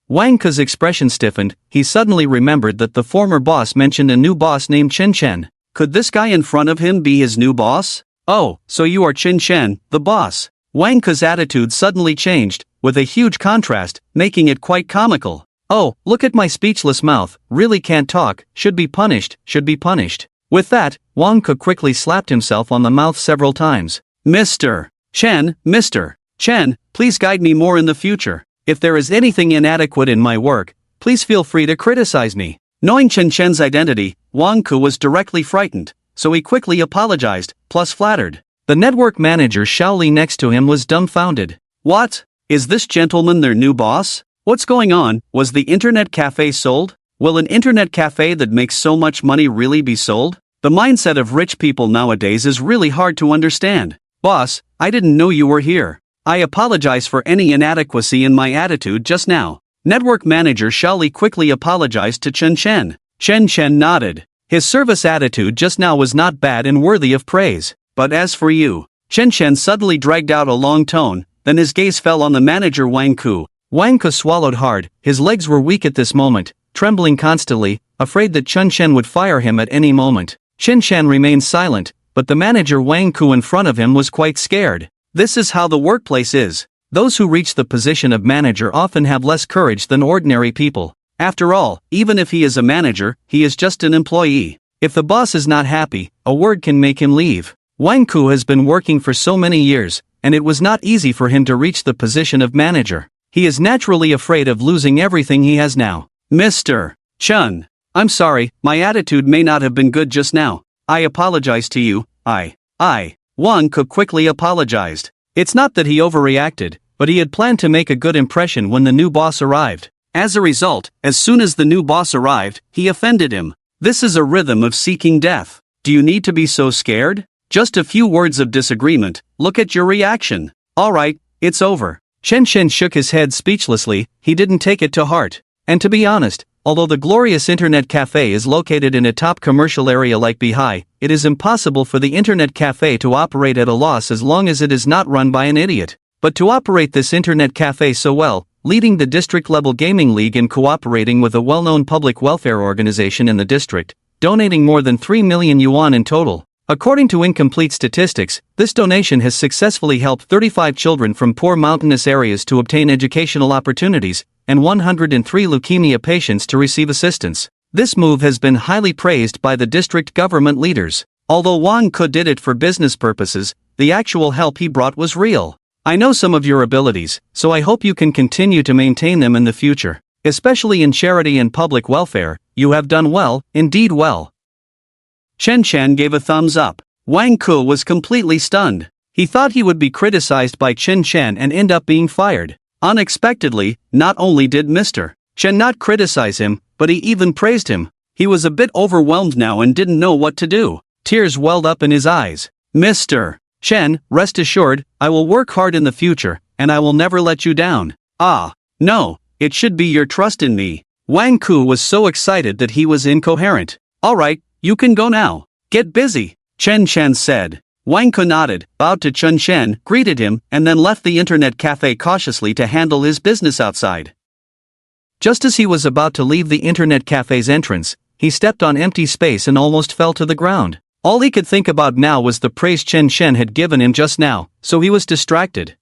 Wang's expression stiffened. He suddenly remembered that the former boss mentioned a new boss named Chen. Could this guy in front of him be his new boss? Oh, so you are Chen, the boss. Wang's attitude suddenly changed, with a huge contrast, making it quite comical. Oh, look at my speechless mouth, really can't talk, should be punished. With that, Wang quickly slapped himself on the mouth several times. Mr. Chen, please guide me more in the future. If there is anything inadequate in my work, please feel free to criticize me. Knowing Chen's identity, Wang was directly frightened, so he quickly apologized, plus flattered. The network manager Shaoli next to him was dumbfounded. What? Is this gentleman their new boss? What's going on? Was the internet cafe sold? Will an internet cafe that makes so much money really be sold? The mindset of rich people nowadays is really hard to understand. Boss, I didn't know you were here. I apologize for any inadequacy in my attitude just now. Network manager Shaoli quickly apologized to Chen. Chen nodded. His service attitude just now was not bad and worthy of praise. But as for you, Chen suddenly dragged out a long tone, then his gaze fell on the manager Wang. Wang swallowed hard. His legs were weak at this moment, trembling constantly, afraid that Chen would fire him at any moment. Chen remained silent, but the manager Wang in front of him was quite scared. This is how the workplace is. Those who reach the position of manager often have less courage than ordinary people. After all, even if he is a manager, he is just an employee. If the boss is not happy, a word can make him leave. Wang has been working for so many years, and it was not easy for him to reach the position of manager. He is naturally afraid of losing everything he has now. Mr. Chen, I'm sorry, my attitude may not have been good just now. I apologize to you. Wang quickly apologized. It's not that he overreacted, but he had planned to make a good impression when the new boss arrived. As a result, as soon as the new boss arrived, he offended him. This is a rhythm of seeking death. Do you need to be so scared? Just a few words of disagreement, look at your reaction. Alright, it's over. Chen shook his head speechlessly. He didn't take it to heart. And to be honest, although the glorious internet cafe is located in a top commercial area like Bihai, it is impossible for the internet cafe to operate at a loss as long as it is not run by an idiot. But to operate this internet cafe so well, leading the district-level gaming league and cooperating with a well-known public welfare organization in the district, donating more than 3 million yuan in total. According to incomplete statistics, this donation has successfully helped 35 children from poor mountainous areas to obtain educational opportunities, and 103 leukemia patients to receive assistance. This move has been highly praised by the district government leaders. Although Wang did it for business purposes, the actual help he brought was real. I know some of your abilities, so I hope you can continue to maintain them in the future. Especially in charity and public welfare, you have done well, indeed well. Chen gave a thumbs up. Wang was completely stunned. He thought he would be criticized by Chen and end up being fired. Unexpectedly, not only did Mr. Chen not criticize him, but he even praised him. He was a bit overwhelmed now and didn't know what to do. Tears welled up in his eyes. Mr. Chen, rest assured, I will work hard in the future, and I will never let you down. No, it should be your trust in me. Wang was so excited that he was incoherent. Alright, you can go now. Get busy, Chen said. Wang nodded, bowed to Chen, greeted him, and then left the internet cafe cautiously to handle his business outside. Just as he was about to leave the internet cafe's entrance, he stepped on empty space and almost fell to the ground. All he could think about now was the praise Chen had given him just now, so he was distracted.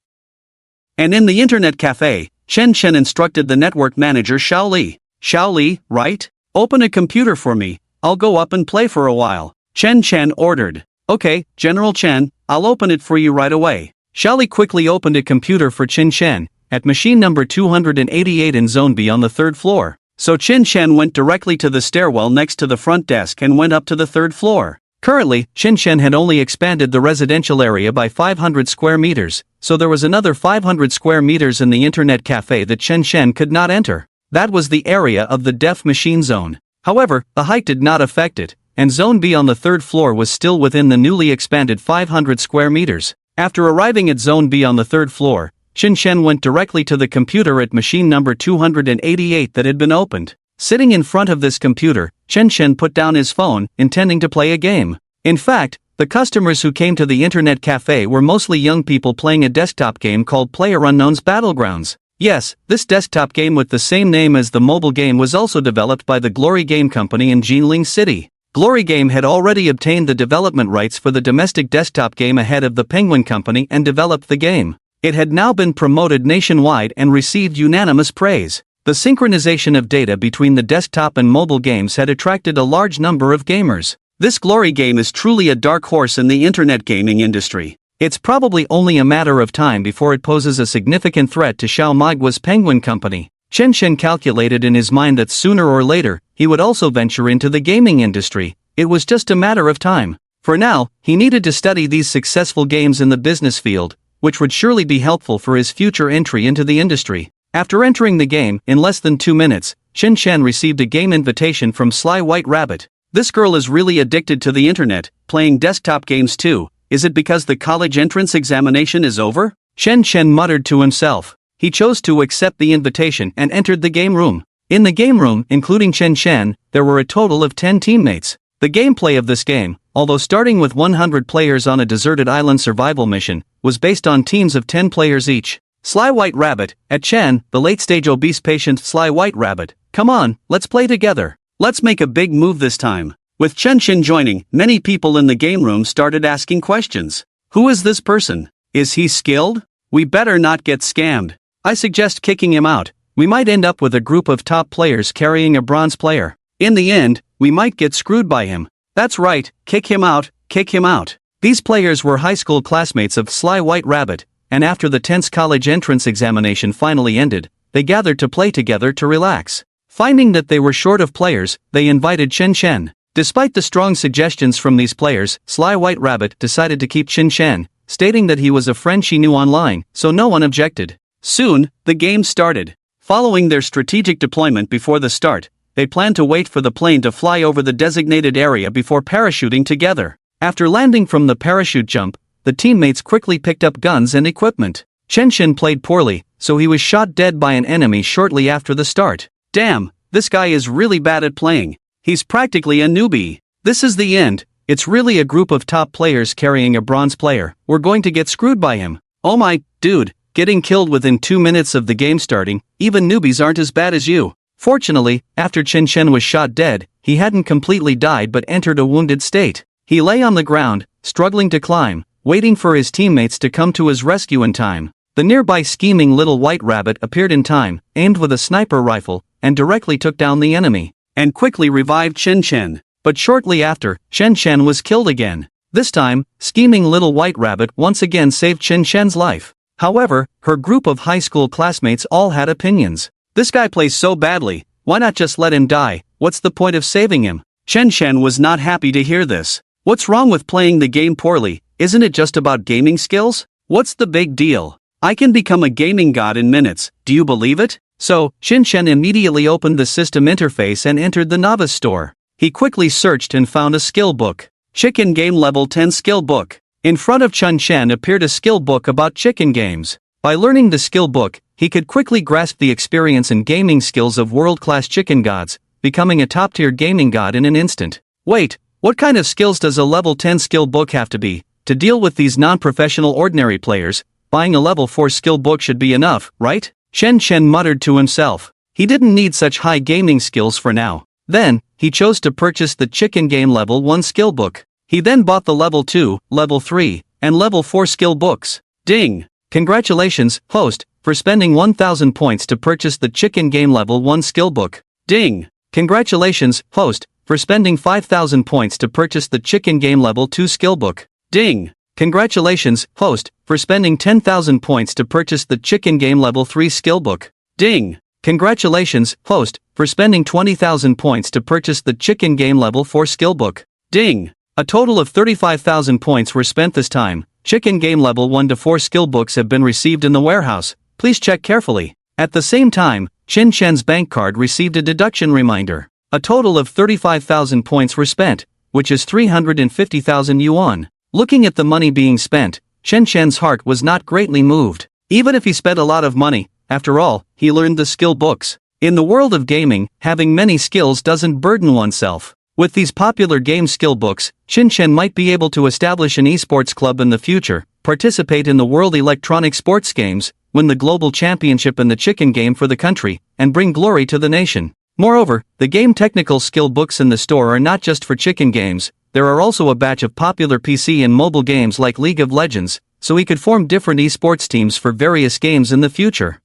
And in the internet cafe, Chen instructed the network manager Shaoli. Shaoli, right? Open a computer for me, I'll go up and play for a while. Chen ordered. Okay, General Chen, I'll open it for you right away. Shaoli quickly opened a computer for Chen at machine number 288 in Zone B on the 3rd floor. So Chen went directly to the stairwell next to the front desk and went up to the 3rd floor. Currently, Qinshen had only expanded the residential area by 500 square meters, so there was another 500 square meters in the internet cafe that Qinshen could not enter. That was the area of the deaf machine zone. However, the height did not affect it, and Zone B on the third floor was still within the newly expanded 500 square meters. After arriving at Zone B on the third floor, Qinshen went directly to the computer at machine number 288 that had been opened. Sitting in front of this computer, Qinshen put down his phone, intending to play a game. In fact, the customers who came to the internet cafe were mostly young people playing a desktop game called PlayerUnknown's Battlegrounds. Yes, this desktop game with the same name as the mobile game was also developed by the Glory Game Company in Jinling City. Glory Game had already obtained the development rights for the domestic desktop game ahead of the Penguin Company and developed the game. It had now been promoted nationwide and received unanimous praise. The synchronization of data between the desktop and mobile games had attracted a large number of gamers. This Glory game is truly a dark horse in the internet gaming industry. It's probably only a matter of time before it poses a significant threat to Xiao Maigua's Penguin Company. Qinshen calculated in his mind that sooner or later, he would also venture into the gaming industry. It was just a matter of time. For now, he needed to study these successful games in the business field, which would surely be helpful for his future entry into the industry. After entering the game, in less than 2 minutes, Qinshen received a game invitation from Sly White Rabbit. This girl is really addicted to the internet, playing desktop games too. Is it because the college entrance examination is over? Qinshen muttered to himself. He chose to accept the invitation and entered the game room. In the game room, including Qinshen, there were a total of 10 teammates. The gameplay of this game, although starting with 100 players on a deserted island survival mission, was based on teams of 10 players each. Sly White Rabbit, at Chen, the late-stage obese patient Sly White Rabbit. Come on, let's play together. Let's make a big move this time. With Qinshen joining, many people in the game room started asking questions. Who is this person? Is he skilled? We better not get scammed. I suggest kicking him out. We might end up with a group of top players carrying a bronze player. In the end, we might get screwed by him. That's right, kick him out, kick him out. These players were high school classmates of Sly White Rabbit, and after the tense college entrance examination finally ended, they gathered to play together to relax. Finding that they were short of players, they invited Qinshen. Despite the strong suggestions from these players, Sly White Rabbit decided to keep Qinshen, stating that he was a friend she knew online, so no one objected. Soon, the game started. Following their strategic deployment before the start, they planned to wait for the plane to fly over the designated area before parachuting together. After landing from the parachute jump, the teammates quickly picked up guns and equipment. Qinshen played poorly, so he was shot dead by an enemy shortly after the start. Damn, this guy is really bad at playing. He's practically a newbie. This is the end. It's really a group of top players carrying a bronze player. We're going to get screwed by him. Oh my, dude, getting killed within 2 minutes of the game starting, even newbies aren't as bad as you. Fortunately, after Qinshen was shot dead, he hadn't completely died but entered a wounded state. He lay on the ground, struggling to climb, waiting for his teammates to come to his rescue in time. The nearby scheming little white rabbit appeared in time, aimed with a sniper rifle, and directly took down the enemy, and quickly revived Qinshen. But shortly after, Qinshen was killed again. This time, scheming little white rabbit once again saved Qinshen's life. However, her group of high school classmates all had opinions. This guy plays so badly, why not just let him die? What's the point of saving him? Qinshen was not happy to hear this. What's wrong with playing the game poorly? Isn't it just about gaming skills? What's the big deal? I can become a gaming god in minutes, do you believe it? So, Qinshen immediately opened the system interface and entered the novice store. He quickly searched and found a skill book. Chicken Game Level 10 Skill Book. In front of Qinshen appeared a skill book about chicken games. By learning the skill book, he could quickly grasp the experience and gaming skills of world-class chicken gods, becoming a top-tier gaming god in an instant. Wait, what kind of skills does a level 10 skill book have to be? To deal with these non-professional ordinary players, buying a level 4 skill book should be enough, right? Qinshen muttered to himself. He didn't need such high gaming skills for now. Then, he chose to purchase the Chicken Game Level 1 skill book. He then bought the Level 2, Level 3, and Level 4 skill books. Ding! Congratulations, host, for spending 1,000 points to purchase the Chicken Game Level 1 skill book. Ding! Congratulations, host, for spending 5,000 points to purchase the Chicken Game Level 2 skill book. Ding! Congratulations, host, for spending 10,000 points to purchase the Chicken Game Level 3 skill book. Ding! Congratulations, host, for spending 20,000 points to purchase the Chicken Game Level 4 skill book. Ding! A total of 35,000 points were spent this time. Chicken game level 1 to 4 skill books have been received in the warehouse. Please check carefully. At the same time, Chen Chen's bank card received a deduction reminder. A total of 35,000 points were spent, which is 350,000 yuan. Looking at the money being spent, Chen Chen's heart was not greatly moved. Even if he spent a lot of money, after all, he learned the skill books. In the world of gaming, having many skills doesn't burden oneself. With these popular game skill books, Chen Chen might be able to establish an esports club in the future, participate in the World Electronic Sports Games, win the global championship in the chicken game for the country, and bring glory to the nation. Moreover, the game technical skill books in the store are not just for chicken games, there are also a batch of popular PC and mobile games like League of Legends, so he could form different esports teams for various games in the future.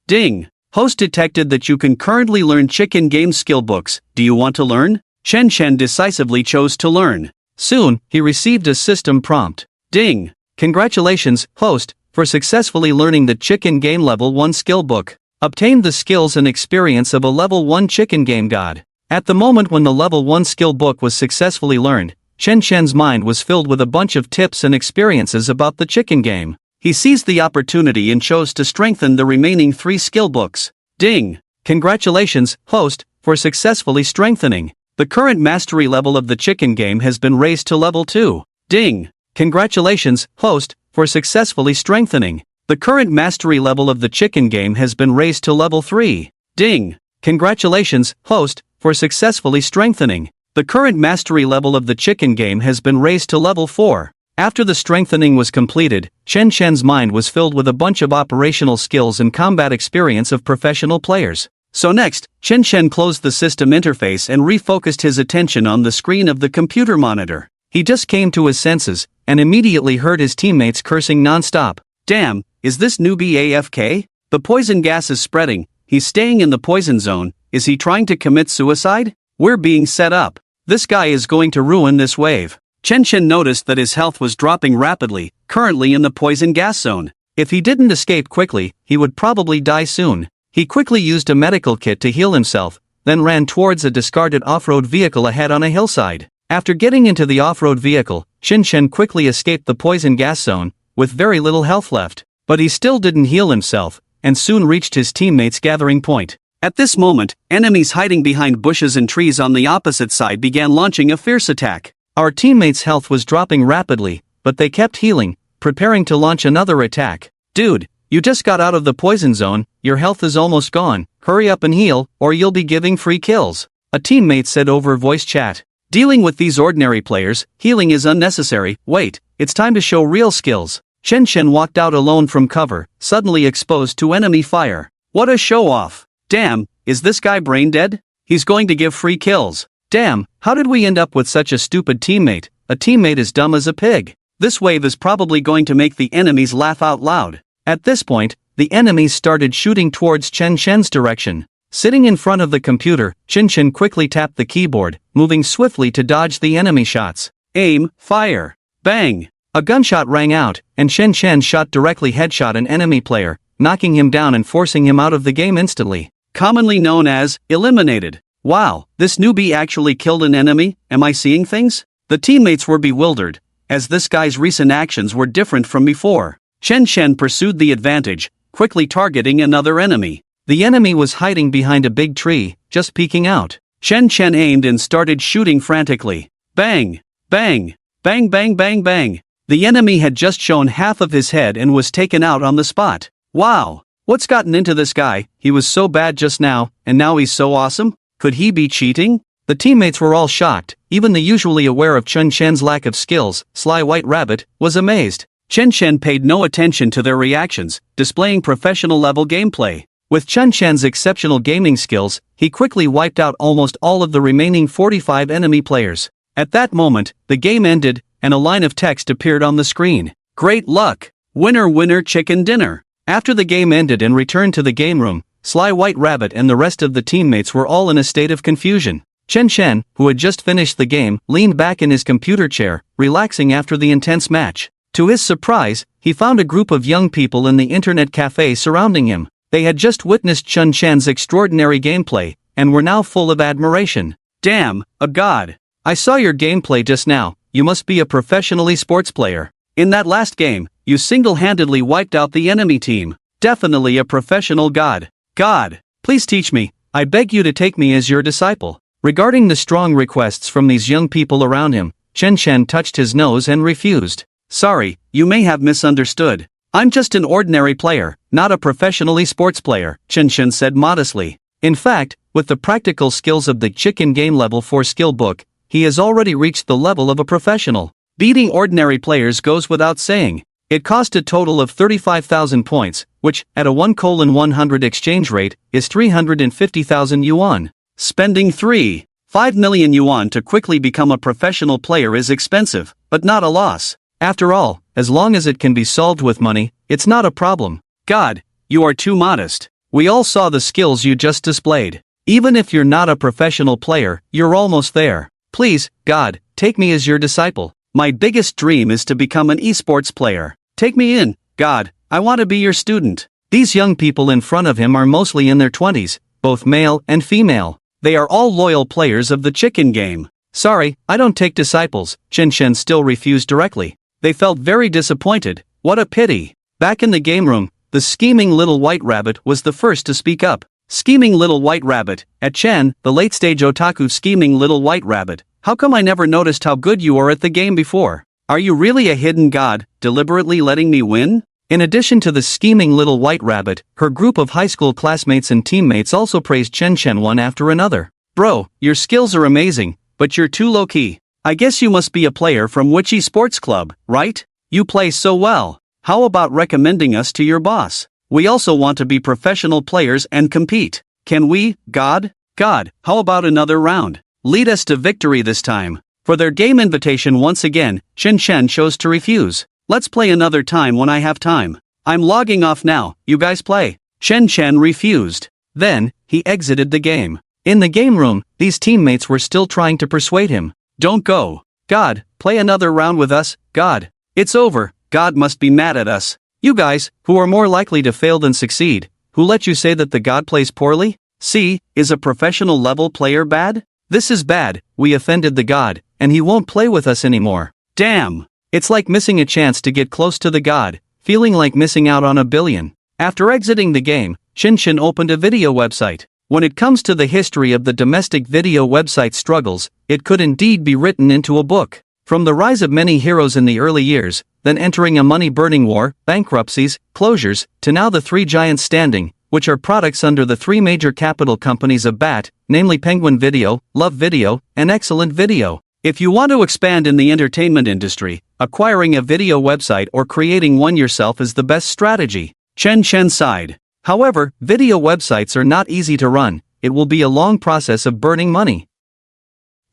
Ding! Host detected that you can currently learn chicken game skill books. Do you want to learn? Chen Chen decisively chose to learn. Soon, he received a system prompt. Ding! Congratulations, host, for successfully learning the chicken game level 1 skill book. Obtained the skills and experience of a level 1 chicken game god. At the moment when the level 1 skill book was successfully learned, Chen Chen's mind was filled with a bunch of tips and experiences about the chicken game. He seized the opportunity and chose to strengthen the remaining 3 skill books. Ding! Congratulations, host, for successfully strengthening. The current mastery level of the chicken game has been raised to level 2. Ding! Congratulations, host, for successfully strengthening. The current mastery level of the chicken game has been raised to level 3. Ding! Congratulations, host, for successfully strengthening. The current mastery level of the chicken game has been raised to level 4. After the strengthening was completed, Chen Chen's mind was filled with a bunch of operational skills and combat experience of professional players. So next, Chen Chen closed the system interface and refocused his attention on the screen of the computer monitor. He just came to his senses, and immediately heard his teammates cursing non-stop. Damn, is this newbie AFK? The poison gas is spreading, he's staying in the poison zone, is he trying to commit suicide? We're being set up. This guy is going to ruin this wave. Chen Chen noticed that his health was dropping rapidly, currently in the poison gas zone. If he didn't escape quickly, he would probably die soon. He quickly used a medical kit to heal himself, then ran towards a discarded off-road vehicle ahead on a hillside. After getting into the off-road vehicle, Chen Chen quickly escaped the poison gas zone, with very little health left. But he still didn't heal himself, and soon reached his teammates' gathering point. At this moment, enemies hiding behind bushes and trees on the opposite side began launching a fierce attack. Our teammates' health was dropping rapidly, but they kept healing, preparing to launch another attack. Dude, you just got out of the poison zone, your health is almost gone, hurry up and heal, or you'll be giving free kills. A teammate said over voice chat. Dealing with these ordinary players, healing is unnecessary. Wait, it's time to show real skills. Chen Chen walked out alone from cover, suddenly exposed to enemy fire. What a show-off. Damn, is this guy brain dead? He's going to give free kills. Damn, how did we end up with such a stupid teammate? A teammate as dumb as a pig. This wave is probably going to make the enemies laugh out loud. At this point, the enemies started shooting towards Chen Chen's direction. Sitting in front of the computer, Chen Chen quickly tapped the keyboard, moving swiftly to dodge the enemy shots. Aim, fire. Bang. A gunshot rang out, and Chen Chen shot directly headshot an enemy player, knocking him down and forcing him out of the game instantly. Commonly known as eliminated. Wow, this newbie actually killed an enemy? Am I seeing things? The teammates were bewildered, as this guy's recent actions were different from before. Chen Chen pursued the advantage, quickly targeting another enemy. The enemy was hiding behind a big tree, just peeking out. Chen Chen aimed and started shooting frantically. Bang! Bang! Bang bang bang bang! The enemy had just shown half of his head and was taken out on the spot. Wow! What's gotten into this guy? He was so bad just now, and now he's so awesome? Could he be cheating? The teammates were all shocked, even the usually aware of Chen Chen's lack of skills, Sly White Rabbit, was amazed. Chen Chen paid no attention to their reactions, displaying professional-level gameplay. With Chen Chen's exceptional gaming skills, he quickly wiped out almost all of the remaining 45 enemy players. At that moment, the game ended, and a line of text appeared on the screen. Great luck! Winner winner chicken dinner! After the game ended and returned to the game room, Sly White Rabbit and the rest of the teammates were all in a state of confusion. Chen Chen, who had just finished the game, leaned back in his computer chair, relaxing after the intense match. To his surprise, he found a group of young people in the internet cafe surrounding him. They had just witnessed Chen Chen's extraordinary gameplay, and were now full of admiration. Damn, a god! I saw your gameplay just now, you must be a professional sports player. In that last game, you single-handedly wiped out the enemy team. Definitely a professional god. God, please teach me, I beg you to take me as your disciple. Regarding the strong requests from these young people around him, Chen Chen touched his nose and refused. Sorry, you may have misunderstood. I'm just an ordinary player, not a professional sports player, Chen Chen said modestly. In fact, with the practical skills of the Chicken Game Level 4 skill book, he has already reached the level of a professional. Beating ordinary players goes without saying. It cost a total of 35,000 points, which, at a 1:100 exchange rate, is 350,000 yuan. Spending 3.5 million yuan to quickly become a professional player is expensive, but not a loss. After all, as long as it can be solved with money, it's not a problem. God, you are too modest. We all saw the skills you just displayed. Even if you're not a professional player, you're almost there. Please, God, take me as your disciple. My biggest dream is to become an esports player. Take me in, God, I want to be your student. These young people in front of him are mostly in their 20s, both male and female. They are all loyal players of the chicken game. Sorry, I don't take disciples, Chen Chen still refused directly. They felt very disappointed. What a pity. Back in the game room, the scheming little white rabbit was the first to speak up. Scheming little white rabbit, at Chen, the late-stage otaku scheming little white rabbit, how come I never noticed how good you are at the game before? Are you really a hidden god, deliberately letting me win? In addition to the scheming little white rabbit, her group of high school classmates and teammates also praised Chen Chen one after another. Bro, your skills are amazing, but you're too low-key. I guess you must be a player from Witchy Sports Club, right? You play so well. How about recommending us to your boss? We also want to be professional players and compete. Can we, God? God, how about another round? Lead us to victory this time. For their game invitation once again, Chen Chen chose to refuse. Let's play another time when I have time. I'm logging off now, you guys play. Chen Chen refused. Then, he exited the game. In the game room, these teammates were still trying to persuade him. Don't go. God, play another round with us, God. It's over, God must be mad at us. You guys, who are more likely to fail than succeed, who let you say that the god plays poorly? See, is a professional level player bad? This is bad, we offended the god, and he won't play with us anymore. Damn! It's like missing a chance to get close to the god, feeling like missing out on a billion. After exiting the game, Chen Chen opened a video website. When it comes to the history of the domestic video website struggles, it could indeed be written into a book. From the rise of many heroes in the early years, then entering a money-burning war, bankruptcies, closures, to now the three giants standing, which are products under the three major capital companies of BAT, namely Penguin Video, Love Video, and Excellent Video. If you want to expand in the entertainment industry, acquiring a video website or creating one yourself is the best strategy. Chen Chen sighed. However, video websites are not easy to run, it will be a long process of burning money.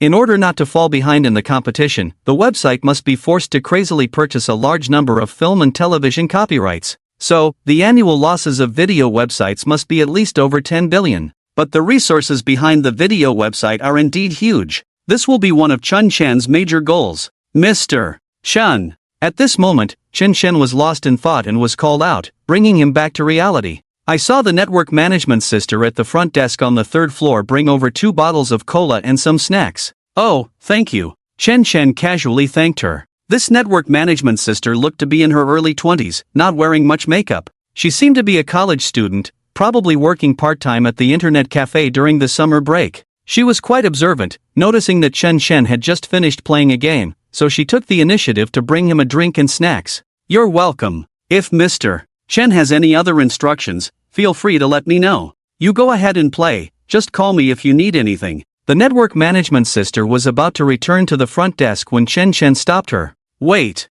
In order not to fall behind in the competition, the website must be forced to crazily purchase a large number of film and television copyrights. So, the annual losses of video websites must be at least over 10 billion. But the resources behind the video website are indeed huge. This will be one of Chen Chen's major goals. Mr. Chen. At this moment, Chen Chen was lost in thought and was called out, bringing him back to reality. I saw the network management sister at the front desk on the third floor bring over 2 bottles of cola and some snacks. Oh, thank you. Chen Chen casually thanked her. This network management sister looked to be in her early 20s, not wearing much makeup. She seemed to be a college student, probably working part-time at the internet cafe during the summer break. She was quite observant, noticing that Chen Chen had just finished playing a game, so she took the initiative to bring him a drink and snacks. You're welcome. If Mr. Chen has any other instructions, feel free to let me know. You go ahead and play, just call me if you need anything. The network management sister was about to return to the front desk when Chen Chen stopped her. Wait.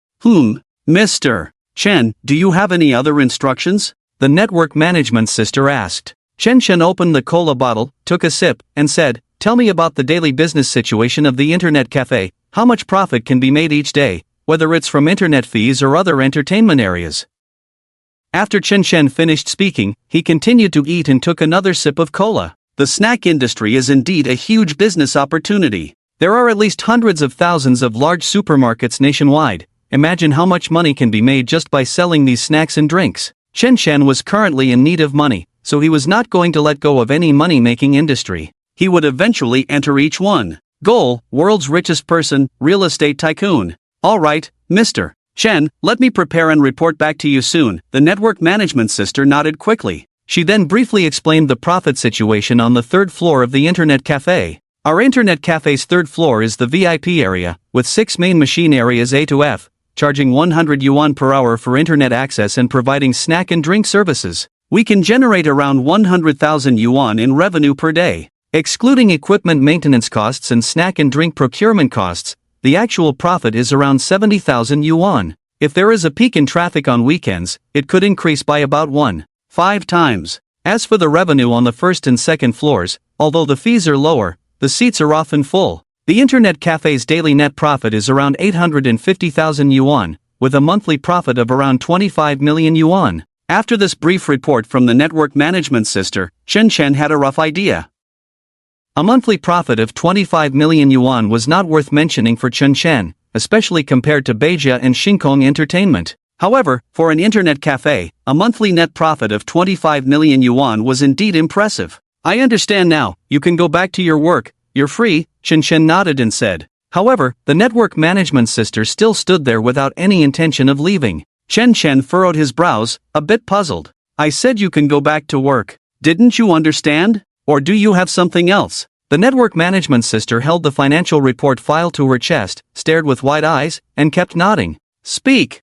Mr. Chen, do you have any other instructions? The network management sister asked. Chen Chen opened the cola bottle, took a sip, and said, tell me about the daily business situation of the internet cafe, how much profit can be made each day, whether it's from internet fees or other entertainment areas. After Chen Chen finished speaking, he continued to eat and took another sip of cola. The snack industry is indeed a huge business opportunity. There are at least hundreds of thousands of large supermarkets nationwide. Imagine how much money can be made just by selling these snacks and drinks. Chen Chen was currently in need of money, so he was not going to let go of any money-making industry. He would eventually enter each one. Goal, world's richest person, real estate tycoon. Alright, Mr. Chen, let me prepare and report back to you soon. The network management sister nodded quickly. She then briefly explained the profit situation on the third floor of the internet cafe. Our internet cafe's third floor is the VIP area, with 6 main machine areas A to F, charging 100 yuan per hour for internet access and providing snack and drink services. We can generate around 100,000 yuan in revenue per day. Excluding equipment maintenance costs and snack and drink procurement costs, the actual profit is around 70,000 yuan. If there is a peak in traffic on weekends, it could increase by about 1.5 times. As for the revenue on the first and second floors, although the fees are lower, the seats are often full. The internet cafe's daily net profit is around 850,000 yuan, with a monthly profit of around 25 million yuan. After this brief report from the network management sister, Chen Chen had a rough idea. A monthly profit of 25 million yuan was not worth mentioning for Chen Chen, especially compared to Beijia and Xingkong Entertainment. However, for an internet cafe, a monthly net profit of 25 million yuan was indeed impressive. I understand now, you can go back to your work, you're free, Chen Chen nodded and said. However, the network management sister still stood there without any intention of leaving. Chen Chen furrowed his brows, a bit puzzled. I said you can go back to work. Didn't you understand? Or do you have something else? The network management sister held the financial report file to her chest, stared with wide eyes, and kept nodding. Speak.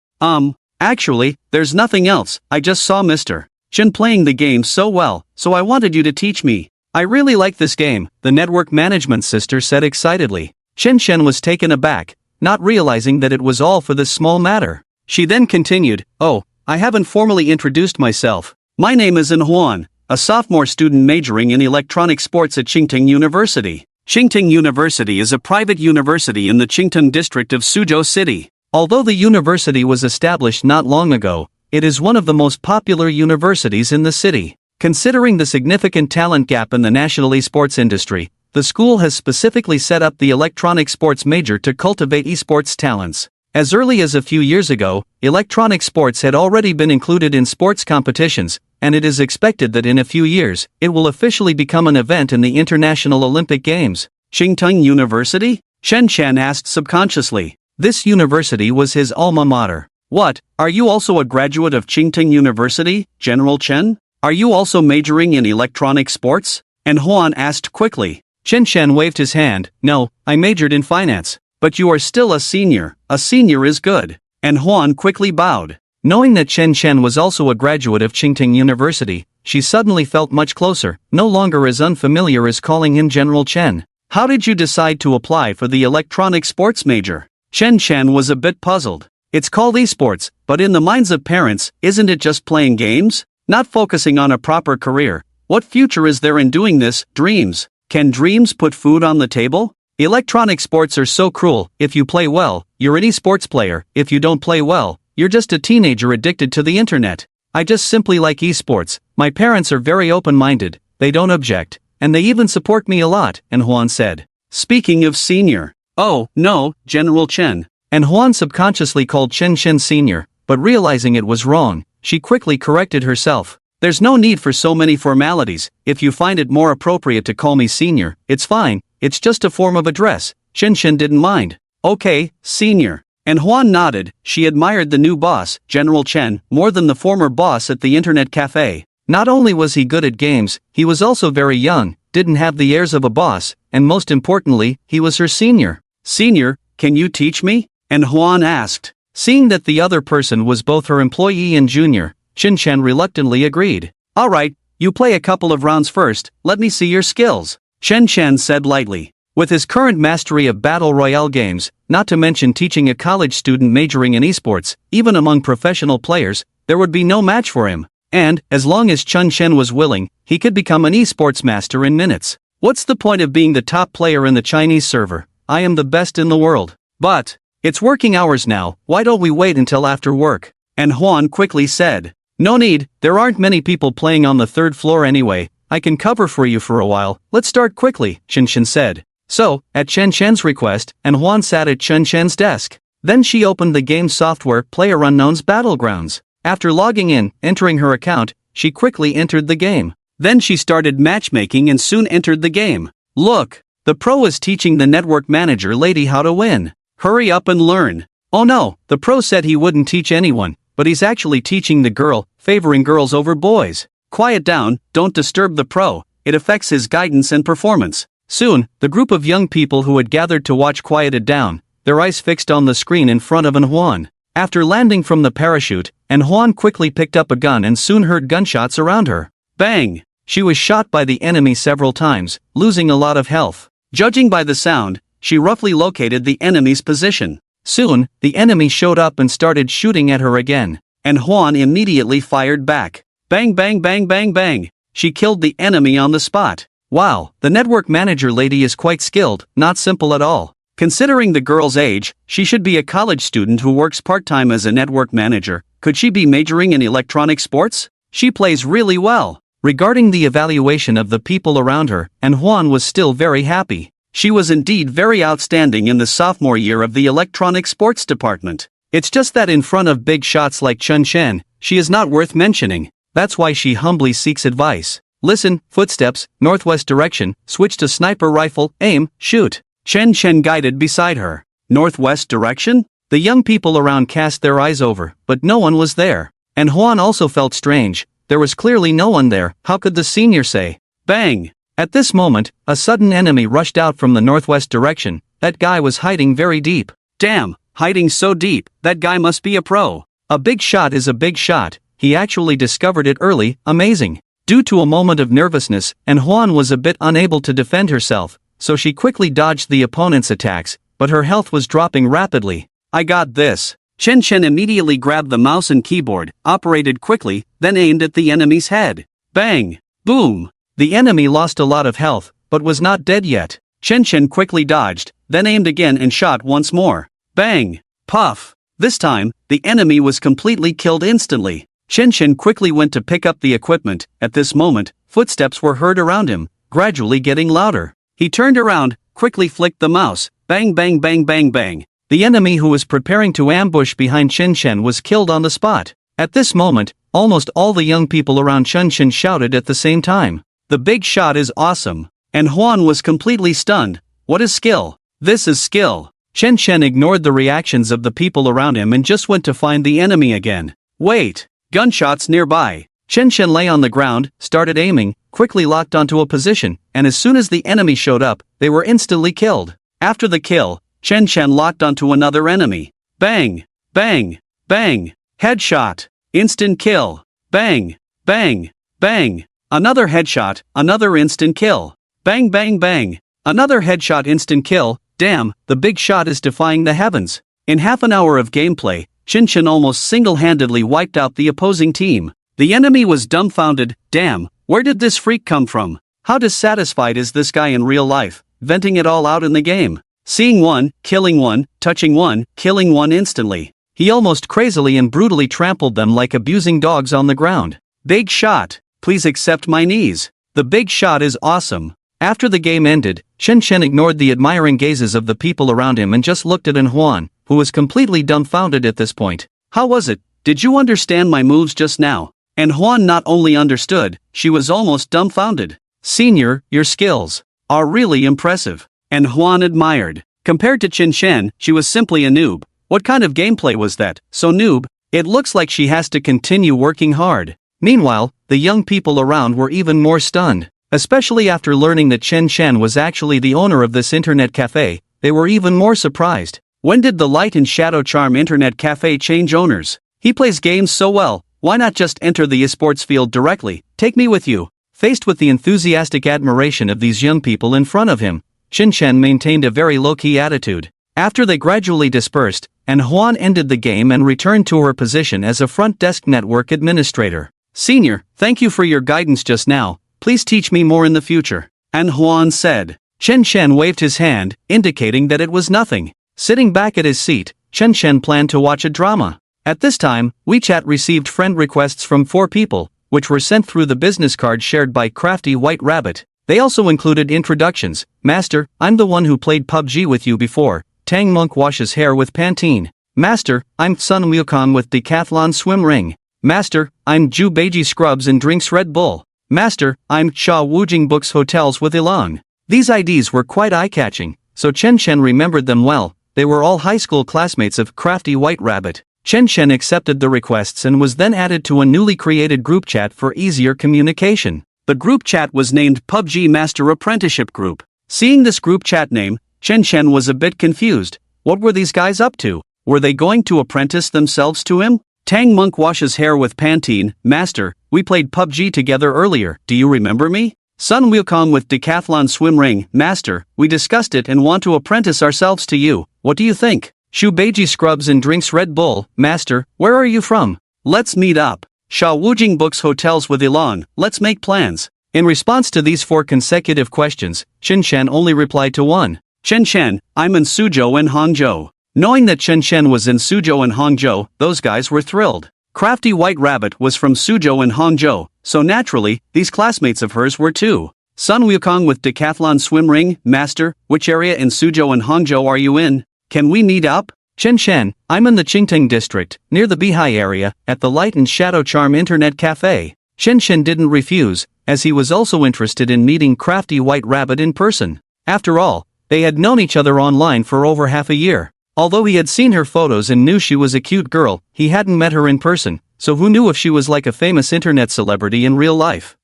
Actually, there's nothing else. I just saw Mr. Chen playing the game so well, so I wanted you to teach me. I really like this game, the network management sister said excitedly. Chen Chen was taken aback, not realizing that it was all for this small matter. She then continued, Oh, I haven't formally introduced myself. My name is Huan, a sophomore student majoring in electronic sports at Qingting University. Qingting University is a private university in the Qingtung district of Suzhou City. Although the university was established not long ago, it is one of the most popular universities in the city. Considering the significant talent gap in the national esports industry, the school has specifically set up the electronic sports major to cultivate esports talents. As early as a few years ago, electronic sports had already been included in sports competitions, and it is expected that in a few years, it will officially become an event in the International Olympic Games. Qingtung University? Chen Chen asked subconsciously. This university was his alma mater. What, are you also a graduate of Qingtung University, General Chen? Are you also majoring in electronic sports? And Huan asked quickly. Chen Chen waved his hand. No, I majored in finance. But you are still a senior is good. And Huan quickly bowed. Knowing that Chen Chen was also a graduate of Qingting University, she suddenly felt much closer, no longer as unfamiliar as calling him General Chen. How did you decide to apply for the electronic sports major? Chen Chen was a bit puzzled. It's called esports, but in the minds of parents, isn't it just playing games? Not focusing on a proper career. What future is there in doing this? Dreams. Can dreams put food on the table? Electronic sports are so cruel. If you play well, you're an esports player. If you don't play well, you're just a teenager addicted to the internet. I just simply like esports. My parents are very open-minded, they don't object, and they even support me a lot, and Huan said. Speaking of senior. Oh, no, General Chen. And Huan subconsciously called Chen Chen senior, but realizing it was wrong, she quickly corrected herself. There's no need for so many formalities. If you find it more appropriate to call me senior, it's fine. It's just a form of address. Chen Chen didn't mind. Okay, senior. And Huan nodded. She admired the new boss, General Chen, more than the former boss at the internet cafe. Not only was he good at games, he was also very young, didn't have the airs of a boss, and most importantly, he was her senior. Senior, can you teach me? And Huan asked. Seeing that the other person was both her employee and junior, Chen Chen reluctantly agreed. Alright, you play a couple of rounds first, let me see your skills. Chen Chen said lightly. With his current mastery of battle royale games, not to mention teaching a college student majoring in esports, even among professional players, there would be no match for him. And, as long as Chen Chen was willing, he could become an esports master in minutes. What's the point of being the top player in the Chinese server? I am the best in the world. But, it's working hours now, why don't we wait until after work? And Huan quickly said. No need, there aren't many people playing on the third floor anyway. I can cover for you for a while, let's start quickly, Chen Chen said. So, at Chen Chen's request, and Huan sat at Chen Chen's desk. Then she opened the game software PlayerUnknown's Battlegrounds. After logging in, entering her account, she quickly entered the game. Then she started matchmaking and soon entered the game. Look, The pro is teaching the network manager lady how to win. Hurry up and learn. Oh no, the pro said he wouldn't teach anyone, but he's actually teaching the girl, favoring girls over boys. Quiet down, don't disturb the pro, it affects his guidance and performance. Soon, the group of young people who had gathered to watch quieted down, their eyes fixed on the screen in front of Juan. After landing from the parachute, Juan quickly picked up a gun and soon heard gunshots around her. Bang! She was shot by the enemy several times, losing a lot of health. Judging by the sound, she roughly located the enemy's position. Soon, the enemy showed up and started shooting at her again, and Juan immediately fired back. Bang bang bang bang bang! She killed the enemy on the spot. Wow, the network manager lady is quite skilled, not simple at all. Considering the girl's age, she should be a college student who works part-time as a network manager. Could she be majoring in electronic sports? She plays really well. Regarding the evaluation of the people around her, Juan was still very happy. She was indeed very outstanding in the sophomore year of the electronic sports department. It's just that in front of big shots like Chun Shen, she is not worth mentioning. That's why she humbly seeks advice. Listen, footsteps, northwest direction, switch to sniper rifle, aim, shoot. Chen Chen guided beside her. Northwest direction? The young people around cast their eyes over, but no one was there. And Juan also felt strange. There was clearly no one there. How could the senior say? Bang! At this moment, a sudden enemy rushed out from the northwest direction. That guy was hiding very deep. Damn, hiding so deep, that guy must be a pro. A big shot is a big shot. He actually discovered it early, amazing. Due to a moment of nervousness, Juan was a bit unable to defend herself, so she quickly dodged the opponent's attacks, but her health was dropping rapidly. I got this. Chen Chen immediately grabbed the mouse and keyboard, operated quickly, then aimed at the enemy's head. Bang! Boom! The enemy lost a lot of health, but was not dead yet. Chen Chen quickly dodged, then aimed again and shot once more. Bang! Puff! This time, the enemy was completely killed instantly. Chen Chen quickly went to pick up the equipment. At this moment, footsteps were heard around him, gradually getting louder. He turned around, quickly flicked the mouse. Bang bang bang bang bang! The enemy who was preparing to ambush behind Chen Chen was killed on the spot. At this moment, almost all the young people around Chen Chen shouted at the same time. The big shot is awesome. And Juan was completely stunned. What is skill? This is skill. Chen Chen ignored the reactions of the people around him and just went to find the enemy again. Wait! Gunshots nearby. Chen Chen lay on the ground, started aiming, quickly locked onto a position, and as soon as the enemy showed up, they were instantly killed. After the kill, Chen Chen locked onto another enemy. Bang! Bang! Bang! Headshot! Instant kill! Bang! Bang! Bang! Another headshot, another instant kill. Bang bang bang! Another headshot instant kill. Damn, the big shot is defying the heavens. In half an hour of gameplay, Chen Chen almost single-handedly wiped out the opposing team. The enemy was dumbfounded. Damn, where did this freak come from? How dissatisfied is this guy in real life, venting it all out in the game? Seeing one, killing one, touching one, killing one instantly. He almost crazily and brutally trampled them like abusing dogs on the ground. Big shot, please accept my knees. The big shot is awesome. After the game ended, Chen Chen ignored the admiring gazes of the people around him and just looked at Juan, who was completely dumbfounded at this point. How was it? Did you understand my moves just now? And Juan not only understood, she was almost dumbfounded. Senior, your skills are really impressive. And Juan admired. Compared to Chen Chen, she was simply a noob. What kind of gameplay was that? So noob? It looks like she has to continue working hard. Meanwhile, the young people around were even more stunned. Especially after learning that Chen Chen was actually the owner of this internet cafe, they were even more surprised. When did the Light and Shadow Charm internet cafe change owners? He plays games so well, why not just enter the esports field directly? Take me with you. Faced with the enthusiastic admiration of these young people in front of him, Chen Chen maintained a very low-key attitude. After they gradually dispersed, Juan ended the game and returned to her position as a front desk network administrator. Senior, thank you for your guidance just now. Please teach me more in the future. And Juan said. Chen Chen waved his hand, indicating that it was nothing. Sitting back at his seat, Chen Chen planned to watch a drama. At this time, WeChat received friend requests from 4 people, which were sent through the business card shared by Crafty White Rabbit. They also included introductions. Master, I'm the one who played PUBG with you before. Tang Monk washes hair with Pantene. Master, I'm Sun Wukong with Decathlon swim ring. Master, I'm Ju Beiji scrubs and drinks Red Bull. Master, I'm Cha Wujing books hotels with Ilang. These IDs were quite eye-catching, so Chen Chen remembered them well. They were all high school classmates of Crafty White Rabbit. Chen Chen accepted the requests and was then added to a newly created group chat for easier communication. The group chat was named PUBG Master Apprenticeship Group. Seeing this group chat name, Chen Chen was a bit confused. What were these guys up to? Were they going to apprentice themselves to him? Tang Monk washes hair with Pantene. Master, we played PUBG together earlier, do you remember me? Sun Wukong with Decathlon swim ring. Master, we discussed it and want to apprentice ourselves to you. What do you think? Shu Beiji scrubs and drinks Red Bull. Master, where are you from? Let's meet up. Sha Wujing books hotels with Elon. Let's make plans. In response to these 4 consecutive questions, Chen Chen only replied to one. Chen Chen, I'm in Suzhou and Hangzhou. Knowing that Chen Chen was in Suzhou and Hangzhou, those guys were thrilled. Crafty White Rabbit was from Suzhou and Hangzhou, so naturally, these classmates of hers were too. Sun Wukong with Decathlon swim ring. Master, which area in Suzhou and Hangzhou are you in? Can we meet up? Chen Chen, I'm in the Qingting district, near the Beihai area, at the Light and Shadow Charm Internet Cafe. Chen Chen didn't refuse, as he was also interested in meeting Crafty White Rabbit in person. After all, they had known each other online for over half a year. Although he had seen her photos and knew she was a cute girl, he hadn't met her in person, so who knew if she was like a famous internet celebrity in real life?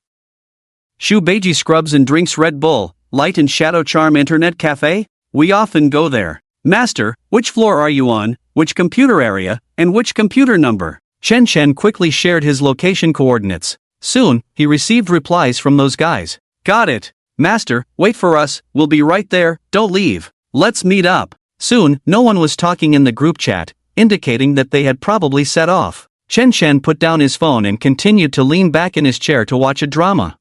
Shu Beiji scrubs and drinks Red Bull. Light and Shadow Charm Internet Cafe? We often go there. Master, which floor are you on, which computer area, and which computer number? Chen Chen quickly shared his location coordinates. Soon, he received replies from those guys. Got it. Master, wait for us, we'll be right there, don't leave. Let's meet up. Soon, no one was talking in the group chat, indicating that they had probably set off. Chen Chen put down his phone and continued to lean back in his chair to watch a drama.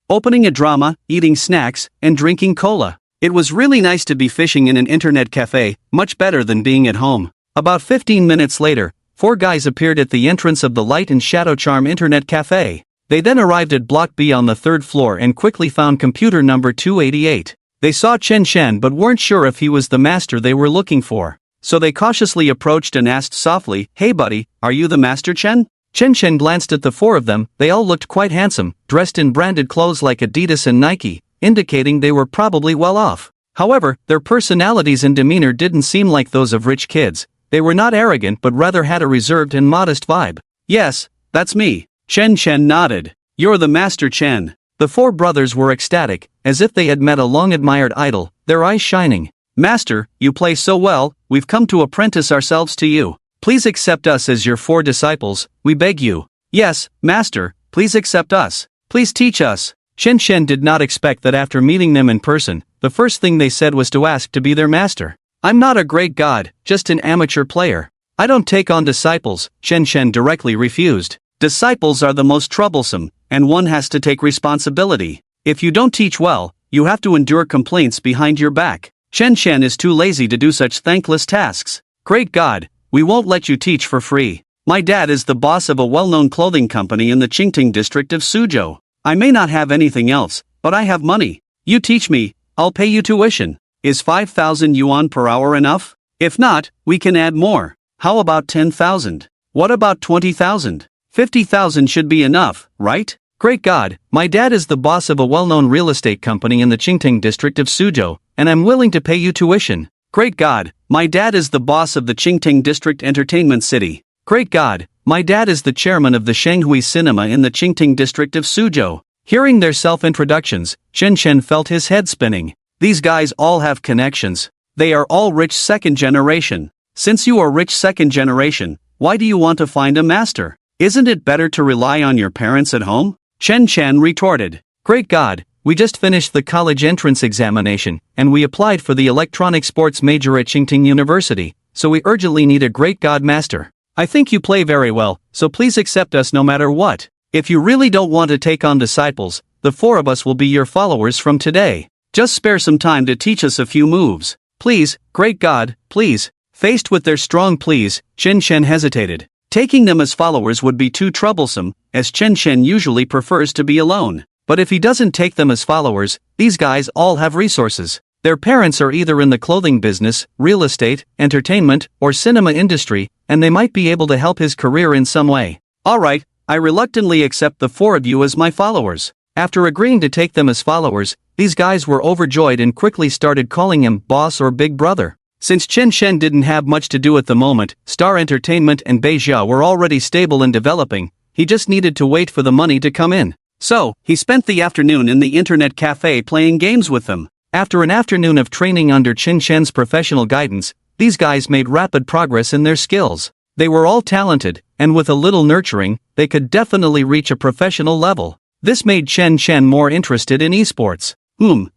Opening a drama, eating snacks, and drinking cola. It was really nice to be fishing in an internet cafe, much better than being at home. About 15 minutes later, 4 guys appeared at the entrance of the Light and Shadow Charm Internet Cafe. They then arrived at Block B on the 3rd floor and quickly found computer number 288. They saw Chen Chen but weren't sure if he was the master they were looking for. So they cautiously approached and asked softly, "Hey buddy, are you the master Chen?" Chen Chen glanced at the 4 of them. They all looked quite handsome, dressed in branded clothes like Adidas and Nike, indicating they were probably well off. However, their personalities and demeanor didn't seem like those of rich kids. They were not arrogant but rather had a reserved and modest vibe. Yes, that's me. Chen Chen nodded. You're the master Chen. The 4 brothers were ecstatic, as if they had met a long-admired idol, their eyes shining. Master, you play so well, we've come to apprentice ourselves to you. Please accept us as your 4 disciples, we beg you. Yes, master, please accept us. Please teach us. Chen Chen did not expect that after meeting them in person, the first thing they said was to ask to be their master. I'm not a great god, just an amateur player. I don't take on disciples, Chen Chen directly refused. Disciples are the most troublesome, and one has to take responsibility. If you don't teach well, you have to endure complaints behind your back. Chen Chen is too lazy to do such thankless tasks. Great God, we won't let you teach for free. My dad is the boss of a well-known clothing company in the Qingting district of Suzhou. I may not have anything else, but I have money. You teach me, I'll pay you tuition. Is 5,000 yuan per hour enough? If not, we can add more. How about 10,000? What about 20,000? 50,000 should be enough, right? Great God, my dad is the boss of a well-known real estate company in the Qingting district of Suzhou, and I'm willing to pay you tuition. Great God, my dad is the boss of the Qingting district entertainment city. Great God, my dad is the chairman of the Shanghui Cinema in the Qingting district of Suzhou. Hearing their self-introductions, Chen Chen felt his head spinning. These guys all have connections. They are all rich second generation. Since you are rich second generation, why do you want to find a master? Isn't it better to rely on your parents at home? Chen Chen retorted. Great God, we just finished the college entrance examination, and we applied for the electronic sports major at Qingting University, so we urgently need a great God master. I think you play very well, so please accept us no matter what. If you really don't want to take on disciples, the 4 of us will be your followers from today. Just spare some time to teach us a few moves. Please, great God, please. Faced with their strong pleas, Chen Chen hesitated. Taking them as followers would be too troublesome, as Chen Chen usually prefers to be alone. But if he doesn't take them as followers, these guys all have resources. Their parents are either in the clothing business, real estate, entertainment, or cinema industry, and they might be able to help his career in some way. Alright, I reluctantly accept the 4 of you as my followers. After agreeing to take them as followers, these guys were overjoyed and quickly started calling him boss or big brother. Since Chen Shen didn't have much to do at the moment, Star Entertainment and Beijia were already stable and developing, he just needed to wait for the money to come in. So, he spent the afternoon in the internet cafe playing games with them. After an afternoon of training under Chen Shen's professional guidance, these guys made rapid progress in their skills. They were all talented, and with a little nurturing, they could definitely reach a professional level. This made Chen Shen more interested in esports.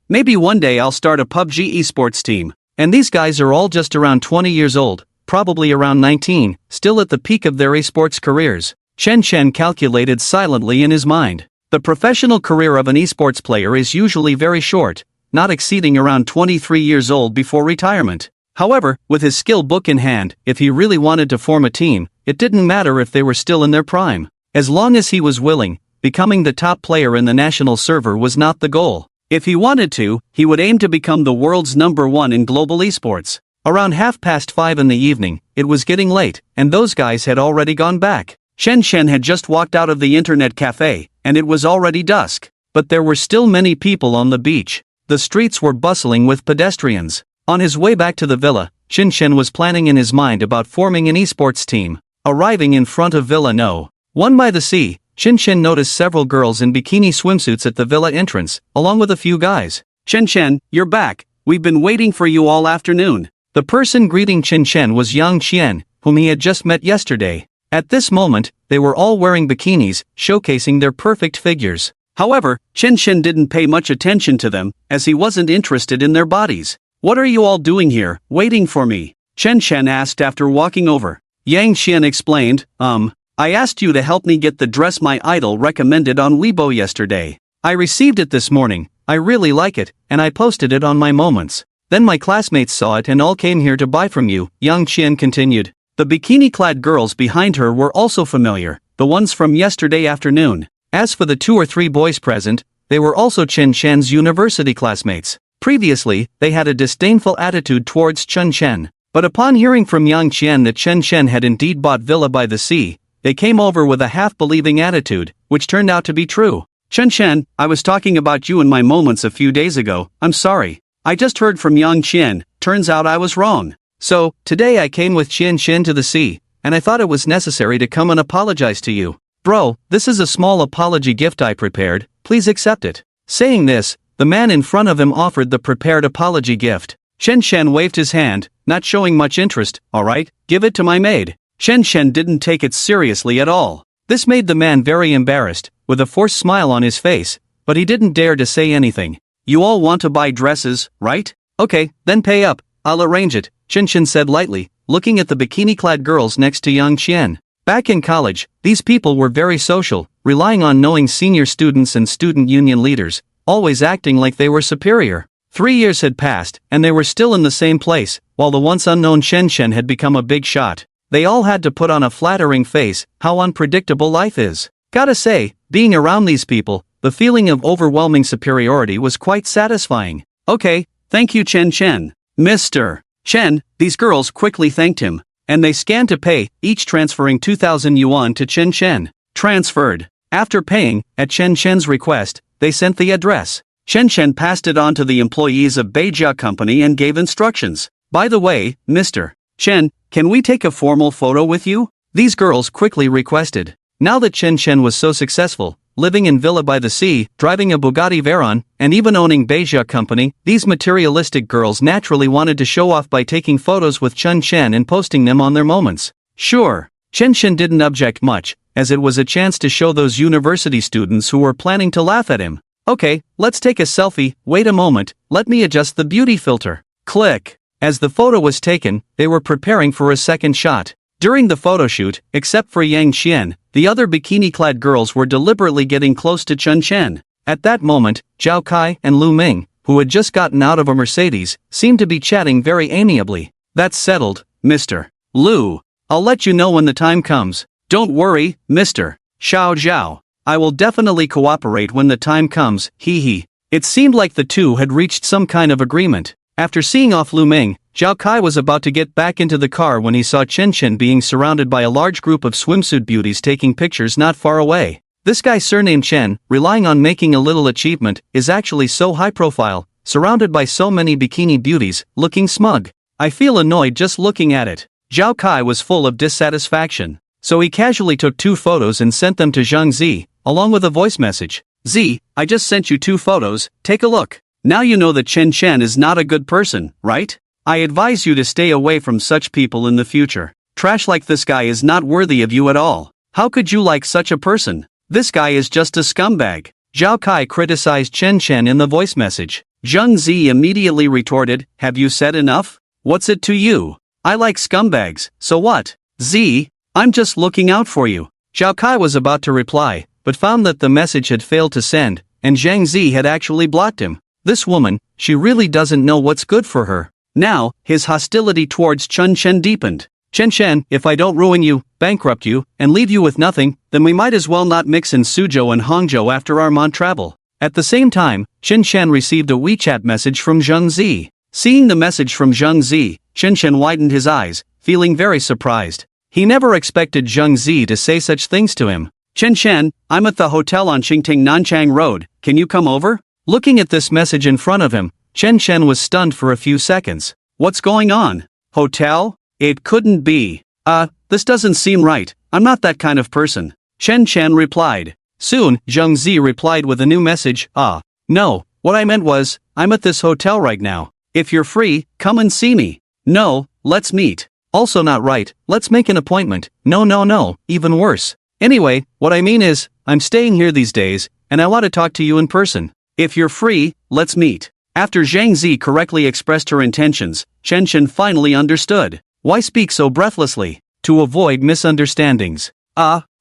Maybe one day I'll start a PUBG esports team. And these guys are all just around 20 years old, probably around 19, still at the peak of their esports careers. Chen Shen calculated silently in his mind. The professional career of an esports player is usually very short, not exceeding around 23 years old before retirement. However, with his skill book in hand, if he really wanted to form a team, it didn't matter if they were still in their prime. As long as he was willing, becoming the top player in the national server was not the goal. If he wanted to, he would aim to become the world's #1 in global esports. Around 5:30 in the evening, it was getting late, and those guys had already gone back. Chen Shen had just walked out of the internet cafe, and it was already dusk. But there were still many people on the beach. The streets were bustling with pedestrians. On his way back to the villa, Chen Shen was planning in his mind about forming an esports team. Arriving in front of Villa No. 1 by the sea, Chen Shen noticed several girls in bikini swimsuits at the villa entrance, along with a few guys. Chen Shen, you're back. We've been waiting for you all afternoon. The person greeting Chen Shen was Yang Qian, whom he had just met yesterday. At this moment, they were all wearing bikinis, showcasing their perfect figures. However, Chen Shen didn't pay much attention to them, as he wasn't interested in their bodies. What are you all doing here, waiting for me? Chen Shen asked after walking over. Yang Qian explained, I asked you to help me get the dress my idol recommended on Weibo yesterday. I received it this morning, I really like it, and I posted it on my moments. Then my classmates saw it and all came here to buy from you, Yang Qian continued. The bikini-clad girls behind her were also familiar, the ones from yesterday afternoon. As for the 2 or 3 boys present, they were also Chen Shen's university classmates. Previously, they had a disdainful attitude towards Chen Shen. But upon hearing from Yang Qian that Chen Shen had indeed bought Villa by the Sea, they came over with a half-believing attitude, which turned out to be true. Chen Shen, I was talking about you in my moments a few days ago, I'm sorry. I just heard from Yang Qian, turns out I was wrong. So, today I came with Chen Shen to the sea, and I thought it was necessary to come and apologize to you. Bro, this is a small apology gift I prepared, please accept it. Saying this, the man in front of him offered the prepared apology gift. Chen Shen waved his hand, not showing much interest. Alright, give it to my maid. Chen Shen didn't take it seriously at all. This made the man very embarrassed, with a forced smile on his face, but he didn't dare to say anything. You all want to buy dresses, right? Okay, then pay up, I'll arrange it, Chen Shen said lightly, looking at the bikini-clad girls next to Yang Qian. Back in college, these people were very social, relying on knowing senior students and student union leaders, always acting like they were superior. 3 years had passed, and they were still in the same place, while the once unknown Chen Shen had become a big shot. They all had to put on a flattering face, how unpredictable life is. Gotta say, being around these people, the feeling of overwhelming superiority was quite satisfying. Okay, thank you Chen Shen. Mr. Chen, these girls quickly thanked him, and they scanned to pay, each transferring 2,000 yuan to Chen Shen. Transferred. After paying, at Chen Shen's request, they sent the address. Chen Shen passed it on to the employees of Beijia Company and gave instructions. By the way, Mr. Chen, can we take a formal photo with you? These girls quickly requested. Now that Chen Shen was so successful, living in Villa by the Sea, driving a Bugatti Veyron, and even owning Beijia Company, these materialistic girls naturally wanted to show off by taking photos with Chen Shen and posting them on their moments. Sure, Chen Shen didn't object much, as it was a chance to show those university students who were planning to laugh at him. Okay, let's take a selfie, wait a moment, let me adjust the beauty filter. Click. As the photo was taken, they were preparing for a second shot. During the photo shoot, except for Yang Qian, the other bikini-clad girls were deliberately getting close to Chen Shen. At that moment, Zhao Kai and Lu Ming, who had just gotten out of a Mercedes, seemed to be chatting very amiably. That's settled, Mr. Lu. I'll let you know when the time comes. Don't worry, Mr. Xiao Zhao. I will definitely cooperate when the time comes, hee hee. It seemed like the two had reached some kind of agreement. After seeing off Lu Ming, Zhao Kai was about to get back into the car when he saw Chen Shen being surrounded by a large group of swimsuit beauties taking pictures not far away. This guy surnamed Chen, relying on making a little achievement, is actually so high profile, surrounded by so many bikini beauties, looking smug. I feel annoyed just looking at it. Zhao Kai was full of dissatisfaction. So he casually took 2 photos and sent them to Zhang Zi, along with a voice message. Z, I just sent you 2 photos, take a look. Now you know that Chen Chen is not a good person, right? I advise you to stay away from such people in the future. Trash like this guy is not worthy of you at all. How could you like such a person? This guy is just a scumbag. Zhao Kai criticized Chen Chen in the voice message. Zhang Zi immediately retorted, have you said enough? What's it to you? I like scumbags, so what? Z, I'm just looking out for you. Zhao Kai was about to reply, but found that the message had failed to send, and Zhang Zi had actually blocked him. This woman, she really doesn't know what's good for her. Now, his hostility towards Chen Chen deepened. Chen Chen, if I don't ruin you, bankrupt you, and leave you with nothing, then we might as well not mix in Suzhou and Hangzhou after our Mon travel. At the same time, Chen Chen received a WeChat message from Zhang Zi. Seeing the message from Zhang Zi, Chen Chen widened his eyes, feeling very surprised. He never expected Zhang Zi to say such things to him. Chen Chen, I'm at the hotel on Xingting Nanchang Road, can you come over? Looking at this message in front of him, Chen Chen was stunned for a few seconds. What's going on? Hotel? It couldn't be. This doesn't seem right, I'm not that kind of person. Chen Chen replied. Soon, Zhang Zi replied with a new message, no, what I meant was, I'm at this hotel right now. If you're free, come and see me. No, let's meet. Also not right, let's make an appointment. No, even worse. Anyway, what I mean is, I'm staying here these days, and I want to talk to you in person. If you're free, let's meet. After Zhang Zi correctly expressed her intentions, Chen Chen finally understood. Why speak so breathlessly? To avoid misunderstandings.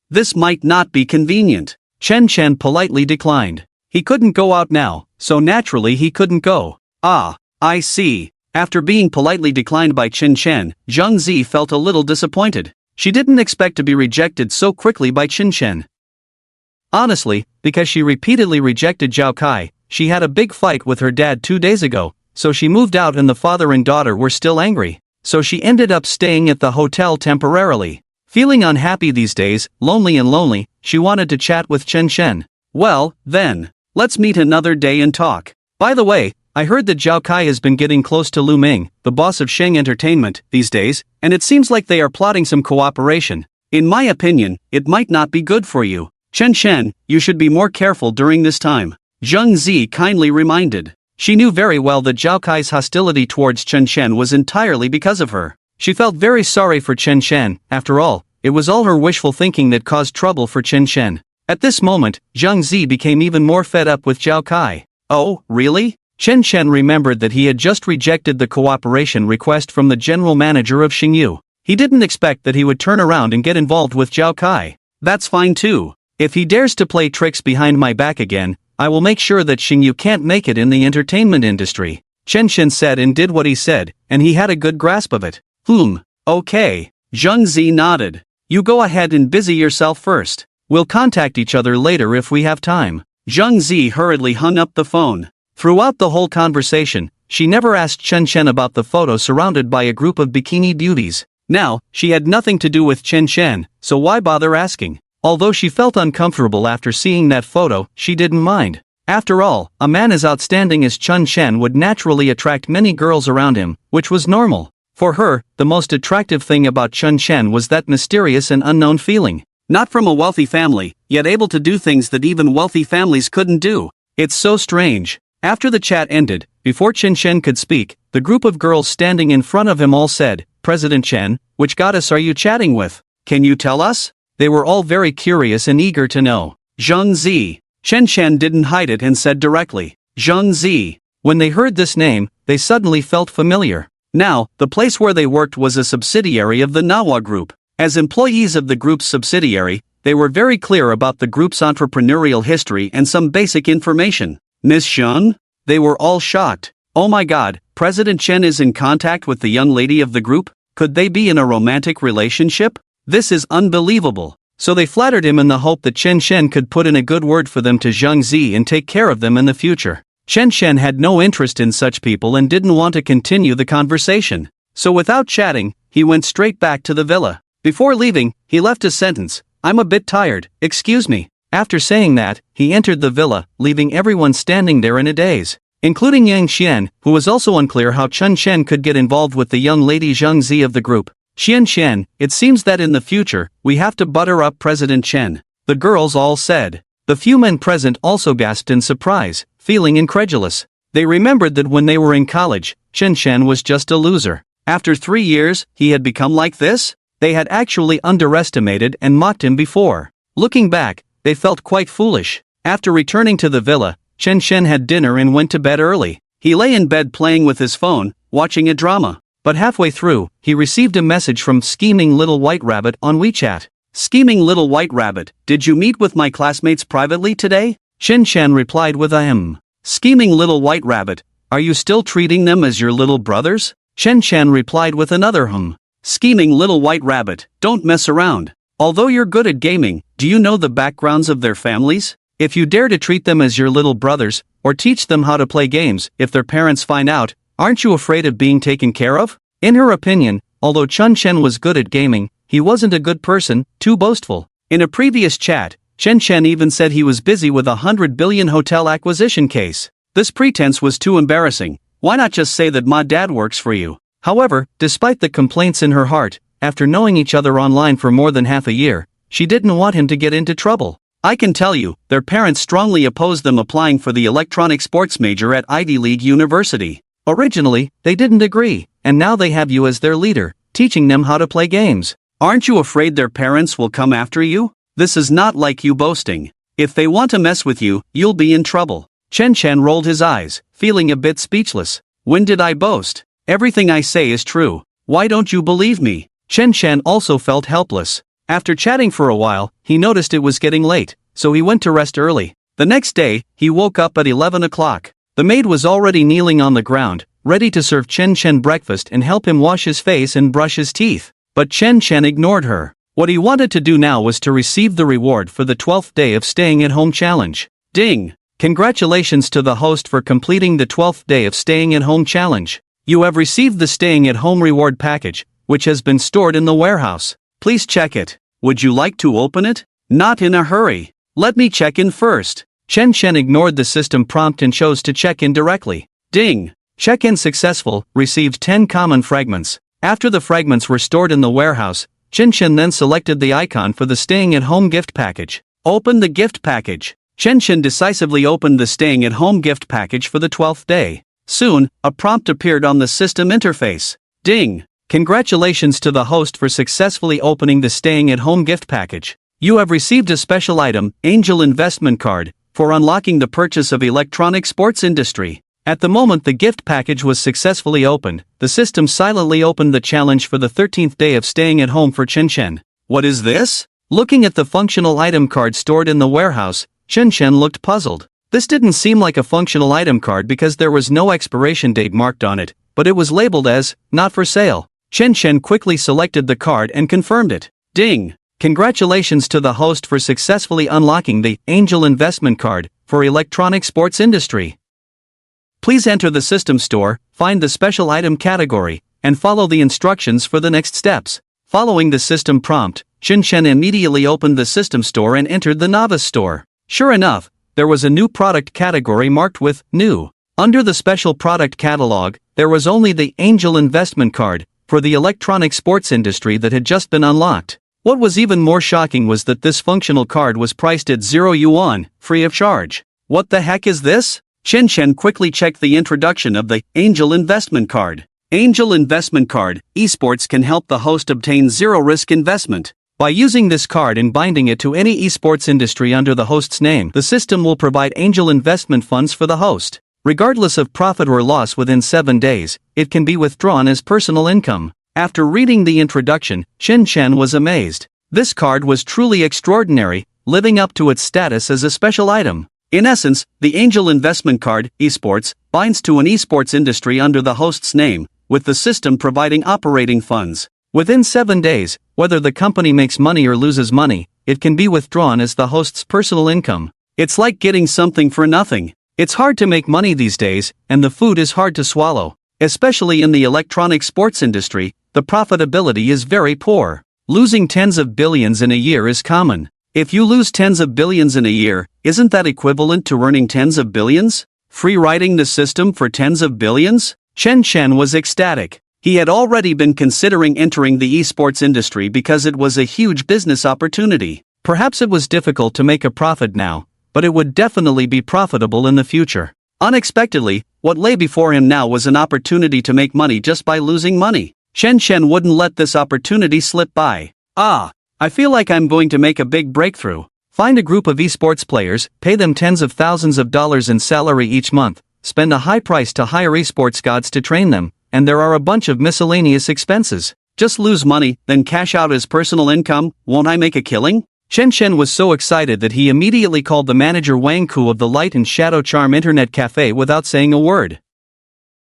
This might not be convenient. Chen Chen politely declined. He couldn't go out now, so naturally he couldn't go. I see. After being politely declined by Chen Chen, Zhang Zi felt a little disappointed. She didn't expect to be rejected so quickly by Chen Chen. Honestly, because she repeatedly rejected Zhao Kai, she had a big fight with her dad 2 days ago, so she moved out and the father and daughter were still angry. So she ended up staying at the hotel temporarily. Feeling unhappy these days, lonely, she wanted to chat with Chen Chen. Well, then, let's meet another day and talk. By the way, I heard that Zhao Kai has been getting close to Lu Ming, the boss of Sheng Entertainment, these days, and it seems like they are plotting some cooperation. In my opinion, it might not be good for you. Chen Chen, you should be more careful during this time. Zhang Zi kindly reminded. She knew very well that Zhao Kai's hostility towards Chen Chen was entirely because of her. She felt very sorry for Chen Chen, after all, it was all her wishful thinking that caused trouble for Chen Chen. At this moment, Zhang Zi became even more fed up with Zhao Kai. Oh, really? Chen Chen remembered that he had just rejected the cooperation request from the general manager of Xingyu. He didn't expect that he would turn around and get involved with Zhao Kai. That's fine too. If he dares to play tricks behind my back again, I will make sure that Xingyu can't make it in the entertainment industry. Chen Chen said and did what he said, and he had a good grasp of it. Okay. Zhang Zi nodded. You go ahead and busy yourself first. We'll contact each other later if we have time. Zhang Zi hurriedly hung up the phone. Throughout the whole conversation, she never asked Chen Chen about the photo surrounded by a group of bikini beauties. Now, she had nothing to do with Chen Chen, so why bother asking? Although she felt uncomfortable after seeing that photo, she didn't mind. After all, a man as outstanding as Chen Chen would naturally attract many girls around him, which was normal. For her, the most attractive thing about Chen Chen was that mysterious and unknown feeling. Not from a wealthy family, yet able to do things that even wealthy families couldn't do. It's so strange. After the chat ended, before Chen Chen could speak, the group of girls standing in front of him all said, President Chen, which goddess are you chatting with? Can you tell us? They were all very curious and eager to know. Zhang Zi. Chen Chen didn't hide it and said directly, Zhang Zi. When they heard this name, they suddenly felt familiar. Now, the place where they worked was a subsidiary of the Manhwa group. As employees of the group's subsidiary, they were very clear about the group's entrepreneurial history and some basic information. Miss Shun? They were all shocked. Oh my god, President Chen is in contact with the young lady of the group? Could they be in a romantic relationship? This is unbelievable. So they flattered him in the hope that Chen Chen could put in a good word for them to Zhang Zi and take care of them in the future. Chen Chen had no interest in such people and didn't want to continue the conversation. So without chatting, he went straight back to the villa. Before leaving, he left a sentence, I'm a bit tired, excuse me. After saying that, he entered the villa, leaving everyone standing there in a daze, including Yang Xian, who was also unclear how Chen Shen could get involved with the young lady Zhang Zi of the group. Xian, it seems that in the future, we have to butter up President Chen, the girls all said. The few men present also gasped in surprise, feeling incredulous. They remembered that when they were in college, Chen Shen was just a loser. After 3 years, he had become like this? They had actually underestimated and mocked him before. Looking back, they felt quite foolish. After returning to the villa, Chen Shen had dinner and went to bed early. He lay in bed playing with his phone, watching a drama. But halfway through, he received a message from Scheming Little White Rabbit on WeChat. Scheming Little White Rabbit, did you meet with my classmates privately today? Chen Shen replied with a Scheming Little White Rabbit, are you still treating them as your little brothers? Chen Shen replied with another Scheming Little White Rabbit, don't mess around. Although you're good at gaming, do you know the backgrounds of their families? If you dare to treat them as your little brothers, or teach them how to play games, if their parents find out, aren't you afraid of being taken care of? In her opinion, although Chen Shen was good at gaming, he wasn't a good person, too boastful. In a previous chat, Chen Shen even said he was busy with a 100 billion hotel acquisition case. This pretense was too embarrassing. Why not just say that my dad works for you? However, despite the complaints in her heart, after knowing each other online for more than half a year, she didn't want him to get into trouble. I can tell you, their parents strongly opposed them applying for the electronic sports major at Ivy League University. Originally, they didn't agree, and now they have you as their leader, teaching them how to play games. Aren't you afraid their parents will come after you? This is not like you boasting. If they want to mess with you, you'll be in trouble. Chen Shen rolled his eyes, feeling a bit speechless. When did I boast? Everything I say is true. Why don't you believe me? Chen Shen also felt helpless. After chatting for a while, he noticed it was getting late, so he went to rest early. The next day, he woke up at 11 o'clock. The maid was already kneeling on the ground, ready to serve Chen Shen breakfast and help him wash his face and brush his teeth. But Chen Shen ignored her. What he wanted to do now was to receive the reward for the 12th day of staying at home challenge. Ding! Congratulations to the host for completing the 12th day of staying at home challenge. You have received the staying at home reward package, which has been stored in the warehouse. Please check it. Would you like to open it? Not in a hurry. Let me check in first. Chen Shen ignored the system prompt and chose to check in directly. Ding! Check-in successful, received 10 common fragments. After the fragments were stored in the warehouse, Chen Shen then selected the icon for the staying at home gift package. Open the gift package. Chen Shen decisively opened the staying at home gift package for the 12th day. Soon, a prompt appeared on the system interface. Ding! Congratulations to the host for successfully opening the staying at home gift package. You have received a special item, Angel Investment Card, for unlocking the purchase of electronic sports industry. At the moment the gift package was successfully opened, the system silently opened the challenge for the 13th day of staying at home for Chen Shen. What is this? Looking at the functional item card stored in the warehouse, Chen Shen looked puzzled. This didn't seem like a functional item card because there was no expiration date marked on it, but it was labeled as, not for sale. Chen Shen quickly selected the card and confirmed it. Ding! Congratulations to the host for successfully unlocking the Angel Investment Card for electronic sports industry. Please enter the system store, find the special item category, and follow the instructions for the next steps. Following the system prompt, Chen Shen immediately opened the system store and entered the novice store. Sure enough, there was a new product category marked with New. Under the special product catalog, there was only the Angel Investment Card for the electronic sports industry that had just been unlocked. What was even more shocking was that this functional card was priced at 0 yuan, free of charge. What the heck is this? Chen Shen quickly checked the introduction of the Angel Investment Card. Angel Investment Card, esports can help the host obtain zero-risk investment. By using this card and binding it to any esports industry under the host's name, the system will provide angel investment funds for the host. Regardless of profit or loss within 7 days, it can be withdrawn as personal income. After reading the introduction, Chen Shen was amazed. This card was truly extraordinary, living up to its status as a special item. In essence, the Angel Investment Card, esports, binds to an esports industry under the host's name, with the system providing operating funds. Within 7 days, whether the company makes money or loses money, it can be withdrawn as the host's personal income. It's like getting something for nothing. It's hard to make money these days, and the food is hard to swallow. Especially in the electronic sports industry, the profitability is very poor. Losing tens of billions in a year is common. If you lose tens of billions in a year, isn't that equivalent to earning tens of billions? Free riding the system for tens of billions? Chen Chen was ecstatic. He had already been considering entering the esports industry because it was a huge business opportunity. Perhaps it was difficult to make a profit now, but it would definitely be profitable in the future. Unexpectedly, what lay before him now was an opportunity to make money just by losing money. Chen Chen wouldn't let this opportunity slip by. I feel like I'm going to make a big breakthrough. Find a group of esports players, pay them tens of thousands of dollars in salary each month, spend a high price to hire esports gods to train them, and there are a bunch of miscellaneous expenses. Just lose money, then cash out as personal income. Won't I make a killing? Chen Chen was so excited that he immediately called the manager Wang of the Light and Shadow Charm Internet Cafe without saying a word.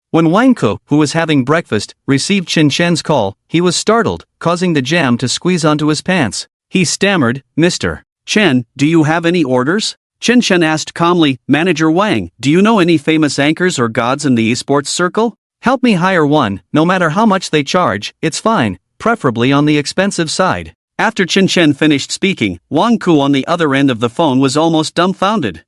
When Wang, who was having breakfast, received Chen Chen's call, he was startled, causing the jam to squeeze onto his pants. He stammered, "Mr. Chen, do you have any orders?" Chen Chen asked calmly, "Manager Wang, do you know any famous anchors or gods in the esports circle? Help me hire one, no matter how much they charge, it's fine, preferably on the expensive side." After Chen Chen finished speaking, Wang on the other end of the phone was almost dumbfounded.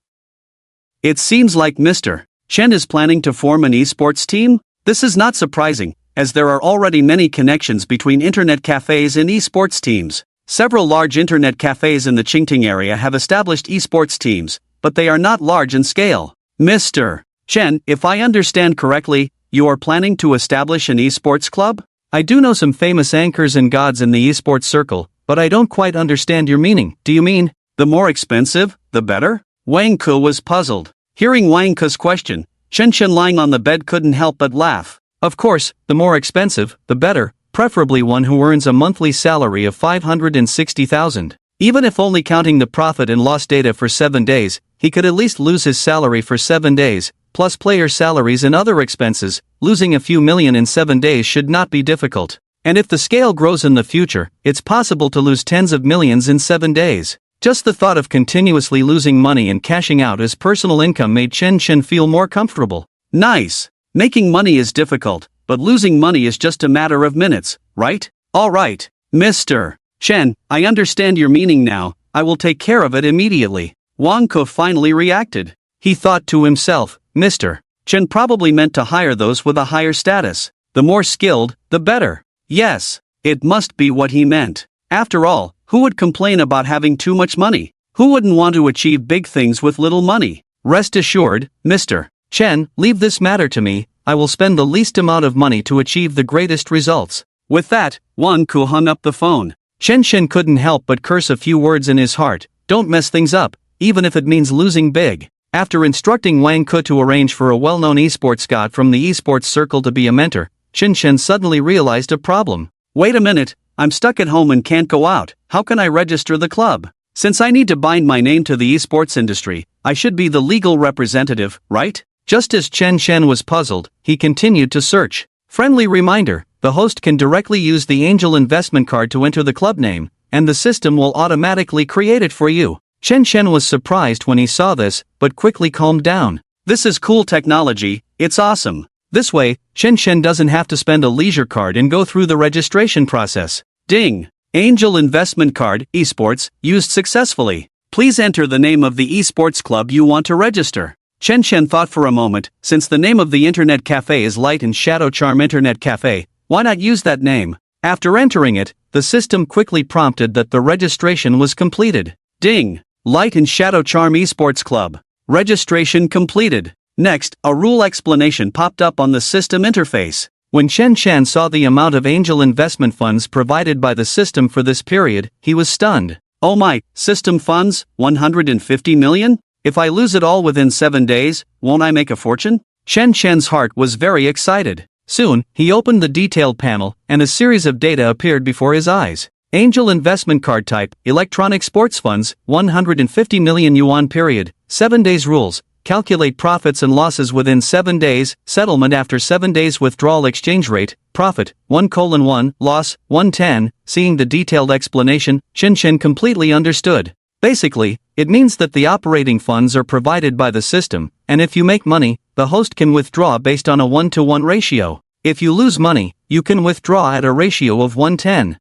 It seems like Mr. Chen is planning to form an esports team? This is not surprising, as there are already many connections between internet cafes and esports teams. Several large internet cafes in the Qingting area have established esports teams, but they are not large in scale. Mr. Chen, if I understand correctly, you are planning to establish an esports club? I do know some famous anchors and gods in the esports circle, but I don't quite understand your meaning. Do you mean, the more expensive, the better? Wang was puzzled. Hearing Wang question, Chen Chen lying on the bed couldn't help but laugh. Of course, the more expensive, the better, preferably one who earns a monthly salary of 560,000. Even if only counting the profit and loss data for 7 days, he could at least lose his salary for 7 days, plus player salaries and other expenses. Losing a few million in 7 days should not be difficult. And if the scale grows in the future, it's possible to lose tens of millions in 7 days. Just the thought of continuously losing money and cashing out as personal income made Chen Chen feel more comfortable. Nice. Making money is difficult, but losing money is just a matter of minutes, right? Alright, Mr. Chen, I understand your meaning now, I will take care of it immediately. Wang finally reacted. He thought to himself, Mr. Chen probably meant to hire those with a higher status. The more skilled, the better. Yes, it must be what he meant. After all, who would complain about having too much money? Who wouldn't want to achieve big things with little money? Rest assured, Mr. Chen, leave this matter to me, I will spend the least amount of money to achieve the greatest results. With that, Wang hung up the phone. Chen Chen couldn't help but curse a few words in his heart. Don't mess things up, even if it means losing big. After instructing Wang to arrange for a well-known esports god from the esports circle to be a mentor, Chen Chen suddenly realized a problem. Wait a minute, I'm stuck at home and can't go out. How can I register the club? Since I need to bind my name to the esports industry, I should be the legal representative, right? Just as Chen Chen was puzzled, he continued to search. Friendly reminder, the host can directly use the Angel investment card to enter the club name, and the system will automatically create it for you. Chen Chen was surprised when he saw this, but quickly calmed down. This is cool technology, it's awesome. This way, Chen Chen doesn't have to spend a leisure card and go through the registration process. Ding! Angel investment card, esports, used successfully. Please enter the name of the esports club you want to register. Chen Chen thought for a moment, since the name of the internet cafe is Light and Shadow Charm Internet Cafe, why not use that name? After entering it, the system quickly prompted that the registration was completed. Ding! Light and Shadow Charm Esports Club. Registration completed. Next, a rule explanation popped up on the system interface. When Chen Chen saw the amount of angel investment funds provided by the system for this period, he was stunned. Oh my, system funds, 150 million? If I lose it all within 7 days, won't I make a fortune? Chen Chen's heart was very excited. Soon, he opened the detailed panel, and a series of data appeared before his eyes. Angel investment card type, electronic sports funds, 150 million yuan period, 7 days rules. Calculate profits and losses within 7 days, settlement after 7 days, withdrawal exchange rate, profit, 1:1, loss, 110. Seeing the detailed explanation, Chen Chen completely understood. Basically, it means that the operating funds are provided by the system, and if you make money, the host can withdraw based on a 1-to-1 ratio. If you lose money, you can withdraw at a ratio of 110.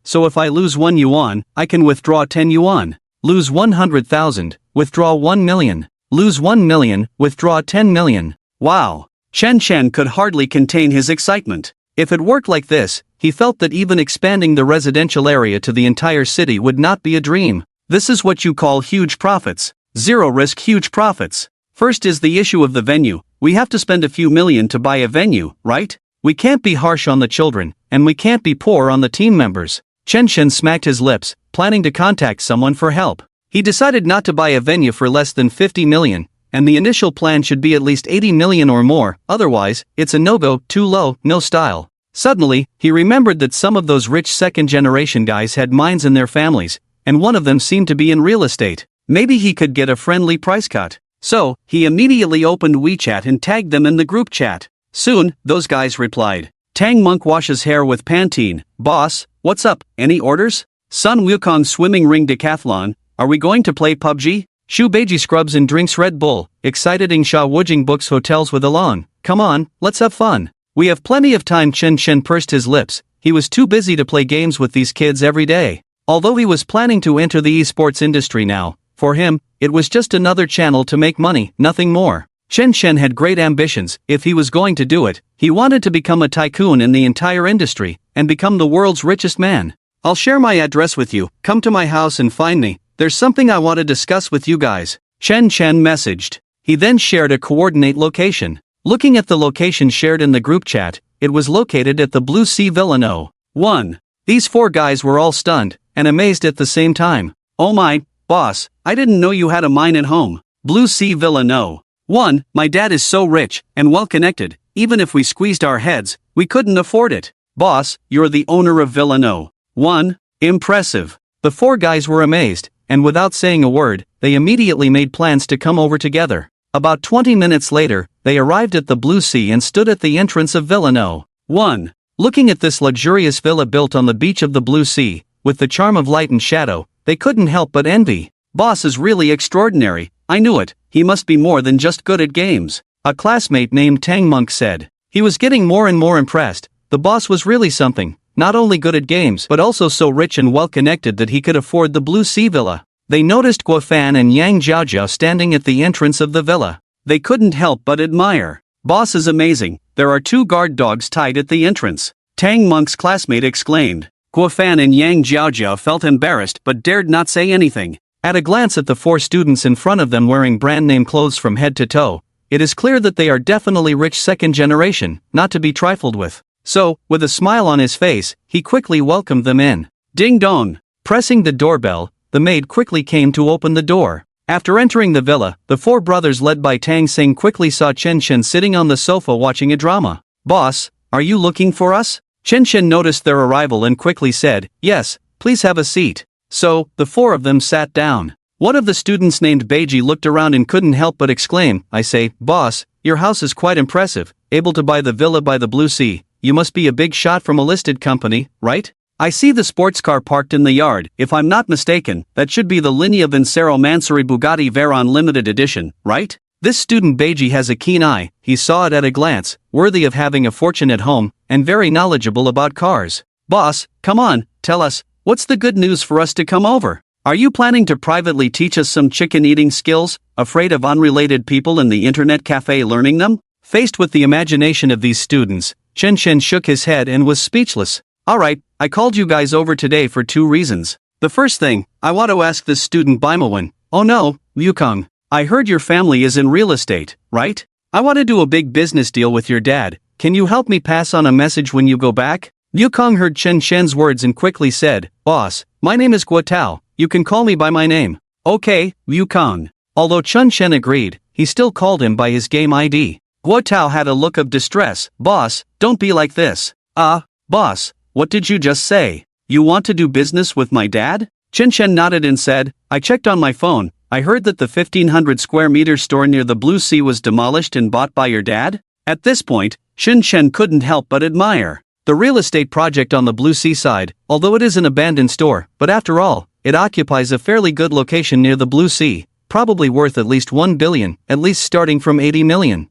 So if I lose 1 yuan, I can withdraw 10 yuan. lose 100,000, withdraw 1 million. Lose 1 million, withdraw 10 million. Wow. Chen Chen could hardly contain his excitement. If it worked like this, he felt that even expanding the residential area to the entire city would not be a dream. This is what you call huge profits. Zero risk, huge profits. First is the issue of the venue. We have to spend a few million to buy a venue, right? We can't be harsh on the children, and we can't be poor on the team members. Chen Chen smacked his lips, planning to contact someone for help. He decided not to buy a venue for less than 50 million, and the initial plan should be at least 80 million or more, otherwise, it's a no-go, too low, no style. Suddenly, he remembered that some of those rich second-generation guys had mines in their families, and one of them seemed to be in real estate. Maybe he could get a friendly price cut. So, he immediately opened WeChat and tagged them in the group chat. Soon, those guys replied. Tang Monk washes hair with Pantene. Boss, what's up, any orders? Sun Wukong swimming ring decathlon. Are we going to play PUBG? Shu Beiji scrubs and drinks Red Bull. Excited Ing Sha Wujing books hotels with Alon. Come on, let's have fun. We have plenty of time. Chen Chen pursed his lips. He was too busy to play games with these kids every day. Although he was planning to enter the esports industry now, for him, it was just another channel to make money, nothing more. Chen Chen had great ambitions. If he was going to do it, he wanted to become a tycoon in the entire industry, and become the world's richest man. I'll share my address with you. Come to my house and find me. There's something I want to discuss with you guys. Chen Chen messaged. He then shared a coordinate location. Looking at the location shared in the group chat, it was located at the Blue Sea Villa No. 1. These four guys were all stunned, and amazed at the same time. Oh my, boss, I didn't know you had a mine at home. Blue Sea Villa No. 1. My dad is so rich, and well connected, even if we squeezed our heads, we couldn't afford it. Boss, you're the owner of Villa No. 1. Impressive. The four guys were amazed, and without saying a word, they immediately made plans to come over together. About 20 minutes later, they arrived at the Blue Sea and stood at the entrance of Villa No. 1. Looking at this luxurious villa built on the beach of the Blue Sea, with the charm of light and shadow, they couldn't help but envy. Boss is really extraordinary, I knew it, he must be more than just good at games. A classmate named Tang Monk said. He was getting more and more impressed. The boss was really something, not only good at games but also so rich and well connected that he could afford the Blue Sea Villa. They noticed Guan and Yang Jiaojiao standing at the entrance of the villa. They couldn't help but admire. Boss is amazing, there are 2 guard dogs tied at the entrance. Tang Monk's classmate exclaimed. Guan and Yang Jiaojiao felt embarrassed but dared not say anything. At a glance at the 4 students in front of them wearing brand name clothes from head to toe, it is clear that they are definitely rich second generation, not to be trifled with. So, with a smile on his face, he quickly welcomed them in. Ding dong! Pressing the doorbell, the maid quickly came to open the door. After entering the villa, the 4 brothers led by Tang Sing quickly saw Chen Chen sitting on the sofa watching a drama. Boss, are you looking for us? Chen Chen noticed their arrival and quickly said, yes, please have a seat. So, the 4 of them sat down. One of the students named Beiji looked around and couldn't help but exclaim, I say, boss, your house is quite impressive, able to buy the villa by the Blue Sea, you must be a big shot from a listed company, right? I see the sports car parked in the yard. If I'm not mistaken, that should be the Linea Vincero Mansuri Bugatti Veyron limited edition, right? This student Beiji has a keen eye, he saw it at a glance, worthy of having a fortune at home, and very knowledgeable about cars. Boss, come on, tell us, what's the good news for us to come over? Are you planning to privately teach us some chicken eating skills, afraid of unrelated people in the internet cafe learning them? Faced with the imagination of these students, Chen Chen shook his head and was speechless. Alright, I called you guys over today for 2 reasons. The first thing, I want to ask this student Baimawan. Oh no, Wukong, I heard your family is in real estate, right? I want to do a big business deal with your dad. Can you help me pass on a message when you go back? Wukong heard Chen Shen's words and quickly said, Boss, my name is Guo Tao, you can call me by my name. Okay, Wukong. Although Chen Shen agreed, he still called him by his game ID. Guo Tao had a look of distress. Boss, don't be like this. Boss, what did you just say? You want to do business with my dad? Chen Shen nodded and said, I checked on my phone, I heard that the 1500 square meter store near the Blue Sea was demolished and bought by your dad? At this point, Chen Shen couldn't help but admire the real estate project on the Blue Sea side, although it is an abandoned store, but after all, it occupies a fairly good location near the Blue Sea, probably worth at least 1 billion, at least starting from 80 million.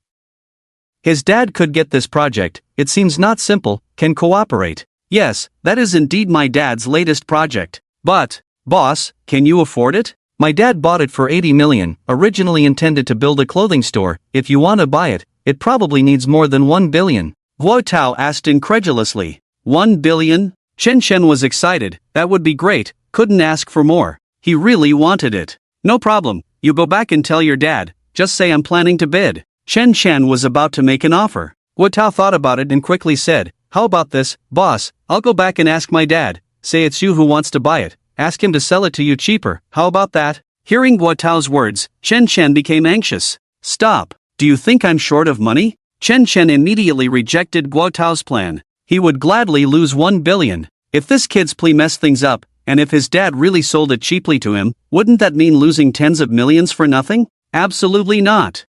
His dad could get this project, it seems not simple, can cooperate. Yes, that is indeed my dad's latest project. But, boss, can you afford it? My dad bought it for 80 million, originally intended to build a clothing store. If you want to buy it, it probably needs more than 1 billion. Guo Tao asked incredulously. 1 billion? Chen Chen was excited. That would be great, couldn't ask for more. He really wanted it. No problem, you go back and tell your dad, just say I'm planning to bid. Chen Chen was about to make an offer. Guo Tao thought about it and quickly said, how about this, boss, I'll go back and ask my dad, say it's you who wants to buy it, ask him to sell it to you cheaper, how about that? Hearing Guo Tao's words, Chen Chen became anxious. Stop, do you think I'm short of money? Chen Chen immediately rejected Guo Tao's plan. He would gladly lose 1 billion. If this kid's plea messed things up, and if his dad really sold it cheaply to him, wouldn't that mean losing tens of millions for nothing? Absolutely not.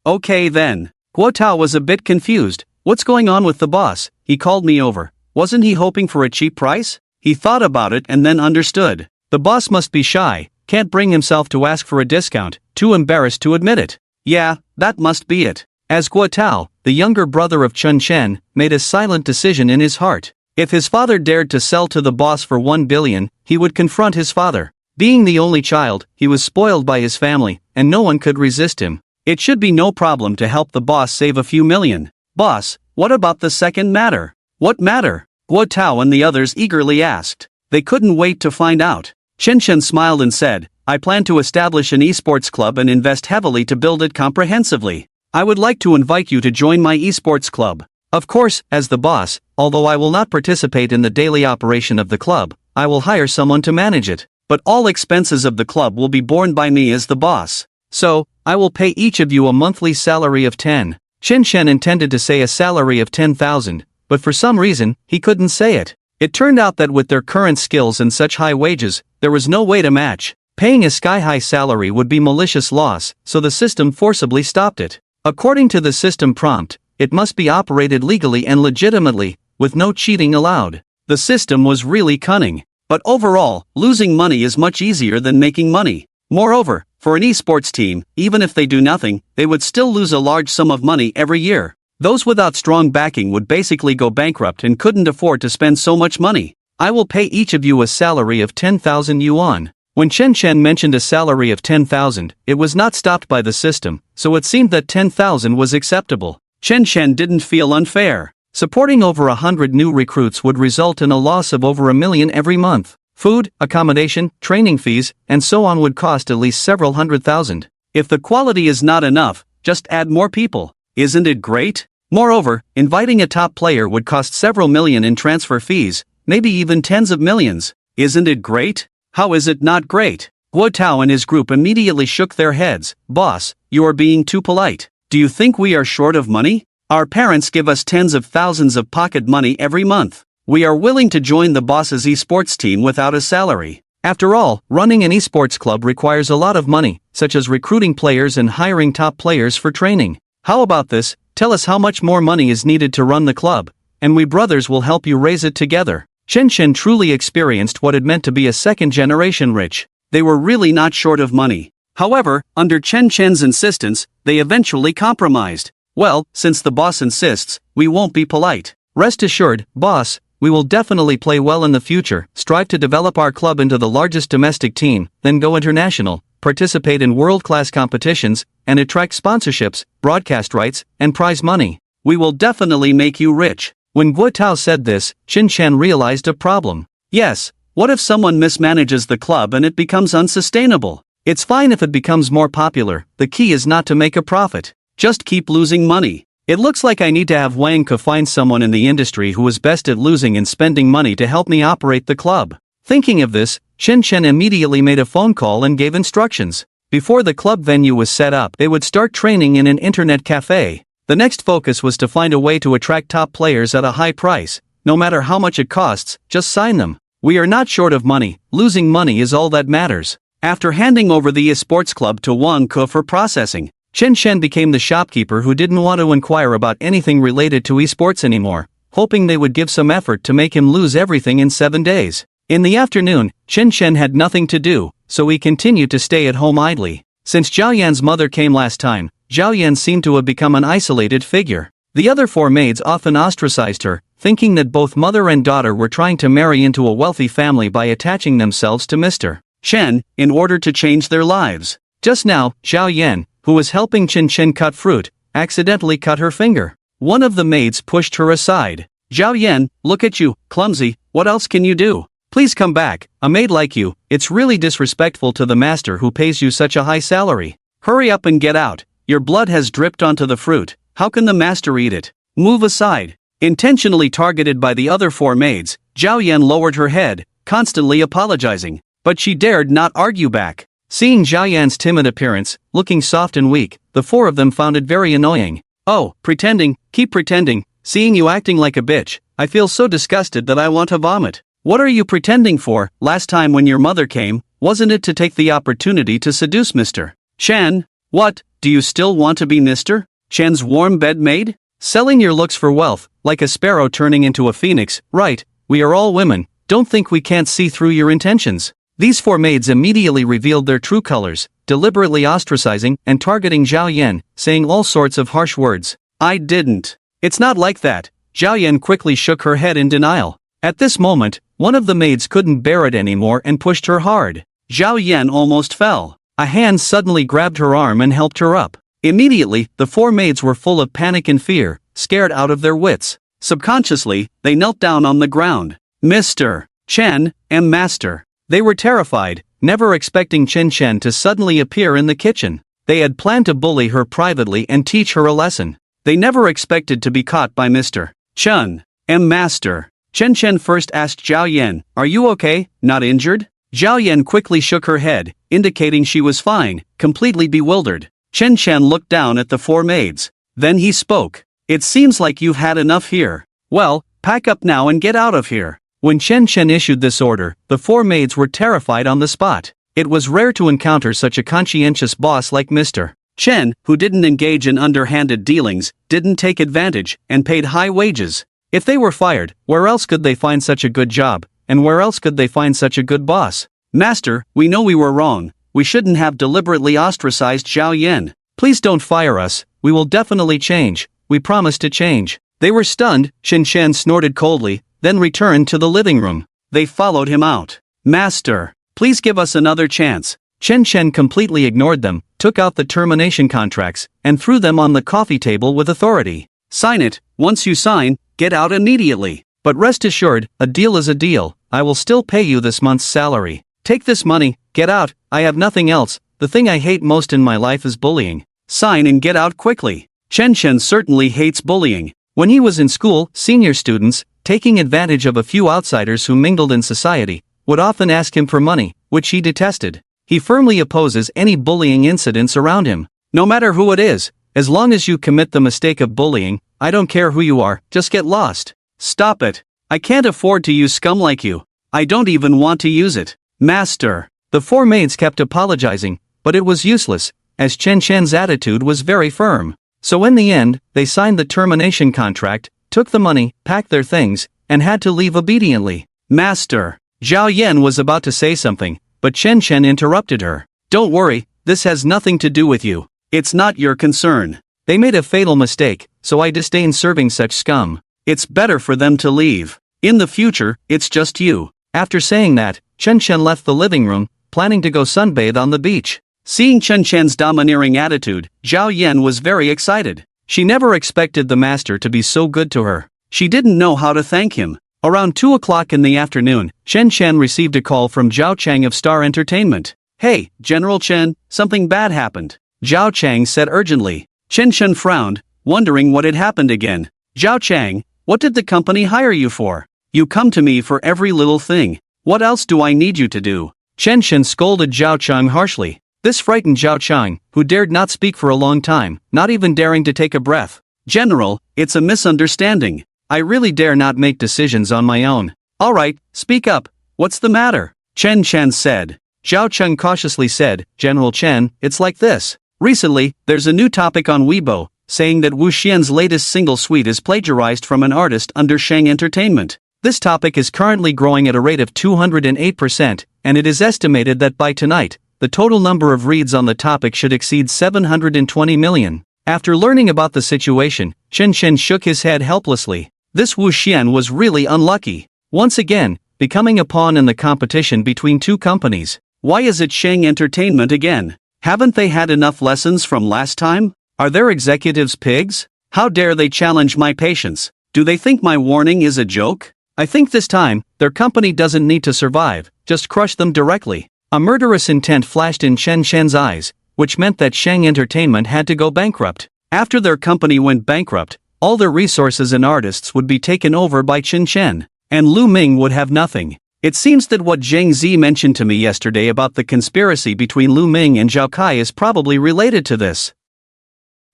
Okay then. Guo Tao was a bit confused. What's going on with the boss? He called me over. Wasn't he hoping for a cheap price? He thought about it and then understood. The boss must be shy, can't bring himself to ask for a discount, too embarrassed to admit it. Yeah, that must be it. As Guo Tao, the younger brother of Chen Chen, made a silent decision in his heart. If his father dared to sell to the boss for 1 billion, he would confront his father. Being the only child, he was spoiled by his family, and no one could resist him. It should be no problem to help the boss save a few million. Boss, what about the second matter? What matter? Guo Tao and the others eagerly asked. They couldn't wait to find out. Chen Chen smiled and said, I plan to establish an esports club and invest heavily to build it comprehensively. I would like to invite you to join my esports club. Of course, as the boss, although I will not participate in the daily operation of the club, I will hire someone to manage it, but all expenses of the club will be borne by me as the boss. So, I will pay each of you a monthly salary of 10. Chen Chen intended to say a salary of 10,000, but for some reason, he couldn't say it. It turned out that with their current skills and such high wages, there was no way to match. Paying a sky-high salary would be malicious loss, so the system forcibly stopped it. According to the system prompt, it must be operated legally and legitimately, with no cheating allowed. The system was really cunning. But overall, losing money is much easier than making money. Moreover, for an esports team, even if they do nothing, they would still lose a large sum of money every year. Those without strong backing would basically go bankrupt and couldn't afford to spend so much money. I will pay each of you a salary of 10,000 yuan. When Chen Chen mentioned a salary of 10,000, it was not stopped by the system, so it seemed that 10,000 was acceptable. Chen Chen didn't feel unfair. Supporting over 100 new recruits would result in a loss of over 1 million every month. Food, accommodation, training fees, and so on would cost at least several hundred thousand. If the quality is not enough, just add more people. Isn't it great? Moreover, inviting a top player would cost several million in transfer fees, maybe even tens of millions. Isn't it great? How is it not great? Guo Tao and his group immediately shook their heads. Boss, you are being too polite. Do you think we are short of money? Our parents give us tens of thousands of pocket money every month. We are willing to join the boss's esports team without a salary. After all, running an esports club requires a lot of money, such as recruiting players and hiring top players for training. How about this? Tell us how much more money is needed to run the club, and we brothers will help you raise it together. Chen Chen truly experienced what it meant to be a second-generation rich. They were really not short of money. However, under Chen Chen's insistence, they eventually compromised. Well, since the boss insists, we won't be polite. Rest assured, boss, we will definitely play well in the future, strive to develop our club into the largest domestic team, then go international, participate in world-class competitions, and attract sponsorships, broadcast rights, and prize money. We will definitely make you rich. When Guo Tao said this, Chen Chen realized a problem. Yes, what if someone mismanages the club and it becomes unsustainable? It's fine if it becomes more popular, the key is not to make a profit. Just keep losing money. It looks like I need to have Wang find someone in the industry who is best at losing and spending money to help me operate the club. Thinking of this, Chen Chen immediately made a phone call and gave instructions. Before the club venue was set up, they would start training in an internet cafe. The next focus was to find a way to attract top players at a high price. No matter how much it costs, just sign them. We are not short of money, losing money is all that matters. After handing over the esports club to Wang for processing, Chen Chen became the shopkeeper who didn't want to inquire about anything related to esports anymore, hoping they would give some effort to make him lose everything in 7 days. In the afternoon, Chen Chen had nothing to do, so he continued to stay at home idly. Since Zhao Yan's mother came last time, Zhao Yan seemed to have become an isolated figure. The other 4 maids often ostracized her, thinking that both mother and daughter were trying to marry into a wealthy family by attaching themselves to Mr. Chen, in order to change their lives. Just now, Zhao Yan, who was helping Chen Chen cut fruit, accidentally cut her finger. One of the maids pushed her aside. Zhao Yan, look at you, clumsy, what else can you do? Please come back, a maid like you, it's really disrespectful to the master who pays you such a high salary. Hurry up and get out, your blood has dripped onto the fruit, how can the master eat it? Move aside. Intentionally targeted by the other 4 maids, Zhao Yan lowered her head, constantly apologizing, but she dared not argue back. Seeing Zhao Yan's timid appearance, looking soft and weak, the 4 of them found it very annoying. Oh, pretending, keep pretending, seeing you acting like a bitch, I feel so disgusted that I want to vomit. What are you pretending for? Last time when your mother came, wasn't it to take the opportunity to seduce Mr. Chen? What, do you still want to be Mr. Chen's warm bed maid? Selling your looks for wealth, like a sparrow turning into a phoenix, right? We are all women, don't think we can't see through your intentions. These 4 maids immediately revealed their true colors, deliberately ostracizing and targeting Zhao Yan, saying all sorts of harsh words. I didn't. It's not like that. Zhao Yan quickly shook her head in denial. At this moment, one of the maids couldn't bear it anymore and pushed her hard. Zhao Yan almost fell. A hand suddenly grabbed her arm and helped her up. Immediately, the 4 maids were full of panic and fear, scared out of their wits. Subconsciously, they knelt down on the ground. Mr. Chen, master. They were terrified, never expecting Chen Chen to suddenly appear in the kitchen. They had planned to bully her privately and teach her a lesson. They never expected to be caught by Mr. Chen, master. Chen Chen first asked Zhao Yan, are you okay, not injured? Zhao Yan quickly shook her head, indicating she was fine, completely bewildered. Chen Chen looked down at the 4 maids. Then he spoke. It seems like you've had enough here. Well, pack up now and get out of here. When Chen Chen issued this order, the 4 maids were terrified on the spot. It was rare to encounter such a conscientious boss like Mr. Chen, who didn't engage in underhanded dealings, didn't take advantage, and paid high wages. If they were fired, where else could they find such a good job, and where else could they find such a good boss? Master, we know we were wrong. We shouldn't have deliberately ostracized Zhao Yan. Please don't fire us, we will definitely change, we promise to change. They were stunned, Chen Chen snorted coldly, then returned to the living room. They followed him out. Master, please give us another chance. Chen Chen completely ignored them, took out the termination contracts, and threw them on the coffee table with authority. Sign it, once you sign, get out immediately. But rest assured, a deal is a deal, I will still pay you this month's salary. Take this money, get out, I have nothing else, the thing I hate most in my life is bullying. Sign and get out quickly. Chen Chen certainly hates bullying. When he was in school, senior students, taking advantage of a few outsiders who mingled in society, would often ask him for money, which he detested. He firmly opposes any bullying incidents around him. No matter who it is, as long as you commit the mistake of bullying, I don't care who you are, just get lost. Stop it. I can't afford to use scum like you. I don't even want to use it. Master. The 4 maids kept apologizing, but it was useless, as Chen Chen's attitude was very firm. So in the end, they signed the termination contract, took the money, packed their things, and had to leave obediently. Master. Zhao Yan was about to say something, but Chen Chen interrupted her. Don't worry, this has nothing to do with you. It's not your concern. They made a fatal mistake, so I disdain serving such scum. It's better for them to leave. In the future, it's just you. After saying that, Chen Chen left the living room, planning to go sunbathe on the beach. Seeing Chen Chen's domineering attitude, Zhao Yan was very excited. She never expected the master to be so good to her. She didn't know how to thank him. Around 2 o'clock in the afternoon, Chen Chen received a call from Zhao Chang of Star Entertainment. Hey, General Chen, something bad happened. Zhao Chang said urgently. Chen Chen frowned, wondering what had happened again. Zhao Chang, what did the company hire you for? You come to me for every little thing. What else do I need you to do? Chen Chen scolded Zhao Chang harshly. This frightened Zhao Chang, who dared not speak for a long time, not even daring to take a breath. General, it's a misunderstanding. I really dare not make decisions on my own. All right, speak up. What's the matter? Chen Chen said. Zhao Chang cautiously said, General Chen, it's like this. Recently, there's a new topic on Weibo, saying that Wu Xian's latest single suite is plagiarized from an artist under Shang Entertainment. This topic is currently growing at a rate of 208%, and it is estimated that by tonight, the total number of reads on the topic should exceed 720 million. After learning about the situation, Chen Chen shook his head helplessly. This Wu Xian was really unlucky. Once again, becoming a pawn in the competition between two companies. Why is it Shang Entertainment again? Haven't they had enough lessons from last time? Are their executives pigs? How dare they challenge my patience? Do they think my warning is a joke? I think this time, their company doesn't need to survive, just crush them directly. A murderous intent flashed in Chen Shen's eyes, which meant that Shang Entertainment had to go bankrupt. After their company went bankrupt, all their resources and artists would be taken over by Chen Shen, and Lu Ming would have nothing. It seems that what Zhang Zi mentioned to me yesterday about the conspiracy between Lu Ming and Zhao Kai is probably related to this.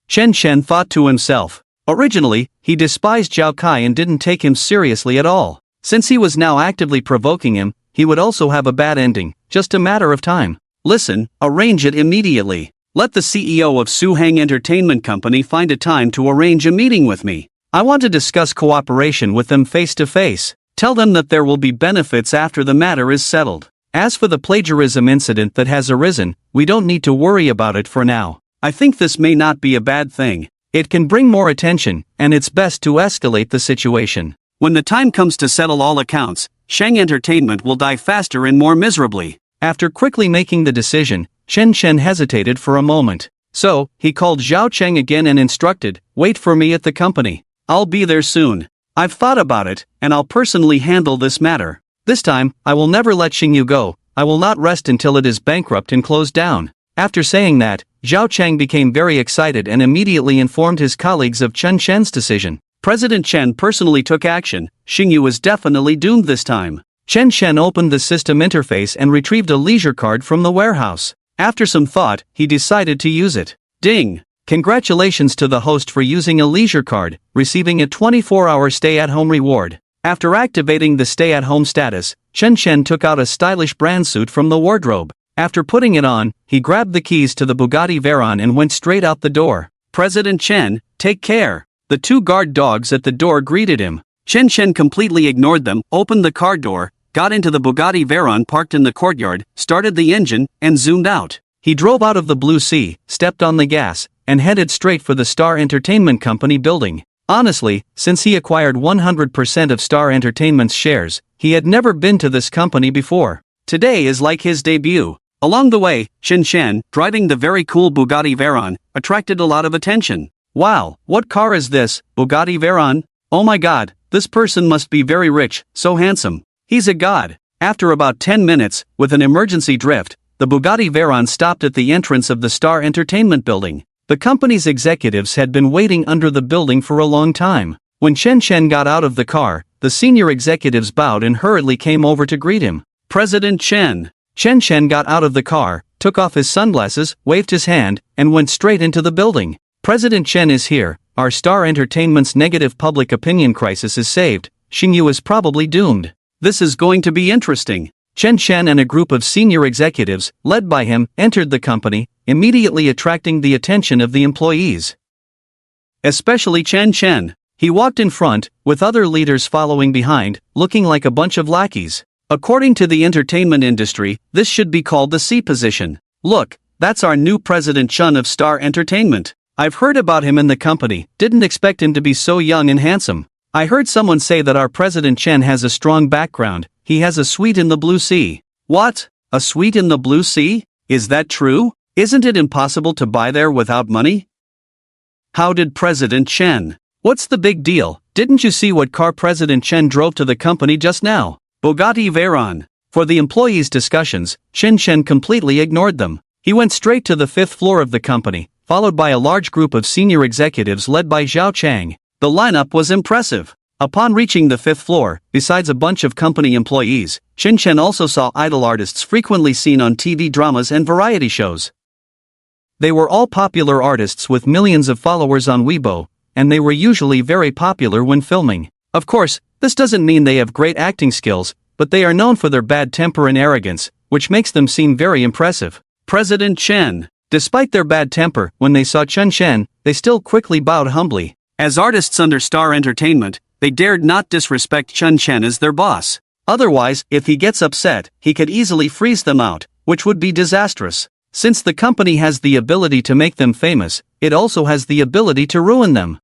Chen Shen thought to himself. Originally, he despised Zhao Kai and didn't take him seriously at all. Since he was now actively provoking him, he would also have a bad ending, just a matter of time. Listen, arrange it immediately. Let the CEO of Suhang Entertainment Company find a time to arrange a meeting with me. I want to discuss cooperation with them face to face. Tell them that there will be benefits after the matter is settled. As for the plagiarism incident that has arisen, we don't need to worry about it for now. I think this may not be a bad thing. It can bring more attention, and it's best to escalate the situation. When the time comes to settle all accounts, Shang Entertainment will die faster and more miserably. After quickly making the decision, Chen Shen hesitated for a moment. So, he called Zhao Cheng again and instructed, "Wait for me at the company. I'll be there soon. I've thought about it, and I'll personally handle this matter. This time, I will never let Xingyu go. I will not rest until it is bankrupt and closed down." After saying that, Zhao Cheng became very excited and immediately informed his colleagues of Chen Shen's decision. President Chen personally took action. Xingyu was definitely doomed this time. Chen Shen opened the system interface and retrieved a leisure card from the warehouse. After some thought, he decided to use it. Ding! Congratulations to the host for using a leisure card, receiving a 24-hour stay-at-home reward. After activating the stay-at-home status, Chen Shen took out a stylish brand suit from the wardrobe. After putting it on, he grabbed the keys to the Bugatti Veyron and went straight out the door. President Chen, take care. The two guard dogs at the door greeted him. Chen Shen completely ignored them, opened the car door, got into the Bugatti Veyron parked in the courtyard, started the engine, and zoomed out. He drove out of the Blue Sea, stepped on the gas, and headed straight for the Star Entertainment Company building. Honestly, since he acquired 100% of Star Entertainment's shares, he had never been to this company before. Today is like his debut. Along the way, Chen Shen, driving the very cool Bugatti Veyron, attracted a lot of attention. Wow, what car is this, Bugatti Veyron? Oh my god, this person must be very rich, so handsome. He's a god. After about 10 minutes, with an emergency drift, the Bugatti Veyron stopped at the entrance of the Star Entertainment building. The company's executives had been waiting under the building for a long time. When Chen Shen got out of the car, the senior executives bowed and hurriedly came over to greet him. President Chen. Chen Shen got out of the car, took off his sunglasses, waved his hand, and went straight into the building. President Chen is here. Our Star Entertainment's negative public opinion crisis is saved. Xingyu is probably doomed. This is going to be interesting. Chen Shen and a group of senior executives, led by him, entered the company, immediately attracting the attention of the employees. Especially Chen Shen. He walked in front, with other leaders following behind, looking like a bunch of lackeys. According to the entertainment industry, this should be called the C position. Look, that's our new President Chen of Star Entertainment. I've heard about him in the company, didn't expect him to be so young and handsome. I heard someone say that our President Chen has a strong background. He has a suite in the Blue Sea. What? A suite in the Blue Sea? Is that true? Isn't it impossible to buy there without money? How did President Chen? What's the big deal? Didn't you see what car President Chen drove to the company just now? Bugatti Veyron. For the employees' discussions, Chen Shen completely ignored them. He went straight to the 5th floor of the company, followed by a large group of senior executives led by Zhao Chang. The lineup was impressive. Upon reaching the 5th floor, besides a bunch of company employees, Chen Shen also saw idol artists frequently seen on TV dramas and variety shows. They were all popular artists with millions of followers on Weibo, and they were usually very popular when filming. Of course, this doesn't mean they have great acting skills, but they are known for their bad temper and arrogance, which makes them seem very impressive. President Chen. Despite their bad temper, when they saw Chen Shen, they still quickly bowed humbly. As artists under Star Entertainment, they dared not disrespect Chen Shen as their boss. Otherwise, if he gets upset, he could easily freeze them out, which would be disastrous. Since the company has the ability to make them famous, it also has the ability to ruin them.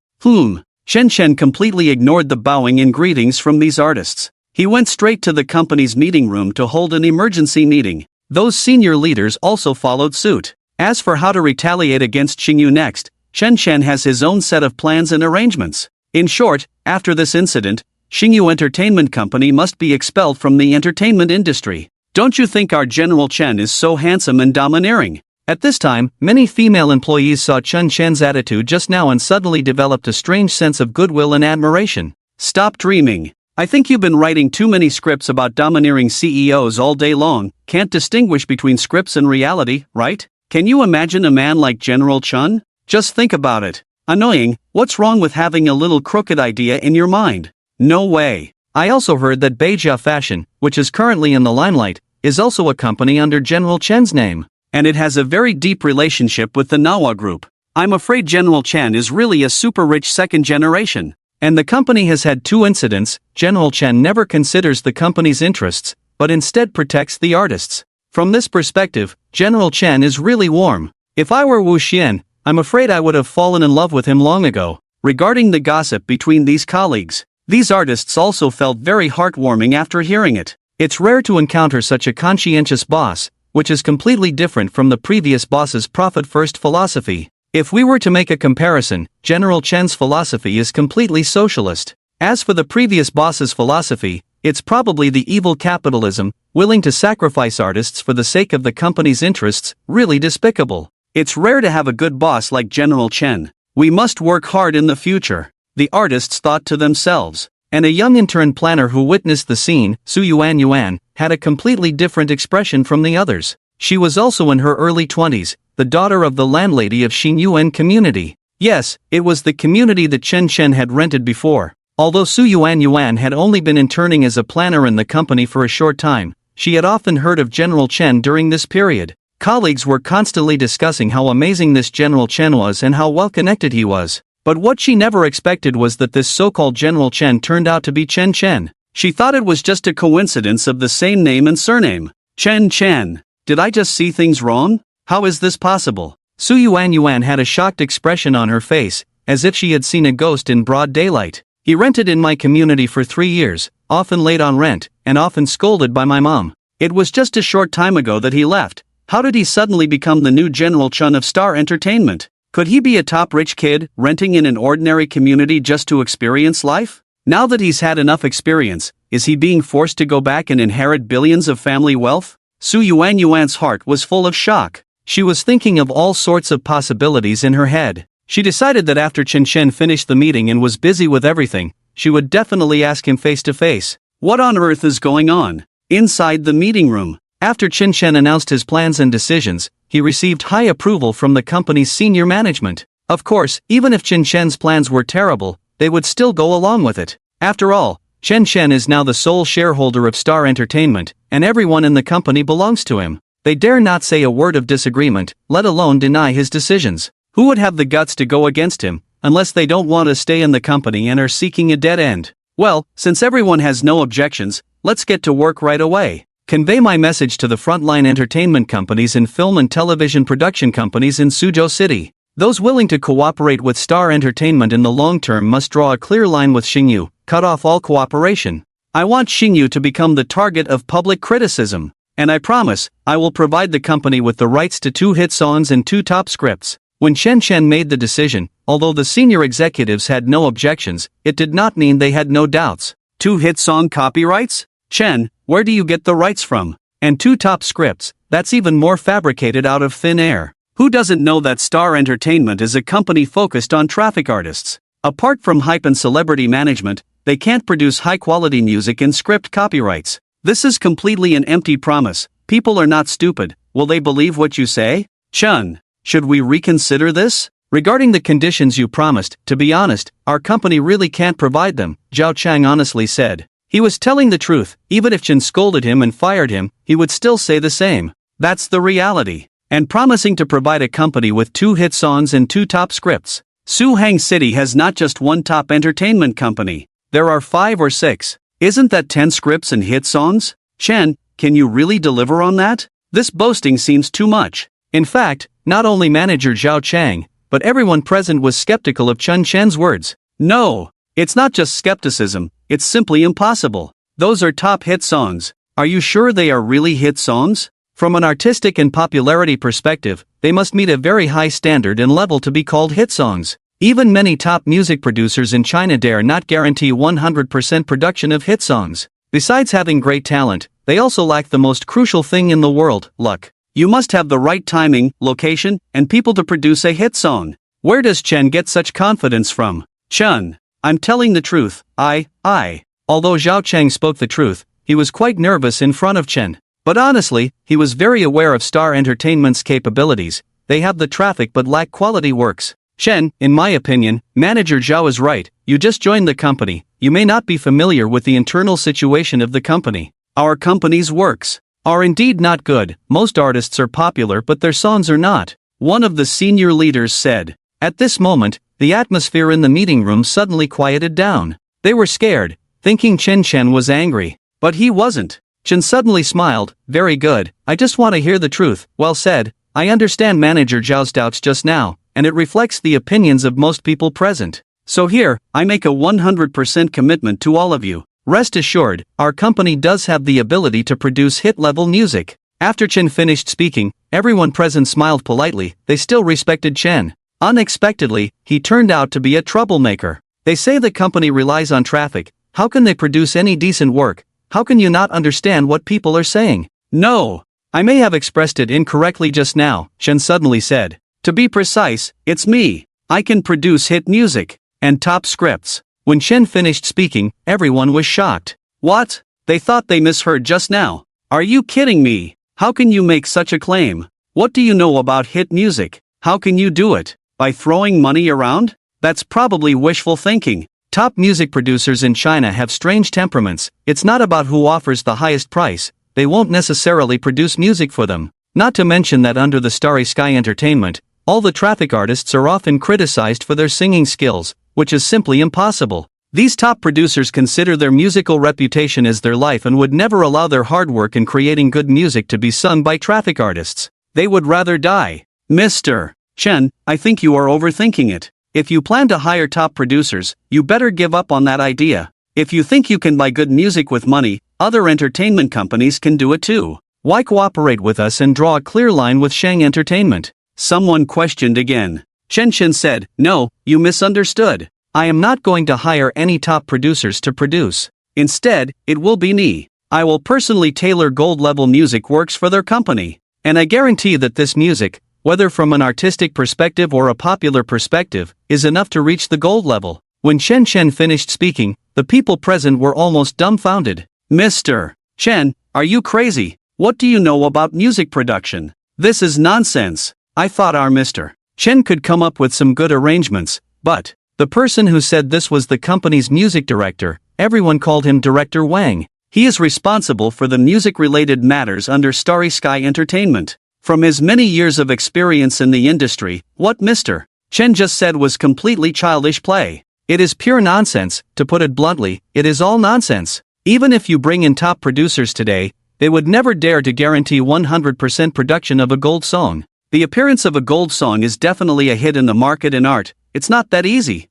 Chen Shen completely ignored the bowing and greetings from these artists. He went straight to the company's meeting room to hold an emergency meeting. Those senior leaders also followed suit. As for how to retaliate against Xingyu next, Chen Chen has his own set of plans and arrangements. In short, after this incident, Xingyu Entertainment Company must be expelled from the entertainment industry. Don't you think our General Chen is so handsome and domineering? At this time, many female employees saw Chen Chen's attitude just now and suddenly developed a strange sense of goodwill and admiration. Stop dreaming. I think you've been writing too many scripts about domineering CEOs all day long, can't distinguish between scripts and reality, right? Can you imagine a man like General Chen? Just think about it. Annoying, what's wrong with having a little crooked idea in your mind? No way. I also heard that Beijia Fashion, which is currently in the limelight, is also a company under General Chen's name. And it has a very deep relationship with the Manhwa group. I'm afraid General Chen is really a super rich second generation. And the company has had 2 incidents. General Chen never considers the company's interests, but instead protects the artists. From this perspective, General Chen is really warm. If I were Wu Xian, I'm afraid I would have fallen in love with him long ago. Regarding the gossip between these colleagues, these artists also felt very heartwarming after hearing it. It's rare to encounter such a conscientious boss, which is completely different from the previous boss's profit-first philosophy. If we were to make a comparison, General Chen's philosophy is completely socialist. As for the previous boss's philosophy, it's probably the evil capitalism, willing to sacrifice artists for the sake of the company's interests, really despicable. It's rare to have a good boss like General Chen. We must work hard in the future, the artists thought to themselves. And a young intern planner who witnessed the scene, Su Yuan, had a completely different expression from the others. She was also in her early 20s, the daughter of the landlady of Xingyuan community. Yes, it was the community that Chen Chen had rented before. Although Su Yuan had only been interning as a planner in the company for a short time, she had often heard of General Chen during this period. Colleagues were constantly discussing how amazing this General Chen was and how well connected he was. But what she never expected was that this so-called General Chen turned out to be Chen Chen. She thought it was just a coincidence of the same name and surname. Chen Chen. Did I just see things wrong? How is this possible? Su Yuan had a shocked expression on her face, as if she had seen a ghost in broad daylight. He rented in my community for 3 years, often late on rent, and often scolded by my mom. It was just a short time ago that he left. How did he suddenly become the new General Chen of Star Entertainment? Could he be a top rich kid, renting in an ordinary community just to experience life? Now that he's had enough experience, is he being forced to go back and inherit billions of family wealth? Su Yuan's heart was full of shock. She was thinking of all sorts of possibilities in her head. She decided that after Chen Chen finished the meeting and was busy with everything, she would definitely ask him face to face. What on earth is going on? Inside the meeting room, after Chen Chen announced his plans and decisions, he received high approval from the company's senior management. Of course, even if Chen Chen's plans were terrible, they would still go along with it. After all, Chen Chen is now the sole shareholder of Star Entertainment, and everyone in the company belongs to him. They dare not say a word of disagreement, let alone deny his decisions. Who would have the guts to go against him, unless they don't want to stay in the company and are seeking a dead end? Well, since everyone has no objections, let's get to work right away. Convey my message to the frontline entertainment companies and film and television production companies in Suzhou City. Those willing to cooperate with Star Entertainment in the long term must draw a clear line with Xingyu, cut off all cooperation. I want Xingyu to become the target of public criticism. And I promise, I will provide the company with the rights to 2 hit songs and 2 top scripts. When Chen Chen made the decision, although the senior executives had no objections, it did not mean they had no doubts. 2 hit song copyrights? Chen, where do you get the rights from? And 2 top scripts, that's even more fabricated out of thin air. Who doesn't know that Star Entertainment is a company focused on traffic artists? Apart from hype and celebrity management, they can't produce high-quality music and script copyrights. This is completely an empty promise. People are not stupid. Will they believe what you say? Chen, should we reconsider this? Regarding the conditions you promised, to be honest, our company really can't provide them, Zhao Chang honestly said. He was telling the truth. Even if Chen scolded him and fired him, he would still say the same. That's the reality. And promising to provide a company with 2 hit songs and 2 top scripts. Suhang City has not just one top entertainment company. There are 5 or 6. Isn't that 10 scripts and hit songs? Chen, can you really deliver on that? This boasting seems too much. In fact, not only manager Zhao Chang, but everyone present was skeptical of Chen Chen's words. No, it's not just skepticism, it's simply impossible. Those are top hit songs. Are you sure they are really hit songs? From an artistic and popularity perspective, they must meet a very high standard and level to be called hit songs. Even many top music producers in China dare not guarantee 100% production of hit songs. Besides having great talent, they also lack the most crucial thing in the world, luck. You must have the right timing, location, and people to produce a hit song. Where does Chen get such confidence from? Chen, I'm telling the truth, Although Zhao Cheng spoke the truth, he was quite nervous in front of Chen. But honestly, he was very aware of Star Entertainment's capabilities. They have the traffic but lack quality works. Chen, in my opinion, Manager Zhao is right. You just joined the company. You may not be familiar with the internal situation of the company. Our company's works are indeed not good. Most artists are popular but their songs are not, one of the senior leaders said. At this moment, the atmosphere in the meeting room suddenly quieted down. They were scared, thinking Chen was angry. But he wasn't. Chen suddenly smiled. Very good, I just want to hear the truth. Well said. I understand Manager Zhao's doubts just now, and it reflects the opinions of most people present. So here, I make a 100% commitment to all of you. Rest assured, our company does have the ability to produce hit-level music. After Chen finished speaking, everyone present smiled politely. They still respected Chen. Unexpectedly, he turned out to be a troublemaker. They say the company relies on traffic. How can they produce any decent work? How can you not understand what people are saying? No, I may have expressed it incorrectly just now, Chen suddenly said. To be precise, it's me. I can produce hit music and top scripts. When Chen finished speaking, everyone was shocked. What? They thought they misheard just now. Are you kidding me? How can you make such a claim? What do you know about hit music? How can you do it? By throwing money around? That's probably wishful thinking. Top music producers in China have strange temperaments. It's not about who offers the highest price. They won't necessarily produce music for them. Not to mention that under the Starry Sky Entertainment, all the traffic artists are often criticized for their singing skills, which is simply impossible. These top producers consider their musical reputation as their life and would never allow their hard work in creating good music to be sung by traffic artists. They would rather die. Mr. Chen, I think you are overthinking it. If you plan to hire top producers, you better give up on that idea. If you think you can buy good music with money, other entertainment companies can do it too. Why cooperate with us and draw a clear line with Shang Entertainment? Someone questioned again. Chen said, no, you misunderstood. I am not going to hire any top producers to produce. Instead, it will be me. I will personally tailor gold-level music works for their company. And I guarantee that this music, whether from an artistic perspective or a popular perspective, is enough to reach the gold level. When Chen finished speaking, the people present were almost dumbfounded. Mr. Chen, are you crazy? What do you know about music production? This is nonsense. I thought our Mr. Chen could come up with some good arrangements, but the person who said this was the company's music director. Everyone called him Director Wang. He is responsible for the music-related matters under Starry Sky Entertainment. From his many years of experience in the industry, what Mr. Chen just said was completely childish play. It is pure nonsense. To put it bluntly, it is all nonsense. Even if you bring in top producers today, they would never dare to guarantee 100% production of a gold song. The appearance of a gold song is definitely a hit in the market in art. It's not that easy.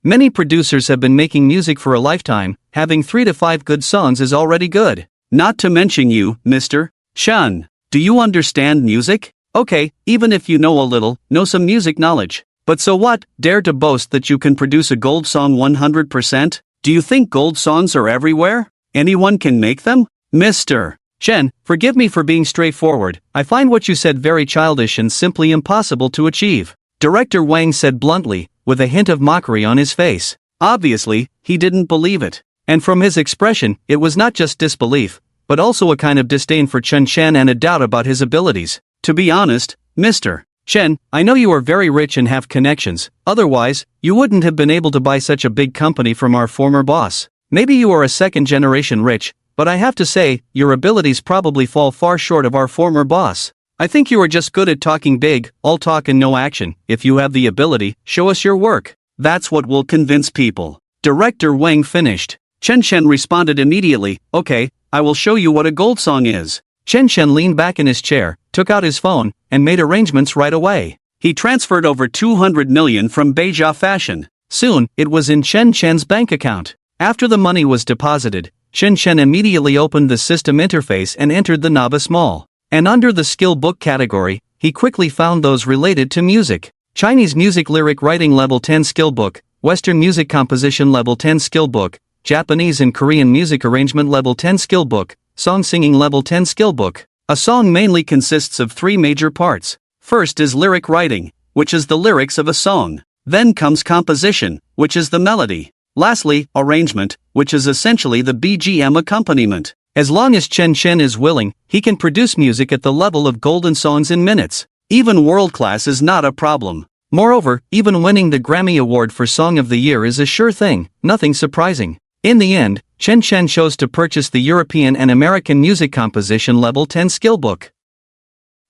Many producers have been making music for a lifetime. Having 3 to 5 good songs is already good. Not to mention you, Mr. Chen. Do you understand music? Okay, even if you know a little, know some music knowledge. But so what? Dare to boast that you can produce a gold song 100%? Do you think gold songs are everywhere? Anyone can make them? Mr. Chen, forgive me for being straightforward. I find what you said very childish and simply impossible to achieve. Director Wang said bluntly, with a hint of mockery on his face. Obviously, he didn't believe it. And from his expression, it was not just disbelief, but also a kind of disdain for Chen and a doubt about his abilities. To be honest, Mr. Chen, I know you are very rich and have connections. Otherwise, you wouldn't have been able to buy such a big company from our former boss. Maybe you are a second-generation rich, but I have to say, your abilities probably fall far short of our former boss. I think you are just good at talking big, all talk and no action. If you have the ability, show us your work. That's what will convince people. Director Wang finished. Chen responded immediately, okay, I will show you what a gold song is. Chen leaned back in his chair, took out his phone, and made arrangements right away. He transferred over 200 million from Beijia Fashion. Soon, it was in Chen's bank account. After the money was deposited, Chen immediately opened the system interface and entered the novice mall. And under the skill book category, he quickly found those related to music. Chinese music lyric writing level 10 skill book, Western music composition level 10 skill book, Japanese and Korean music arrangement level 10 skill book, song singing level 10 skill book. A song mainly consists of three major parts. First is lyric writing, which is the lyrics of a song. Then comes composition, which is the melody. Lastly, arrangement, which is essentially the BGM accompaniment. As long as Chen Chen is willing, he can produce music at the level of golden songs in minutes. Even world class is not a problem. Moreover, even winning the Grammy Award for Song of the Year is a sure thing, nothing surprising. In the end, Chen Chen chose to purchase the European and American Music Composition Level 10 skill book.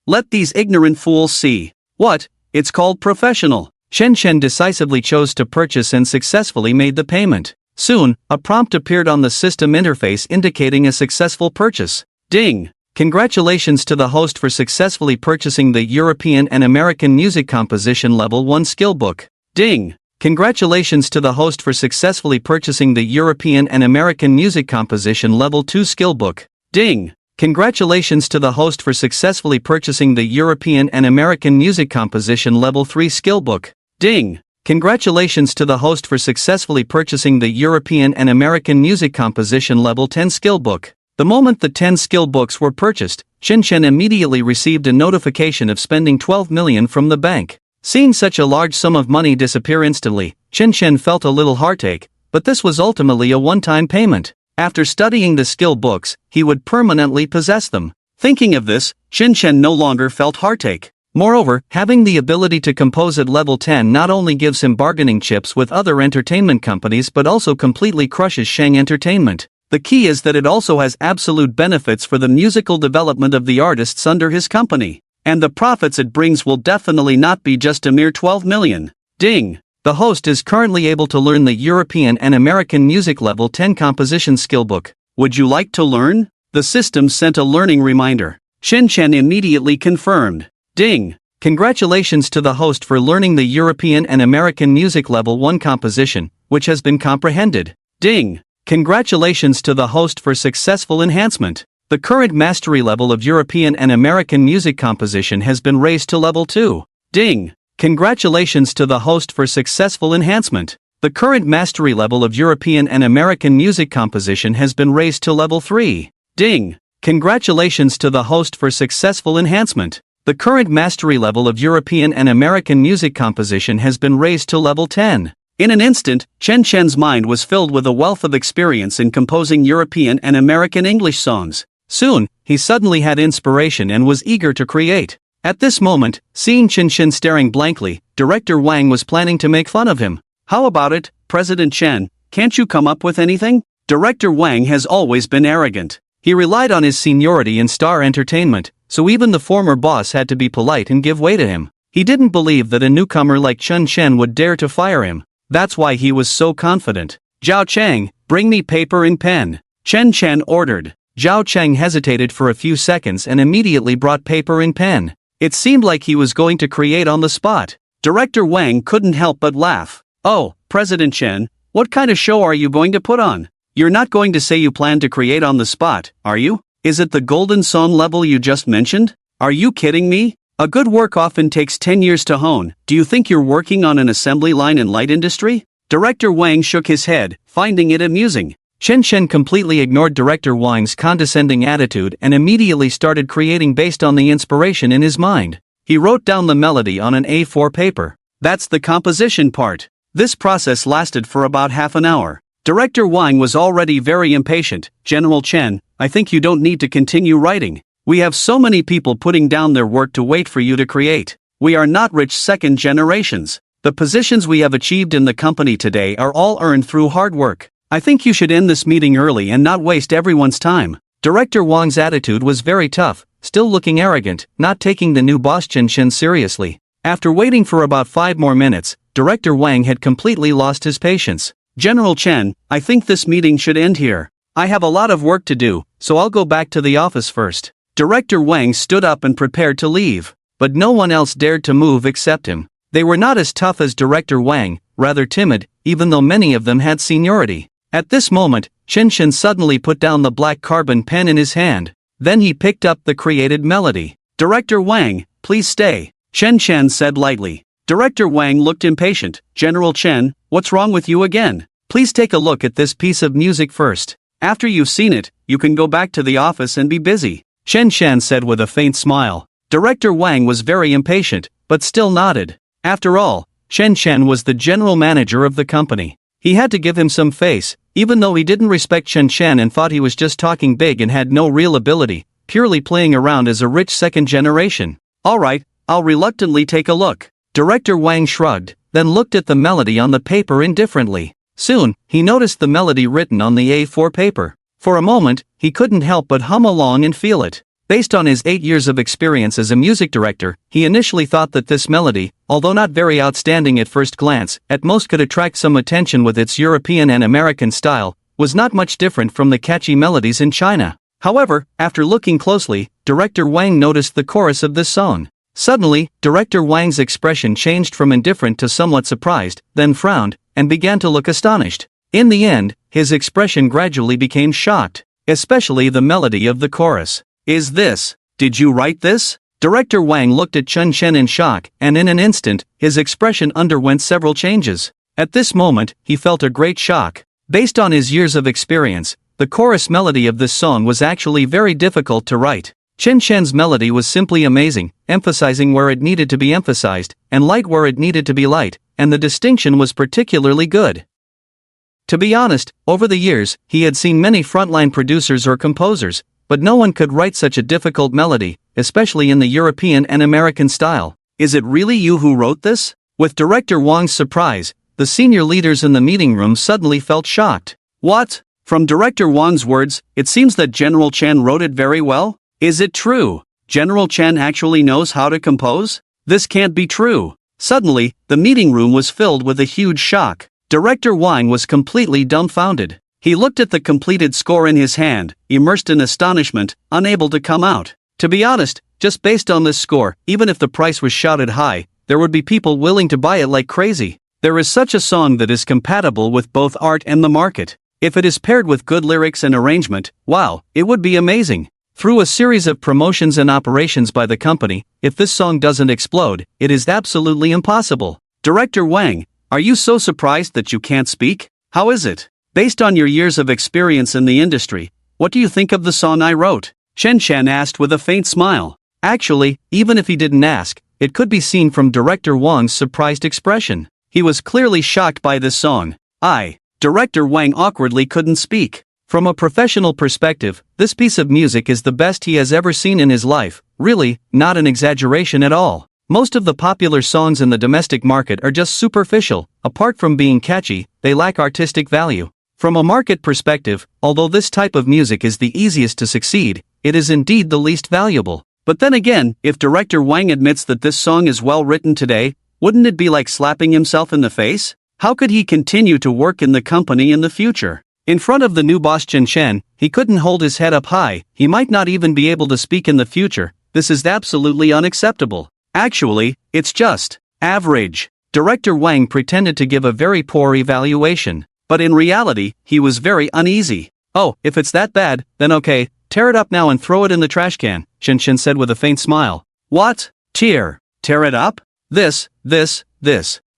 Let these ignorant fools see. What? It's called professional. Chen Chen decisively chose to purchase and successfully made the payment. Soon, a prompt appeared on the system interface indicating a successful purchase. Ding! Congratulations to the host for successfully purchasing the European and American Music Composition Level 1 skill book. Ding! Congratulations to the host for successfully purchasing the European and American Music Composition Level 2 skill book. Ding! Congratulations to the host for successfully purchasing the European and American Music Composition Level 3 skill book. Ding! Congratulations to the host for successfully purchasing the European and American Music Composition Level 10 skill book. The moment the 10 skill books were purchased, Chen Chen immediately received a notification of spending 12 million from the bank. Seeing such a large sum of money disappear instantly, Chen Chen felt a little heartache, but this was ultimately a one-time payment. After studying the skill books, he would permanently possess them. Thinking of this, Chen Chen no longer felt heartache. Moreover, having the ability to compose at level 10 not only gives him bargaining chips with other entertainment companies but also completely crushes Shang Entertainment. The key is that it also has absolute benefits for the musical development of the artists under his company. And the profits it brings will definitely not be just a mere 12 million. Ding! The host is currently able to learn the European and American Music Level 10 Composition Skill Book. Would you like to learn? The system sent a learning reminder. Chen Chen immediately confirmed. Ding! Congratulations to the host for learning the European and American Music Level 1 Composition, which has been comprehended. Ding! Congratulations to the host for successful enhancement. The current mastery level of European and American music composition has been raised to level 2. Ding! Congratulations to the host for successful enhancement. The current mastery level of European and American music composition has been raised to level 3. Ding! Congratulations to the host for successful enhancement. The current mastery level of European and American music composition has been raised to level 10. In an instant, Chen Chen's mind was filled with a wealth of experience in composing European and American English songs. Soon, he suddenly had inspiration and was eager to create. At this moment, seeing Chen Chen staring blankly, Director Wang was planning to make fun of him. How about it, President Chen? Can't you come up with anything? Director Wang has always been arrogant. He relied on his seniority in Star Entertainment, so even the former boss had to be polite and give way to him. He didn't believe that a newcomer like Chen Chen would dare to fire him. That's why he was so confident. Zhao Chang, bring me paper and pen. Chen Chen ordered. Zhao Chang hesitated for a few seconds and immediately brought paper and pen. It seemed like he was going to create on the spot. Director Wang couldn't help but laugh. Oh, President Chen, what kind of show are you going to put on? You're not going to say you plan to create on the spot, are you? Is it the golden song level you just mentioned? Are you kidding me? A good work often takes 10 years to hone. Do you think you're working on an assembly line in light industry? Director Wang shook his head, finding it amusing. Chen Chen completely ignored Director Wang's condescending attitude and immediately started creating based on the inspiration in his mind. He wrote down the melody on an A4 paper. That's the composition part. This process lasted for about half an hour. Director Wang was already very impatient. General Chen, I think you don't need to continue writing. We have so many people putting down their work to wait for you to create. We are not rich second generations. The positions we have achieved in the company today are all earned through hard work. I think you should end this meeting early and not waste everyone's time. Director Wang's attitude was very tough, still looking arrogant, not taking the new boss Chen Chen seriously. After waiting for about 5 more minutes, Director Wang had completely lost his patience. General Chen, I think this meeting should end here. I have a lot of work to do, so I'll go back to the office first. Director Wang stood up and prepared to leave, but no one else dared to move except him. They were not as tough as Director Wang, rather timid, even though many of them had seniority. At this moment, Chen Chen suddenly put down the black carbon pen in his hand. Then he picked up the created melody. "Director Wang, please stay," Chen Chen said lightly. Director Wang looked impatient. "General Chen, what's wrong with you again? Please take a look at this piece of music first. After you've seen it, you can go back to the office and be busy," Chen Chen said with a faint smile. Director Wang was very impatient, but still nodded. After all, Chen Chen was the general manager of the company. He had to give him some face, even though he didn't respect Chen Chen and thought he was just talking big and had no real ability, purely playing around as a rich second generation. "Alright, I'll reluctantly take a look." Director Wang shrugged, then looked at the melody on the paper indifferently. Soon, he noticed the melody written on the A4 paper. For a moment, he couldn't help but hum along and feel it. Based on his 8 years of experience as a music director, he initially thought that this melody, although not very outstanding at first glance, at most could attract some attention with its European and American style, was not much different from the catchy melodies in China. However, after looking closely, Director Wang noticed the chorus of this song. Suddenly, Director Wang's expression changed from indifferent to somewhat surprised, then frowned, and began to look astonished. In the end, his expression gradually became shocked, especially the melody of the chorus. Did you write this?" Director Wang looked at Chen Chen in shock, and in an instant, his expression underwent several changes. At this moment, he felt a great shock. Based on his years of experience, the chorus melody of this song was actually very difficult to write. Chen Chen's melody was simply amazing, emphasizing where it needed to be emphasized, and light where it needed to be light, and the distinction was particularly good. To be honest, over the years, he had seen many frontline producers or composers, but no one could write such a difficult melody, especially in the European and American style. "Is it really you who wrote this?" With Director Wang's surprise, the senior leaders in the meeting room suddenly felt shocked. "What?" From Director Wang's words, it seems that General Chen wrote it very well? Is it true? General Chen actually knows how to compose? This can't be true. Suddenly, the meeting room was filled with a huge shock. Director Wang was completely dumbfounded. He looked at the completed score in his hand, immersed in astonishment, unable to come out. To be honest, just based on this score, even if the price was shouted high, there would be people willing to buy it like crazy. There is such a song that is compatible with both art and the market. If it is paired with good lyrics and arrangement, wow, it would be amazing. Through a series of promotions and operations by the company, if this song doesn't explode, it is absolutely impossible. Director Wang, are you so surprised that you can't speak? How is it? Based on your years of experience in the industry, what do you think of the song I wrote? Chen Chen asked with a faint smile. Actually, even if he didn't ask, it could be seen from Director Wang's surprised expression. He was clearly shocked by this song. Director Wang awkwardly couldn't speak. From a professional perspective, this piece of music is the best he has ever seen in his life, really, not an exaggeration at all. Most of the popular songs in the domestic market are just superficial, apart from being catchy, they lack artistic value. From a market perspective, although this type of music is the easiest to succeed, it is indeed the least valuable. But then again, if Director Wang admits that this song is well written today, wouldn't it be like slapping himself in the face? How could he continue to work in the company in the future? In front of the new boss Chen Chen, he couldn't hold his head up high, he might not even be able to speak in the future. This is absolutely unacceptable. Actually, it's just average. Director Wang pretended to give a very poor evaluation. But in reality, he was very uneasy. "Oh, if it's that bad, then okay, tear it up now and throw it in the trash can," Chen Chen said with a faint smile. "What? Tear it up? This.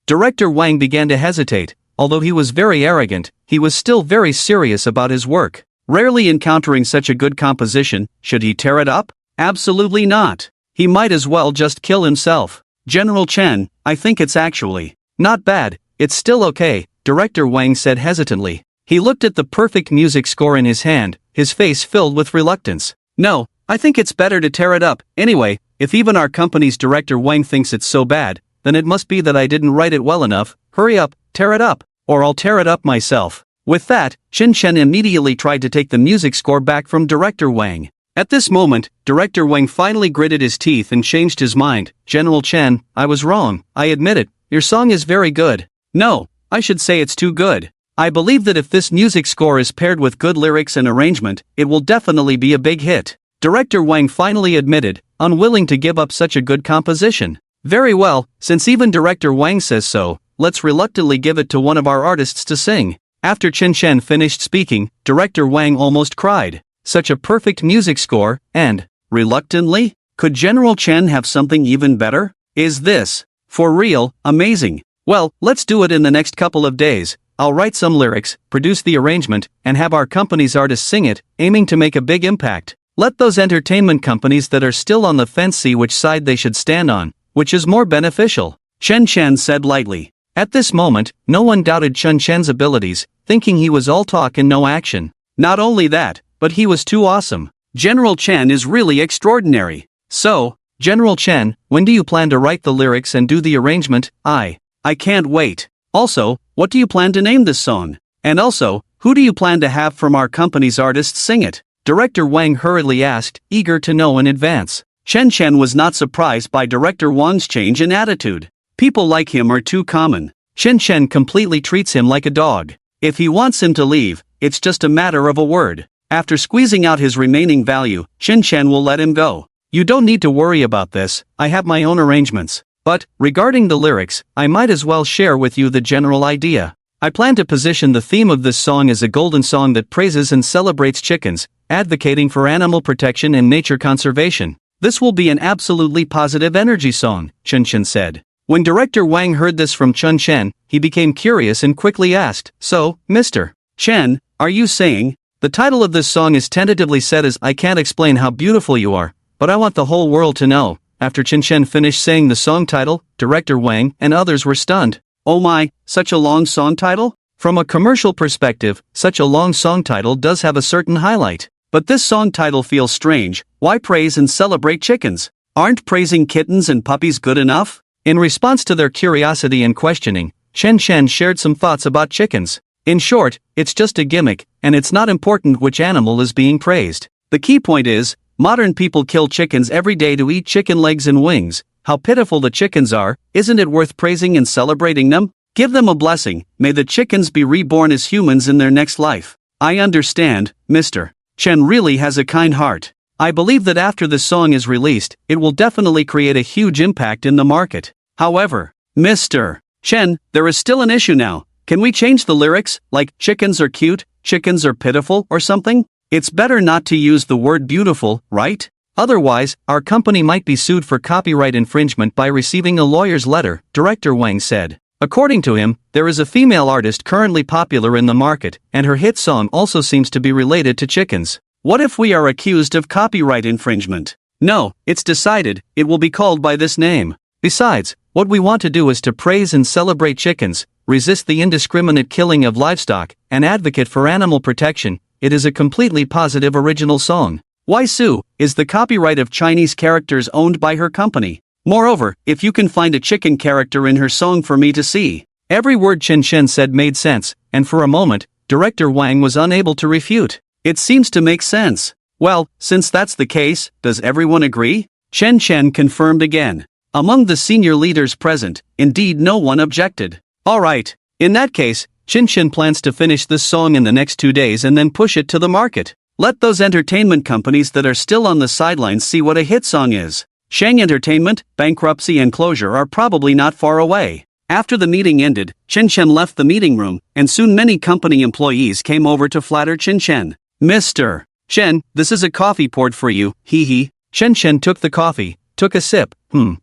Director Wang began to hesitate. Although he was very arrogant, he was still very serious about his work. Rarely encountering such a good composition, should he tear it up? Absolutely not. He might as well just kill himself. "General Chen, I think it's actually not bad, it's still okay," Director Wang said hesitantly. He looked at the perfect music score in his hand, his face filled with reluctance. "No, I think it's better to tear it up. Anyway, if even our company's Director Wang thinks it's so bad, then it must be that I didn't write it well enough. Hurry up, tear it up, or I'll tear it up myself." With that, Chen Chen immediately tried to take the music score back from Director Wang. At this moment, Director Wang finally gritted his teeth and changed his mind. "General Chen, I was wrong, I admit it. Your song is very good. No, I should say it's too good. I believe that if this music score is paired with good lyrics and arrangement, it will definitely be a big hit." Director Wang finally admitted, unwilling to give up such a good composition. "Very well, since even Director Wang says so, let's reluctantly give it to one of our artists to sing." After Chen Chen finished speaking, Director Wang almost cried. such a perfect music score, and, reluctantly, could General Chen have something even better? Is this, for real, amazing? Well, let's do it in the next couple of days. I'll write some lyrics, produce the arrangement, and have our company's artists sing it, aiming to make a big impact. Let those entertainment companies that are still on the fence see which side they should stand on, which is more beneficial, Chen Chen said lightly. At this moment, no one doubted Chen Chen's abilities, thinking he was all talk and no action. Not only that, but he was too awesome. General Chen is really extraordinary. So, General Chen, when do you plan to write the lyrics and do the arrangement? I can't wait. Also, what do you plan to name this song? And also, who do you plan to have from our company's artists sing it? Director Wang hurriedly asked, eager to know in advance. Chen Chen was not surprised by Director Wang's change in attitude. People like him are too common. Chen Chen completely treats him like a dog. If he wants him to leave, it's just a matter of a word. After squeezing out his remaining value, Chen Chen will let him go. You don't need to worry about this, I have my own arrangements. But, regarding the lyrics, I might as well share with you the general idea. I plan to position the theme of this song as a golden song that praises and celebrates chickens, advocating for animal protection and nature conservation. This will be an absolutely positive energy song, Chen Chen said. When Director Wang heard this from Chen Chen, he became curious and quickly asked, so, Mr. Chen, are you saying? The title of this song is tentatively set as I can't explain how beautiful you are, but I want the whole world to know. After Chen Chen finished saying the song title, Director Wang and others were stunned. Oh my, such a long song title? From a commercial perspective, such a long song title does have a certain highlight. But this song title feels strange. Why praise and celebrate chickens? Aren't praising kittens and puppies good enough? In response to their curiosity and questioning, Chen Chen shared some thoughts about chickens. In short, it's just a gimmick, and it's not important which animal is being praised. The key point is, modern people kill chickens every day to eat chicken legs and wings. How pitiful the chickens are, isn't it worth praising and celebrating them? Give them a blessing, may the chickens be reborn as humans in their next life. I understand, Mr. Chen really has a kind heart. I believe that after this song is released, it will definitely create a huge impact in the market. However, Mr. Chen, there is still an issue now. Can we change the lyrics, like chickens are cute, chickens are pitiful, or something? It's better not to use the word beautiful, right? Otherwise, our company might be sued for copyright infringement by receiving a lawyer's letter, Director Wang said. According to him, there is a female artist currently popular in the market, and her hit song also seems to be related to chickens. What if we are accused of copyright infringement? No, it's decided, it will be called by this name. Besides, what we want to do is to praise and celebrate chickens, resist the indiscriminate killing of livestock, and advocate for animal protection. It is a completely positive original song. Wai Su is the copyright of Chinese characters owned by her company. Moreover, if you can find a chicken character in her song for me to see. Every word Chen Chen said made sense, and for a moment, Director Wang was unable to refute. It seems to make sense. Well, since that's the case, does everyone agree? Chen Chen confirmed again. Among the senior leaders present, indeed no one objected. Alright, in that case, Chen Chen plans to finish this song in the next 2 days and then push it to the market. Let those entertainment companies that are still on the sidelines see what a hit song is. Shang Entertainment, bankruptcy and closure are probably not far away. After the meeting ended, Chen Chen left the meeting room, and soon many company employees came over to flatter Chen Chen. Mr. Chen, this is a coffee poured for you, hee hee. Chen Chen took the coffee, took a sip,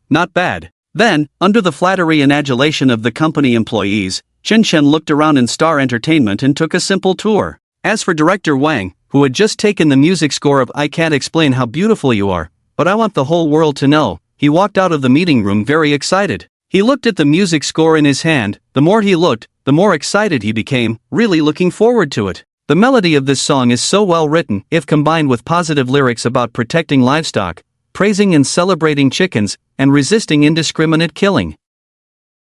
not bad. Then, under the flattery and adulation of the company employees, Chen Chen looked around in Star Entertainment and took a simple tour. As for Director Wang, who had just taken the music score of I Can't Explain How Beautiful You Are, but I Want the Whole World to Know, he walked out of the meeting room very excited. He looked at the music score in his hand. The more he looked, the more excited he became, really looking forward to it. The melody of this song is so well written, if combined with positive lyrics about protecting livestock, praising and celebrating chickens, and resisting indiscriminate killing.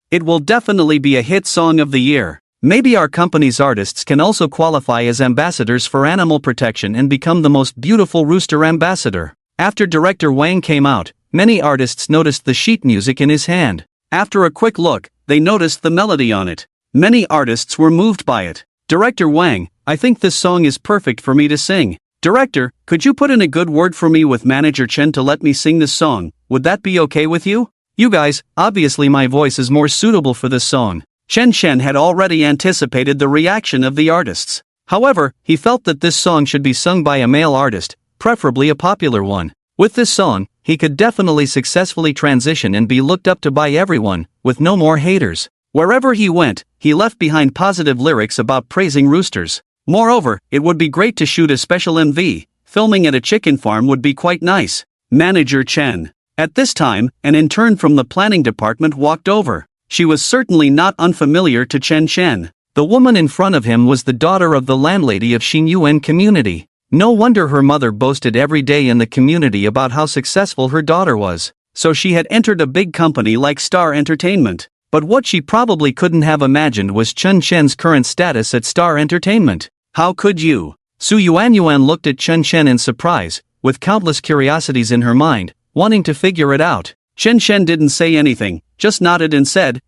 It will definitely be a hit song of the year. Maybe our company's artists can also qualify as ambassadors for animal protection and become the most beautiful rooster ambassador. After Director Wang came out, many artists noticed the sheet music in his hand. After a quick look, they noticed the melody on it. Many artists were moved by it. Director Wang, I think this song is perfect for me to sing. Director, could you put in a good word for me with Manager Chen to let me sing this song? Would that be okay with you? You guys, obviously my voice is more suitable for this song. Chen Chen had already anticipated the reaction of the artists. However, he felt that this song should be sung by a male artist, preferably a popular one. With this song, he could definitely successfully transition and be looked up to by everyone, with no more haters. Wherever he went, he left behind positive lyrics about praising roosters. Moreover, it would be great to shoot a special MV. Filming at a chicken farm would be quite nice. Manager Chen. At this time, an intern from the planning department walked over. She was certainly not unfamiliar to Chen. The woman in front of him was the daughter of the landlady of Xinyuan community. No wonder her mother boasted every day in the community about how successful her daughter was. So she had entered a big company like Star Entertainment. But what she probably couldn't have imagined was Chen's current status at Star Entertainment. How could you? Su Yuan looked at Chen in surprise, with countless curiosities in her mind, wanting to figure it out. Chen didn't say anything, just nodded and said,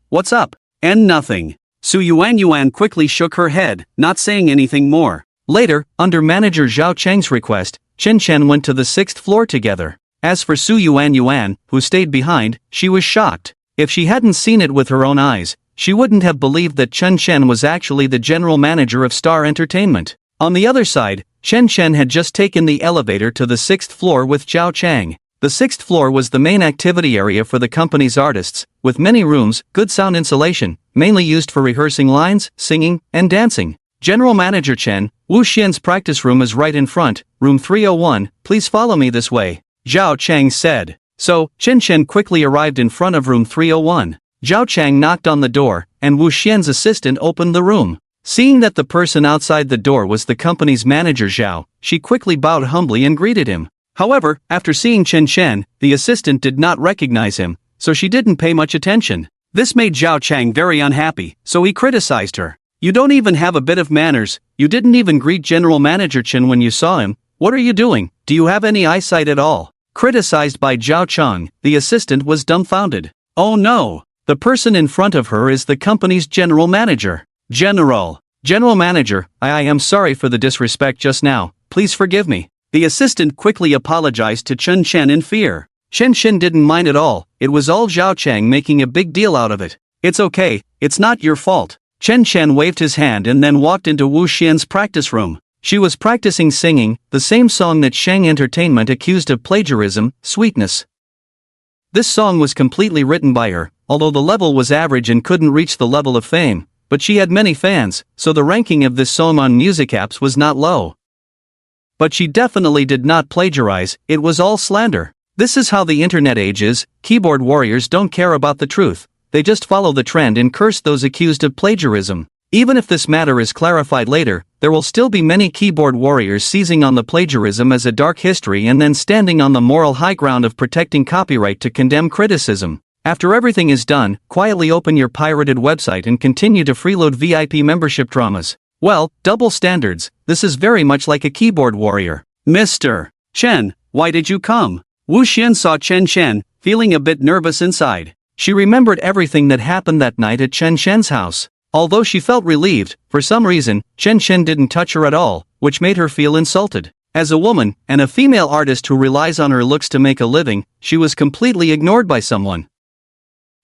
what's up? And nothing. Su Yuan quickly shook her head, not saying anything more. Later, under manager Zhao Cheng's request, Chen went to the 6th floor together. As for Su Yuan, who stayed behind, she was shocked. If she hadn't seen it with her own eyes, she wouldn't have believed that Chen was actually the general manager of Star Entertainment. On the other side, Chen had just taken the elevator to the 6th floor with Zhao Chang. The 6th floor was the main activity area for the company's artists, with many rooms, good sound insulation, mainly used for rehearsing lines, singing, and dancing. General Manager Chen, Wu Xian's practice room is right in front, room 301, please follow me this way, Zhao Chang said. So, Chen quickly arrived in front of room 301. Zhao Chang knocked on the door, and Wu Xian's assistant opened the room. Seeing that the person outside the door was the company's manager Zhao, she quickly bowed humbly and greeted him. However, after seeing Chen, the assistant did not recognize him, so she didn't pay much attention. This made Zhao Chang very unhappy, so he criticized her. You don't even have a bit of manners, you didn't even greet General Manager Chen when you saw him, what are you doing, do you have any eyesight at all? Criticized by Zhao Chang, the assistant was dumbfounded. Oh no! The person in front of her is the company's general manager. General manager, I am sorry for the disrespect just now, please forgive me. The assistant quickly apologized to Chen in fear. Chen didn't mind at all, it was all Zhao Chang making a big deal out of it. It's okay, it's not your fault. Chen waved his hand and then walked into Wu Xian's practice room. She was practicing singing, the same song that Shang Entertainment accused of plagiarism, Sweetness. This song was completely written by her, although the level was average and couldn't reach the level of fame, but she had many fans, so the ranking of this song on music apps was not low. But she definitely did not plagiarize, it was all slander. This is how the internet age is, keyboard warriors don't care about the truth, they just follow the trend and curse those accused of plagiarism. Even if this matter is clarified later, there will still be many keyboard warriors seizing on the plagiarism as a dark history and then standing on the moral high ground of protecting copyright to condemn criticism. After everything is done, quietly open your pirated website and continue to freeload VIP membership dramas. Well, double standards, this is very much like a keyboard warrior. Mr. Chen, why did you come? Wu Xian saw Chen, feeling a bit nervous inside. She remembered everything that happened that night at Chen's house. Although she felt relieved, for some reason, Chen didn't touch her at all, which made her feel insulted. As a woman, and a female artist who relies on her looks to make a living, she was completely ignored by someone.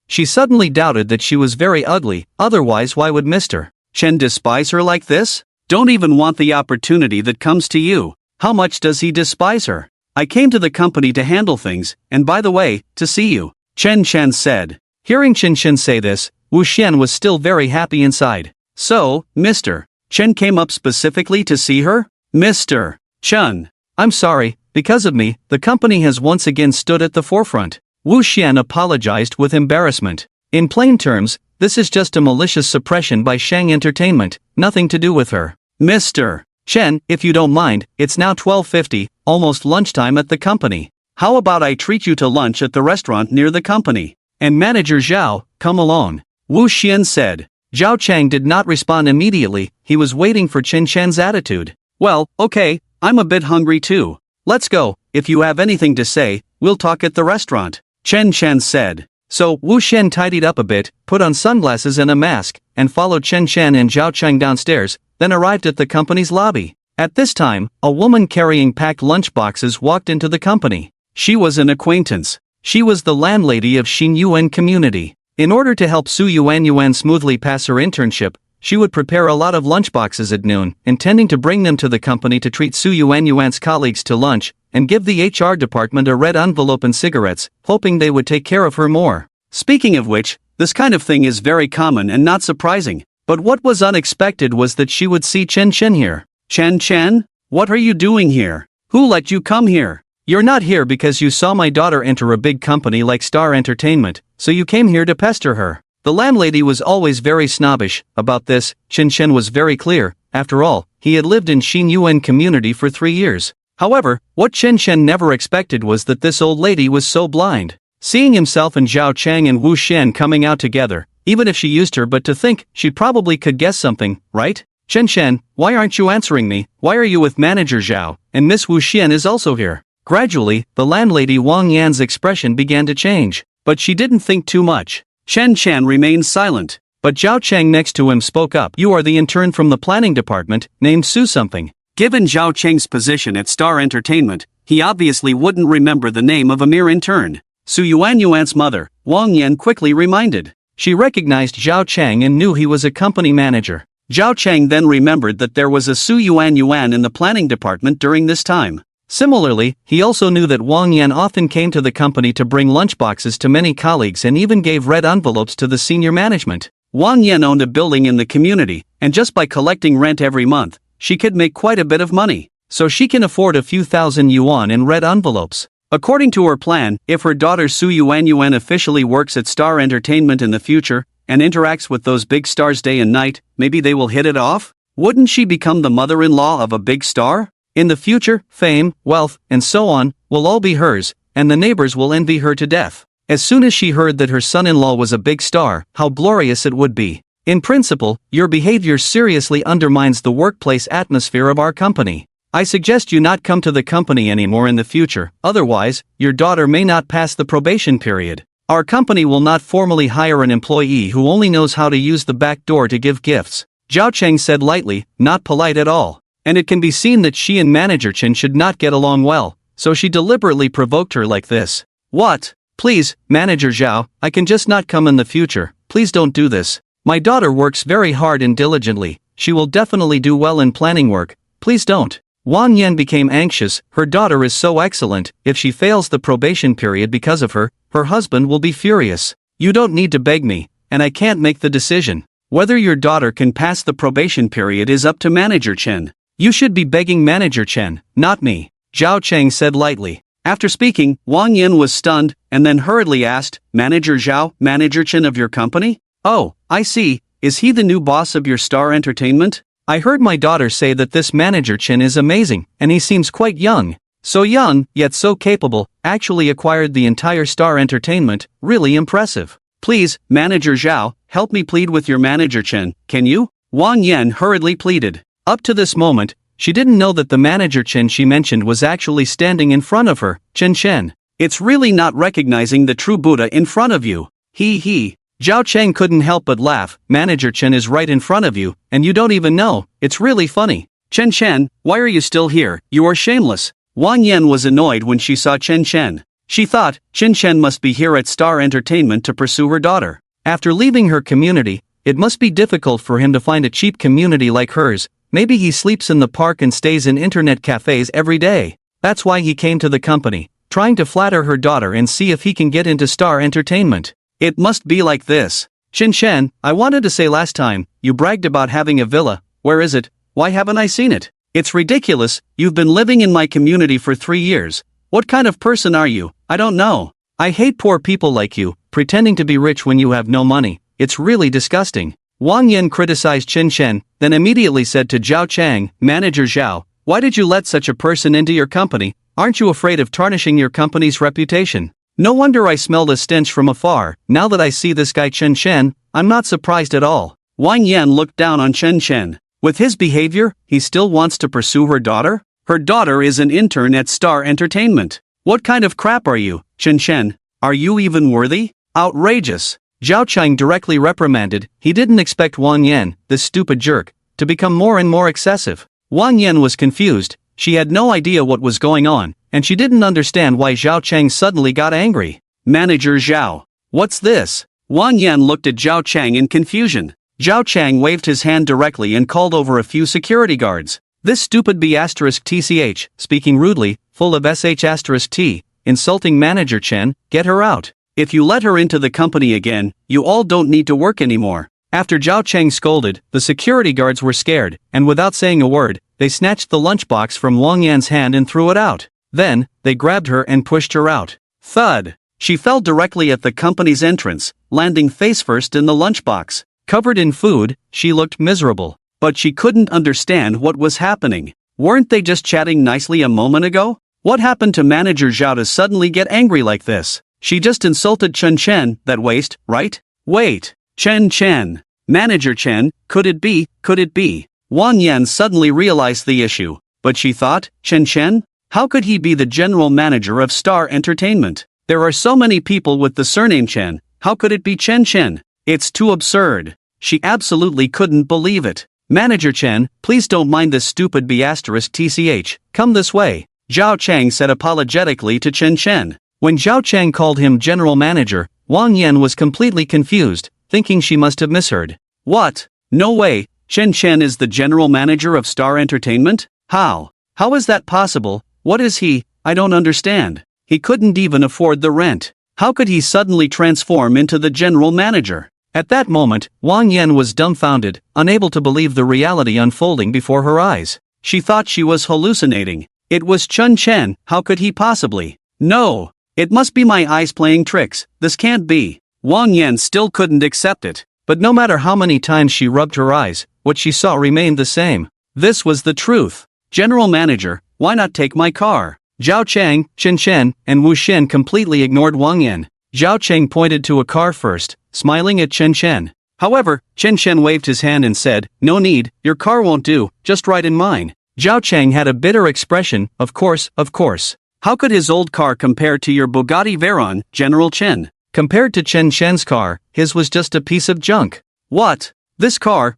She suddenly doubted that she was very ugly, otherwise why would Mr. Chen despise her like this? Don't even want the opportunity that comes to you. How much does he despise her? I came to the company to handle things, and by the way, to see you, Chen said. Hearing Chen say this, Wu Xian was still very happy inside. So, Mr. Chen came up specifically to see her? Mr. Chen. I'm sorry, because of me, the company has once again stood at the forefront. Wu Xian apologized with embarrassment. In plain terms, this is just a malicious suppression by Shang Entertainment, nothing to do with her. Mr. Chen, if you don't mind, it's now 12:50, almost lunchtime at the company. How about I treat you to lunch at the restaurant near the company? And Manager Zhao, come along. Wu Xian said. Zhao Chang did not respond immediately, he was waiting for Chen's attitude. Well, okay, I'm a bit hungry too. Let's go, if you have anything to say, we'll talk at the restaurant. Chen said. So, Wu Xian tidied up a bit, put on sunglasses and a mask, and followed Chen and Zhao Chang downstairs, then arrived at the company's lobby. At this time, a woman carrying packed lunchboxes walked into the company. She was an acquaintance. She was the landlady of Xinyuan community. In order to help Su Yuan smoothly pass her internship, She would prepare a lot of lunchboxes at noon, intending to bring them to the company to treat Su Yuanyuan's colleagues to lunch, and give the HR department a red envelope and cigarettes, hoping they would take care of her more. Speaking of which, this kind of thing is very common and not surprising. But what was unexpected was that she would see Chen Chen here. Chen Chen? What are you doing here? Who let you come here? You're not here because you saw my daughter enter a big company like Star Entertainment, so you came here to pester her. The landlady was always very snobbish about this. Chen Chen was very clear. After all, he had lived in Xinyuan community for 3 years. However, what Chen Chen never expected was that this old lady was so blind. Seeing himself and Zhao Chang and Wu Shen coming out together, even if she used her but to think, she probably could guess something, right? Chen Chen, why aren't you answering me? Why are you with Manager Zhao? And Miss Wu Xian is also here. Gradually, the landlady Wang Yan's expression began to change, but she didn't think too much. Chen Chen remained silent, but Zhao Chang next to him spoke up. You are the intern from the planning department, named Su something. Given Zhao Cheng's position at Star Entertainment, he obviously wouldn't remember the name of a mere intern. Su Yuanyuan's mother, Wang Yan, quickly reminded. She recognized Zhao Chang and knew he was a company manager. Zhao Chang then remembered that there was a Su Yuanyuan in the planning department during this time. Similarly, he also knew that Wang Yan often came to the company to bring lunchboxes to many colleagues and even gave red envelopes to the senior management. Wang Yan owned a building in the community, and just by collecting rent every month, she could make quite a bit of money. So she can afford a few thousand yuan in red envelopes. According to her plan, if her daughter Su Yuanyuan officially works at Star Entertainment in the future, and interacts with those big stars day and night, maybe they will hit it off? Wouldn't she become the mother-in-law of a big star? In the future, fame, wealth, and so on, will all be hers, and the neighbors will envy her to death. As soon as she heard that her son-in-law was a big star, how glorious it would be. In principle, your behavior seriously undermines the workplace atmosphere of our company. I suggest you not come to the company anymore in the future, otherwise, your daughter may not pass the probation period. Our company will not formally hire an employee who only knows how to use the back door to give gifts. Zhao Cheng said lightly, not polite at all. And it can be seen that she and Manager Chen should not get along well, so she deliberately provoked her like this. What? Please, Manager Zhao, I can just not come in the future, please don't do this. My daughter works very hard and diligently, she will definitely do well in planning work, please don't. Wang Yan became anxious, her daughter is so excellent, if she fails the probation period because of her, her husband will be furious. You don't need to beg me, and I can't make the decision. Whether your daughter can pass the probation period is up to Manager Chen. You should be begging Manager Chen, not me, Zhao Cheng said lightly. After speaking, Wang Yan was stunned, and then hurriedly asked, Manager Zhao, Manager Chen of your company? Oh, I see, is he the new boss of your Star Entertainment? I heard my daughter say that this Manager Chen is amazing, and he seems quite young. So young, yet so capable, actually acquired the entire Star Entertainment, really impressive. Please, Manager Zhao, help me plead with your Manager Chen, can you? Wang Yan hurriedly pleaded. Up to this moment, she didn't know that the Manager Chen she mentioned was actually standing in front of her, Chen Chen. It's really not recognizing the true Buddha in front of you. He. Zhao Cheng couldn't help but laugh. Manager Chen is right in front of you, and you don't even know. It's really funny. Chen Chen, why are you still here? You are shameless. Wang Yan was annoyed when she saw Chen Chen. She thought, Chen Chen must be here at Star Entertainment to pursue her daughter. After leaving her community, it must be difficult for him to find a cheap community like hers. Maybe he sleeps in the park and stays in internet cafes every day. That's why he came to the company, trying to flatter her daughter and see if he can get into Star Entertainment. It must be like this. Chen Chen, I wanted to say last time, you bragged about having a villa. Where is it? Why haven't I seen it? It's ridiculous, you've been living in my community for 3 years. What kind of person are you? I don't know. I hate poor people like you, pretending to be rich when you have no money. It's really disgusting. Wang Yan criticized Chen Chen, then immediately said to Zhao Chang, Manager Zhao, why did you let such a person into your company? Aren't you afraid of tarnishing your company's reputation? No wonder I smelled a stench from afar. Now that I see this guy Chen Chen, I'm not surprised at all. Wang Yan looked down on Chen Chen. With his behavior, he still wants to pursue her daughter? Her daughter is an intern at Star Entertainment. What kind of crap are you, Chen Chen? Are you even worthy? Outrageous. Zhao Chang directly reprimanded. He didn't expect Wang Yan, this stupid jerk, to become more and more excessive. Wang Yan was confused, she had no idea what was going on, and she didn't understand why Zhao Chang suddenly got angry. Manager Zhao. What's this? Wang Yan looked at Zhao Chang in confusion. Zhao Chang waved his hand directly and called over a few security guards. This stupid B***TCH, speaking rudely, full of SH**T, insulting manager Chen, get her out. If you let her into the company again, you all don't need to work anymore. After Zhao Chang scolded, the security guards were scared, and without saying a word, they snatched the lunchbox from Wang Yan's hand and threw it out. Then, they grabbed her and pushed her out. Thud! She fell directly at the company's entrance, landing face first in the lunchbox. Covered in food, she looked miserable. But she couldn't understand what was happening. Weren't they just chatting nicely a moment ago? What happened to manager Zhao to suddenly get angry like this? She just insulted Chen, that waste, right? Wait, Chen. Manager Chen, could it be? Wang Yan suddenly realized the issue. But she thought, Chen? How could he be the general manager of Star Entertainment? There are so many people with the surname Chen, how could it be Chen? It's too absurd. She absolutely couldn't believe it. Manager Chen, please don't mind this stupid B***TCH, come this way, Zhao Chang said apologetically to Chen. When Zhao Chang called him general manager, Wang Yan was completely confused, thinking she must have misheard. What? No way, Chen is the general manager of Star Entertainment? How? How is that possible? What is he? I don't understand. He couldn't even afford the rent. How could he suddenly transform into the general manager? At that moment, Wang Yan was dumbfounded, unable to believe the reality unfolding before her eyes. She thought she was hallucinating. It was Chen, how could he possibly? No! It must be my eyes playing tricks, this can't be. Wang Yan still couldn't accept it. But no matter how many times she rubbed her eyes, what she saw remained the same. This was the truth. General manager, why not take my car? Zhao Chang, Chen, and Wu Shen completely ignored Wang Yan. Zhao Chang pointed to a car first, smiling at Chen. However, Chen waved his hand and said, no need, your car won't do, just ride in mine. Zhao Chang had a bitter expression, of course. How could his old car compare to your Bugatti Veyron, General Chen? Compared to Chen's car, his was just a piece of junk. What? This car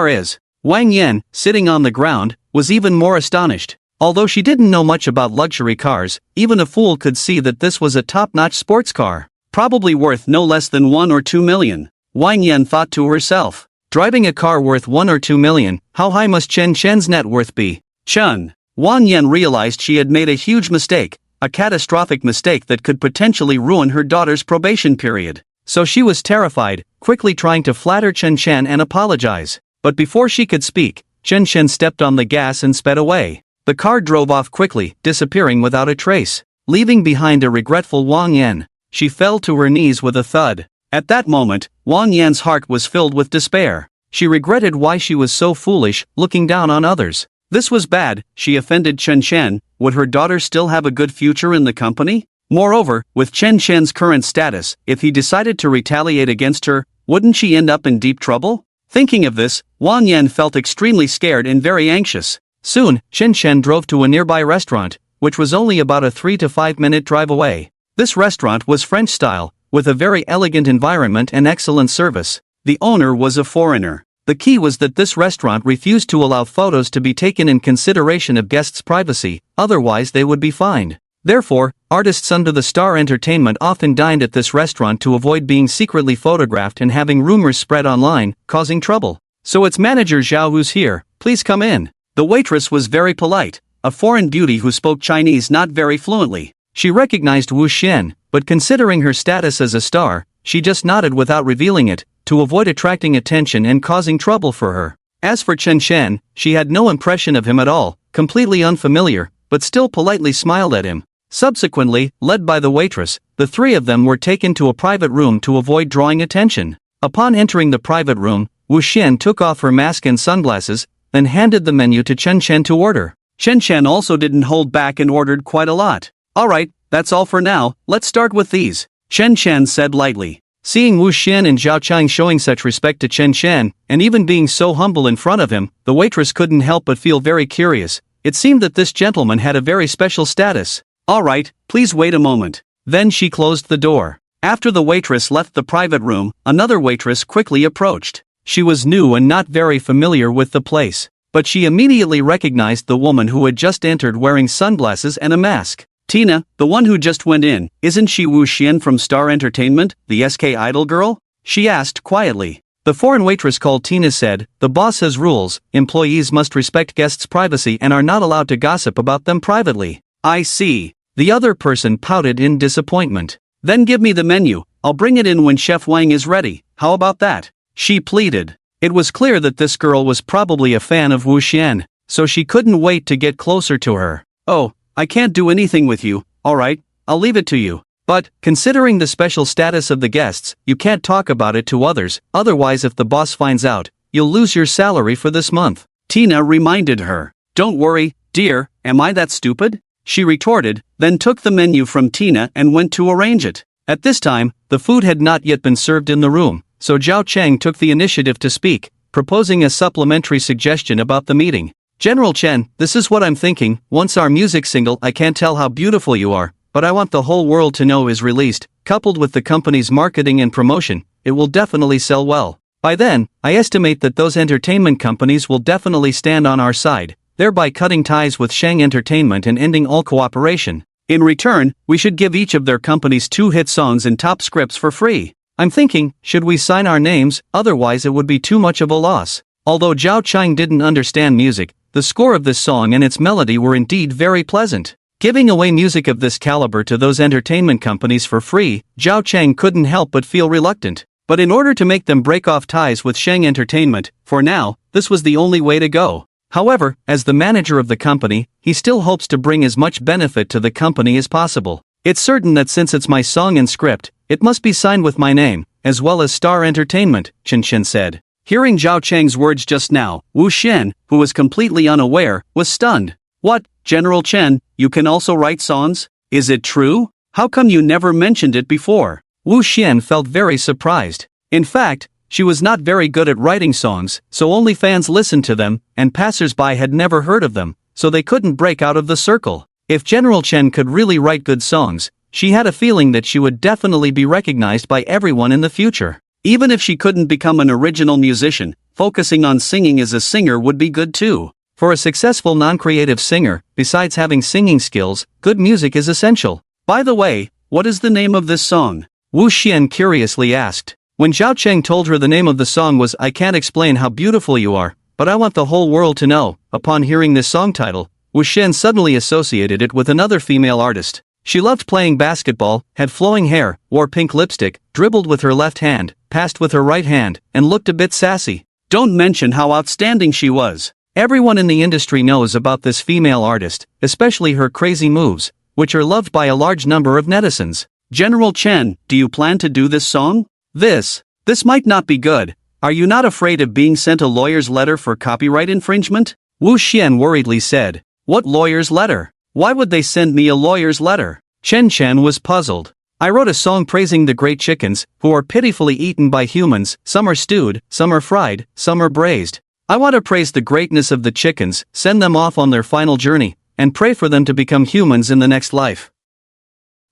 is. Wang Yan, sitting on the ground, was even more astonished. Although she didn't know much about luxury cars, even a fool could see that this was a top-notch sports car. Probably worth no less than 1 or 2 million. Wang Yan thought to herself. Driving a car worth 1 or 2 million, how high must Chen's net worth be? Wang Yan realized she had made a huge mistake, a catastrophic mistake that could potentially ruin her daughter's probation period. So she was terrified, quickly trying to flatter Chen and apologize. But before she could speak, Chen stepped on the gas and sped away. The car drove off quickly, disappearing without a trace, leaving behind a regretful Wang Yan. She fell to her knees with a thud. At that moment, Wang Yan's heart was filled with despair. She regretted why she was so foolish, looking down on others. This was bad, she offended Chen. Would her daughter still have a good future in the company? Moreover, with Chen's current status, if he decided to retaliate against her, wouldn't she end up in deep trouble? Thinking of this, Wang Yan felt extremely scared and very anxious. Soon, Chen drove to a nearby restaurant, which was only about a 3 to 5 minute drive away. This restaurant was French style, with a very elegant environment and excellent service. The owner was a foreigner. The key was that this restaurant refused to allow photos to be taken in consideration of guests' privacy, otherwise they would be fined. Therefore, artists under the Star Entertainment often dined at this restaurant to avoid being secretly photographed and having rumors spread online, causing trouble. So it's manager Zhao who's here, please come in. The waitress was very polite, a foreign beauty who spoke Chinese not very fluently. She recognized Wu Shen, but considering her status as a star, she just nodded without revealing it, to avoid attracting attention and causing trouble for her. As for Chen, she had no impression of him at all, completely unfamiliar, but still politely smiled at him. Subsequently, led by the waitress, the three of them were taken to a private room to avoid drawing attention. Upon entering the private room, Wu Shen took off her mask and sunglasses, then handed the menu to Chen to order. Chen also didn't hold back and ordered quite a lot. Alright, that's all for now, let's start with these, Chen said lightly. Seeing Wu Shen and Zhao Chang showing such respect to Chen, and even being so humble in front of him, the waitress couldn't help but feel very curious. It seemed that this gentleman had a very special status. Alright, please wait a moment. Then she closed the door. After the waitress left the private room, another waitress quickly approached. She was new and not very familiar with the place, but she immediately recognized the woman who had just entered wearing sunglasses and a mask. Tina, the one who just went in, isn't she Wu Shen from Star Entertainment, the SK idol girl? She asked quietly. The foreign waitress called Tina said, "The boss has rules, employees must respect guests' privacy and are not allowed to gossip about them privately." I see. The other person pouted in disappointment. Then give me the menu, I'll bring it in when Chef Wang is ready, how about that? She pleaded. It was clear that this girl was probably a fan of Wu Xian, so she couldn't wait to get closer to her. "Oh, I can't do anything with you, alright, I'll leave it to you. But, considering the special status of the guests, you can't talk about it to others, otherwise if the boss finds out, you'll lose your salary for this month," Tina reminded her. "Don't worry, dear, am I that stupid?" she retorted, then took the menu from Tina and went to arrange it. At this time, the food had not yet been served in the room, so Zhao Cheng took the initiative to speak, proposing a supplementary suggestion about the meeting. "General Chen, this is what I'm thinking. Once our music single I Can't Tell How Beautiful You Are, But I Want the Whole World to Know is released, coupled with the company's marketing and promotion, it will definitely sell well. By then, I estimate that those entertainment companies will definitely stand on our side, thereby cutting ties with Shang Entertainment and ending all cooperation. In return, we should give each of their companies 2 hit songs and top scripts for free. I'm thinking, should we sign our names, otherwise it would be too much of a loss." Although Zhao Cheng didn't understand music, the score of this song and its melody were indeed very pleasant. Giving away music of this caliber to those entertainment companies for free, Zhao Cheng couldn't help but feel reluctant. But in order to make them break off ties with Shang Entertainment, for now, this was the only way to go. However, as the manager of the company, he still hopes to bring as much benefit to the company as possible. "It's certain that since it's my song and script, it must be signed with my name, as well as Star Entertainment," Chen Chen said. Hearing Zhao Cheng's words just now, Wu Xian, who was completely unaware, was stunned. "What, General Chen, you can also write songs? Is it true? How come you never mentioned it before?" Wu Xian felt very surprised. In fact, she was not very good at writing songs, so only fans listened to them, and passers-by had never heard of them, so they couldn't break out of the circle. If General Chen could really write good songs, she had a feeling that she would definitely be recognized by everyone in the future. Even if she couldn't become an original musician, focusing on singing as a singer would be good too. For a successful non-creative singer, besides having singing skills, good music is essential. "By the way, what is the name of this song?" Wu Xian curiously asked. When Zhao Cheng told her the name of the song was "I Can't Explain How Beautiful You Are, But I Want the Whole World to Know," upon hearing this song title, Wu Xian suddenly associated it with another female artist. She loved playing basketball, had flowing hair, wore pink lipstick, dribbled with her left hand, passed with her right hand, and looked a bit sassy. Don't mention how outstanding she was. Everyone in the industry knows about this female artist, especially her crazy moves, which are loved by a large number of netizens. "General Chen, do you plan to do this song? This might not be good. Are you not afraid of being sent a lawyer's letter for copyright infringement?" Wu Xian worriedly said. "What lawyer's letter? Why would they send me a lawyer's letter?" Chen Chen was puzzled. "I wrote a song praising the great chickens, who are pitifully eaten by humans. Some are stewed, some are fried, some are braised. I want to praise the greatness of the chickens, send them off on their final journey, and pray for them to become humans in the next life.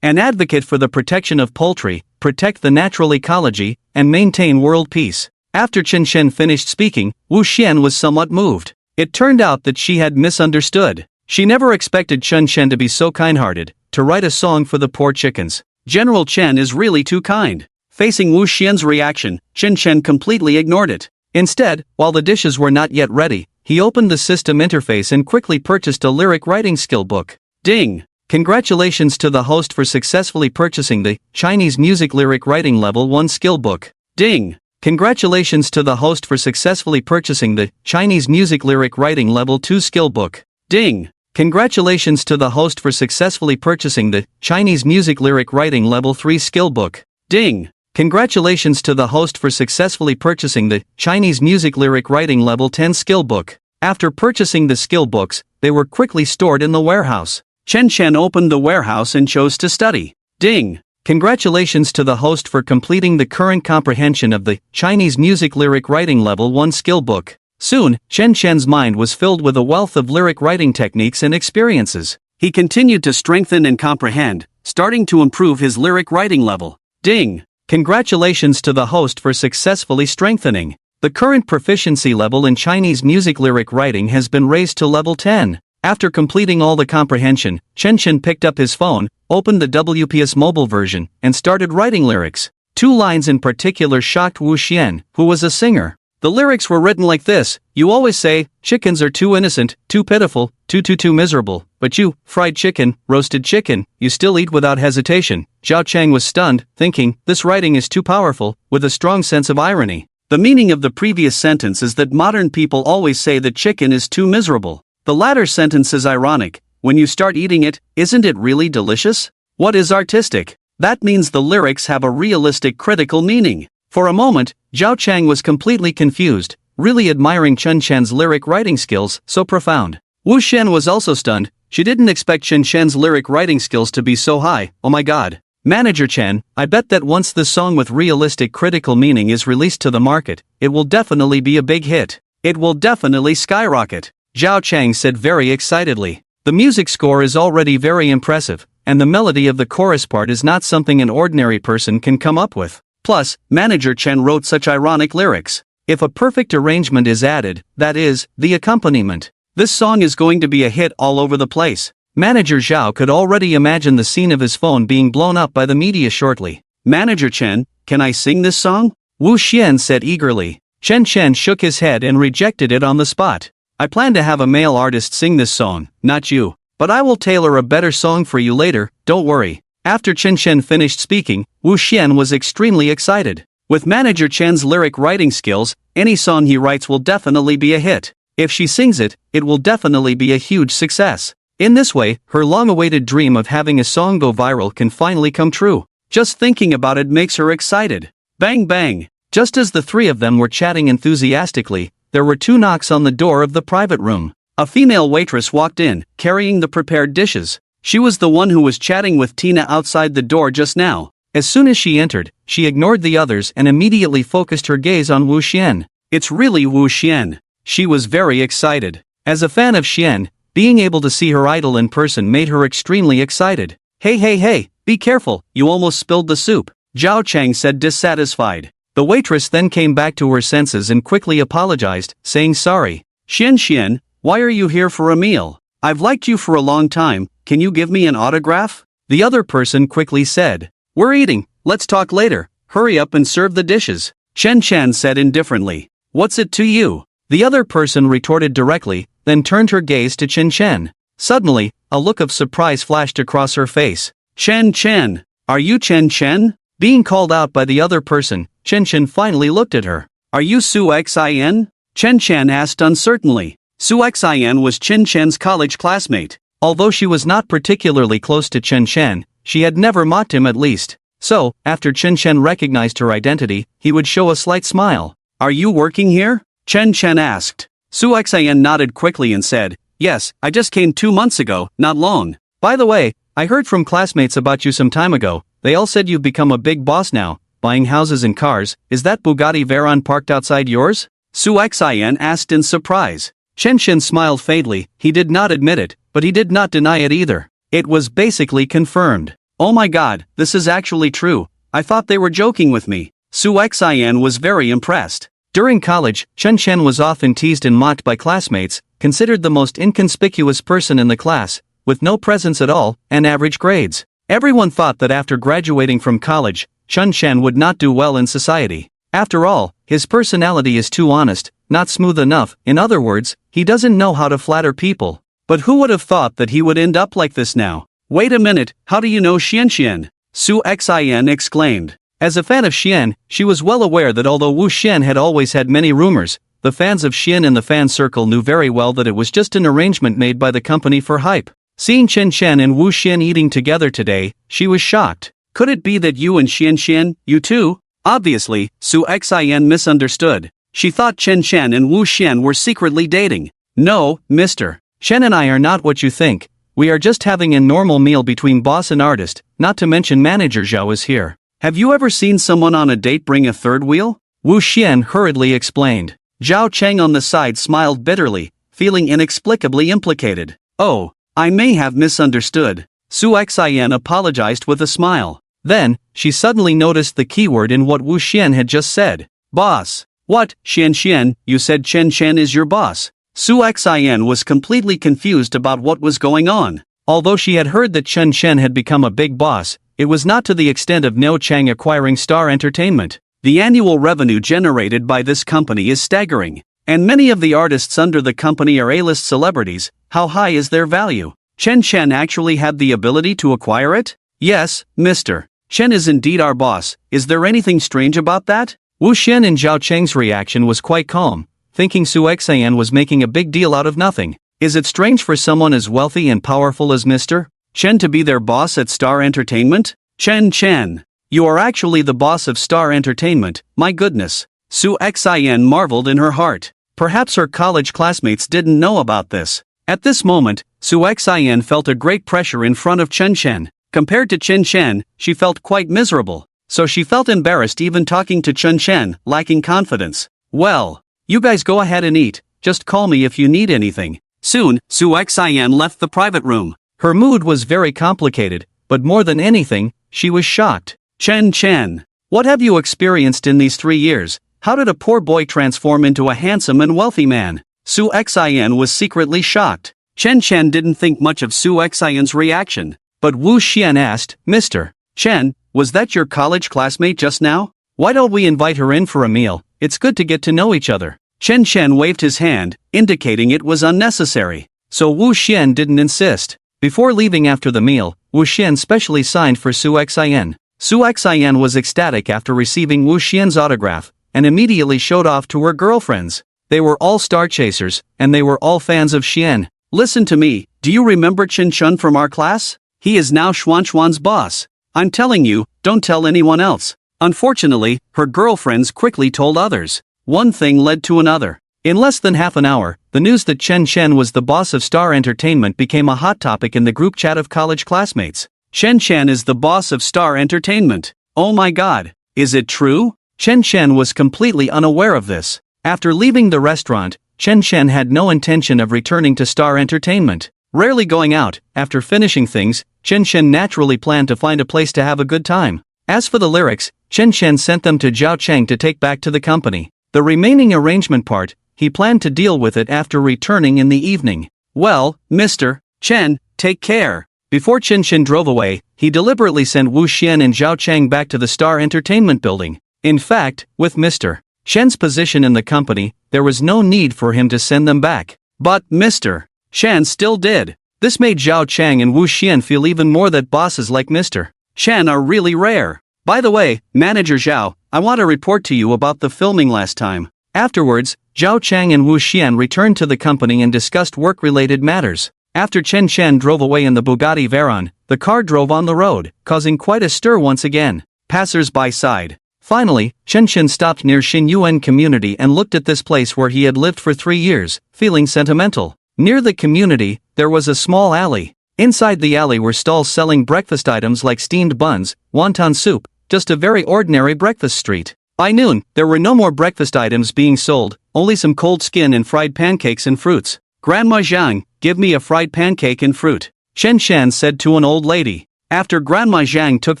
An advocate for the protection of poultry, protect the natural ecology, and maintain world peace." After Chen Chen finished speaking, Wu Xian was somewhat moved. It turned out that she had misunderstood. She never expected Chen Chen to be so kind-hearted, to write a song for the poor chickens. General Chen is really too kind. Facing Wu Xian's reaction, Chen Chen completely ignored it. Instead, while the dishes were not yet ready, he opened the system interface and quickly purchased a lyric writing skill book. Ding! Congratulations to the host for successfully purchasing the Chinese Music Lyric Writing Level 1 skill book. Ding! Congratulations to the host for successfully purchasing the Chinese Music Lyric Writing Level 2 skill book. Ding! Congratulations to the host for successfully purchasing the Chinese Music Lyric Writing Level 3 skill book. Ding! Congratulations to the host for successfully purchasing the Chinese Music Lyric Writing Level 10 skill book. After purchasing the skill books, they were quickly stored in the warehouse. Chen Chen opened the warehouse and chose to study. Ding! Congratulations to the host for completing the current comprehension of the Chinese Music Lyric Writing Level 1 skill book. Soon, Chen Chen's mind was filled with a wealth of lyric writing techniques and experiences. He continued to strengthen and comprehend, starting to improve his lyric writing level. Ding! Congratulations to the host for successfully strengthening. The current proficiency level in Chinese music lyric writing has been raised to level 10. After completing all the comprehension, Chen Chen picked up his phone, opened the WPS mobile version, and started writing lyrics. Two lines in particular shocked Wu Xian, who was a singer. The lyrics were written like this: "You always say, chickens are too innocent, too pitiful, too miserable, but you, fried chicken, roasted chicken, you still eat without hesitation." Zhao Chang was stunned, thinking, this writing is too powerful, with a strong sense of irony. The meaning of the previous sentence is that modern people always say that chicken is too miserable. The latter sentence is ironic. When you start eating it, isn't it really delicious? What is artistic? That means the lyrics have a realistic critical meaning. For a moment, Zhao Chang was completely confused, really admiring Chen Chen's lyric writing skills, so profound. Wu Xian was also stunned. She didn't expect Chen Chen's lyric writing skills to be so high. Oh my god. Manager Chen, I bet that once this song with realistic critical meaning is released to the market, it will definitely be a big hit. It will definitely skyrocket, Zhao Chang said very excitedly. The music score is already very impressive, and the melody of the chorus part is not something an ordinary person can come up with. Plus, Manager Chen wrote such ironic lyrics. If a perfect arrangement is added, that is, the accompaniment, this song is going to be a hit all over the place. Manager Zhao could already imagine the scene of his phone being blown up by the media shortly. Manager Chen, can I sing this song? Wu Xian said eagerly. Chen Chen shook his head and rejected it on the spot. I plan to have a male artist sing this song, not you. But I will tailor a better song for you later, don't worry. After Chen Chen finished speaking, Wu Xian was extremely excited. With Manager Chen's lyric writing skills, any song he writes will definitely be a hit. If she sings it, it will definitely be a huge success. In this way, her long-awaited dream of having a song go viral can finally come true. Just thinking about it makes her excited. Bang bang! Just as the three of them were chatting enthusiastically, there were two knocks on the door of the private room. A female waitress walked in, carrying the prepared dishes. She was the one who was chatting with Tina outside the door just now. As soon as she entered, she ignored the others and immediately focused her gaze on Wu Xian. It's really Wu Xian. She was very excited. As a fan of Xian, being able to see her idol in person made her extremely excited. Hey, be careful, you almost spilled the soup, Zhao Chang said dissatisfied. The waitress then came back to her senses and quickly apologized, saying sorry. Xian, why are you here for a meal? I've liked you for a long time, can you give me an autograph? The other person quickly said. We're eating, let's talk later, hurry up and serve the dishes, Chen Chan said indifferently. What's it to you? The other person retorted directly, then turned her gaze to Chen Chen. Suddenly, a look of surprise flashed across her face. Chen Chen, are you Chen Chen? Being called out by the other person, Chen Chen finally looked at her. Are you Su Xin? Chen Chen asked uncertainly. Su Xin was Chen Chen's college classmate. Although she was not particularly close to Chen Chen, she had never mocked him at least. So, after Chen Chen recognized her identity, he would show a slight smile. Are you working here? Chen Chen asked. Su Xin nodded quickly and said, yes, I just came 2 months ago, not long. By the way, I heard from classmates about you some time ago. They all said you've become a big boss now, buying houses and cars. Is that Bugatti Veyron parked outside yours? Su Xin asked in surprise. Chen Chen smiled faintly. He did not admit it, but he did not deny it either. It was basically confirmed. Oh my god, this is actually true. I thought they were joking with me. Su Xin was very impressed. During college, Chen Chen was often teased and mocked by classmates, considered the most inconspicuous person in the class, with no presence at all, and average grades. Everyone thought that after graduating from college, Chen Chen would not do well in society. After all, his personality is too honest, not smooth enough. In other words, he doesn't know how to flatter people. But who would have thought that he would end up like this now? Wait a minute, how do you know Xian? Su Xin exclaimed. As a fan of Xian, she was well aware that although Wu Xian had always had many rumors, the fans of Xian in the fan circle knew very well that it was just an arrangement made by the company for hype. Seeing Chen Chen and Wu Xian eating together today, she was shocked. Could it be that you and Xian, you too? Obviously, Su Xin misunderstood. She thought Chen Chen and Wu Xian were secretly dating. No, mister. Chen and I are not what you think. We are just having a normal meal between boss and artist, not to mention manager Zhao is here. Have you ever seen someone on a date bring a third wheel? Wu Xian hurriedly explained. Zhao Cheng on the side smiled bitterly, feeling inexplicably implicated. Oh, I may have misunderstood. Su Xin apologized with a smile. Then, she suddenly noticed the keyword in what Wu Xian had just said. Boss. What, Xian, you said Chen Chen is your boss? Su Xin was completely confused about what was going on. Although she had heard that Chen Chen had become a big boss, it was not to the extent of No Chang acquiring Star Entertainment. The annual revenue generated by this company is staggering, and many of the artists under the company are A-list celebrities. How high is their value? Chen Chen actually had the ability to acquire it? Yes, Mr. Chen is indeed our boss. Is there anything strange about that? Wu Xian and Zhao Cheng's reaction was quite calm, thinking Su Xian was making a big deal out of nothing. Is it strange for someone as wealthy and powerful as Mr. Chen to be their boss at Star Entertainment? Chen, you are actually the boss of Star Entertainment, my goodness. Su Xian marveled in her heart. Perhaps her college classmates didn't know about this. At this moment, Su Xian felt a great pressure in front of Chen Chen. Compared to Chen Chen, she felt quite miserable, so she felt embarrassed even talking to Chen Chen, lacking confidence. Well, you guys go ahead and eat, just call me if you need anything. Soon, Su Xian left the private room. Her mood was very complicated, but more than anything, she was shocked. Chen, what have you experienced in these 3 years? How did a poor boy transform into a handsome and wealthy man? Su Xian was secretly shocked. Chen didn't think much of Su Xian's reaction, but Wu Xian asked, Mr. Chen, was that your college classmate just now? Why don't we invite her in for a meal? It's good to get to know each other. Chen waved his hand, indicating it was unnecessary, so Wu Xian didn't insist. Before leaving after the meal, Wu Xian specially signed for Su Xian. Su Xian was ecstatic after receiving Wu Xian's autograph, and immediately showed off to her girlfriends. They were all star chasers, and they were all fans of Xian. Listen to me, do you remember Chen Chun from our class? He is now Xuan's boss. I'm telling you, don't tell anyone else. Unfortunately, her girlfriends quickly told others. One thing led to another. In less than half an hour, the news that Chen was the boss of Star Entertainment became a hot topic in the group chat of college classmates. Chen is the boss of Star Entertainment. Oh my god, is it true? Chen was completely unaware of this. After leaving the restaurant, Chen had no intention of returning to Star Entertainment. Rarely going out, after finishing things, Chen naturally planned to find a place to have a good time. As for the lyrics, Chen sent them to Zhao Cheng to take back to the company. The remaining arrangement part, he planned to deal with it after returning in the evening. Well, Mr. Chen, take care. Before Chen drove away, he deliberately sent Wu Xian and Zhao Cheng back to the Star Entertainment building. In fact, with Mr. Chen's position in the company, there was no need for him to send them back. But Mr. Chen still did. This made Zhao Cheng and Wu Xian feel even more that bosses like Mr. Chen are really rare. By the way, Manager Zhao, I want to report to you about the filming last time. Afterwards, Zhao Cheng and Wu Xian returned to the company and discussed work-related matters. After Chen drove away in the Bugatti Veyron, the car drove on the road, causing quite a stir once again. Passers-by sighed. Finally, Chen stopped near Xinyuan community and looked at this place where he had lived for 3 years, feeling sentimental. Near the community, there was a small alley. Inside the alley were stalls selling breakfast items like steamed buns, wonton soup, just a very ordinary breakfast street. By noon, there were no more breakfast items being sold, only some cold skin and fried pancakes and fruits. Grandma Zhang, give me a fried pancake and fruit, Chen said to an old lady. After Grandma Zhang took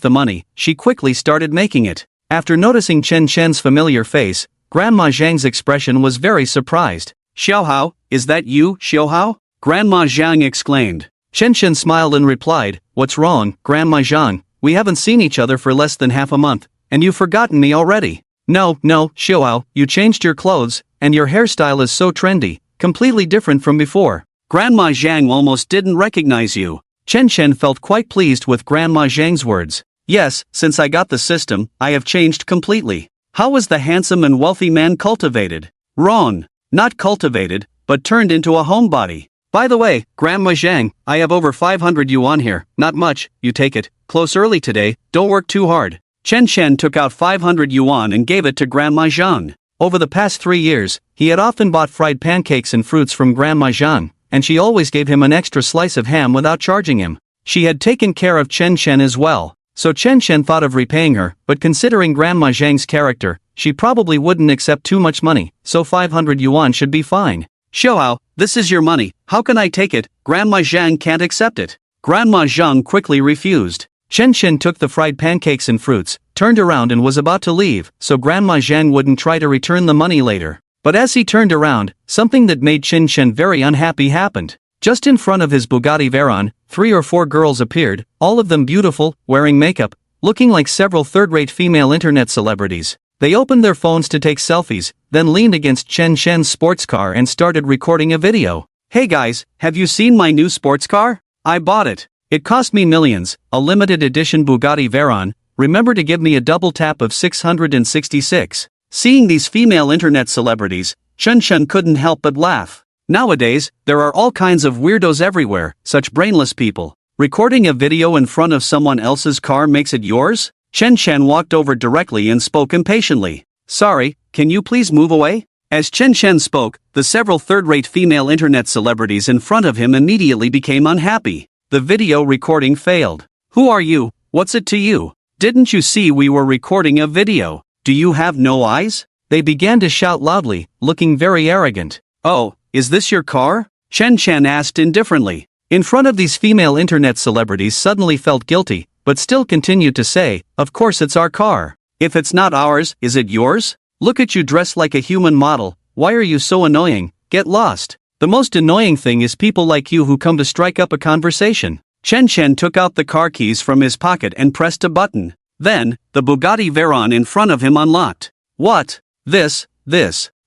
the money, she quickly started making it. After noticing Chen familiar face, Grandma Zhang's expression was very surprised. Xiaohao, is that you, Xiaohao? Grandma Zhang exclaimed. Chen smiled and replied, what's wrong, Grandma Zhang? We haven't seen each other for less than half a month, and you've forgotten me already. No, Xiaohao, you changed your clothes, and your hairstyle is so trendy, completely different from before. Grandma Zhang almost didn't recognize you. Chen felt quite pleased with Grandma Zhang's words. Yes, since I got the system, I have changed completely. How was the handsome and wealthy man cultivated? Wrong. Not cultivated, but turned into a homebody. By the way, Grandma Zhang, I have over 500 yuan here, not much, you take it, close early today, don't work too hard. Chen took out 500 yuan and gave it to Grandma Zhang. Over the past 3 years, he had often bought fried pancakes and fruits from Grandma Zhang, and she always gave him an extra slice of ham without charging him. She had taken care of Chen as well, so Chen thought of repaying her, but considering Grandma Zhang's character, she probably wouldn't accept too much money, so 500 yuan should be fine. Xiaohao, this is your money, how can I take it? Grandma Zhang can't accept it. Grandma Zhang quickly refused. Chen took the fried pancakes and fruits, turned around and was about to leave, so Grandma Zhang wouldn't try to return the money later. But as he turned around, something that made Chen very unhappy happened. Just in front of his Bugatti Veyron, 3 or 4 girls appeared, all of them beautiful, wearing makeup, looking like several third-rate female internet celebrities. They opened their phones to take selfies, then leaned against Chen Shen's sports car and started recording a video. Hey guys, have you seen my new sports car? I bought it. It cost me millions, a limited edition Bugatti Veyron. Remember to give me a double tap of 666. Seeing these female internet celebrities, Chen Shen couldn't help but laugh. Nowadays, there are all kinds of weirdos everywhere, such brainless people. Recording a video in front of someone else's car makes it yours? Chen Shen walked over directly and spoke impatiently. Sorry, can you please move away? As Chen Shen spoke, the several third-rate female internet celebrities in front of him immediately became unhappy. The video recording failed. Who are you? What's it to you? Didn't you see we were recording a video? Do you have no eyes? They began to shout loudly, looking very arrogant. Oh, is this your car? Chen Shen asked indifferently. In front of these female internet celebrities suddenly felt guilty, but still continued to say, of course it's our car. If it's not ours, is it yours? Look at you dressed like a human model, why are you so annoying? Get lost. The most annoying thing is people like you who come to strike up a conversation. Chen Shen took out the car keys from his pocket and pressed a button. Then, the Bugatti Veyron in front of him unlocked. What? This.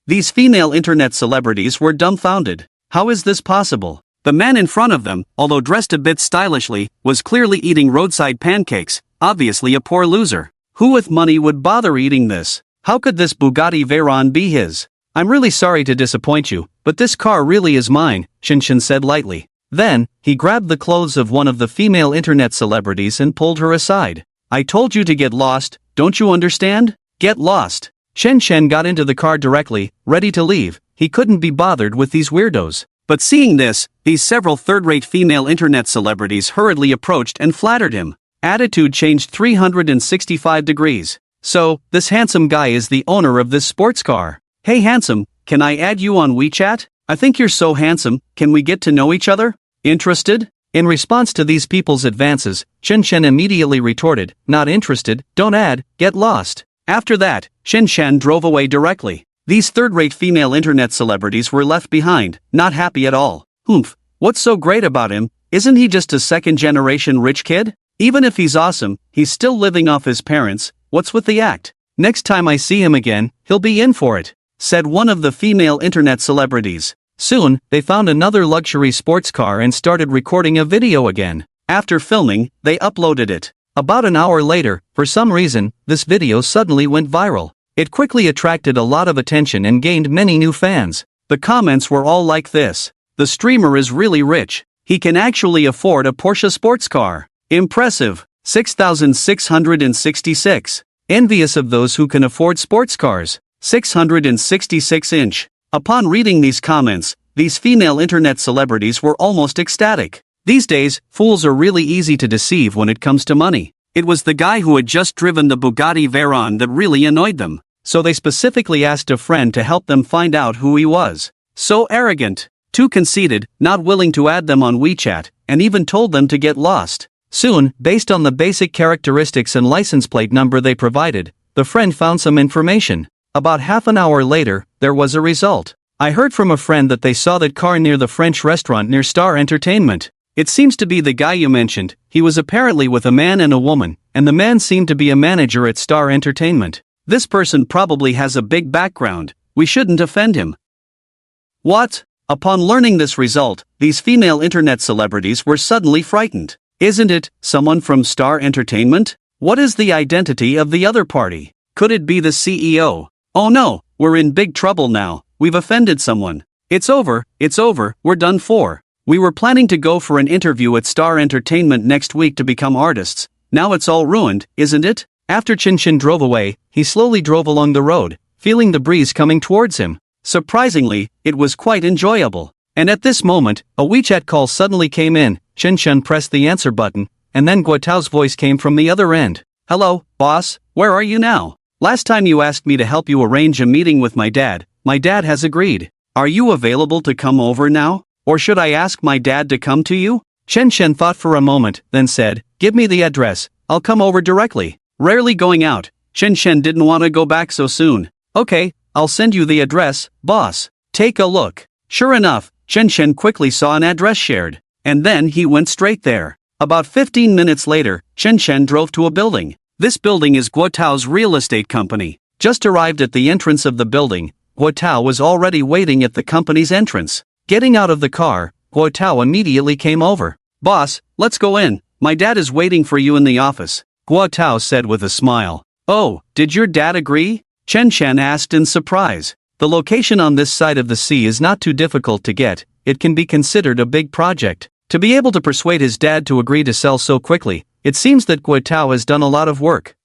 These female internet celebrities were dumbfounded. How is this possible? The man in front of them, although dressed a bit stylishly, was clearly eating roadside pancakes, obviously a poor loser. Who with money would bother eating this? How could this Bugatti Veyron be his? I'm really sorry to disappoint you, but this car really is mine, Chen Shen said lightly. Then, he grabbed the clothes of one of the female internet celebrities and pulled her aside. I told you to get lost, don't you understand? Get lost. Chen Shen got into the car directly, ready to leave. He couldn't be bothered with these weirdos. But seeing this, these several third-rate female internet celebrities hurriedly approached and flattered him. Attitude changed 365 degrees. So, this handsome guy is the owner of this sports car. Hey handsome, can I add you on WeChat? I think you're so handsome, can we get to know each other? Interested? In response to these people's advances, Chen Shen immediately retorted, not interested, don't add, get lost. After that, Chen Shen drove away directly. These third-rate female internet celebrities were left behind, not happy at all. Humph, what's so great about him? Isn't he just a second-generation rich kid? Even if he's awesome, he's still living off his parents. What's with the act? Next time I see him again, he'll be in for it, said one of the female internet celebrities. Soon, they found another luxury sports car and started recording a video again. After filming, they uploaded it. About an hour later, for some reason, this video suddenly went viral. It quickly attracted a lot of attention and gained many new fans. The comments were all like this. The streamer is really rich. He can actually afford a Porsche sports car. Impressive. 6,666. Envious of those who can afford sports cars. 666-inch. Upon reading these comments, these female internet celebrities were almost ecstatic. These days, fools are really easy to deceive when it comes to money. It was the guy who had just driven the Bugatti Veyron that really annoyed them. So they specifically asked a friend to help them find out who he was. So arrogant, too conceited, not willing to add them on WeChat, and even told them to get lost. Soon, based on the basic characteristics and license plate number they provided, the friend found some information. About half an hour later, there was a result. I heard from a friend that they saw that car near the French restaurant near Star Entertainment. It seems to be the guy you mentioned. He was apparently with a man and a woman, and the man seemed to be a manager at Star Entertainment. This person probably has a big background. We shouldn't offend him. What? Upon learning this result, these female internet celebrities were suddenly frightened. Isn't it someone from Star Entertainment? What is the identity of the other party? Could it be the CEO? Oh no, we're in big trouble now. We've offended someone. It's over, we're done for. We were planning to go for an interview at Star Entertainment next week to become artists. Now it's all ruined, isn't it? After Chen Shen drove away, he slowly drove along the road, feeling the breeze coming towards him. Surprisingly, it was quite enjoyable. And at this moment, a WeChat call suddenly came in. Chen Shen pressed the answer button, and then Guo Tao's voice came from the other end. Hello, boss, where are you now? Last time you asked me to help you arrange a meeting with my dad has agreed. Are you available to come over now? Or should I ask my dad to come to you? Chen Shen thought for a moment, then said, give me the address, I'll come over directly. Rarely going out, Chen Shen didn't want to go back so soon. Okay, I'll send you the address, boss. Take a look. Sure enough, Chen Chen quickly saw an address shared. And then he went straight there. About 15 minutes later, Chen Chen drove to a building. This building is Guo Tao's real estate company. Just arrived at the entrance of the building, Guo Tao was already waiting at the company's entrance. Getting out of the car, Guo Tao immediately came over. "Boss, let's go in. My dad is waiting for you in the office," Guo Tao said with a smile. "Oh, did your dad agree?" Chen Chen asked in surprise. The location on this side of the sea is not too difficult to get, it can be considered a big project. To be able to persuade his dad to agree to sell so quickly, it seems that Guo Tao has done a lot of work.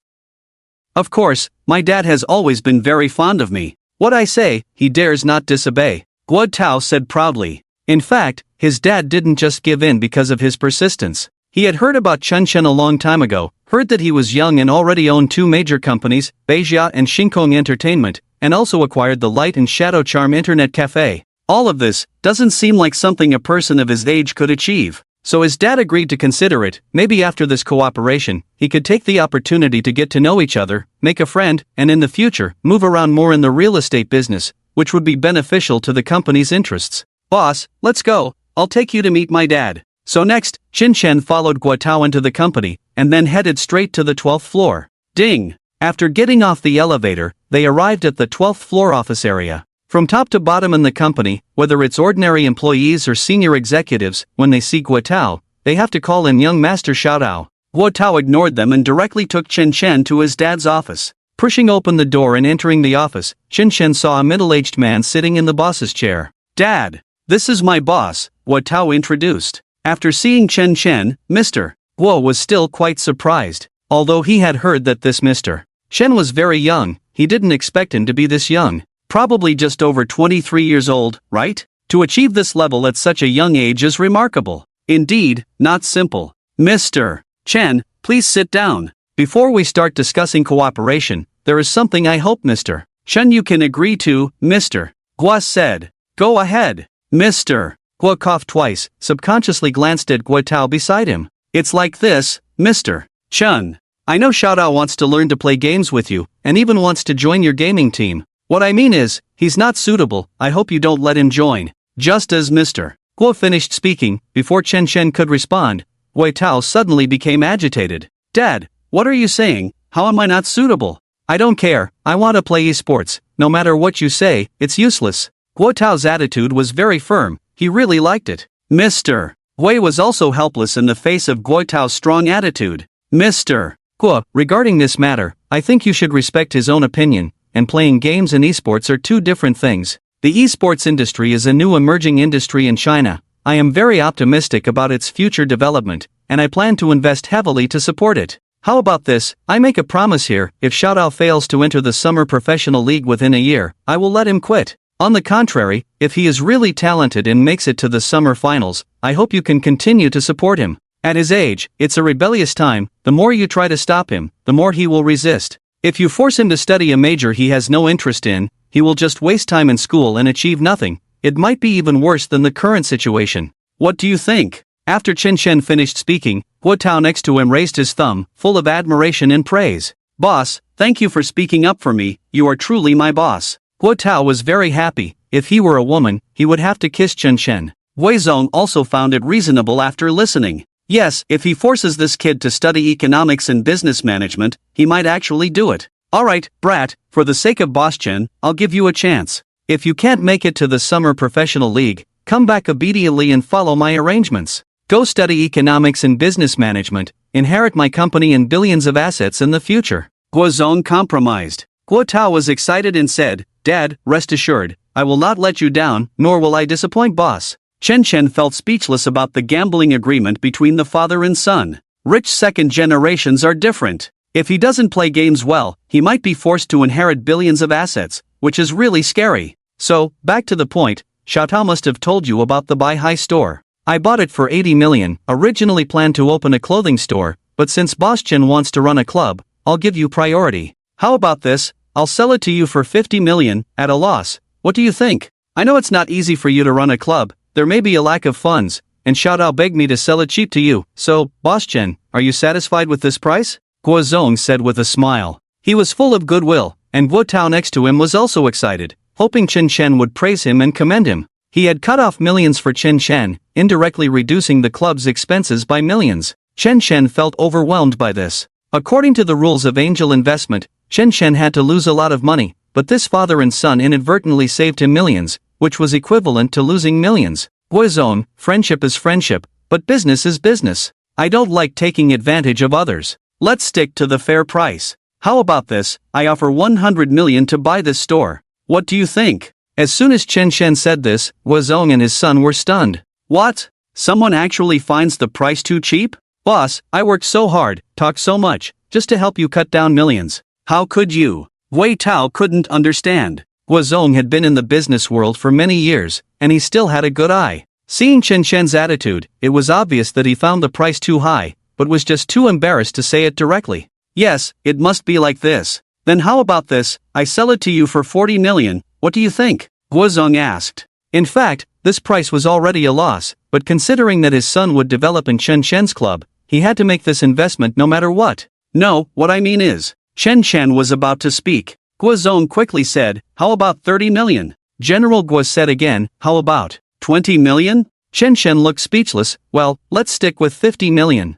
"Of course, my dad has always been very fond of me. What I say, he dares not disobey," Guo Tao said proudly. In fact, his dad didn't just give in because of his persistence. He had heard about Chen Chen a long time ago, heard that he was young and already owned two major companies, Beijia and Xingkong Entertainment, and also acquired the Light and Shadow Charm Internet Cafe. All of this doesn't seem like something a person of his age could achieve. So his dad agreed to consider it. Maybe after this cooperation, he could take the opportunity to get to know each other, make a friend, and in the future, move around more in the real estate business, which would be beneficial to the company's interests. "Boss, let's go, I'll take you to meet my dad." So next, Chen Chen followed Guo Tao into the company, and then headed straight to the 12th floor. Ding! After getting off the elevator, they arrived at the 12th floor office area. From top to bottom in the company, whether it's ordinary employees or senior executives, when they see Guo Tao, they have to call in young master Xiaodao. Guo Tao ignored them and directly took Chen Chen to his dad's office. Pushing open the door and entering the office, Chen Chen saw a middle-aged man sitting in the boss's chair. "Dad, this is my boss," Guo Tao introduced. After seeing Chen Chen, Mr. Guo was still quite surprised. Although he had heard that this Mr. Chen was very young, he didn't expect him to be this young. Probably just over 23 years old, right? To achieve this level at such a young age is remarkable. Indeed, not simple. "Mr. Chen, please sit down. Before we start discussing cooperation, there is something I hope Mr. Chen you can agree to," Mr. Guo said. "Go ahead." Mr. Guo coughed twice, subconsciously glanced at Guo Tao beside him. "It's like this, Mr. Chen. I know Xiaodao wants to learn to play games with you, and even wants to join your gaming team. What I mean is, he's not suitable, I hope you don't let him join." Just as Mr. Guo finished speaking, before Chen Chen could respond, Guo Tao suddenly became agitated. "Dad, what are you saying? How am I not suitable? I don't care, I want to play esports, no matter what you say, it's useless." Guo Tao's attitude was very firm, he really liked it. Mr. Guo was also helpless in the face of Guo Tao's strong attitude. "Mr. Guo, regarding this matter, I think you should respect his own opinion, and playing games and esports are two different things. The esports industry is a new emerging industry in China. I am very optimistic about its future development, and I plan to invest heavily to support it. How about this? I make a promise here, if Xiaodao fails to enter the summer professional league within a year, I will let him quit. On the contrary, if he is really talented and makes it to the summer finals, I hope you can continue to support him. At his age, it's a rebellious time, the more you try to stop him, the more he will resist. If you force him to study a major he has no interest in, he will just waste time in school and achieve nothing. It might be even worse than the current situation. What do you think?" After Chen Chen finished speaking, Guo Tao next to him raised his thumb, full of admiration and praise. "Boss, thank you for speaking up for me, you are truly my boss." Guo Tao was very happy. If he were a woman, he would have to kiss Chen Chen. Wei Zong also found it reasonable after listening. Yes, if he forces this kid to study economics and business management, he might actually do it. "Alright, brat, for the sake of Boss Chen, I'll give you a chance. If you can't make it to the summer professional league, come back obediently and follow my arrangements. Go study economics and business management, inherit my company and billions of assets in the future." Guo Zong compromised. Guo Tao was excited and said, "Dad, rest assured, I will not let you down, nor will I disappoint boss." Chen Chen felt speechless about the gambling agreement between the father and son. Rich second generations are different. If he doesn't play games well, he might be forced to inherit billions of assets, which is really scary. So, back to the point, Xiaotao must have told you about the Bai store. I bought it for 80 million, originally planned to open a clothing store, but since Boss Chen wants to run a club, I'll give you priority. How about this? I'll sell it to you for 50 million, at a loss. What do you think? I know it's not easy for you to run a club, there may be a lack of funds, and Xiaodao begged me to sell it cheap to you, so, Boss Chen, are you satisfied with this price? Guo Zong said with a smile. He was full of goodwill, and Guo Tao next to him was also excited, hoping Chen Chen would praise him and commend him. He had cut off millions for Chen Shen, indirectly reducing the club's expenses by millions. Chen Shen felt overwhelmed by this. According to the rules of angel investment, Chen Shen had to lose a lot of money, but this father and son inadvertently saved him millions, which was equivalent to losing millions. Guizong, friendship is friendship, but business is business. I don't like taking advantage of others. Let's stick to the fair price. How about this? I offer 100 million to buy this store. What do you think? As soon as Chen Shen said this, Guizong and his son were stunned. What? Someone actually finds the price too cheap? Boss, I worked so hard, talked so much, just to help you cut down millions. How could you? Wei Tao couldn't understand. Guizong had been in the business world for many years, and he still had a good eye. Seeing Chen Shen's attitude, it was obvious that he found the price too high, but was just too embarrassed to say it directly. Yes, it must be like this. Then how about this? I sell it to you for 40 million. What do you think? Guizong asked. In fact, this price was already a loss, but considering that his son would develop in Chen Shen's club, he had to make this investment no matter what. No, what I mean is, Chen Shen was about to speak. Guizong quickly said, how about 30 million? General Guo said again, how about 20 million? Chen Shen looked speechless. Well, let's stick with 50 million.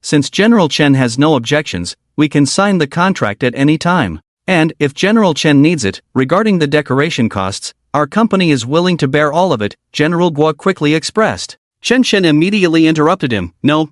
Since General Chen has no objections, we can sign the contract at any time. And, if General Chen needs it, regarding the decoration costs, our company is willing to bear all of it, General Guo quickly expressed. Chen Shen immediately interrupted him. No,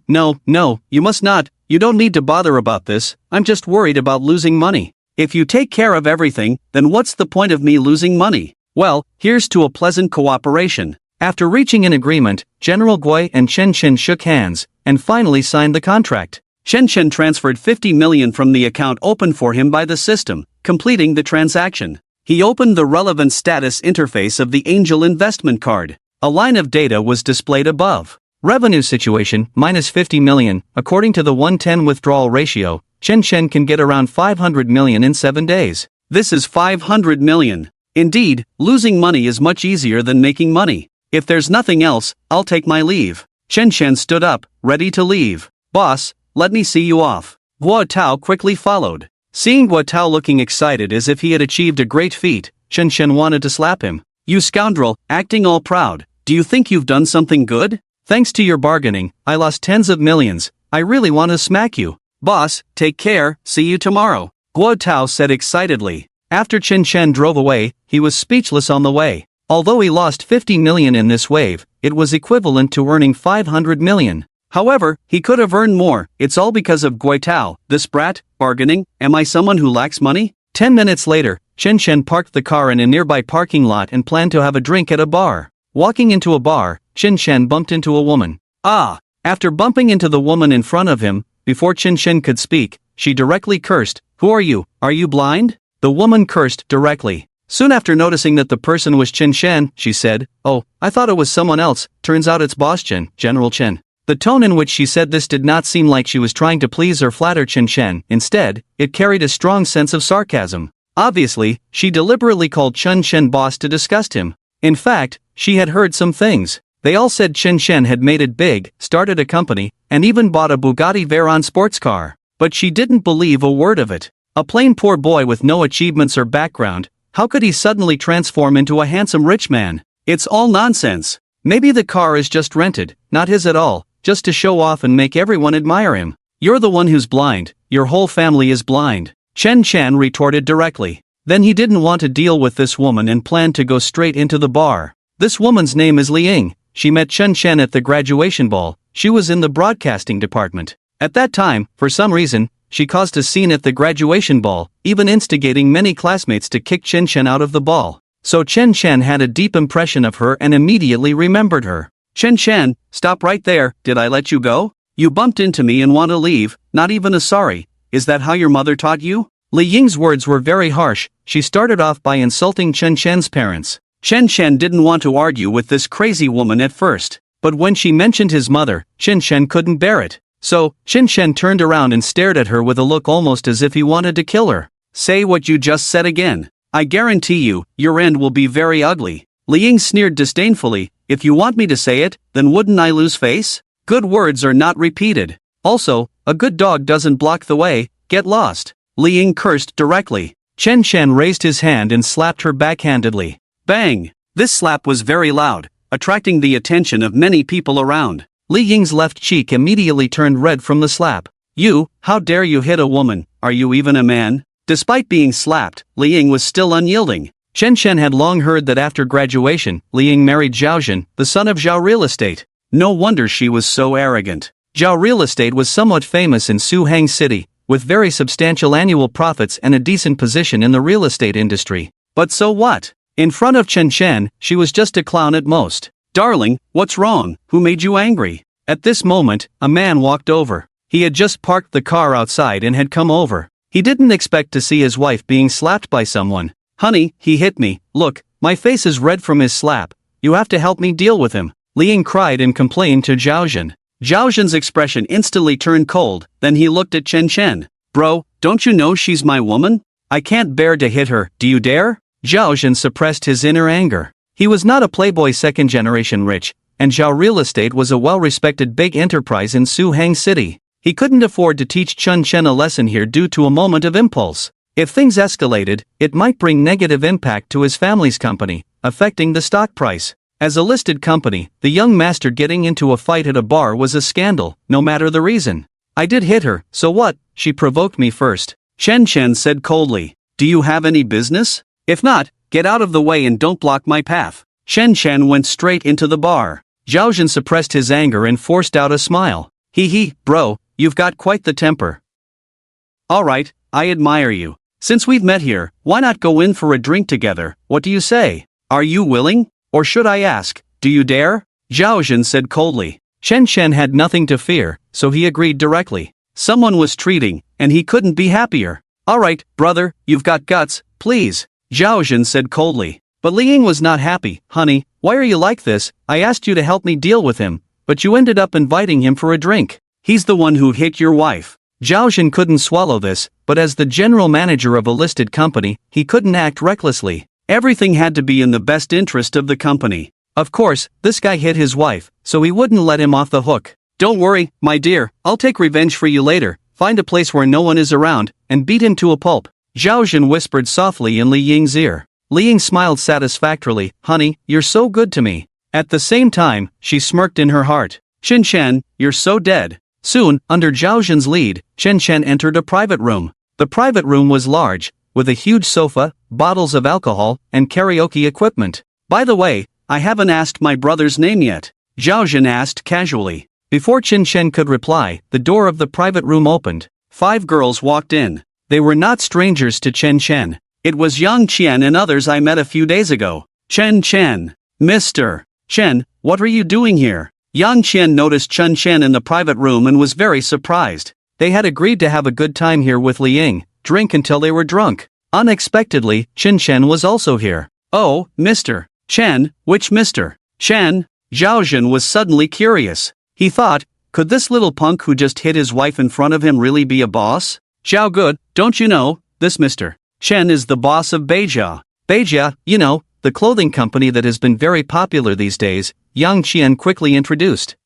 you must not. You don't need to bother about this. I'm just worried about losing money. If you take care of everything, then what's the point of me losing money? Well, here's to a pleasant cooperation. After reaching an agreement, General Gui and Chen Shen shook hands, and finally signed the contract. Chen Shen transferred 50 million from the account opened for him by the system, completing the transaction. He opened the relevant status interface of the Angel investment card. A line of data was displayed above. Revenue situation, minus 50 million, according to the 110 withdrawal ratio, Chen Shen can get around 500 million in 7 days. This is 500 million. Indeed, losing money is much easier than making money. If there's nothing else, I'll take my leave. Chen Shen stood up, ready to leave. Boss, let me see you off. Guo Tao quickly followed. Seeing Guo Tao looking excited as if he had achieved a great feat, Chen Shen wanted to slap him. You scoundrel, acting all proud. Do you think you've done something good? Thanks to your bargaining, I lost tens of millions. I really want to smack you. Boss, take care, see you tomorrow. Guo Tao said excitedly. After Chen Shen drove away, he was speechless on the way. Although he lost 50 million in this wave, it was equivalent to earning 500 million. However, he could have earned more. It's all because of Guo Tao, this brat. Bargaining, am I someone who lacks money? 10 minutes later, Chen Shen parked the car in a nearby parking lot and planned to have a drink at a bar. Walking into a bar, Chen Shen bumped into a woman. After bumping into the woman in front of him, before Chen Shen could speak, she directly cursed. Who are you? Are you blind? The woman cursed directly. Soon after noticing that the person was Chen Shen, she said, Oh, I thought it was someone else, turns out it's Boss Chen, General Chen. The tone in which she said this did not seem like she was trying to please or flatter Chen Shen. Instead, it carried a strong sense of sarcasm. Obviously, she deliberately called Chen Shen boss to disgust him. In fact, she had heard some things. They all said Chen Shen had made it big, started a company, and even bought a Bugatti Veyron sports car. But she didn't believe a word of it. A plain poor boy with no achievements or background, how could he suddenly transform into a handsome rich man? It's all nonsense. Maybe the car is just rented, not his at all, just to show off and make everyone admire him. You're the one who's blind, your whole family is blind. Chen Shen retorted directly. Then he didn't want to deal with this woman and planned to go straight into the bar. This woman's name is Liang. She met Chen Shen at the graduation ball. She was in the broadcasting department. At that time, for some reason, she caused a scene at the graduation ball, even instigating many classmates to kick Chen Shen out of the ball. So Chen Shen had a deep impression of her and immediately remembered her. Chen Shen, stop right there, did I let you go? You bumped into me and want to leave, not even a sorry. Is that how your mother taught you? Li Ying's words were very harsh. She started off by insulting Chen Shen's parents. Chen Shen didn't want to argue with this crazy woman at first, but when she mentioned his mother, Chen Shen couldn't bear it. So, Chen Shen turned around and stared at her with a look almost as if he wanted to kill her. Say what you just said again. I guarantee you, your end will be very ugly. Li Ying sneered disdainfully. If you want me to say it, then wouldn't I lose face? Good words are not repeated. Also, a good dog doesn't block the way. Get lost. Li Ying cursed directly. Chen Shen raised his hand and slapped her backhandedly. Bang! This slap was very loud, attracting the attention of many people around. Li Ying's left cheek immediately turned red from the slap. You, how dare you hit a woman, are you even a man? Despite being slapped, Li Ying was still unyielding. Chen Shen had long heard that after graduation, Li Ying married Zhao Zhen, the son of Zhao Real Estate. No wonder she was so arrogant. Zhao Real Estate was somewhat famous in Suang City, with very substantial annual profits and a decent position in the real estate industry. But so what? In front of Chen Shen, she was just a clown at most. Darling, what's wrong? Who made you angry? At this moment, a man walked over. He had just parked the car outside and had come over. He didn't expect to see his wife being slapped by someone. Honey, he hit me. Look, my face is red from his slap. You have to help me deal with him. Li Ying cried and complained to Zhao Zhen. Zhao Zhen's expression instantly turned cold, then he looked at Chen Shen. Bro, don't you know she's my woman? I can't bear to hit her, do you dare? Zhao Zhen suppressed his inner anger. He was not a playboy second-generation rich, and Zhao Real Estate was a well-respected big enterprise in Suang City. He couldn't afford to teach Chen Shen a lesson here due to a moment of impulse. If things escalated, it might bring negative impact to his family's company, affecting the stock price. As a listed company, the young master getting into a fight at a bar was a scandal, no matter the reason. I did hit her, so what? She provoked me first. Chen Shen said coldly. Do you have any business? If not, get out of the way and don't block my path. Chen Shen went straight into the bar. Zhao Zhen suppressed his anger and forced out a smile. Hee, bro, you've got quite the temper. Alright, I admire you. Since we've met here, why not go in for a drink together? What do you say? Are you willing? Or should I ask, do you dare? Zhao Zhen said coldly. Chen Shen had nothing to fear, so he agreed directly. Someone was treating, and he couldn't be happier. Alright, brother, you've got guts, please. Zhao Zhen said coldly. But Li Ying was not happy. Honey, why are you like this? I asked you to help me deal with him, but you ended up inviting him for a drink. He's the one who hit your wife. Zhao Zhen couldn't swallow this, but as the general manager of a listed company, he couldn't act recklessly. Everything had to be in the best interest of the company. Of course, this guy hit his wife, so he wouldn't let him off the hook. Don't worry, my dear, I'll take revenge for you later. Find a place where no one is around, and beat him to a pulp. Zhao Zhen whispered softly in Li Ying's ear. Li Ying smiled satisfactorily. Honey, you're so good to me. At the same time, she smirked in her heart. Chen Shen, you're so dead. Soon, under Zhao Zhen's lead, Chen Shen entered a private room. The private room was large, with a huge sofa, bottles of alcohol, and karaoke equipment. By the way, I haven't asked my brother's name yet. Zhao Zhen asked casually. Before Chen Shen could reply, the door of the private room opened. 5 girls walked in. They were not strangers to Chen Shen. It was Yang Qian and others I met a few days ago. Chen Shen. Mr. Shen, what are you doing here? Yang Qian noticed Chen Shen in the private room and was very surprised. They had agreed to have a good time here with Li Ying, drink until they were drunk. Unexpectedly, Chen Shen was also here. Oh, Mr. Shen, which Mr. Shen? Zhao Zhen was suddenly curious. He thought, could this little punk who just hit his wife in front of him really be a boss? Zhao Good, don't you know, this Mr. Shen is the boss of Beijia. Beijia, you know, the clothing company that has been very popular these days, Yang Qian quickly introduced.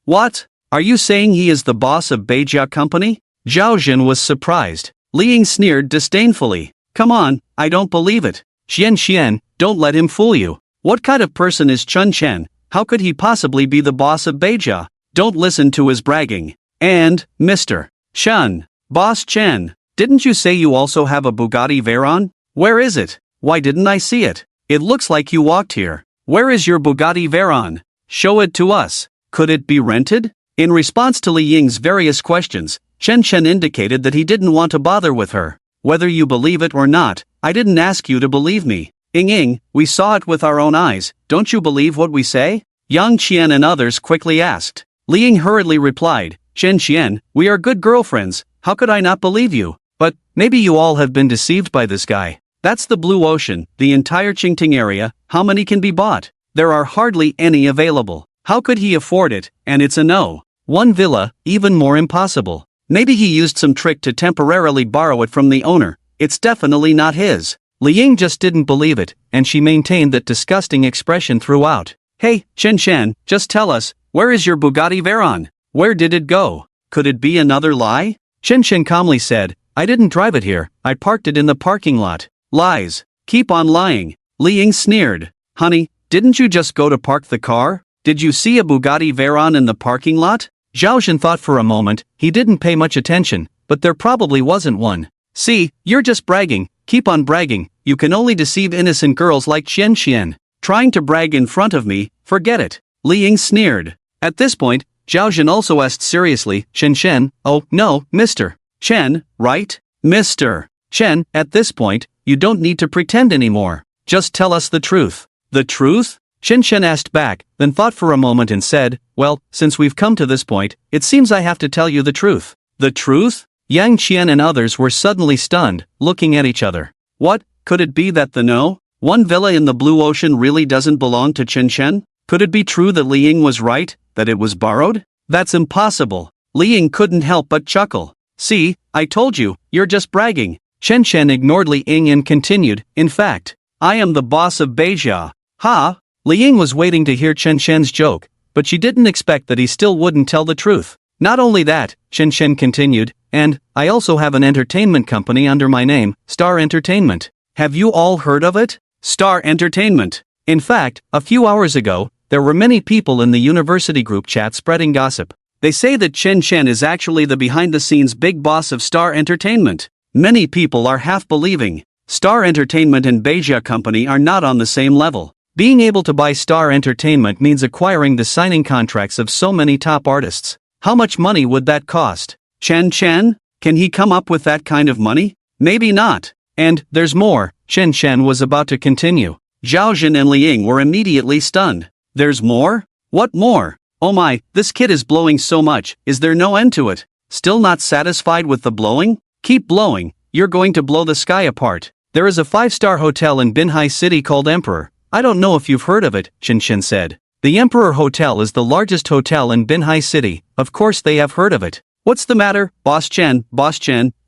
What? Are you saying he is the boss of Beijia company? Zhao Zhen was surprised. Li Ying sneered disdainfully. Come on, I don't believe it. Xian, don't let him fool you. What kind of person is Chen Shen? How could he possibly be the boss of Beijia? Don't listen to his bragging. And, Mr. Shen, Boss Chen, didn't you say you also have a Bugatti Veyron? Where is it? Why didn't I see it? It looks like you walked here. Where is your Bugatti Veyron? Show it to us. Could it be rented? In response to Li Ying's various questions, Chen Shen indicated that he didn't want to bother with her. Whether you believe it or not, I didn't ask you to believe me. Ying, we saw it with our own eyes, don't you believe what we say? Yang Qian and others quickly asked. Li Ying hurriedly replied, Chen Qian, we are good girlfriends, how could I not believe you? But, maybe you all have been deceived by this guy. That's the Blue Ocean, the entire Qingting area, how many can be bought? There are hardly any available. How could he afford it, and it's a no. 1 villa, even more impossible. Maybe he used some trick to temporarily borrow it from the owner, it's definitely not his. Li Ying just didn't believe it, and she maintained that disgusting expression throughout. Hey, Chen Shen, just tell us, where is your Bugatti Veyron? Where did it go? Could it be another lie? Chen Shen calmly said, I didn't drive it here, I parked it in the parking lot. Lies. Keep on lying. Li Ying sneered. Honey, didn't you just go to park the car? Did you see a Bugatti Veyron in the parking lot? Zhaozhen thought for a moment. He didn't pay much attention, but there probably wasn't one. See, you're just bragging, keep on bragging, you can only deceive innocent girls like Qian Qian. Trying to brag in front of me, forget it. Li Ying sneered. At this point, Zhaozhen also asked seriously, Shen, oh, no, Mr. Chen, right? Mr. Chen, at this point, you don't need to pretend anymore. Just tell us the truth. The truth? Shen asked back, then thought for a moment and said, well, since we've come to this point, it seems I have to tell you the truth. The truth? Yang Qian and others were suddenly stunned, looking at each other. What, could it be that the one villa in the blue ocean really doesn't belong to Chen Chen? Could it be true that Li Ying was right, that it was borrowed? That's impossible. Li Ying couldn't help but chuckle. See, I told you, you're just bragging. Chen ignored Li Ying and continued, in fact, I am the boss of Beijia. Ha! Li Ying was waiting to hear Chen's joke, but she didn't expect that he still wouldn't tell the truth. Not only that, Chen continued, and I also have an entertainment company under my name, Star Entertainment. Have you all heard of it? Star Entertainment. In fact, a few hours ago, there were many people in the university group chat spreading gossip. They say that Chen is actually the behind-the-scenes big boss of Star Entertainment. Many people are half believing. Star Entertainment and Beijia Company are not on the same level. Being able to buy Star Entertainment means acquiring the signing contracts of so many top artists. How much money would that cost? Chen, can he come up with that kind of money? Maybe not. And, there's more, Chen was about to continue. Zhaozhen and Li Ying were immediately stunned. There's more? What more? Oh my, this kid is blowing so much, is there no end to it? Still not satisfied with the blowing? Keep blowing, you're going to blow the sky apart. There is a 5-star hotel in Binhai City called Emperor. I don't know if you've heard of it, Chen said. The Emperor Hotel is the largest hotel in Binhai City, of course they have heard of it. What's the matter, Boss Chen,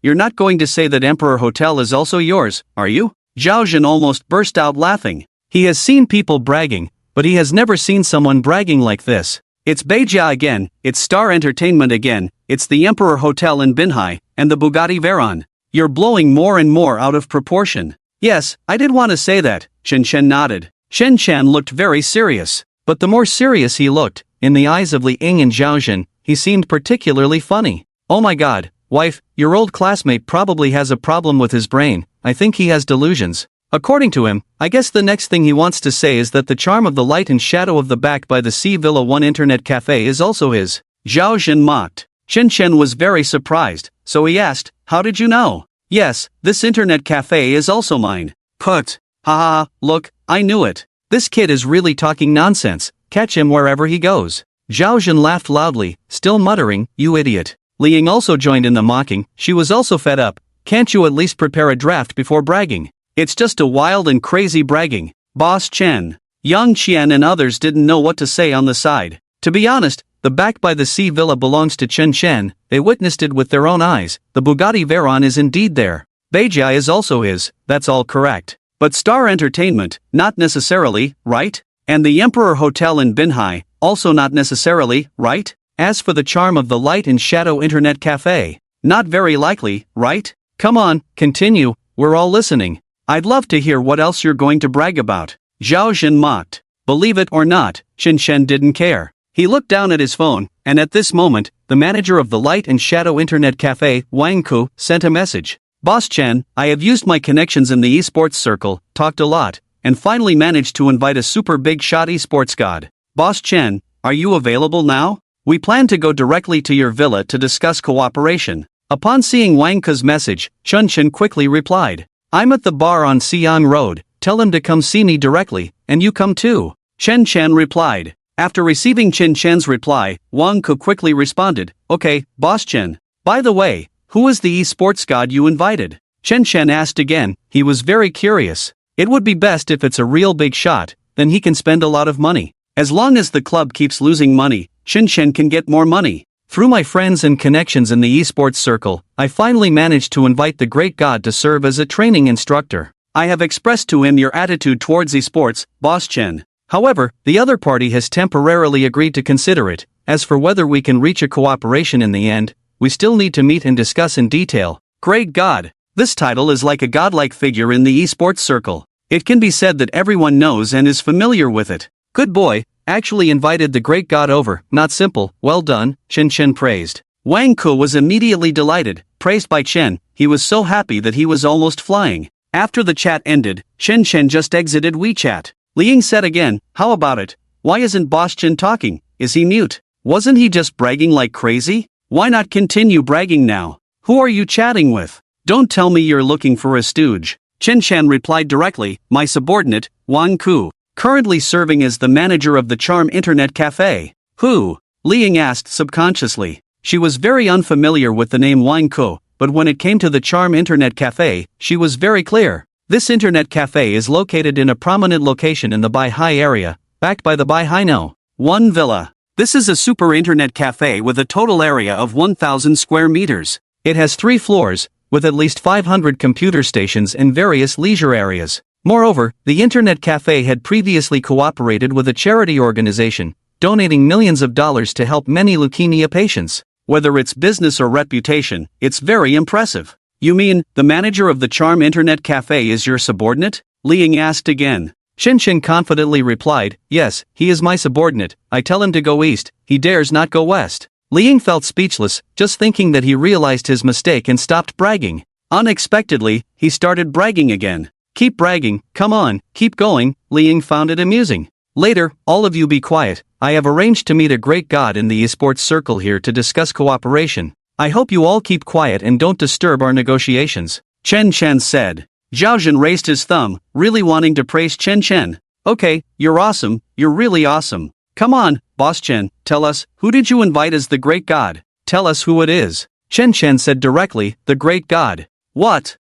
you're not going to say that Emperor Hotel is also yours, are you? Zhaozhen almost burst out laughing. He has seen people bragging, but he has never seen someone bragging like this. It's Beijia again, it's Star Entertainment again, it's the Emperor Hotel in Binhai, and the Bugatti Veyron. You're blowing more and more out of proportion. Yes, I did want to say that, Chen nodded. Chen looked very serious. But the more serious he looked, in the eyes of Li Ying and Zhaozhen, he seemed particularly funny. Oh my god, wife, your old classmate probably has a problem with his brain, I think he has delusions. According to him, I guess the next thing he wants to say is that the charm of the light and shadow of the back by the Sea Villa 1 internet cafe is also his. Zhaozhen mocked. Chen was very surprised, so he asked, how did you know? Yes, this internet cafe is also mine. Put. Ha, look, I knew it. This kid is really talking nonsense, catch him wherever he goes. Zhaozhen laughed loudly, still muttering, you idiot. Li Ying also joined in the mocking, she was also fed up. Can't you at least prepare a draft before bragging? It's just a wild and crazy bragging, Boss Chen. Yang Qian and others didn't know what to say on the side. To be honest, the back by the sea villa belongs to Chen, they witnessed it with their own eyes, the Bugatti Veyron is indeed there. Beijia is also his, that's all correct. But Star Entertainment, not necessarily, right? And the Emperor Hotel in Binhai, also not necessarily, right? As for the charm of the light and shadow internet cafe, not very likely, right? Come on, continue, we're all listening. I'd love to hear what else you're going to brag about. Zhaozhen mocked. Believe it or not, Chen didn't care. He looked down at his phone, and at this moment, the manager of the light and shadow internet cafe, Wang, sent a message. Boss Chen, I have used my connections in the esports circle, talked a lot, and finally managed to invite a super big shot esports god. Boss Chen, are you available now? We plan to go directly to your villa to discuss cooperation. Upon seeing Wang's message, Chen quickly replied. I'm at the bar on Xiang Road, tell him to come see me directly, and you come too. Chen replied. After receiving Chen's reply, Wang quickly responded, okay, Boss Chen. By the way, who is the esports god you invited? Chen asked again, he was very curious. It would be best if it's a real big shot, then he can spend a lot of money. As long as the club keeps losing money, Chen can get more money. Through my friends and connections in the esports circle, I finally managed to invite the great god to serve as a training instructor. I have expressed to him your attitude towards esports, Boss Chen. However, the other party has temporarily agreed to consider it. As for whether we can reach a cooperation in the end, we still need to meet and discuss in detail. Great God! This title is like a godlike figure in the esports circle. It can be said that everyone knows and is familiar with it. Good boy, actually invited the great god over, not simple, well done, Chen praised. Wang Ku was immediately delighted, praised by Chen. He was so happy that he was almost flying. After the chat ended, Chen just exited WeChat. Liang said again, how about it? Why isn't Boss Chen talking? Is he mute? Wasn't he just bragging like crazy? Why not continue bragging now? Who are you chatting with? Don't tell me you're looking for a stooge. Chen replied directly, my subordinate, Wang Ku, currently serving as the manager of the Charm Internet Cafe. Who? Liang asked subconsciously. She was very unfamiliar with the name Wang Ku, but when it came to the Charm Internet Cafe, she was very clear. This internet cafe is located in a prominent location in the Baihai area, backed by the Baihai No. 1 Villa. This is a super internet cafe with a total area of 1,000 square meters. It has 3 floors, with at least 500 computer stations and various leisure areas. Moreover, the internet cafe had previously cooperated with a charity organization, donating millions of dollars to help many leukemia patients. Whether it's business or reputation, it's very impressive. You mean, the manager of the Charm Internet Cafe is your subordinate? Liang asked again. Chen confidently replied, yes, he is my subordinate. I tell him to go east, he dares not go west. Liang felt speechless, just thinking that he realized his mistake and stopped bragging. Unexpectedly, he started bragging again. Keep bragging, come on, keep going. Liang found it amusing. Later, all of you be quiet. I have arranged to meet a great god in the esports circle here to discuss cooperation. I hope you all keep quiet and don't disturb our negotiations. Chen said. Zhaozhen raised his thumb, really wanting to praise Chen. Okay, you're awesome, you're really awesome. Come on, Boss Chen, tell us, who did you invite as the great god? Tell us who it is. Chen said directly, the great god. What?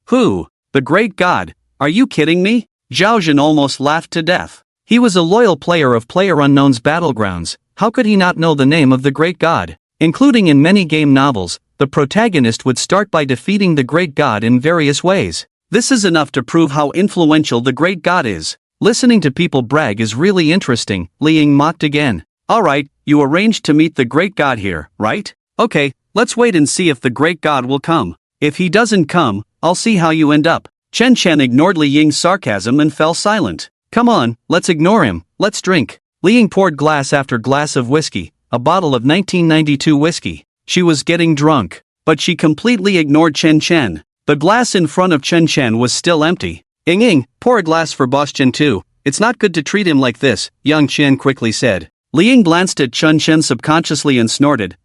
Who? The great god? Are you kidding me? Zhaozhen almost laughed to death. He was a loyal player of PlayerUnknown's Battlegrounds. How could he not know the name of the great god? Including in many game novels, the protagonist would start by defeating the great god in various ways. This is enough to prove how influential the great god is. Listening to people brag is really interesting, Liang mocked again. Alright, you arranged to meet the great god here, right? Okay, let's wait and see if the great god will come. If he doesn't come, I'll see how you end up. Chen ignored Liang's sarcasm and fell silent. Come on, let's ignore him, let's drink. Liang poured glass after glass of whiskey, a bottle of 1992 whiskey. She was getting drunk, but she completely ignored Chen. The glass in front of Chen was still empty. Ing, pour a glass for Boss Chen too. It's not good to treat him like this, Young Chen quickly said. Liang glanced at Chen subconsciously and snorted,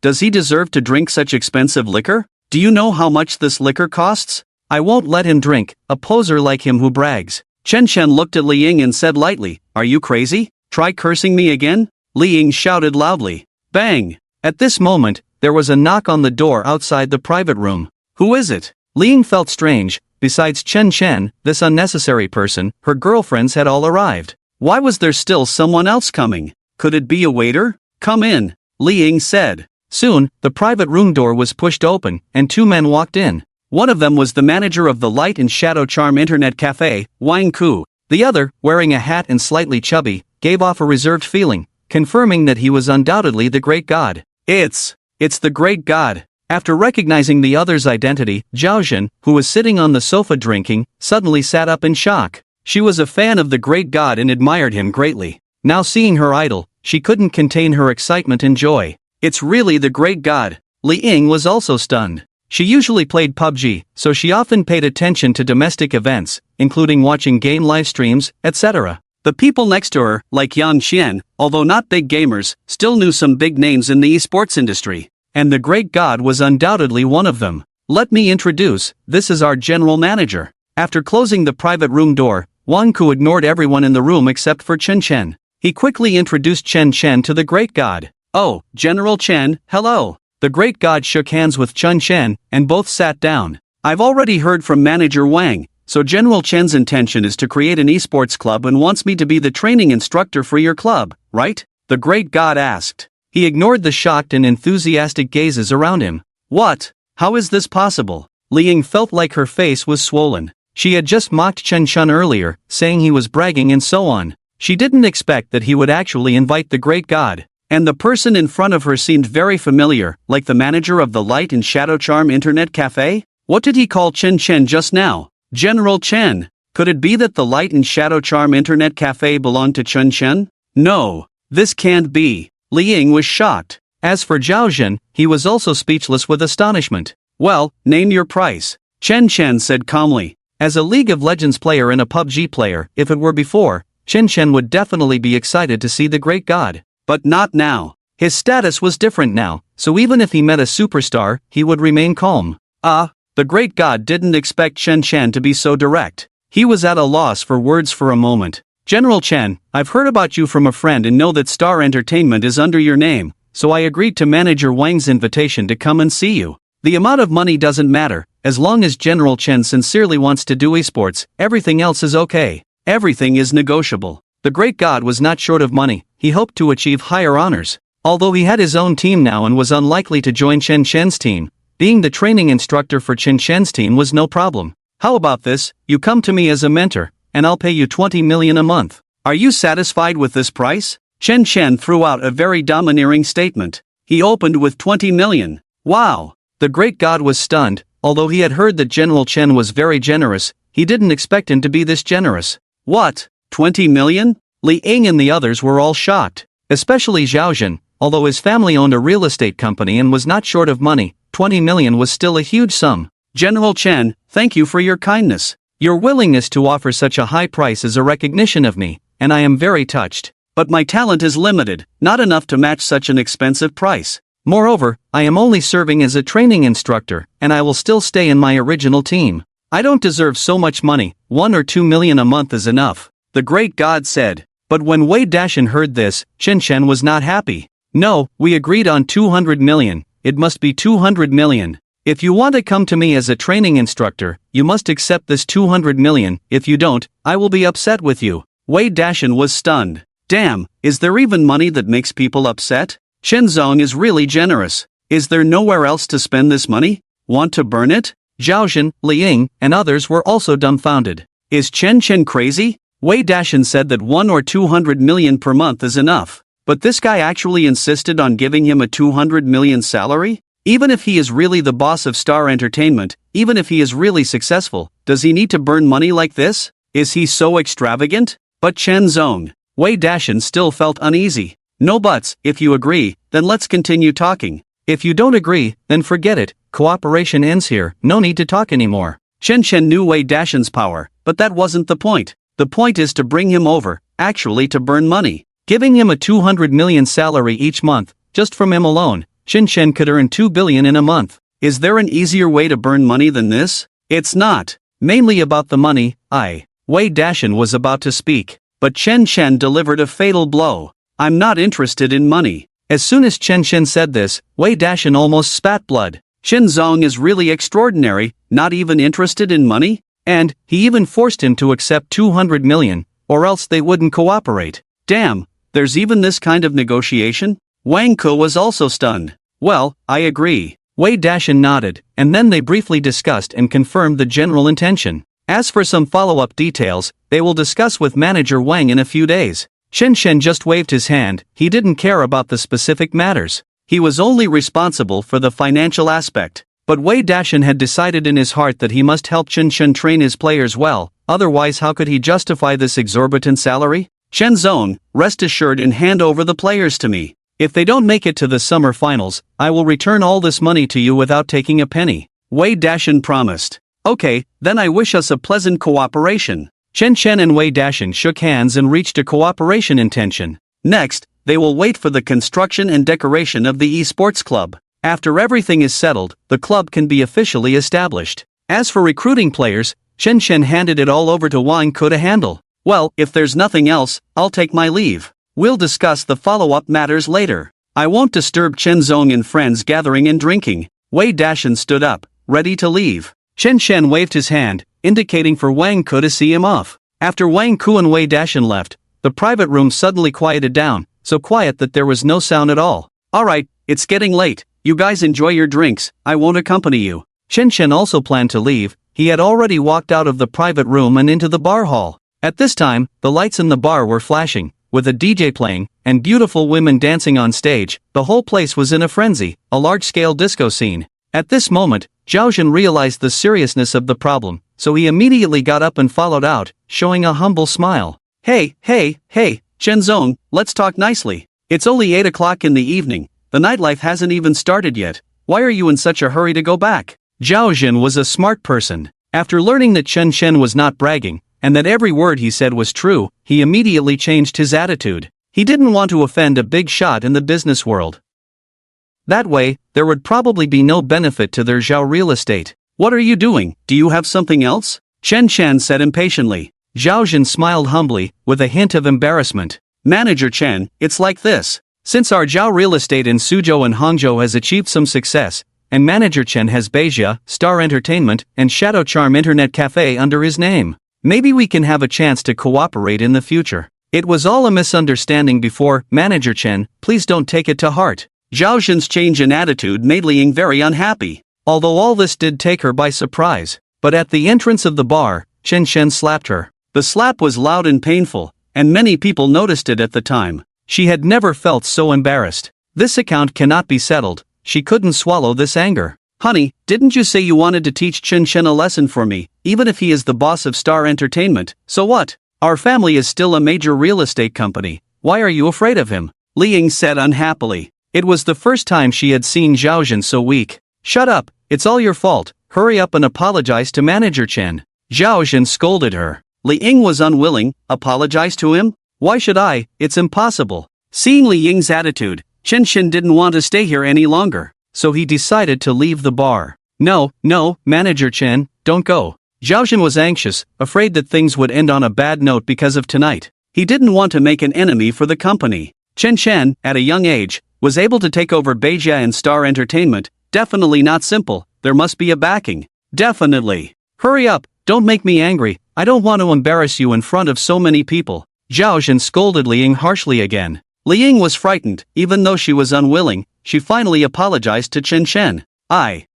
does he deserve to drink such expensive liquor? Do you know how much this liquor costs? I won't let him drink, a poser like him who brags. Chen looked at Liang and said lightly, are you crazy? Try cursing me again? Liang shouted loudly. Bang! At this moment, there was a knock on the door outside the private room. Who is it? Liang felt strange. Besides Chen, this unnecessary person, her girlfriends had all arrived. Why was there still someone else coming? Could it be a waiter? Come in, Liang said. Soon, the private room door was pushed open, and 2 men walked in. One of them was the manager of the Light and Shadow Charm Internet Cafe, Wang Ku. The other, wearing a hat and slightly chubby, gave off a reserved feeling, confirming that he was undoubtedly the great god. It's the great god. After recognizing the other's identity, Zhaozhen, who was sitting on the sofa drinking, suddenly sat up in shock. She was a fan of the great god and admired him greatly. Now seeing her idol, she couldn't contain her excitement and joy. It's really the great god. Liang was also stunned. She usually played PUBG, so she often paid attention to domestic events, including watching game live streams, etc. The people next to her, like Yang Xian, although not big gamers, still knew some big names in the esports industry. And the great god was undoubtedly one of them. Let me introduce, this is our general manager. After closing the private room door, Wang Ku ignored everyone in the room except for Chen. He quickly introduced Chen to the great god. Oh, General Chen, hello. The great god shook hands with Chen, and both sat down. I've already heard from manager Wang, so General Chen's intention is to create an esports club and wants me to be the training instructor for your club, right? The great god asked. He ignored the shocked and enthusiastic gazes around him. What? How is this possible? Liang felt like her face was swollen. She had just mocked Chen earlier, saying he was bragging and so on. She didn't expect that he would actually invite the great god. And the person in front of her seemed very familiar, like the manager of the Light and Shadow Charm Internet Cafe? What did he call Chen just now? General Chen. Could it be that the light and shadow charm internet cafe belonged to Chen Chen? No, this can't be. Li Ying was shocked. As for Zhao Zhen, he was also speechless with astonishment. Well, name your price. Chen Chen said calmly. As a League of Legends player and a PUBG player, if it were before, Chen Chen would definitely be excited to see the great god. But not now. His status was different now, so even if he met a superstar, he would remain calm. The great god didn't expect Chen Chen to be so direct. He was at a loss for words for a moment. General Chen, I've heard about you from a friend and know that Star Entertainment is under your name, so I agreed to Manager Wang's invitation to come and see you. The amount of money doesn't matter, as long as General Chen sincerely wants to do esports, everything else is okay. Everything is negotiable. The great god was not short of money, he hoped to achieve higher honors. Although he had his own team now and was unlikely to join Chen Chen's team, being the training instructor for Chen Chen's team was no problem. How about this, you come to me as a mentor, and I'll pay you 20 million a month. Are you satisfied with this price? Chen Chen threw out a very domineering statement. He opened with 20 million. Wow! The great god was stunned. Although he had heard that General Chen was very generous, he didn't expect him to be this generous. What? 20 million? Li Ying and the others were all shocked. Especially Zhao Zhen, although his family owned a real estate company and was not short of money, 20 million was still a huge sum. General Chen, thank you for your kindness. Your willingness to offer such a high price is a recognition of me, and I am very touched. But my talent is limited, not enough to match such an expensive price. Moreover, I am only serving as a training instructor, and I will still stay in my original team. I don't deserve so much money, 1 or 2 million a month is enough, the great god said. But when Wei Dashan heard this, Chen Chen was not happy. No, we agreed on 200 million, it must be 200 million. If you want to come to me as a training instructor, you must accept this 200 million, if you don't, I will be upset with you. Wei Dashan was stunned. Damn, is there even money that makes people upset? Chen Zong is really generous. Is there nowhere else to spend this money? Want to burn it? Zhao Zhen, Li Ying, and others were also dumbfounded. Is Chen Chen crazy? Wei Dashan said that 1 or 200 million per month is enough. But this guy actually insisted on giving him a 200 million salary? Even if he is really the boss of Star Entertainment, even if he is really successful, does he need to burn money like this? Is he so extravagant? But Chen Zong, Wei Dashan still felt uneasy. No buts, if you agree, then let's continue talking. If you don't agree, then forget it, cooperation ends here, no need to talk anymore. Chen Chen knew Wei Dashan's power, but that wasn't the point. The point is to bring him over, actually to burn money. Giving him a 200 million salary each month, just from him alone, Chen Chen could earn 2 billion in a month. Is there an easier way to burn money than this? It's not. Mainly about the money, Wei Dashan was about to speak, but Chen Chen delivered a fatal blow. I'm not interested in money. As soon as Chen Chen said this, Wei Dashan almost spat blood. Chen Zong is really extraordinary, not even interested in money? And, he even forced him to accept 200 million, or else they wouldn't cooperate. Damn, there's even this kind of negotiation? Wang Ke was also stunned. Well, I agree. Wei Dashan nodded, and then they briefly discussed and confirmed the general intention. As for some follow-up details, they will discuss with manager Wang in a few days. Chen Chen just waved his hand, he didn't care about the specific matters. He was only responsible for the financial aspect. But Wei Dashan had decided in his heart that he must help Chen Chen train his players well, otherwise how could he justify this exorbitant salary? Chen Zong, rest assured and hand over the players to me. If they don't make it to the summer finals, I will return all this money to you without taking a penny. Wei Dashan promised. Okay, then I wish us a pleasant cooperation. Chen Chen and Wei Dashan shook hands and reached a cooperation intention. Next, they will wait for the construction and decoration of the esports club. After everything is settled, the club can be officially established. As for recruiting players, Chen Chen handed it all over to Wang Ke to handle. Well, if there's nothing else, I'll take my leave. We'll discuss the follow-up matters later. I won't disturb Chen Zong and friends gathering and drinking. Wei Dashan stood up, ready to leave. Chen Chen waved his hand, indicating for Wang Ke to see him off. After Wang Ke and Wei Dashan left, the private room suddenly quieted down, so quiet that there was no sound at all. Alright, it's getting late, you guys enjoy your drinks, I won't accompany you. Chen Chen also planned to leave, he had already walked out of the private room and into the bar hall. At this time, the lights in the bar were flashing, with a DJ playing, and beautiful women dancing on stage, the whole place was in a frenzy, a large-scale disco scene. At this moment, Zhao realized the seriousness of the problem, so he immediately got up and followed out, showing a humble smile. Hey, Chen Zong, let's talk nicely. It's only 8 o'clock in the evening, the nightlife hasn't even started yet, why are you in such a hurry to go back? Zhao Jin was a smart person. After learning that Chen was not bragging, and that every word he said was true, he immediately changed his attitude. He didn't want to offend a big shot in the business world. That way, there would probably be no benefit to their Zhao real estate. What are you doing, do you have something else? Chen said impatiently. Zhao Jin smiled humbly, with a hint of embarrassment. Manager Chen, it's like this. Since our Zhao real estate in Suzhou and Hangzhou has achieved some success, and Manager Chen has Beijia, Star Entertainment, and Shadow Charm Internet Cafe under his name, maybe we can have a chance to cooperate in the future. It was all a misunderstanding before. Manager Chen, please don't take it to heart. Zhao Jin's change in attitude made Li Ying very unhappy. Although all this did take her by surprise, but at the entrance of the bar, Chen slapped her. The slap was loud and painful, and many people noticed it at the time. She had never felt so embarrassed. This account cannot be settled. She couldn't swallow this anger. Honey, didn't you say you wanted to teach Chen a lesson for me, even if he is the boss of Star Entertainment? So what? Our family is still a major real estate company. Why are you afraid of him? Li Ying said unhappily. It was the first time she had seen Zhao Jin so weak. Shut up, it's all your fault. Hurry up and apologize to Manager Chen. Zhao Jin scolded her. Li Ying was unwilling. Apologize to him? Why should I? It's impossible. Seeing Li Ying's attitude, Chen didn't want to stay here any longer, so he decided to leave the bar. No, Manager Chen, don't go. Zhao Jin was anxious, afraid that things would end on a bad note because of tonight. He didn't want to make an enemy for the company. Chen, at a young age, was able to take over Beijia and Star Entertainment. Definitely not simple, there must be a backing. Definitely. Hurry up, don't make me angry, I don't want to embarrass you in front of so many people. Zhao Jin scolded Li Ying harshly again. Li Ying was frightened, even though she was unwilling, she finally apologized to Chen.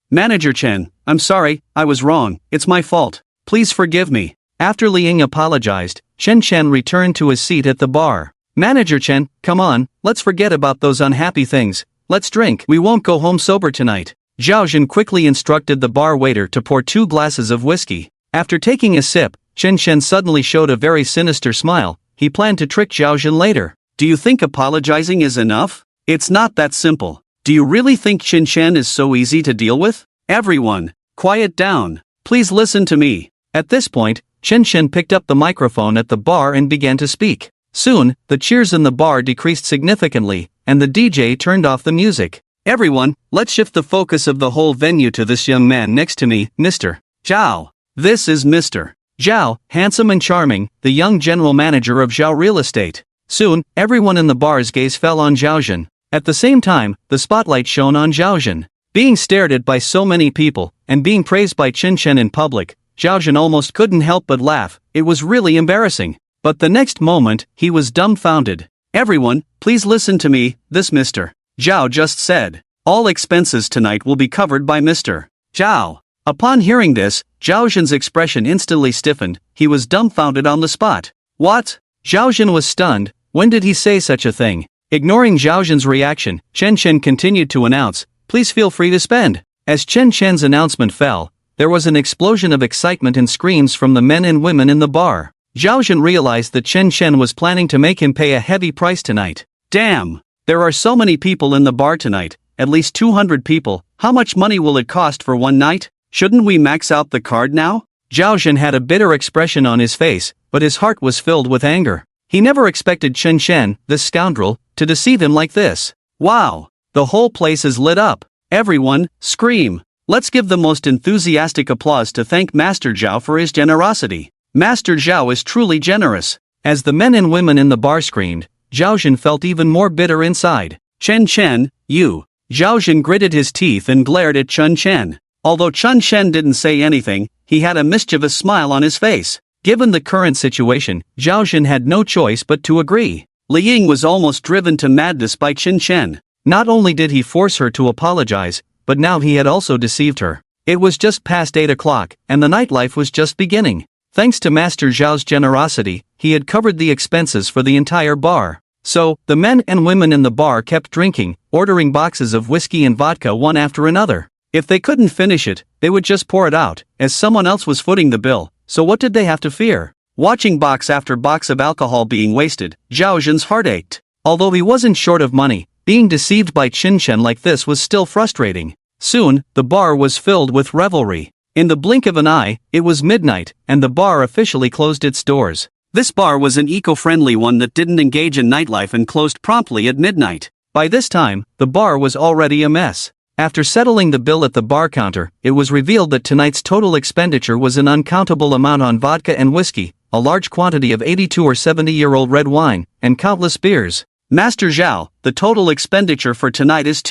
Manager Chen, I'm sorry, I was wrong, it's my fault. Please forgive me. After Li Ying apologized, Chen returned to his seat at the bar. Manager Chen, come on, let's forget about those unhappy things. Let's drink. We won't go home sober tonight. Zhao Jin quickly instructed the bar waiter to pour 2 glasses of whiskey. After taking a sip, Chen suddenly showed a very sinister smile. He planned to trick Zhao Jin later. Do you think apologizing is enough? It's not that simple. Do you really think Chen is so easy to deal with? Everyone, quiet down. Please listen to me. At this point, Chen picked up the microphone at the bar and began to speak. Soon, the cheers in the bar decreased significantly, and the DJ turned off the music. Everyone, let's shift the focus of the whole venue to this young man next to me, Mr. Zhao. This is Mr. Zhao, handsome and charming, the young general manager of Zhao Real Estate. Soon, everyone in the bar's gaze fell on Zhao Jin. At the same time, the spotlight shone on Zhao Jin. Being stared at by so many people, and being praised by Chen in public, Zhao Jin almost couldn't help but laugh. It was really embarrassing. But the next moment, he was dumbfounded. Everyone, please listen to me, this Mr. Zhao just said. All expenses tonight will be covered by Mr. Zhao. Upon hearing this, Zhao Jin's expression instantly stiffened. He was dumbfounded on the spot. What? Zhao Jin was stunned. When did he say such a thing? Ignoring Zhao Jin's reaction, Chen continued to announce, please feel free to spend. As Chen's announcement fell, there was an explosion of excitement and screams from the men and women in the bar. Zhao Jin realized that Chen was planning to make him pay a heavy price tonight. Damn! There are so many people in the bar tonight, at least 200 people. How much money will it cost for one night? Shouldn't we max out the card now? Zhao Jin had a bitter expression on his face, but his heart was filled with anger. He never expected Chen, this scoundrel, to deceive him like this. Wow! The whole place is lit up. Everyone, scream! Let's give the most enthusiastic applause to thank Master Zhao for his generosity. Master Zhao is truly generous. As the men and women in the bar screamed, Zhao Jin felt even more bitter inside. Chen, you. Zhao Jin gritted his teeth and glared at Chen. Although Chen didn't say anything, he had a mischievous smile on his face. Given the current situation, Zhao Jin had no choice but to agree. Li Ying was almost driven to madness by Chen. Not only did he force her to apologize, but now he had also deceived her. It was just past 8 o'clock, and the nightlife was just beginning. Thanks to Master Zhao's generosity, he had covered the expenses for the entire bar. So, the men and women in the bar kept drinking, ordering boxes of whiskey and vodka one after another. If they couldn't finish it, they would just pour it out, as someone else was footing the bill, so what did they have to fear? Watching box after box of alcohol being wasted, Zhao Zhen's heart ached. Although he wasn't short of money, being deceived by Qin Shen like this was still frustrating. Soon, the bar was filled with revelry. In the blink of an eye, it was midnight, and the bar officially closed its doors. This bar was an eco-friendly one that didn't engage in nightlife and closed promptly at midnight. By this time, the bar was already a mess. After settling the bill at the bar counter, it was revealed that tonight's total expenditure was an uncountable amount on vodka and whiskey, a large quantity of 82 or 70-year-old red wine, and countless beers. Master Zhao, the total expenditure for tonight is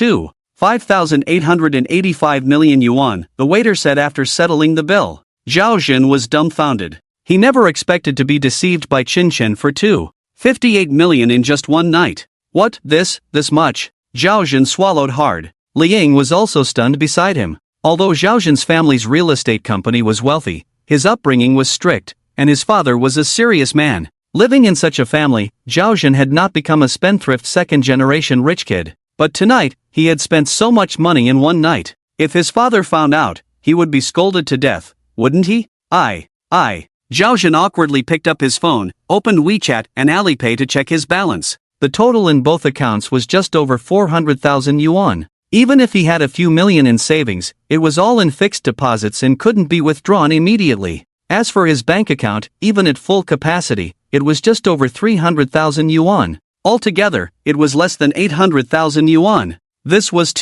5,885 million yuan, the waiter said after settling the bill. Zhao Zhen was dumbfounded. He never expected to be deceived by Qin Shen for 58 million in just one night. What, this much? Zhao Zhen swallowed hard. Liang was also stunned beside him. Although Zhao Zhen's family's real estate company was wealthy, his upbringing was strict, and his father was a serious man. Living in such a family, Zhao Zhen had not become a spendthrift second-generation rich kid. But tonight, he had spent so much money in one night. If his father found out, he would be scolded to death, wouldn't he? Zhao Zhen awkwardly picked up his phone, opened WeChat and Alipay to check his balance. The total in both accounts was just over 400,000 yuan. Even if he had a few million in savings, it was all in fixed deposits and couldn't be withdrawn immediately. As for his bank account, even at full capacity, it was just over 300,000 yuan. Altogether, it was less than 800,000 yuan. This was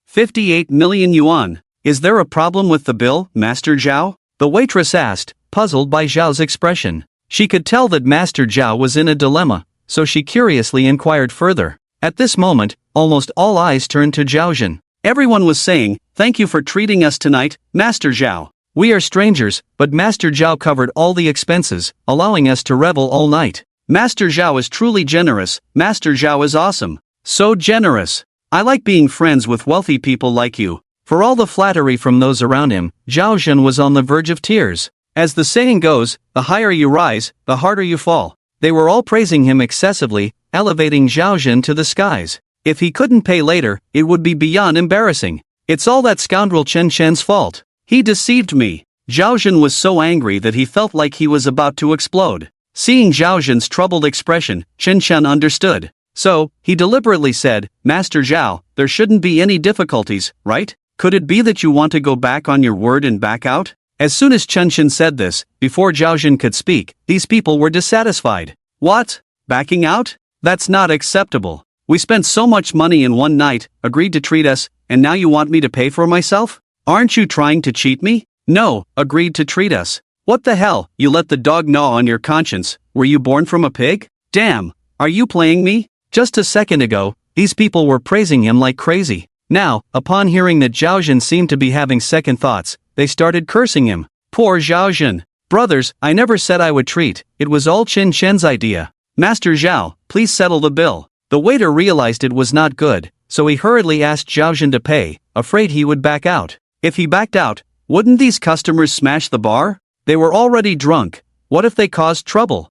58 million yuan. Is there a problem with the bill, Master Zhao? The waitress asked, puzzled by Zhao's expression. She could tell that Master Zhao was in a dilemma, so she curiously inquired further. At this moment, almost all eyes turned to Zhao Zhen. Everyone was saying, "Thank you for treating us tonight, Master Zhao. We are strangers, but Master Zhao covered all the expenses, allowing us to revel all night. Master Zhao is truly generous, Master Zhao is awesome. So generous. I like being friends with wealthy people like you." For all the flattery from those around him, Zhao Zhen was on the verge of tears. As the saying goes, the higher you rise, the harder you fall. They were all praising him excessively, elevating Zhao Zhen to the skies. If he couldn't pay later, it would be beyond embarrassing. It's all that scoundrel Qin Shen's fault. He deceived me. Zhao Zhen was so angry that he felt like he was about to explode. Seeing Zhao Zhen's troubled expression, Qin Shen understood. So, he deliberately said, "Master Zhao, there shouldn't be any difficulties, right? Could it be that you want to go back on your word and back out?" As soon as Qin Shen said this, before Zhao Zhen could speak, these people were dissatisfied. What? Backing out? That's not acceptable. We spent so much money in one night, agreed to treat us, and now you want me to pay for myself? Aren't you trying to cheat me? No, agreed to treat us. What the hell, you let the dog gnaw on your conscience, were you born from a pig? Damn, are you playing me? Just a second ago, these people were praising him like crazy. Now, upon hearing that Zhao Zhen seemed to be having second thoughts, they started cursing him. Poor Zhao Zhen. Brothers, I never said I would treat, it was all Qin Shen's idea. Master Zhao, please settle the bill. The waiter realized it was not good, so he hurriedly asked Zhao Zhen to pay, afraid he would back out. If he backed out, wouldn't these customers smash the bar? They were already drunk. What if they caused trouble?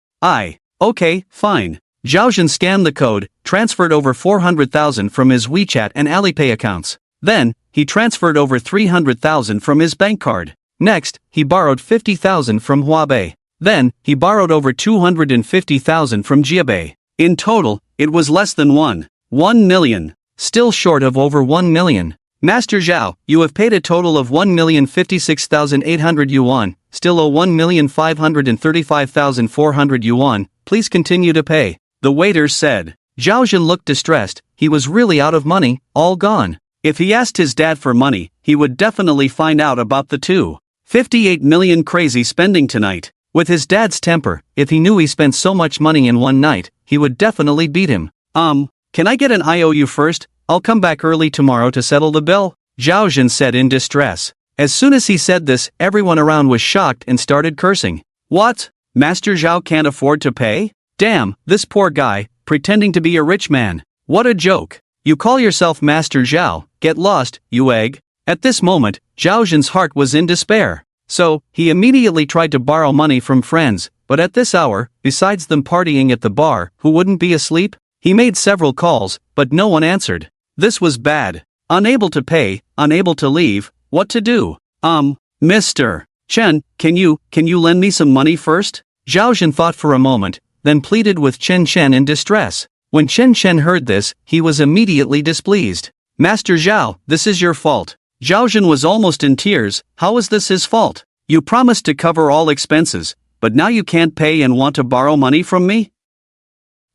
Okay, fine. Zhao Zhen scanned the code, transferred over 400,000 from his WeChat and Alipay accounts. Then, he transferred over 300,000 from his bank card. Next, he borrowed 50,000 from Huabei. Then, he borrowed over 250,000 from Jiabei. In total, it was less than 1 million. Still short of over 1 million. Master Zhao, you have paid a total of 1,056,800 yuan, still owe 1,535,400 yuan, please continue to pay. The waiter said. Zhao Zhen looked distressed, he was really out of money, all gone. If he asked his dad for money, he would definitely find out about the 58 million crazy spending tonight. With his dad's temper, if he knew he spent so much money in one night, he would definitely beat him. Can I get an IOU first? I'll come back early tomorrow to settle the bill, Zhao Zhen said in distress. As soon as he said this, everyone around was shocked and started cursing. What? Master Zhao can't afford to pay? Damn, this poor guy, pretending to be a rich man. What a joke. You call yourself Master Zhao, get lost, you egg. At this moment, Zhao Zhen's heart was in despair. So, he immediately tried to borrow money from friends, but at this hour, besides them partying at the bar, who wouldn't be asleep? He made several calls, but no one answered. This was bad. Unable to pay, unable to leave, what to do? Mr. Chen, can you lend me some money first? Zhao Zhen thought for a moment, then pleaded with Chen Chen in distress. When Chen Chen heard this, he was immediately displeased. Master Zhao, this is your fault. Zhao Zhen was almost in tears. How is this his fault? You promised to cover all expenses, but now you can't pay and want to borrow money from me?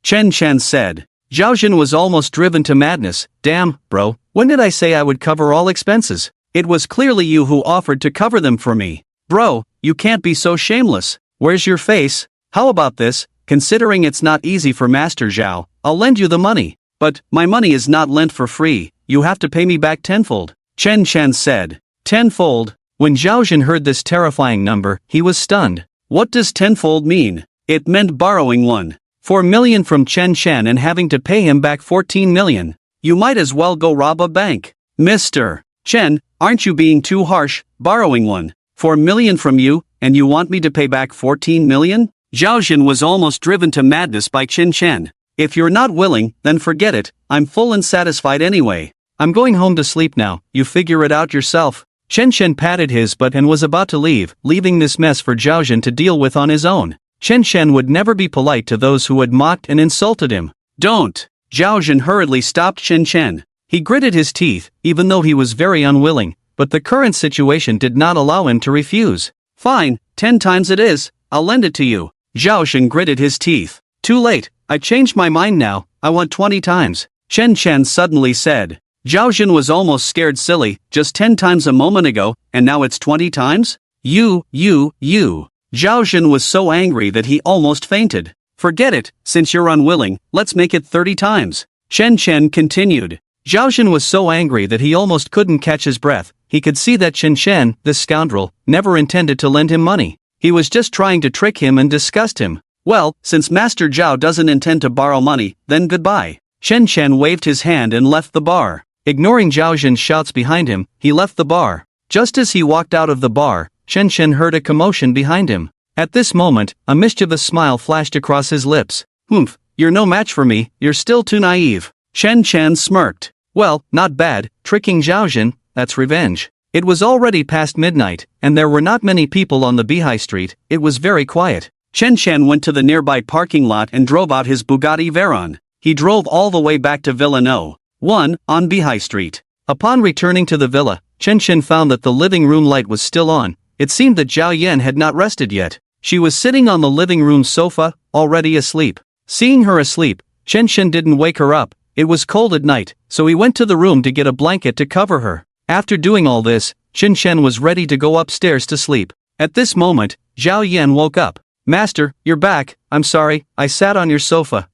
Chen Chen said. Zhao Zhen was almost driven to madness. Damn, bro, when did I say I would cover all expenses? It was clearly you who offered to cover them for me. Bro, you can't be so shameless. Where's your face? How about this? Considering it's not easy for Master Zhao, I'll lend you the money. But my money is not lent for free, you have to pay me back tenfold. Chen Chen said. Tenfold? When Zhao Zhen heard this terrifying number, he was stunned. What does tenfold mean? It meant borrowing 4 million from Chen Chen and having to pay him back 14 million. You might as well go rob a bank. Mr. Chen, aren't you being too harsh, borrowing 4 million from you, and you want me to pay back 14 million? Zhao Zhen was almost driven to madness by Chen Chen. If you're not willing, then forget it, I'm full and satisfied anyway. I'm going home to sleep now, you figure it out yourself. Chen Chen patted his butt and was about to leave, leaving this mess for Zhao Zhen to deal with on his own. Chen Chen would never be polite to those who had mocked and insulted him. Don't! Zhao Zhen hurriedly stopped Chen Chen. He gritted his teeth, even though he was very unwilling, but the current situation did not allow him to refuse. Fine, 10 times it is, I'll lend it to you. Zhao Zhen gritted his teeth. Too late, I changed my mind now, I want 20 times. Chen Chen suddenly said. Zhao Zhen was almost scared silly, just 10 times a moment ago, and now it's 20 times? You. Zhao Zhen was so angry that he almost fainted. Forget it, since you're unwilling, let's make it 30 times. Chen Chen continued. Zhao Zhen was so angry that he almost couldn't catch his breath. He could see that Chen Chen, this scoundrel, never intended to lend him money. He was just trying to trick him and disgust him. Well, since Master Zhao doesn't intend to borrow money, then goodbye. Chen Chen waved his hand and left the bar. Ignoring Zhao Zhen's shouts behind him, he left the bar. Just as he walked out of the bar, Chen Chen heard a commotion behind him. At this moment, a mischievous smile flashed across his lips. Humph, you're no match for me, you're still too naive. Chen Chen smirked. Well, not bad, tricking Zhao Zhen, that's revenge. It was already past midnight, and there were not many people on the Bihai Street, it was very quiet. Chen Chen went to the nearby parking lot and drove out his Bugatti Veyron. He drove all the way back to Villa No. 1, on Bihai Street. Upon returning to the villa, Chen Chen found that the living room light was still on. It seemed that Zhao Yan had not rested yet. She was sitting on the living room sofa, already asleep. Seeing her asleep, Chen Chen didn't wake her up. It was cold at night, so he went to the room to get a blanket to cover her. After doing all this, Chen Chen was ready to go upstairs to sleep. At this moment, Zhao Yan woke up. Master, you're back, I'm sorry, I sat on your sofa,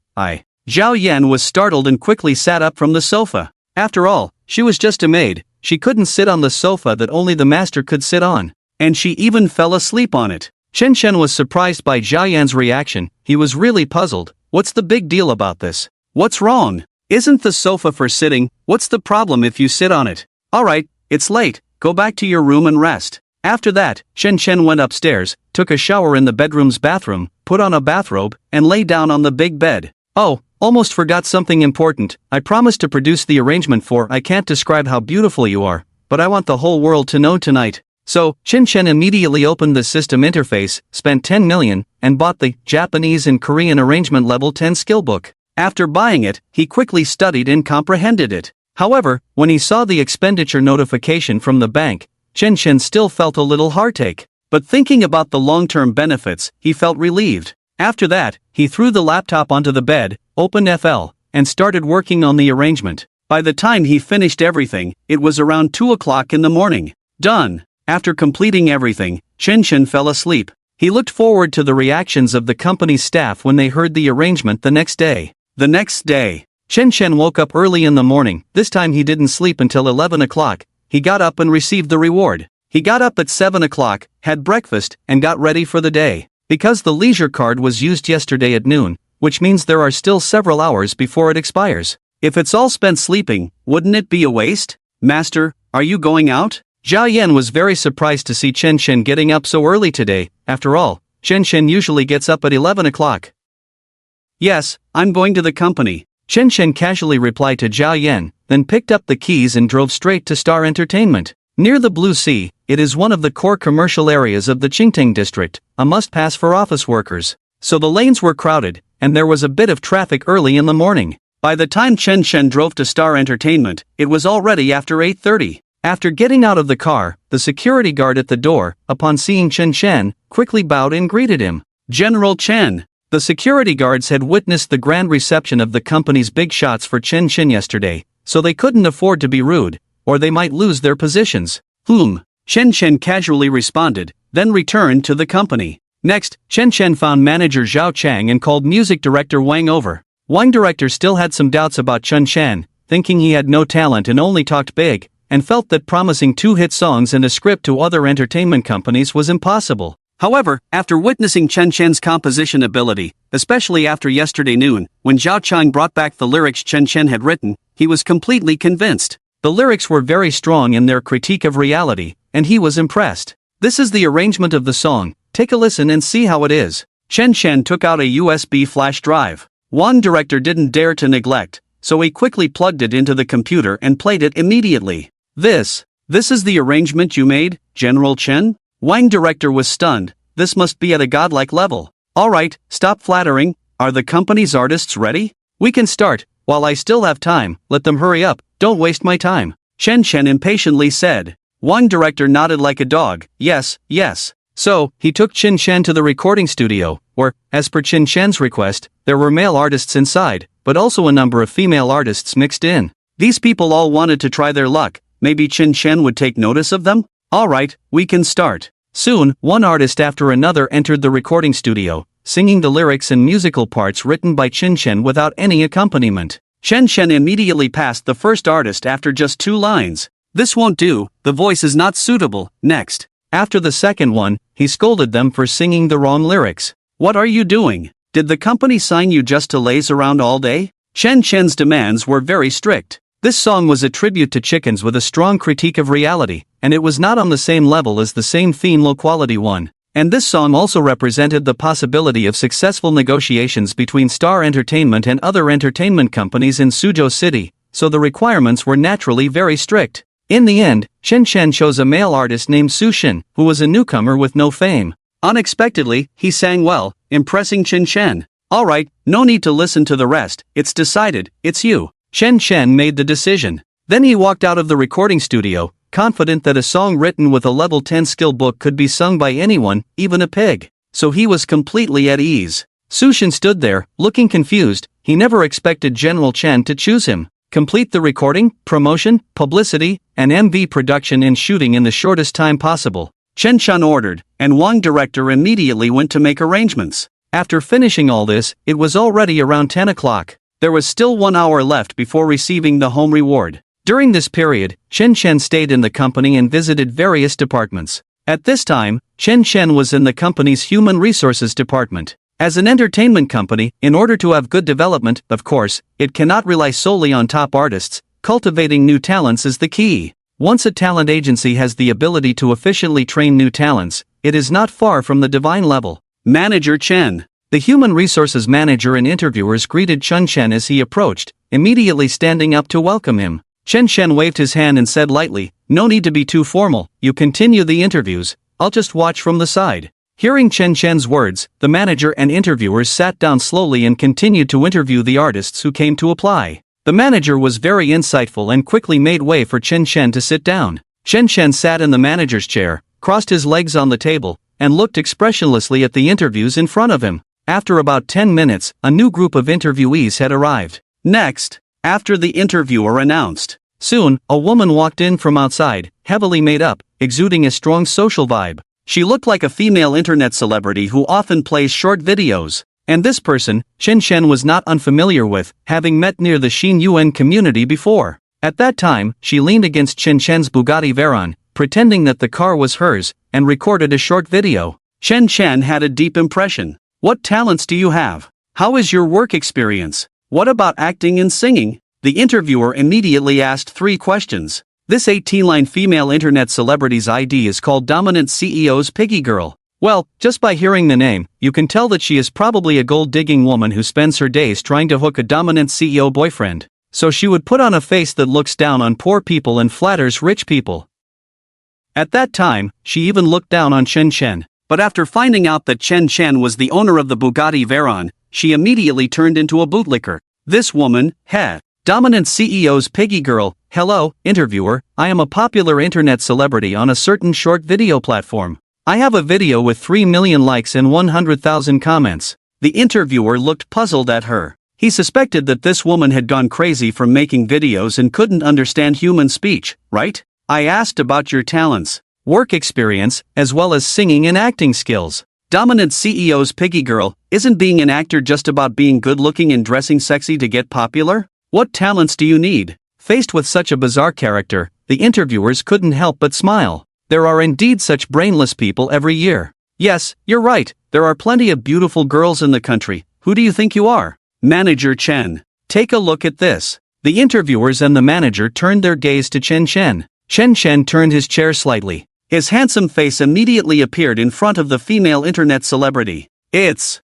Zhao Yan was startled and quickly sat up from the sofa. After all, she was just a maid, she couldn't sit on the sofa that only the master could sit on. And she even fell asleep on it. Chen Chen was surprised by Zhao Yan's reaction, he was really puzzled. What's the big deal about this? What's wrong? Isn't the sofa for sitting, what's the problem if you sit on it? Alright, it's late, go back to your room and rest. After that, Chen Chen went upstairs, took a shower in the bedroom's bathroom, put on a bathrobe, and lay down on the big bed. Oh, almost forgot something important. I promised to produce the arrangement for I can't describe how beautiful you are, but I want the whole world to know tonight. So, Chen Chen immediately opened the system interface, spent 10 million, and bought the Japanese and Korean arrangement level 10 skill book. After buying it, he quickly studied and comprehended it. However, when he saw the expenditure notification from the bank, Chen Chen still felt a little heartache. But thinking about the long-term benefits, he felt relieved. After that, he threw the laptop onto the bed, opened FL, and started working on the arrangement. By the time he finished everything, it was around 2 o'clock in the morning. Done. After completing everything, Chen Chen fell asleep. He looked forward to the reactions of the company's staff when they heard the arrangement the next day. The next day, Chen Chen woke up early in the morning. This time he didn't sleep until 11 o'clock. He got up and received the reward. He got up at 7 o'clock, had breakfast, and got ready for the day. Because the leisure card was used yesterday at noon, which means there are still several hours before it expires. If it's all spent sleeping, wouldn't it be a waste? Master, are you going out? Zhao Yan was very surprised to see Chen Chen getting up so early today. After all, Chen Chen usually gets up at 11 o'clock. Yes, I'm going to the company. Chen Shen casually replied to Zhao Yan, then picked up the keys and drove straight to Star Entertainment. Near the Blue Sea, it is one of the core commercial areas of the Qingtang district, a must-pass for office workers. So the lanes were crowded, and there was a bit of traffic early in the morning. By the time Chen Shen drove to Star Entertainment, it was already after 8:30. After getting out of the car, the security guard at the door, upon seeing Chen Shen, quickly bowed and greeted him. General Chen. The security guards had witnessed the grand reception of the company's big shots for Chen Shen yesterday, so they couldn't afford to be rude, or they might lose their positions. Chen Shen casually responded, then returned to the company. Next, Chen Shen found manager Zhao Chang and called music director Wang over. Wang director still had some doubts about Chen Shen, thinking he had no talent and only talked big, and felt that promising 2 hit songs and a script to other entertainment companies was impossible. However, after witnessing Chen Shen's composition ability, especially after yesterday noon, when Zhao Chang brought back the lyrics Chen Shen had written, he was completely convinced. The lyrics were very strong in their critique of reality, and he was impressed. This is the arrangement of the song, take a listen and see how it is. Chen Shen took out a USB flash drive. Wang director didn't dare to neglect, so he quickly plugged it into the computer and played it immediately. This is the arrangement you made, General Chen? Wang director was stunned. This must be at a godlike level. Alright, stop flattering. Are the company's artists ready? We can start. While I still have time, let them hurry up, don't waste my time. Chen Shen impatiently said. Wang director nodded like a dog. Yes. So, he took Chen Shen to the recording studio, where, as per Chen Shen's request, there were male artists inside, but also a number of female artists mixed in. These people all wanted to try their luck. Maybe Chen Shen would take notice of them? Alright, we can start. Soon, one artist after another entered the recording studio, singing the lyrics and musical parts written by Chen Shen without any accompaniment. Chen Shen immediately passed the first artist after just 2 lines. This won't do, the voice is not suitable, next. After the second one, he scolded them for singing the wrong lyrics. What are you doing? Did the company sign you just to laze around all day? Chen Shen's demands were very strict. This song was a tribute to chickens with a strong critique of reality, and it was not on the same level as the same theme low-quality one. And this song also represented the possibility of successful negotiations between Star Entertainment and other entertainment companies in Suzhou City, so the requirements were naturally very strict. In the end, Chen Shen chose a male artist named Su Shen, who was a newcomer with no fame. Unexpectedly, he sang well, impressing Chen Shen. Alright, no need to listen to the rest, it's decided, it's you. Chen Shen made the decision. Then he walked out of the recording studio, confident that a song written with a level 10 skill book could be sung by anyone, even a pig. So he was completely at ease. Su Shen stood there, looking confused. He never expected General Chen to choose him. Complete the recording, promotion, publicity, and MV production and shooting in the shortest time possible. Chen Shen ordered, and Wang director immediately went to make arrangements. After finishing all this, it was already around 10 o'clock. There was still 1 hour left before receiving the home reward. During this period, Chen Shen stayed in the company and visited various departments. At this time, Chen Shen was in the company's human resources department. As an entertainment company, in order to have good development, of course, it cannot rely solely on top artists. Cultivating new talents is the key. Once a talent agency has the ability to efficiently train new talents, it is not far from the divine level. Manager Chen. The human resources manager and interviewers greeted Chen Shen as he approached, immediately standing up to welcome him. Chen Shen waved his hand and said lightly, "No need to be too formal, you continue the interviews, I'll just watch from the side." Hearing Chen Shen's words, the manager and interviewers sat down slowly and continued to interview the artists who came to apply. The manager was very insightful and quickly made way for Chen Shen to sit down. Chen Shen sat in the manager's chair, crossed his legs on the table, and looked expressionlessly at the interviews in front of him. After about 10 minutes, a new group of interviewees had arrived. Next, after the interviewer announced. Soon, a woman walked in from outside, heavily made up, exuding a strong social vibe. She looked like a female internet celebrity who often plays short videos. And this person, Chen Shen was not unfamiliar with, having met near the Xin Yuan community before. At that time, she leaned against Chen Shen's Bugatti Veyron, pretending that the car was hers, and recorded a short video. Chen Shen had a deep impression. What talents do you have? How is your work experience? What about acting and singing? The interviewer immediately asked 3 questions. This 18-line female internet celebrity's ID is called Dominant CEO's Piggy Girl. Well, just by hearing the name, you can tell that she is probably a gold-digging woman who spends her days trying to hook a dominant CEO boyfriend. So she would put on a face that looks down on poor people and flatters rich people. At that time, she even looked down on Chen Chen. But after finding out that Chen Chen was the owner of the Bugatti Veyron, she immediately turned into a bootlicker. This woman, dominant CEO's piggy girl. Hello, interviewer, I am a popular internet celebrity on a certain short video platform. I have a video with 3 million likes and 100,000 comments. The interviewer looked puzzled at her. He suspected that this woman had gone crazy from making videos and couldn't understand human speech, right? I asked about your talents, work experience, as well as singing and acting skills. Dominant CEO's piggy girl, isn't being an actor just about being good-looking and dressing sexy to get popular? What talents do you need? Faced with such a bizarre character, the interviewers couldn't help but smile. There are indeed such brainless people every year. Yes, you're right, there are plenty of beautiful girls in the country. Who do you think you are? Manager Chen. Take a look at this. The interviewers and the manager turned their gaze to Chen Chen. Chen Chen turned his chair slightly. His handsome face immediately appeared in front of the female internet celebrity. It's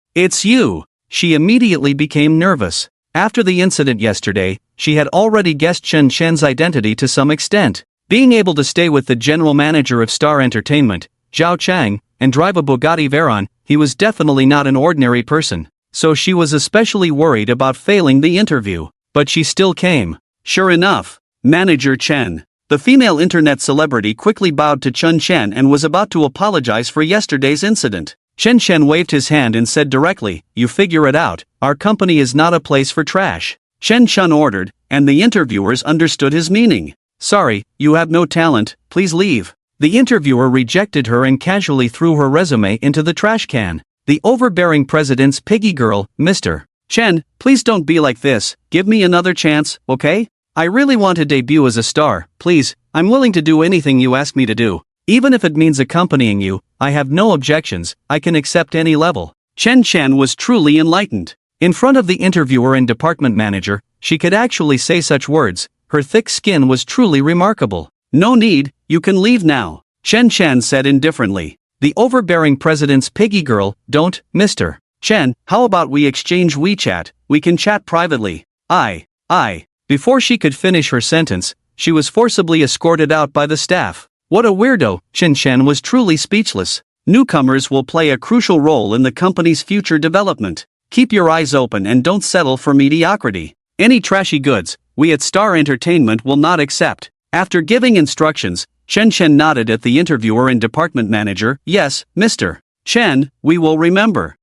you. She immediately became nervous. After the incident yesterday, she had already guessed Chen Chen's identity to some extent. Being able to stay with the general manager of Star Entertainment, Zhao Chang, and drive a Bugatti Veyron, he was definitely not an ordinary person. So she was especially worried about failing the interview. But she still came. Sure enough, Manager Chen. The female internet celebrity quickly bowed to Chen Chen and was about to apologize for yesterday's incident. Chen Chen waved his hand and said directly, "You figure it out, our company is not a place for trash." Chen Chen ordered, and the interviewers understood his meaning. "Sorry, you have no talent, please leave." The interviewer rejected her and casually threw her resume into the trash can. The overbearing president's piggy girl, Mr. Chen, please don't be like this, give me another chance, okay? I really want to debut as a star, please, I'm willing to do anything you ask me to do. Even if it means accompanying you, I have no objections, I can accept any level. Chen Chen was truly enlightened. In front of the interviewer and department manager, she could actually say such words. Her thick skin was truly remarkable. No need, you can leave now, Chen Chen said indifferently. The overbearing president's piggy girl, don't, Mr. Chen, how about we exchange WeChat, we can chat privately. I. Before she could finish her sentence, she was forcibly escorted out by the staff. What a weirdo, Chen Chen was truly speechless. Newcomers will play a crucial role in the company's future development. Keep your eyes open and don't settle for mediocrity. Any trashy goods, we at Star Entertainment will not accept. After giving instructions, Chen Chen nodded at the interviewer and department manager. Yes, Mr. Chen, we will remember.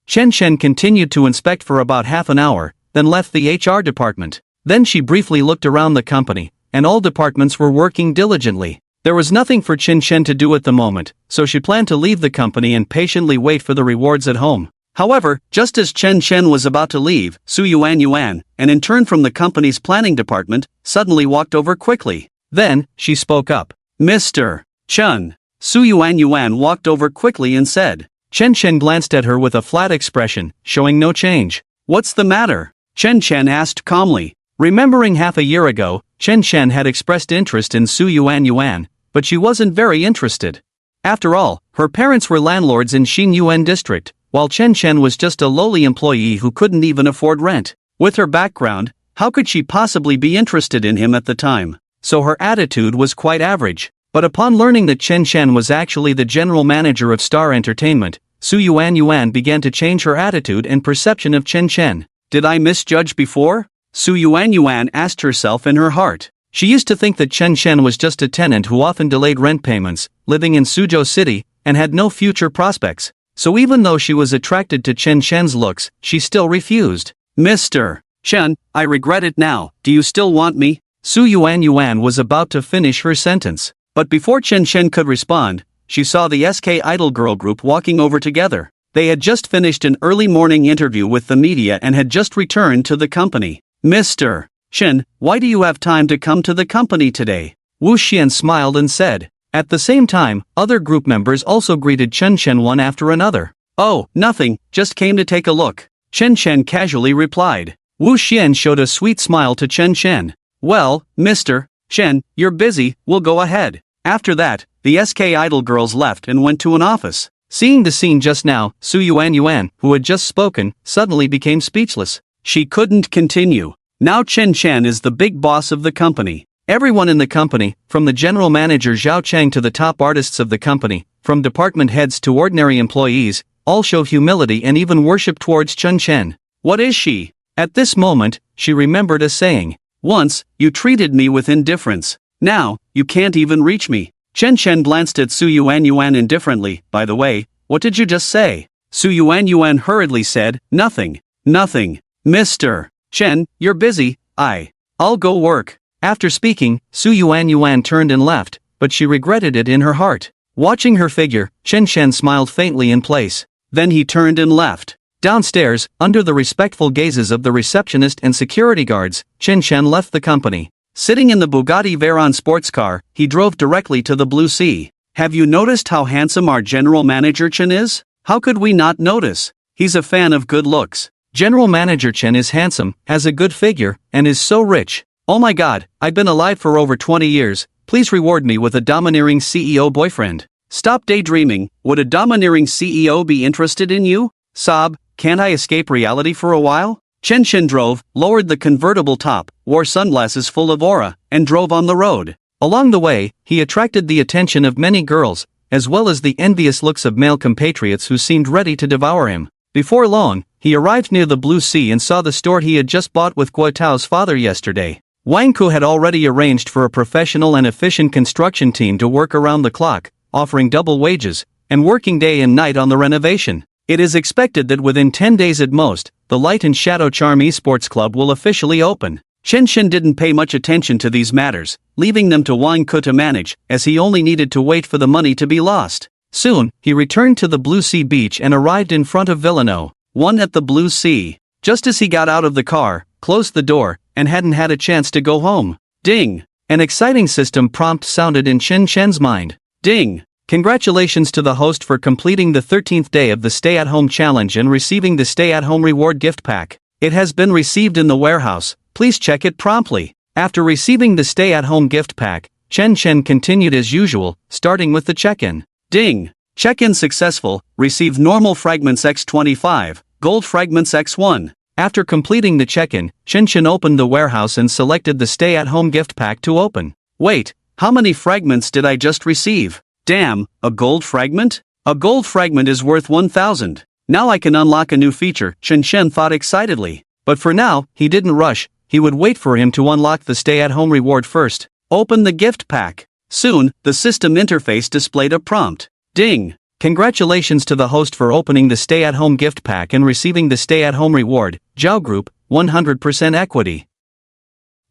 Chen Chen continued to inspect for about half an hour, then left the HR department. Then she briefly looked around the company, and all departments were working diligently. There was nothing for Chen Chen to do at the moment, so she planned to leave the company and patiently wait for the rewards at home. However, just as Chen Chen was about to leave, Su Yuan, an intern from the company's planning department, suddenly walked over quickly. Then, she spoke up. Mr. Chen. Su Yuan walked over quickly and said. Chen Chen glanced at her with a flat expression, showing no change. What's the matter? Chen Chen asked calmly. Remembering half a year ago, Chen Chen had expressed interest in Su Yuan, but she wasn't very interested. After all, her parents were landlords in Xinyuan district, while Chen Chen was just a lowly employee who couldn't even afford rent. With her background, how could she possibly be interested in him at the time? So her attitude was quite average. But upon learning that Chen Chen was actually the general manager of Star Entertainment, Su Yuan began to change her attitude and perception of Chen Chen. Did I misjudge before? Su Yuan asked herself in her heart. She used to think that Chen Chen was just a tenant who often delayed rent payments, living in Suzhou City, and had no future prospects. So even though she was attracted to Chen Chen's looks, she still refused. Mr. Chen, I regret it now, do you still want me? Su Yuan was about to finish her sentence. But before Chen Chen could respond, she saw the SK Idol girl group walking over together. They had just finished an early morning interview with the media and had just returned to the company. Mr. Chen, why do you have time to come to the company today? Wu Xian smiled and said. At the same time, other group members also greeted Chen Chen one after another. Oh, nothing, just came to take a look. Chen Chen casually replied. Wu Xian showed a sweet smile to Chen Chen. Well, Mr. Chen, you're busy, we'll go ahead. After that, the SK Idol girls left and went to an office. Seeing the scene just now, Su Yuan, who had just spoken, suddenly became speechless. She couldn't continue. Now Chen Chen is the big boss of the company. Everyone in the company, from the general manager Zhao Cheng to the top artists of the company, from department heads to ordinary employees, all show humility and even worship towards Chen Chen. What is she? At this moment, she remembered a saying. Once, you treated me with indifference. Now, you can't even reach me. Chen Chen glanced at Su Yuan indifferently. By the way, what did you just say? Su Yuan hurriedly said, nothing. Nothing. Mr. Chen, you're busy. I'll go work. After speaking, Su Yuan turned and left, but she regretted it in her heart. Watching her figure, Chen Chen smiled faintly in place. Then he turned and left. Downstairs, under the respectful gazes of the receptionist and security guards, Chen Chen left the company. Sitting in the Bugatti Veyron sports car, he drove directly to the Blue Sea. Have you noticed how handsome our general manager Chen is? How could we not notice? He's a fan of good looks. General Manager Chen is handsome, has a good figure, and is so rich. Oh my god, I've been alive for over 20 years, please reward me with a domineering CEO boyfriend. Stop daydreaming, would a domineering CEO be interested in you? Sob, can't I escape reality for a while? Chen Chen drove, lowered the convertible top, wore sunglasses full of aura, and drove on the road. Along the way, he attracted the attention of many girls, as well as the envious looks of male compatriots who seemed ready to devour him. Before long, he arrived near the Blue Sea and saw the store he had just bought with Guo Tao's father yesterday. Wang had already arranged for a professional and efficient construction team to work around the clock, offering double wages, and working day and night on the renovation. It is expected that within 10 days at most, the Light and Shadow Charm Esports Club will officially open. Chen Chen didn't pay much attention to these matters, leaving them to Wang to manage, as he only needed to wait for the money to be lost. Soon, he returned to the Blue Sea beach and arrived in front of Villano. One at the Blue Sea. Just as he got out of the car, closed the door, and hadn't had a chance to go home. Ding! An exciting system prompt sounded in Chen Chen's mind. Ding! Congratulations to the host for completing the 13th day of the stay-at-home challenge and receiving the stay-at-home reward gift pack. It has been received in the warehouse, please check it promptly. After receiving the stay-at-home gift pack, Chen Chen continued as usual, starting with the check-in. Ding! Check-in successful, receive normal fragments X25, gold fragments X1. After completing the check-in, Chen Chen opened the warehouse and selected the stay-at-home gift pack to open. Wait, how many fragments did I just receive? Damn, a gold fragment? A gold fragment is worth 1,000. Now I can unlock a new feature, Chen Chen thought excitedly. But for now, he didn't rush, he would wait for him to unlock the stay-at-home reward first. Open the gift pack. Soon, the system interface displayed a prompt. Ding! Congratulations to the host for opening the stay-at-home gift pack and receiving the stay-at-home reward, Zhao Group, 100% equity.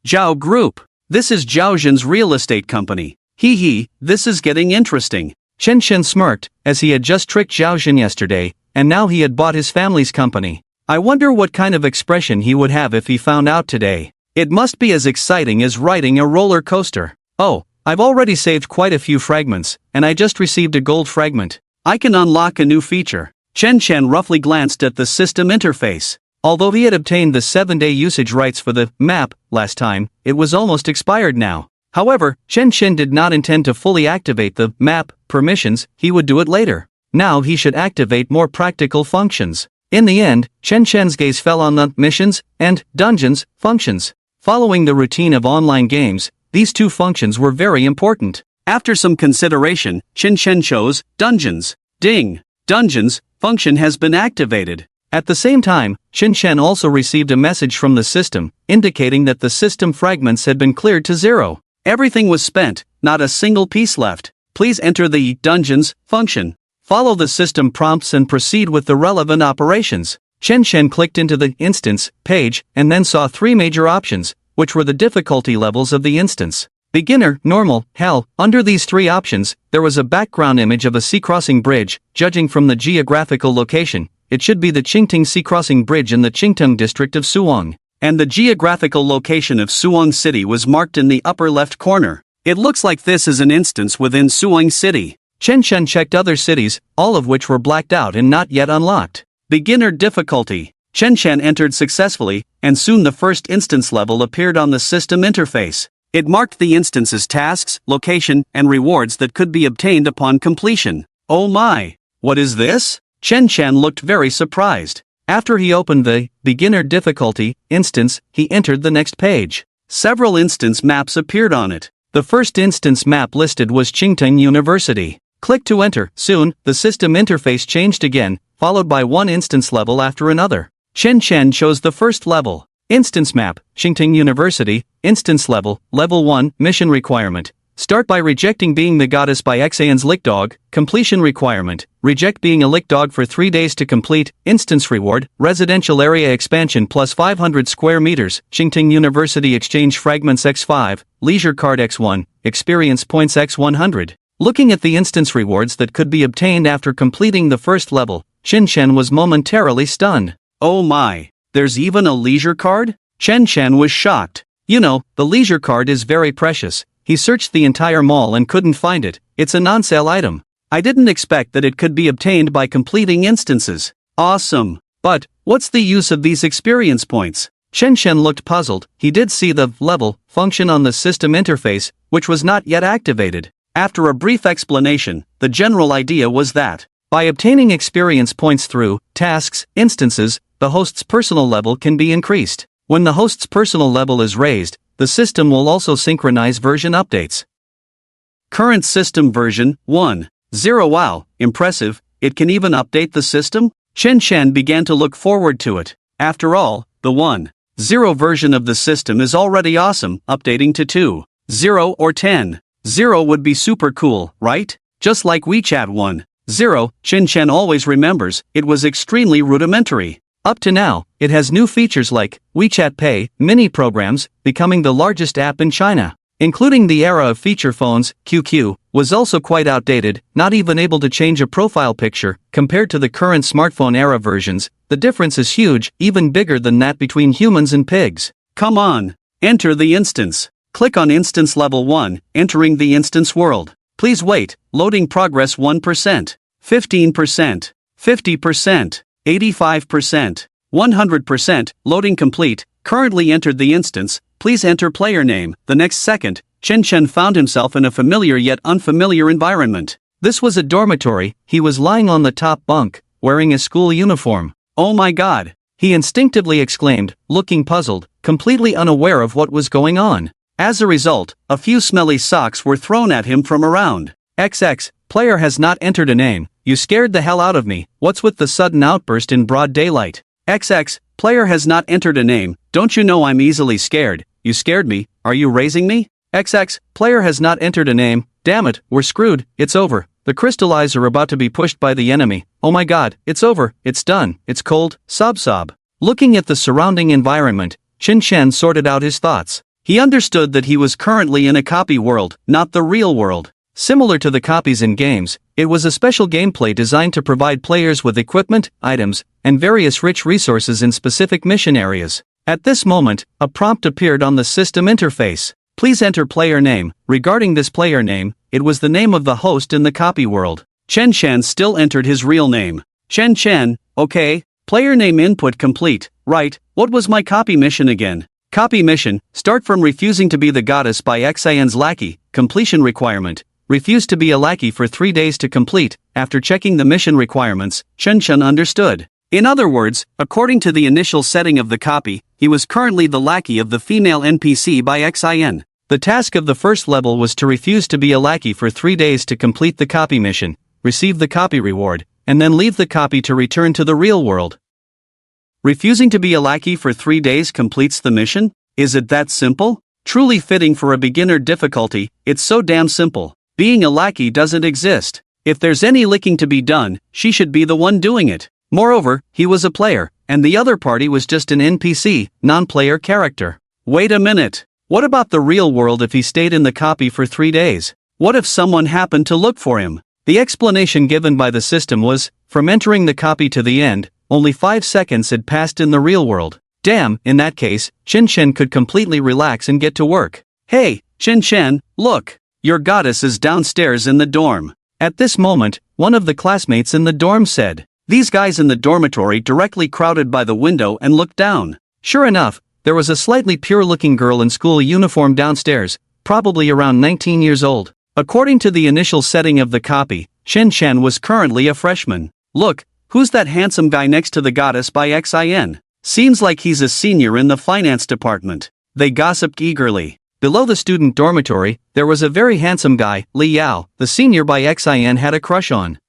Zhao Group. This is Zhao Zhen's real estate company. This is getting interesting. Chen Chen smirked, as he had just tricked Zhao Zhen yesterday, and now he had bought his family's company. I wonder what kind of expression he would have if he found out today. It must be as exciting as riding a roller coaster. Oh, I've already saved quite a few fragments, and I just received a gold fragment. I can unlock a new feature. Chen Chen roughly glanced at the system interface. Although he had obtained the 7-day usage rights for the map last time, it was almost expired now. However, Chen Chen did not intend to fully activate the map permissions, he would do it later. Now he should activate more practical functions. In the end, Chen Chen's gaze fell on the missions and dungeons functions. Following the routine of online games, these two functions were very important. After some consideration, Chen Chen chose dungeons. Ding! Dungeons function has been activated. At the same time, Chen Chen also received a message from the system, indicating that the system fragments had been cleared to 0. Everything was spent, not a single piece left. Please enter the dungeons function. Follow the system prompts and proceed with the relevant operations. Chen Chen clicked into the instance page and then saw 3 major options, which were the difficulty levels of the instance. Beginner, normal, hell. Under these 3 options, there was a background image of a sea crossing bridge. Judging from the geographical location, it should be the Qingting Sea Crossing Bridge in the Qingtung district of Suang. And the geographical location of Suang City was marked in the upper left corner. It looks like this is an instance within Suang City. Chen Chen checked other cities, all of which were blacked out and not yet unlocked. Beginner difficulty. Chen Chen entered successfully, and soon the first instance level appeared on the system interface. It marked the instance's tasks, location, and rewards that could be obtained upon completion. Oh my! What is this? Chen Chen looked very surprised. After he opened the beginner difficulty instance, he entered the next page. Several instance maps appeared on it. The first instance map listed was Qingtang University. Click to enter. Soon, the system interface changed again, followed by one instance level after another. Chen Chen chose the first level. Instance map, Qingtang University, instance level, level 1, mission requirement. Start by rejecting being the goddess by Xan's lick dog. Completion requirement, reject being a lick dog for 3 days to complete. Instance reward, residential area expansion plus 500 square meters. Qingtang University exchange fragments x5, leisure card x1, experience points x100. Looking at the instance rewards that could be obtained after completing the first level, Chen Chen was momentarily stunned. Oh my, there's even a leisure card? Chen Chen was shocked. You know, the leisure card is very precious. He searched the entire mall and couldn't find it. It's a non-sale item. I didn't expect that it could be obtained by completing instances. Awesome. But, what's the use of these experience points? Chen Chen looked puzzled. He did see the level function on the system interface, which was not yet activated. After a brief explanation, the general idea was that, by obtaining experience points through tasks, instances, the host's personal level can be increased. When the host's personal level is raised, the system will also synchronize version updates. Current system version 1.0. Wow, impressive. It can even update the system? Chen Chen began to look forward to it. After all, the 1.0 version of the system is already awesome. Updating to 2.0 or 10.0 would be super cool, right? Just like WeChat 1.0, Chen Chen always remembers, it was extremely rudimentary. Up to now, it has new features like WeChat Pay, mini programs, becoming the largest app in China. Including the era of feature phones, QQ was also quite outdated, not even able to change a profile picture. Compared to the current smartphone era versions, the difference is huge, even bigger than that between humans and pigs. Come on, enter the instance. Click on instance level 1, entering the instance world. Please wait, loading progress 1%, 15%, 50%. 85%, 100%, loading complete, currently entered the instance, please enter player name. The next second, Chen Chen found himself in a familiar yet unfamiliar environment. This was a dormitory. He was lying on the top bunk, wearing a school uniform. Oh my god, he instinctively exclaimed, looking puzzled, completely unaware of what was going on. As a result, a few smelly socks were thrown at him from around. XX, player has not entered a name. You scared the hell out of me. What's with the sudden outburst in broad daylight? XX, player has not entered a name. Don't you know I'm easily scared? You scared me. Are you raising me? XX, player has not entered a name. Damn it, we're screwed. It's over. The crystal eyes are about to be pushed by the enemy. Oh my god, it's over. It's done. It's cold. Sob. Looking at the surrounding environment, Chen Chen sorted out his thoughts. He understood that he was currently in a copy world, not the real world. Similar to the copies in games, it was a special gameplay designed to provide players with equipment, items, and various rich resources in specific mission areas. At this moment, a prompt appeared on the system interface. Please enter player name. Regarding this player name, it was the name of the host in the copy world. Chen Chen still entered his real name. Chen Chen, okay. Player name input complete. Right, what was my copy mission again? Copy mission, start from refusing to be the goddess by Xan's lackey. Completion requirement. Refuse to be a lackey for 3 days to complete. After checking the mission requirements, Chen Chen understood. In other words, according to the initial setting of the copy, he was currently the lackey of the female NPC by Xin. The task of the first level was to refuse to be a lackey for 3 days to complete the copy mission, receive the copy reward, and then leave the copy to return to the real world. Refusing to be a lackey for 3 days completes the mission? Is it that simple? Truly fitting for a beginner difficulty, it's so damn simple. Being a lackey doesn't exist. If there's any licking to be done, she should be the one doing it. Moreover, he was a player, and the other party was just an NPC, non-player character. Wait a minute. What about the real world if he stayed in the copy for 3 days? What if someone happened to look for him? The explanation given by the system was, from entering the copy to the end, only 5 seconds had passed in the real world. Damn, in that case, Chen Chen could completely relax and get to work. Hey, Chen Chen, look. Your goddess is downstairs in the dorm. At this moment, one of the classmates in the dorm said. These guys in the dormitory directly crowded by the window and looked down. Sure enough, there was a slightly pure-looking girl in school uniform downstairs, probably around 19 years old. According to the initial setting of the copy, Chen Chen was currently a freshman. Look, who's that handsome guy next to the goddess by Xin? Seems like he's a senior in the finance department. They gossiped eagerly. Below the student dormitory, there was a very handsome guy, Li Yao, the senior by Xin had a crush on.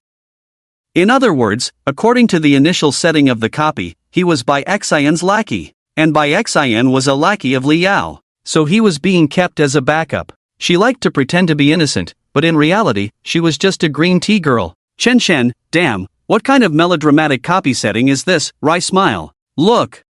In other words, according to the initial setting of the copy, he was by Xin's lackey. And by Xin was a lackey of Li Yao. So he was being kept as a backup. She liked to pretend to be innocent, but in reality, she was just a green tea girl. Chen Chen, damn, what kind of melodramatic copy setting is this? Rai smile. Look,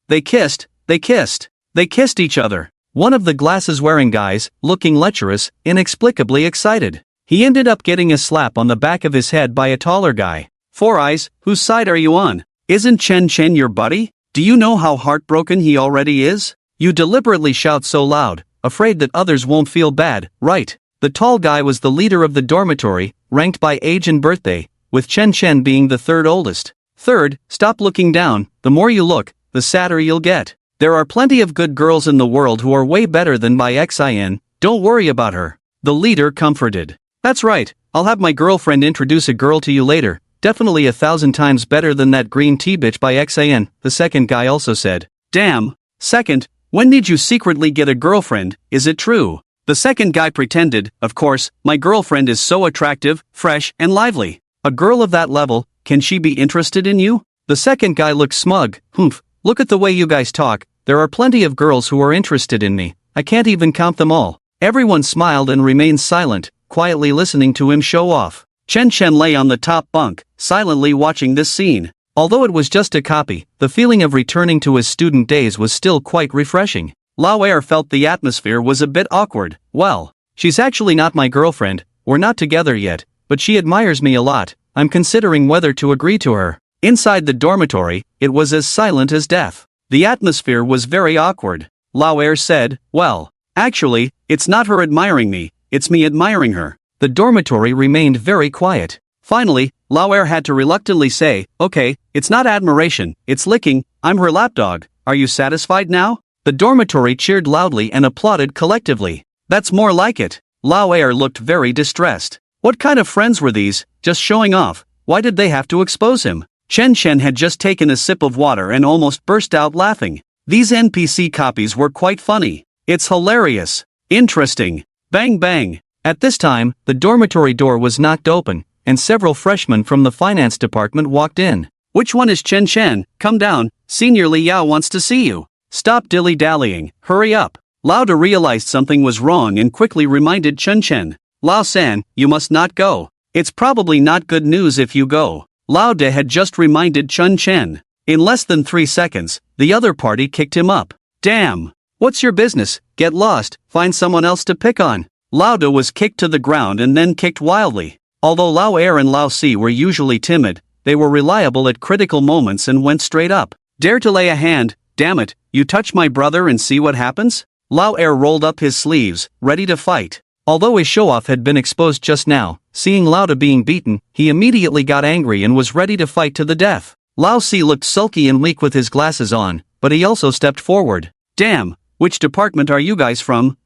they kissed each other. One of the glasses-wearing guys, looking lecherous, inexplicably excited. He ended up getting a slap on the back of his head by a taller guy. Four Eyes, whose side are you on? Isn't Chen Chen your buddy? Do you know how heartbroken he already is? You deliberately shout so loud, afraid that others won't feel bad, right? The tall guy was the leader of the dormitory, ranked by age and birthday, with Chen Chen being the third oldest. Third, stop looking down, the more you look, the sadder you'll get. There are plenty of good girls in the world who are way better than Bai Xin, don't worry about her. The leader comforted. That's right, I'll have my girlfriend introduce a girl to you later, definitely 1,000 times better than that green tea bitch by Xin, the second guy also said. Damn. Second, when did you secretly get a girlfriend, is it true? The second guy pretended, of course, my girlfriend is so attractive, fresh, and lively. A girl of that level, can she be interested in you? The second guy looked smug. Humph, look at the way you guys talk, there are plenty of girls who are interested in me, I can't even count them all. Everyone smiled and remained silent, quietly listening to him show off. Chen Chen lay on the top bunk, silently watching this scene. Although it was just a copy, the feeling of returning to his student days was still quite refreshing. Lao Er felt the atmosphere was a bit awkward. Well, she's actually not my girlfriend, we're not together yet, but she admires me a lot, I'm considering whether to agree to her. Inside the dormitory, it was as silent as death. The atmosphere was very awkward. Lao Er said, well, actually, it's not her admiring me, it's me admiring her. The dormitory remained very quiet. Finally, Lao Er had to reluctantly say, okay, it's not admiration, it's licking, I'm her lapdog, are you satisfied now? The dormitory cheered loudly and applauded collectively. That's more like it. Lao Er looked very distressed. What kind of friends were these, just showing off, why did they have to expose him? Chen Chen had just taken a sip of water and almost burst out laughing. These NPC copies were quite funny. It's hilarious. Interesting. Bang bang. At this time, the dormitory door was knocked open, and several freshmen from the finance department walked in. Which one is Chen Chen? Come down, Senior Li Yao wants to see you. Stop dilly-dallying, hurry up. Lao De realized something was wrong and quickly reminded Chen Chen. Lao San, you must not go. It's probably not good news if you go. Lao De had just reminded Chen Chen. In less than 3 seconds, the other party kicked him up. Damn. What's your business? Get lost, find someone else to pick on. Lao De was kicked to the ground and then kicked wildly. Although Lao Er and Lao Si were usually timid, they were reliable at critical moments and went straight up. Dare to lay a hand, damn it, you touch my brother and see what happens? Lao Er rolled up his sleeves, ready to fight. Although his show-off had been exposed just now, seeing Lao De being beaten, he immediately got angry and was ready to fight to the death. Lao Si looked sulky and weak with his glasses on, but he also stepped forward. Damn, which department are you guys from?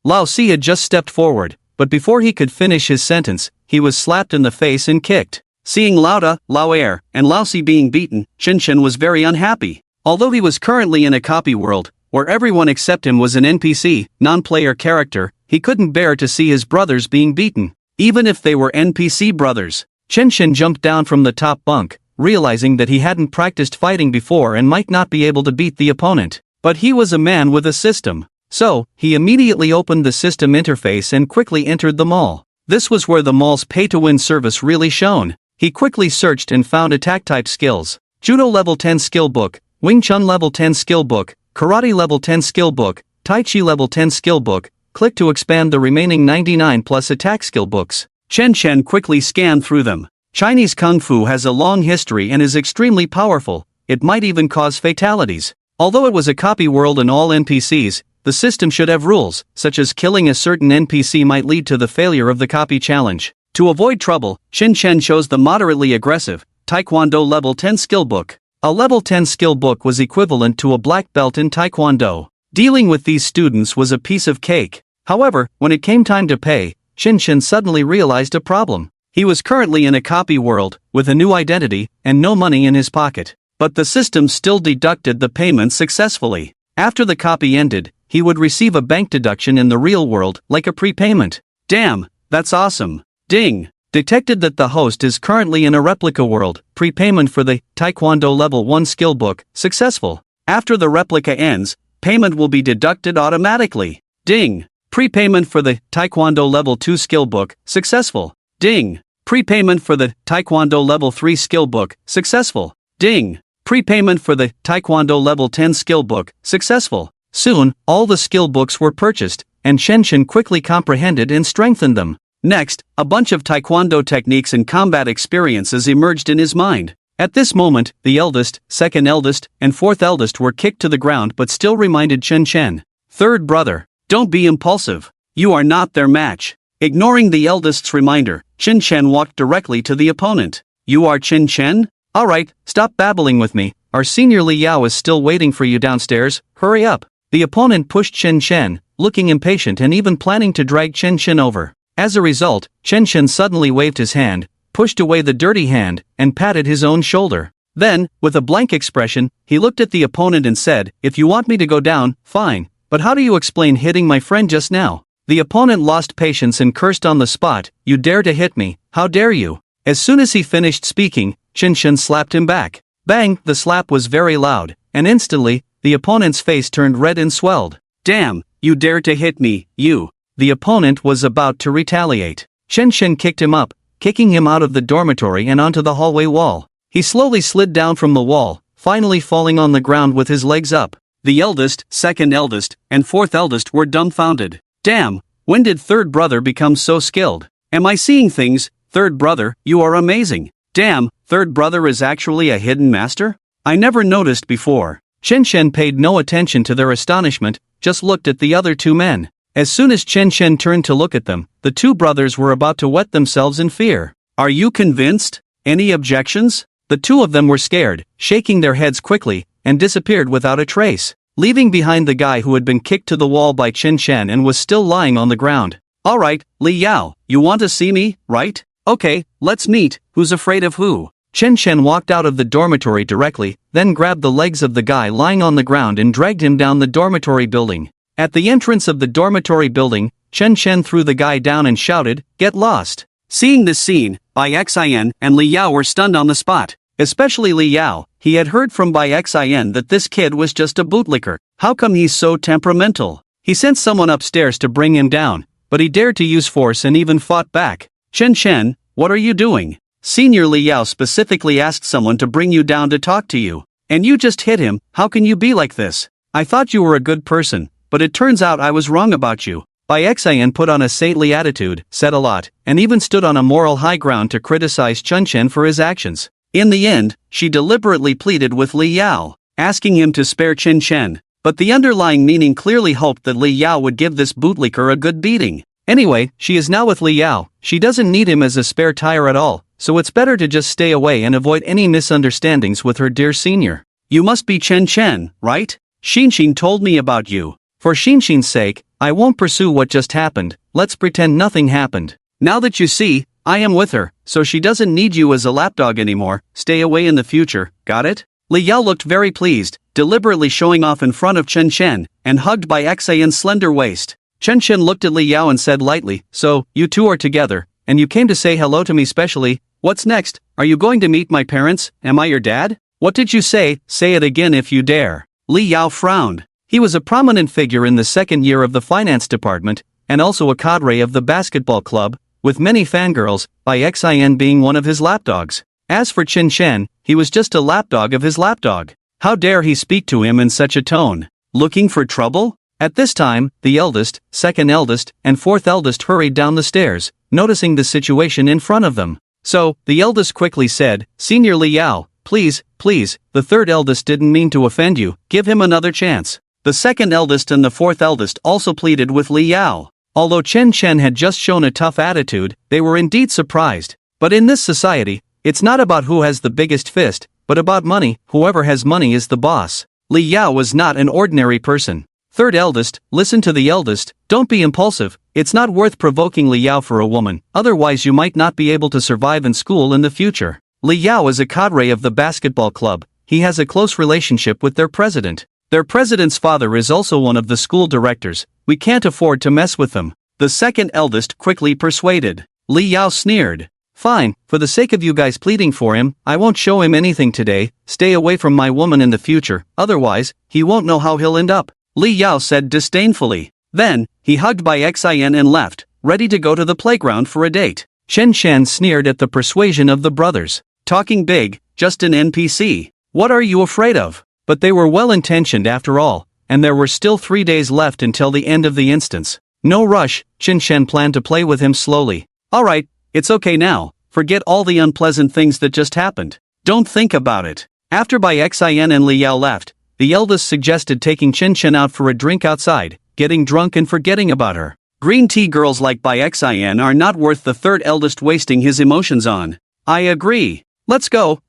Lao Si had just stepped forward, but before he could finish his sentence, he was slapped in the face and kicked. Seeing Lao De, Lao Er, and Lao Si being beaten, Chen Chen was very unhappy. Although he was currently in a copy world, where everyone except him was an NPC, non-player character, he couldn't bear to see his brothers being beaten. Even if they were NPC brothers. Chen Chen jumped down from the top bunk, realizing that he hadn't practiced fighting before and might not be able to beat the opponent. But he was a man with a system. So, he immediately opened the system interface and quickly entered the mall. This was where the mall's pay-to-win service really shone. He quickly searched and found attack-type skills. Judo level 10 skill book, Wing Chun level 10 skill book, Karate level 10 skill book, Tai Chi level 10 skill book. Click to expand the remaining 99 plus attack skill books. Chen Chen quickly scanned through them. Chinese Kung Fu has a long history and is extremely powerful, it might even cause fatalities. Although it was a copy world and all NPCs, the system should have rules, such as killing a certain NPC might lead to the failure of the copy challenge. To avoid trouble, Chen Chen chose the moderately aggressive, Taekwondo level 10 skill book. A level 10 skill book was equivalent to a black belt in Taekwondo. Dealing with these students was a piece of cake. However, when it came time to pay, Chen Chen suddenly realized a problem. He was currently in a copy world, with a new identity, and no money in his pocket. But the system still deducted the payment successfully. After the copy ended, he would receive a bank deduction in the real world, like a prepayment. Damn, that's awesome. Ding. Detected that the host is currently in a replica world, prepayment for the Taekwondo Level 1 skill book, successful. After the replica ends, payment will be deducted automatically. Ding. Prepayment for the Taekwondo Level 2 skill book, successful. Ding. Prepayment for the Taekwondo Level 3 skill book, successful. Ding. Prepayment for the Taekwondo Level 10 skill book, successful. Soon, all the skill books were purchased, and Chen quickly comprehended and strengthened them. Next, a bunch of Taekwondo techniques and combat experiences emerged in his mind. At this moment, the eldest, second eldest, and fourth eldest were kicked to the ground but still reminded Chen. Third brother, don't be impulsive. You are not their match. Ignoring the eldest's reminder, Chen walked directly to the opponent. You are Chen? Alright, stop babbling with me. Our senior Li Yao is still waiting for you downstairs, hurry up. The opponent pushed Chen, looking impatient and even planning to drag Chen over. As a result, Chen suddenly waved his hand, pushed away the dirty hand, and patted his own shoulder. Then, with a blank expression, he looked at the opponent and said, if you want me to go down, fine, but how do you explain hitting my friend just now? The opponent lost patience and cursed on the spot, you dare to hit me, how dare you? As soon as he finished speaking, Chen slapped him back. Bang, the slap was very loud, and instantly, the opponent's face turned red and swelled. Damn, you dare to hit me, you. The opponent was about to retaliate. Chen kicked him up, kicking him out of the dormitory and onto the hallway wall. He slowly slid down from the wall, finally falling on the ground with his legs up. The eldest, second eldest, and fourth eldest were dumbfounded. Damn, when did third brother become so skilled? Am I seeing things? Third brother, you are amazing. Damn, third brother is actually a hidden master? I never noticed before. Chen paid no attention to their astonishment, just looked at the other two men. As soon as Chen turned to look at them, the two brothers were about to wet themselves in fear. Are you convinced? Any objections? The two of them were scared, shaking their heads quickly, and disappeared without a trace, leaving behind the guy who had been kicked to the wall by Chen and was still lying on the ground. Alright, Li Yao, you want to see me, right? Okay, let's meet. Who's afraid of who? Chen walked out of the dormitory directly, then grabbed the legs of the guy lying on the ground and dragged him down the dormitory building. At the entrance of the dormitory building, Chen threw the guy down and shouted, "Get lost!" Seeing this scene, Bai Xin and Li Yao were stunned on the spot. Especially Li Yao, he had heard from Bai Xin that this kid was just a bootlicker. How come he's so temperamental? He sent someone upstairs to bring him down, but he dared to use force and even fought back. Chen, what are you doing? Senior Li Yao specifically asked someone to bring you down to talk to you. And you just hit him, how can you be like this? I thought you were a good person, but it turns out I was wrong about you. Bai Xin put on a saintly attitude, said a lot, and even stood on a moral high ground to criticize Chen for his actions. In the end, she deliberately pleaded with Li Yao, asking him to spare Chen, but the underlying meaning clearly hoped that Li Yao would give this bootlicker a good beating. Anyway, she is now with Li Yao, she doesn't need him as a spare tire at all, so it's better to just stay away and avoid any misunderstandings with her dear senior. You must be Chen, right? Xin told me about you. For Xin's sake, I won't pursue what just happened, let's pretend nothing happened. Now that you see, I am with her, so she doesn't need you as a lapdog anymore, stay away in the future, got it? Li Yao looked very pleased, deliberately showing off in front of Chen, and hugged by Xian's slender waist. Chen looked at Li Yao and said lightly, so, you two are together, and you came to say hello to me specially, what's next? Are you going to meet my parents? Am I your dad? What did you say? Say it again if you dare. Li Yao frowned. He was a prominent figure in the second year of the finance department, and also a cadre of the basketball club, with many fangirls, Bai Xin being one of his lapdogs. As for Chen, he was just a lapdog of his lapdog. How dare he speak to him in such a tone? Looking for trouble? At this time, the eldest, second eldest, and fourth eldest hurried down the stairs, noticing the situation in front of them. So, the eldest quickly said, Senior Li Yao, please, the third eldest didn't mean to offend you, give him another chance. The second eldest and the fourth eldest also pleaded with Li Yao. Although Chen had just shown a tough attitude, they were indeed surprised. But in this society, it's not about who has the biggest fist, but about money, whoever has money is the boss. Li Yao was not an ordinary person. Third eldest, listen to the eldest, don't be impulsive, It's not worth provoking Li Yao for a woman, otherwise you might not be able to survive in school in the future. Li Yao is a cadre of the basketball club. He has a close relationship with their president. Their president's father is also one of the school directors. We can't afford to mess with them. The second eldest quickly persuaded. Li Yao sneered. Fine, for the sake of you guys pleading for him, I won't show him anything today. Stay away from my woman in the future, otherwise, he won't know how he'll end up, Li Yao said disdainfully. Then, he hugged Bai Xin and left, ready to go to the playground for a date. Chen Shan sneered at the persuasion of the brothers. Talking big, just an NPC. What are you afraid of? But they were well-intentioned after all, and there were still 3 days left until the end of the instance. No rush, Chen Shan planned to play with him slowly. Alright, it's okay now, forget all the unpleasant things that just happened. Don't think about it. After Bai Xin and Li Yao left, the eldest suggested taking Chen Shan out for a drink outside, getting drunk and forgetting about her. Green tea girls like Bai Xin are not worth the third eldest wasting his emotions on. I agree. Let's go,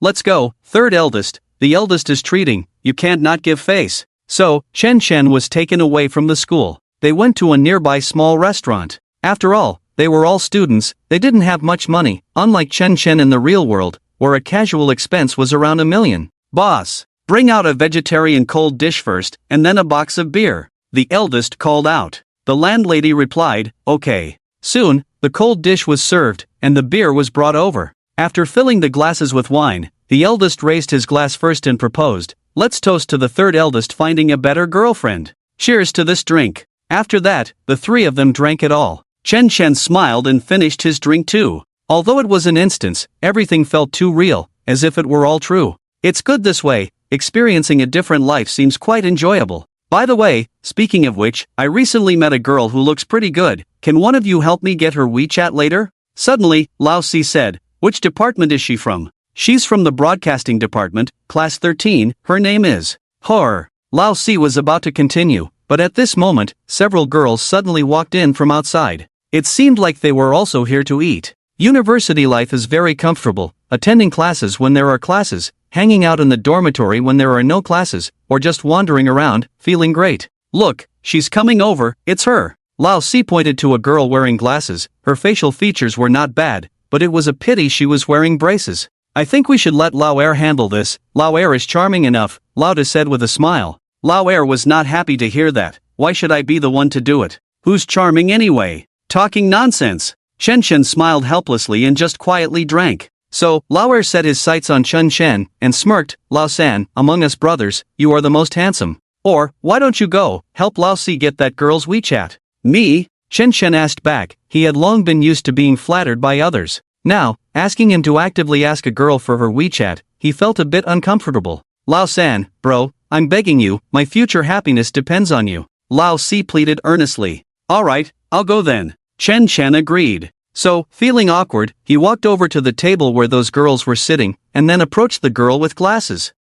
third eldest. The eldest is treating, you can't not give face. So, Chen Shan was taken away from the school. They went to a nearby small restaurant. After all, they were all students, they didn't have much money, unlike Chen Shan in the real world, where a casual expense was around $1 million. Boss, bring out a vegetarian cold dish first, and then a box of beer, the eldest called out. The landlady replied, okay. Soon, the cold dish was served, and the beer was brought over. After filling the glasses with wine, the eldest raised his glass first and proposed, let's toast to the third eldest finding a better girlfriend. Cheers to this drink. After that, the three of them drank it all. Chen Shan smiled and finished his drink too. Although it was an instance, everything felt too real, as if it were all true. It's good this way, experiencing a different life seems quite enjoyable. By the way, speaking of which, I recently met a girl who looks pretty good. Can one of you help me get her WeChat later? Suddenly, Lao Si said, which department is she from? She's from the broadcasting department, class 13, her name is Horror. Lao Si was about to continue, but at this moment, several girls suddenly walked in from outside. It seemed like they were also here to eat. University life is very comfortable, attending classes when there are classes, hanging out in the dormitory when there are no classes, or just wandering around, feeling great. Look, she's coming over, it's her. Lao Si pointed to a girl wearing glasses. Her facial features were not bad, but it was a pity she was wearing braces. I think we should let Lao Er handle this. Lao Er is charming enough, Lauda said with a smile. Lao Er was not happy to hear that. Why should I be the one to do it? Who's charming anyway? Talking nonsense. Chen Shen smiled helplessly and just quietly drank. So, Lao Er set his sights on Chen Shen, and smirked, Lao San, among us brothers, you are the most handsome. Or, why don't you go, help Lao Si get that girl's WeChat? Me? Chen Shen asked back. He had long been used to being flattered by others. Now, asking him to actively ask a girl for her WeChat, he felt a bit uncomfortable. Lao San, bro, I'm begging you, my future happiness depends on you. Lao Si pleaded earnestly. Alright, I'll go then. Chen Shen agreed. So, feeling awkward, he walked over to the table where those girls were sitting, and then approached the girl with glasses.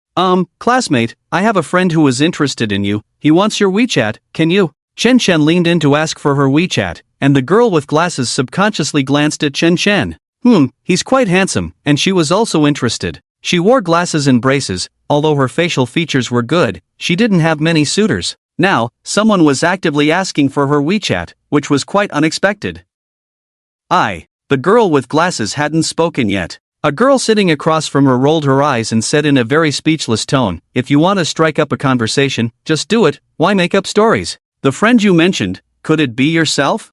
Classmate, I have a friend who is interested in you. He wants your WeChat, can you? Chen Shen leaned in to ask for her WeChat, and the girl with glasses subconsciously glanced at Chen Shen. He's quite handsome, and she was also interested. She wore glasses and braces, although her facial features were good, she didn't have many suitors. Now, someone was actively asking for her WeChat, which was quite unexpected. The girl with glasses hadn't spoken yet. A girl sitting across from her rolled her eyes and said in a very speechless tone, if you want to strike up a conversation, just do it, why make up stories? The friend you mentioned, could it be yourself?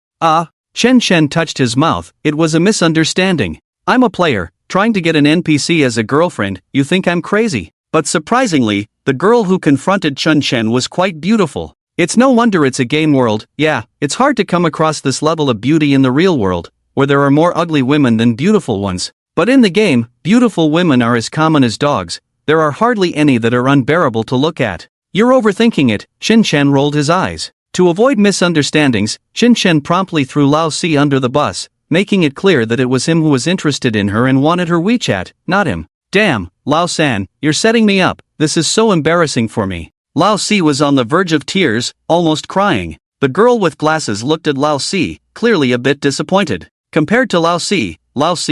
Chen Shen touched his mouth, it was a misunderstanding. I'm a player, trying to get an NPC as a girlfriend, you think I'm crazy? But surprisingly, the girl who confronted Chen Shen was quite beautiful. It's no wonder it's a game world, yeah, it's hard to come across this level of beauty in the real world, where there are more ugly women than beautiful ones. But in the game, beautiful women are as common as dogs, there are hardly any that are unbearable to look at. You're overthinking it, Chen Shen rolled his eyes. To avoid misunderstandings, Chen Shen promptly threw Lao Si under the bus, making it clear that it was him who was interested in her and wanted her WeChat, not him. Damn, Lao San, you're setting me up, this is so embarrassing for me. Lao Si was on the verge of tears, almost crying. The girl with glasses looked at Lao Si, clearly a bit disappointed. Compared to Lao Si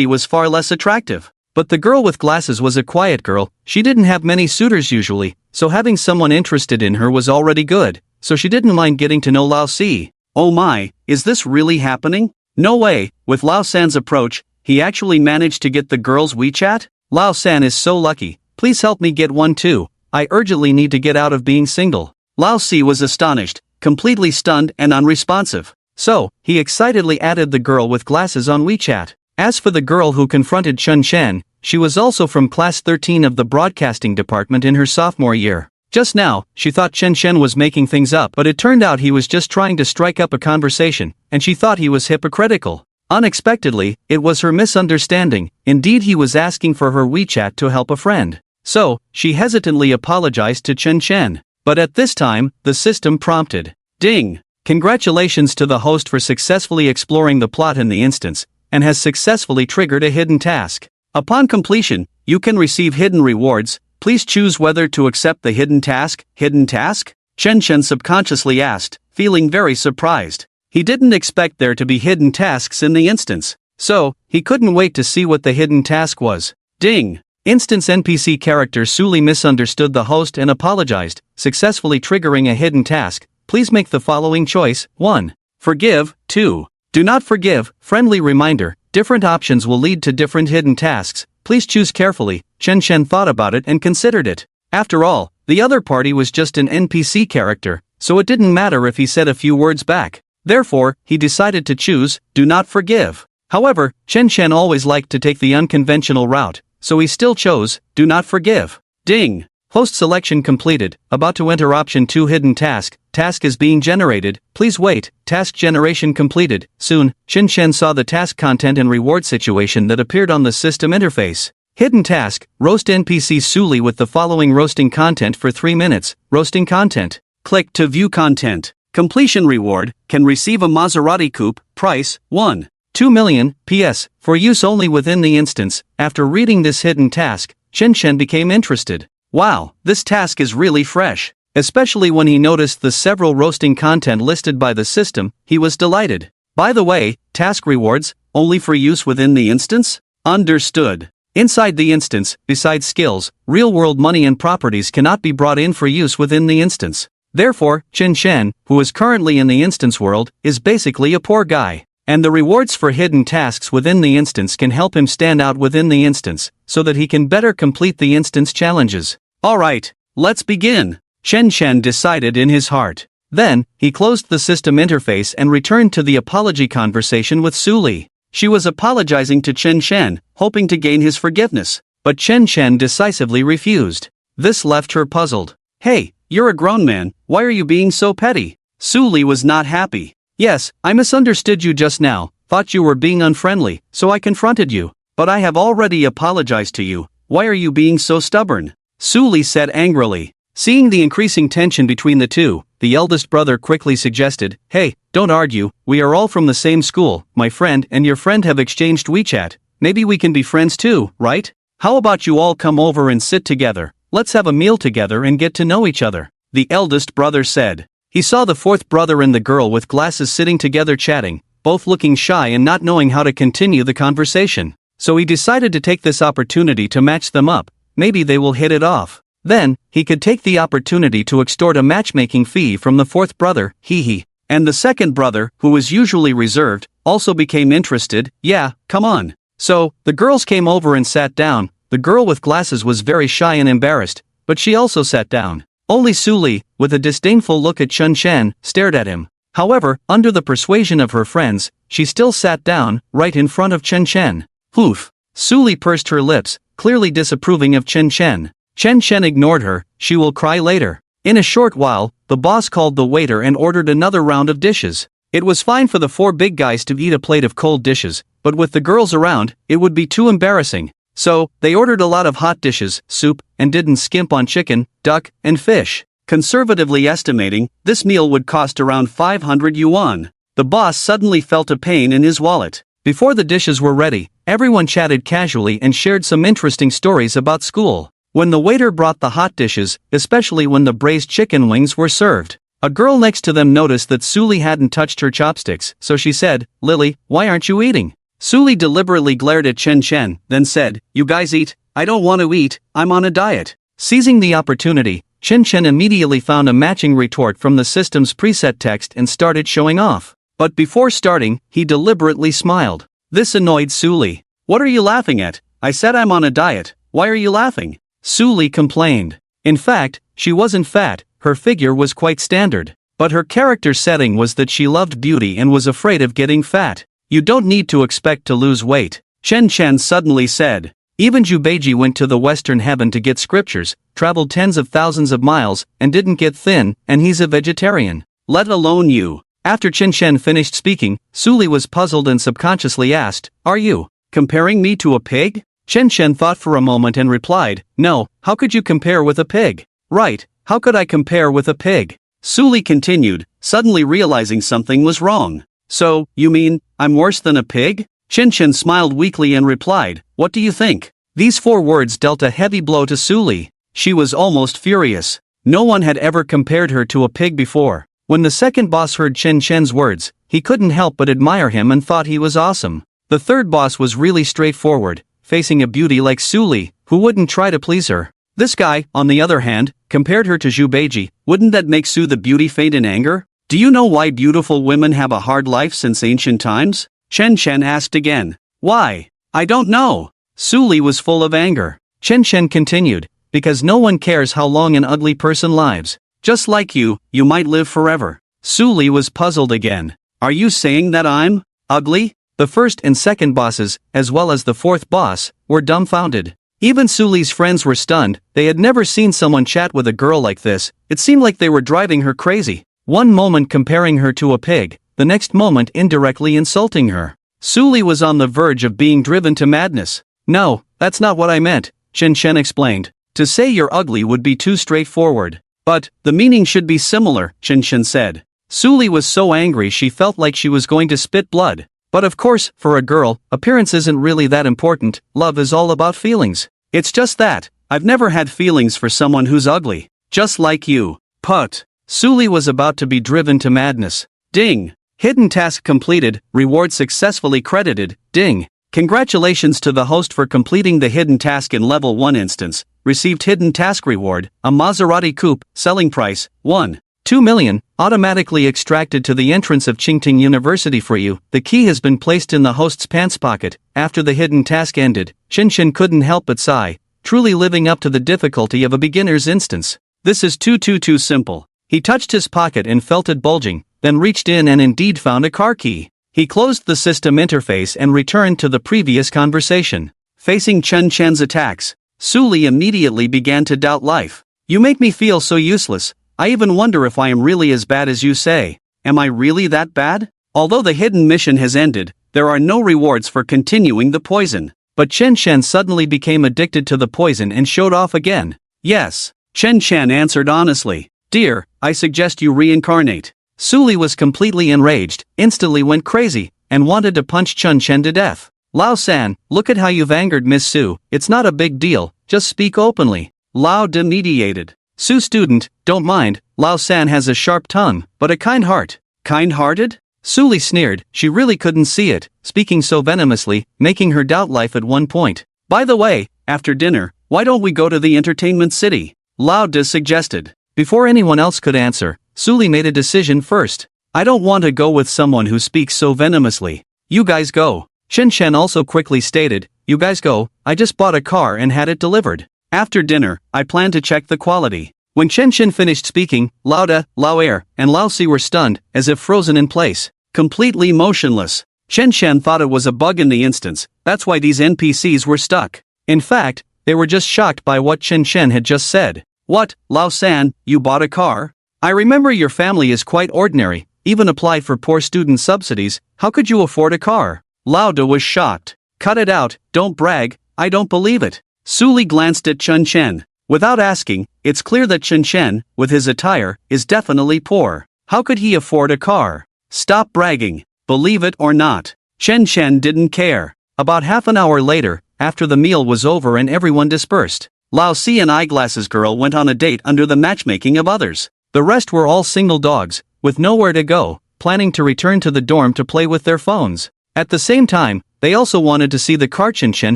was far less attractive. But the girl with glasses was a quiet girl, she didn't have many suitors usually, so having someone interested in her was already good, so she didn't mind getting to know Lao Si. Oh my, is this really happening? No way. With Lao San's approach, he actually managed to get the girl's WeChat? Lao San is so lucky, please help me get one too, I urgently need to get out of being single. Lao Si was astonished, completely stunned and unresponsive. So, he excitedly added the girl with glasses on WeChat. As for the girl who confronted Chun Shen, she was also from class 13 of the broadcasting department in her sophomore year. Just now, she thought Chen Shen was making things up, but it turned out he was just trying to strike up a conversation, and she thought he was hypocritical. Unexpectedly, it was her misunderstanding, indeed he was asking for her WeChat to help a friend. So, she hesitantly apologized to Chen Shen. But at this time, the system prompted. Ding! Congratulations to the host for successfully exploring the plot in the instance, and has successfully triggered a hidden task. Upon completion, you can receive hidden rewards. Please choose whether to accept the hidden task. Hidden task? Chen Shen subconsciously asked, feeling very surprised. He didn't expect there to be hidden tasks in the instance. So, he couldn't wait to see what the hidden task was. Ding! Instance NPC character Suli misunderstood the host and apologized, successfully triggering a hidden task. Please make the following choice. 1. Forgive. 2. Do not forgive. Friendly reminder, different options will lead to different hidden tasks. Please choose carefully. Chen Shen thought about it and considered it. After all, the other party was just an NPC character, so it didn't matter if he said a few words back. Therefore, he decided to choose, do not forgive. However, Chen Shen always liked to take the unconventional route, so he still chose, do not forgive. Ding! Host selection completed, about to enter option 2 hidden task. Task is being generated, please wait. Task generation completed. Soon, Chen Shen saw the task content and reward situation that appeared on the system interface. Hidden task, roast NPC Suli with the following roasting content for 3 minutes. Roasting content. Click to view content. Completion reward, can receive a Maserati coupe, price, 1.2 million, PS, for use only within the instance. After reading this hidden task, Chen Shen became interested. Wow, this task is really fresh. Especially when he noticed the several roasting content listed by the system, he was delighted. By the way, task rewards, only for use within the instance? Understood. Inside the instance, besides skills, real-world money and properties cannot be brought in for use within the instance. Therefore, Chen Shen, who is currently in the instance world, is basically a poor guy. And the rewards for hidden tasks within the instance can help him stand out within the instance, so that he can better complete the instance challenges. Alright, let's begin, Chen Shen decided in his heart. Then, he closed the system interface and returned to the apology conversation with Suli. She was apologizing to Chen Shen, hoping to gain his forgiveness, but Chen Shen decisively refused. This left her puzzled. Hey, you're a grown man, why are you being so petty? Suli was not happy. Yes, I misunderstood you just now, thought you were being unfriendly, so I confronted you. But I have already apologized to you, why are you being so stubborn? Suli said angrily. Seeing the increasing tension between the two, the eldest brother quickly suggested, hey, don't argue, we are all from the same school, my friend and your friend have exchanged WeChat, maybe we can be friends too, right? How about you all come over and sit together, let's have a meal together and get to know each other, the eldest brother said. He saw the fourth brother and the girl with glasses sitting together chatting, both looking shy and not knowing how to continue the conversation. So he decided to take this opportunity to match them up, maybe they will hit it off. Then, he could take the opportunity to extort a matchmaking fee from the fourth brother, hee. And the second brother, who was usually reserved, also became interested, yeah, come on. So, the girls came over and sat down. The girl with glasses was very shy and embarrassed, but she also sat down. Only Suli, with a disdainful look at Chen Shen, stared at him. However, under the persuasion of her friends, she still sat down, right in front of Chen Shen. Oof. Suli pursed her lips, clearly disapproving of Chen Shen. Chen Shen ignored her, she will cry later. In a short while, the boss called the waiter and ordered another round of dishes. It was fine for the 4 big guys to eat a plate of cold dishes, but with the girls around, it would be too embarrassing. So, they ordered a lot of hot dishes, soup, and didn't skimp on chicken, duck, and fish. Conservatively estimating, this meal would cost around 500 yuan. The boss suddenly felt a pain in his wallet. Before the dishes were ready, everyone chatted casually and shared some interesting stories about school. When the waiter brought the hot dishes, especially when the braised chicken wings were served, a girl next to them noticed that Suli hadn't touched her chopsticks, so she said, Lily, why aren't you eating? Suli deliberately glared at Chen Shen, then said, you guys eat, I don't want to eat, I'm on a diet. Seizing the opportunity, Chen Chen immediately found a matching retort from the system's preset text and started showing off. But before starting, he deliberately smiled. This annoyed Suli. "What are you laughing at? I said I'm on a diet, why are you laughing?" Suli complained. In fact, she wasn't fat, her figure was quite standard. But her character setting was that she loved beauty and was afraid of getting fat. "You don't need to expect to lose weight," Chen Chen suddenly said. Even Jubeji went to the Western heaven to get scriptures, traveled tens of thousands of miles, and didn't get thin, and he's a vegetarian. Let alone you. After Chen Chen finished speaking, Suli was puzzled and subconsciously asked, "Are you comparing me to a pig?" Chen Chen thought for a moment and replied, "No, how could you compare with a pig?" "Right, how could I compare with a pig?" Suli continued, suddenly realizing something was wrong. "So, you mean, I'm worse than a pig?" Chen Chen smiled weakly and replied, "What do you think?" These 4 words dealt a heavy blow to Suli. She was almost furious. No one had ever compared her to a pig before. When the second boss heard Chen Chen's words, he couldn't help but admire him and thought he was awesome. The third boss was really straightforward, facing a beauty like Suli, who wouldn't try to please her. This guy, on the other hand, compared her to Jubeji. Wouldn't that make Su the beauty faint in anger? "Do you know why beautiful women have a hard life since ancient times?" Chen Chen asked again. "Why? I don't know." Suli was full of anger. Chen Chen continued, "Because no one cares how long an ugly person lives. Just like you might live forever." Suli was puzzled again. "Are you saying that I'm ugly?" The first and second bosses, as well as the fourth boss, were dumbfounded. Even Suli's friends were stunned. They had never seen someone chat with a girl like this. It seemed like they were driving her crazy. One moment comparing her to a pig, the next moment indirectly insulting her. Suli was on the verge of being driven to madness. "No, that's not what I meant," Chen Chen explained. "To say you're ugly would be too straightforward. But, the meaning should be similar," Chen Chen said. Suli was so angry she felt like she was going to spit blood. But of course, for a girl, appearance isn't really that important. Love is all about feelings. "It's just that, I've never had feelings for someone who's ugly. Just like you." Put. Suli was about to be driven to madness. Ding. Hidden task completed, reward successfully credited, ding. Congratulations to the host for completing the hidden task in level 1 instance. Received hidden task reward, a Maserati coupe, selling price, 1.2 million, automatically extracted to the entrance of Qingting University for you. The key has been placed in the host's pants pocket. After the hidden task ended, Chen Chen couldn't help but sigh, truly living up to the difficulty of a beginner's instance. This is too simple. He touched his pocket and felt it bulging, then reached in and indeed found a car key. He closed the system interface and returned to the previous conversation. Facing Chen Chen's attacks, Suli immediately began to doubt life. "You make me feel so useless. I even wonder if I am really as bad as you say. Am I really that bad?" Although the hidden mission has ended, there are no rewards for continuing the poison. But Chen Chen suddenly became addicted to the poison and showed off again. "Yes," Chen Chen answered honestly. "Dear, I suggest you reincarnate." Suli was completely enraged, instantly went crazy, and wanted to punch Chen Chen to death. "Lao San, look at how you've angered Miss Su. It's not a big deal, just speak openly." Lao De mediated. "Su student, don't mind, Lao San has a sharp tongue, but a kind heart." "Kind-hearted?" Suli sneered. She really couldn't see it, speaking so venomously, making her doubt life at one point. "By the way, after dinner, why don't we go to the entertainment city?" Lao De suggested. Before anyone else could answer, Suli made a decision first. "I don't want to go with someone who speaks so venomously. You guys go." Chen Chen also quickly stated, "You guys go, I just bought a car and had it delivered. After dinner, I plan to check the quality." When Chen Chen finished speaking, Lao De, Lao Air, and Lao Si were stunned, as if frozen in place, completely motionless. Chen Chen thought it was a bug in the instance, that's why these NPCs were stuck. In fact, they were just shocked by what Chen Chen had just said. "What, Lao San, you bought a car? I remember your family is quite ordinary, even applied for poor student subsidies. How could you afford a car?" Lao De was shocked. "Cut it out, don't brag, I don't believe it." Suli glanced at Chen Chen. Without asking, it's clear that Chen Chen, with his attire, is definitely poor. How could he afford a car? "Stop bragging, believe it or not." Chen Chen didn't care. About half an hour later, after the meal was over and everyone dispersed, Lao Si and Eyeglasses Girl went on a date under the matchmaking of others. The rest were all single dogs, with nowhere to go, planning to return to the dorm to play with their phones. At the same time, they also wanted to see the car Chen Chen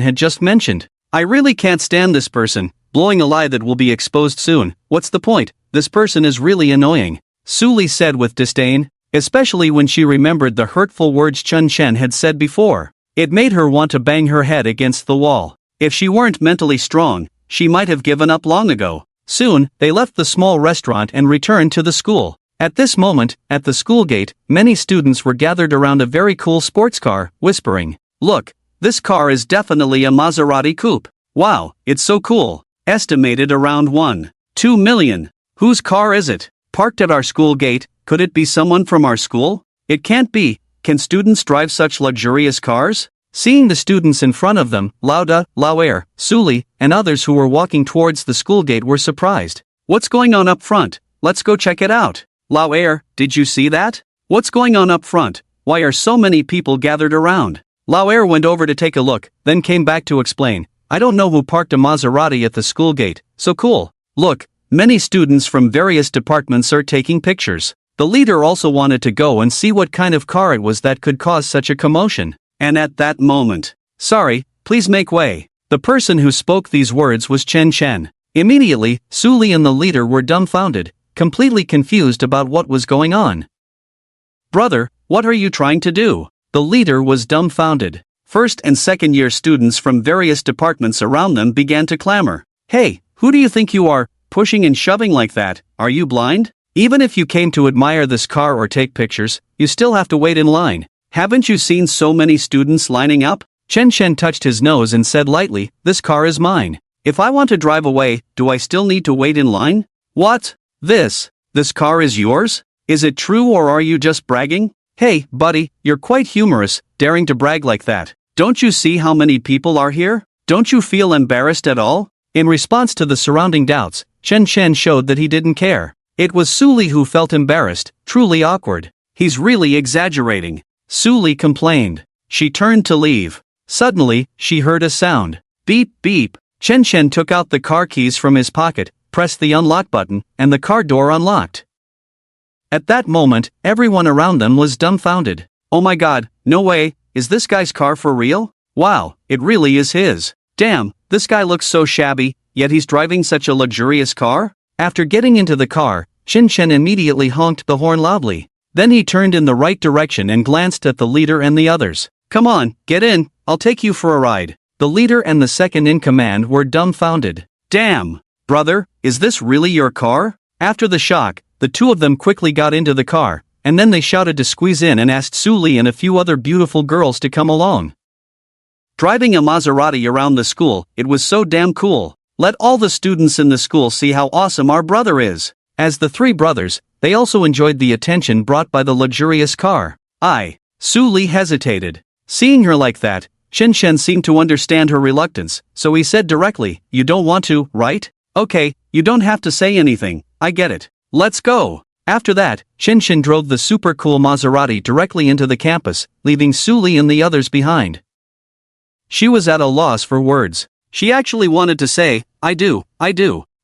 had just mentioned. "I really can't stand this person. Blowing a lie that will be exposed soon. What's the point? This person is really annoying. Suli said with disdain, especially when she remembered the hurtful words Chun Chen had said before. It made her want to bang her head against the wall. If she weren't mentally strong, she might have given up long ago. Soon, they left the small restaurant and returned to the school. At this moment, at the school gate, many students were gathered around a very cool sports car, whispering, "Look, this car is definitely a Maserati coupe. Wow, it's so cool. Estimated around 1.2 million. Whose car is it? Parked at our school gate, could it be someone from our school? It can't be. Can students drive such luxurious cars?" Seeing the students in front of them, Lauda, Lauer, Suli, and others who were walking towards the school gate were surprised. "What's going on up front? Let's go check it out." "Lauer, did you see that? What's going on up front? Why are so many people gathered around?" Lauer went over to take a look, then came back to explain. "I don't know who parked a Maserati at the school gate. So cool. Look, many students from various departments are taking pictures." The leader also wanted to go and see what kind of car it was that could cause such a commotion. And at that moment, "Sorry, please make way." The person who spoke these words was Chen Chen. Immediately, Suli and the leader were dumbfounded, completely confused about what was going on. "Brother, what are you trying to do?" The leader was dumbfounded. First and second year students from various departments around them began to clamor. "Hey, who do you think you are, pushing and shoving like that? Are you blind? Even if you came to admire this car or take pictures, you still have to wait in line. Haven't you seen so many students lining up?" Chen Chen touched his nose and said lightly, "This car is mine. If I want to drive away, do I still need to wait in line?" "What? This car is yours? Is it true or are you just bragging?" "Hey, buddy, you're quite humorous, daring to brag like that. Don't you see how many people are here? Don't you feel embarrassed at all?" In response to the surrounding doubts, Chen Chen showed that he didn't care. It was Suli who felt embarrassed, truly awkward. "He's really exaggerating," Suli complained. She turned to leave. Suddenly, she heard a sound. Beep beep. Chen Chen took out the car keys from his pocket, pressed the unlock button, and the car door unlocked. At that moment, everyone around them was dumbfounded. "Oh my god, no way, is this guy's car for real? Wow, it really is his. Damn, this guy looks so shabby, yet he's driving such a luxurious car?" After getting into the car, Chen Chen immediately honked the horn loudly. Then he turned in the right direction and glanced at the leader and the others. "Come on, get in, I'll take you for a ride." The leader and the second in command were dumbfounded. "Damn, brother, is this really your car?" After the shock, the two of them quickly got into the car, and then they shouted to squeeze in and asked Suli and a few other beautiful girls to come along. Driving a Maserati around the school, it was so damn cool. Let all the students in the school see how awesome our brother is. As the three brothers, they also enjoyed the attention brought by the luxurious car. Suli hesitated. Seeing her like that, Chen Chen seemed to understand her reluctance, so he said directly, "You don't want to, right? Okay, you don't have to say anything, I get it. Let's go." After that, Chen Chen drove the super cool Maserati directly into the campus, leaving Suli and the others behind. She was at a loss for words. She actually wanted to say, I do,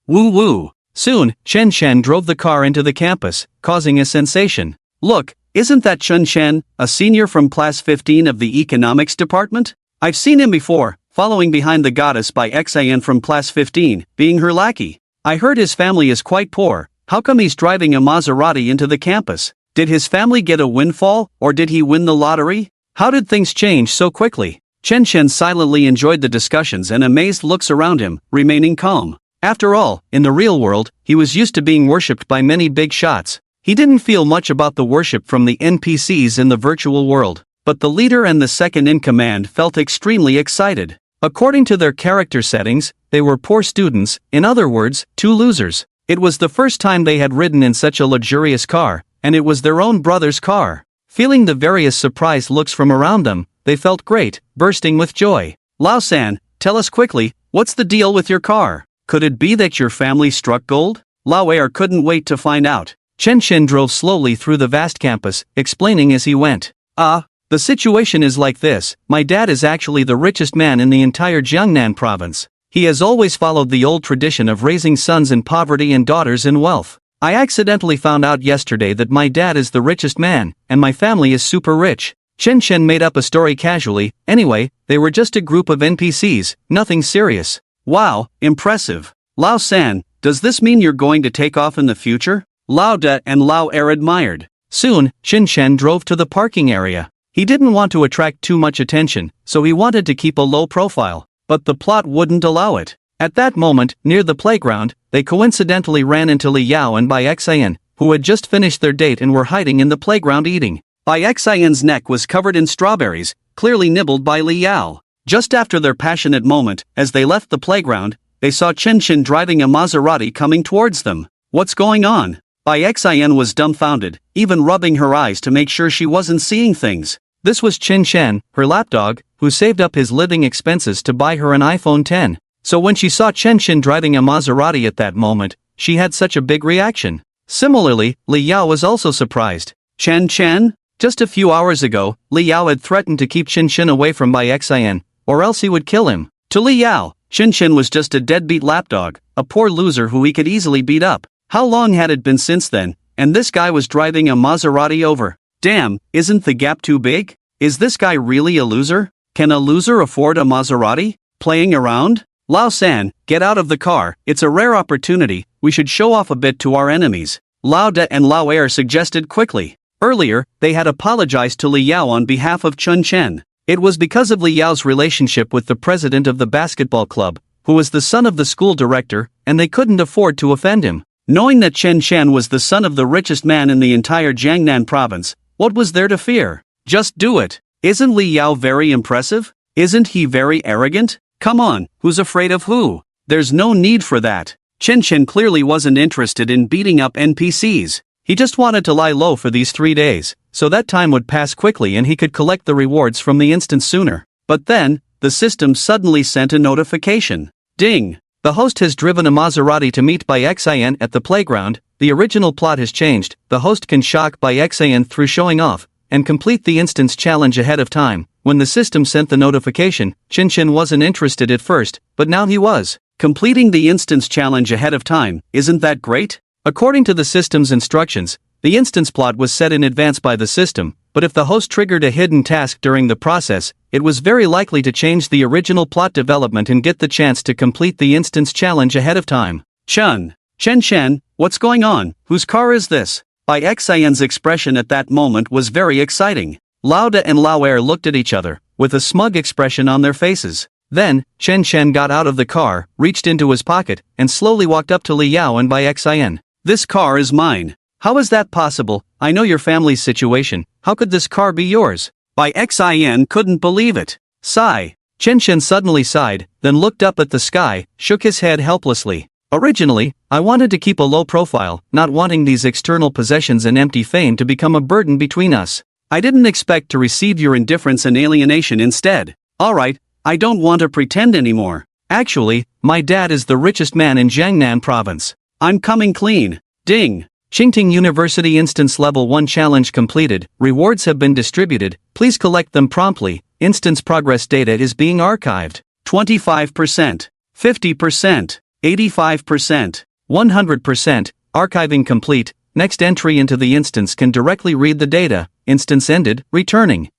woo woo." Soon, Chen Chen drove the car into the campus, causing a sensation. "Look, isn't that Chun Chen, a senior from class 15 of the economics department? I've seen him before, following behind the goddess by Xian from class 15, being her lackey. I heard his family is quite poor. How come he's driving a Maserati into the campus? Did his family get a windfall, or did he win the lottery? How did things change so quickly?" Chen Chen silently enjoyed the discussions and amazed looks around him, remaining calm. After all, in the real world, he was used to being worshipped by many big shots. He didn't feel much about the worship from the NPCs in the virtual world, but the leader and the second in command felt extremely excited. According to their character settings, they were poor students, in other words, two losers. It was the first time they had ridden in such a luxurious car, and it was their own brother's car. Feeling the various surprised looks from around them, they felt great, bursting with joy. "Lao-san, tell us quickly, what's the deal with your car? Could it be that your family struck gold?" Lao-er couldn't wait to find out. Chen Chen drove slowly through the vast campus, explaining as he went. The situation is like this. My dad is actually the richest man in the entire Jiangnan province. He has always followed the old tradition of raising sons in poverty and daughters in wealth. I accidentally found out yesterday that my dad is the richest man, and my family is super rich." Chen Chen made up a story casually. Anyway, they were just a group of NPCs, nothing serious. "Wow, impressive. Lao San, does this mean you're going to take off in the future? Lao Da and Lao Er admired. Soon, Shin Shen drove to the parking area. He didn't want to attract too much attention, so he wanted to keep a low profile, but the plot wouldn't allow it. At that moment, near the playground, they coincidentally ran into Li Yao and Bai Xian, who had just finished their date and were hiding in the playground eating. Bai Xian's neck was covered in strawberries, clearly nibbled by Li Yao. Just after their passionate moment, as they left the playground, they saw Chen Chen driving a Maserati coming towards them. What's going on? Bai Xian was dumbfounded, even rubbing her eyes to make sure she wasn't seeing things. This was Chen Chen, her lapdog, who saved up his living expenses to buy her an iPhone 10. So when she saw Chen Chen driving a Maserati at that moment, she had such a big reaction. Similarly, Li Yao was also surprised. Chen Chen? Just a few hours ago, Li Yao had threatened to keep Chen Chen away from Bai Xian, or else he would kill him. To Li Yao, Chen Chen was just a deadbeat lapdog, a poor loser who he could easily beat up. How long had it been since then, and this guy was driving a Maserati over? Damn, isn't the gap too big? Is this guy really a loser? Can a loser afford a Maserati? Playing around? Lao San, get out of the car, it's a rare opportunity, we should show off a bit to our enemies. Lao Da and Lao Er suggested quickly. Earlier, they had apologized to Li Yao on behalf of Chen Chen. It was because of Li Yao's relationship with the president of the basketball club, who was the son of the school director, and they couldn't afford to offend him. Knowing that Chen Chen was the son of the richest man in the entire Jiangnan province, what was there to fear? Just do it. Isn't Li Yao very impressive? Isn't he very arrogant? Come on, who's afraid of who? There's no need for that. Chen Chen clearly wasn't interested in beating up NPCs. He just wanted to lie low for these 3 days, so that time would pass quickly and he could collect the rewards from the instance sooner. But then, the system suddenly sent a notification. Ding! The host has driven a Maserati to meet Bai Xian at the playground. The original plot has changed. The host can shock Bai Xian through showing off, and complete the instance challenge ahead of time. When the system sent the notification, Chen Chen wasn't interested at first, but now he was. Completing the instance challenge ahead of time, isn't that great? According to the system's instructions, the instance plot was set in advance by the system, but if the host triggered a hidden task during the process, it was very likely to change the original plot development and get the chance to complete the instance challenge ahead of time. Chen Chen, what's going on? Whose car is this? Bai Xian's expression at that moment was very exciting. Lao Da and Lao Er looked at each other, with a smug expression on their faces. Then, Chen Chen got out of the car, reached into his pocket, and slowly walked up to Li Yao and Bai Xian. This car is mine. How is that possible? I know your family's situation. How could this car be yours? Bai Xian couldn't believe it. Sigh. Chen Chen suddenly sighed, then looked up at the sky, shook his head helplessly. Originally, I wanted to keep a low profile, not wanting these external possessions and empty fame to become a burden between us. I didn't expect to receive your indifference and alienation instead. Alright, I don't want to pretend anymore. Actually, my dad is the richest man in Jiangnan province. I'm coming clean. Ding. Qingting University Instance Level 1 Challenge completed. Rewards have been distributed. Please collect them promptly. Instance progress data is being archived. 25%. 50%. 85%. 100%. Archiving complete. Next entry into the instance can directly read the data. Instance ended. Returning.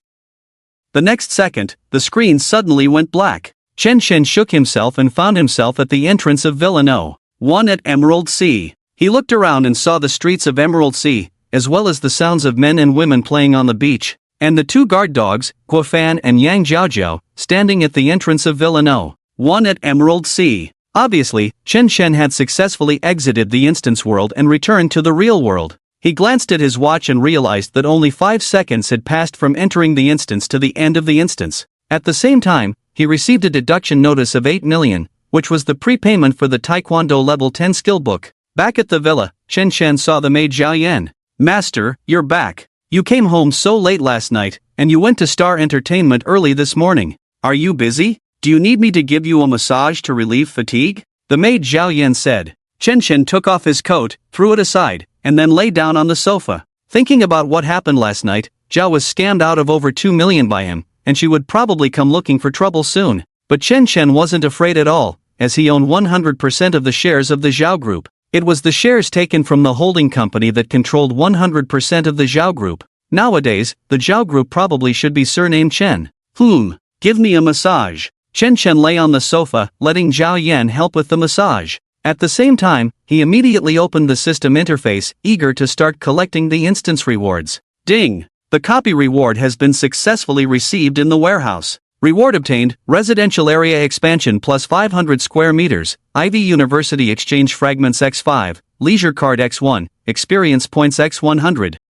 The next second, the screen suddenly went black. Chen Chen shook himself and found himself at the entrance of Villa No. 1 at Emerald Sea. He looked around and saw the streets of Emerald Sea, as well as the sounds of men and women playing on the beach, and the 2 guard dogs, Guofan and Yang Jiaojiao, standing at the entrance of Villa No. 1 at Emerald Sea. Obviously, Chen Chen had successfully exited the instance world and returned to the real world. He glanced at his watch and realized that only 5 seconds had passed from entering the instance to the end of the instance. At the same time, he received a deduction notice of 8 million, which was the prepayment for the Taekwondo Level 10 skill book. Back at the villa, Chen Chen saw the maid Zhao Yan. Master, you're back. You came home so late last night, and you went to Star Entertainment early this morning. Are you busy? Do you need me to give you a massage to relieve fatigue? The maid Zhao Yan said. Chen Chen took off his coat, threw it aside, and then lay down on the sofa. Thinking about what happened last night, Zhao was scammed out of over 2 million by him, and she would probably come looking for trouble soon. But Chen Chen wasn't afraid at all, as he owned 100% of the shares of the Zhao Group. It was the shares taken from the holding company that controlled 100% of the Zhao Group. Nowadays, the Zhao Group probably should be surnamed Chen. Give me a massage. Chen Chen lay on the sofa, letting Zhao Yan help with the massage. At the same time, he immediately opened the system interface, eager to start collecting the instance rewards. Ding! The copy reward has been successfully received in the warehouse. Reward obtained, residential area expansion plus 500 square meters, Ivy University exchange fragments x5, leisure card x1, experience points x100.